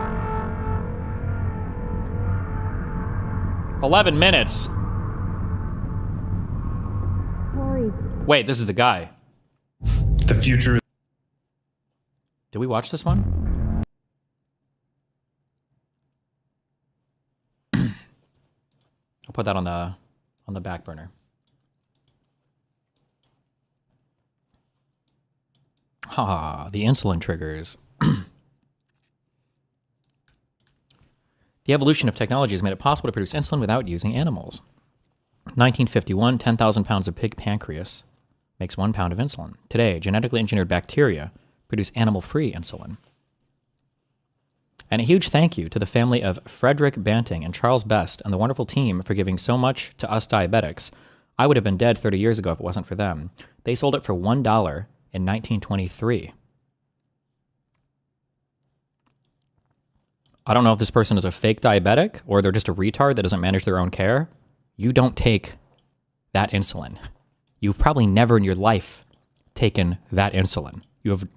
Speaker 1: 11 minutes.
Speaker 7: Sorry.
Speaker 1: Wait, this is the guy.
Speaker 3: The future.
Speaker 1: Did we watch this one? I'll put that on the back burner. The insulin triggers. The evolution of technology has made it possible to produce insulin without using animals. 1951, 10,000 pounds of pig pancreas makes 1 pound of insulin. Today, genetically engineered bacteria produce animal-free insulin. And a huge thank you to the family of Frederick Banting and Charles Best and the wonderful team for giving so much to us diabetics. I would have been dead 30 years ago if it wasn't for them. They sold it for $1 in 1923. I don't know if this person is a fake diabetic or they're just a retard that doesn't manage their own care. You don't take that insulin. You've probably never in your life taken that insulin. The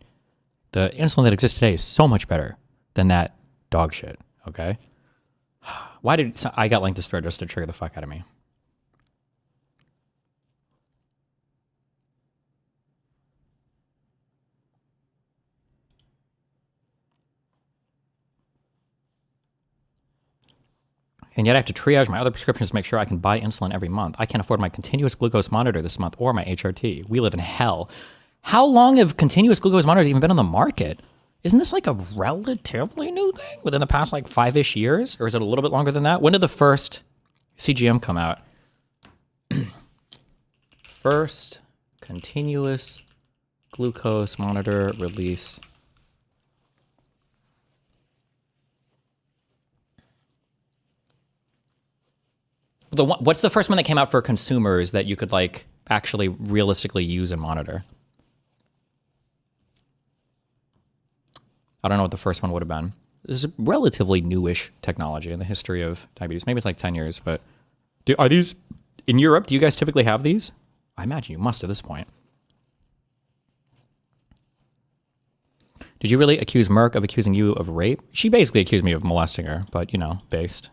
Speaker 1: insulin that exists today is so much better than that dog shit, okay? Why did I got linked this thread just to trigger the fuck out of me? And yet I have to triage my other prescriptions to make sure I can buy insulin every month. I can't afford my continuous glucose monitor this month or my HRT. We live in hell. How long have continuous glucose monitors even been on the market? Isn't this like a relatively new thing within the past like 5-ish years? Or is it a little bit longer than that? When did the first CGM come out? First continuous glucose monitor release. What's the first one that came out for consumers that you could like actually realistically use and monitor? I don't know what the first one would have been. This is relatively newish technology in the history of diabetes. Maybe it's like 10 years, but are these in Europe? Do you guys typically have these? I imagine you must at this point. Did you really accuse Merck of accusing you of rape? She basically accused me of molesting her, but you know, based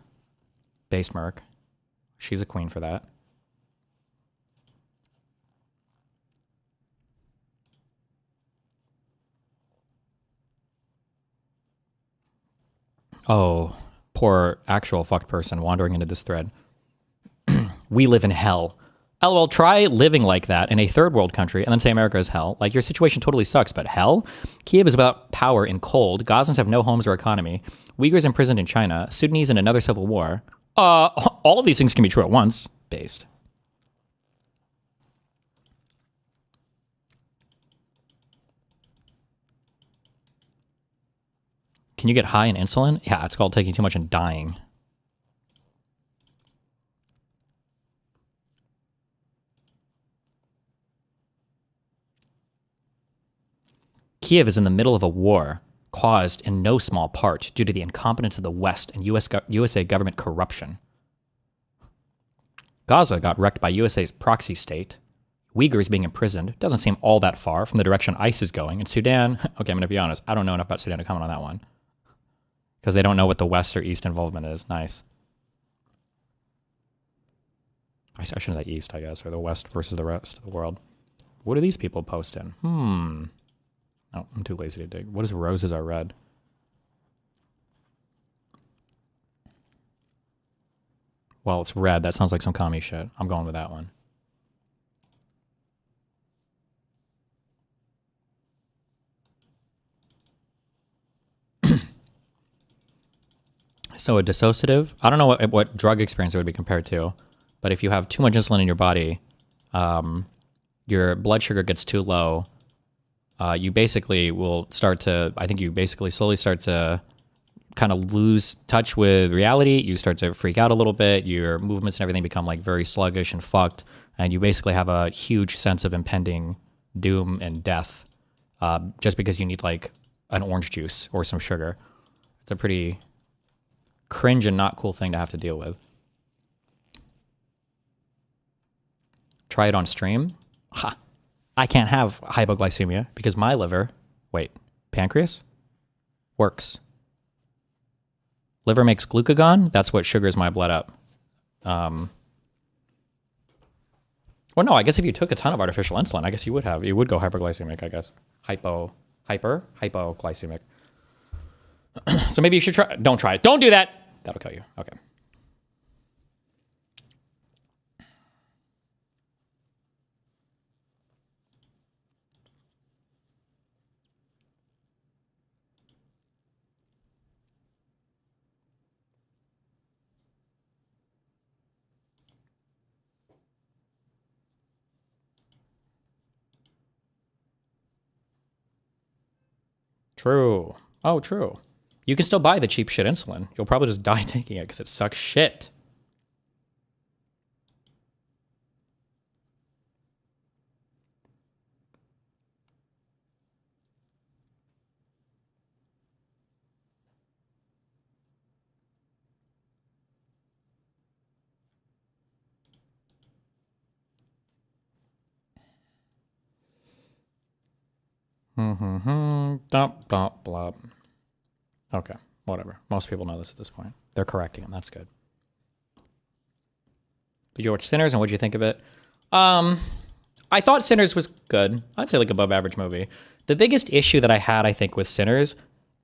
Speaker 1: Merck. She's a queen for that. Oh, poor actual fucked person wandering into this thread. We live in hell. LOL, try living like that in a third world country and then say America is hell. Like, your situation totally sucks, but hell? Kiev is about power in cold. Gazans have no homes or economy. Uyghurs imprisoned in China. Sudanese in another civil war. All of these things can be true at once, based. Can you get high in insulin? Yeah, it's called taking too much and dying. Kiev is in the middle of a war caused in no small part due to the incompetence of the West and USA government corruption. Gaza got wrecked by USA's proxy state. Uyghurs being imprisoned doesn't seem all that far from the direction ICE is going. And Sudan, okay, I'm going to be honest, I don't know enough about Sudan to comment on that one. Because they don't know what the West or East involvement is. Nice. I shouldn't say East, I guess, or the West versus the rest of the world. What do these people post in? Oh, I'm too lazy to dig. What is roses are red? Well, it's red. That sounds like some commie shit. I'm going with that one. So a dissociative, I don't know what drug experience it would be compared to, but if you have too much insulin in your body, your blood sugar gets too low, you basically will start to, I think you basically slowly start to kind of lose touch with reality. You start to freak out a little bit. Your movements and everything become like very sluggish and fucked. And you basically have a huge sense of impending doom and death just because you need like an orange juice or some sugar. It's a pretty cringe and not cool thing to have to deal with. Try it on stream. Ha! I can't have hypoglycemia because my liver, wait, pancreas? Works. Liver makes glucagon. That's what sugars my blood up. Well, no, I guess if you took a ton of artificial insulin, I guess you would go hyperglycemic, I guess. Hypoglycemic. So maybe you should try, don't try it. Don't do that. That'll kill you. Okay. True. Oh, true. You can still buy the cheap shit insulin. You'll probably just die taking it because it sucks shit. Dump, dump, blub. Okay, whatever. Most people know this at this point. They're correcting him. That's good. Did you watch Sinners and what did you think of it? I thought Sinners was good. I'd say like above average movie. The biggest issue that I had, I think, with Sinners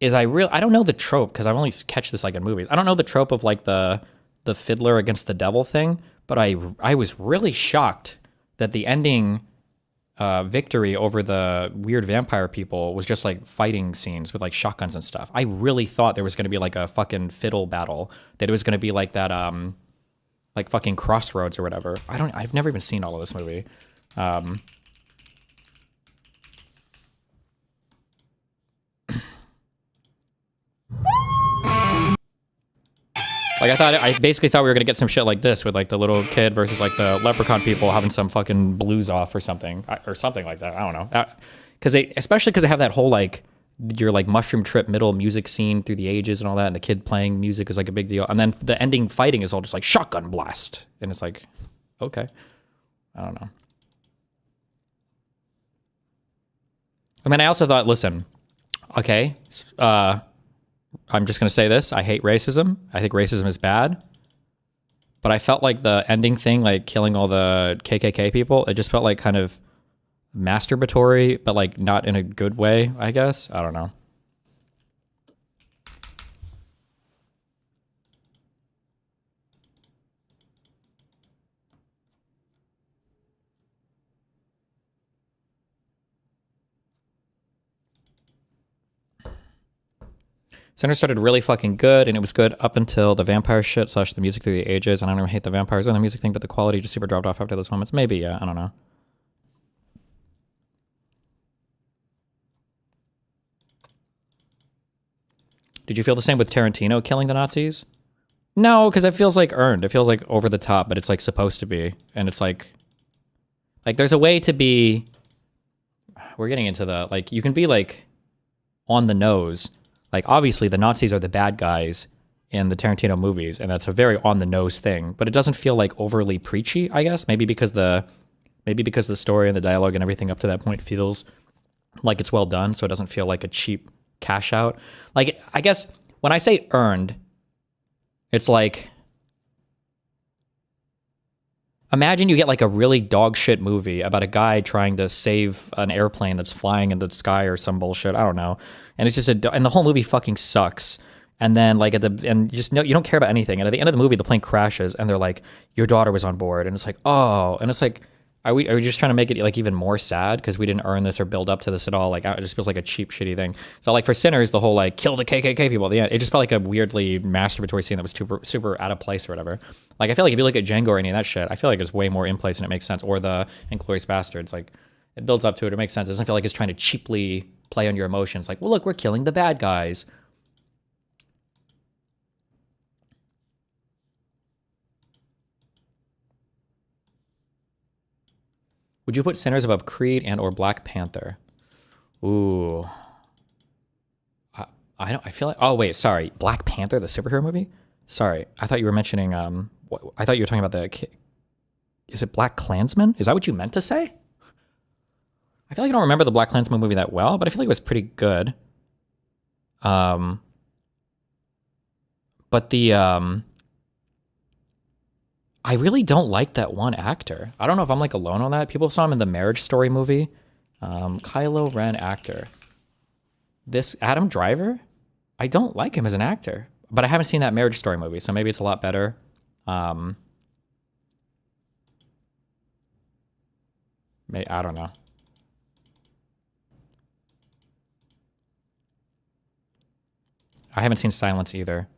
Speaker 1: is I don't know the trope because I've only catch this like in movies. I don't know the trope of like the fiddler against the devil thing, but I was really shocked that the ending victory over the weird vampire people was just like fighting scenes with like shotguns and stuff. I really thought there was going to be like a fucking fiddle battle, that it was going to be like that like fucking Crossroads or whatever. I've never even seen all of this movie. Like I basically thought we were gonna get some shit like this with like the little kid versus like the leprechaun people having some fucking blues off or something like that. I don't know, especially because they have that whole like your like mushroom trip middle music scene through the ages and all that, and the kid playing music is like a big deal, and then the ending fighting is all just like shotgun blast, and it's like, okay, I don't know. I mean, I also thought, listen, okay, I'm just going to say this. I hate racism. I think racism is bad. But I felt like the ending thing, like killing all the KKK people, it just felt like kind of masturbatory, but like not in a good way, I guess. I don't know. Center started really fucking good, and it was good up until the vampire shit / the music through the ages. And I don't even hate the vampires or the music thing, but the quality just super dropped off after those moments. Maybe, yeah, I don't know. Did you feel the same with Tarantino killing the Nazis? No, because it feels like earned. It feels like over the top, but it's like supposed to be. And it's like there's a way to be, we're getting into the, like, you can be like on the nose. Like, obviously, the Nazis are the bad guys in the Tarantino movies, and that's a very on-the-nose thing. But it doesn't feel, like, overly preachy, I guess. Maybe because the story and the dialogue and everything up to that point feels like it's well done, so it doesn't feel like a cheap cash-out. Like, I guess, when I say earned, it's like, imagine you get, like, a really dog shit movie about a guy trying to save an airplane that's flying in the sky or some bullshit, I don't know. And it's just and the whole movie fucking sucks. And then like you don't care about anything. And at the end of the movie, the plane crashes, and they're like, "Your daughter was on board," and it's like, oh, and it's like, are we just trying to make it like even more sad because we didn't earn this or build up to this at all? Like, it just feels like a cheap, shitty thing. So like for Sinners, the whole like kill the KKK people at the end, it just felt like a weirdly masturbatory scene that was super out of place or whatever. Like I feel like if you look at Django or any of that shit, I feel like it's way more in place and it makes sense. Or the Inglourious Bastards, like It builds up to it. It makes sense. It doesn't feel like it's trying to cheaply play on your emotions. Like, well, look, we're killing the bad guys. Would you put Sinners above Creed and or Black Panther? Ooh. I feel like, oh wait, sorry. Black Panther, the superhero movie? Sorry. I thought you were mentioning, I thought you were talking about is it Black Klansman? Is that what you meant to say? I feel like I don't remember the Black Klansman movie that well, but I feel like it was pretty good. But I really don't like that one actor. I don't know if I'm like alone on that. People saw him in the Marriage Story movie. Kylo Ren actor. This Adam Driver? I don't like him as an actor, but I haven't seen that Marriage Story movie, so maybe it's a lot better. I don't know. I haven't seen Silence either.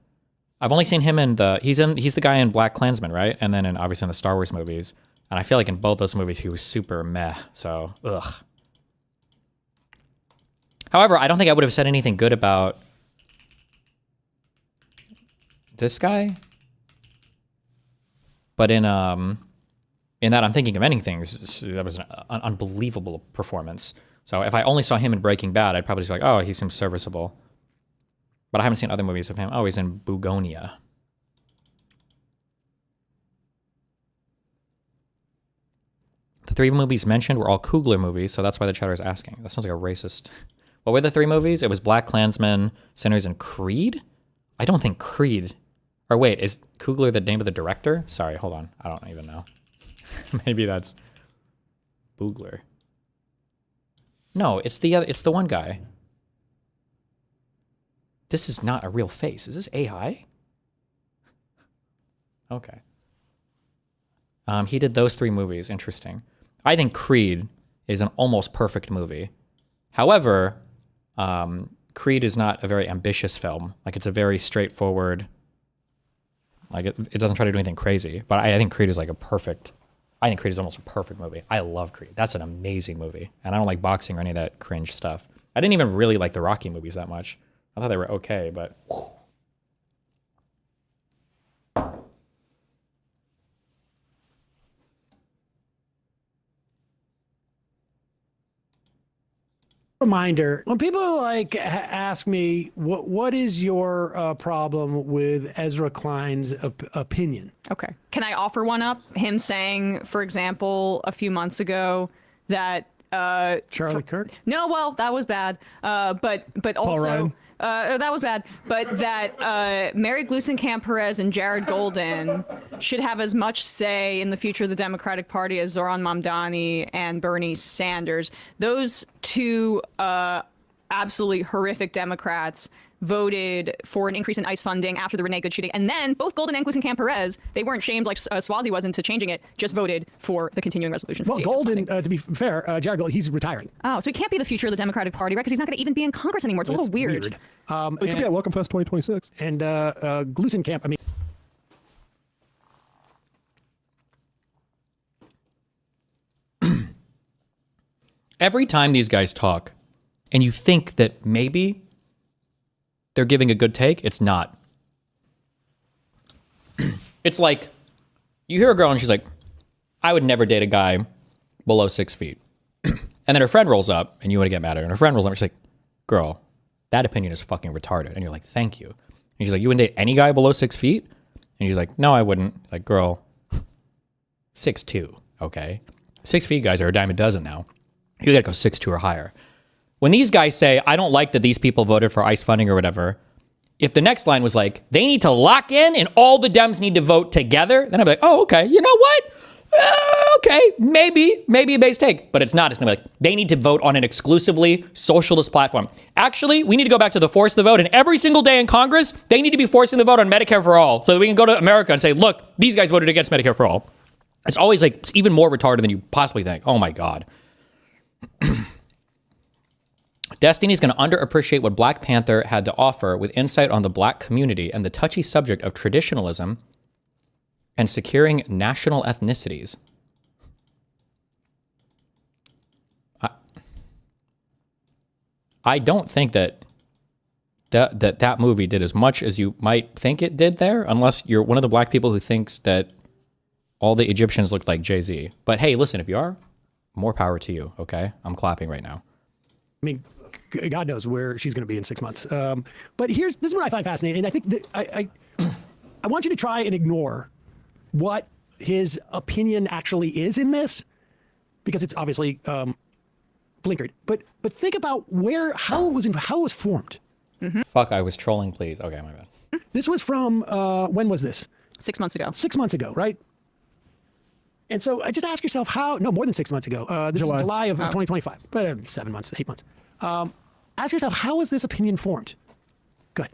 Speaker 1: I've only seen him in he's the guy in Black Klansman, right? And then obviously in the Star Wars movies. And I feel like in both those movies he was super meh. So, ugh. However, I don't think I would have said anything good about this guy. But in that I'm thinking of ending things, that was an unbelievable performance. So if I only saw him in Breaking Bad, I'd probably just be like, oh, he seems serviceable. But I haven't seen other movies of him. Oh, he's in Bugonia. The 3 movies mentioned were all Coogler movies, so that's why the chatter is asking. That sounds like a racist. What were the 3 movies? It was Black Klansman, Sinners, and Creed? I don't think Creed... Or wait, is Coogler the name of the director? Sorry, hold on. I don't even know. Maybe that's Boogler. No, it's the one guy. This is not a real face. Is this AI? Okay. He did those 3 movies. Interesting. I think Creed is an almost perfect movie. However, Creed is not a very ambitious film. Like, it's a very straightforward... Like, it doesn't try to do anything crazy. But I think Creed is like I think Creed is almost a perfect movie. I love Creed. That's an amazing movie. And I don't like boxing or any of that cringe stuff. I didn't even really like the Rocky movies that much. I thought they were okay, but... Whew.
Speaker 3: Reminder, when people like ask me, what is your problem with Ezra Klein's opinion?
Speaker 5: Okay. Can I offer one up? Him saying, for example, a few months ago that...
Speaker 3: Charlie Kirk?
Speaker 5: No, well, that was bad. But also... that was bad. But that Mary Gluesenkamp-Perez and Jared Golden should have as much say in the future of the Democratic Party as Zoran Mamdani and Bernie Sanders. Those 2 absolutely horrific Democrats voted for an increase in ICE funding after the Renee Good shooting. And then both Golden and Gluesenkamp-Perez, they weren't shamed like Swazi was into changing it, just voted for the continuing resolution.
Speaker 3: Well, Golden, to be fair, Jared Golden, he's retiring.
Speaker 5: Oh, so he can't be the future of the Democratic Party, right? Because he's not going to even be in Congress anymore. It's a little weird.
Speaker 3: It could be at Welcome Fest 2026. And Gluesenkamp, I mean...
Speaker 1: Every time these guys talk, and you think that maybe they're giving a good take, it's not. It's like, you hear a girl and she's like, I would never date a guy below 6 feet. And then her friend rolls up and you want to get mad at her. And her friend rolls up and she's like, girl, that opinion is fucking retarded. And you're like, thank you. And she's like, you wouldn't date any guy below 6 feet? And she's like, no, I wouldn't. Like, girl, 6'2", okay? 6 feet guys are a dime a dozen now. You gotta go 6'2" or higher. When these guys say, I don't like that these people voted for ICE funding or whatever, if the next line was like, they need to lock in and all the Dems need to vote together, then I'd be like, oh, okay, you know what? Okay, maybe a base take, but it's not. It's gonna be like, they need to vote on an exclusively socialist platform. Actually, we need to go back to the force the vote, and every single day in Congress, they need to be forcing the vote on Medicare for all, so that we can go to America and say, look, these guys voted against Medicare for all. It's always like, it's even more retarded than you possibly think. Oh my God. Destiny's going to underappreciate what Black Panther had to offer with insight on the Black community and the touchy subject of traditionalism and securing national ethnicities. I don't think that movie did as much as you might think it did there, unless you're one of the black people who thinks that all the Egyptians looked like Jay-Z. But hey, listen, if you are, more power to you, okay? I'm clapping right now.
Speaker 3: I mean, God knows where she's going to be in 6 months. But this is what I find fascinating. And I think that I want you to try and ignore what his opinion actually is in this, because it's obviously blinkered. But think about how it was formed.
Speaker 1: Fuck, I was trolling, please. Okay, my bad.
Speaker 3: This was from, when was this?
Speaker 5: 6 months ago.
Speaker 3: 6 months ago, right? And so just ask yourself no, more than 6 months ago. This is July of 2025, but 7 months, 8 months. Ask yourself, how was this opinion formed? Good.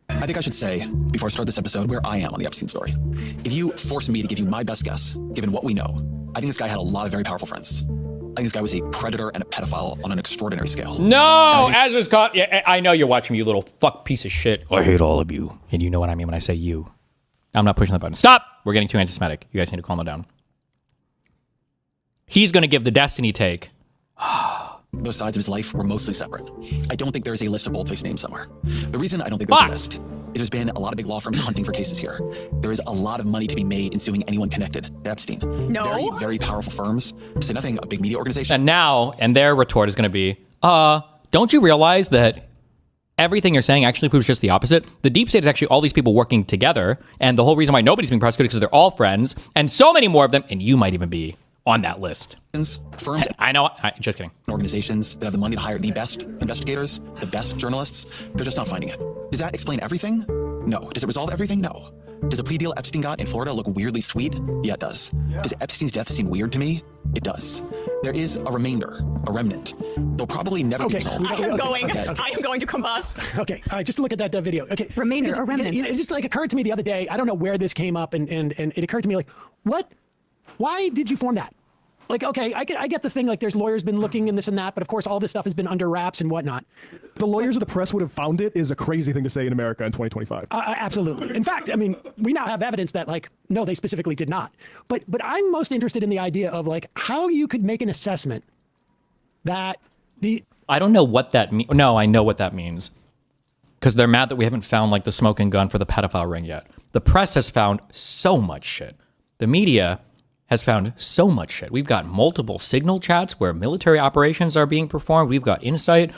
Speaker 17: I think I should say, before I start this episode, where I am on the Epstein story. If you force me to give you my best guess, given what we know, I think this guy had a lot of very powerful friends. I think this guy was a predator and a pedophile on an extraordinary scale.
Speaker 1: No, Ezra's caught. Yeah, I know you're watching me, you little fuck piece of shit. I hate all of you. And you know what I mean when I say you. I'm not pushing the button. Stop! We're getting too anti-Semitic. You guys need to calm it down. He's going to give the Destiny take.
Speaker 17: Those sides of his life were mostly separate. I don't think there's a list of boldface names somewhere. The reason I don't think there's a list is there's been a lot of big law firms hunting for cases here. There is a lot of money to be made in suing anyone connected to Epstein.
Speaker 5: No.
Speaker 17: Very, very powerful firms, to say nothing, a big media organization.
Speaker 1: And their retort is going to be, don't you realize that everything you're saying actually proves just the opposite? The deep state is actually all these people working together, and the whole reason why nobody's being prosecuted is because they're all friends, and so many more of them, and you might even be on that list.
Speaker 17: Firms,
Speaker 1: I know, just kidding.
Speaker 17: Organizations that have the money to hire the best investigators, the best journalists, they're just not finding it. Does that explain everything? No. Does it resolve everything? No. Does a plea deal Epstein got in Florida look weirdly sweet? Yeah, it does. Does Epstein's death seem weird to me? It does. There is a remainder, a remnant. They'll probably never be resolved.
Speaker 5: I am going to combust.
Speaker 3: Okay, just to look at that video. Okay,
Speaker 5: remainder or remnant.
Speaker 3: It just occurred to me the other day. I don't know where this came up, and it occurred to me what? Why did you form that? Okay, I get the thing, there's lawyers been looking and this and that, but of course all this stuff has been under wraps and whatnot.
Speaker 18: The lawyers of the press would have found it is a crazy thing to say in America in 2025.
Speaker 3: Absolutely. In fact, I mean, we now have evidence that no, they specifically did not. But I'm most interested in the idea of how you could make an assessment that
Speaker 1: I don't know what that means. No, I know what that means. Because they're mad that we haven't found the smoking gun for the pedophile ring yet. The press has found so much shit. The media has found so much shit. We've got multiple signal chats where military operations are being performed. We've got insight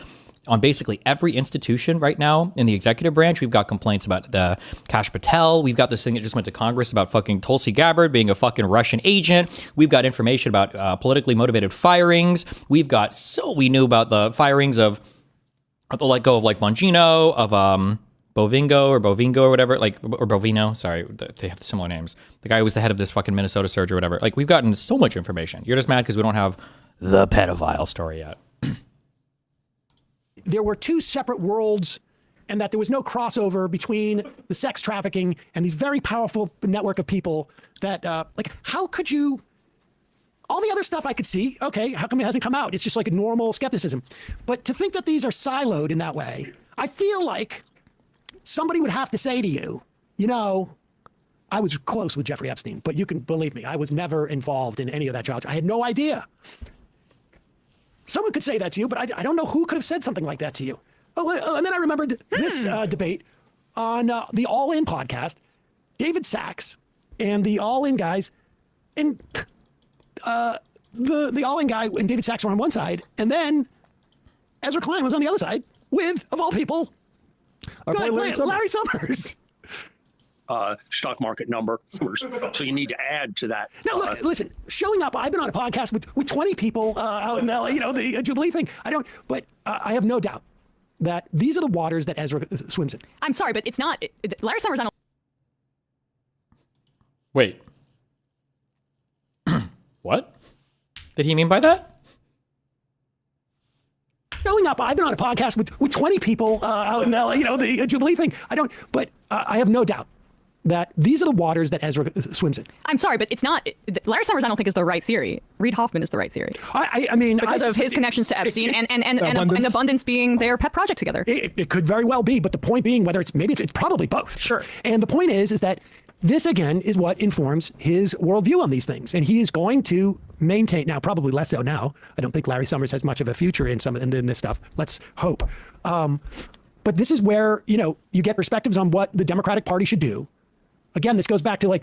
Speaker 1: on basically every institution right now in the executive branch. We've got complaints about the Kash Patel. We've got this thing that just went to Congress about fucking Tulsi Gabbard being a fucking Russian agent. We've got information about politically motivated firings. We knew about the firings of the let go of Bongino, of Bovingo or whatever, or Bovino, sorry, they have similar names. The guy who was the head of this fucking Minnesota surge or whatever. We've gotten so much information. You're just mad because we don't have the pedophile story yet.
Speaker 3: There were two separate worlds, and that there was no crossover between the sex trafficking and these very powerful network of people that, how could you, all the other stuff I could see, okay, how come it hasn't come out? It's just a normal skepticism. But to think that these are siloed in that way, I feel like somebody would have to say to you, I was close with Jeffrey Epstein, but you can believe me, I was never involved in any of that charge. I had no idea. Someone could say that to you, but I don't know who could have said something like that to you. And then I remembered this debate on the All In podcast, David Sachs and the All In guys, and the All In guy and David Sachs were on one side, and then Ezra Klein was on the other side with, of all people, Larry Summers.
Speaker 20: Stock market number. So you need to add to that.
Speaker 3: Now, look, listen, showing up, I've been on a podcast with 20 people out in LA, the Jubilee thing. But I have no doubt that these are the waters that Ezra swims in.
Speaker 5: I'm sorry, but it's not. Larry Summers on a...
Speaker 1: Wait. What did he mean by that?
Speaker 3: Showing up, I've been on a podcast with 20 people out in LA, the Jubilee thing. But I have no doubt that these are the waters that Ezra swims in.
Speaker 5: I'm sorry, but it's not. Larry Summers, I don't think, is the right theory. Reid Hoffman is the right theory.
Speaker 3: I mean,
Speaker 5: because of his connections to Epstein and Abundance being their pet project together.
Speaker 3: It could very well be, but the point being, maybe it's probably both.
Speaker 5: Sure.
Speaker 3: And the point is that this again is what informs his worldview on these things. And he is going to maintain, now probably less so now. I don't think Larry Summers has much of a future in this stuff. Let's hope. But this is where, you get perspectives on what the Democratic Party should do. Again, this goes back to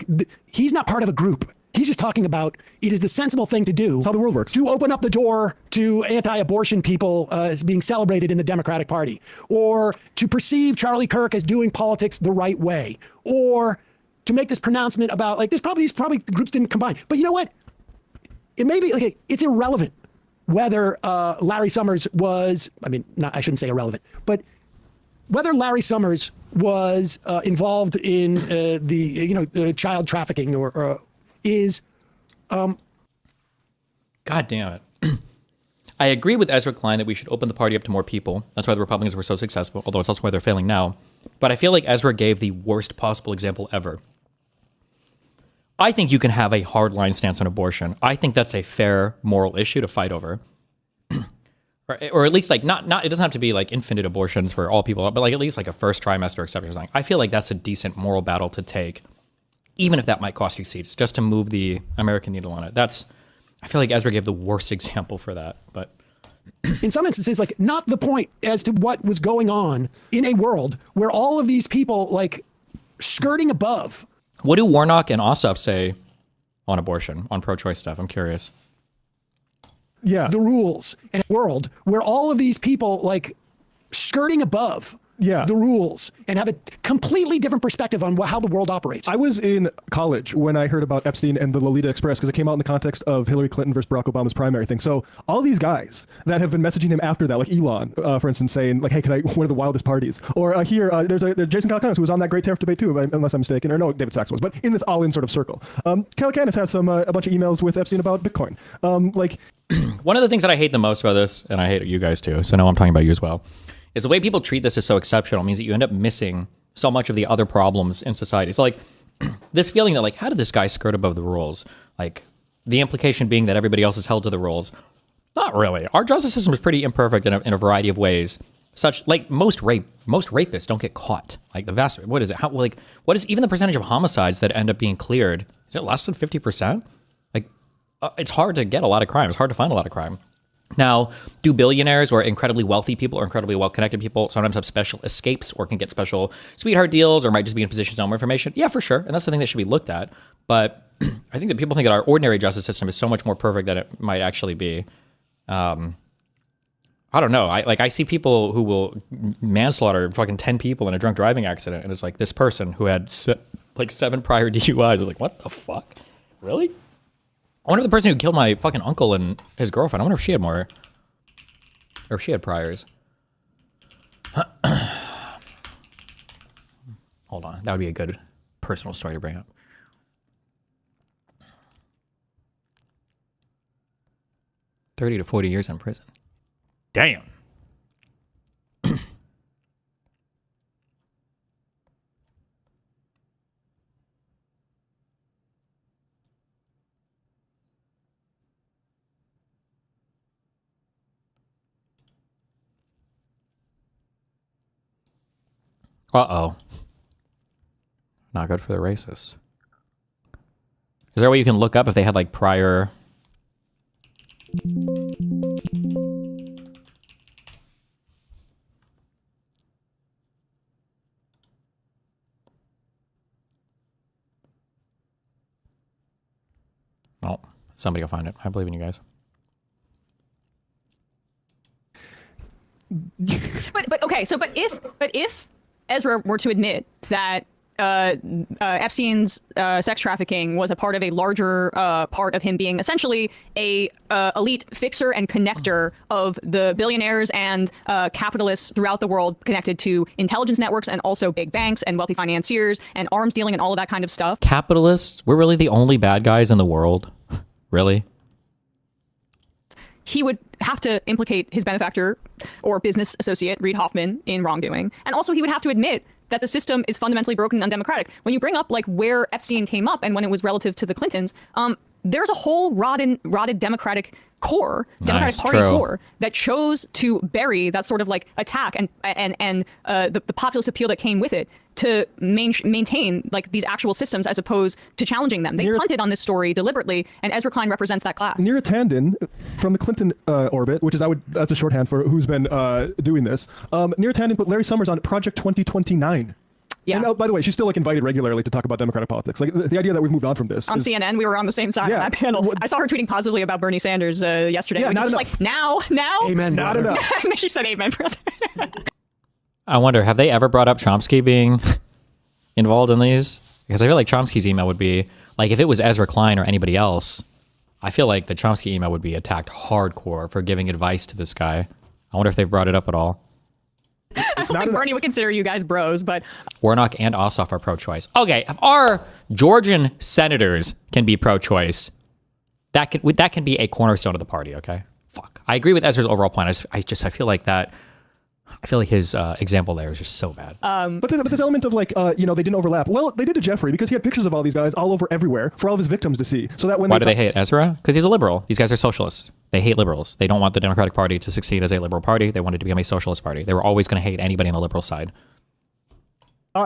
Speaker 3: he's not part of a group. He's just talking about it is the sensible thing to do.
Speaker 18: That's how the world works.
Speaker 3: To open up the door to anti-abortion people as being celebrated in the Democratic Party, or to perceive Charlie Kirk as doing politics the right way, or to make this pronouncement about these probably groups didn't combine. But you know what? It may be it's irrelevant whether Larry Summers was. I shouldn't say irrelevant, but whether Larry Summers was involved in the child trafficking or is
Speaker 1: God damn it. I agree with Ezra Klein that we should open the party up to more people. That's why the Republicans were so successful, although it's also why they're failing now. But I feel like Ezra gave the worst possible example ever. I think you can have a hardline stance on abortion. I think that's a fair moral issue to fight over. or at least not it doesn't have to be infinite abortions for all people, but at least a first trimester exception or something. I feel like that's a decent moral battle to take, even if that might cost you seats, just to move the American needle on it. I feel like Ezra gave the worst example for that, but
Speaker 3: in some instances, not the point as to what was going on in a world where all of these people skirting above.
Speaker 1: What do Warnock and Ossoff say on abortion, on pro-choice stuff? I'm curious.
Speaker 3: Yeah. The rules in a world where all of these people skirting above the rules and have a completely different perspective on how the world operates.
Speaker 18: I was in college when I heard about Epstein and the Lolita Express because it came out in the context of Hillary Clinton versus Barack Obama's primary thing. So all these guys that have been messaging him after that, like Elon, for instance, saying hey, can I one of the wildest parties? Or there's Jason Calacanis who was on that great tariff debate too, unless I'm mistaken, or no, David Sachs was, but in this all-in sort of circle. Calacanis has a bunch of emails with Epstein about Bitcoin.
Speaker 1: One of the things that I hate the most about this, and I hate you guys too, so now I'm talking about you as well, is the way people treat this is so exceptional means that you end up missing so much of the other problems in society. So this feeling that how did this guy skirt above the rules? The implication being that everybody else is held to the rules. Not really. Our justice system is pretty imperfect in a variety of ways. Such most rapists don't get caught. The vast, what is it? What is even the percentage of homicides that end up being cleared? Is it less than 50%? It's hard to get a lot of crime. It's hard to find a lot of crime. Now, do billionaires or incredibly wealthy people or incredibly well-connected people sometimes have special escapes or can get special sweetheart deals or might just be in positions to know more information? Yeah, for sure. And that's the thing that should be looked at. But I think that people think that our ordinary justice system is so much more perfect than it might actually be. I don't know. I see people who will manslaughter fucking 10 people in a drunk driving accident. And it's this person who had 7 prior DUIs. I was what the fuck? Really? I wonder if the person who killed my fucking uncle and his girlfriend, I wonder if she had more, or if she had priors. Hold on. That would be a good personal story to bring up. $30 to 40 years in prison. Damn. Uh-oh. Not good for the racists. Is there a way you can look up if they had prior... Oh, somebody will find it. I believe in you guys.
Speaker 5: But okay, so but if Ezra were to admit that Epstein's sex trafficking was a part of a larger part of him being essentially a elite fixer and connector of the billionaires and capitalists throughout the world connected to intelligence networks and also big banks and wealthy financiers and arms dealing and all of that kind of stuff.
Speaker 1: Capitalists? We're really the only bad guys in the world? Really?
Speaker 5: He would have to implicate his benefactor or business associate, Reid Hoffman, in wrongdoing. And also he would have to admit that the system is fundamentally broken and undemocratic. When you bring up where Epstein came up and when it was relative to the Clintons, there's a whole rotted democratic core, Democratic Party core, that chose to bury that sort of like attack and the populist appeal that came with it to maintain like these actual systems as opposed to challenging them. They punted on this story deliberately, and Ezra Klein represents that class.
Speaker 18: Neera Tanden from the Clinton orbit, which is that's a shorthand for who's been doing this. Neera Tanden put Larry Summers on Project 2029. Yeah. And by the way, she's still like invited regularly to talk about Democratic politics. Like the idea that we've moved on from this.
Speaker 5: On CNN, we were on the same side on that panel. I saw her tweeting positively about Bernie Sanders yesterday.
Speaker 18: Yeah,
Speaker 5: not just like now.
Speaker 18: Amen. Not enough.
Speaker 5: She said amen, brother.
Speaker 1: I wonder, have they ever brought up Chomsky being involved in these? Because I feel like Chomsky's email would be like, if it was Ezra Klein or anybody else, I feel like the Chomsky email would be attacked hardcore for giving advice to this guy. I wonder if they've brought it up at all.
Speaker 5: I don't think Bernie would consider you guys bros, but
Speaker 1: Warnock and Ossoff are pro-choice. Okay, if our Georgian senators can be pro-choice, that can be a cornerstone of the party. Okay, fuck. I agree with Ezra's overall point. I feel like that. I feel like his example there is just so bad.
Speaker 18: But this element of like, they didn't overlap. Well, they did to Jeffrey because he had pictures of all these guys all over everywhere for all of his victims to see. So that when
Speaker 1: why do they hate Ezra? Because he's a liberal. These guys are socialists. They hate liberals. They don't want the Democratic Party to succeed as a liberal party. They wanted to become a socialist party. They were always going to hate anybody on the liberal side.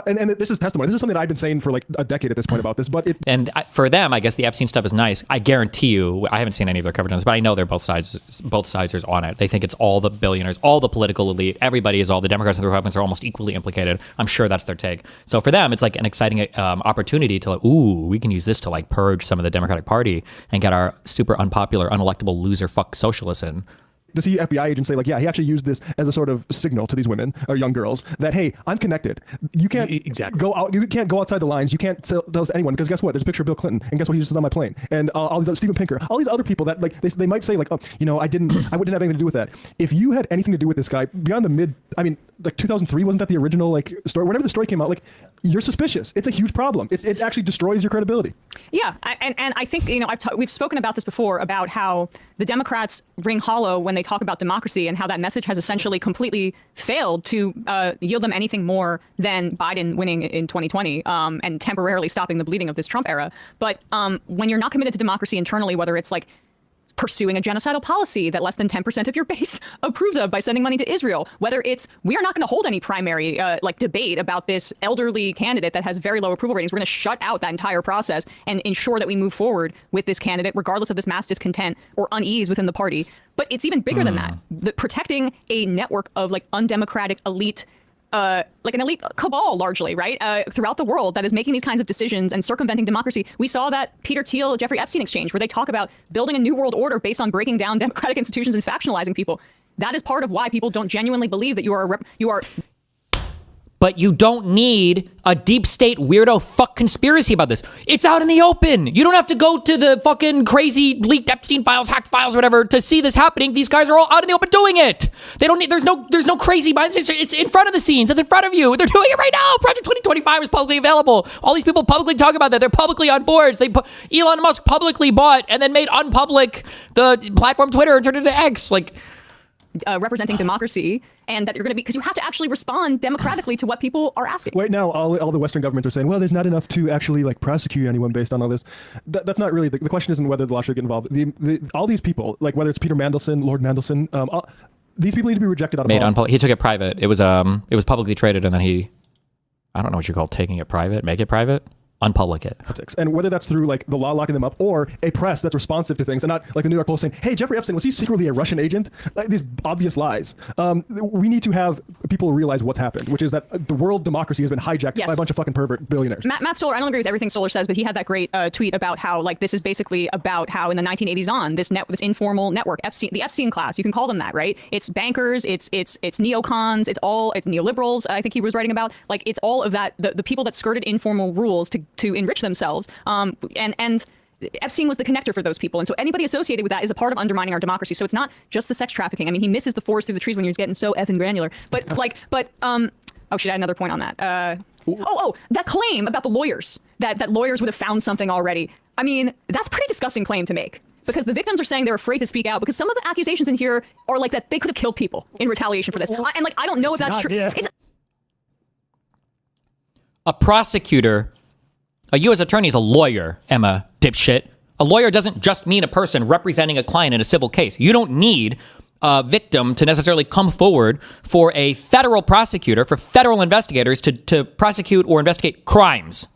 Speaker 18: And this is testimony. This is something that I've been saying for like a decade at this point about this. But
Speaker 1: and for them, I guess the Epstein stuff is nice. I guarantee you, I haven't seen any of their coverage on this, but I know they're both sides are on it. They think it's all the billionaires, all the political elite. Everybody is all the Democrats and the Republicans are almost equally implicated. I'm sure that's their take. So for them, it's like an exciting opportunity to like, ooh, we can use this to like purge some of the Democratic Party and get our super unpopular, unelectable loser fuck socialists in.
Speaker 18: To see FBI agents say like, yeah, he actually used this as a sort of signal to these women or young girls that, hey, I'm connected. You can't go out. You can't go outside the lines. You can't tell this to anyone because guess what? There's a picture of Bill Clinton and guess what? He just was on my plane. And all these other, Steven Pinker, all these other people that like they might say like, oh, I didn't have anything to do with that. If you had anything to do with this guy beyond like 2003, wasn't that the original like story? Whenever the story came out, like you're suspicious. It's a huge problem. It actually destroys your credibility.
Speaker 5: Yeah, and I think we've spoken about this before about how the Democrats ring hollow when they talk about democracy and how that message has essentially completely failed to yield them anything more than Biden winning in 2020 and temporarily stopping the bleeding of this Trump era. But when you're not committed to democracy internally, whether it's like pursuing a genocidal policy that less than 10% of your base approves of by sending money to Israel, whether it's we are not going to hold any primary debate about this elderly candidate that has very low approval ratings. We're going to shut out that entire process and ensure that we move forward with this candidate regardless of this mass discontent or unease within the party. But it's even bigger than that. Protecting a network of like undemocratic elite like an elite cabal largely, right? Throughout the world that is making these kinds of decisions and circumventing democracy. We saw that Peter Thiel, Jeffrey Epstein exchange where they talk about building a new world order based on breaking down democratic institutions and factionalizing people. That is part of why people don't genuinely believe that you are
Speaker 1: But you don't need a deep state weirdo fuck conspiracy about this. It's out in the open. You don't have to go to the fucking crazy leaked Epstein files, hacked files, whatever, to see this happening. These guys are all out in the open doing it. They don't need. There's no crazy behind the scenes. It's in front of the scenes. It's in front of you. They're doing it right now. Project 2025 is publicly available. All these people publicly talk about that. They're publicly on boards. Elon Musk publicly bought and then made unpublic the platform Twitter and turned it into X. Like.
Speaker 5: Representing democracy, and that you're going to be, because you have to actually respond democratically to what people are asking.
Speaker 18: Right now, all the Western governments are saying, well, there's not enough to actually like prosecute anyone based on all this. That's not really, the question isn't whether the law should get involved. All these people, like whether it's Peter Mandelson, Lord Mandelson, these people need to be rejected out of law.
Speaker 1: He took it private. It was publicly traded, and then I don't know what you call taking it private, make it private. Unpublic it.
Speaker 18: And whether that's through like the law locking them up or a press that's responsive to things and not like the New York Post saying, hey, Jeffrey Epstein, was he secretly a Russian agent? Like these obvious lies. We need to have people realize what's happened, which is that the world democracy has been hijacked by a bunch of fucking pervert billionaires.
Speaker 5: Matt Stoller, I don't agree with everything Stoller says, but he had that great tweet about how like this is basically about how in the 1980s on this informal network, the Epstein class, you can call them that, right? It's bankers, it's neocons, it's neoliberals. I think he was writing about like it's all of that the people that skirted informal rules to enrich themselves. And Epstein was the connector for those people. And so anybody associated with that is a part of undermining our democracy. So it's not just the sex trafficking. I mean, he misses the forest through the trees when he was getting so effing granular. But oh, should I add another point on that? That claim about the lawyers, that lawyers would have found something already. I mean, that's a pretty disgusting claim to make. Because the victims are saying they're afraid to speak out because some of the accusations in here are like that they could have killed people in retaliation for this. And like, I don't know if that's true. Yeah.
Speaker 1: A prosecutor, a U.S. attorney is a lawyer, Emma dipshit. A lawyer doesn't just mean a person representing a client in a civil case. You don't need a victim to necessarily come forward for a federal prosecutor, for federal investigators to prosecute or investigate crimes.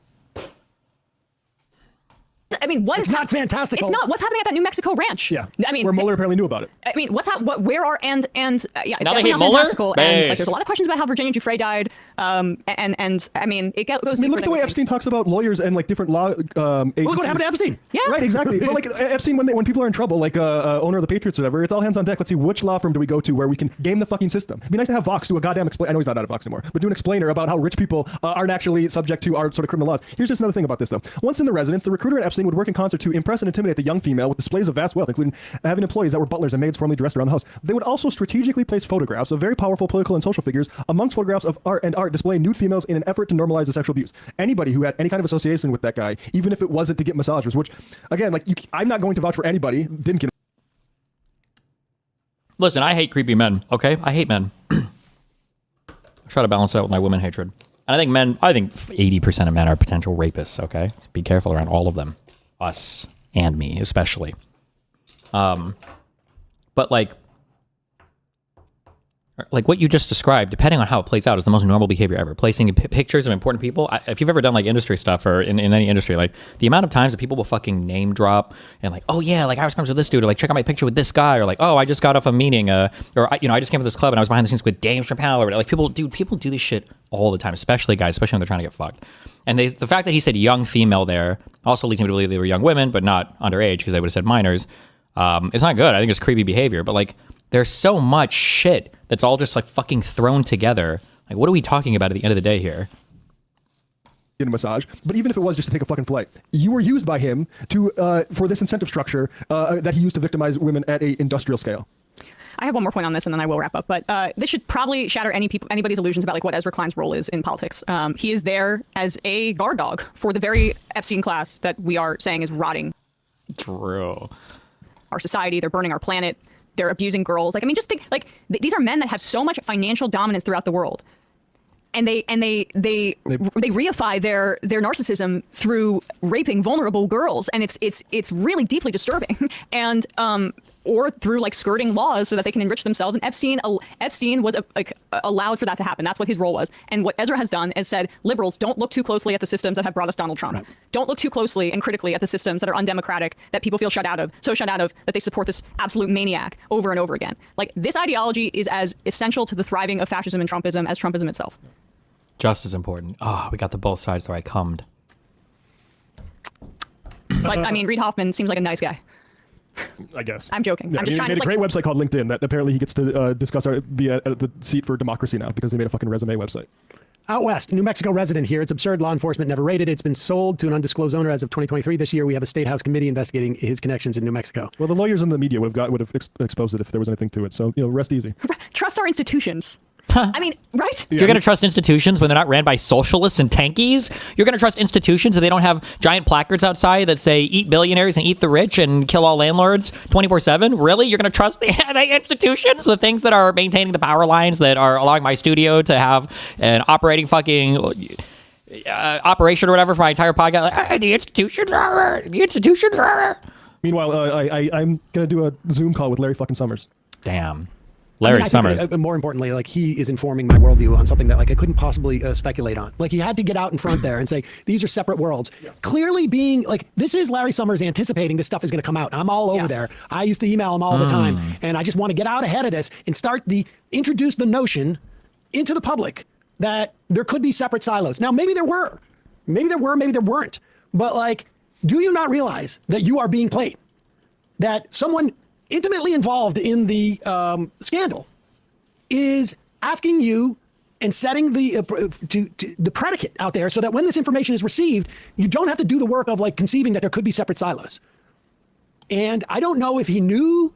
Speaker 5: I mean,
Speaker 3: it's not fantastical.
Speaker 5: It's not. What's happening at that New Mexico ranch?
Speaker 18: Yeah.
Speaker 5: I mean,
Speaker 18: where Mueller apparently knew about it.
Speaker 5: I mean, where are yeah, it's
Speaker 1: Now they
Speaker 5: definitely
Speaker 1: hate
Speaker 5: not
Speaker 1: Mueller?
Speaker 5: fantastical. And like,
Speaker 1: Besh.
Speaker 5: there's a lot of questions about how Virginia Giuffre died. And I mean, it goes.
Speaker 18: I mean, look at the way Epstein talks about lawyers and like different law agencies.
Speaker 3: Look what happened to Epstein.
Speaker 5: Yeah.
Speaker 18: Right, exactly. But like Epstein, when people are in trouble, like owner of the Patriots or whatever, it's all hands on deck. Let's see which law firm do we go to where we can game the fucking system. It'd be nice to have Vox do a goddamn I know he's not out of Vox anymore, but do an explainer about how rich people aren't actually subject to our sort of criminal laws. Here's just another thing about this though. Once in the residence, the recruiter and Epstein would work in concert to impress and intimidate the young female with displays of vast wealth, including having employees that were butlers and maids formally dressed around the house. They would also strategically place photographs of very powerful political and social figures amongst photographs of art displaying nude females in an effort to normalize the sexual abuse. Anybody who had any kind of association with that guy, even if it wasn't to get massages, which, again, like I'm not going to vouch for anybody, didn't get.
Speaker 1: Listen, I hate creepy men, okay? I hate men. I try to balance it out with my women hatred. And I think 80% of men are potential rapists, okay? Be careful around all of them. Us and me, especially. But like what you just described, depending on how it plays out, is the most normal behavior ever. Placing pictures of important people. If you've ever done like industry stuff or in any industry, like the amount of times that people will fucking name drop and like, oh yeah, like I was friends with this dude, or like check out my picture with this guy, or like, oh, I just got off a meeting, or I just came to this club and I was behind the scenes with Dame Chappelle, or like people do this shit all the time, especially guys, especially when they're trying to get fucked. And the fact that he said young female there also leads me to believe they were young women, but not underage, because they would have said minors. It's not good. I think it's creepy behavior, but like there's so much shit that's all just like fucking thrown together. Like, what are we talking about at the end of the day here?
Speaker 18: Get a massage, but even if it was just to take a fucking flight, you were used by him to for this incentive structure that he used to victimize women at a industrial scale.
Speaker 5: I have one more point on this, and then I will wrap up. But this should probably shatter anybody's illusions about like what Ezra Klein's role is in politics. He is there as a guard dog for the very Epstein class that we are saying is rotting.
Speaker 1: True.
Speaker 5: Our society. They're burning our planet. They're abusing girls. Like, I mean, just think, like, these are men that have so much financial dominance throughout the world. And they reify their narcissism through raping vulnerable girls. And it's really deeply disturbing. And, or through like skirting laws so that they can enrich themselves. And Epstein was allowed for that to happen. That's what his role was. And what Ezra has done is said, liberals, don't look too closely at the systems that have brought us Donald Trump. Right. Don't look too closely and critically at the systems that are undemocratic, that people feel shut out of that they support this absolute maniac over and over again. Like, this ideology is as essential to the thriving of fascism and Trumpism as Trumpism itself.
Speaker 1: Just as important. Oh, we got the both sides there. I cummed.
Speaker 5: But I mean, Reid Hoffman seems like a nice guy.
Speaker 18: I guess.
Speaker 5: I'm joking.
Speaker 18: Yeah,
Speaker 5: I'm just trying
Speaker 18: to. He made
Speaker 5: like,
Speaker 18: a great website called LinkedIn that apparently he gets to discuss the seat for democracy now because they made a fucking resume website.
Speaker 3: Out west, New Mexico resident here. It's absurd. Law enforcement never raided it. It's been sold to an undisclosed owner as of 2023. This year, we have a state house committee investigating his connections in New Mexico.
Speaker 18: Well, the lawyers and the media would have exposed it if there was anything to it. So, rest easy.
Speaker 5: Trust our institutions. I mean, right?
Speaker 1: You're going to trust institutions when they're not ran by socialists and tankies? You're going to trust institutions if they don't have giant placards outside that say, eat billionaires and eat the rich and kill all landlords 24/7? Really? You're going to trust the institutions? The things that are maintaining the power lines, that are allowing my studio to have an operating fucking operation or whatever for my entire podcast? Like, the institutions are...
Speaker 18: Meanwhile, I'm going to do a Zoom call with Larry fucking Summers.
Speaker 1: Damn. Larry Summers.
Speaker 3: More importantly, like, he is informing my worldview on something that like I couldn't possibly speculate on. Like, he had to get out in front there and say these are separate worlds. Yeah. Clearly, being like, this is Larry Summers anticipating this stuff is going to come out. I'm all over there. I used to email him all the time, and I just want to get out ahead of this and introduce the notion into the public that there could be separate silos. Now, maybe there were, maybe there weren't. But like, do you not realize that you are being played? That someone intimately involved in the scandal is asking you and setting the the predicate out there so that when this information is received, you don't have to do the work of like conceiving that there could be separate silos. And I don't know if he knew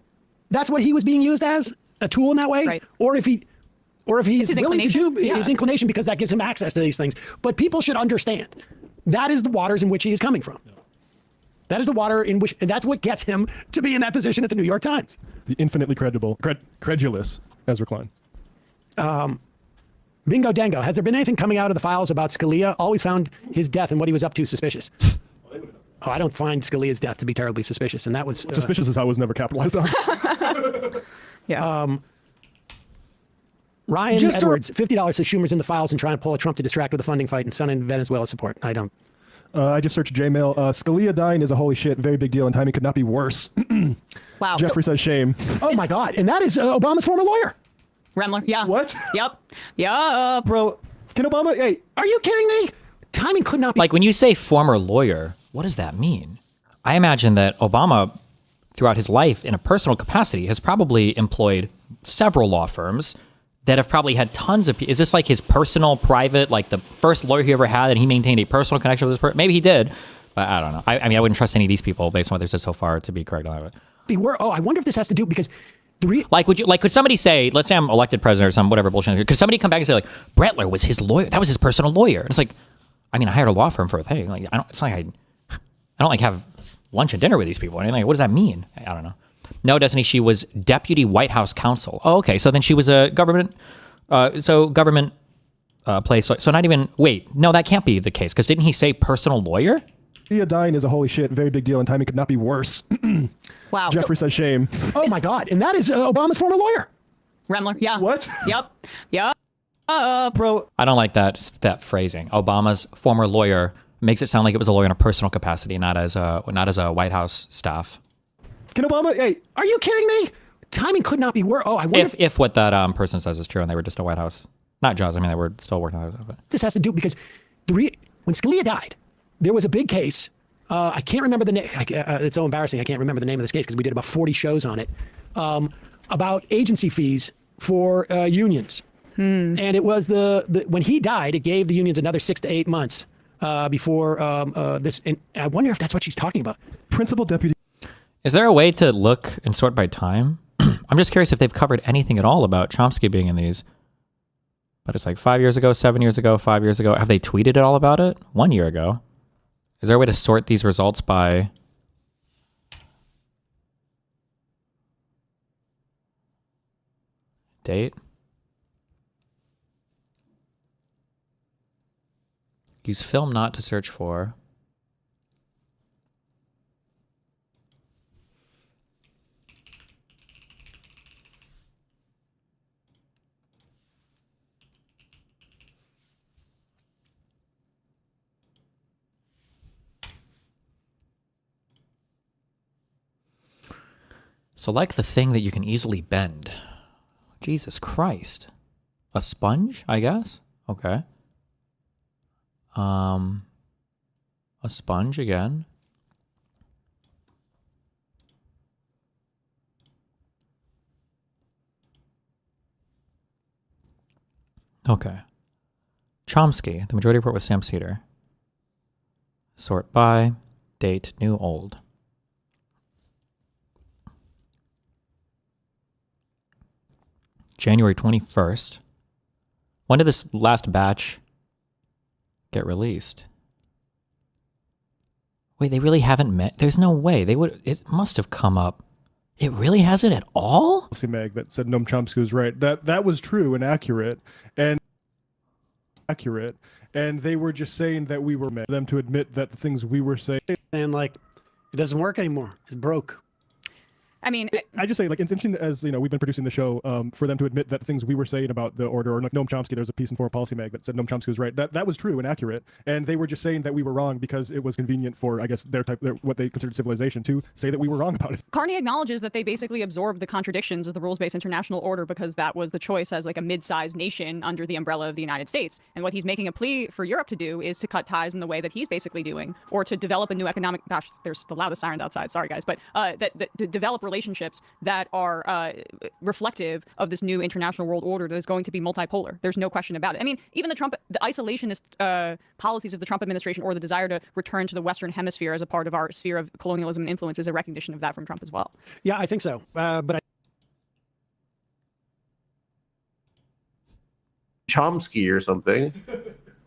Speaker 3: that's what he was being used as, a tool in that way, right. or if he's willing to do his inclination because that gives him access to these things. But people should understand that is the waters in which he is coming from. Yeah. That is the water in which, and that's what gets him to be in that position at the New York Times.
Speaker 18: The infinitely credulous Ezra Klein.
Speaker 3: Bingo Dango. Has there been anything coming out of the files about Scalia? Always found his death and what he was up to suspicious. Oh, I don't find Scalia's death to be terribly suspicious, and that was
Speaker 18: Suspicious is how it was never capitalized on.
Speaker 5: Yeah.
Speaker 3: Ryan Edwards, $50 says Schumer's in the files and trying to pull a Trump to distract with the funding fight and son in Venezuela support. I don't.
Speaker 18: I just searched Jmail. Scalia dying is a holy shit, very big deal, and timing could not be worse.
Speaker 5: Wow.
Speaker 18: Jeffrey says shame.
Speaker 3: Oh my God, and that is Obama's former lawyer.
Speaker 5: Remler, yeah.
Speaker 18: What?
Speaker 5: Yep. Yup.
Speaker 18: Bro, can Obama, hey.
Speaker 3: Are you kidding me? Timing could not be.
Speaker 1: Like when you say former lawyer, what does that mean? I imagine that Obama, throughout his life in a personal capacity, has probably employed several law firms that have probably had tons of. Is this like his personal, private, like the first lawyer he ever had, and he maintained a personal connection with this person? Maybe he did, but I don't know. I mean, I wouldn't trust any of these people based on what they've said so far to be correct on that.
Speaker 3: Oh, I wonder if this has to do because
Speaker 1: could somebody say, let's say I'm elected president or some whatever bullshit, could somebody come back and say like Brettler was his lawyer, that was his personal lawyer? And it's like, I mean, I hired a law firm for a thing. Like, it's like I don't like have lunch and dinner with these people. And like, what does that mean? I don't know. No, doesn't he? She was deputy White House counsel. Oh, okay. So then she was a government, place. So not even, wait, no, that can't be the case. Because didn't he say personal lawyer?
Speaker 18: Scalia dying is a holy shit, very big deal, and timing could not be worse.
Speaker 5: Wow.
Speaker 18: Jeffrey says shame.
Speaker 3: Oh my God, and that is Obama's former lawyer.
Speaker 5: Remler, yeah.
Speaker 18: What?
Speaker 5: Yep. Yep.
Speaker 18: Bro.
Speaker 1: I don't like that phrasing. Obama's former lawyer makes it sound like it was a lawyer in a personal capacity, not as a White House staff.
Speaker 18: Can Obama, hey.
Speaker 3: Are you kidding me? Timing could not be worse. Oh, I wonder
Speaker 1: if what that person says is true and they were just a White House, not judge. I mean, they were still working on it.
Speaker 3: This has to do because when Scalia died, there was a big case. I can't remember the name. It's so embarrassing. I can't remember the name of this case because we did about 40 shows on it about agency fees for unions. And it was when he died, it gave the unions another 6 to 8 months before this. And I wonder if that's what she's talking about.
Speaker 18: Principal deputy.
Speaker 1: Is there a way to look and sort by time? I'm just curious if they've covered anything at all about Chomsky being in these. But it's like 5 years ago, 7 years ago, 5 years ago. Have they tweeted at all about it? 1 year ago. Is there a way to sort these results by date? Use film not to search for. Select the thing that you can easily bend. Jesus Christ. A sponge, I guess? Okay. A sponge again. Okay. Chomsky, the majority report with Sam Cedar. Sort by, date, new, old. January 21st. When did this last batch get released? Wait, they really haven't met? There's no way. It must have come up. It really hasn't at all?
Speaker 18: Policy Mag that said Noam Chomsky was right. That was true and accurate. And they were just saying that we were them to admit that the things we were saying.
Speaker 3: And like, it doesn't work anymore. It's broke.
Speaker 5: I mean,
Speaker 18: I just say, like, it's interesting as, you know, we've been producing the show for them to admit that the things we were saying about the order, or like Noam Chomsky, there's a piece in Foreign Policy Mag that said Noam Chomsky was right. That was true and accurate. And they were just saying that we were wrong because it was convenient for, I guess, what they considered civilization to say that we were wrong about it.
Speaker 5: Carney acknowledges that they basically absorbed the contradictions of the rules-based international order because that was the choice as like a mid-sized nation under the umbrella of the United States. And what he's making a plea for Europe to do is to cut ties in the way that he's basically doing, or to develop a new economic, gosh, there's the loudest sirens outside, sorry guys, but to develop relationships that are reflective of this new international world order that is going to be multipolar. There's no question about it. I mean, even the isolationist policies of the Trump administration, or the desire to return to the Western Hemisphere as a part of our sphere of colonialism and influence, is a recognition of that from Trump as well.
Speaker 3: Yeah, I think so. But
Speaker 4: Chomsky or something.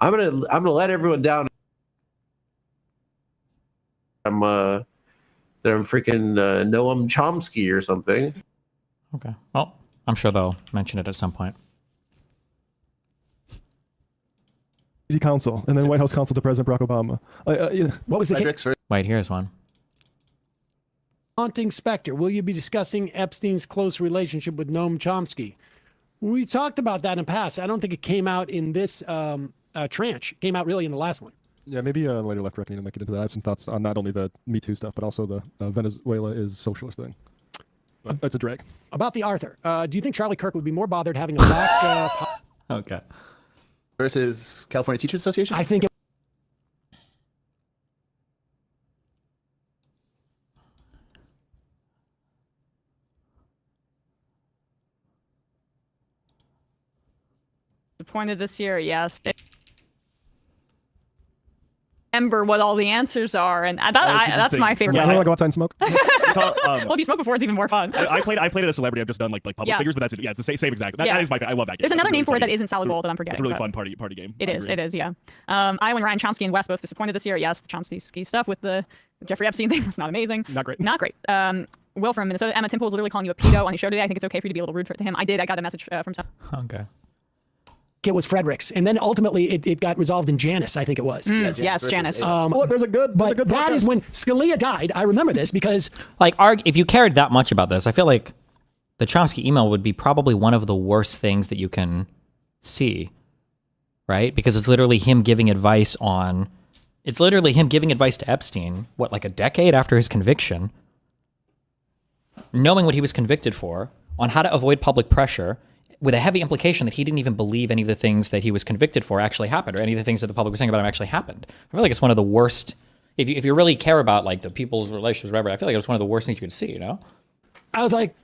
Speaker 4: I'm gonna let everyone down. I'm freaking Noam Chomsky or something.
Speaker 1: Okay. Well, I'm sure they'll mention it at some point.
Speaker 18: counsel, and then White House counsel to President Barack Obama.
Speaker 3: What was the case?
Speaker 1: Wait, here's one.
Speaker 3: Haunting Spectre, will you be discussing Epstein's close relationship with Noam Chomsky? We talked about that in the past. I don't think it came out in this tranche. It came out really in the last one.
Speaker 18: Yeah, maybe later left reckoning to make it into that. I have some thoughts on not only the Me Too stuff, but also the Venezuela is socialist thing. But that's a drag.
Speaker 3: About the Arthur, do you think Charlie Kirk would be more bothered having a black...
Speaker 1: Okay.
Speaker 8: Versus California Teachers Association?
Speaker 3: I think
Speaker 5: Disappointed this year, yes. Remember what all the answers are, and that's my favorite.
Speaker 18: Yeah, I don't want to go outside and smoke.
Speaker 5: Well, if you smoke before, it's even more fun.
Speaker 18: I played it as a celebrity. I've just done like public
Speaker 5: Yeah.
Speaker 18: figures, but that's it. Yeah, it's the same exact. That is my. I love that game.
Speaker 5: There's
Speaker 18: That's
Speaker 5: another
Speaker 18: a really
Speaker 5: name for it
Speaker 18: funny-
Speaker 5: that isn't solid gold that I'm forgetting.
Speaker 18: It's a really
Speaker 5: but
Speaker 18: fun party game.
Speaker 5: It
Speaker 18: I
Speaker 5: is.
Speaker 18: agree.
Speaker 5: It is. Yeah. I and Ryan Chomsky and Wes both disappointed this year. Yes, the Chomsky stuff with the Jeffrey Epstein thing was not amazing.
Speaker 18: Not great.
Speaker 5: Not great. Will from Minnesota. Emma Timple was literally calling you a pedo on his show today. I think it's okay for you to be a little rude to him. I did. I got a message from some.
Speaker 1: Okay.
Speaker 3: it was Frederick's, and then ultimately it got resolved in Janice, I think it was.
Speaker 5: Yes, Janice.
Speaker 3: There's a good. But that is when Scalia died. I remember this because,
Speaker 1: like, if you cared that much about this, I feel like the Chomsky email would be probably one of the worst things that you can see, right? Because it's literally him giving advice on. It's literally him giving advice to Epstein. What, like a decade after his conviction, knowing what he was convicted for, on how to avoid public pressure, with a heavy implication that he didn't even believe any of the things that he was convicted for actually happened, or any of the things that the public was saying about him actually happened. I feel like it's one of the worst. If you really care about like the people's relationships, or whatever, I feel like it's one of the worst things you could see. You know,
Speaker 3: I was like,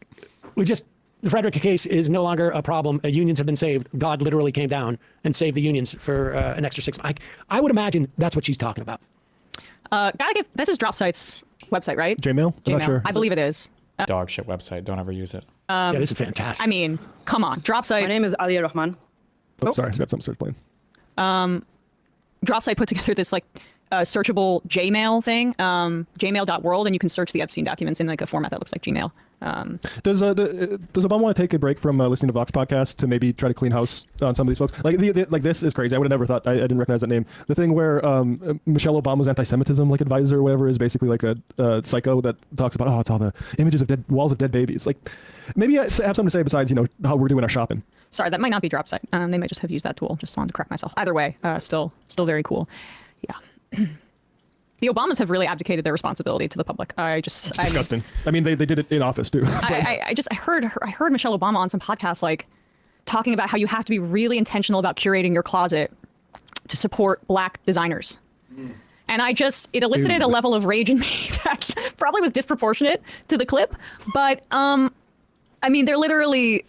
Speaker 3: the Frederick case is no longer a problem. Unions have been saved. God literally came down and saved the unions for an extra 6 months. I would imagine that's what she's talking about.
Speaker 5: Gotta give. This is DropSite's website, right?
Speaker 18: Gmail? I'm not sure.
Speaker 5: I believe it is.
Speaker 1: Dog shit website. Don't ever use it.
Speaker 3: Yeah, this is fantastic.
Speaker 5: I mean, come on, DropSite. My
Speaker 12: name is Ali Rahman.
Speaker 18: Oh, sorry, I got something started playing.
Speaker 5: DropSite put together this like searchable Gmail thing, gmail.world, and you can search the Epstein documents in like a format that looks like Gmail.
Speaker 18: Does Obama want to take a break from listening to Vox podcasts to maybe try to clean house on some of these folks? Like like this is crazy. I would have never thought. I didn't recognize that name. The thing where Michelle Obama's anti-Semitism like advisor or whatever is basically like a psycho that talks about it's all the images of walls of dead babies. Like maybe I have something to say besides how we're doing our shopping.
Speaker 5: Sorry, that might not be DropSite. They might just have used that tool. Just wanted to correct myself. Either way, still very cool. Yeah. The Obamas have really abdicated their responsibility to the public.
Speaker 18: It's disgusting. I mean, they did it in office too.
Speaker 5: I heard Michelle Obama on some podcast like talking about how you have to be really intentional about curating your closet to support Black designers. And it elicited a level of rage in me that probably was disproportionate to the clip. But I mean, they're literally,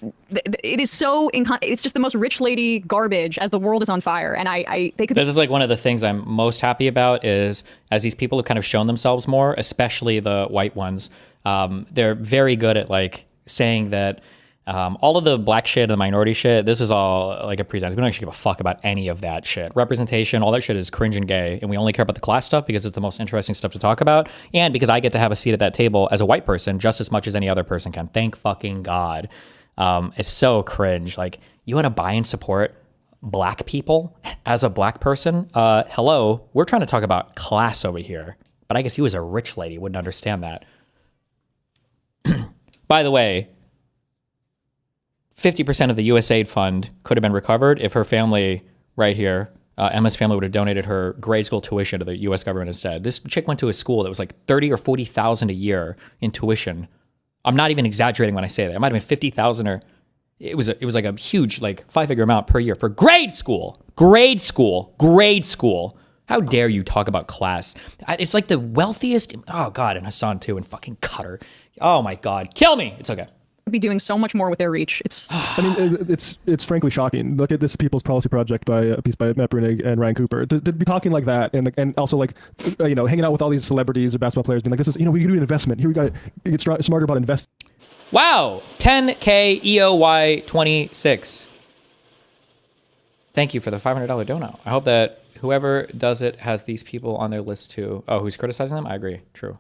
Speaker 5: it is so, it's just the most rich lady garbage as the world is on fire. And they could.
Speaker 1: This is like one of the things I'm most happy about is as these people have kind of shown themselves more, especially the white ones, they're very good at like saying that all of the Black shit and the minority shit, this is all like a pretense. We don't actually give a fuck about any of that shit. Representation, all that shit is cringe and gay. And we only care about the class stuff because it's the most interesting stuff to talk about. And because I get to have a seat at that table as a white person just as much as any other person can. Thank fucking God. It's so cringe. Like, you want to buy and support Black people as a Black person? Hello, we're trying to talk about class over here. But I guess you as a rich lady wouldn't understand that. By the way, 50% of the USAID fund could have been recovered if her family right here, Emma's family, would have donated her grade school tuition to the U.S. government instead. This chick went to a school that was like $30,000 or $40,000 a year in tuition. I'm not even exaggerating when I say that. It might have been $50,000 or it was like a huge like 5-figure amount per year for grade school. How dare you talk about class? It's like the wealthiest. Oh God, and Hassan too, and fucking Qatar. Oh my God, kill me. It's okay.
Speaker 5: Be doing so much more with their reach.
Speaker 18: I mean, it's frankly shocking. Look at this People's Policy Project by a piece by Matt Brunig and Ryan Cooper. To be talking like that and also like, hanging out with all these celebrities or basketball players, being like, this is, we can do an investment. Here we got to get smarter about investing.
Speaker 1: Wow, 10K EOY 26. Thank you for the $500 dono. I hope that whoever does it has these people on their list too. Oh, who's criticizing them? I agree. True.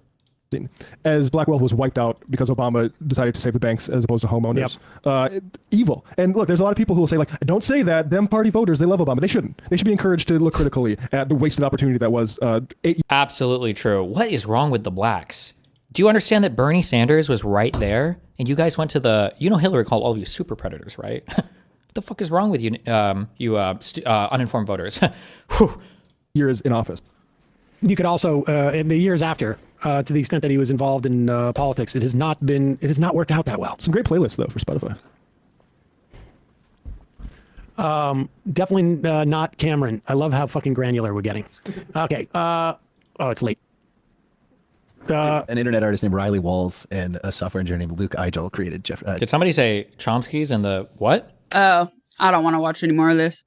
Speaker 18: as black wealth was wiped out because Obama decided to save the banks as opposed to homeowners. Evil. And look, there's a lot of people who will say, like, don't say that. Them party voters, they love Obama. They shouldn't. They should be encouraged to look critically at the wasted opportunity that was 8
Speaker 1: Absolutely true. What is wrong with the blacks? Do you understand that Bernie Sanders was right there? And you guys went to the, Hillary called all of you super predators, right? What the fuck is wrong with you, uninformed voters?
Speaker 18: years in office.
Speaker 3: You could also, in the years after, to the extent that he was involved in politics, it has not worked out that well.
Speaker 18: Some great playlists though for Spotify.
Speaker 3: Definitely not Cameron. I love how fucking granular we're getting. Okay. Oh, it's late.
Speaker 8: An internet artist named Riley Walls and a software engineer named Luke Igel created Jeff.
Speaker 1: Did somebody say Chomsky's in the what?
Speaker 9: Oh, I don't want to watch any more of this.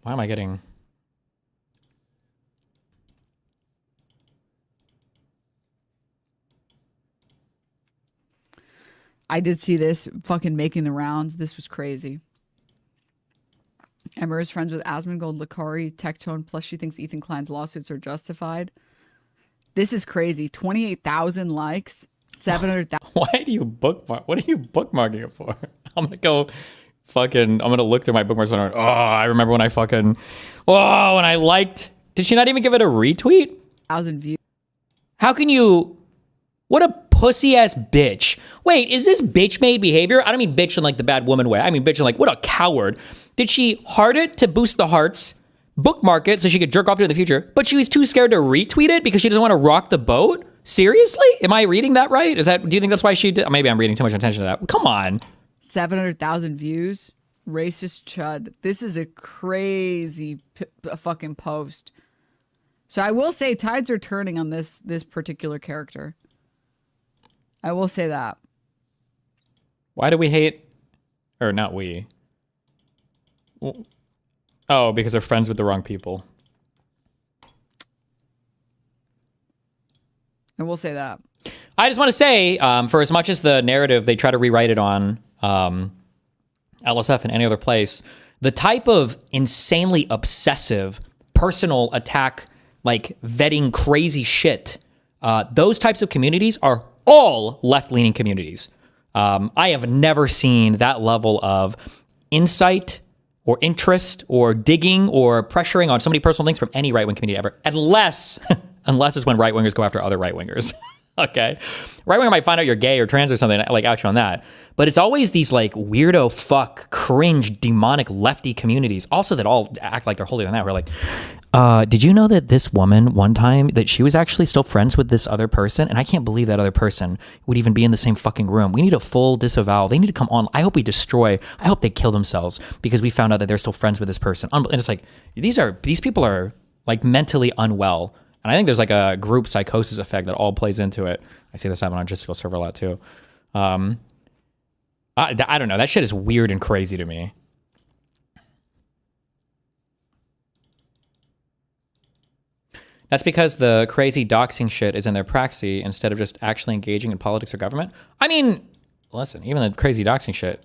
Speaker 1: Why am I getting...
Speaker 9: I did see this fucking making the rounds. This was crazy. Emma is friends with Asmongold, Lakari, Tectone, plus she thinks Ethan Klein's lawsuits are justified. This is crazy. 28,000 likes, 700,000.
Speaker 1: Why do you bookmark? What are you bookmarking it for? I'm gonna go I'm gonna look through my bookmarks and I remember when I when I liked. Did she not even give it a retweet?
Speaker 9: 1,000 views.
Speaker 1: How can you? What a pussy ass bitch. Wait, is this bitch made behavior? I don't mean bitch in like the bad woman way. I mean bitch in like, what a coward. Did she heart it to boost the hearts, bookmark it so she could jerk off to it in the future, but she was too scared to retweet it because she doesn't want to rock the boat? Seriously? Am I reading that right? Do you think that's why she did? Maybe I'm reading too much attention to that. Come on.
Speaker 9: 700,000 views. Racist chud. This is a crazy fucking post. So I will say tides are turning on this particular character. I will say that.
Speaker 1: Why do we hate, or not we? Oh, because they're friends with the wrong people.
Speaker 9: I will say that.
Speaker 1: I just want to say, for as much as the narrative, they try to rewrite it on LSF and any other place, the type of insanely obsessive personal attack, like vetting crazy shit, those types of communities are all left-leaning communities. I have never seen that level of insight or interest or digging or pressuring on so many personal things from any right-wing community ever, unless it's when right-wingers go after other right-wingers. Okay. Right-winger might find out you're gay or trans or something, like out you on that. But it's always these like weirdo, fuck, cringe, demonic, lefty communities also that all act like they're holier than that. We're like, did you know that this woman one time, that she was actually still friends with this other person? And I can't believe that other person would even be in the same fucking room. We need a full disavowal. They need to come on. I hope I hope they kill themselves because we found out that they're still friends with this person. And it's like, these people are like mentally unwell. And I think there's like a group psychosis effect that all plays into it. I see this happen on Justical Server a lot too. I don't know. That shit is weird and crazy to me. That's because the crazy doxing shit is in their praxis instead of just actually engaging in politics or government. I mean, listen, even the crazy doxing shit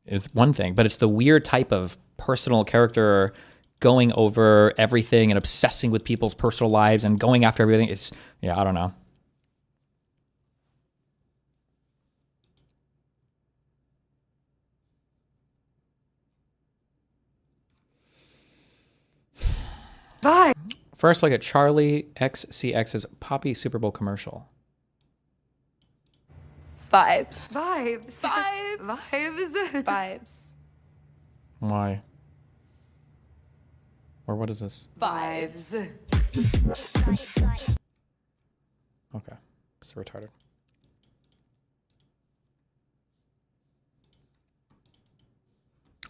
Speaker 1: is one thing, but it's the weird type of personal character going over everything and obsessing with people's personal lives and going after everything. It's, yeah, I don't know.
Speaker 2: Bye.
Speaker 1: First look at Charlie XCX's Poppy Super Bowl commercial.
Speaker 2: Vibes. Vibes. Vibes. Vibes. Vibes.
Speaker 1: Why? Or what is this?
Speaker 2: Vibes.
Speaker 1: Okay. So retarded.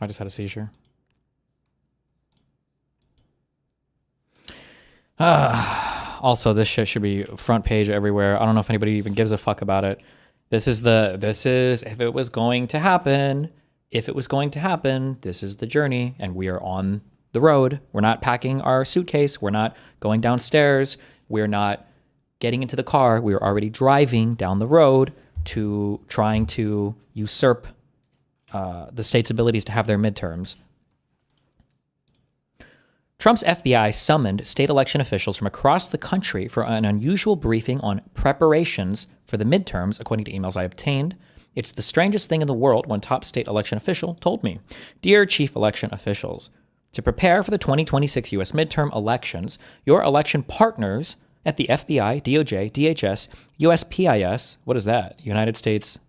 Speaker 1: I just had a seizure. Also, this shit should be front page everywhere. I don't know if anybody even gives a fuck about it. This is if it was going to happen, this is the journey, and we are on the road. We're not packing our suitcase. We're not going downstairs. We're not getting into the car. We are already driving down the road to trying to usurp the state's abilities to have their midterms. Trump's FBI summoned state election officials from across the country for an unusual briefing on preparations for the midterms, according to emails I obtained. It's the strangest thing in the world, one top state election official told me. Dear chief election officials, to prepare for the 2026 U.S. midterm elections, your election partners at the FBI, DOJ, DHS, USPIS, what is that? United States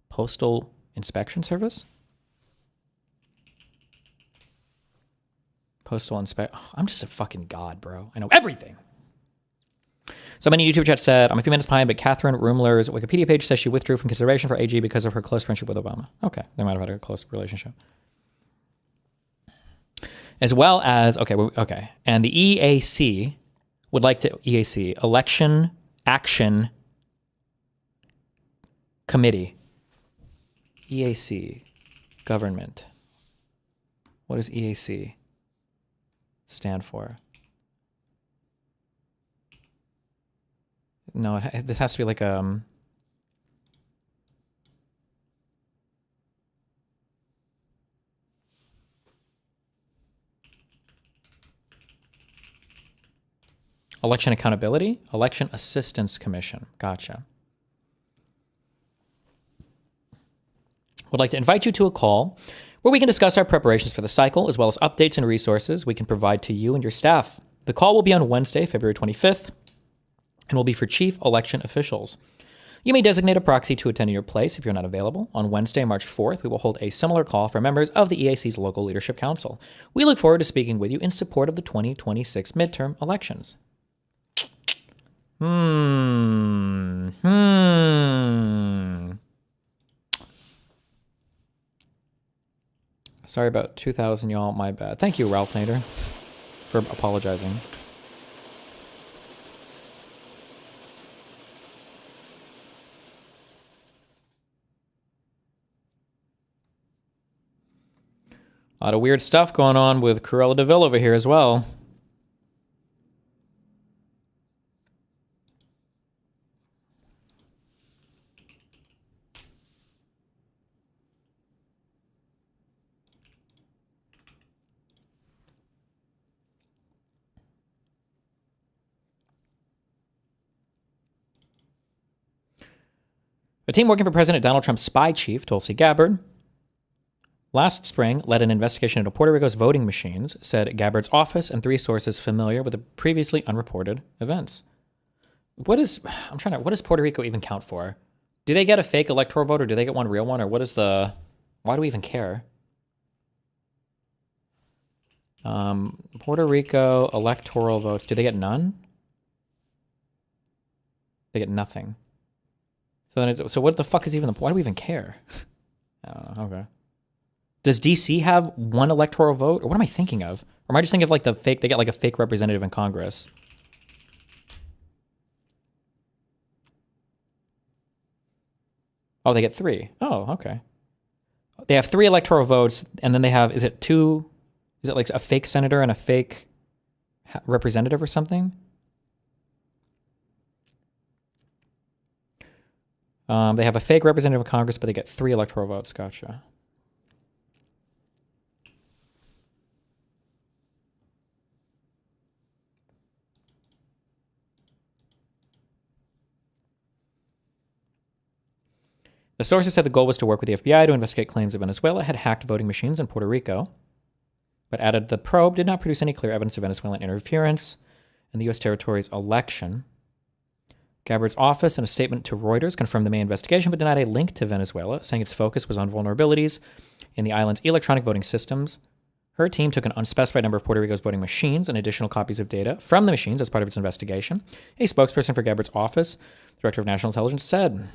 Speaker 1: Postal Inspection Service? Postal Inspect. Oh, I'm just a fucking god, bro. I know everything. Somebody in YouTube chat said, I'm a few minutes behind, but Catherine Rumler's Wikipedia page says she withdrew from consideration for AG because of her close friendship with Obama. Okay, they might have had a close relationship. As well as, okay. And the EAC would like to, Election Action Committee. EAC, government. What does EAC stand for? No, this has to be like Election Accountability? Election Assistance Commission. Gotcha. Would like to invite you to a call where we can discuss our preparations for the cycle, as well as updates and resources we can provide to you and your staff. The call will be on Wednesday, February 25th, and will be for chief election officials. You may designate a proxy to attend in your place if you're not available. On Wednesday, March 4th, we will hold a similar call for members of the EAC's local leadership council. We look forward to speaking with you in support of the 2026 midterm elections. Sorry about 2,000, y'all. My bad. Thank you, Ralph Nader, for apologizing. A lot of weird stuff going on with Cruella de Vil over here as well. A team working for President Donald Trump's spy chief, Tulsi Gabbard, last spring led an investigation into Puerto Rico's voting machines, said Gabbard's office and 3 sources familiar with the previously unreported events. What does Puerto Rico even count for? Do they get a fake electoral vote or do they get one real one? Or why do we even care? Puerto Rico electoral votes, do they get none? They get nothing. So what the fuck is even the point? Why do we even care? I don't know. Okay. Does DC have one electoral vote? Or what am I thinking of? Or am I just thinking of like they get like a fake representative in Congress? Oh, they get 3. Oh, okay. They have 3 electoral votes, and then they have, is it like a fake senator and a fake representative or something? They have a fake representative of Congress, but they get 3 electoral votes. Gotcha. The sources said the goal was to work with the FBI to investigate claims that Venezuela had hacked voting machines in Puerto Rico, but added the probe did not produce any clear evidence of Venezuelan interference in the U.S. territory's election. Gabbard's office, in a statement to Reuters, confirmed the main investigation but denied a link to Venezuela, saying its focus was on vulnerabilities in the island's electronic voting systems. Her team took an unspecified number of Puerto Rico's voting machines and additional copies of data from the machines as part of its investigation. A spokesperson for Gabbard's office, Director of National Intelligence, said,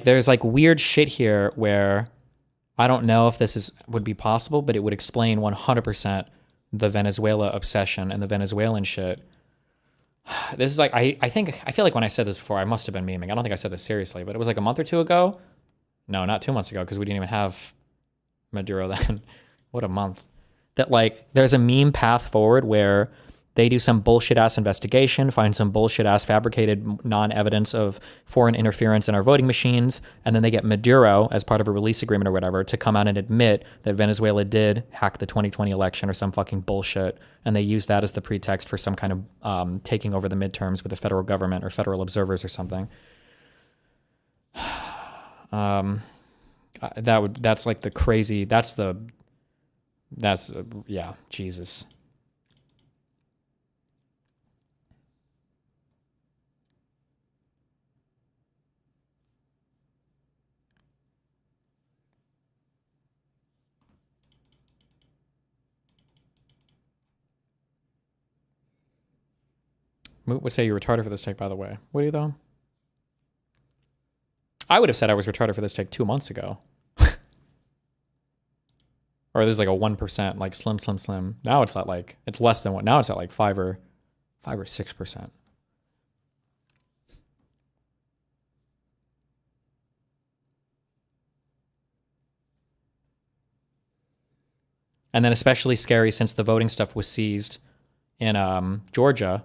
Speaker 1: there's weird shit here where I don't know if this would be possible, but it would explain 100% the Venezuela obsession and the Venezuelan shit. This is I feel like when I said this before, I must have been memeing. I don't think I said this seriously, but it was like a month or 2 ago. No, not 2 months ago, because we didn't even have Maduro then. What a month. That there's a meme path forward where They do some bullshit ass investigation, find some bullshit ass fabricated non-evidence of foreign interference in our voting machines, and then they get Maduro as part of a release agreement or whatever to come out and admit that Venezuela did hack the 2020 election or some fucking bullshit, and they use that as the pretext for some kind of taking over the midterms with the federal government or federal observers or something. That's like the crazy. Yeah, Jesus. Moot would say you're retarded for this take, by the way. Would you, though? I would have said I was retarded for this take 2 months ago. Or there's like a 1%, like slim. Now it's at like, it's less than what, now it's at like 5 or 6%. And then especially scary since the voting stuff was seized in Georgia.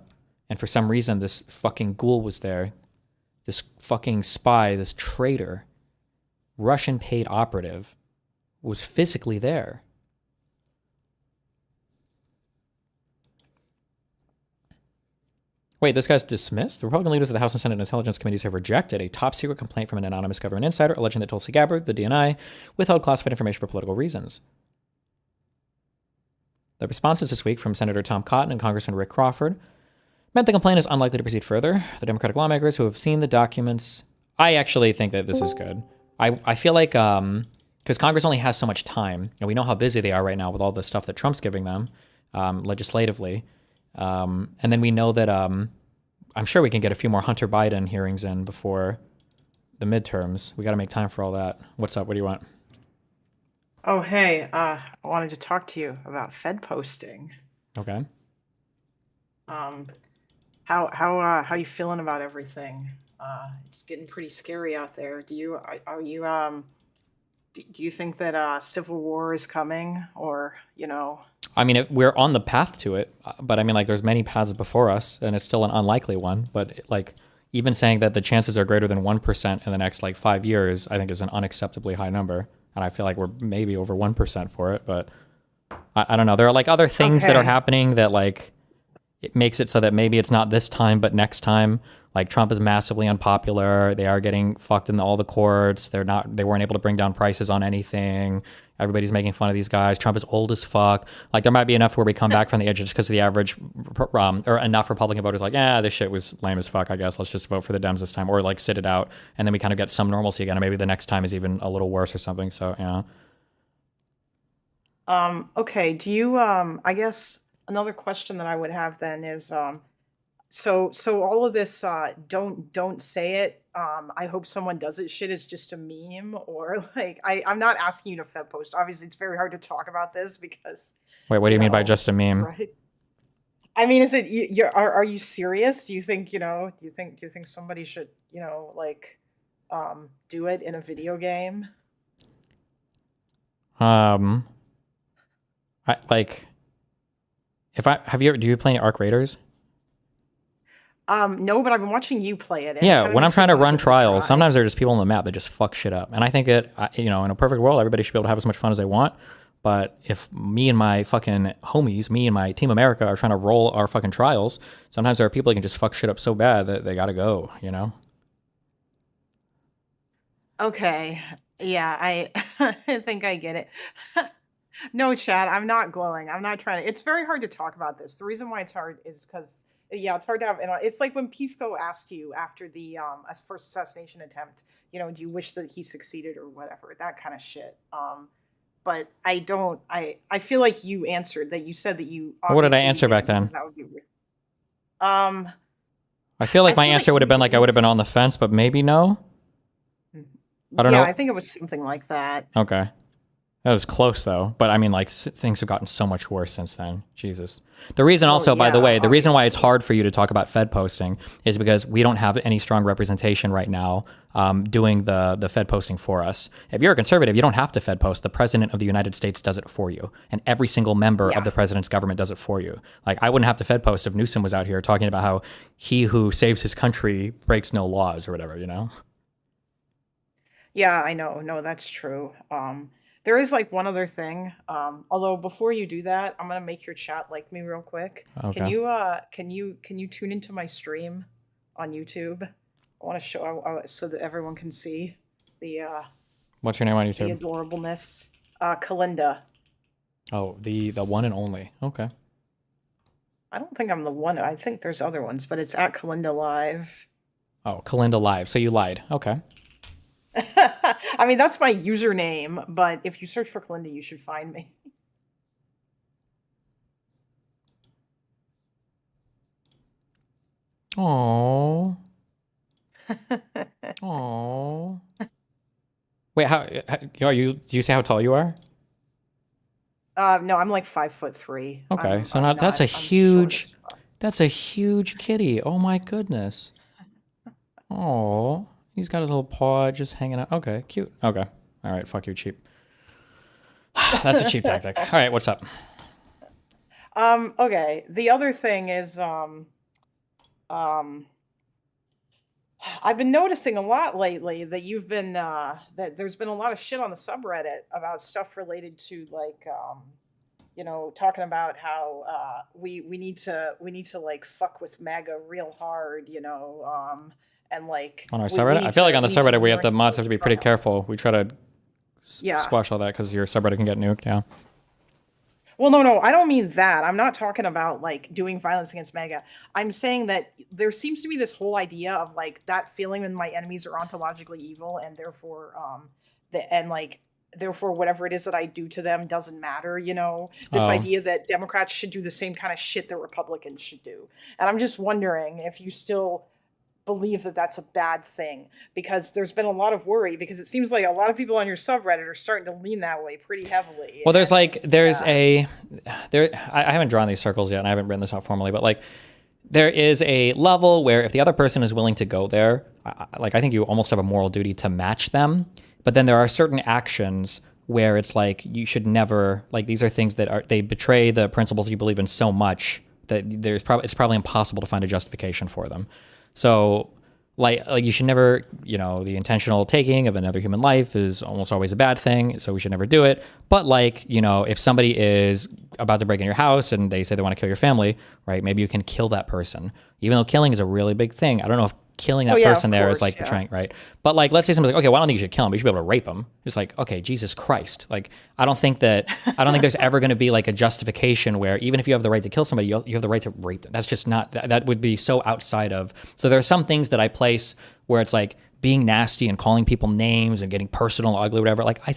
Speaker 1: And for some reason, this fucking ghoul was there. This fucking spy, this traitor, Russian paid operative, was physically there. Wait, this guy's dismissed? The Republican leaders of the House and Senate Intelligence Committees have rejected a top-secret complaint from an anonymous government insider alleging that Tulsi Gabbard, the DNI, withheld classified information for political reasons. The responses this week from Senator Tom Cotton and Congressman Rick Crawford meant the complaint is unlikely to proceed further. The Democratic lawmakers who have seen the documents... I actually think that this is good. I feel like... because Congress only has so much time, and we know how busy they are right now with all the stuff that Trump's giving them legislatively. And then we know that I'm sure we can get a few more Hunter Biden hearings in before the midterms. We got to make time for all that. What's up? What do you want?
Speaker 12: Oh, hey, I wanted to talk to you about Fed posting.
Speaker 1: Okay.
Speaker 12: How you feeling about everything? It's getting pretty scary out there. Do you think that civil war is coming, or
Speaker 1: I mean, we're on the path to it, but I mean, like, there's many paths before us, and it's still an unlikely one. But like, even saying that the chances are greater than 1% in the next like 5 years, I think is an unacceptably high number, and I feel like we're maybe over 1% for it. But I don't know. There are like other things that are happening that like it makes it so that maybe it's not this time, but next time. Like, Trump is massively unpopular. They are getting fucked in all the courts. They weren't able to bring down prices on anything. Everybody's making fun of these guys. Trump is old as fuck. Like, there might be enough where we come back from the edge just because of the average, or enough Republican voters like, this shit was lame as fuck, I guess. Let's just vote for the Dems this time, or like sit it out. And then we kind of get some normalcy again. And maybe the next time is even a little worse or something. So, yeah.
Speaker 12: Okay. Do you, I guess another question that I would have then is, so all of this, don't say it. I hope someone does it shit is just a meme, or like, I'm not asking you to Fed post. Obviously, it's very hard to talk about this because.
Speaker 1: Wait, what do you mean by just a meme?
Speaker 12: Right. I mean, is it, are you serious? Do you think, do you think somebody should, like, do it in a video game?
Speaker 1: Do you play any Arc Raiders?
Speaker 12: No, but I've been watching you play it.
Speaker 1: Yeah, when I'm trying to run trials, sometimes there are just people on the map that just fuck shit up. And I think that, in a perfect world, everybody should be able to have as much fun as they want. But if me and my fucking homies, me and my Team America are trying to roll our fucking trials, sometimes there are people that can just fuck shit up so bad that they gotta go,
Speaker 12: Okay. Yeah, I think I get it. No, Chad, I'm not glowing. I'm not trying to. It's very hard to talk about this. The reason why it's hard is because, it's hard to have. It's like when Pisco asked you after the first assassination attempt, do you wish that he succeeded or whatever, that kind of shit. But I don't. I feel like you answered that. You said that you.
Speaker 1: What did I answer back then?
Speaker 12: That would be weird.
Speaker 1: I feel like my answer would have been like I would have been on the fence, but maybe no. I don't know.
Speaker 12: I think it was something like that.
Speaker 1: Okay. That was close though, but I mean, like things have gotten so much worse since then. Jesus. The reason also, by the way, the reason why it's hard for you to talk about Fed posting is because we don't have any strong representation right now doing the Fed posting for us. If you're a conservative, you don't have to Fed post. The president of the United States does it for you, and every single member of the president's government does it for you. Like I wouldn't have to Fed post if Newsom was out here talking about how he who saves his country breaks no laws or whatever, you know?
Speaker 12: Yeah, I know. No, that's true. There is like one other thing. Although before you do that, I'm gonna make your chat like me real quick.
Speaker 1: Okay.
Speaker 12: Can you tune into my stream on YouTube? I want to show so that everyone can see the
Speaker 1: What's your name on
Speaker 12: the
Speaker 1: YouTube?
Speaker 12: adorableness. Kalinda.
Speaker 1: Oh, the one and only. Okay.
Speaker 12: I don't think I'm the one. I think there's other ones, but it's at Kalinda Live.
Speaker 1: Oh, Kalinda Live. So you lied. Okay.
Speaker 12: I mean, that's my username, but if you search for Kalinda, you should find me.
Speaker 1: Oh. Oh. Wait, how are you? Do you say how tall you are?
Speaker 12: No, I'm like 5'3".
Speaker 1: Okay, so now that's a huge, that's a huge kitty. Oh my goodness. Oh, he's got his little paw just hanging out. Okay, cute. Okay, all right. Fuck you, cheap. That's a cheap tactic. All right, what's up?
Speaker 12: Okay. The other thing is, I've been noticing a lot lately that you've been that there's been a lot of shit on the subreddit about stuff related to like you know, talking about how we need to like fuck with MAGA real hard, you know, and like
Speaker 1: On our subreddit, I feel like on the subreddit we have the mods have to be pretty careful. We try to squash all that because your subreddit can get nuked. Yeah.
Speaker 12: Well, no, I don't mean that. I'm not talking about like doing violence against MAGA. I'm saying that there seems to be this whole idea of like that feeling when my enemies are ontologically evil, and therefore, therefore whatever it is that I do to them doesn't matter. You know, this idea that Democrats should do the same kind of shit that Republicans should do. And I'm just wondering if you still believe that that's a bad thing, because there's been a lot of worry, because it seems like a lot of people on your subreddit are starting to lean that way pretty heavily.
Speaker 1: Well, there's I haven't drawn these circles yet and I haven't written this out formally, but like there is a level where if the other person is willing to go there, I think you almost have a moral duty to match them. But then there are certain actions where it's like you should never, like these are things that they betray the principles you believe in so much that it's probably impossible to find a justification for them. So like you should never, you know, the intentional taking of another human life is almost always a bad thing. So we should never do it. But like, you know, if somebody is about to break in your house and they say they want to kill your family, right? Maybe you can kill that person, even though killing is a really big thing. I don't know if killing that person there is like betraying, right? But like, let's say somebody's like, okay, well, I don't think you should kill him, but you should be able to rape him. It's like, okay, Jesus Christ. Like, I don't think there's ever going to be like a justification where even if you have the right to kill somebody, you have the right to rape them. That's just not, that would be so outside of. So there are some things that I place where it's like being nasty and calling people names and getting personal, ugly, whatever. Like, I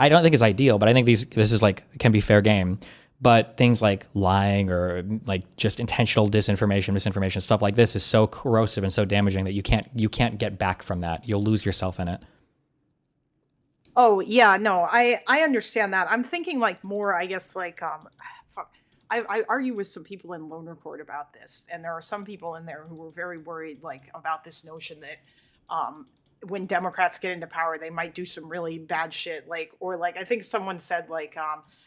Speaker 1: don't think it's ideal, but I think this is like, can be fair game. But things like lying or like just intentional disinformation, misinformation, stuff like this is so corrosive and so damaging that you can't get back from that. You'll lose yourself in it.
Speaker 12: Oh yeah, no, I understand that. I'm thinking like more, I guess, like I argue with some people in Lone Report about this, and there are some people in there who were very worried like about this notion that when Democrats get into power, they might do some really bad shit. Like, or like I think someone said like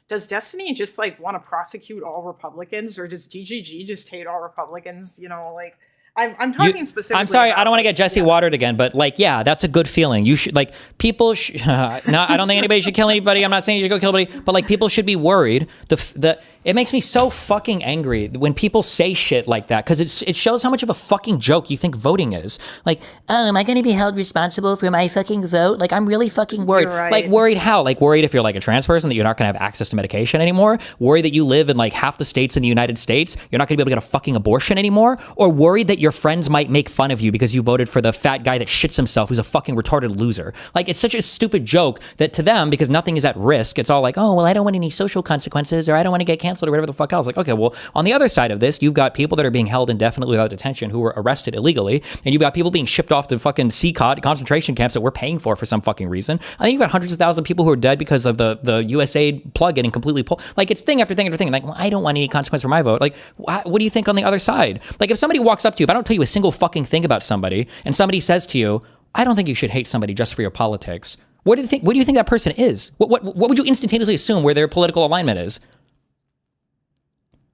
Speaker 12: does Destiny just like want to prosecute all Republicans, or does DGG just hate all Republicans? You know, like I'm talking specifically.
Speaker 1: I'm sorry, I don't want to get Jesse watered again, but like, yeah, that's a good feeling. You should like people. I don't think anybody should kill anybody. I'm not saying you should go kill anybody, but like people should be worried. It makes me so fucking angry when people say shit like that, because it shows how much of a fucking joke you think voting is. Like, oh, am I going to be held responsible for my fucking vote? Like, I'm really fucking worried.
Speaker 12: Right.
Speaker 1: Like, worried how? Like, worried if you're like a trans person that you're not going to have access to medication anymore? Worried that you live in like half the states in the United States, you're not going to be able to get a fucking abortion anymore? Or worried that your friends might make fun of you because you voted for the fat guy that shits himself who's a fucking retarded loser. Like, it's such a stupid joke that to them, because nothing is at risk, it's all like, oh, well, I don't want any social consequences, or I don't want to get canceled, or whatever the fuck else. Like, okay, well, on the other side of this, you've got people that are being held indefinitely without detention who were arrested illegally, and you've got people being shipped off to fucking CCOT, concentration camps that we're paying for some fucking reason. I think you've got hundreds of thousands of people who are dead because of the USAID plug getting completely pulled. Like, it's thing after thing after thing. Like, well, I don't want any consequence for my vote. Like, what do you think on the other side? Like, if somebody walks up to you, if I don't tell you a single fucking thing about somebody, and somebody says to you, I don't think you should hate somebody just for your politics. What do you think that person is? What would you instantaneously assume where their political alignment is?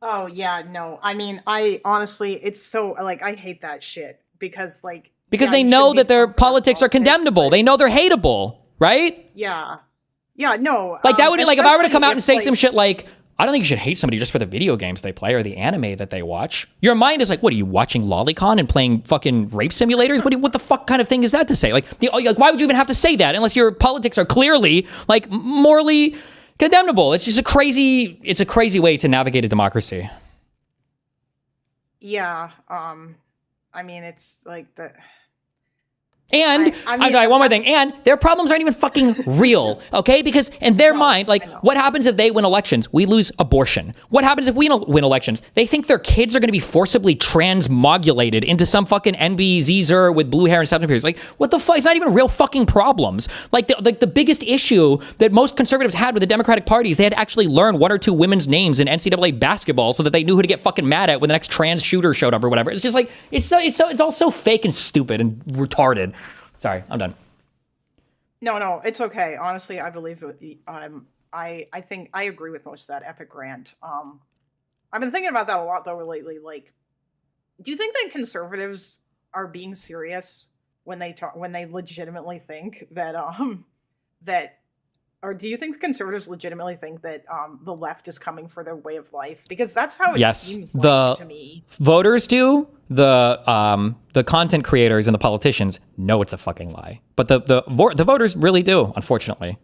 Speaker 12: Oh yeah, no. I mean, I honestly, it's so like I hate that shit because
Speaker 1: they know that their politics are condemnable. They know they're hateable, right?
Speaker 12: Yeah, no.
Speaker 1: Like that would like if I were to come out and say some shit like, I don't think you should hate somebody just for the video games they play or the anime that they watch. Your mind is like, what are you watching Lolicon and playing fucking rape simulators? What the fuck kind of thing is that to say? Like, why would you even have to say that unless your politics are clearly like morally condemnable? It's just a crazy way to navigate a democracy.
Speaker 12: Yeah. I mean, it's like the.
Speaker 1: And I'm sorry, one more thing. And their problems aren't even fucking real, okay? Because in their mind, like, what happens if they win elections? We lose abortion. What happens if we win elections? They think their kids are going to be forcibly transmogulated into some fucking NBZer with blue hair and septum piercings. Like, what the fuck? It's not even real fucking problems. Like, the biggest issue that most conservatives had with the Democratic Party is they had to actually learn one or two women's names in NCAA basketball so that they knew who to get fucking mad at when the next trans shooter showed up or whatever. It's just like, it's all so fake and stupid and retarded. Sorry, I'm done.
Speaker 12: No, it's okay. Honestly, I believe I think I agree with most of that epic rant. I've been thinking about that a lot though lately. Like, do you think that conservatives are being serious when they legitimately think that or do you think conservatives legitimately think that the left is coming for their way of life? Because that's how it seems like to me.
Speaker 1: Voters do. The content creators and the politicians know it's a fucking lie, but the voters really do, unfortunately.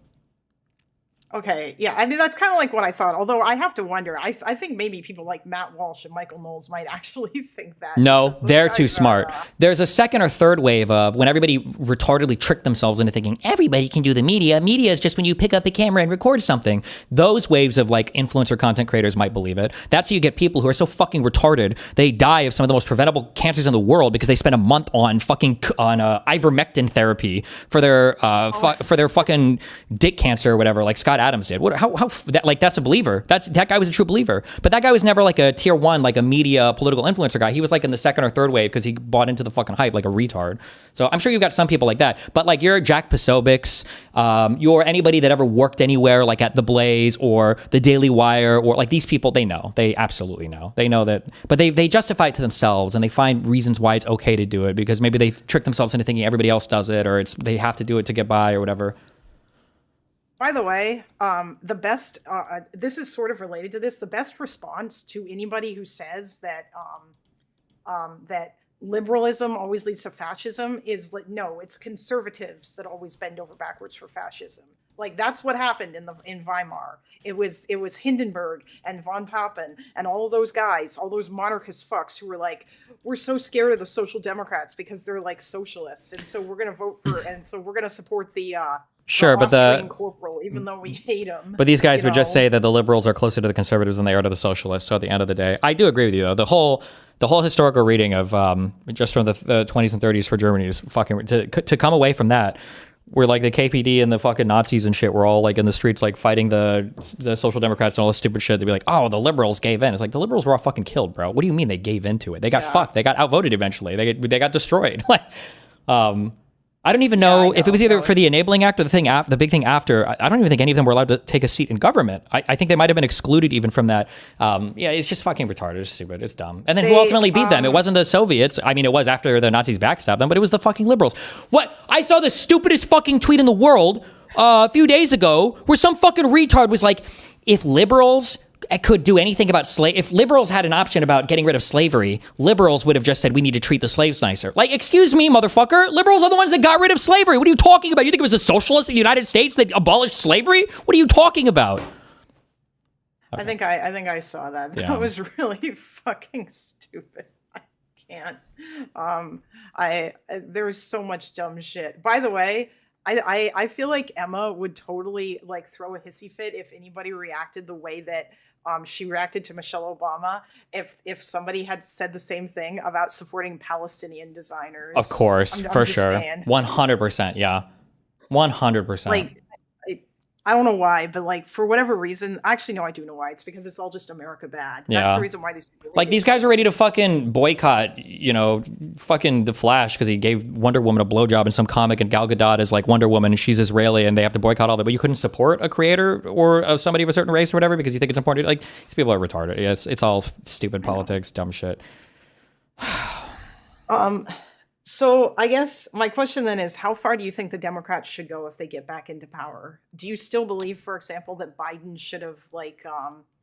Speaker 12: Okay, yeah, I mean, that's kind of like what I thought, although I have to wonder, I think maybe people like Matt Walsh and Michael Knowles might actually think that.
Speaker 1: No, they're too smart. There's a second or third wave of when everybody retardedly tricked themselves into thinking everybody can do the media. Media is just when you pick up a camera and record something. Those waves of like influencer content creators might believe it. That's how you get people who are so fucking retarded, they die of some of the most preventable cancers in the world because they spend a month on ivermectin therapy for their fucking dick cancer or whatever, like Scott Adams did. That's a believer. That guy was a true believer. But that guy was never like a tier one, like a media political influencer guy. He was like in the second or third wave because he bought into the fucking hype like a retard. So I'm sure you've got some people like that. But like you're Jack Posobiec, you're anybody that ever worked anywhere like at The Blaze or The Daily Wire or like these people, they know. They absolutely know. They know that. But they justify it to themselves and they find reasons why it's okay to do it because maybe they trick themselves into thinking everybody else does it or they have to do it to get by or whatever.
Speaker 12: By the way, the best, this is sort of related to this, the best response to anybody who says that that liberalism always leads to fascism is like, no, it's conservatives that always bend over backwards for fascism. Like that's what happened in Weimar. It was Hindenburg and von Papen and all of those guys, all those monarchist fucks who were like, we're so scared of the Social Democrats because they're like socialists, and so we're gonna vote for, and so we're gonna support the
Speaker 1: sure, but
Speaker 12: Austrian corporal, even though we hate him.
Speaker 1: But these guys would just say that the liberals are closer to the conservatives than they are to the socialists. So at the end of the day, I do agree with you though. The whole historical reading of just from the 20s and 30s for Germany is fucking to come away from that. Where like the KPD and the fucking Nazis and shit were all like in the streets like fighting the Social Democrats and all this stupid shit. They'd be like, oh, the liberals gave in. It's like the liberals were all fucking killed, bro. What do you mean they gave into it? They got fucked. They got outvoted eventually. They got destroyed. Like, I don't even know if it was either for the Enabling Act or the big thing after. I don't even think any of them were allowed to take a seat in government. I think they might have been excluded even from that. Yeah, it's just fucking retarded. It's stupid. It's dumb. And then who ultimately beat them? It wasn't the Soviets. I mean, it was after the Nazis backstabbed them, but it was the fucking liberals. What? I saw the stupidest fucking tweet in the world a few days ago where some fucking retard was like, if liberals could do anything about if liberals had an option about getting rid of slavery, liberals would have just said we need to treat the slaves nicer. Like, excuse me, motherfucker, liberals are the ones that got rid of slavery. What are you talking about? You think it was the socialists in the United States that abolished slavery? What are you talking about?
Speaker 12: Okay. I think I saw that. That was really fucking stupid. can't. There's so much dumb shit. By the way, I feel like Emma would totally like throw a hissy fit if anybody reacted the way that she reacted to Michelle Obama if somebody had said the same thing about supporting Palestinian designers.
Speaker 1: Of course,
Speaker 12: I'm
Speaker 1: for
Speaker 12: just
Speaker 1: sure.
Speaker 12: saying.
Speaker 1: 100%. Yeah. 100%.
Speaker 12: Like, I don't know why, but like for whatever reason, actually no, I do know why. It's because it's all just America bad. That's
Speaker 1: Yeah.
Speaker 12: the reason why these people
Speaker 1: Like these guys are ready to fucking boycott, you know, fucking The Flash because he gave Wonder Woman a blowjob in some comic, and Gal Gadot is like Wonder Woman and she's Israeli, and they have to boycott all that. But you couldn't support a creator or somebody of a certain race or whatever because you think it's important. Like these people are retarded. Yes, it's all stupid politics, dumb shit.
Speaker 12: So I guess my question then is, how far do you think the Democrats should go if they get back into power? Do you still believe, for example, that Biden should have like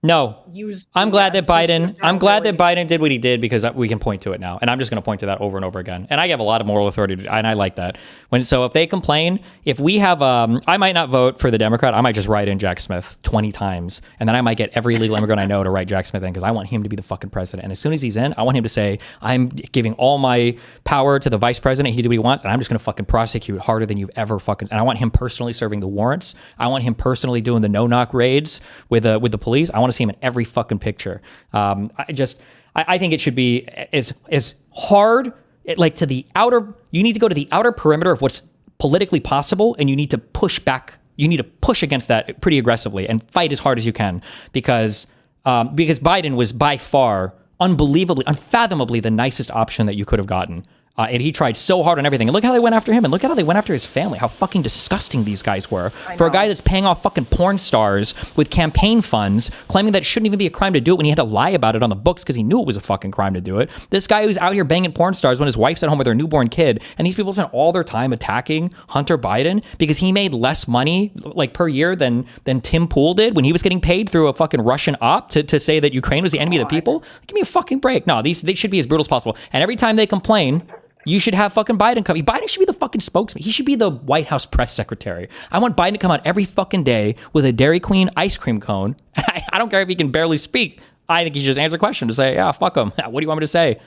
Speaker 1: No,
Speaker 12: used?
Speaker 1: I'm glad that Biden did what he did because we can point to it now, and I'm just going to point to that over and over again. And I have a lot of moral authority, and I like that. So if they complain, if we have, I might not vote for the Democrat. I might just write in Jack Smith 20 times, and then I might get every illegal immigrant I know to write Jack Smith in because I want him to be the fucking president. And as soon as he's in, I want him to say, "I'm giving all my power to the vice president. He do what he wants, and I'm just going to fucking prosecute harder than you've ever fucking." And I want him personally serving the warrants. I want him personally doing the no-knock raids with the police. I want to see him in every fucking picture. I think it should be as hard, like to the outer. You need to go to the outer perimeter of what's politically possible, and you need to push back. You need to push against that pretty aggressively and fight as hard as you can because Biden was by far, unbelievably, unfathomably the nicest option that you could have gotten. And he tried so hard on everything. And look how they went after him. And look how they went after his family. How fucking disgusting these guys were. For a guy that's paying off fucking porn stars with campaign funds, claiming that it shouldn't even be a crime to do it when he had to lie about it on the books because he knew it was a fucking crime to do it. This guy who's out here banging porn stars when his wife's at home with her newborn kid. And these people spent all their time attacking Hunter Biden because he made less money like per year than Tim Pool did when he was getting paid through a fucking Russian op to say that Ukraine was the enemy of the people. Give me a fucking break. No, they should be as brutal as possible. And every time they complain, you should have fucking Biden come. Biden should be the fucking spokesman. He should be the White House press secretary. I want Biden to come out every fucking day with a Dairy Queen ice cream cone. I don't care if he can barely speak. I think he should just answer a question to say, yeah, fuck him. What do you want me to say?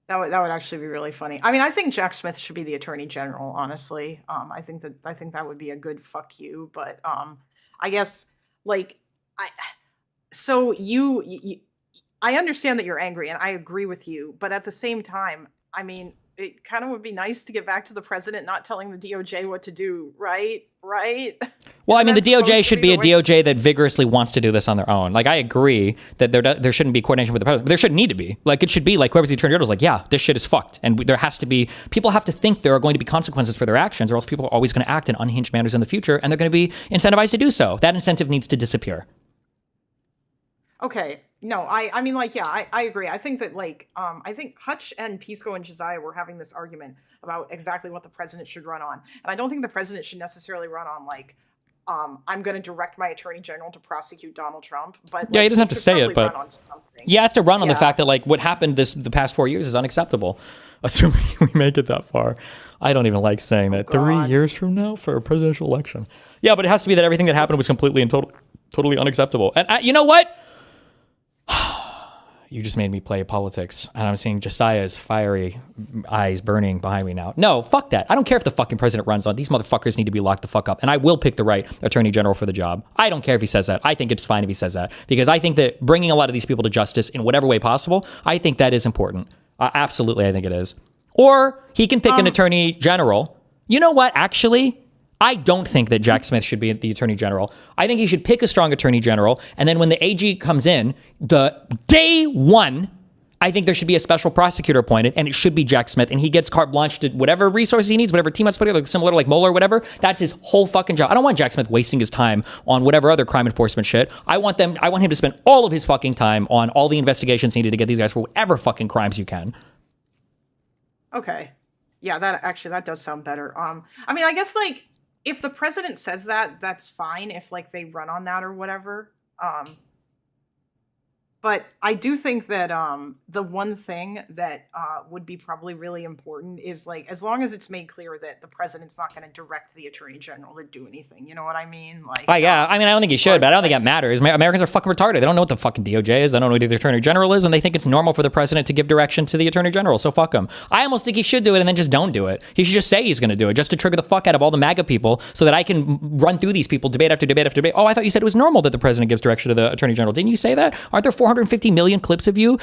Speaker 12: That would actually be really funny. I mean, I think Jack Smith should be the attorney general, honestly. I think that would be a good fuck you. But I guess like I understand that you're angry and I agree with you, but at the same time, I mean, it kind of would be nice to get back to the president not telling the DOJ what to do, right? Right?
Speaker 1: Well, I mean, the DOJ should be a DOJ that vigorously wants to do this on their own. Like, I agree that there shouldn't be coordination with the president, but there shouldn't need to be. Like, it should be like whoever's the attorney general is like, yeah, this shit is fucked. And there has to be, people have to think there are going to be consequences for their actions, or else people are always going to act in unhinged manners in the future, and they're going to be incentivized to do so. That incentive needs to disappear.
Speaker 12: Okay. No, I mean, like, yeah, I agree. I think that, like, I think Hutch and Pisco and Josiah were having this argument about exactly what the president should run on. And I don't think the president should necessarily run on, like, I'm going to direct my attorney general to prosecute Donald Trump. But
Speaker 1: yeah,
Speaker 12: like,
Speaker 1: he doesn't have to say it, but he has to run on the fact that, like, what happened the past 4 years is unacceptable, assuming we make it that far. I don't even like saying that. 3 years from now for a presidential election. Yeah, but it has to be that everything that happened was completely and totally unacceptable. And you know what? You just made me play politics, and I'm seeing Josiah's fiery eyes burning behind me now. No, fuck that. I don't care if the fucking president runs on. These motherfuckers need to be locked the fuck up, and I will pick the right attorney general for the job. I don't care if he says that. I think it's fine if he says that, because I think that bringing a lot of these people to justice in whatever way possible, I think that is important. Absolutely, I think it is. Or he can pick an attorney general. You know what, actually? I don't think that Jack Smith should be the attorney general. I think he should pick a strong attorney general. And then when the AG comes in, the day one, I think there should be a special prosecutor appointed, and it should be Jack Smith. And he gets carte blanche to whatever resources he needs, whatever team has put together, like similar to like Mueller or whatever. That's his whole fucking job. I don't want Jack Smith wasting his time on whatever other crime enforcement shit. I want him to spend all of his fucking time on all the investigations needed to get these guys for whatever fucking crimes you can.
Speaker 12: Okay. Yeah, that does sound better. I mean, I guess, like, if the president says that, that's fine if, like, they run on that or whatever. But But I do think that the one thing that would be probably really important is like, as long as it's made clear that the president's not going to direct the attorney general to do anything. You know what I mean? Like,
Speaker 1: yeah, I mean, I don't think he should, but I don't think that matters. Americans are fucking retarded. They don't know what the fucking DOJ is. They don't know what the attorney general is, and they think it's normal for the president to give direction to the attorney general. So fuck him. I almost think he should do it and then just don't do it. He should just say he's going to do it, just to trigger the fuck out of all the MAGA people, so that I can run through these people debate after debate after debate. Oh, I thought you said it was normal that the president gives direction to the attorney general. Didn't you say that? Aren't there 450 million clips of you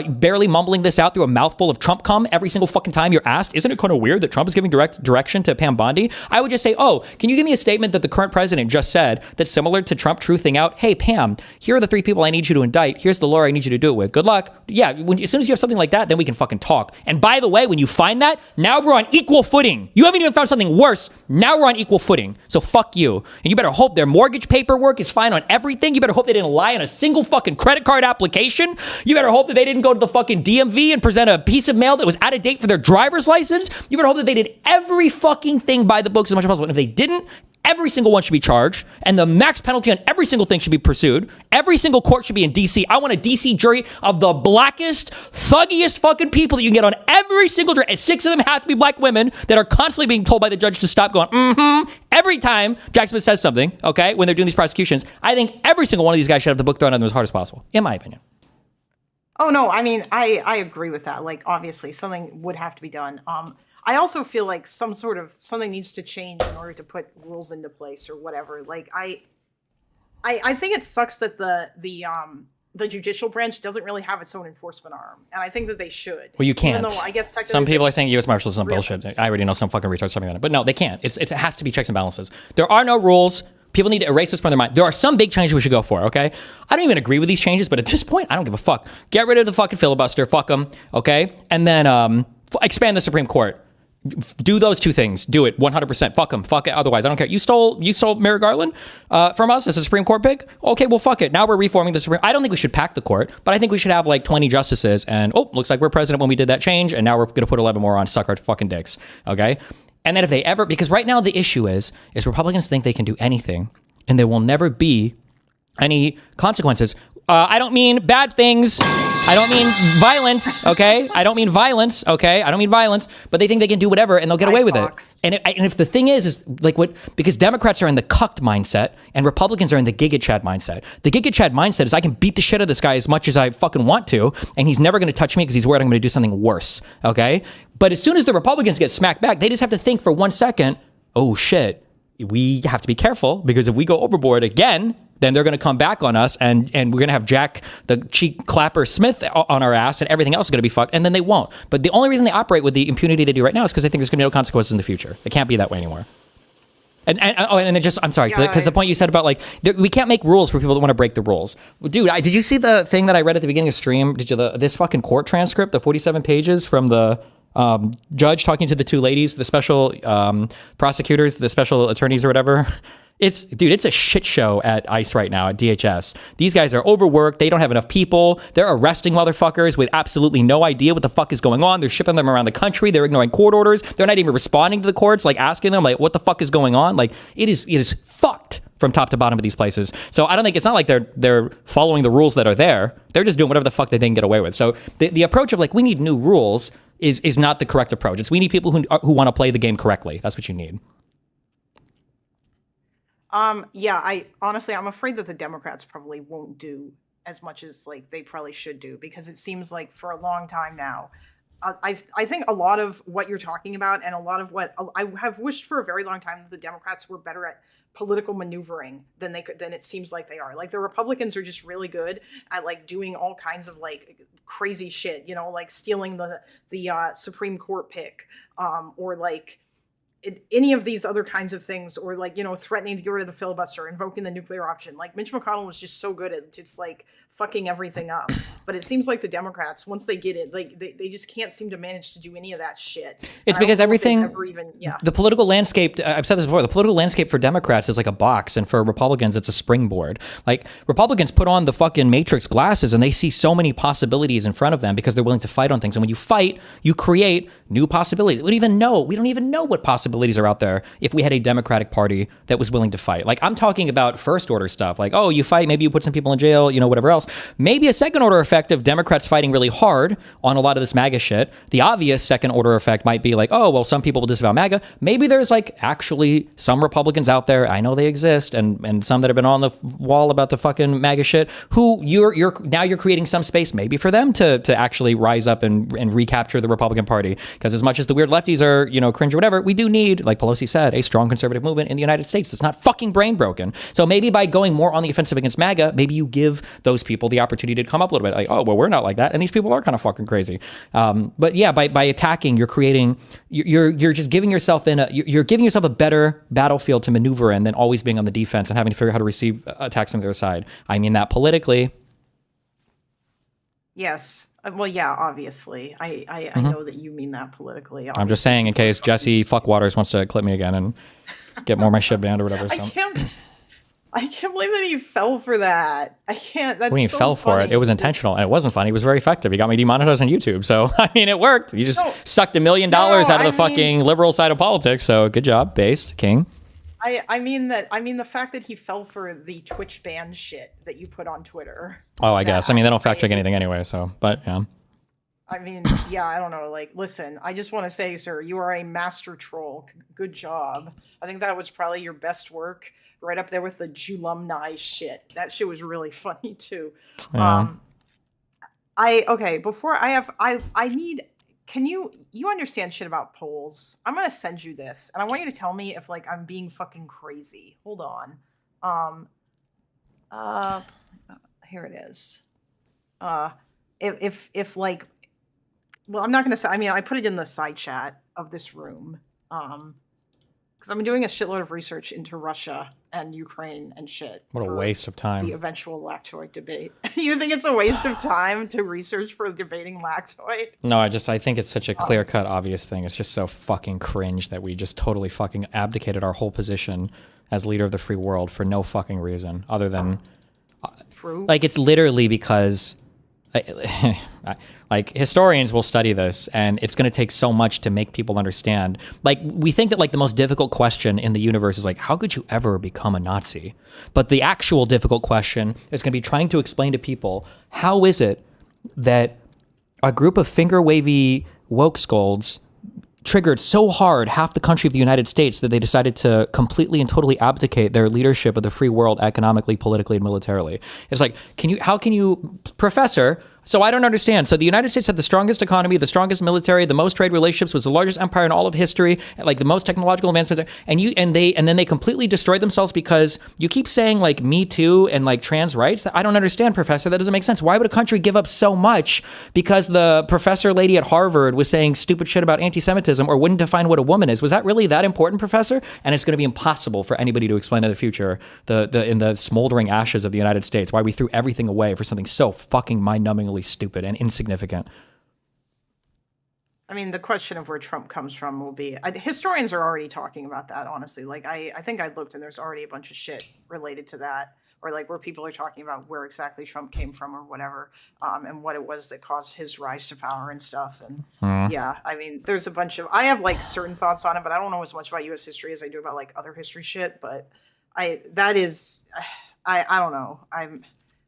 Speaker 1: barely mumbling this out through a mouthful of Trump cum every single fucking time you're asked? Isn't it kind of weird that Trump is giving direction to Pam Bondi? I would just say, oh, can you give me a statement that the current president just said that's similar to Trump truthing out, hey, Pam, here are the 3 people I need you to indict. Here's the lawyer I need you to do it with. Good luck. Yeah, as soon as you have something like that, then we can fucking talk. And by the way, when you find that, now we're on equal footing. You haven't even found something worse. Now we're on equal footing. So fuck you. And you better hope their mortgage paperwork is fine on everything. You better hope they didn't lie on a single fucking credit card application. You better hope that they didn't go to the fucking DMV and present a piece of mail that was out of date for their driver's license. You better hope that they did every fucking thing by the books as much as possible. And if they didn't, every single one should be charged, and the max penalty on every single thing should be pursued. Every single court should be in DC. I want a DC jury of the blackest, thuggiest fucking people that you can get on every single jury. And 6 of them have to be black women that are constantly being told by the judge to stop going, every time Jack Smith says something, okay, when they're doing these prosecutions. I think every single one of these guys should have the book thrown at them as hard as possible, in my opinion.
Speaker 12: Oh, no, I mean, I agree with that. Like, obviously, something would have to be done. I also feel like something needs to change in order to put rules into place or whatever. Like, I think it sucks that the judicial branch doesn't really have its own enforcement arm, and I think that they should.
Speaker 1: Well, you can't.
Speaker 12: Even though I guess technically
Speaker 1: some people are saying U.S. Marshals is some bullshit. I already know some fucking retards talking about it, but no, they can't. It has to be checks and balances. There are no rules. People need to erase this from their mind. There are some big changes we should go for, okay? I don't even agree with these changes, but at this point, I don't give a fuck. Get rid of the fucking filibuster. Fuck them, okay? And then expand the Supreme Court. Do those 2 things. Do it 100%. Fuck them. Fuck it. Otherwise, I don't care. You stole Merrick Garland from us as a Supreme Court pick? Okay, well, fuck it. Now we're reforming the Supreme. I don't think we should pack the court, but I think we should have like 20 justices. And looks like we're president when we did that change, and now we're going to put 11 more on. Suck our fucking dicks, okay? And then if they ever, because right now the issue is Republicans think they can do anything, and there will never be any consequences. I don't mean bad things. I don't mean violence, okay? I don't mean violence, okay? I don't mean violence, but they think they can do whatever and they'll get away with it. And if the thing is like because Democrats are in the cucked mindset and Republicans are in the Giga Chad mindset. The Giga Chad mindset is I can beat the shit out of this guy as much as I fucking want to, and he's never going to touch me because he's worried I'm going to do something worse, okay? But as soon as the Republicans get smacked back, they just have to think for 1 second, oh shit, we have to be careful because if we go overboard again, then they're going to come back on us and we're going to have Jack the cheek clapper Smith on our ass and everything else is going to be fucked, and then they won't. But the only reason they operate with the impunity they do right now is because they think there's going to be no consequences in the future. It can't be that way anymore. And then just, I'm sorry, because the point you said about like, we can't make rules for people that want to break the rules. Dude, did you see the thing that I read at the beginning of stream? Did you, this fucking court transcript, the 47 pages from the judge talking to the 2 ladies, the special prosecutors, the special attorneys or whatever? It's a shit show at ICE right now, at DHS. These guys are overworked. They don't have enough people. They're arresting motherfuckers with absolutely no idea what the fuck is going on. They're shipping them around the country. They're ignoring court orders. They're not even responding to the courts, like asking them, like, what the fuck is going on? Like, it is fucked from top to bottom of these places. So I don't think, it's not like they're following the rules that are there. They're just doing whatever the fuck they can get away with. So the approach of like, we need new rules is not the correct approach. It's we need people who want to play the game correctly. That's what you need.
Speaker 12: Yeah, I'm afraid that the Democrats probably won't do as much as like they probably should do, because it seems like for a long time now, I think a lot of what you're talking about and a lot of what I have wished for a very long time that the Democrats were better at political maneuvering than it seems like they are. Like the Republicans are just really good at like doing all kinds of like crazy shit, like stealing the Supreme Court pick, or like any of these other kinds of things, or like, threatening to get rid of the filibuster, invoking the nuclear option. Like Mitch McConnell was just so good at just like fucking everything up. But it seems like the Democrats, once they get it, like they just can't seem to manage to do any of that shit.
Speaker 1: It's because everything, the political landscape, I've said this before, the political landscape for Democrats is like a box, and for Republicans, it's a springboard. Like Republicans put on the fucking Matrix glasses and they see so many possibilities in front of them because they're willing to fight on things. And when you fight, you create new possibilities. We don't even know what possibilities possibilities are out there if we had a Democratic Party that was willing to fight. Like, I'm talking about first order stuff, like, oh, you fight, maybe you put some people in jail, you know, whatever else. Maybe a second order effect of Democrats fighting really hard on a lot of this MAGA shit. The obvious second order effect might be like, oh, well, some people will disavow MAGA. Maybe there's like actually some Republicans out there, I know they exist, and some that have been on the wall about the fucking MAGA shit, who you're creating some space maybe for them to actually rise up and recapture the Republican Party. Because as much as the weird lefties are, you know, cringe or whatever, we do need, like Pelosi said, a strong conservative movement in the United States that's not fucking brain broken. So maybe by going more on the offensive against MAGA, maybe you give those people the opportunity to come up a little bit. Like, oh, well, we're not like that, and these people are kind of fucking crazy. But yeah, by attacking, you're creating, you're just giving yourself you're giving yourself a better battlefield to maneuver in than always being on the defense and having to figure out how to receive attacks from the other side. I mean that politically.
Speaker 12: Yes. Well, yeah, obviously. I know that you mean that politically.
Speaker 1: I'm just saying in case Jesse Fuckwaters wants to clip me again and get more of my shit banned or whatever. So.
Speaker 12: I can't believe that he fell for that. I can't. That's
Speaker 1: when he fell for it, it was intentional, and it wasn't funny. It was very effective. He got me demonetized on YouTube. So, I mean, it worked. He just sucked $1 million out of the fucking liberal side of politics. So, good job, Based King.
Speaker 12: I mean the fact that he fell for the Twitch ban shit that you put on Twitter.
Speaker 1: Oh, I guess. I mean, they don't fact check anything anyway. So, but yeah.
Speaker 12: I mean, yeah, I don't know. Like, listen, I just want to say, sir, you are a master troll. Good job. I think that was probably your best work, right up there with the Jubilee shit. That shit was really funny too.
Speaker 1: Yeah.
Speaker 12: I need. Can you understand shit about polls? I'm gonna send you this, and I want you to tell me if like I'm being fucking crazy. Hold on. Here it is. If like, well, I'm not gonna say. I mean, I put it in the side chat of this room. Because I'm doing a shitload of research into Russia and Ukraine and shit.
Speaker 1: What a waste of time.
Speaker 12: The eventual lactoid debate. You think it's a waste of time to research for debating lactoid?
Speaker 1: No, I think it's such a clear-cut, obvious thing. It's just so fucking cringe that we just totally fucking abdicated our whole position as leader of the free world for no fucking reason other than...
Speaker 12: True.
Speaker 1: Like, it's literally because... like historians will study this, and it's going to take so much to make people understand. Like, we think that like the most difficult question in the universe is like, how could you ever become a Nazi? But the actual difficult question is going to be trying to explain to people, how is it that a group of finger wavy woke scolds triggered so hard half the country of the United States that they decided to completely and totally abdicate their leadership of the free world economically, politically, and militarily. It's like, how can you, Professor, so I don't understand. So the United States had the strongest economy, the strongest military, the most trade relationships, was the largest empire in all of history, like the most technological advancements, and then they completely destroyed themselves because you keep saying like Me Too and like trans rights. I don't understand, Professor. That doesn't make sense. Why would a country give up so much because the professor lady at Harvard was saying stupid shit about anti-Semitism or wouldn't define what a woman is? Was that really that important, Professor? And it's going to be impossible for anybody to explain in the future in the smoldering ashes of the United States why we threw everything away for something so fucking mind-numbingly stupid and insignificant.
Speaker 12: I mean, the question of where Trump comes from will be... historians are already talking about that, honestly. Like, I think I looked and there's already a bunch of shit related to that, or like where people are talking about where exactly Trump came from or whatever, and what it was that caused his rise to power and stuff. And yeah, I mean, there's a bunch of... I have like certain thoughts on it, but I don't know as much about U.S. history as I do about like other history shit. But I don't know.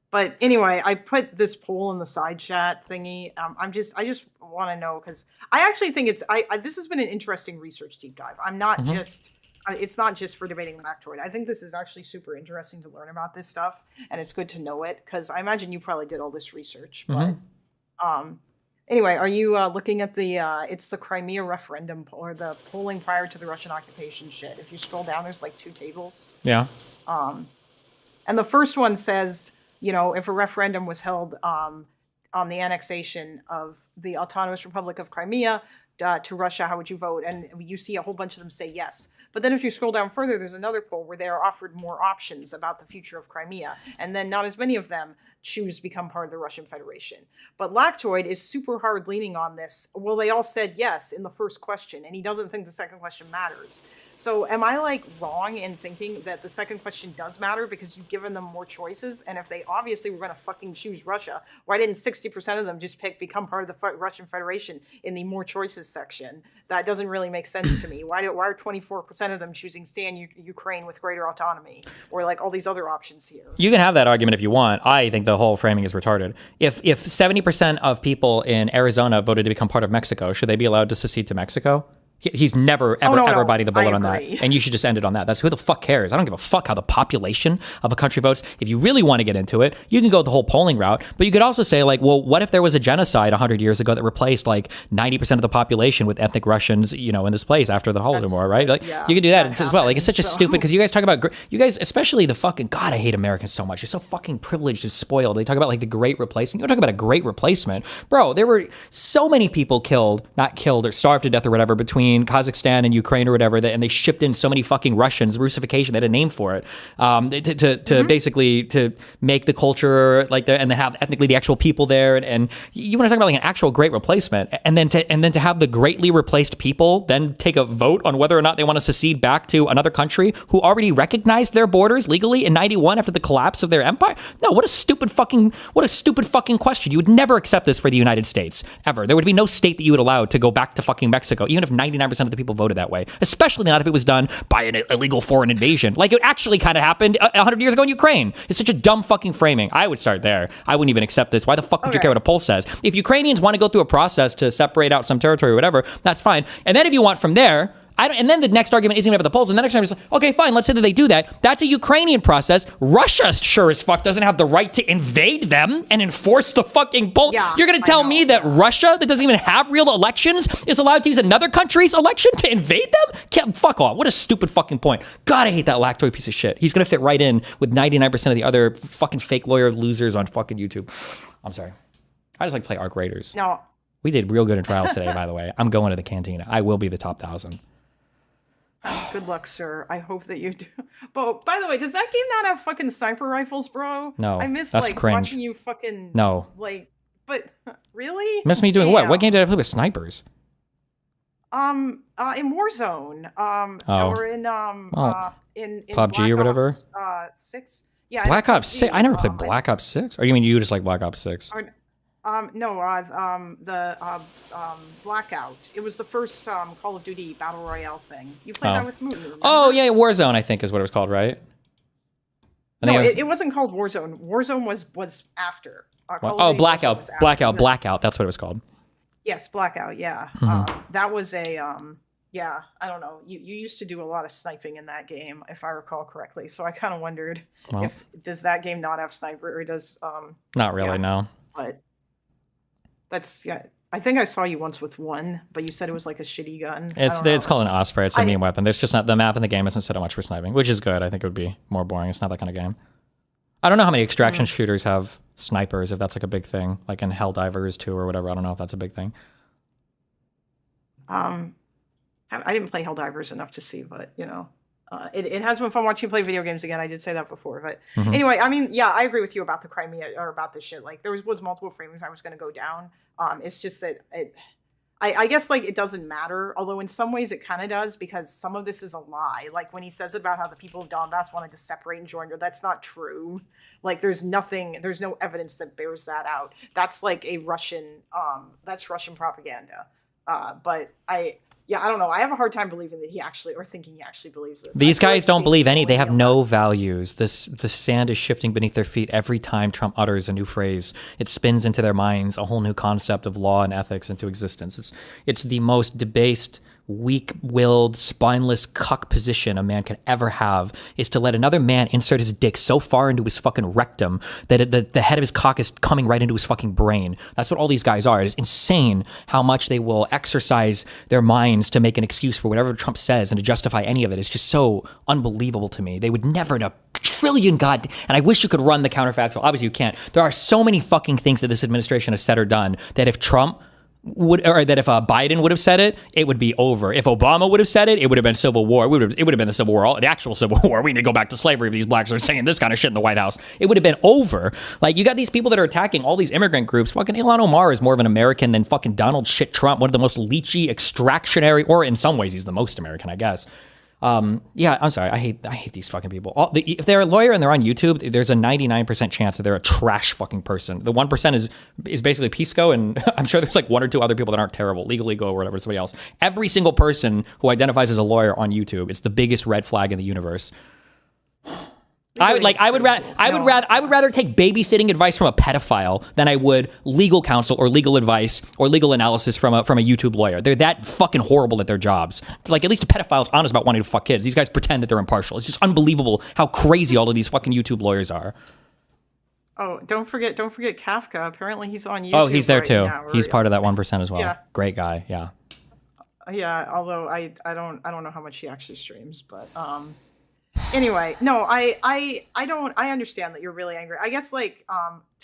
Speaker 12: But anyway, I put this poll in the side chat thingy. I just want to know, because I actually think this has been an interesting research deep dive. I'm not just, it's not just for debating lactoid. I think this is actually super interesting to learn about this stuff, and it's good to know it, because I imagine you probably did all this research. But anyway, are you looking at it's the Crimea referendum or the polling prior to the Russian occupation shit? If you scroll down, there's like 2 tables.
Speaker 1: Yeah.
Speaker 12: And the first one says, you know, if a referendum was held on the annexation of the Autonomous Republic of Crimea to Russia, how would you vote? And you see a whole bunch of them say yes. But then if you scroll down further, there's another poll where they are offered more options about the future of Crimea. And then not as many of them choose to become part of the Russian Federation. But Lactoid is super hard leaning on this. Well, they all said yes in the first question, and he doesn't think the second question matters. So am I like wrong in thinking that the second question does matter because you've given them more choices? And if they obviously were going to fucking choose Russia, why didn't 60% of them just pick become part of the Russian Federation in the more choices section? That doesn't really make sense to me. Why are 24% of them choosing stay in Ukraine with greater autonomy, or like all these other options here?
Speaker 1: You can have that argument if you want. I think the whole framing is retarded. If 70% of people in Arizona voted to become part of Mexico, should they be allowed to secede to Mexico? He's never, ever biting the bullet on that. And you should just end it on that. That's who the fuck cares. I don't give a fuck how the population of a country votes. If you really want to get into it, you can go the whole polling route. But you could also say, like, well, what if there was a genocide 100 years ago that replaced like 90% of the population with ethnic Russians, you know, in this place after the Holodomor, right? Like, you can do that as well. Like, it's such a stupid, because you guys talk about, you guys, especially the fucking, God, I hate Americans so much. You're so fucking privileged and spoiled. They talk about like the great replacement. You don't talk about a great replacement. Bro, there were so many people not killed or starved to death or whatever between Kazakhstan and Ukraine or whatever, and they shipped in so many fucking Russians, Russification, they had a name for it, to basically to make the culture like there, and then have ethnically the actual people there, and you want to talk about like an actual great replacement, and then to have the greatly replaced people then take a vote on whether or not they want to secede back to another country who already recognized their borders legally in 91 after the collapse of their empire. No, what a stupid fucking question. You would never accept this for the United States ever. There would be no state that you would allow to go back to fucking Mexico, even if 99% of the people voted that way, especially not if it was done by an illegal foreign invasion, like it actually kind of happened 100 years ago in Ukraine. It's such a dumb fucking framing. I would start there. I wouldn't even accept this. Why the fuck would you care what a poll says? If Ukrainians want to go through a process to separate out some territory or whatever, that's fine. And then if you want from there, and then the next argument isn't even about the polls. And the next time is, okay, fine, let's say that they do that. That's a Ukrainian process. Russia sure as fuck doesn't have the right to invade them and enforce the fucking poll.
Speaker 12: Yeah,
Speaker 1: You're going to tell me that Russia, that doesn't even have real elections, is allowed to use another country's election to invade them? Fuck off. What a stupid fucking point. God, I hate that Lactoid piece of shit. He's going to fit right in with 99% of the other fucking fake lawyer losers on fucking YouTube. I'm sorry. I just like play Arc Raiders.
Speaker 12: No.
Speaker 1: We did real good in trials today, by the way. I'm going to the cantina. I will be the top 1,000.
Speaker 12: Good luck, sir. I hope that you do. But by the way, does that game not have fucking sniper rifles, bro?
Speaker 1: No,
Speaker 12: I miss
Speaker 1: that's
Speaker 12: like
Speaker 1: cringe.
Speaker 12: watching you fucking
Speaker 1: like.
Speaker 12: But really?
Speaker 1: Miss me doing what? What game did I play with snipers?
Speaker 12: In Warzone. Or in in
Speaker 1: PUBG
Speaker 12: Black
Speaker 1: or whatever.
Speaker 12: Ops, 6. Yeah.
Speaker 1: Black Ops 6. I never played Black Ops 6. Or you mean you just like Black Ops 6?
Speaker 12: Blackout. It was the first Call of Duty Battle Royale thing. You played that with Moot.
Speaker 1: Oh, yeah, Warzone, I think is what it was called, right?
Speaker 12: No, it wasn't called Warzone. Warzone was after.
Speaker 1: Blackout. Blackout. That's what it was called.
Speaker 12: Yes, Blackout, yeah. That was a, yeah, I don't know. You used to do a lot of sniping in that game, if I recall correctly. So I kind of wondered does that game not have sniper, or does...
Speaker 1: not really, no.
Speaker 12: But... That's I think I saw you once with one, but you said it was like a shitty gun.
Speaker 1: It's called an Osprey. It's a meme weapon. There's just not the map in the game isn't set up much for sniping, which is good. I think it would be more boring. It's not that kind of game. I don't know how many extraction shooters have snipers, if that's like a big thing, like in Helldivers 2 or whatever. I don't know if that's a big thing.
Speaker 12: I didn't play Helldivers enough to see, but you know. It has been fun watching you play video games again. I did say that before, but anyway, I mean, yeah, I agree with you about the Crimea or about this shit. Like there was multiple framings I was going to go down. It's just that I guess like it doesn't matter. Although in some ways it kind of does, because some of this is a lie. Like when he says about how the people of Donbass wanted to separate and join, that's not true. Like there's no evidence that bears that out. That's like a that's Russian propaganda. But I don't know. I have a hard time believing that thinking he actually believes this.
Speaker 1: These guys don't believe any. They have no values. The sand is shifting beneath their feet every time Trump utters a new phrase. It spins into their minds a whole new concept of law and ethics into existence. It's the most debased, weak-willed, spineless cuck position a man could ever have, is to let another man insert his dick so far into his fucking rectum that the head of his cock is coming right into his fucking brain. That's what all these guys are. It is insane how much they will exercise their minds to make an excuse for whatever Trump says and to justify any of it. It's just so unbelievable to me. They would never in a trillion and I wish you could run the counterfactual. Obviously you can't. There are so many fucking things that this administration has said or done that if Trump or that if Biden would have said it, it would be over. If Obama would have said it, it would have been civil war. It would have been the Civil War, the actual Civil War. We need to go back to slavery if these blacks are saying this kind of shit in the White House. It would have been over. Like, you got these people that are attacking all these immigrant groups. Fucking Ilhan Omar is more of an American than fucking Donald shit Trump, one of the most leechy, extractionary, or in some ways he's the most American, I guess. Yeah, I'm sorry. I hate these fucking people. If they're a lawyer and they're on YouTube, there's a 99% chance that they're a trash fucking person. The 1% is basically Pisco, and I'm sure there's like one or two other people that aren't terrible. Legal Ego or whatever, somebody else. Every single person who identifies as a lawyer on YouTube, it's the biggest red flag in the universe. I would rather take babysitting advice from a pedophile than I would legal counsel or legal advice or legal analysis from a YouTube lawyer. They're that fucking horrible at their jobs. Like, at least a pedophile's honest about wanting to fuck kids. These guys pretend that they're impartial. It's just unbelievable how crazy all of these fucking YouTube lawyers are.
Speaker 12: Oh, don't forget Kafka. Apparently he's on YouTube.
Speaker 1: Oh, he's there
Speaker 12: right
Speaker 1: too.
Speaker 12: now.
Speaker 1: He's part of that 1% as well.
Speaker 12: Yeah.
Speaker 1: Great guy. Yeah.
Speaker 12: Yeah. Although I don't know how much he actually streams, but anyway, no, I understand that you're really angry. I guess to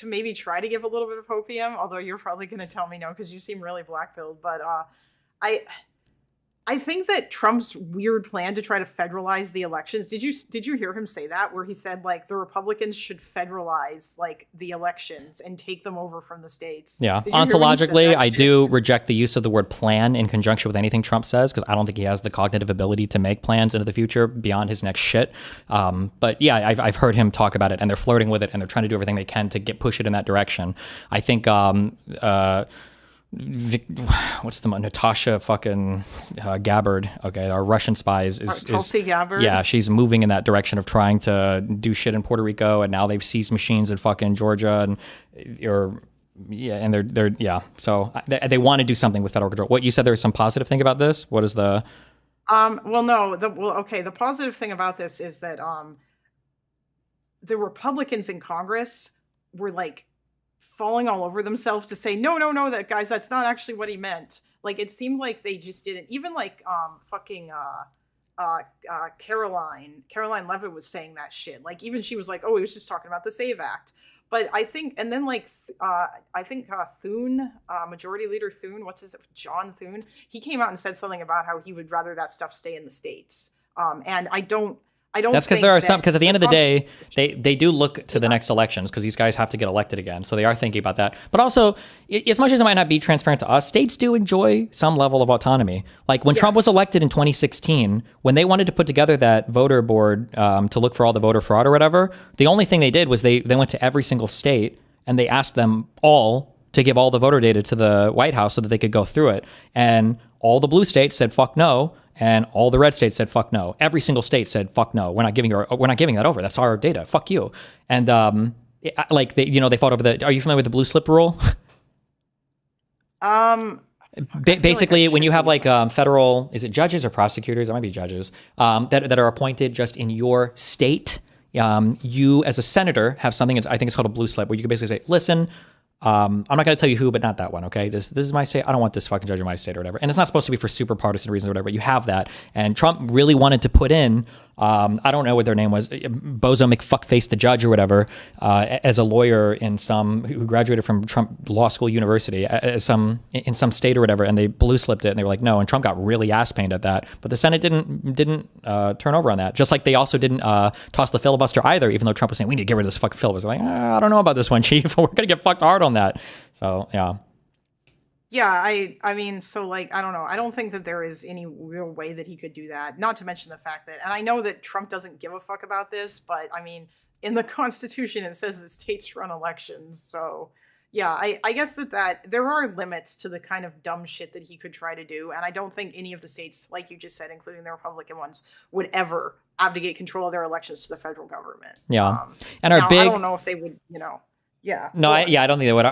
Speaker 12: maybe try to give a little bit of hopium, although you're probably going to tell me no because you seem really black-pilled. But I think that Trump's weird plan to try to federalize the elections. Did you hear him say that, where he said like the Republicans should federalize like the elections and take them over from the states?
Speaker 1: Yeah, ontologically, I do reject the use of the word plan in conjunction with anything Trump says, because I don't think he has the cognitive ability to make plans into the future beyond his next shit. But yeah, I've heard him talk about it, and they're flirting with it, and they're trying to do everything they can to push it in that direction. I think what's the Natasha fucking Gabbard? Okay, our Russian spies is
Speaker 12: Tulsi Gabbard.
Speaker 1: Yeah, she's moving in that direction of trying to do shit in Puerto Rico, and now they've seized machines in fucking Georgia, and they're So they want to do something with federal control. What you said, there was some positive thing about this. What is the?
Speaker 12: The positive thing about this is that the Republicans in Congress were like falling all over themselves to say no, that guys, that's not actually what he meant. Like, it seemed like they just didn't. Even like Caroline Levitt was saying that shit. Like, even she was like, oh, he was just talking about the SAVE Act. But I think, and then like Thune, Majority Leader Thune, John Thune, he came out and said something about how he would rather that stuff stay in the States. And I don't.
Speaker 1: That's because there are some. Because at the end of the day, they do look to the next elections, because these guys have to get elected again, so they are thinking about that. But also, as much as it might not be transparent to us, states do enjoy some level of autonomy. Like when Trump was elected in 2016, when they wanted to put together that voter board to look for all the voter fraud or whatever, the only thing they did was they went to every single state and they asked them all to give all the voter data to the White House so that they could go through it. And all the blue states said fuck no. And all the red states said fuck no. Every single state said fuck no. We're not giving that over. That's our data. Fuck you. And they fought over the. Are you familiar with the blue slip rule? Basically, when you have like federal, is it judges or prosecutors? It might be judges that are appointed just in your state. You as a senator have something. I think it's called a blue slip, where you can basically say, listen. I'm not going to tell you who, but not that one, okay? This is my state. I don't want this fucking judge in my state or whatever. And it's not supposed to be for super partisan reasons or whatever, but you have that. And Trump really wanted to put in, I don't know what their name was, Bozo McFuckface the judge or whatever, as a lawyer who graduated from Trump Law School University, in some state or whatever, and they blue slipped it, and they were like, no, and Trump got really ass-pained at that. But the Senate didn't turn over on that. Just like they also didn't toss the filibuster either, even though Trump was saying, we need to get rid of this fucking filibuster. Like, I don't know about this one, Chief. We're going to get fucked hard on that. So, yeah.
Speaker 12: Yeah, I mean, so like, I don't know. I don't think that there is any real way that he could do that. Not to mention the fact that, and I know that Trump doesn't give a fuck about this, but I mean, in the Constitution, it says that states run elections. So yeah, I guess that there are limits to the kind of dumb shit that he could try to do. And I don't think any of the states, like you just said, including the Republican ones, would ever abdicate control of their elections to the federal government.
Speaker 1: Yeah.
Speaker 12: And I don't know if they would, Yeah.
Speaker 1: No, I don't think they would.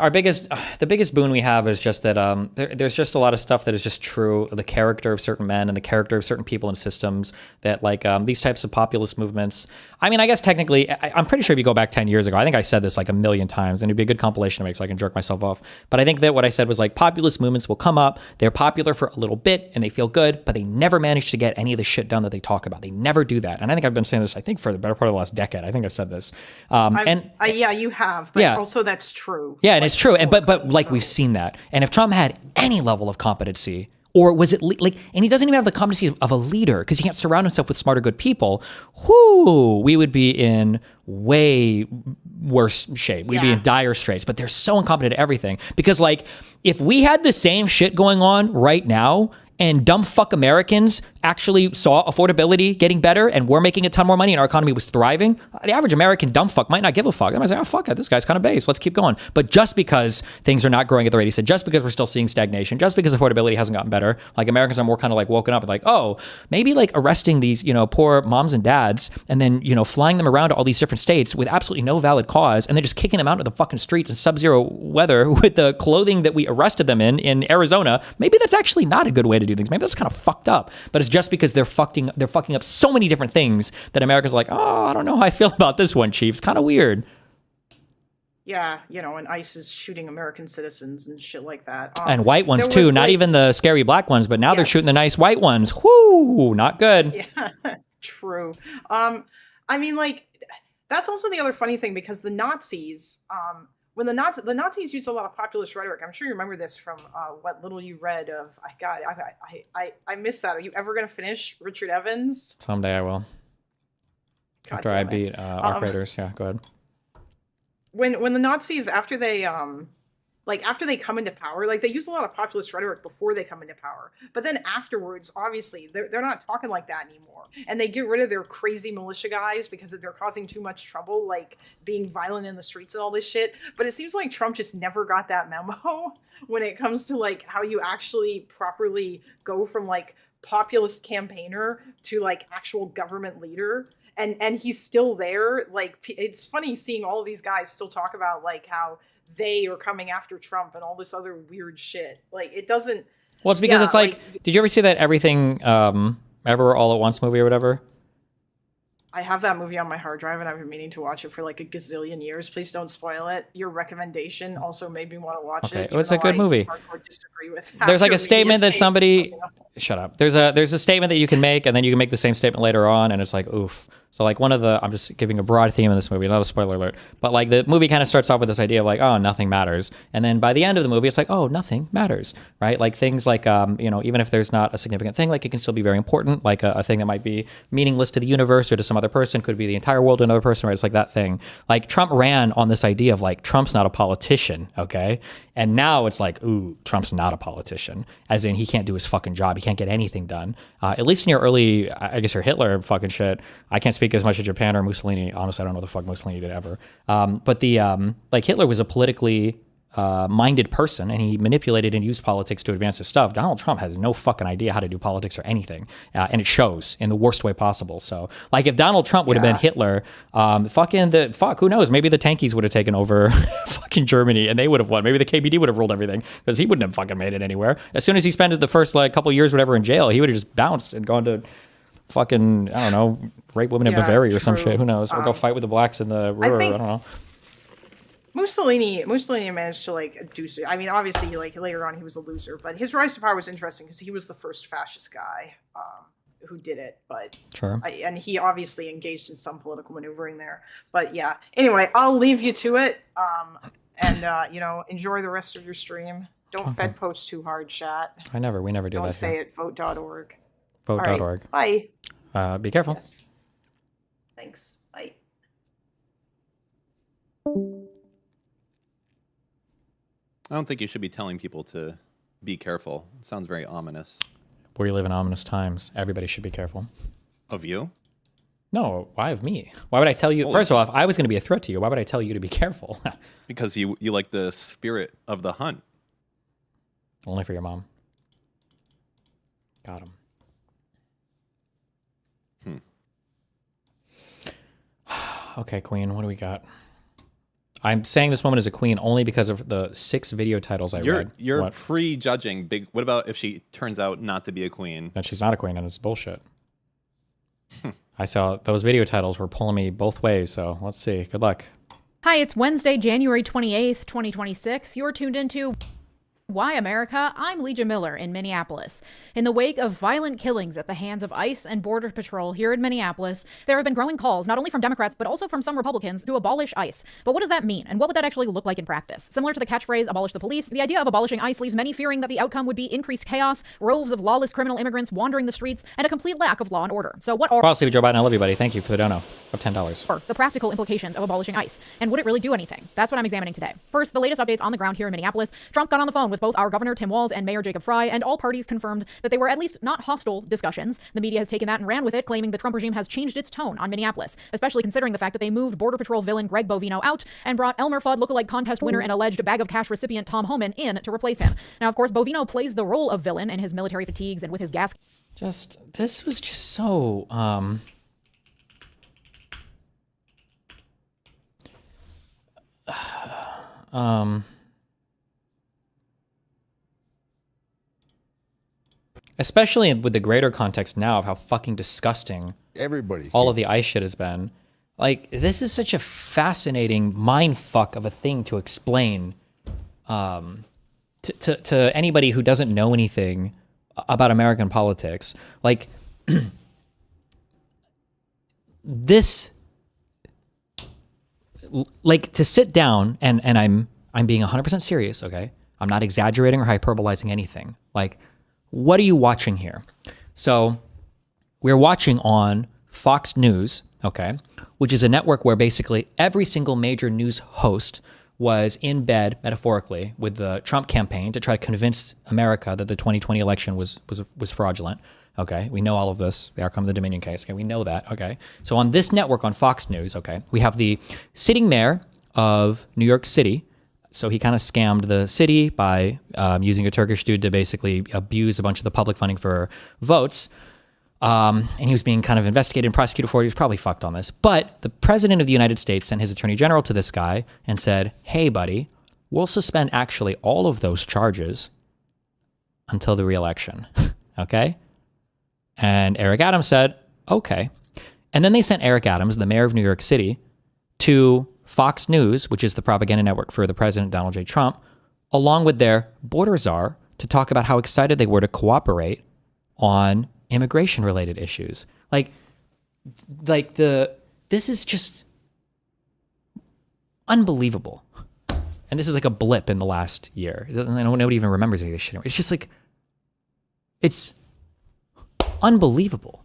Speaker 1: The biggest boon we have is just that there's just a lot of stuff that is just true of the character of certain men and the character of certain people and systems that like these types of populist movements. I mean, I guess technically, I'm pretty sure if you go back 10 years ago, I think I said this like a million times, and it'd be a good compilation to make so I can jerk myself off. But I think that what I said was like populist movements will come up, they're popular for a little bit and they feel good, but they never manage to get any of the shit done that they talk about. They never do that. And I think I've been saying this, I think for the better part of the last decade. I think I've said this.
Speaker 12: Yeah, you have. But
Speaker 1: yeah.
Speaker 12: Also, that's true.
Speaker 1: Yeah, and it's true. And but like we've seen that. And if Trump had any level of competency, or was it like, and he doesn't even have the competency of a leader because he can't surround himself with smarter, good people, we would be in way worse shape. We'd be in dire straits, but they're so incompetent at everything because like, if we had the same shit going on right now and dumb fuck Americans actually saw affordability getting better and we're making a ton more money and our economy was thriving, the average American dumb fuck might not give a fuck. They might say, oh, fuck it, this guy's kind of base. Let's keep going. But just because things are not growing at the rate he said, just because we're still seeing stagnation, just because affordability hasn't gotten better, like Americans are more kind of like woken up and like, oh, maybe like arresting these, poor moms and dads and then, flying them around to all these different states with absolutely no valid cause and then just kicking them out into the fucking streets in sub-zero weather with the clothing that we arrested them in Arizona, maybe that's actually not a good way to do things. Maybe that's kind of fucked up. But it's just because they're fucking up so many different things that America's like, oh, I don't know how I feel about this one, Chief. It's kind of weird.
Speaker 12: Yeah, and ICE is shooting American citizens and shit like that.
Speaker 1: And white ones too, not even the scary black ones, but now they're shooting the nice white ones. Whoo, not good.
Speaker 12: Yeah, true. I mean, like, that's also the other funny thing because the Nazis, when the Nazis used a lot of populist rhetoric. I'm sure you remember this from what little you read of. I missed that. Are you ever going to finish Richard Evans?
Speaker 1: Someday I will. After I beat Arc Raiders. Yeah, go ahead.
Speaker 12: When the Nazis, after they come into power, like they use a lot of populist rhetoric before they come into power, but then afterwards, obviously, they're not talking like that anymore, and they get rid of their crazy militia guys because they're causing too much trouble, like being violent in the streets and all this shit. But it seems like Trump just never got that memo when it comes to like how you actually properly go from like populist campaigner to like actual government leader. And he's still there. Like, it's funny seeing all of these guys still talk about like how they are coming after Trump and all this other weird shit. Like, it doesn't.
Speaker 1: Well, it's because it's like, did you ever see that Everything Ever All at Once movie or whatever?
Speaker 12: I have that movie on my hard drive and I've been meaning to watch it for like a gazillion years. Please don't spoil it. Your recommendation also made me want to watch it.
Speaker 1: Well, it's a good movie.
Speaker 12: Disagree with
Speaker 1: There's like a statement that somebody. Shut up. There's a statement that you can make, and then you can make the same statement later on, and it's like, oof. So like I'm just giving a broad theme in this movie, not a spoiler alert, but like the movie kind of starts off with this idea of like, oh, nothing matters, and then by the end of the movie, it's like, oh, nothing matters, right? Like things like, even if there's not a significant thing, like it can still be very important, like a thing that might be meaningless to the universe or to some other person, could be the entire world to another person, right? It's like that thing. Like Trump ran on this idea of like, Trump's not a politician, okay? And now it's like, ooh, Trump's not a politician, as in he can't do his fucking job. He can't get anything done. At least in your early, I guess your Hitler fucking shit. I can't speak as much as Japan or Mussolini. Honestly, I don't know what the fuck Mussolini did ever. But like Hitler was a politically minded person, and he manipulated and used politics to advance his stuff. Donald Trump has no fucking idea how to do politics or anything, and it shows in the worst way possible. So, like, if Donald Trump would have been Hitler, who knows? Maybe the tankies would have taken over fucking Germany, and they would have won. Maybe the KBD would have ruled everything because he wouldn't have fucking made it anywhere. As soon as he spent the first like couple years, whatever, in jail, he would have just bounced and gone to fucking, I don't know, rape women in Bavaria or some shit. Who knows? Or go fight with the blacks in the Ruhr. I don't know.
Speaker 12: Mussolini managed to like do. I mean, obviously, like later on, he was a loser, but his rise to power was interesting because he was the first fascist guy who did it. But
Speaker 1: sure,
Speaker 12: and he obviously engaged in some political maneuvering there. But yeah, anyway, I'll leave you to it. And enjoy the rest of your stream. Don't Fed post too hard, chat.
Speaker 1: We never do that.
Speaker 12: Don't say it. Vote.org.
Speaker 1: Vote.org.
Speaker 12: Right,
Speaker 1: bye. Be careful.
Speaker 12: Yes. Thanks. Bye.
Speaker 16: I don't think you should be telling people to be careful. It sounds very ominous.
Speaker 1: We live in ominous times. Everybody should be careful.
Speaker 16: Of you?
Speaker 1: No, why of me? Why would I tell you? First of all, if I was going to be a threat to you, why would I tell you to be careful?
Speaker 16: Because you like the spirit of the hunt.
Speaker 1: Only for your mom. Got him. Okay, Queen, what do we got? I'm saying this woman is a queen only because of the 6 video titles I read.
Speaker 16: You're prejudging. What about if she turns out not to be a queen?
Speaker 1: Then she's not a queen, and it's bullshit. I saw those video titles were pulling me both ways, so let's see. Good luck.
Speaker 21: Hi, it's Wednesday, January 28th, 2026. You're tuned into Why America? I'm Legia Miller in Minneapolis. In the wake of violent killings at the hands of ICE and Border Patrol here in Minneapolis, there have been growing calls, not only from Democrats, but also from some Republicans, to abolish ICE. But what does that mean? And what would that actually look like in practice? Similar to the catchphrase, abolish the police, the idea of abolishing ICE leaves many fearing that the outcome would be increased chaos, roves of lawless criminal immigrants wandering the streets, and a complete lack of law and order. So what are...
Speaker 1: Well, Joe Biden, I love you, buddy. Thank you for the dono of $10.
Speaker 21: The practical implications of abolishing ICE? And would it really do anything? That's what I'm examining today. First, the latest updates on the ground here in Minneapolis. Trump got on the phone with both our Governor Tim Walz and Mayor Jacob Frey, and all parties confirmed that they were at least not hostile discussions. The media has taken that and ran with it, claiming the Trump regime has changed its tone on Minneapolis, especially considering the fact that they moved Border Patrol villain Greg Bovino out and brought Elmer Fudd lookalike contest winner and alleged bag of cash recipient Tom Homan in to replace him. Now, of course, Bovino plays the role of villain in his military fatigues and with his gas.
Speaker 1: This was just so, especially with the greater context now of how fucking disgusting all of the ICE shit has been. Like, this is such a fascinating mind fuck of a thing to explain to anybody who doesn't know anything about American politics. Like, this, like, to sit down, and I'm being 100% serious, okay? I'm not exaggerating or hyperbolizing anything. Like, what are you watching here? So we're watching on Fox News, okay, which is a network where basically every single major news host was in bed, metaphorically, with the Trump campaign to try to convince America that the 2020 election was fraudulent. Okay, we know all of this, the outcome of the Dominion case. Okay, we know that. Okay, so on this network, on Fox News, okay, we have the sitting mayor of New York City. So he kind of scammed the city by using a Turkish dude to basically abuse a bunch of the public funding for votes. And he was being kind of investigated and prosecuted for it. He was probably fucked on this. But the president of the United States sent his attorney general to this guy and said, hey, buddy, we'll suspend actually all of those charges until the re-election. Okay? And Eric Adams said, okay. And then they sent Eric Adams, the mayor of New York City, to Fox News, which is the propaganda network for the president, Donald J. Trump, along with their border czar, to talk about how excited they were to cooperate on immigration-related issues. This is just unbelievable. And this is like a blip in the last year. Nobody even remembers any of this shit. It's just like, it's unbelievable.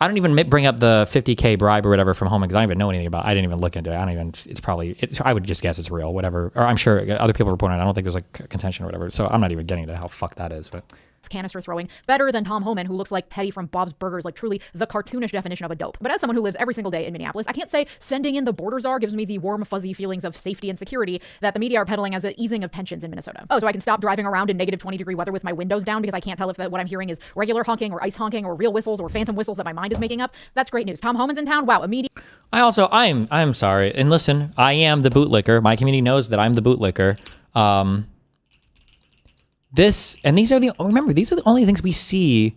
Speaker 1: I don't even bring up the $50K bribe or whatever from Homan because I don't even know anything about it. I didn't even look into it. I would just guess it's real, whatever. Or I'm sure other people report on it. I don't think there's like contention or whatever. So I'm not even getting into how fucked that is. But
Speaker 21: canister throwing better than Tom Homan, who looks like Petty from Bob's Burgers, like truly the cartoonish definition of a dope. But as someone who lives every single day in Minneapolis, I can't say sending in the border czar gives me the warm, fuzzy feelings of safety and security that the media are peddling as an easing of tensions in Minnesota. Oh, so I can stop driving around in negative 20-degree weather with my windows down because I can't tell if what I'm hearing is regular honking or ice honking or real whistles or phantom whistles that my mind is making up. That's great news. Tom Homan's in town. Wow, immediate.
Speaker 1: I'm sorry. And listen, I am the bootlicker. My community knows that I'm the bootlicker. These are the only things we see.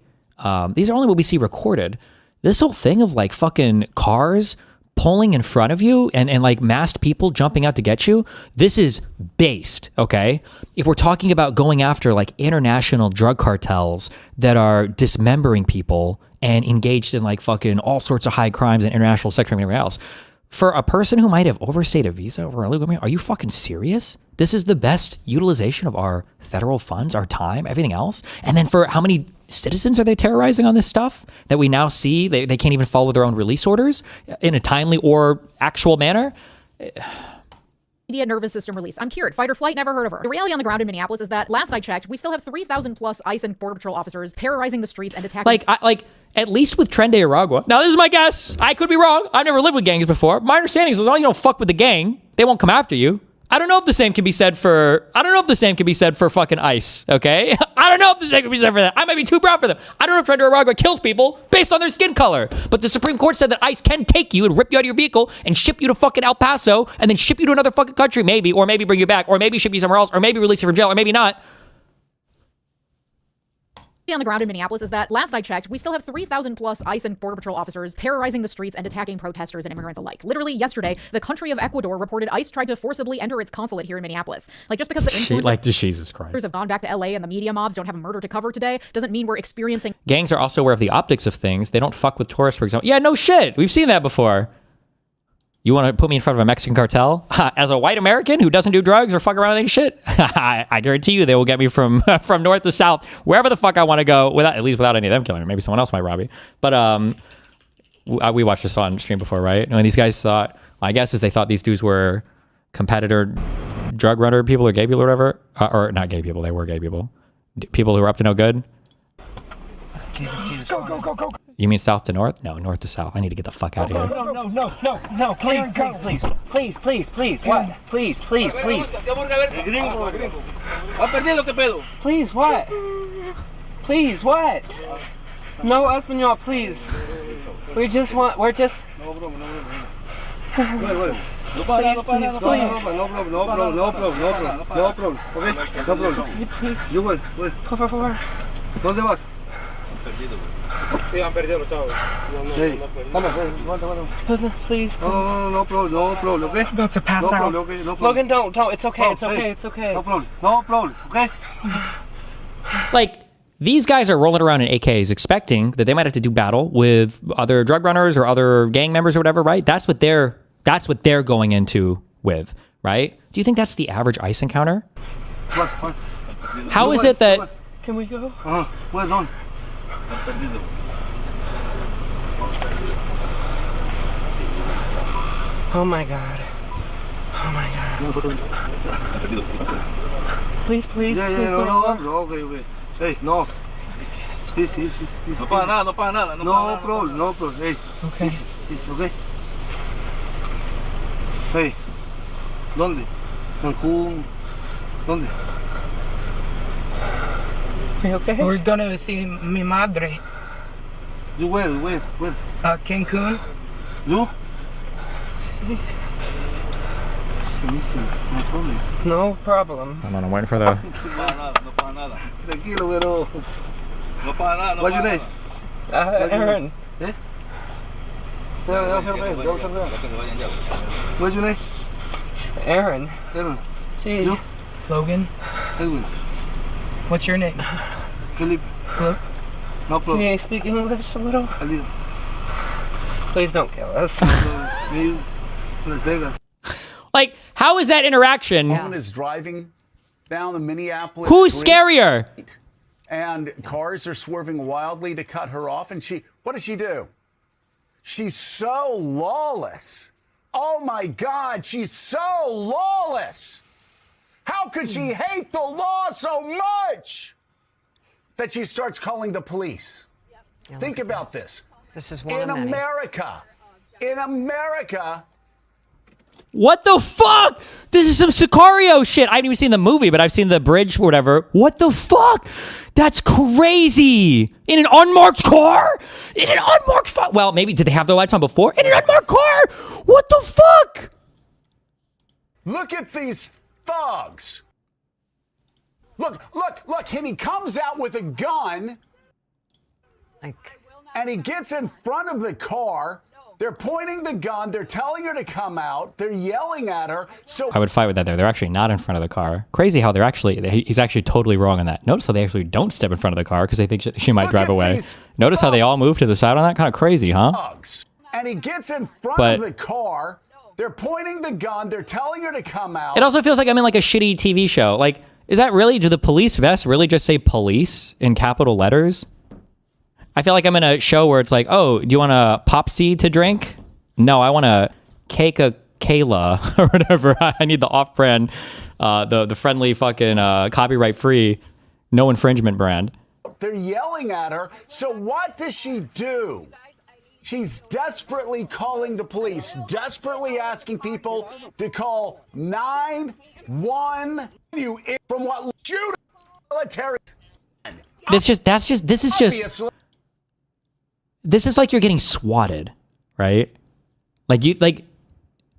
Speaker 1: These are only what we see recorded. This whole thing of like fucking cars pulling in front of you and like masked people jumping out to get you. This is based, okay? If we're talking about going after like international drug cartels that are dismembering people and engaged in like fucking all sorts of high crimes and international sex crime and everything else. For a person who might have overstayed a visa over a illegal, are you fucking serious? This is the best utilization of our federal funds, our time, everything else. And then for how many citizens are they terrorizing on this stuff that we now see? They can't even follow their own release orders in a timely or actual manner.
Speaker 21: Immediate nervous system release. I'm cured. Fight or flight, never heard of her. The reality on the ground in Minneapolis is that last I checked, we still have 3,000 plus ICE and Border Patrol officers terrorizing the streets and attacking.
Speaker 1: At least with Tren de Aragua. Now, this is my guess. I could be wrong. I've never lived with gangs before. My understanding is as long as you don't fuck with the gang, they won't come after you. I don't know if the same can be said for fucking ICE, okay? I don't know if the same can be said for that. I might be too proud for them. I don't know if Tren de Aragua kills people based on their skin color. But the Supreme Court said that ICE can take you and rip you out of your vehicle and ship you to fucking El Paso and then ship you to another fucking country, maybe, or maybe bring you back, or maybe ship you somewhere else, or maybe release you from jail, or maybe not.
Speaker 21: on the ground in Minneapolis is that last I checked, we still have 3,000 plus ICE and Border Patrol officers terrorizing the streets and attacking protesters and immigrants alike. Literally yesterday, the country of Ecuador reported ICE tried to forcibly enter its consulate here in Minneapolis. Like, just because the
Speaker 1: Jesus Christ.
Speaker 21: have gone back to LA and the media mobs don't have a murder to cover today doesn't mean we're experiencing.
Speaker 1: Gangs are also aware of the optics of things. They don't fuck with tourists, for example. Yeah, no shit. We've seen that before. You want to put me in front of a Mexican cartel? As a white American who doesn't do drugs or fuck around with any shit? I guarantee you they will get me from from north to south, wherever the fuck I want to go, without any of them killing me. Maybe someone else might rob me. But we watched this on stream before, right? And these guys thought, I guess is they thought these dudes were competitor drug runner people or gay people or whatever. Or not gay people, they were gay people. People who were up to no good.
Speaker 11: Jesus. Go.
Speaker 1: You mean south to north? No, north to south. I need to get the fuck out of here.
Speaker 11: No, please. What? Please. Please, what? Please, what? No, Espanol, please. We're just...
Speaker 10: No problem.
Speaker 11: Please.
Speaker 10: You will.
Speaker 11: Por favor.
Speaker 10: ¿Dónde vas?
Speaker 11: Sí, han perdido los chavos.
Speaker 10: Hey, vamos.
Speaker 11: Please.
Speaker 10: No problem, okay?
Speaker 11: I'm about to pass out.
Speaker 10: Okay, no problem.
Speaker 11: Logan, don't. It's okay,
Speaker 10: Oh,
Speaker 11: it's okay.
Speaker 10: No problem, okay?
Speaker 1: Like, these guys are rolling around in AKs expecting that they might have to do battle with other drug runners or other gang members or whatever, right? That's what they're going into with, right? Do you think that's the average ICE encounter?
Speaker 10: What?
Speaker 1: How is it that...
Speaker 11: Can we go?
Speaker 10: Well done.
Speaker 11: Oh my god. Please.
Speaker 10: No, okay. Hey, no. Please.
Speaker 11: No para nada.
Speaker 10: No problem. Hey.
Speaker 11: Okay.
Speaker 10: Easy, okay? Hey. ¿Dónde? Cancún. ¿Dónde?
Speaker 11: Okay. We're gonna see mi madre.
Speaker 10: You where?
Speaker 11: Cancun.
Speaker 10: You? No problem.
Speaker 11: No problem.
Speaker 1: Hold on, I'm waiting for the...
Speaker 10: Tranquilo, pero... What's your name?
Speaker 11: Aaron.
Speaker 10: Eh? What's your name?
Speaker 11: Aaron.
Speaker 10: See you?
Speaker 11: Logan.
Speaker 10: Edwin.
Speaker 11: What's your name?
Speaker 10: Philip.
Speaker 11: Philip.
Speaker 10: No problem.
Speaker 11: Can you speak English a little?
Speaker 10: A little.
Speaker 11: Please don't kill us.
Speaker 10: Me, Las Vegas.
Speaker 1: Like, how is that interaction?
Speaker 22: Woman is driving down the Minneapolis
Speaker 1: Who's
Speaker 22: street,
Speaker 1: scarier?
Speaker 22: and cars are swerving wildly to cut her off. And what does she do? She's so lawless. Oh my God, she's so lawless. How could she hate the law so much that she starts calling the police?
Speaker 23: Yeah,
Speaker 22: Think about this.
Speaker 23: This is one
Speaker 22: in
Speaker 23: of many.
Speaker 22: America.
Speaker 1: What the fuck? This is some Sicario shit. I haven't even seen the movie, but I've seen the bridge or whatever. What the fuck? That's crazy. In an unmarked car? In an unmarked car? Well, maybe, did they have their lights on before? In an unmarked car? What the fuck?
Speaker 22: Look at these thugs. Look, and he comes out with a gun and he gets in front of the car. They're pointing the gun. They're telling her to come out. They're yelling at her. So
Speaker 1: I would fight with that there. They're actually not in front of the car. Crazy how he's actually totally wrong on that. Notice how they actually don't step in front of the car because they think she might drive away. Notice how they all move to the side on that? Kind of crazy, huh?
Speaker 22: And he gets in front of the car. They're pointing the gun. They're telling her to come out.
Speaker 1: It also feels like I'm in like a shitty TV show. Like, is that really, do the police vests really just say police in capital letters? I feel like I'm in a show where it's like, oh, do you want a Popsy to drink? No, I want a Kayla or whatever. I need the off-brand, the friendly fucking copyright-free, no infringement brand.
Speaker 22: They're yelling at her. So what does she do? She's desperately calling the police, desperately asking people to call 911 from what shooting military.
Speaker 1: This is like you're getting swatted, right? Like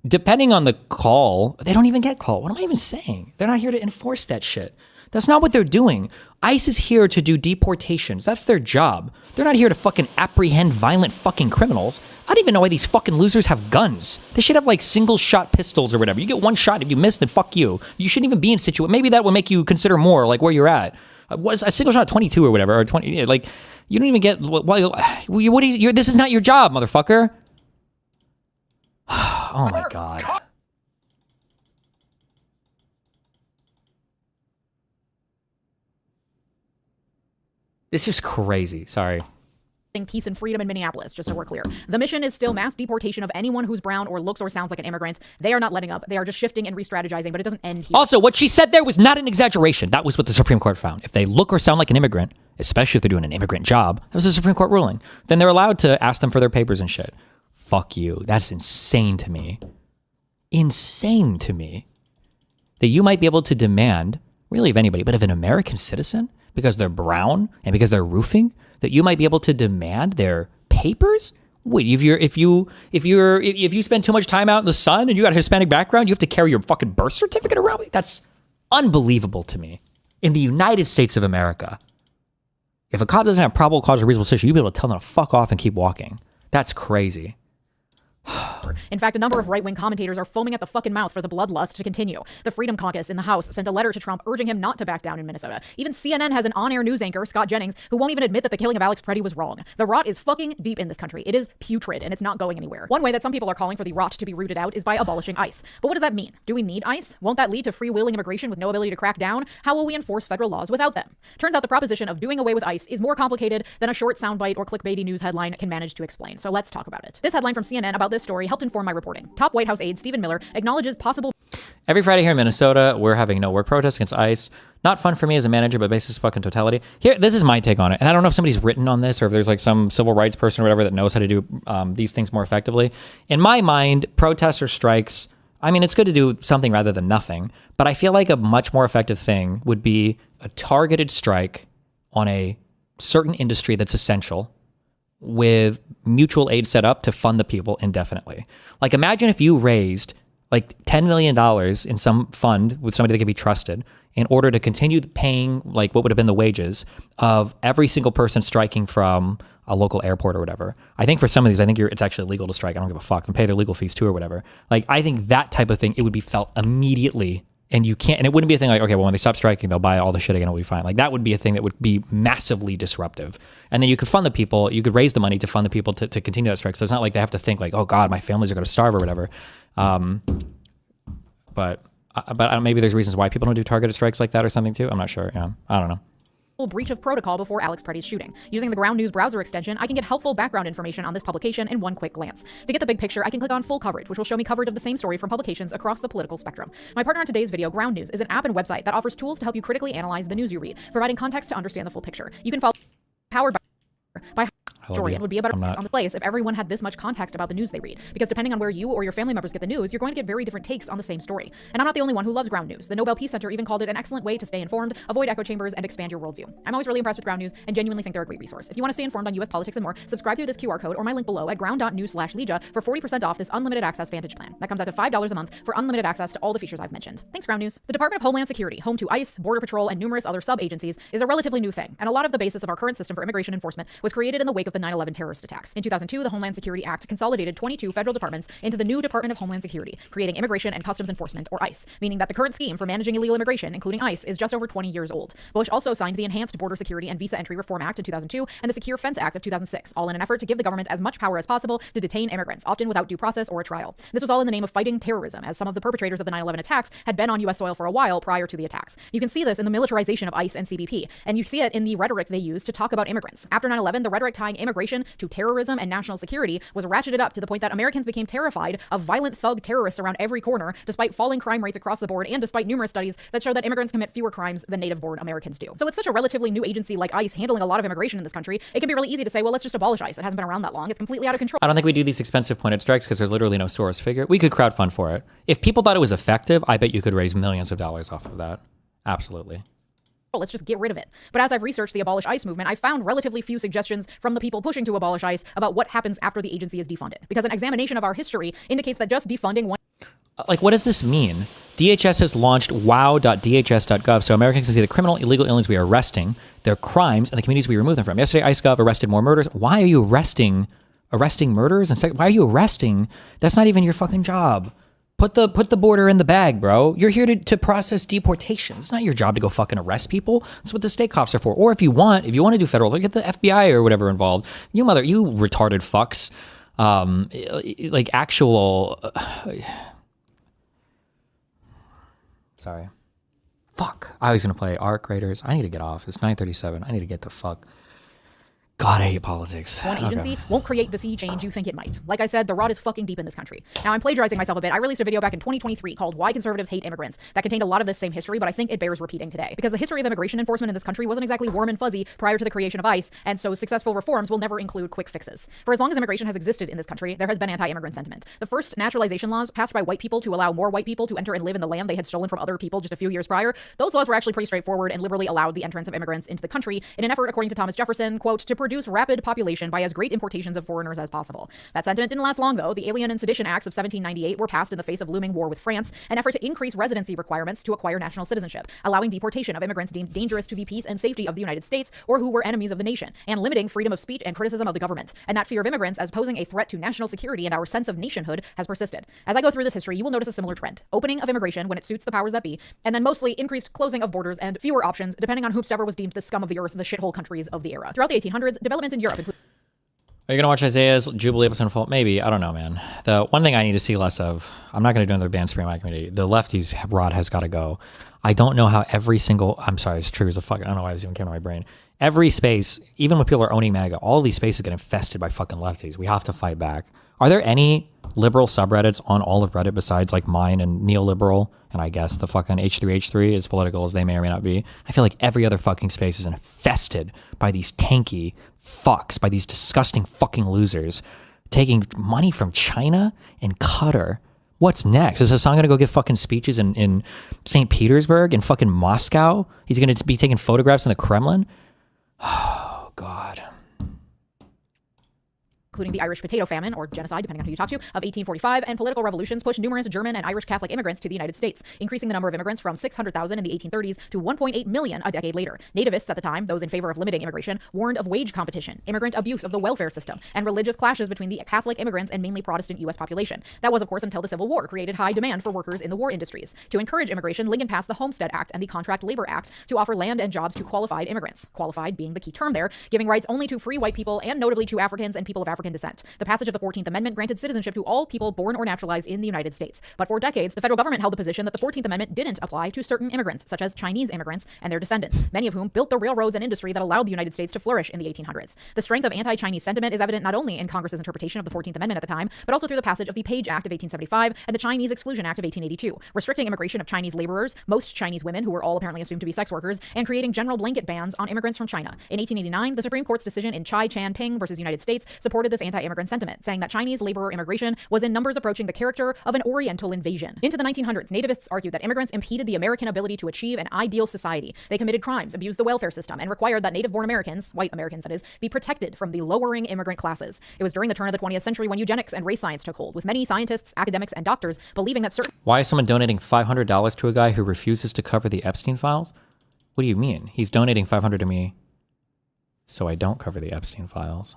Speaker 1: depending on the call, they don't even get called. What am I even saying? They're not here to enforce that shit. That's not what they're doing. ICE is here to do deportations. That's their job. They're not here to fucking apprehend violent fucking criminals. I don't even know why these fucking losers have guns. They should have like single shot pistols or whatever. You get one shot. If you miss, then fuck you. You shouldn't even be in situation. Maybe that would make you consider more like where you're at. Was a single shot 22 or whatever, or 20, like you don't even get, what do you, this is not your job, motherfucker. Oh my God. It's just crazy. Sorry.
Speaker 21: Peace and freedom in Minneapolis, just so we're clear. The mission is still mass deportation of anyone who's brown or looks or sounds like an immigrant. They are not letting up. They are just shifting and re-strategizing, but it doesn't end here.
Speaker 1: Also, what she said there was not an exaggeration. That was what the Supreme Court found. If they look or sound like an immigrant, especially if they're doing an immigrant job, that was a Supreme Court ruling, then they're allowed to ask them for their papers and shit. Fuck you. That's insane to me. Insane to me. That you might be able to demand, really of anybody, but of an American citizen, because they're brown and because they're roofing, that you might be able to demand their papers? Wait, if you spend too much time out in the sun and you got a Hispanic background, you have to carry your fucking birth certificate around? That's unbelievable to me. In the United States of America, if a cop doesn't have probable cause or reasonable suspicion, you'll be able to tell them to fuck off and keep walking. That's crazy.
Speaker 21: In fact, a number of right-wing commentators are foaming at the fucking mouth for the bloodlust to continue. The Freedom Caucus in the House sent a letter to Trump urging him not to back down in Minnesota. Even CNN has an on-air news anchor, Scott Jennings, who won't even admit that the killing of Alex Preddy was wrong. The rot is fucking deep in this country. It is putrid, and it's not going anywhere. One way that some people are calling for the rot to be rooted out is by abolishing ICE. But what does that mean? Do we need ICE? Won't that lead to freewheeling immigration with no ability to crack down? How will we enforce federal laws without them? Turns out the proposition of doing away with ICE is more complicated than a short soundbite or clickbaity news headline can manage to explain. So let's talk about it. This headline from CNN about this story helped inform my reporting. Top White House aide Stephen Miller acknowledges possible...
Speaker 1: Every Friday here in Minnesota, we're having no work protests against ICE. Not fun for me as a manager, but basis fucking totality. Here, this is my take on it. And I don't know if somebody's written on this or if there's like some civil rights person or whatever that knows how to do these things more effectively. In my mind, protests or strikes, I mean, it's good to do something rather than nothing. But I feel like a much more effective thing would be a targeted strike on a certain industry that's essential, with mutual aid set up to fund the people indefinitely. Like, imagine if you raised like $10 million in some fund with somebody that could be trusted in order to continue paying like what would have been the wages of every single person striking from a local airport or whatever. I think for some of these, I think it's actually illegal to strike. I don't give a fuck. And pay their legal fees too or whatever. Like, I think that type of thing, it would be felt immediately. And you can't, and it wouldn't be a thing like, okay, well, when they stop striking, they'll buy all the shit again, it'll be fine. Like, that would be a thing that would be massively disruptive. And then you could fund the people, you could raise the money to fund the people to continue that strike. So it's not like they have to think like, oh God, my families are going to starve or whatever. But maybe there's reasons why people don't do targeted strikes like that or something too. I'm not sure. Yeah, I don't know.
Speaker 21: Breach of protocol before Alex Preddy's shooting. Using the Ground News browser extension, I can get helpful background information on this publication in one quick glance. To get the big picture, I can click on full coverage, which will show me coverage of the same story from publications across the political spectrum. My partner on today's video, Ground News, is an app and website that offers tools to help you critically analyze the news you read, providing context to understand the full picture. You can follow powered by story. It would be a better on the place if everyone had this much context about the news they read. Because depending on where you or your family members get the news, you're going to get very different takes on the same story. And I'm not the only one who loves Ground News. The Nobel Peace Center even called it an excellent way to stay informed, avoid echo chambers, and expand your worldview. I'm always really impressed with Ground News and genuinely think they're a great resource. If you want to stay informed on US politics and more, subscribe through this QR code or my link below at ground.news/Legia for 40% off this unlimited access Vantage plan. That comes out to $5 a month for unlimited access to all the features I've mentioned. Thanks, Ground News. The Department of Homeland Security, home to ICE, Border Patrol, and numerous other sub-agencies, is a relatively new thing. And a lot of the basis of our current system for immigration enforcement was created in the wake of the 9/11 terrorist attacks. In 2002, the Homeland Security Act consolidated 22 federal departments into the new Department of Homeland Security, creating Immigration and Customs Enforcement, or ICE, meaning that the current scheme for managing illegal immigration, including ICE, is just over 20 years old. Bush also signed the Enhanced Border Security and Visa Entry Reform Act in 2002 and the Secure Fence Act of 2006, all in an effort to give the government as much power as possible to detain immigrants, often without due process or a trial. This was all in the name of fighting terrorism, as some of the perpetrators of the 9/11 attacks had been on U.S. soil for a while prior to the attacks. You can see this in the militarization of ICE and CBP, and you see it in the rhetoric they use to talk about immigrants. After 9/11, the rhetoric tying immigration to terrorism and national security was ratcheted up to the point that Americans became terrified of violent thug terrorists around every corner, despite falling crime rates across the board and despite numerous studies that show that immigrants commit fewer crimes than native-born Americans do. So it's such a relatively new agency like ICE handling a lot of immigration in this country, it can be really easy to say, well, let's just abolish ICE. It hasn't been around that long. It's completely out of control.
Speaker 1: I don't think we do these expensive pointed strikes because there's literally no source figure. We could crowdfund for it. If people thought it was effective, I bet you could raise millions of dollars off of that. Absolutely.
Speaker 21: Let's just get rid of it. But as I've researched the Abolish ICE movement, I found relatively few suggestions from the people pushing to abolish ICE about what happens after the agency is defunded. Because an examination of our history indicates that just defunding one...
Speaker 1: Like, what does this mean? DHS has launched wow.dhs.gov so Americans can see the criminal, illegal aliens we are arresting, their crimes, and the communities we remove them from. Yesterday, IceGov arrested more murders. Why are you arresting murders? And why are you arresting? That's not even your fucking job. Put the border in the bag, bro. You're here to process deportations. It's not your job to go fucking arrest people. That's what the state cops are for. Or if you want to do federal, get the FBI or whatever involved. You retarded fucks. Like actual... Sorry. Fuck. I was going to play Arc Raiders. I need to get off. It's 9:37. I need to get the fuck. God, I hate politics.
Speaker 21: One agency won't create the sea change you think it might. Like I said, the rot is fucking deep in this country. Now, I'm plagiarizing myself a bit. I released a video back in 2023 called Why Conservatives Hate Immigrants that contained a lot of this same history, but I think it bears repeating today. Because the history of immigration enforcement in this country wasn't exactly warm and fuzzy prior to the creation of ICE, and so successful reforms will never include quick fixes. For as long as immigration has existed in this country, there has been anti-immigrant sentiment. The first naturalization laws passed by white people to allow more white people to enter and live in the land they had stolen from other people just a few years prior, those laws were actually pretty straightforward and liberally allowed the entrance of immigrants into the country in an effort, according to Thomas Jefferson, quote, to produce rapid population by as great importations of foreigners as possible. That sentiment didn't last long, though. The Alien and Sedition Acts of 1798 were passed in the face of looming war with France, an effort to increase residency requirements to acquire national citizenship, allowing deportation of immigrants deemed dangerous to the peace and safety of the United States or who were enemies of the nation, and limiting freedom of speech and criticism of the government. And that fear of immigrants as posing a threat to national security and our sense of nationhood has persisted. As I go through this history, you will notice a similar trend. Opening of immigration when it suits the powers that be, and then mostly increased closing of borders and fewer options depending on whomsoever was deemed the scum of the earth, the shithole countries of the era. Throughout the 1800s, developments in Europe include...
Speaker 1: Are you going to watch Isaiah's Jubilee episode full? Maybe. I don't know, man. The one thing I need to see less of, I'm not going to do another ban spree in my community. The lefties rod has got to go. I don't know how every single, I'm sorry, it's true as a fuck. I don't know why this even came to my brain. Every space, even when people are owning MAGA, all these spaces get infested by fucking lefties. We have to fight back. Are there any liberal subreddits on all of Reddit besides like mine and neoliberal? And I guess the fucking H3H3, as political as they may or may not be. I feel like every other fucking space is infested by these tanky fucks, by these disgusting fucking losers taking money from China and Qatar. What's next? Is Hassan gonna go give fucking speeches in St. Petersburg and fucking Moscow? He's gonna be taking photographs in the Kremlin? Oh, God.
Speaker 21: Including the Irish potato famine, or genocide, depending on who you talk to, of 1845, and political revolutions pushed numerous German and Irish Catholic immigrants to the United States, increasing the number of immigrants from 600,000 in the 1830s to 1.8 million a decade later. Nativists at the time, those in favor of limiting immigration, warned of wage competition, immigrant abuse of the welfare system, and religious clashes between the Catholic immigrants and mainly Protestant U.S. population. That was, of course, until the Civil War created high demand for workers in the war industries. To encourage immigration, Lincoln passed the Homestead Act and the Contract Labor Act to offer land and jobs to qualified immigrants, qualified being the key term there, giving rights only to free white people and notably to Africans and people of African descent. The passage of the 14th Amendment granted citizenship to all people born or naturalized in the United States. But for decades, the federal government held the position that the 14th Amendment didn't apply to certain immigrants, such as Chinese immigrants and their descendants, many of whom built the railroads and industry that allowed the United States to flourish in the 1800s. The strength of anti-Chinese sentiment is evident not only in Congress's interpretation of the 14th Amendment at the time, but also through the passage of the Page Act of 1875 and the Chinese Exclusion Act of 1882, restricting immigration of Chinese laborers, most Chinese women who were all apparently assumed to be sex workers, and creating general blanket bans on immigrants from China. In 1889, the Supreme Court's decision in Chai Chan Ping versus United States supported this anti-immigrant sentiment, saying that Chinese laborer immigration was in numbers approaching the character of an Oriental invasion. Into the 1900s, nativists argued that immigrants impeded the American ability to achieve an ideal society. They committed crimes, abused the welfare system, and required that native-born Americans, white Americans that is, be protected from the lowering immigrant classes. It was during the turn of the 20th century when eugenics and race science took hold, with many scientists, academics, and doctors believing that certain...
Speaker 1: Why is someone donating $500 to a guy who refuses to cover the Epstein files? What do you mean? He's donating $500 to me so I don't cover the Epstein files.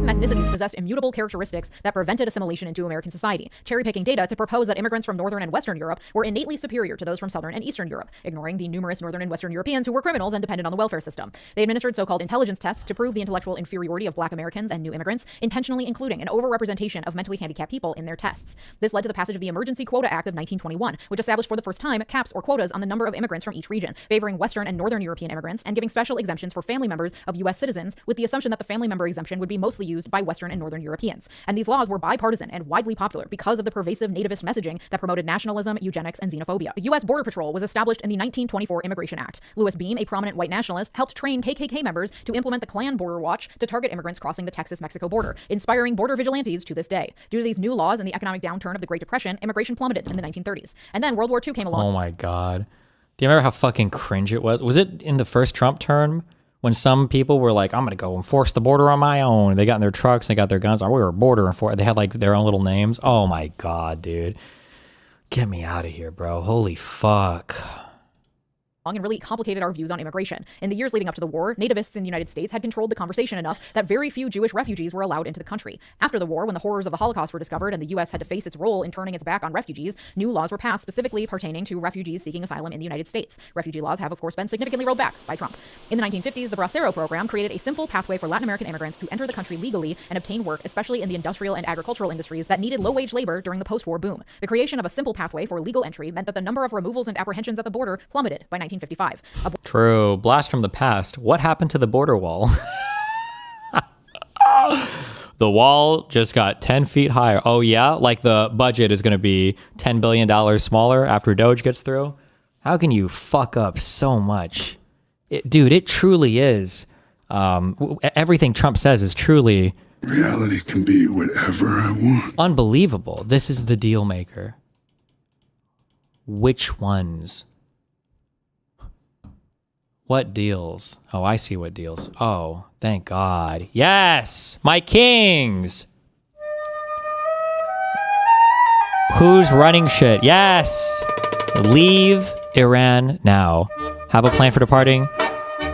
Speaker 21: ethnicities possessed immutable characteristics that prevented assimilation into American society, cherry-picking data to propose that immigrants from Northern and Western Europe were innately superior to those from Southern and Eastern Europe, ignoring the numerous Northern and Western Europeans who were criminals and depended on the welfare system. They administered so-called intelligence tests to prove the intellectual inferiority of Black Americans and new immigrants, intentionally including an overrepresentation of mentally handicapped people in their tests. This led to the passage of the Emergency Quota Act of 1921, which established for the first time caps or quotas on the number of immigrants from each region, favoring Western and Northern European immigrants and giving special exemptions for family members of U.S. citizens, with the assumption that the family member exemption would be mostly used by Western and Northern Europeans. And these laws were bipartisan and widely popular because of the pervasive nativist messaging that promoted nationalism, eugenics, and xenophobia. The U.S. Border Patrol was established in the 1924 Immigration Act. Louis Beam, a prominent white nationalist, helped train KKK members to implement the Klan Border Watch to target immigrants crossing the Texas-Mexico border, inspiring border vigilantes to this day. Due to these new laws and the economic downturn of the Great Depression, immigration plummeted in the 1930s. And then World War II came along.
Speaker 1: Oh my God. Do you remember how fucking cringe it was? Was it in the first Trump term When some people were like, I'm going to go enforce the border on my own. They got in their trucks, they got their guns. We were border enforcement. They had like their own little names. Oh my God, dude. Get me out of here, bro. Holy fuck.
Speaker 21: And really complicated our views on immigration. In the years leading up to the war, nativists in the United States had controlled the conversation enough that very few Jewish refugees were allowed into the country. After the war, when the horrors of the Holocaust were discovered and the U.S. had to face its role in turning its back on refugees, new laws were passed specifically pertaining to refugees seeking asylum in the United States. Refugee laws have, of course, been significantly rolled back by Trump. In the 1950s, the Bracero program created a simple pathway for Latin American immigrants to enter the country legally and obtain work, especially in the industrial and agricultural industries that needed low-wage labor during the post-war boom. The creation of a simple pathway for legal entry meant that the number of removals and apprehensions at the border plummeted by 1955.
Speaker 1: True. Blast from the past. What happened to the border wall? The wall just got 10 feet higher. Oh yeah? Like the budget is going to be $10 billion smaller after Doge gets through? How can you fuck up so much? Dude, it truly is. Everything Trump says is truly...
Speaker 13: Reality can be whatever I want.
Speaker 1: Unbelievable. This is the deal maker. Which ones? What deals? Oh, I see what deals. Oh, thank God. Yes! My kings! Who's running shit? Yes! Leave Iran now. Have a plan for departing.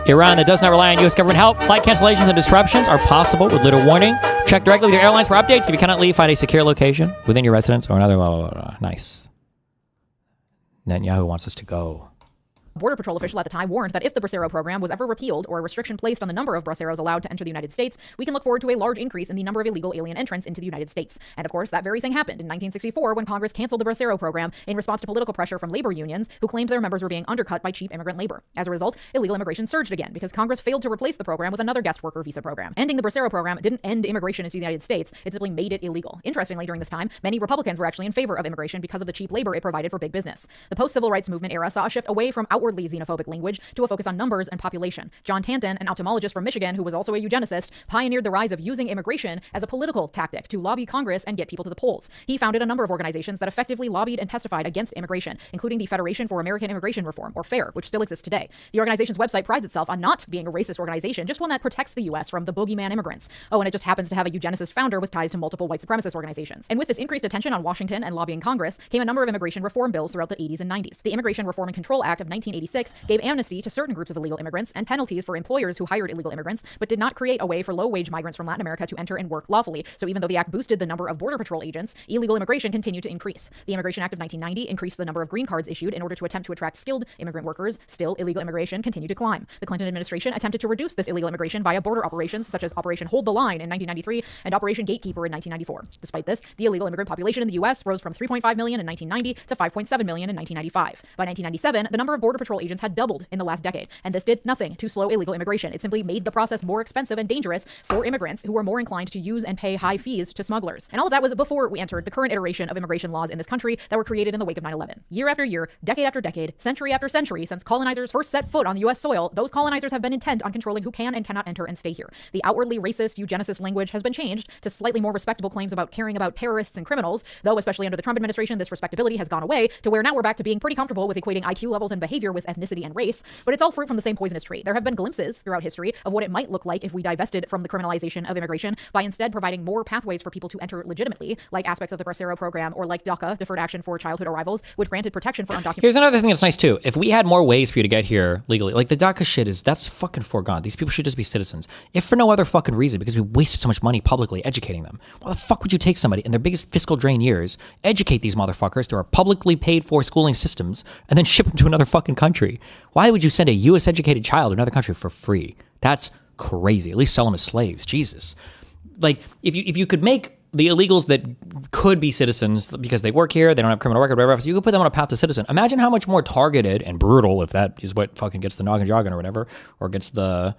Speaker 1: Iran that does not rely on U.S. government help. Flight cancellations and disruptions are possible with little warning. Check directly with your airlines for updates. If you cannot leave, find a secure location within your residence or another... Blah, blah, blah, blah. Nice. Netanyahu wants us to go.
Speaker 21: Border Patrol official at the time warned that if the Bracero program was ever repealed or a restriction placed on the number of Braceros allowed to enter the United States, we can look forward to a large increase in the number of illegal alien entrants into the United States. And of course, that very thing happened in 1964 when Congress canceled the Bracero program in response to political pressure from labor unions who claimed their members were being undercut by cheap immigrant labor. As a result, illegal immigration surged again because Congress failed to replace the program with another guest worker visa program. Ending the Bracero program didn't end immigration into the United States, it simply made it illegal. Interestingly, during this time, many Republicans were actually in favor of immigration because of the cheap labor it provided for big business. The post-civil rights movement era saw a shift away from outwardly xenophobic language to a focus on numbers and population. John Tanton, an ophthalmologist from Michigan who was also a eugenicist, pioneered the rise of using immigration as a political tactic to lobby Congress and get people to the polls. He founded a number of organizations that effectively lobbied and testified against immigration, including the Federation for American Immigration Reform, or FAIR, which still exists today. The organization's website prides itself on not being a racist organization, just one that protects the U.S. from the boogeyman immigrants. Oh, and it just happens to have a eugenicist founder with ties to multiple white supremacist organizations. And with this increased attention on Washington and lobbying Congress came a number of immigration reform bills throughout the 80s and 90s. The Immigration Reform and Control Act of 1986 gave amnesty to certain groups of illegal immigrants and penalties for employers who hired illegal immigrants, but did not create a way for low-wage migrants from Latin America to enter and work lawfully. So even though the act boosted the number of Border Patrol agents, illegal immigration continued to increase. The Immigration Act of 1990 increased the number of green cards issued in order to attempt to attract skilled immigrant workers. Still, illegal immigration continued to climb. The Clinton administration attempted to reduce this illegal immigration via border operations such as Operation Hold the Line in 1993 and Operation Gatekeeper in 1994. Despite this, the illegal immigrant population in the U.S. rose from 3.5 million in 1990 to 5.7 million in 1995. By 1997, the number of Border Patrol agents had doubled in the last decade, and this did nothing to slow illegal immigration. It simply made the process more expensive and dangerous for immigrants who were more inclined to use and pay high fees to smugglers. And all of that was before we entered the current iteration of immigration laws in this country that were created in the wake of 9/11. Year after year, decade after decade, century after century, since colonizers first set foot on U.S. soil, those colonizers have been intent on controlling who can and cannot enter and stay here. The outwardly racist eugenicist language has been changed to slightly more respectable claims about caring about terrorists and criminals, though especially under the Trump administration, this respectability has gone away to where now we're back to being pretty comfortable with equating IQ levels and behavior with ethnicity and race, but it's all fruit from the same poisonous tree. There have been glimpses throughout history of what it might look like if we divested from the criminalization of immigration by instead providing more pathways for people to enter legitimately, like aspects of the Bracero program or like DACA, Deferred Action for Childhood Arrivals, which granted protection for undocumented.
Speaker 1: Here's another thing that's nice too. If we had more ways for you to get here legally, like the DACA shit that's fucking foregone. These people should just be citizens. If for no other fucking reason, because we wasted so much money publicly educating them. Why the fuck would you take somebody in their biggest fiscal drain years, educate these motherfuckers through our publicly paid for schooling systems, and then ship them to another fucking country? Why would you send a US educated child to another country for free? That's crazy. At least sell them as slaves. Jesus. Like, if you could make the illegals that could be citizens because they work here, they don't have criminal record, whatever, so you could put them on a path to citizen. Imagine how much more targeted and brutal, if that is what fucking gets the noggin jogging or whatever, or gets the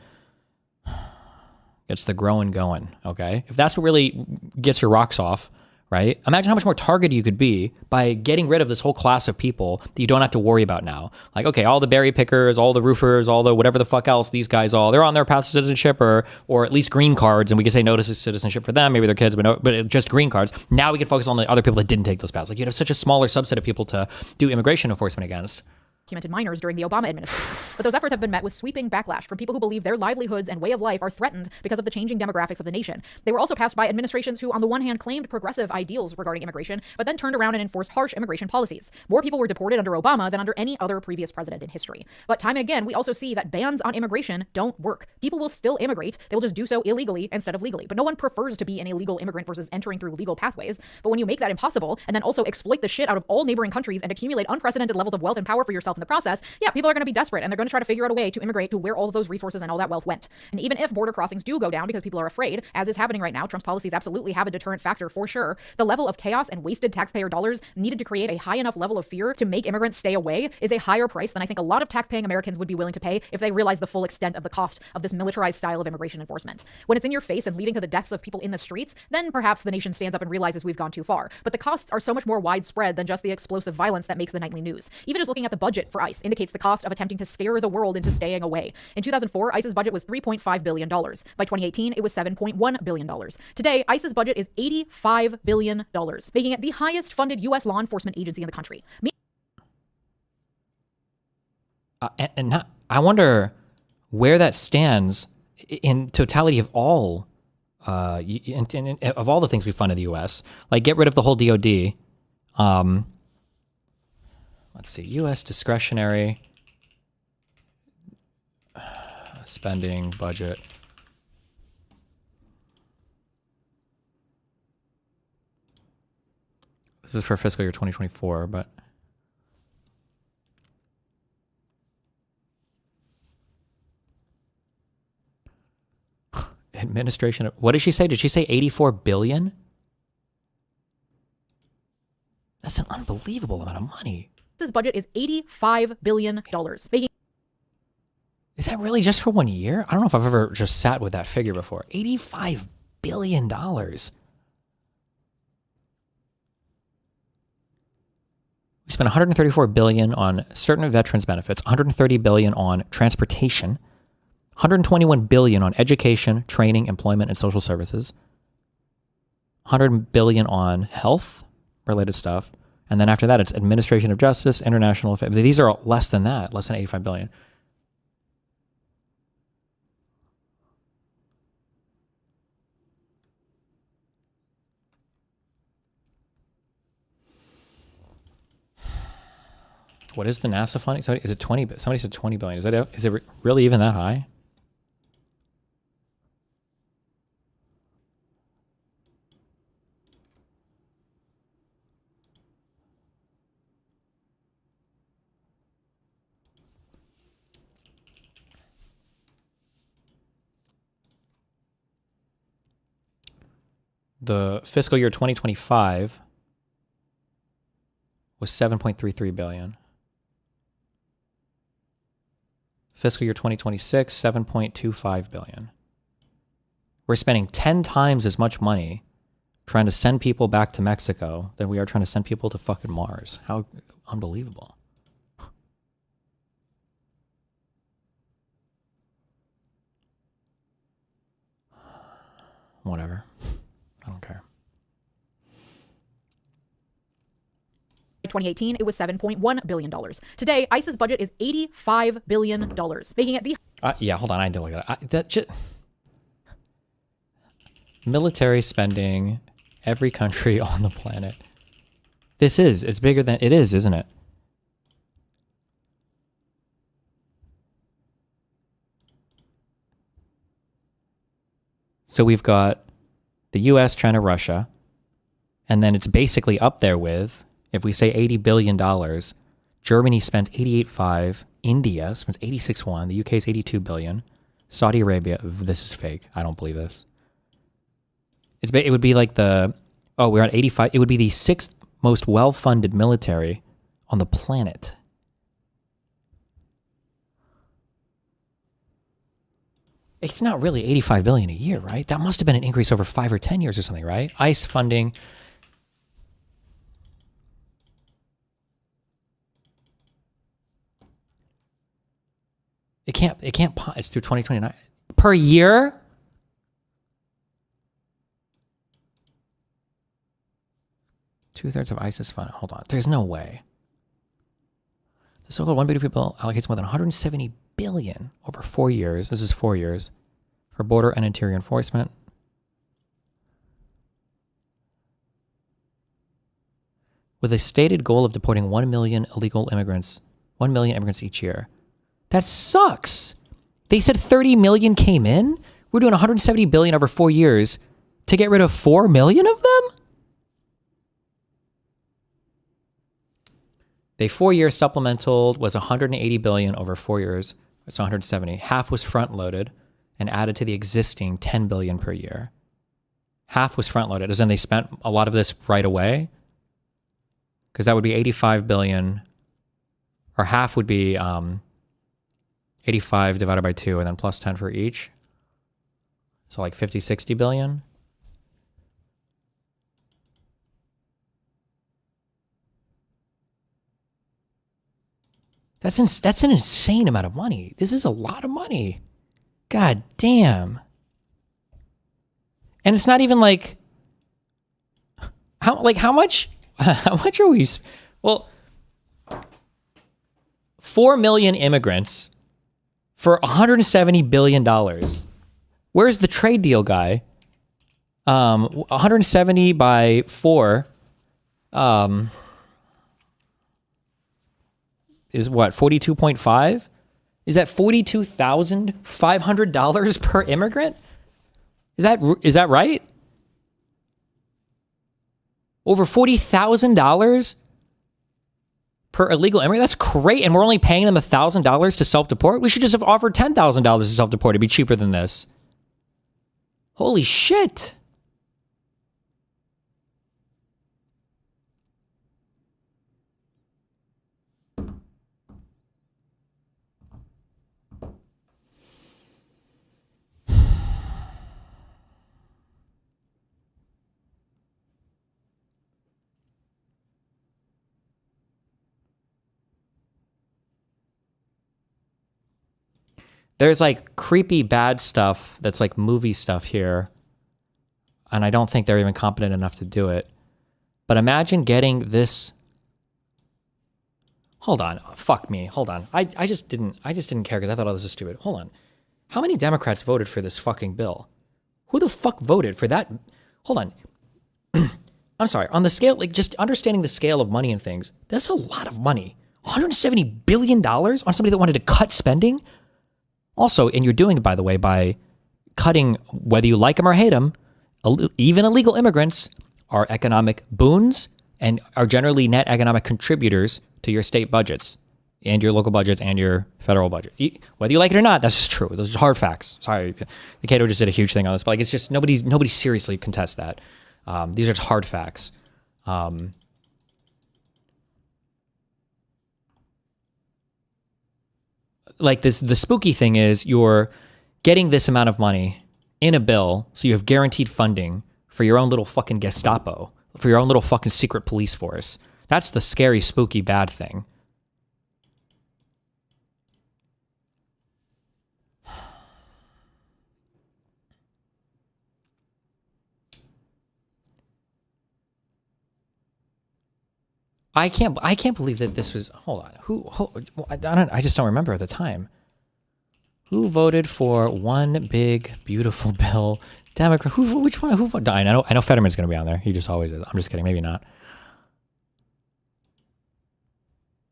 Speaker 1: growing going, okay? If that's what really gets your rocks off, right? Imagine how much more targeted you could be by getting rid of this whole class of people that you don't have to worry about now. Like, okay, all the berry pickers, all the roofers, all the whatever the fuck else, these guys they're on their path to citizenship or at least green cards, and we can say no to citizenship for them, maybe their kids, but just green cards. Now we can focus on the other people that didn't take those paths. Like, you'd have such a smaller subset of people to do immigration enforcement against.
Speaker 21: undocumented minors during the Obama administration. But those efforts have been met with sweeping backlash from people who believe their livelihoods and way of life are threatened because of the changing demographics of the nation. They were also passed by administrations who, on the one hand, claimed progressive ideals regarding immigration, but then turned around and enforced harsh immigration policies. More people were deported under Obama than under any other previous president in history. But time and again, we also see that bans on immigration don't work. People will still immigrate. They will just do so illegally instead of legally. But no one prefers to be an illegal immigrant versus entering through legal pathways. But when you make that impossible and then also exploit the shit out of all neighboring countries and accumulate unprecedented levels of wealth and power for yourself in the process, yeah, people are going to be desperate and they're going to try to figure out a way to immigrate to where all of those resources and all that wealth went. And even if border crossings do go down because people are afraid, as is happening right now, Trump's policies absolutely have a deterrent factor for sure. The level of chaos and wasted taxpayer dollars needed to create a high enough level of fear to make immigrants stay away is a higher price than I think a lot of taxpaying Americans would be willing to pay if they realize the full extent of the cost of this militarized style of immigration enforcement. When it's in your face and leading to the deaths of people in the streets, then perhaps the nation stands up and realizes we've gone too far. But the costs are so much more widespread than just the explosive violence that makes the nightly news. Even just looking at the budget for ICE indicates the cost of attempting to scare the world into staying away. In 2004, ICE's budget was $3.5 billion. By 2018, it was $7.1 billion. Today, ICE's budget is $85 billion, making it the highest funded U.S. law enforcement agency in the country.
Speaker 1: I wonder where that stands in totality of all of all the things we fund in the U.S. Like, get rid of the whole DoD. Let's see, U.S. discretionary spending budget. This is for fiscal year 2024, but administration. What did she say? Did she say 84 billion? That's an unbelievable amount of money.
Speaker 21: ICE's budget is $85 billion, making.
Speaker 1: Is that really just for 1 year? I don't know if I've ever just sat with that figure before. $85 billion. We spent $134 billion on certain veterans benefits, $130 billion on transportation, $121 billion on education, training, employment, and social services, $100 billion on health-related stuff, and then after that, it's administration of justice, international affairs. These are less than that, less than $85 billion. What is the NASA funding? So is it 20? Somebody said 20 billion. Is it really even that high? The fiscal year 2025 was 7.33 billion. Fiscal year 2026, 7.25 billion. We're spending 10 times as much money trying to send people back to Mexico than we are trying to send people to fucking Mars. How unbelievable. Whatever. I don't care.
Speaker 21: 2018, it was $7.1 billion. Today, ICE's budget is $85 billion, making it the...
Speaker 1: Yeah, hold on. I need to look at it. Military spending, every country on the planet. It's bigger than it is, isn't it? So we've got the US, China, Russia, and then it's basically up there with, if we say $80 billion, Germany spends 88.5, India spends 86.1, the UK is 82 billion, Saudi Arabia, this is fake, I don't believe this. It would be like we're at 85, it would be the 6th most well-funded military on the planet. It's not really 85 billion a year, right? That must have been an increase over 5 or 10 years or something, right? ICE funding. It's through 2029 per year. Two-thirds of ISIS fund. Hold on. There's no way. The so-called One Big Beautiful Bill allocates more than 170 billion over 4 years. This is 4 years for border and interior enforcement. With a stated goal of deporting 1 million illegal immigrants, 1 million immigrants each year. That sucks. They said 30 million came in. We're doing 170 billion over 4 years to get rid of 4 million of them? The 4-year supplemental was 180 billion over 4 years. It's 170. Half was front-loaded and added to the existing 10 billion per year. Half was front-loaded, as in they spent a lot of this right away. Because that would be 85 billion, or half would be 85 divided by 2, and then plus 10 for each. So like 50, 60 billion. That's an insane amount of money. This is a lot of money. God damn. And it's not even like how much are we? Well, 4 million immigrants for $170 billion. Where's the trade deal guy? 170 by 4 is what, 42.5? Is that $42,500 per immigrant? Is that right? Over $40,000 per illegal immigrant? That's great. And we're only paying them $1,000 to self-deport? We should just have offered $10,000 to self-deport. It'd be cheaper than this. Holy shit. There's like creepy bad stuff that's like movie stuff here. And I don't think they're even competent enough to do it. But imagine getting this. Hold on. Fuck me. Hold on. I just didn't care because I thought, oh, this is stupid. Hold on. How many Democrats voted for this fucking bill? Who the fuck voted for that? Hold on. I'm sorry. On the scale, like just understanding the scale of money and things, that's a lot of money. $170 billion on somebody that wanted to cut spending? Also, and you're doing it, by the way, by cutting, whether you like them or hate them, even illegal immigrants are economic boons and are generally net economic contributors to your state budgets and your local budgets and your federal budget. Whether you like it or not, that's just true. Those are hard facts. Sorry, the Cato just did a huge thing on this, but like it's just nobody seriously contests that. These are just hard facts. Like this, the spooky thing is you're getting this amount of money in a bill, so you have guaranteed funding for your own little fucking Gestapo, for your own little fucking secret police force. That's the scary, spooky, bad thing. I can't believe that this was. Hold on. I just don't remember at the time. Who voted for one big beautiful bill? Democrat. Which one? Who voted? I know Fetterman's going to be on there. He just always is. I'm just kidding. Maybe not.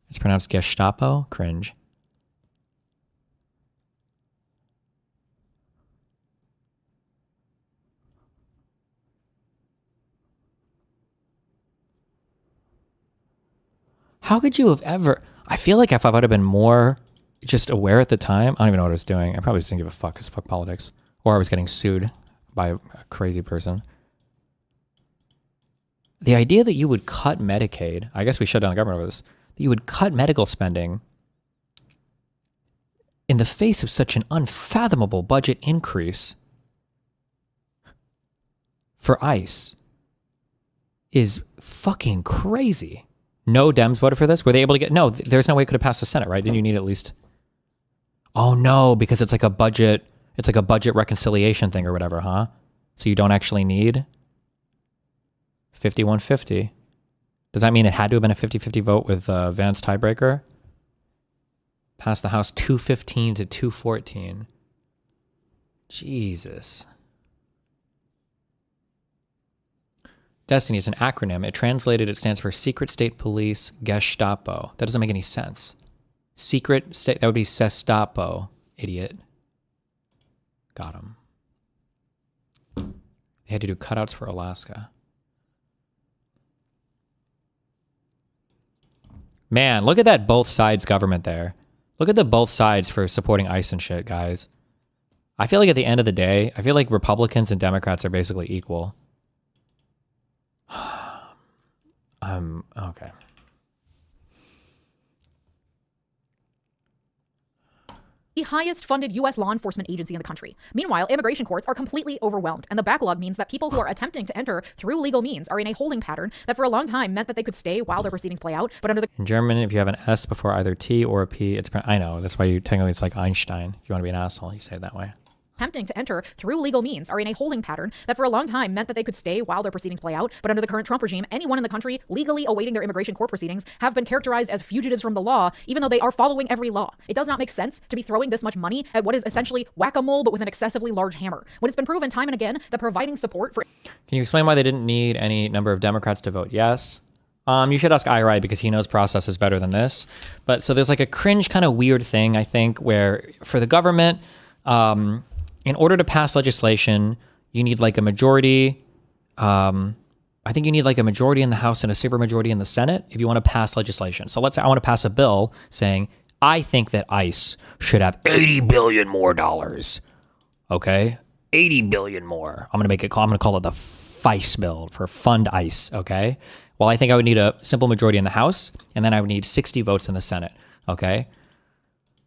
Speaker 1: It's pronounced Gestapo. Cringe. How could you have ever? I feel like if I would have been more just aware at the time, I don't even know what I was doing. I probably just didn't give a fuck because fuck politics. Or I was getting sued by a crazy person. The idea that you would cut Medicaid, I guess we shut down the government over this, that you would cut medical spending in the face of such an unfathomable budget increase for ICE is fucking crazy. No Dems voted for this? Were they able to get... No, there's no way it could have passed the Senate, right? Didn't you need at least... Oh, no, because it's like a budget... It's like a budget reconciliation thing or whatever, huh? So you don't actually need 51-50. Does that mean it had to have been a 50-50 vote with Vance tiebreaker? Passed the House 215 to 214. Jesus. Destiny is an acronym. It translated, it stands for Secret State Police Gestapo. That doesn't make any sense. Secret State, that would be Sestapo, idiot. Got him. They had to do cutouts for Alaska. Man, look at that both sides government there. Look at the both sides for supporting ICE and shit, guys. I feel like at the end of the day, I feel like Republicans and Democrats are basically equal. Okay.
Speaker 21: The highest funded U.S. law enforcement agency in the country. Meanwhile, immigration courts are completely overwhelmed, and the backlog means that people who are attempting to enter through legal means are in a holding pattern that for a long time meant that they could stay while their proceedings play out, but under the...
Speaker 1: In German, if you have an S before either T or a P, it's... I know, that's why you technically it's like Einstein. If you want to be an asshole, you say it that way.
Speaker 21: Attempting to enter through legal means are in a holding pattern that for a long time meant that they could stay while their proceedings play out, but under the current Trump regime, anyone in the country legally awaiting their immigration court proceedings have been characterized as fugitives from the law, even though they are following every law. It does not make sense to be throwing this much money at what is essentially whack-a-mole, but with an excessively large hammer, when it's been proven time and again that providing support for...
Speaker 1: Can you explain why they didn't need any number of Democrats to vote yes? You should ask IRI because he knows processes better than this. But so there's like a cringe kind of weird thing, I think, where for the government... in order to pass legislation, you need like a majority. I think you need like a majority in the House and a supermajority in the Senate if you want to pass legislation. So let's say I want to pass a bill saying, I think that ICE should have $80 billion more. Okay? 80 billion more. I'm going to call it the FICE bill for Fund ICE. Okay? Well, I think I would need a simple majority in the House, and then I would need 60 votes in the Senate. Okay?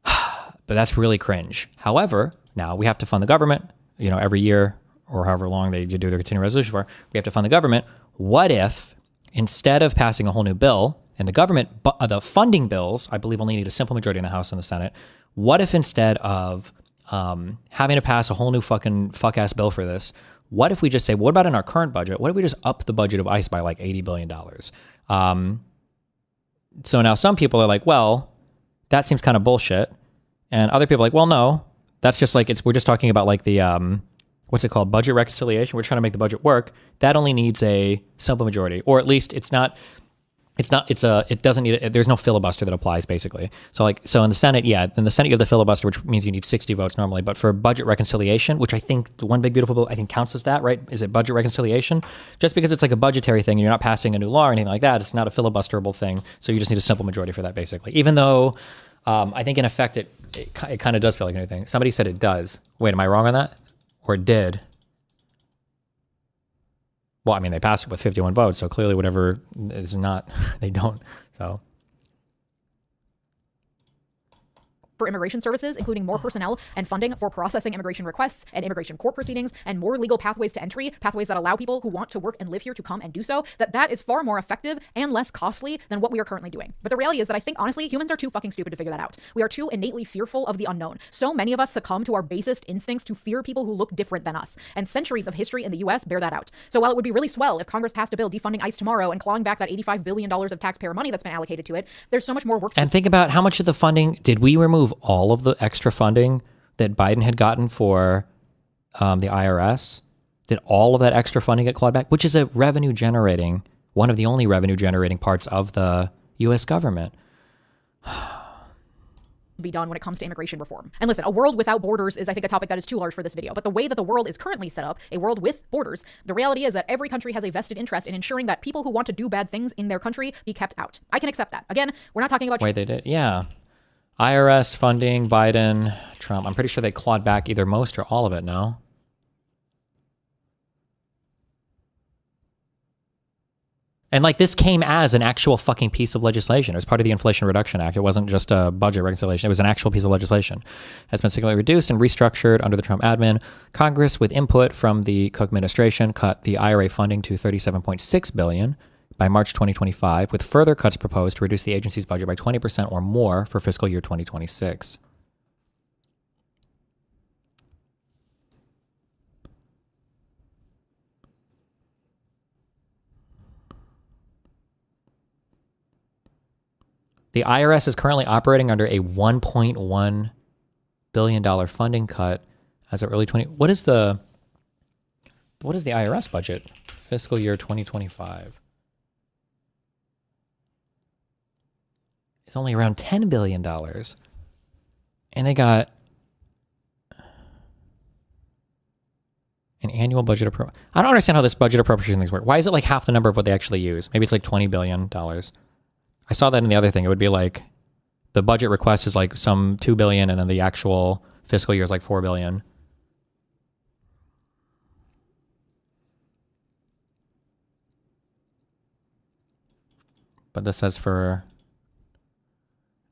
Speaker 1: But that's really cringe. However, now we have to fund the government, every year or however long they do their continuing resolution for, we have to fund the government. What if instead of passing a whole new bill and the funding bills, I believe only need a simple majority in the House and the Senate. What if instead of having to pass a whole new fuck-ass bill for this, what if we just say, what about in our current budget? What if we just up the budget of ICE by like $80 billion? So now some people are like, well, that seems kind of bullshit. And other people are like, well, no. That's just like, we're just talking about like the, what's it called? Budget reconciliation. We're trying to make the budget work. That only needs a simple majority, or at least it doesn't need, there's no filibuster that applies basically. So in the Senate, in the Senate you have the filibuster, which means you need 60 votes normally. But for budget reconciliation, which I think the One Big Beautiful Bill, I think counts as that, right? Is it budget reconciliation? Just because it's like a budgetary thing, and you're not passing a new law or anything like that, it's not a filibusterable thing. So you just need a simple majority for that basically. Even though I think in effect, it kind of does feel like a new thing. Somebody said it does. Wait, am I wrong on that? Or it did? Well, I mean, they passed it with 51 votes, so clearly whatever is not, they don't. So.
Speaker 21: For immigration services, including more personnel and funding for processing immigration requests and immigration court proceedings, and more legal pathways to entry, pathways that allow people who want to work and live here to come and do so, that is far more effective and less costly than what we are currently doing. But the reality is that I think, honestly, humans are too fucking stupid to figure that out. We are too innately fearful of the unknown. So many of us succumb to our basest instincts to fear people who look different than us, and centuries of history in the US bear that out. So while it would be really swell if Congress passed a bill defunding ICE tomorrow and clawing back that $85 billion of taxpayer money that's been allocated to it, there's so much more work to do.
Speaker 1: And think about how much of the funding, did we remove all of the extra funding that Biden had gotten for the IRS? Did all of that extra funding get clawed back? Which is one of the only revenue generating parts of the U.S. government.
Speaker 21: Be done when it comes to immigration reform. And listen, a world without borders is, I think, a topic that is too large for this video. But the way that the world is currently set up, a world with borders, the reality is that every country has a vested interest in ensuring that people who want to do bad things in their country be kept out. I can accept that. Again, we're not talking about...
Speaker 1: Wait, they did? Yeah. IRS funding, Biden, Trump. I'm pretty sure they clawed back either most or all of it, no? And like this came as an actual fucking piece of legislation. It was part of the Inflation Reduction Act. It wasn't just a budget reconciliation. It was an actual piece of legislation. It has been significantly reduced and restructured under the Trump admin. Congress, with input from the Cook administration, cut the IRA funding to $37.6 billion by March 2025, with further cuts proposed to reduce the agency's budget by 20% or more for fiscal year 2026. The IRS is currently operating under a $1.1 billion funding cut as of early 20. What is the IRS budget? Fiscal year 2025. It's only around $10 billion. And they got an annual budget I don't understand how this budget appropriation things work. Why is it like half the number of what they actually use? Maybe it's like $20 billion. I saw that in the other thing. It would be like the budget request is like some $2 billion and then the actual fiscal year is like $4 billion. But this says for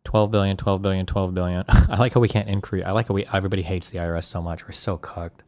Speaker 1: 12 billion, 12 billion, 12 billion. I like how we can't increase. I like how everybody hates the IRS so much. We're so cucked.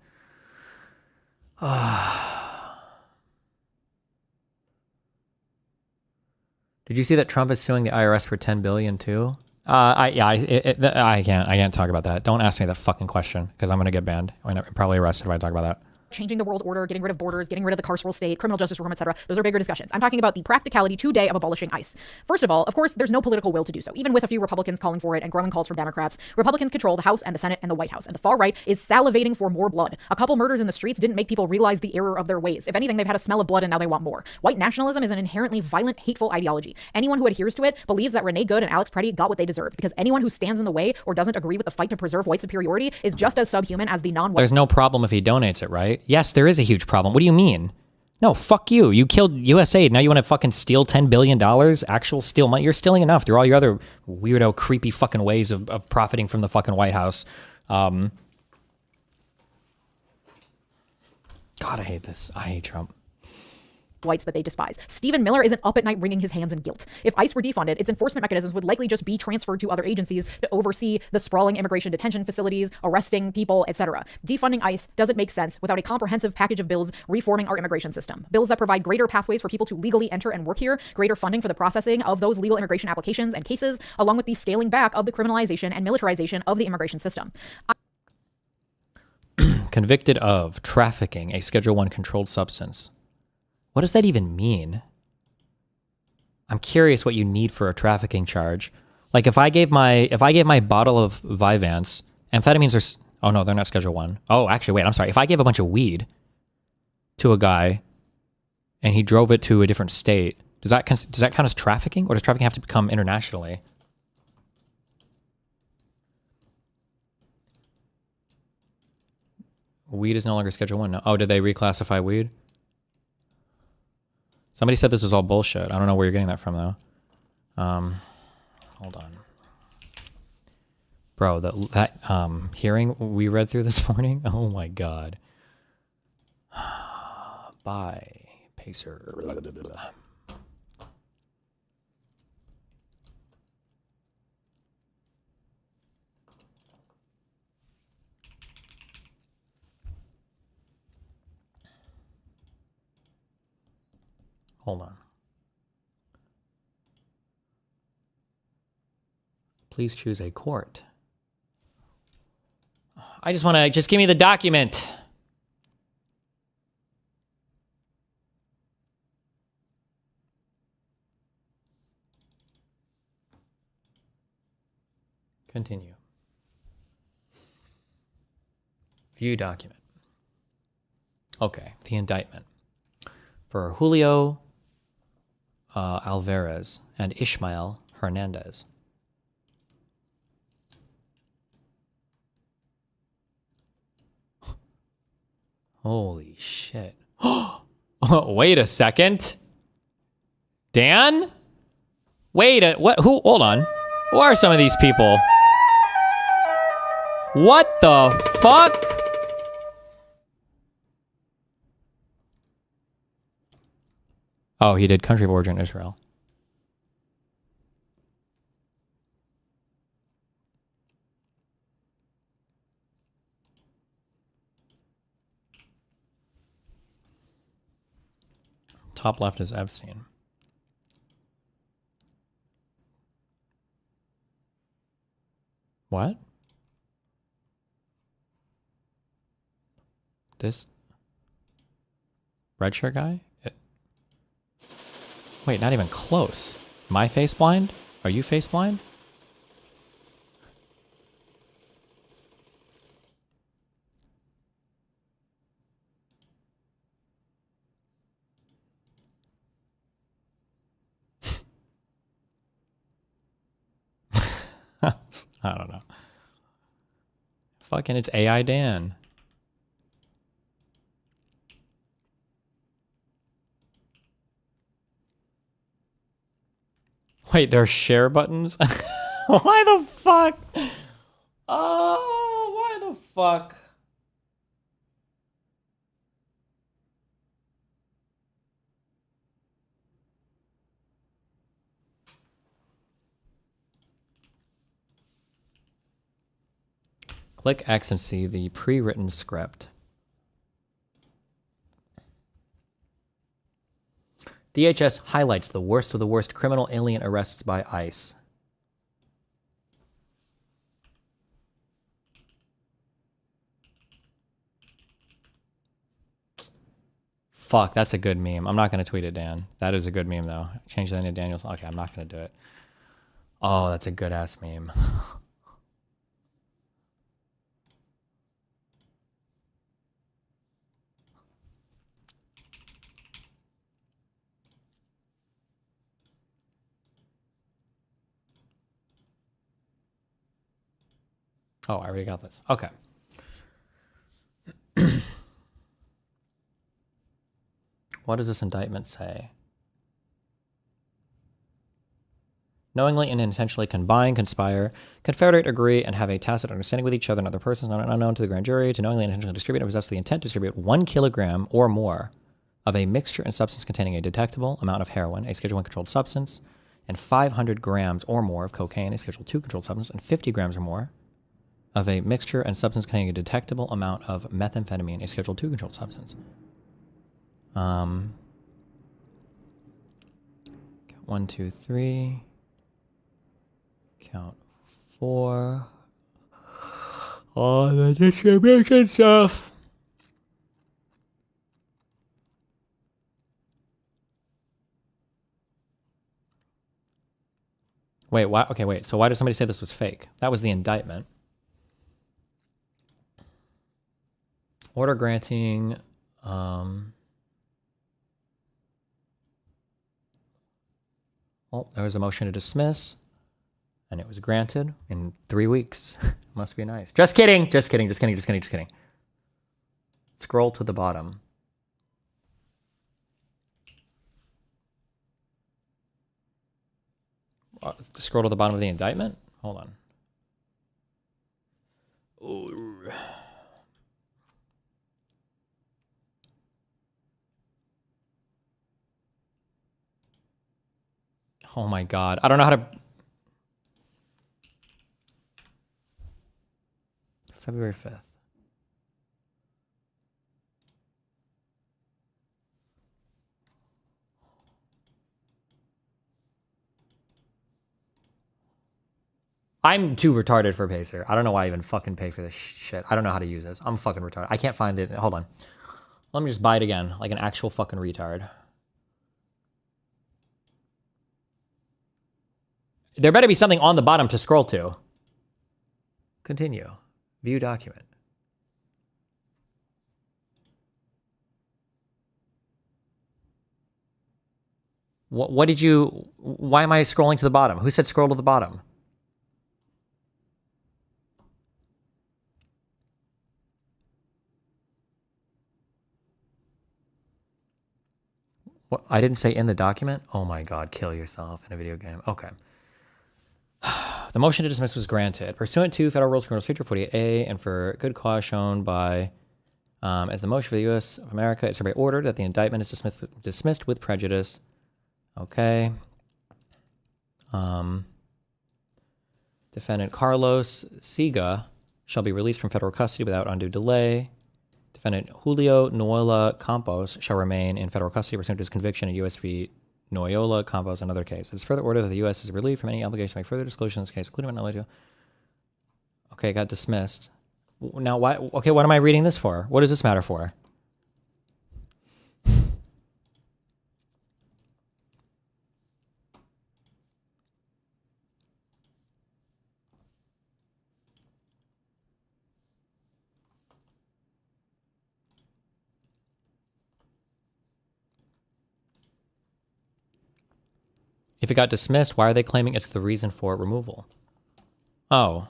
Speaker 1: Did you see that Trump is suing the IRS for 10 billion too? I can't talk about that. Don't ask me that fucking question because I'm gonna get banned. I'm probably arrested if I talk about that.
Speaker 21: Changing the world order, getting rid of borders, getting rid of the carceral state, criminal justice reform, etc. Those are bigger discussions. I'm talking about the practicality today of abolishing ICE. First of all, of course, there's no political will to do so. Even with a few Republicans calling for it and growing calls from Democrats, Republicans control the House and the Senate and the White House, and the far right is salivating for more blood. A couple murders in the streets didn't make people realize the error of their ways. If anything, they've had a smell of blood and now they want more. White nationalism is an inherently violent, hateful ideology. Anyone who adheres to it believes that Renee Good and Alex Preddy got what they deserved, because anyone who stands in the way or doesn't agree with the fight to preserve white superiority is just as subhuman as the non-white.
Speaker 1: There's no problem if he donates it, right? Yes, there is a huge problem. What do you mean? No, fuck you. You killed USAID. Now you want to fucking steal $10 billion? Actual steal money? You're stealing enough through all your other weirdo, creepy fucking ways of profiting from the fucking White House. God, I hate this. I hate Trump.
Speaker 21: Whites that they despise. Stephen Miller isn't up at night wringing his hands in guilt. If ICE were defunded, its enforcement mechanisms would likely just be transferred to other agencies to oversee the sprawling immigration detention facilities, arresting people, etc. Defunding ICE doesn't make sense without a comprehensive package of bills reforming our immigration system. Bills that provide greater pathways for people to legally enter and work here, greater funding for the processing of those legal immigration applications and cases, along with the scaling back of the criminalization and militarization of the immigration system.
Speaker 1: Convicted of trafficking a Schedule I controlled substance. What does that even mean? I'm curious what you need for a trafficking charge. Like if I gave my bottle of Vyvanse, amphetamines are, oh no, they're not Schedule I. Oh, actually, wait, I'm sorry. If I gave a bunch of weed to a guy and he drove it to a different state, does that count as trafficking, or does trafficking have to become internationally? Weed is no longer Schedule I. No. Oh, did they reclassify weed? Somebody said this is all bullshit. I don't know where you're getting that from, though. Hold on. Bro, that hearing we read through this morning? Oh, my God. Bye, Pacer. Hold on. Please choose a court. I just want to, just give me the document. Continue. View document. Okay, the indictment. For Julio Alvarez and Ishmael Hernandez. Holy shit. Wait a second. Dan? What? Who? Hold on. Who are some of these people? What the fuck? Oh, he did country of origin Israel. Top left is Epstein. What? This red shirt guy? Wait, not even close. My face blind? Are you face blind? I don't know. Fucking it's AI Dan. Wait, there are share buttons? Why the fuck? Oh, why the fuck? Click X and see the pre-written script. DHS highlights the worst of the worst criminal alien arrests by ICE. Fuck, that's a good meme. I'm not going to tweet it, Dan. That is a good meme, though. Change that into Daniel's. Okay, I'm not going to do it. Oh, that's a good-ass meme. Oh, I already got this. Okay. What does this indictment say? Knowingly and intentionally combine, conspire, confederate, agree, and have a tacit understanding with each other and other persons known and unknown to the grand jury to knowingly and intentionally distribute and possess the intent to distribute 1 kilogram or more of a mixture and substance containing a detectable amount of heroin, a Schedule I controlled substance, and 500 grams or more of cocaine, a Schedule II controlled substance, and 50 grams or more of a mixture and substance containing a detectable amount of methamphetamine, a Schedule II controlled substance. Count 1, 2, 3. Count 4. All the distribution stuff. Wait, why? Okay, wait. So why did somebody say this was fake? That was the indictment. Order granting. Well, there was a motion to dismiss, and it was granted in 3 weeks. Must be nice. Just kidding. Just kidding. Just kidding. Just kidding. Just kidding. Scroll to the bottom. Scroll to the bottom of the indictment. Hold on. Ooh. Oh my God. I don't know how to... February 5th. I'm too retarded for Pacer. I don't know why I even fucking pay for this shit. I don't know how to use this. I'm fucking retarded. I can't find it. Hold on. Let me just buy it again, like an actual fucking retard. There better be something on the bottom to scroll to. Continue. View document. What did you... Why am I scrolling to the bottom? Who said scroll to the bottom? What, I didn't say in the document? Oh my God, kill yourself in a video game. Okay. The motion to dismiss was granted. Pursuant to Federal Rules of Criminal Procedure 48A and for good cause shown by, as the motion for the U.S. of America, it's hereby ordered that the indictment is dismissed with prejudice. Okay. Defendant Carlos Siga shall be released from federal custody without undue delay. Defendant Julio Noyola Campos shall remain in federal custody pursuant to his conviction in U.S. v. Noyola Campos and other cases. It is further ordered that the U.S. is relieved from any obligation to make further disclosure in this case, including knowledge. Okay, got dismissed. Now, why? Okay, what am I reading this for? What does this matter for? If it got dismissed, why are they claiming it's the reason for removal? Oh.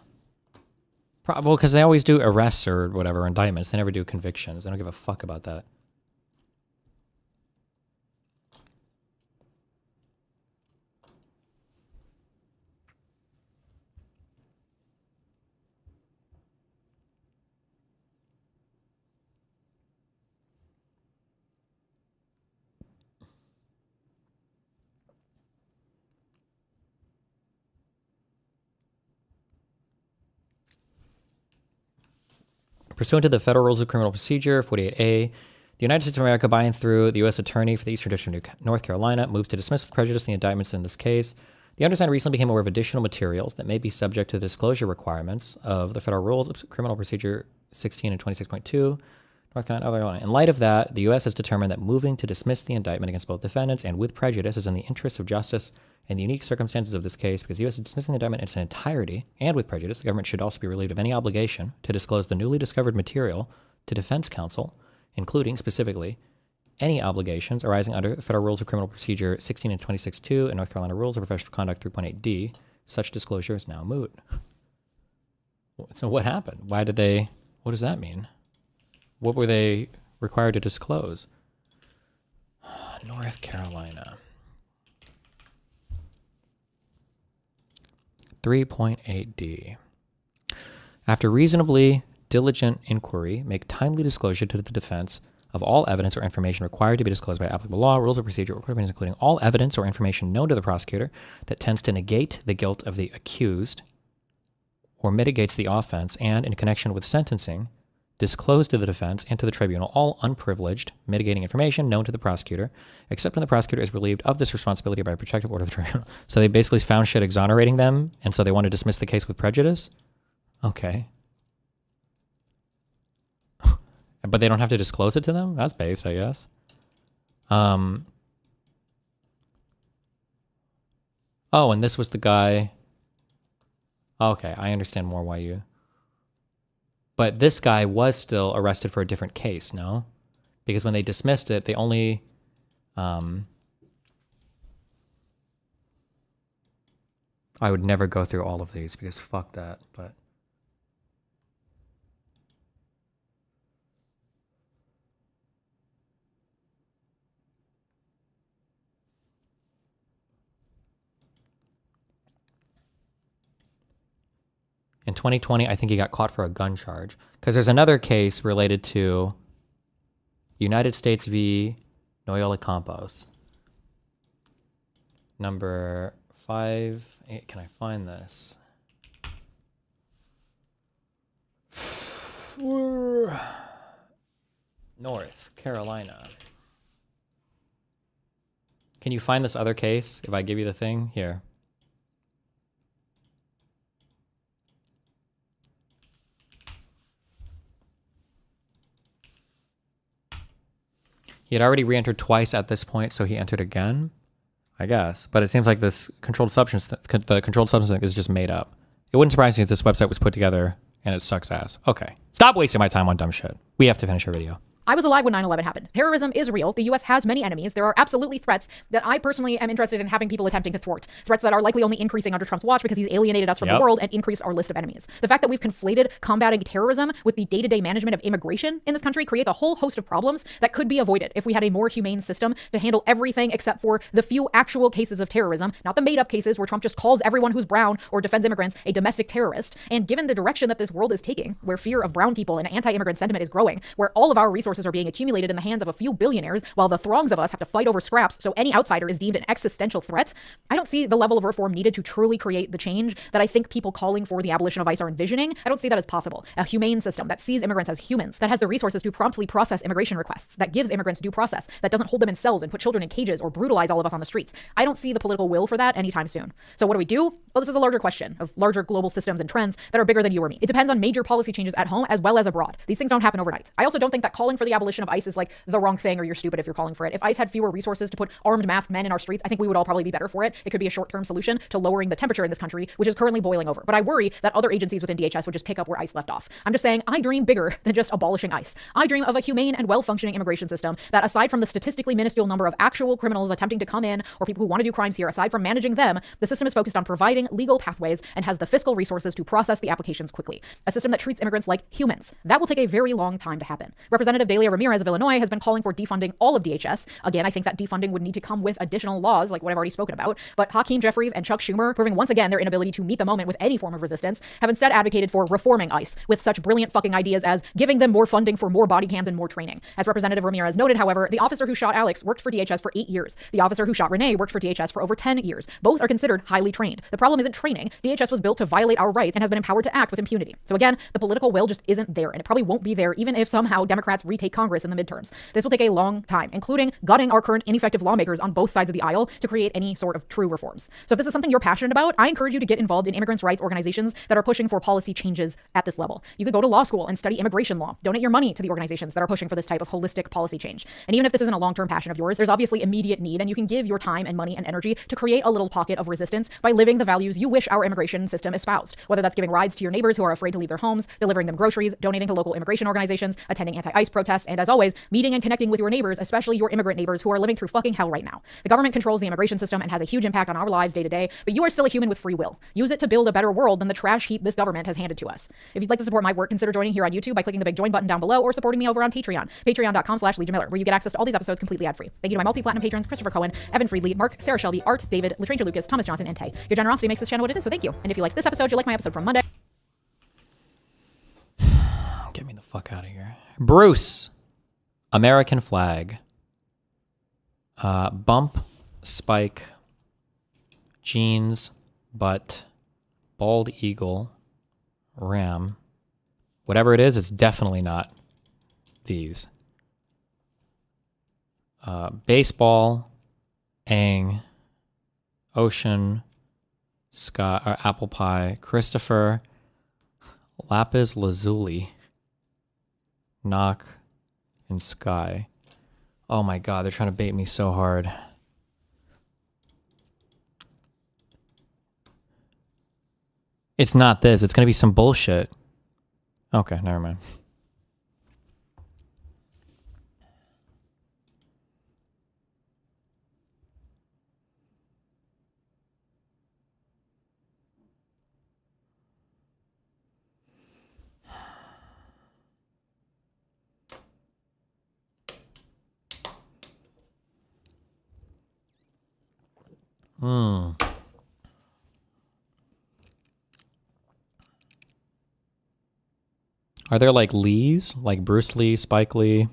Speaker 1: Well, because they always do arrests or whatever, indictments. They never do convictions. They don't give a fuck about that. Pursuant to the Federal Rules of Criminal Procedure, 48A, the United States of America, by and through the U.S. Attorney for the Eastern District of North Carolina, moves to dismiss with prejudice the indictments in this case. The undersigned recently became aware of additional materials that may be subject to the disclosure requirements of the Federal Rules of Criminal Procedure 16 and 26.2. North Carolina. In light of that, the U.S. has determined that moving to dismiss the indictment against both defendants and with prejudice is in the interest of justice in the unique circumstances of this case, because the U.S. is dismissing the indictment in its entirety and with prejudice. The government should also be relieved of any obligation to disclose the newly discovered material to defense counsel, including, specifically, any obligations arising under Federal Rules of Criminal Procedure 16 and 26.2 and North Carolina Rules of Professional Conduct 3.8d. Such disclosure is now moot. So what happened? Why did they... What does that mean? What were they required to disclose? North Carolina. 3.8d. After reasonably diligent inquiry, make timely disclosure to the defense of all evidence or information required to be disclosed by applicable law, rules of procedure, or court opinions, including all evidence or information known to the prosecutor that tends to negate the guilt of the accused or mitigates the offense, and, in connection with sentencing, disclose to the defense and to the tribunal all unprivileged mitigating information known to the prosecutor, except when the prosecutor is relieved of this responsibility by a protective order of the tribunal. So they basically found shit exonerating them, and so they want to dismiss the case with prejudice? Okay. But they don't have to disclose it to them? That's base, I guess. Oh, and this was the guy... Okay, I understand more why you... But this guy was still arrested for a different case, no? Because when they dismissed it, they only... I would never go through all of these because fuck that, but... In 2020, I think he got caught for a gun charge. Because there's another case related to United States v. Noyola Campos. Number 5. Can I find this? North Carolina. Can you find this other case if I give you the thing? Here. He had already re-entered twice at this point, so he entered again, I guess. But it seems like this controlled substance, the controlled substance thing is just made up. It wouldn't surprise me if this website was put together and it sucks ass. Okay, stop wasting my time on dumb shit. We have to finish our video.
Speaker 21: I was alive when 9/11 happened. Terrorism is real. The U.S. has many enemies. There are absolutely threats that I personally am interested in having people attempting to thwart. Threats that are likely only increasing under Trump's watch because he's alienated us from the world and increased our list of enemies. The fact that we've conflated combating terrorism with the day-to-day management of immigration in this country creates a whole host of problems that could be avoided if we had a more humane system to handle everything except for the few actual cases of terrorism, not the made-up cases where Trump just calls everyone who's brown or defends immigrants a domestic terrorist. And given the direction that this world is taking, where fear of brown people and anti-immigrant sentiment is growing, where all of our resources are being accumulated in the hands of a few billionaires while the throngs of us have to fight over scraps so any outsider is deemed an existential threat, I don't see the level of reform needed to truly create the change that I think people calling for the abolition of ICE are envisioning. I don't see that as possible. A humane system that sees immigrants as humans, that has the resources to promptly process immigration requests, that gives immigrants due process, that doesn't hold them in cells and put children in cages or brutalize all of us on the streets. I don't see the political will for that anytime soon. So what do we do? Well, this is a larger question of larger global systems and trends that are bigger than you or me. It depends on major policy changes at home as well as abroad. These things don't happen overnight. I also don't think that calling for the abolition of ICE is like the wrong thing or you're stupid if you're calling for it. If ICE had fewer resources to put armed masked men in our streets, I think we would all probably be better for it. It could be a short-term solution to lowering the temperature in this country, which is currently boiling over. But I worry that other agencies within DHS would just pick up where ICE left off. I'm just saying I dream bigger than just abolishing ICE. I dream of a humane and well-functioning immigration system that, aside from the statistically minuscule number of actual criminals attempting to come in or people who want to do crimes here, aside from managing them, the system is focused on providing legal pathways and has the fiscal resources to process the applications quickly. A system that treats immigrants like humans. That will take a very long time to happen. Representative Delia Ramirez of Illinois has been calling for defunding all of DHS. Again, I think that defunding would need to come with additional laws, like what I've already spoken about. But Hakeem Jeffries and Chuck Schumer, proving once again their inability to meet the moment with any form of resistance, have instead advocated for reforming ICE with such brilliant fucking ideas as giving them more funding for more body cams and more training. As Representative Ramirez noted, however, the officer who shot Alex worked for DHS for 8 years. The officer who shot Renee worked for DHS for over 10 years. Both are considered highly trained. The problem isn't training. DHS was built to violate our rights and has been empowered to act with impunity. So again, the political will just isn't there, and it probably won't be there even if somehow Democrats retake Congress in the midterms. This will take a long time, including gutting our current ineffective lawmakers on both sides of the aisle to create any sort of true reforms. So if this is something you're passionate about, I encourage you to get involved in immigrants' rights organizations that are pushing for policy changes at this level. You could go to law school and study immigration law. Donate your money to the organizations that are pushing for this type of holistic policy change. And even if this isn't a long-term passion of yours, there's obviously immediate need, and you can give your time and money and energy to create a little pocket of resistance by living the values you wish our immigration system espoused. Whether that's giving rides to your neighbors who are afraid to leave their homes, delivering them groceries, donating to local immigration organizations, attending anti-ICE protests, and as always, meeting and connecting with your neighbors, especially your immigrant neighbors who are living through fucking hell right now. The government controls the immigration system and has a huge impact on our lives day to day, but you are still a human with free will. Use it to build a better world than the trash heap this government has handed to us. If you'd like to support my work, consider joining here on YouTube by clicking the big join button down below or supporting me over on Patreon. Patreon.com/LegionMiller, where you get access to all these episodes completely ad-free. Thank you to my multi-platinum patrons, Christopher Cohen, Evan Friedley, Mark, Sarah Shelby, Art, David, LaTranger Lucas, Thomas Johnson, and Tay. Your generosity makes this channel what it is, so thank you. And if you like this episode, you'll like my episode from Monday.
Speaker 1: Get me the fuck out of here. Bruce. American flag. Bump, spike, jeans, butt, bald eagle, ram. Whatever it is, it's definitely not these. Baseball, ang, ocean, sky, or apple pie, Christopher, lapis lazuli, knock, and sky. Oh my god, they're trying to bait me so hard. It's not this. It's gonna be some bullshit. Okay, never mind. Are there like Lees? Like Bruce Lee, Spike Lee?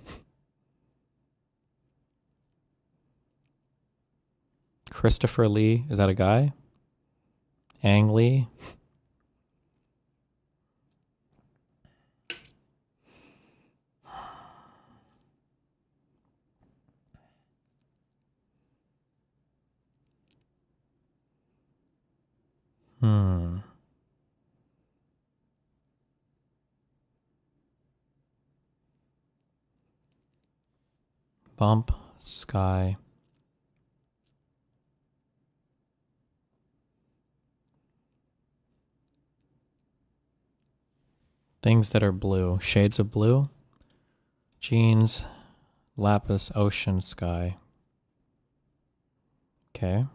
Speaker 1: Christopher Lee? Is that a guy? Ang Lee? Bump, sky. Things that are blue. Shades of blue. Jeans, lapis, ocean, sky. Okay.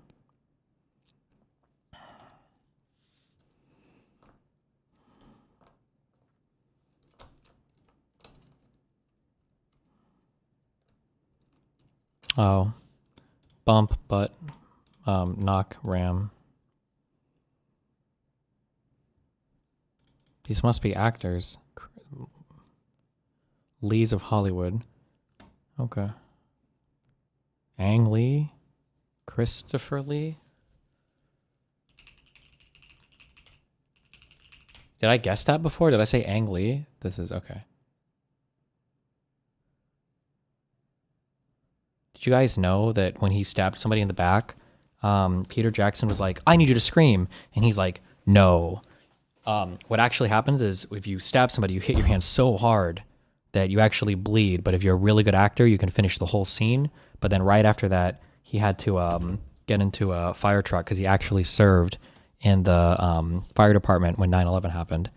Speaker 1: Oh, bump, butt, knock, ram. These must be actors. Lees of Hollywood. Okay. Ang Lee? Christopher Lee? Did I guess that before? Did I say Ang Lee? This is okay. Did you guys know that when he stabbed somebody in the back, Peter Jackson was like, I need you to scream. And he's like, no. What actually happens is if you stab somebody, you hit your hand so hard that you actually bleed, but if you're a really good actor, you can finish the whole scene. But then right after that, he had to get into a fire truck because he actually served in the fire department when 9/11 happened.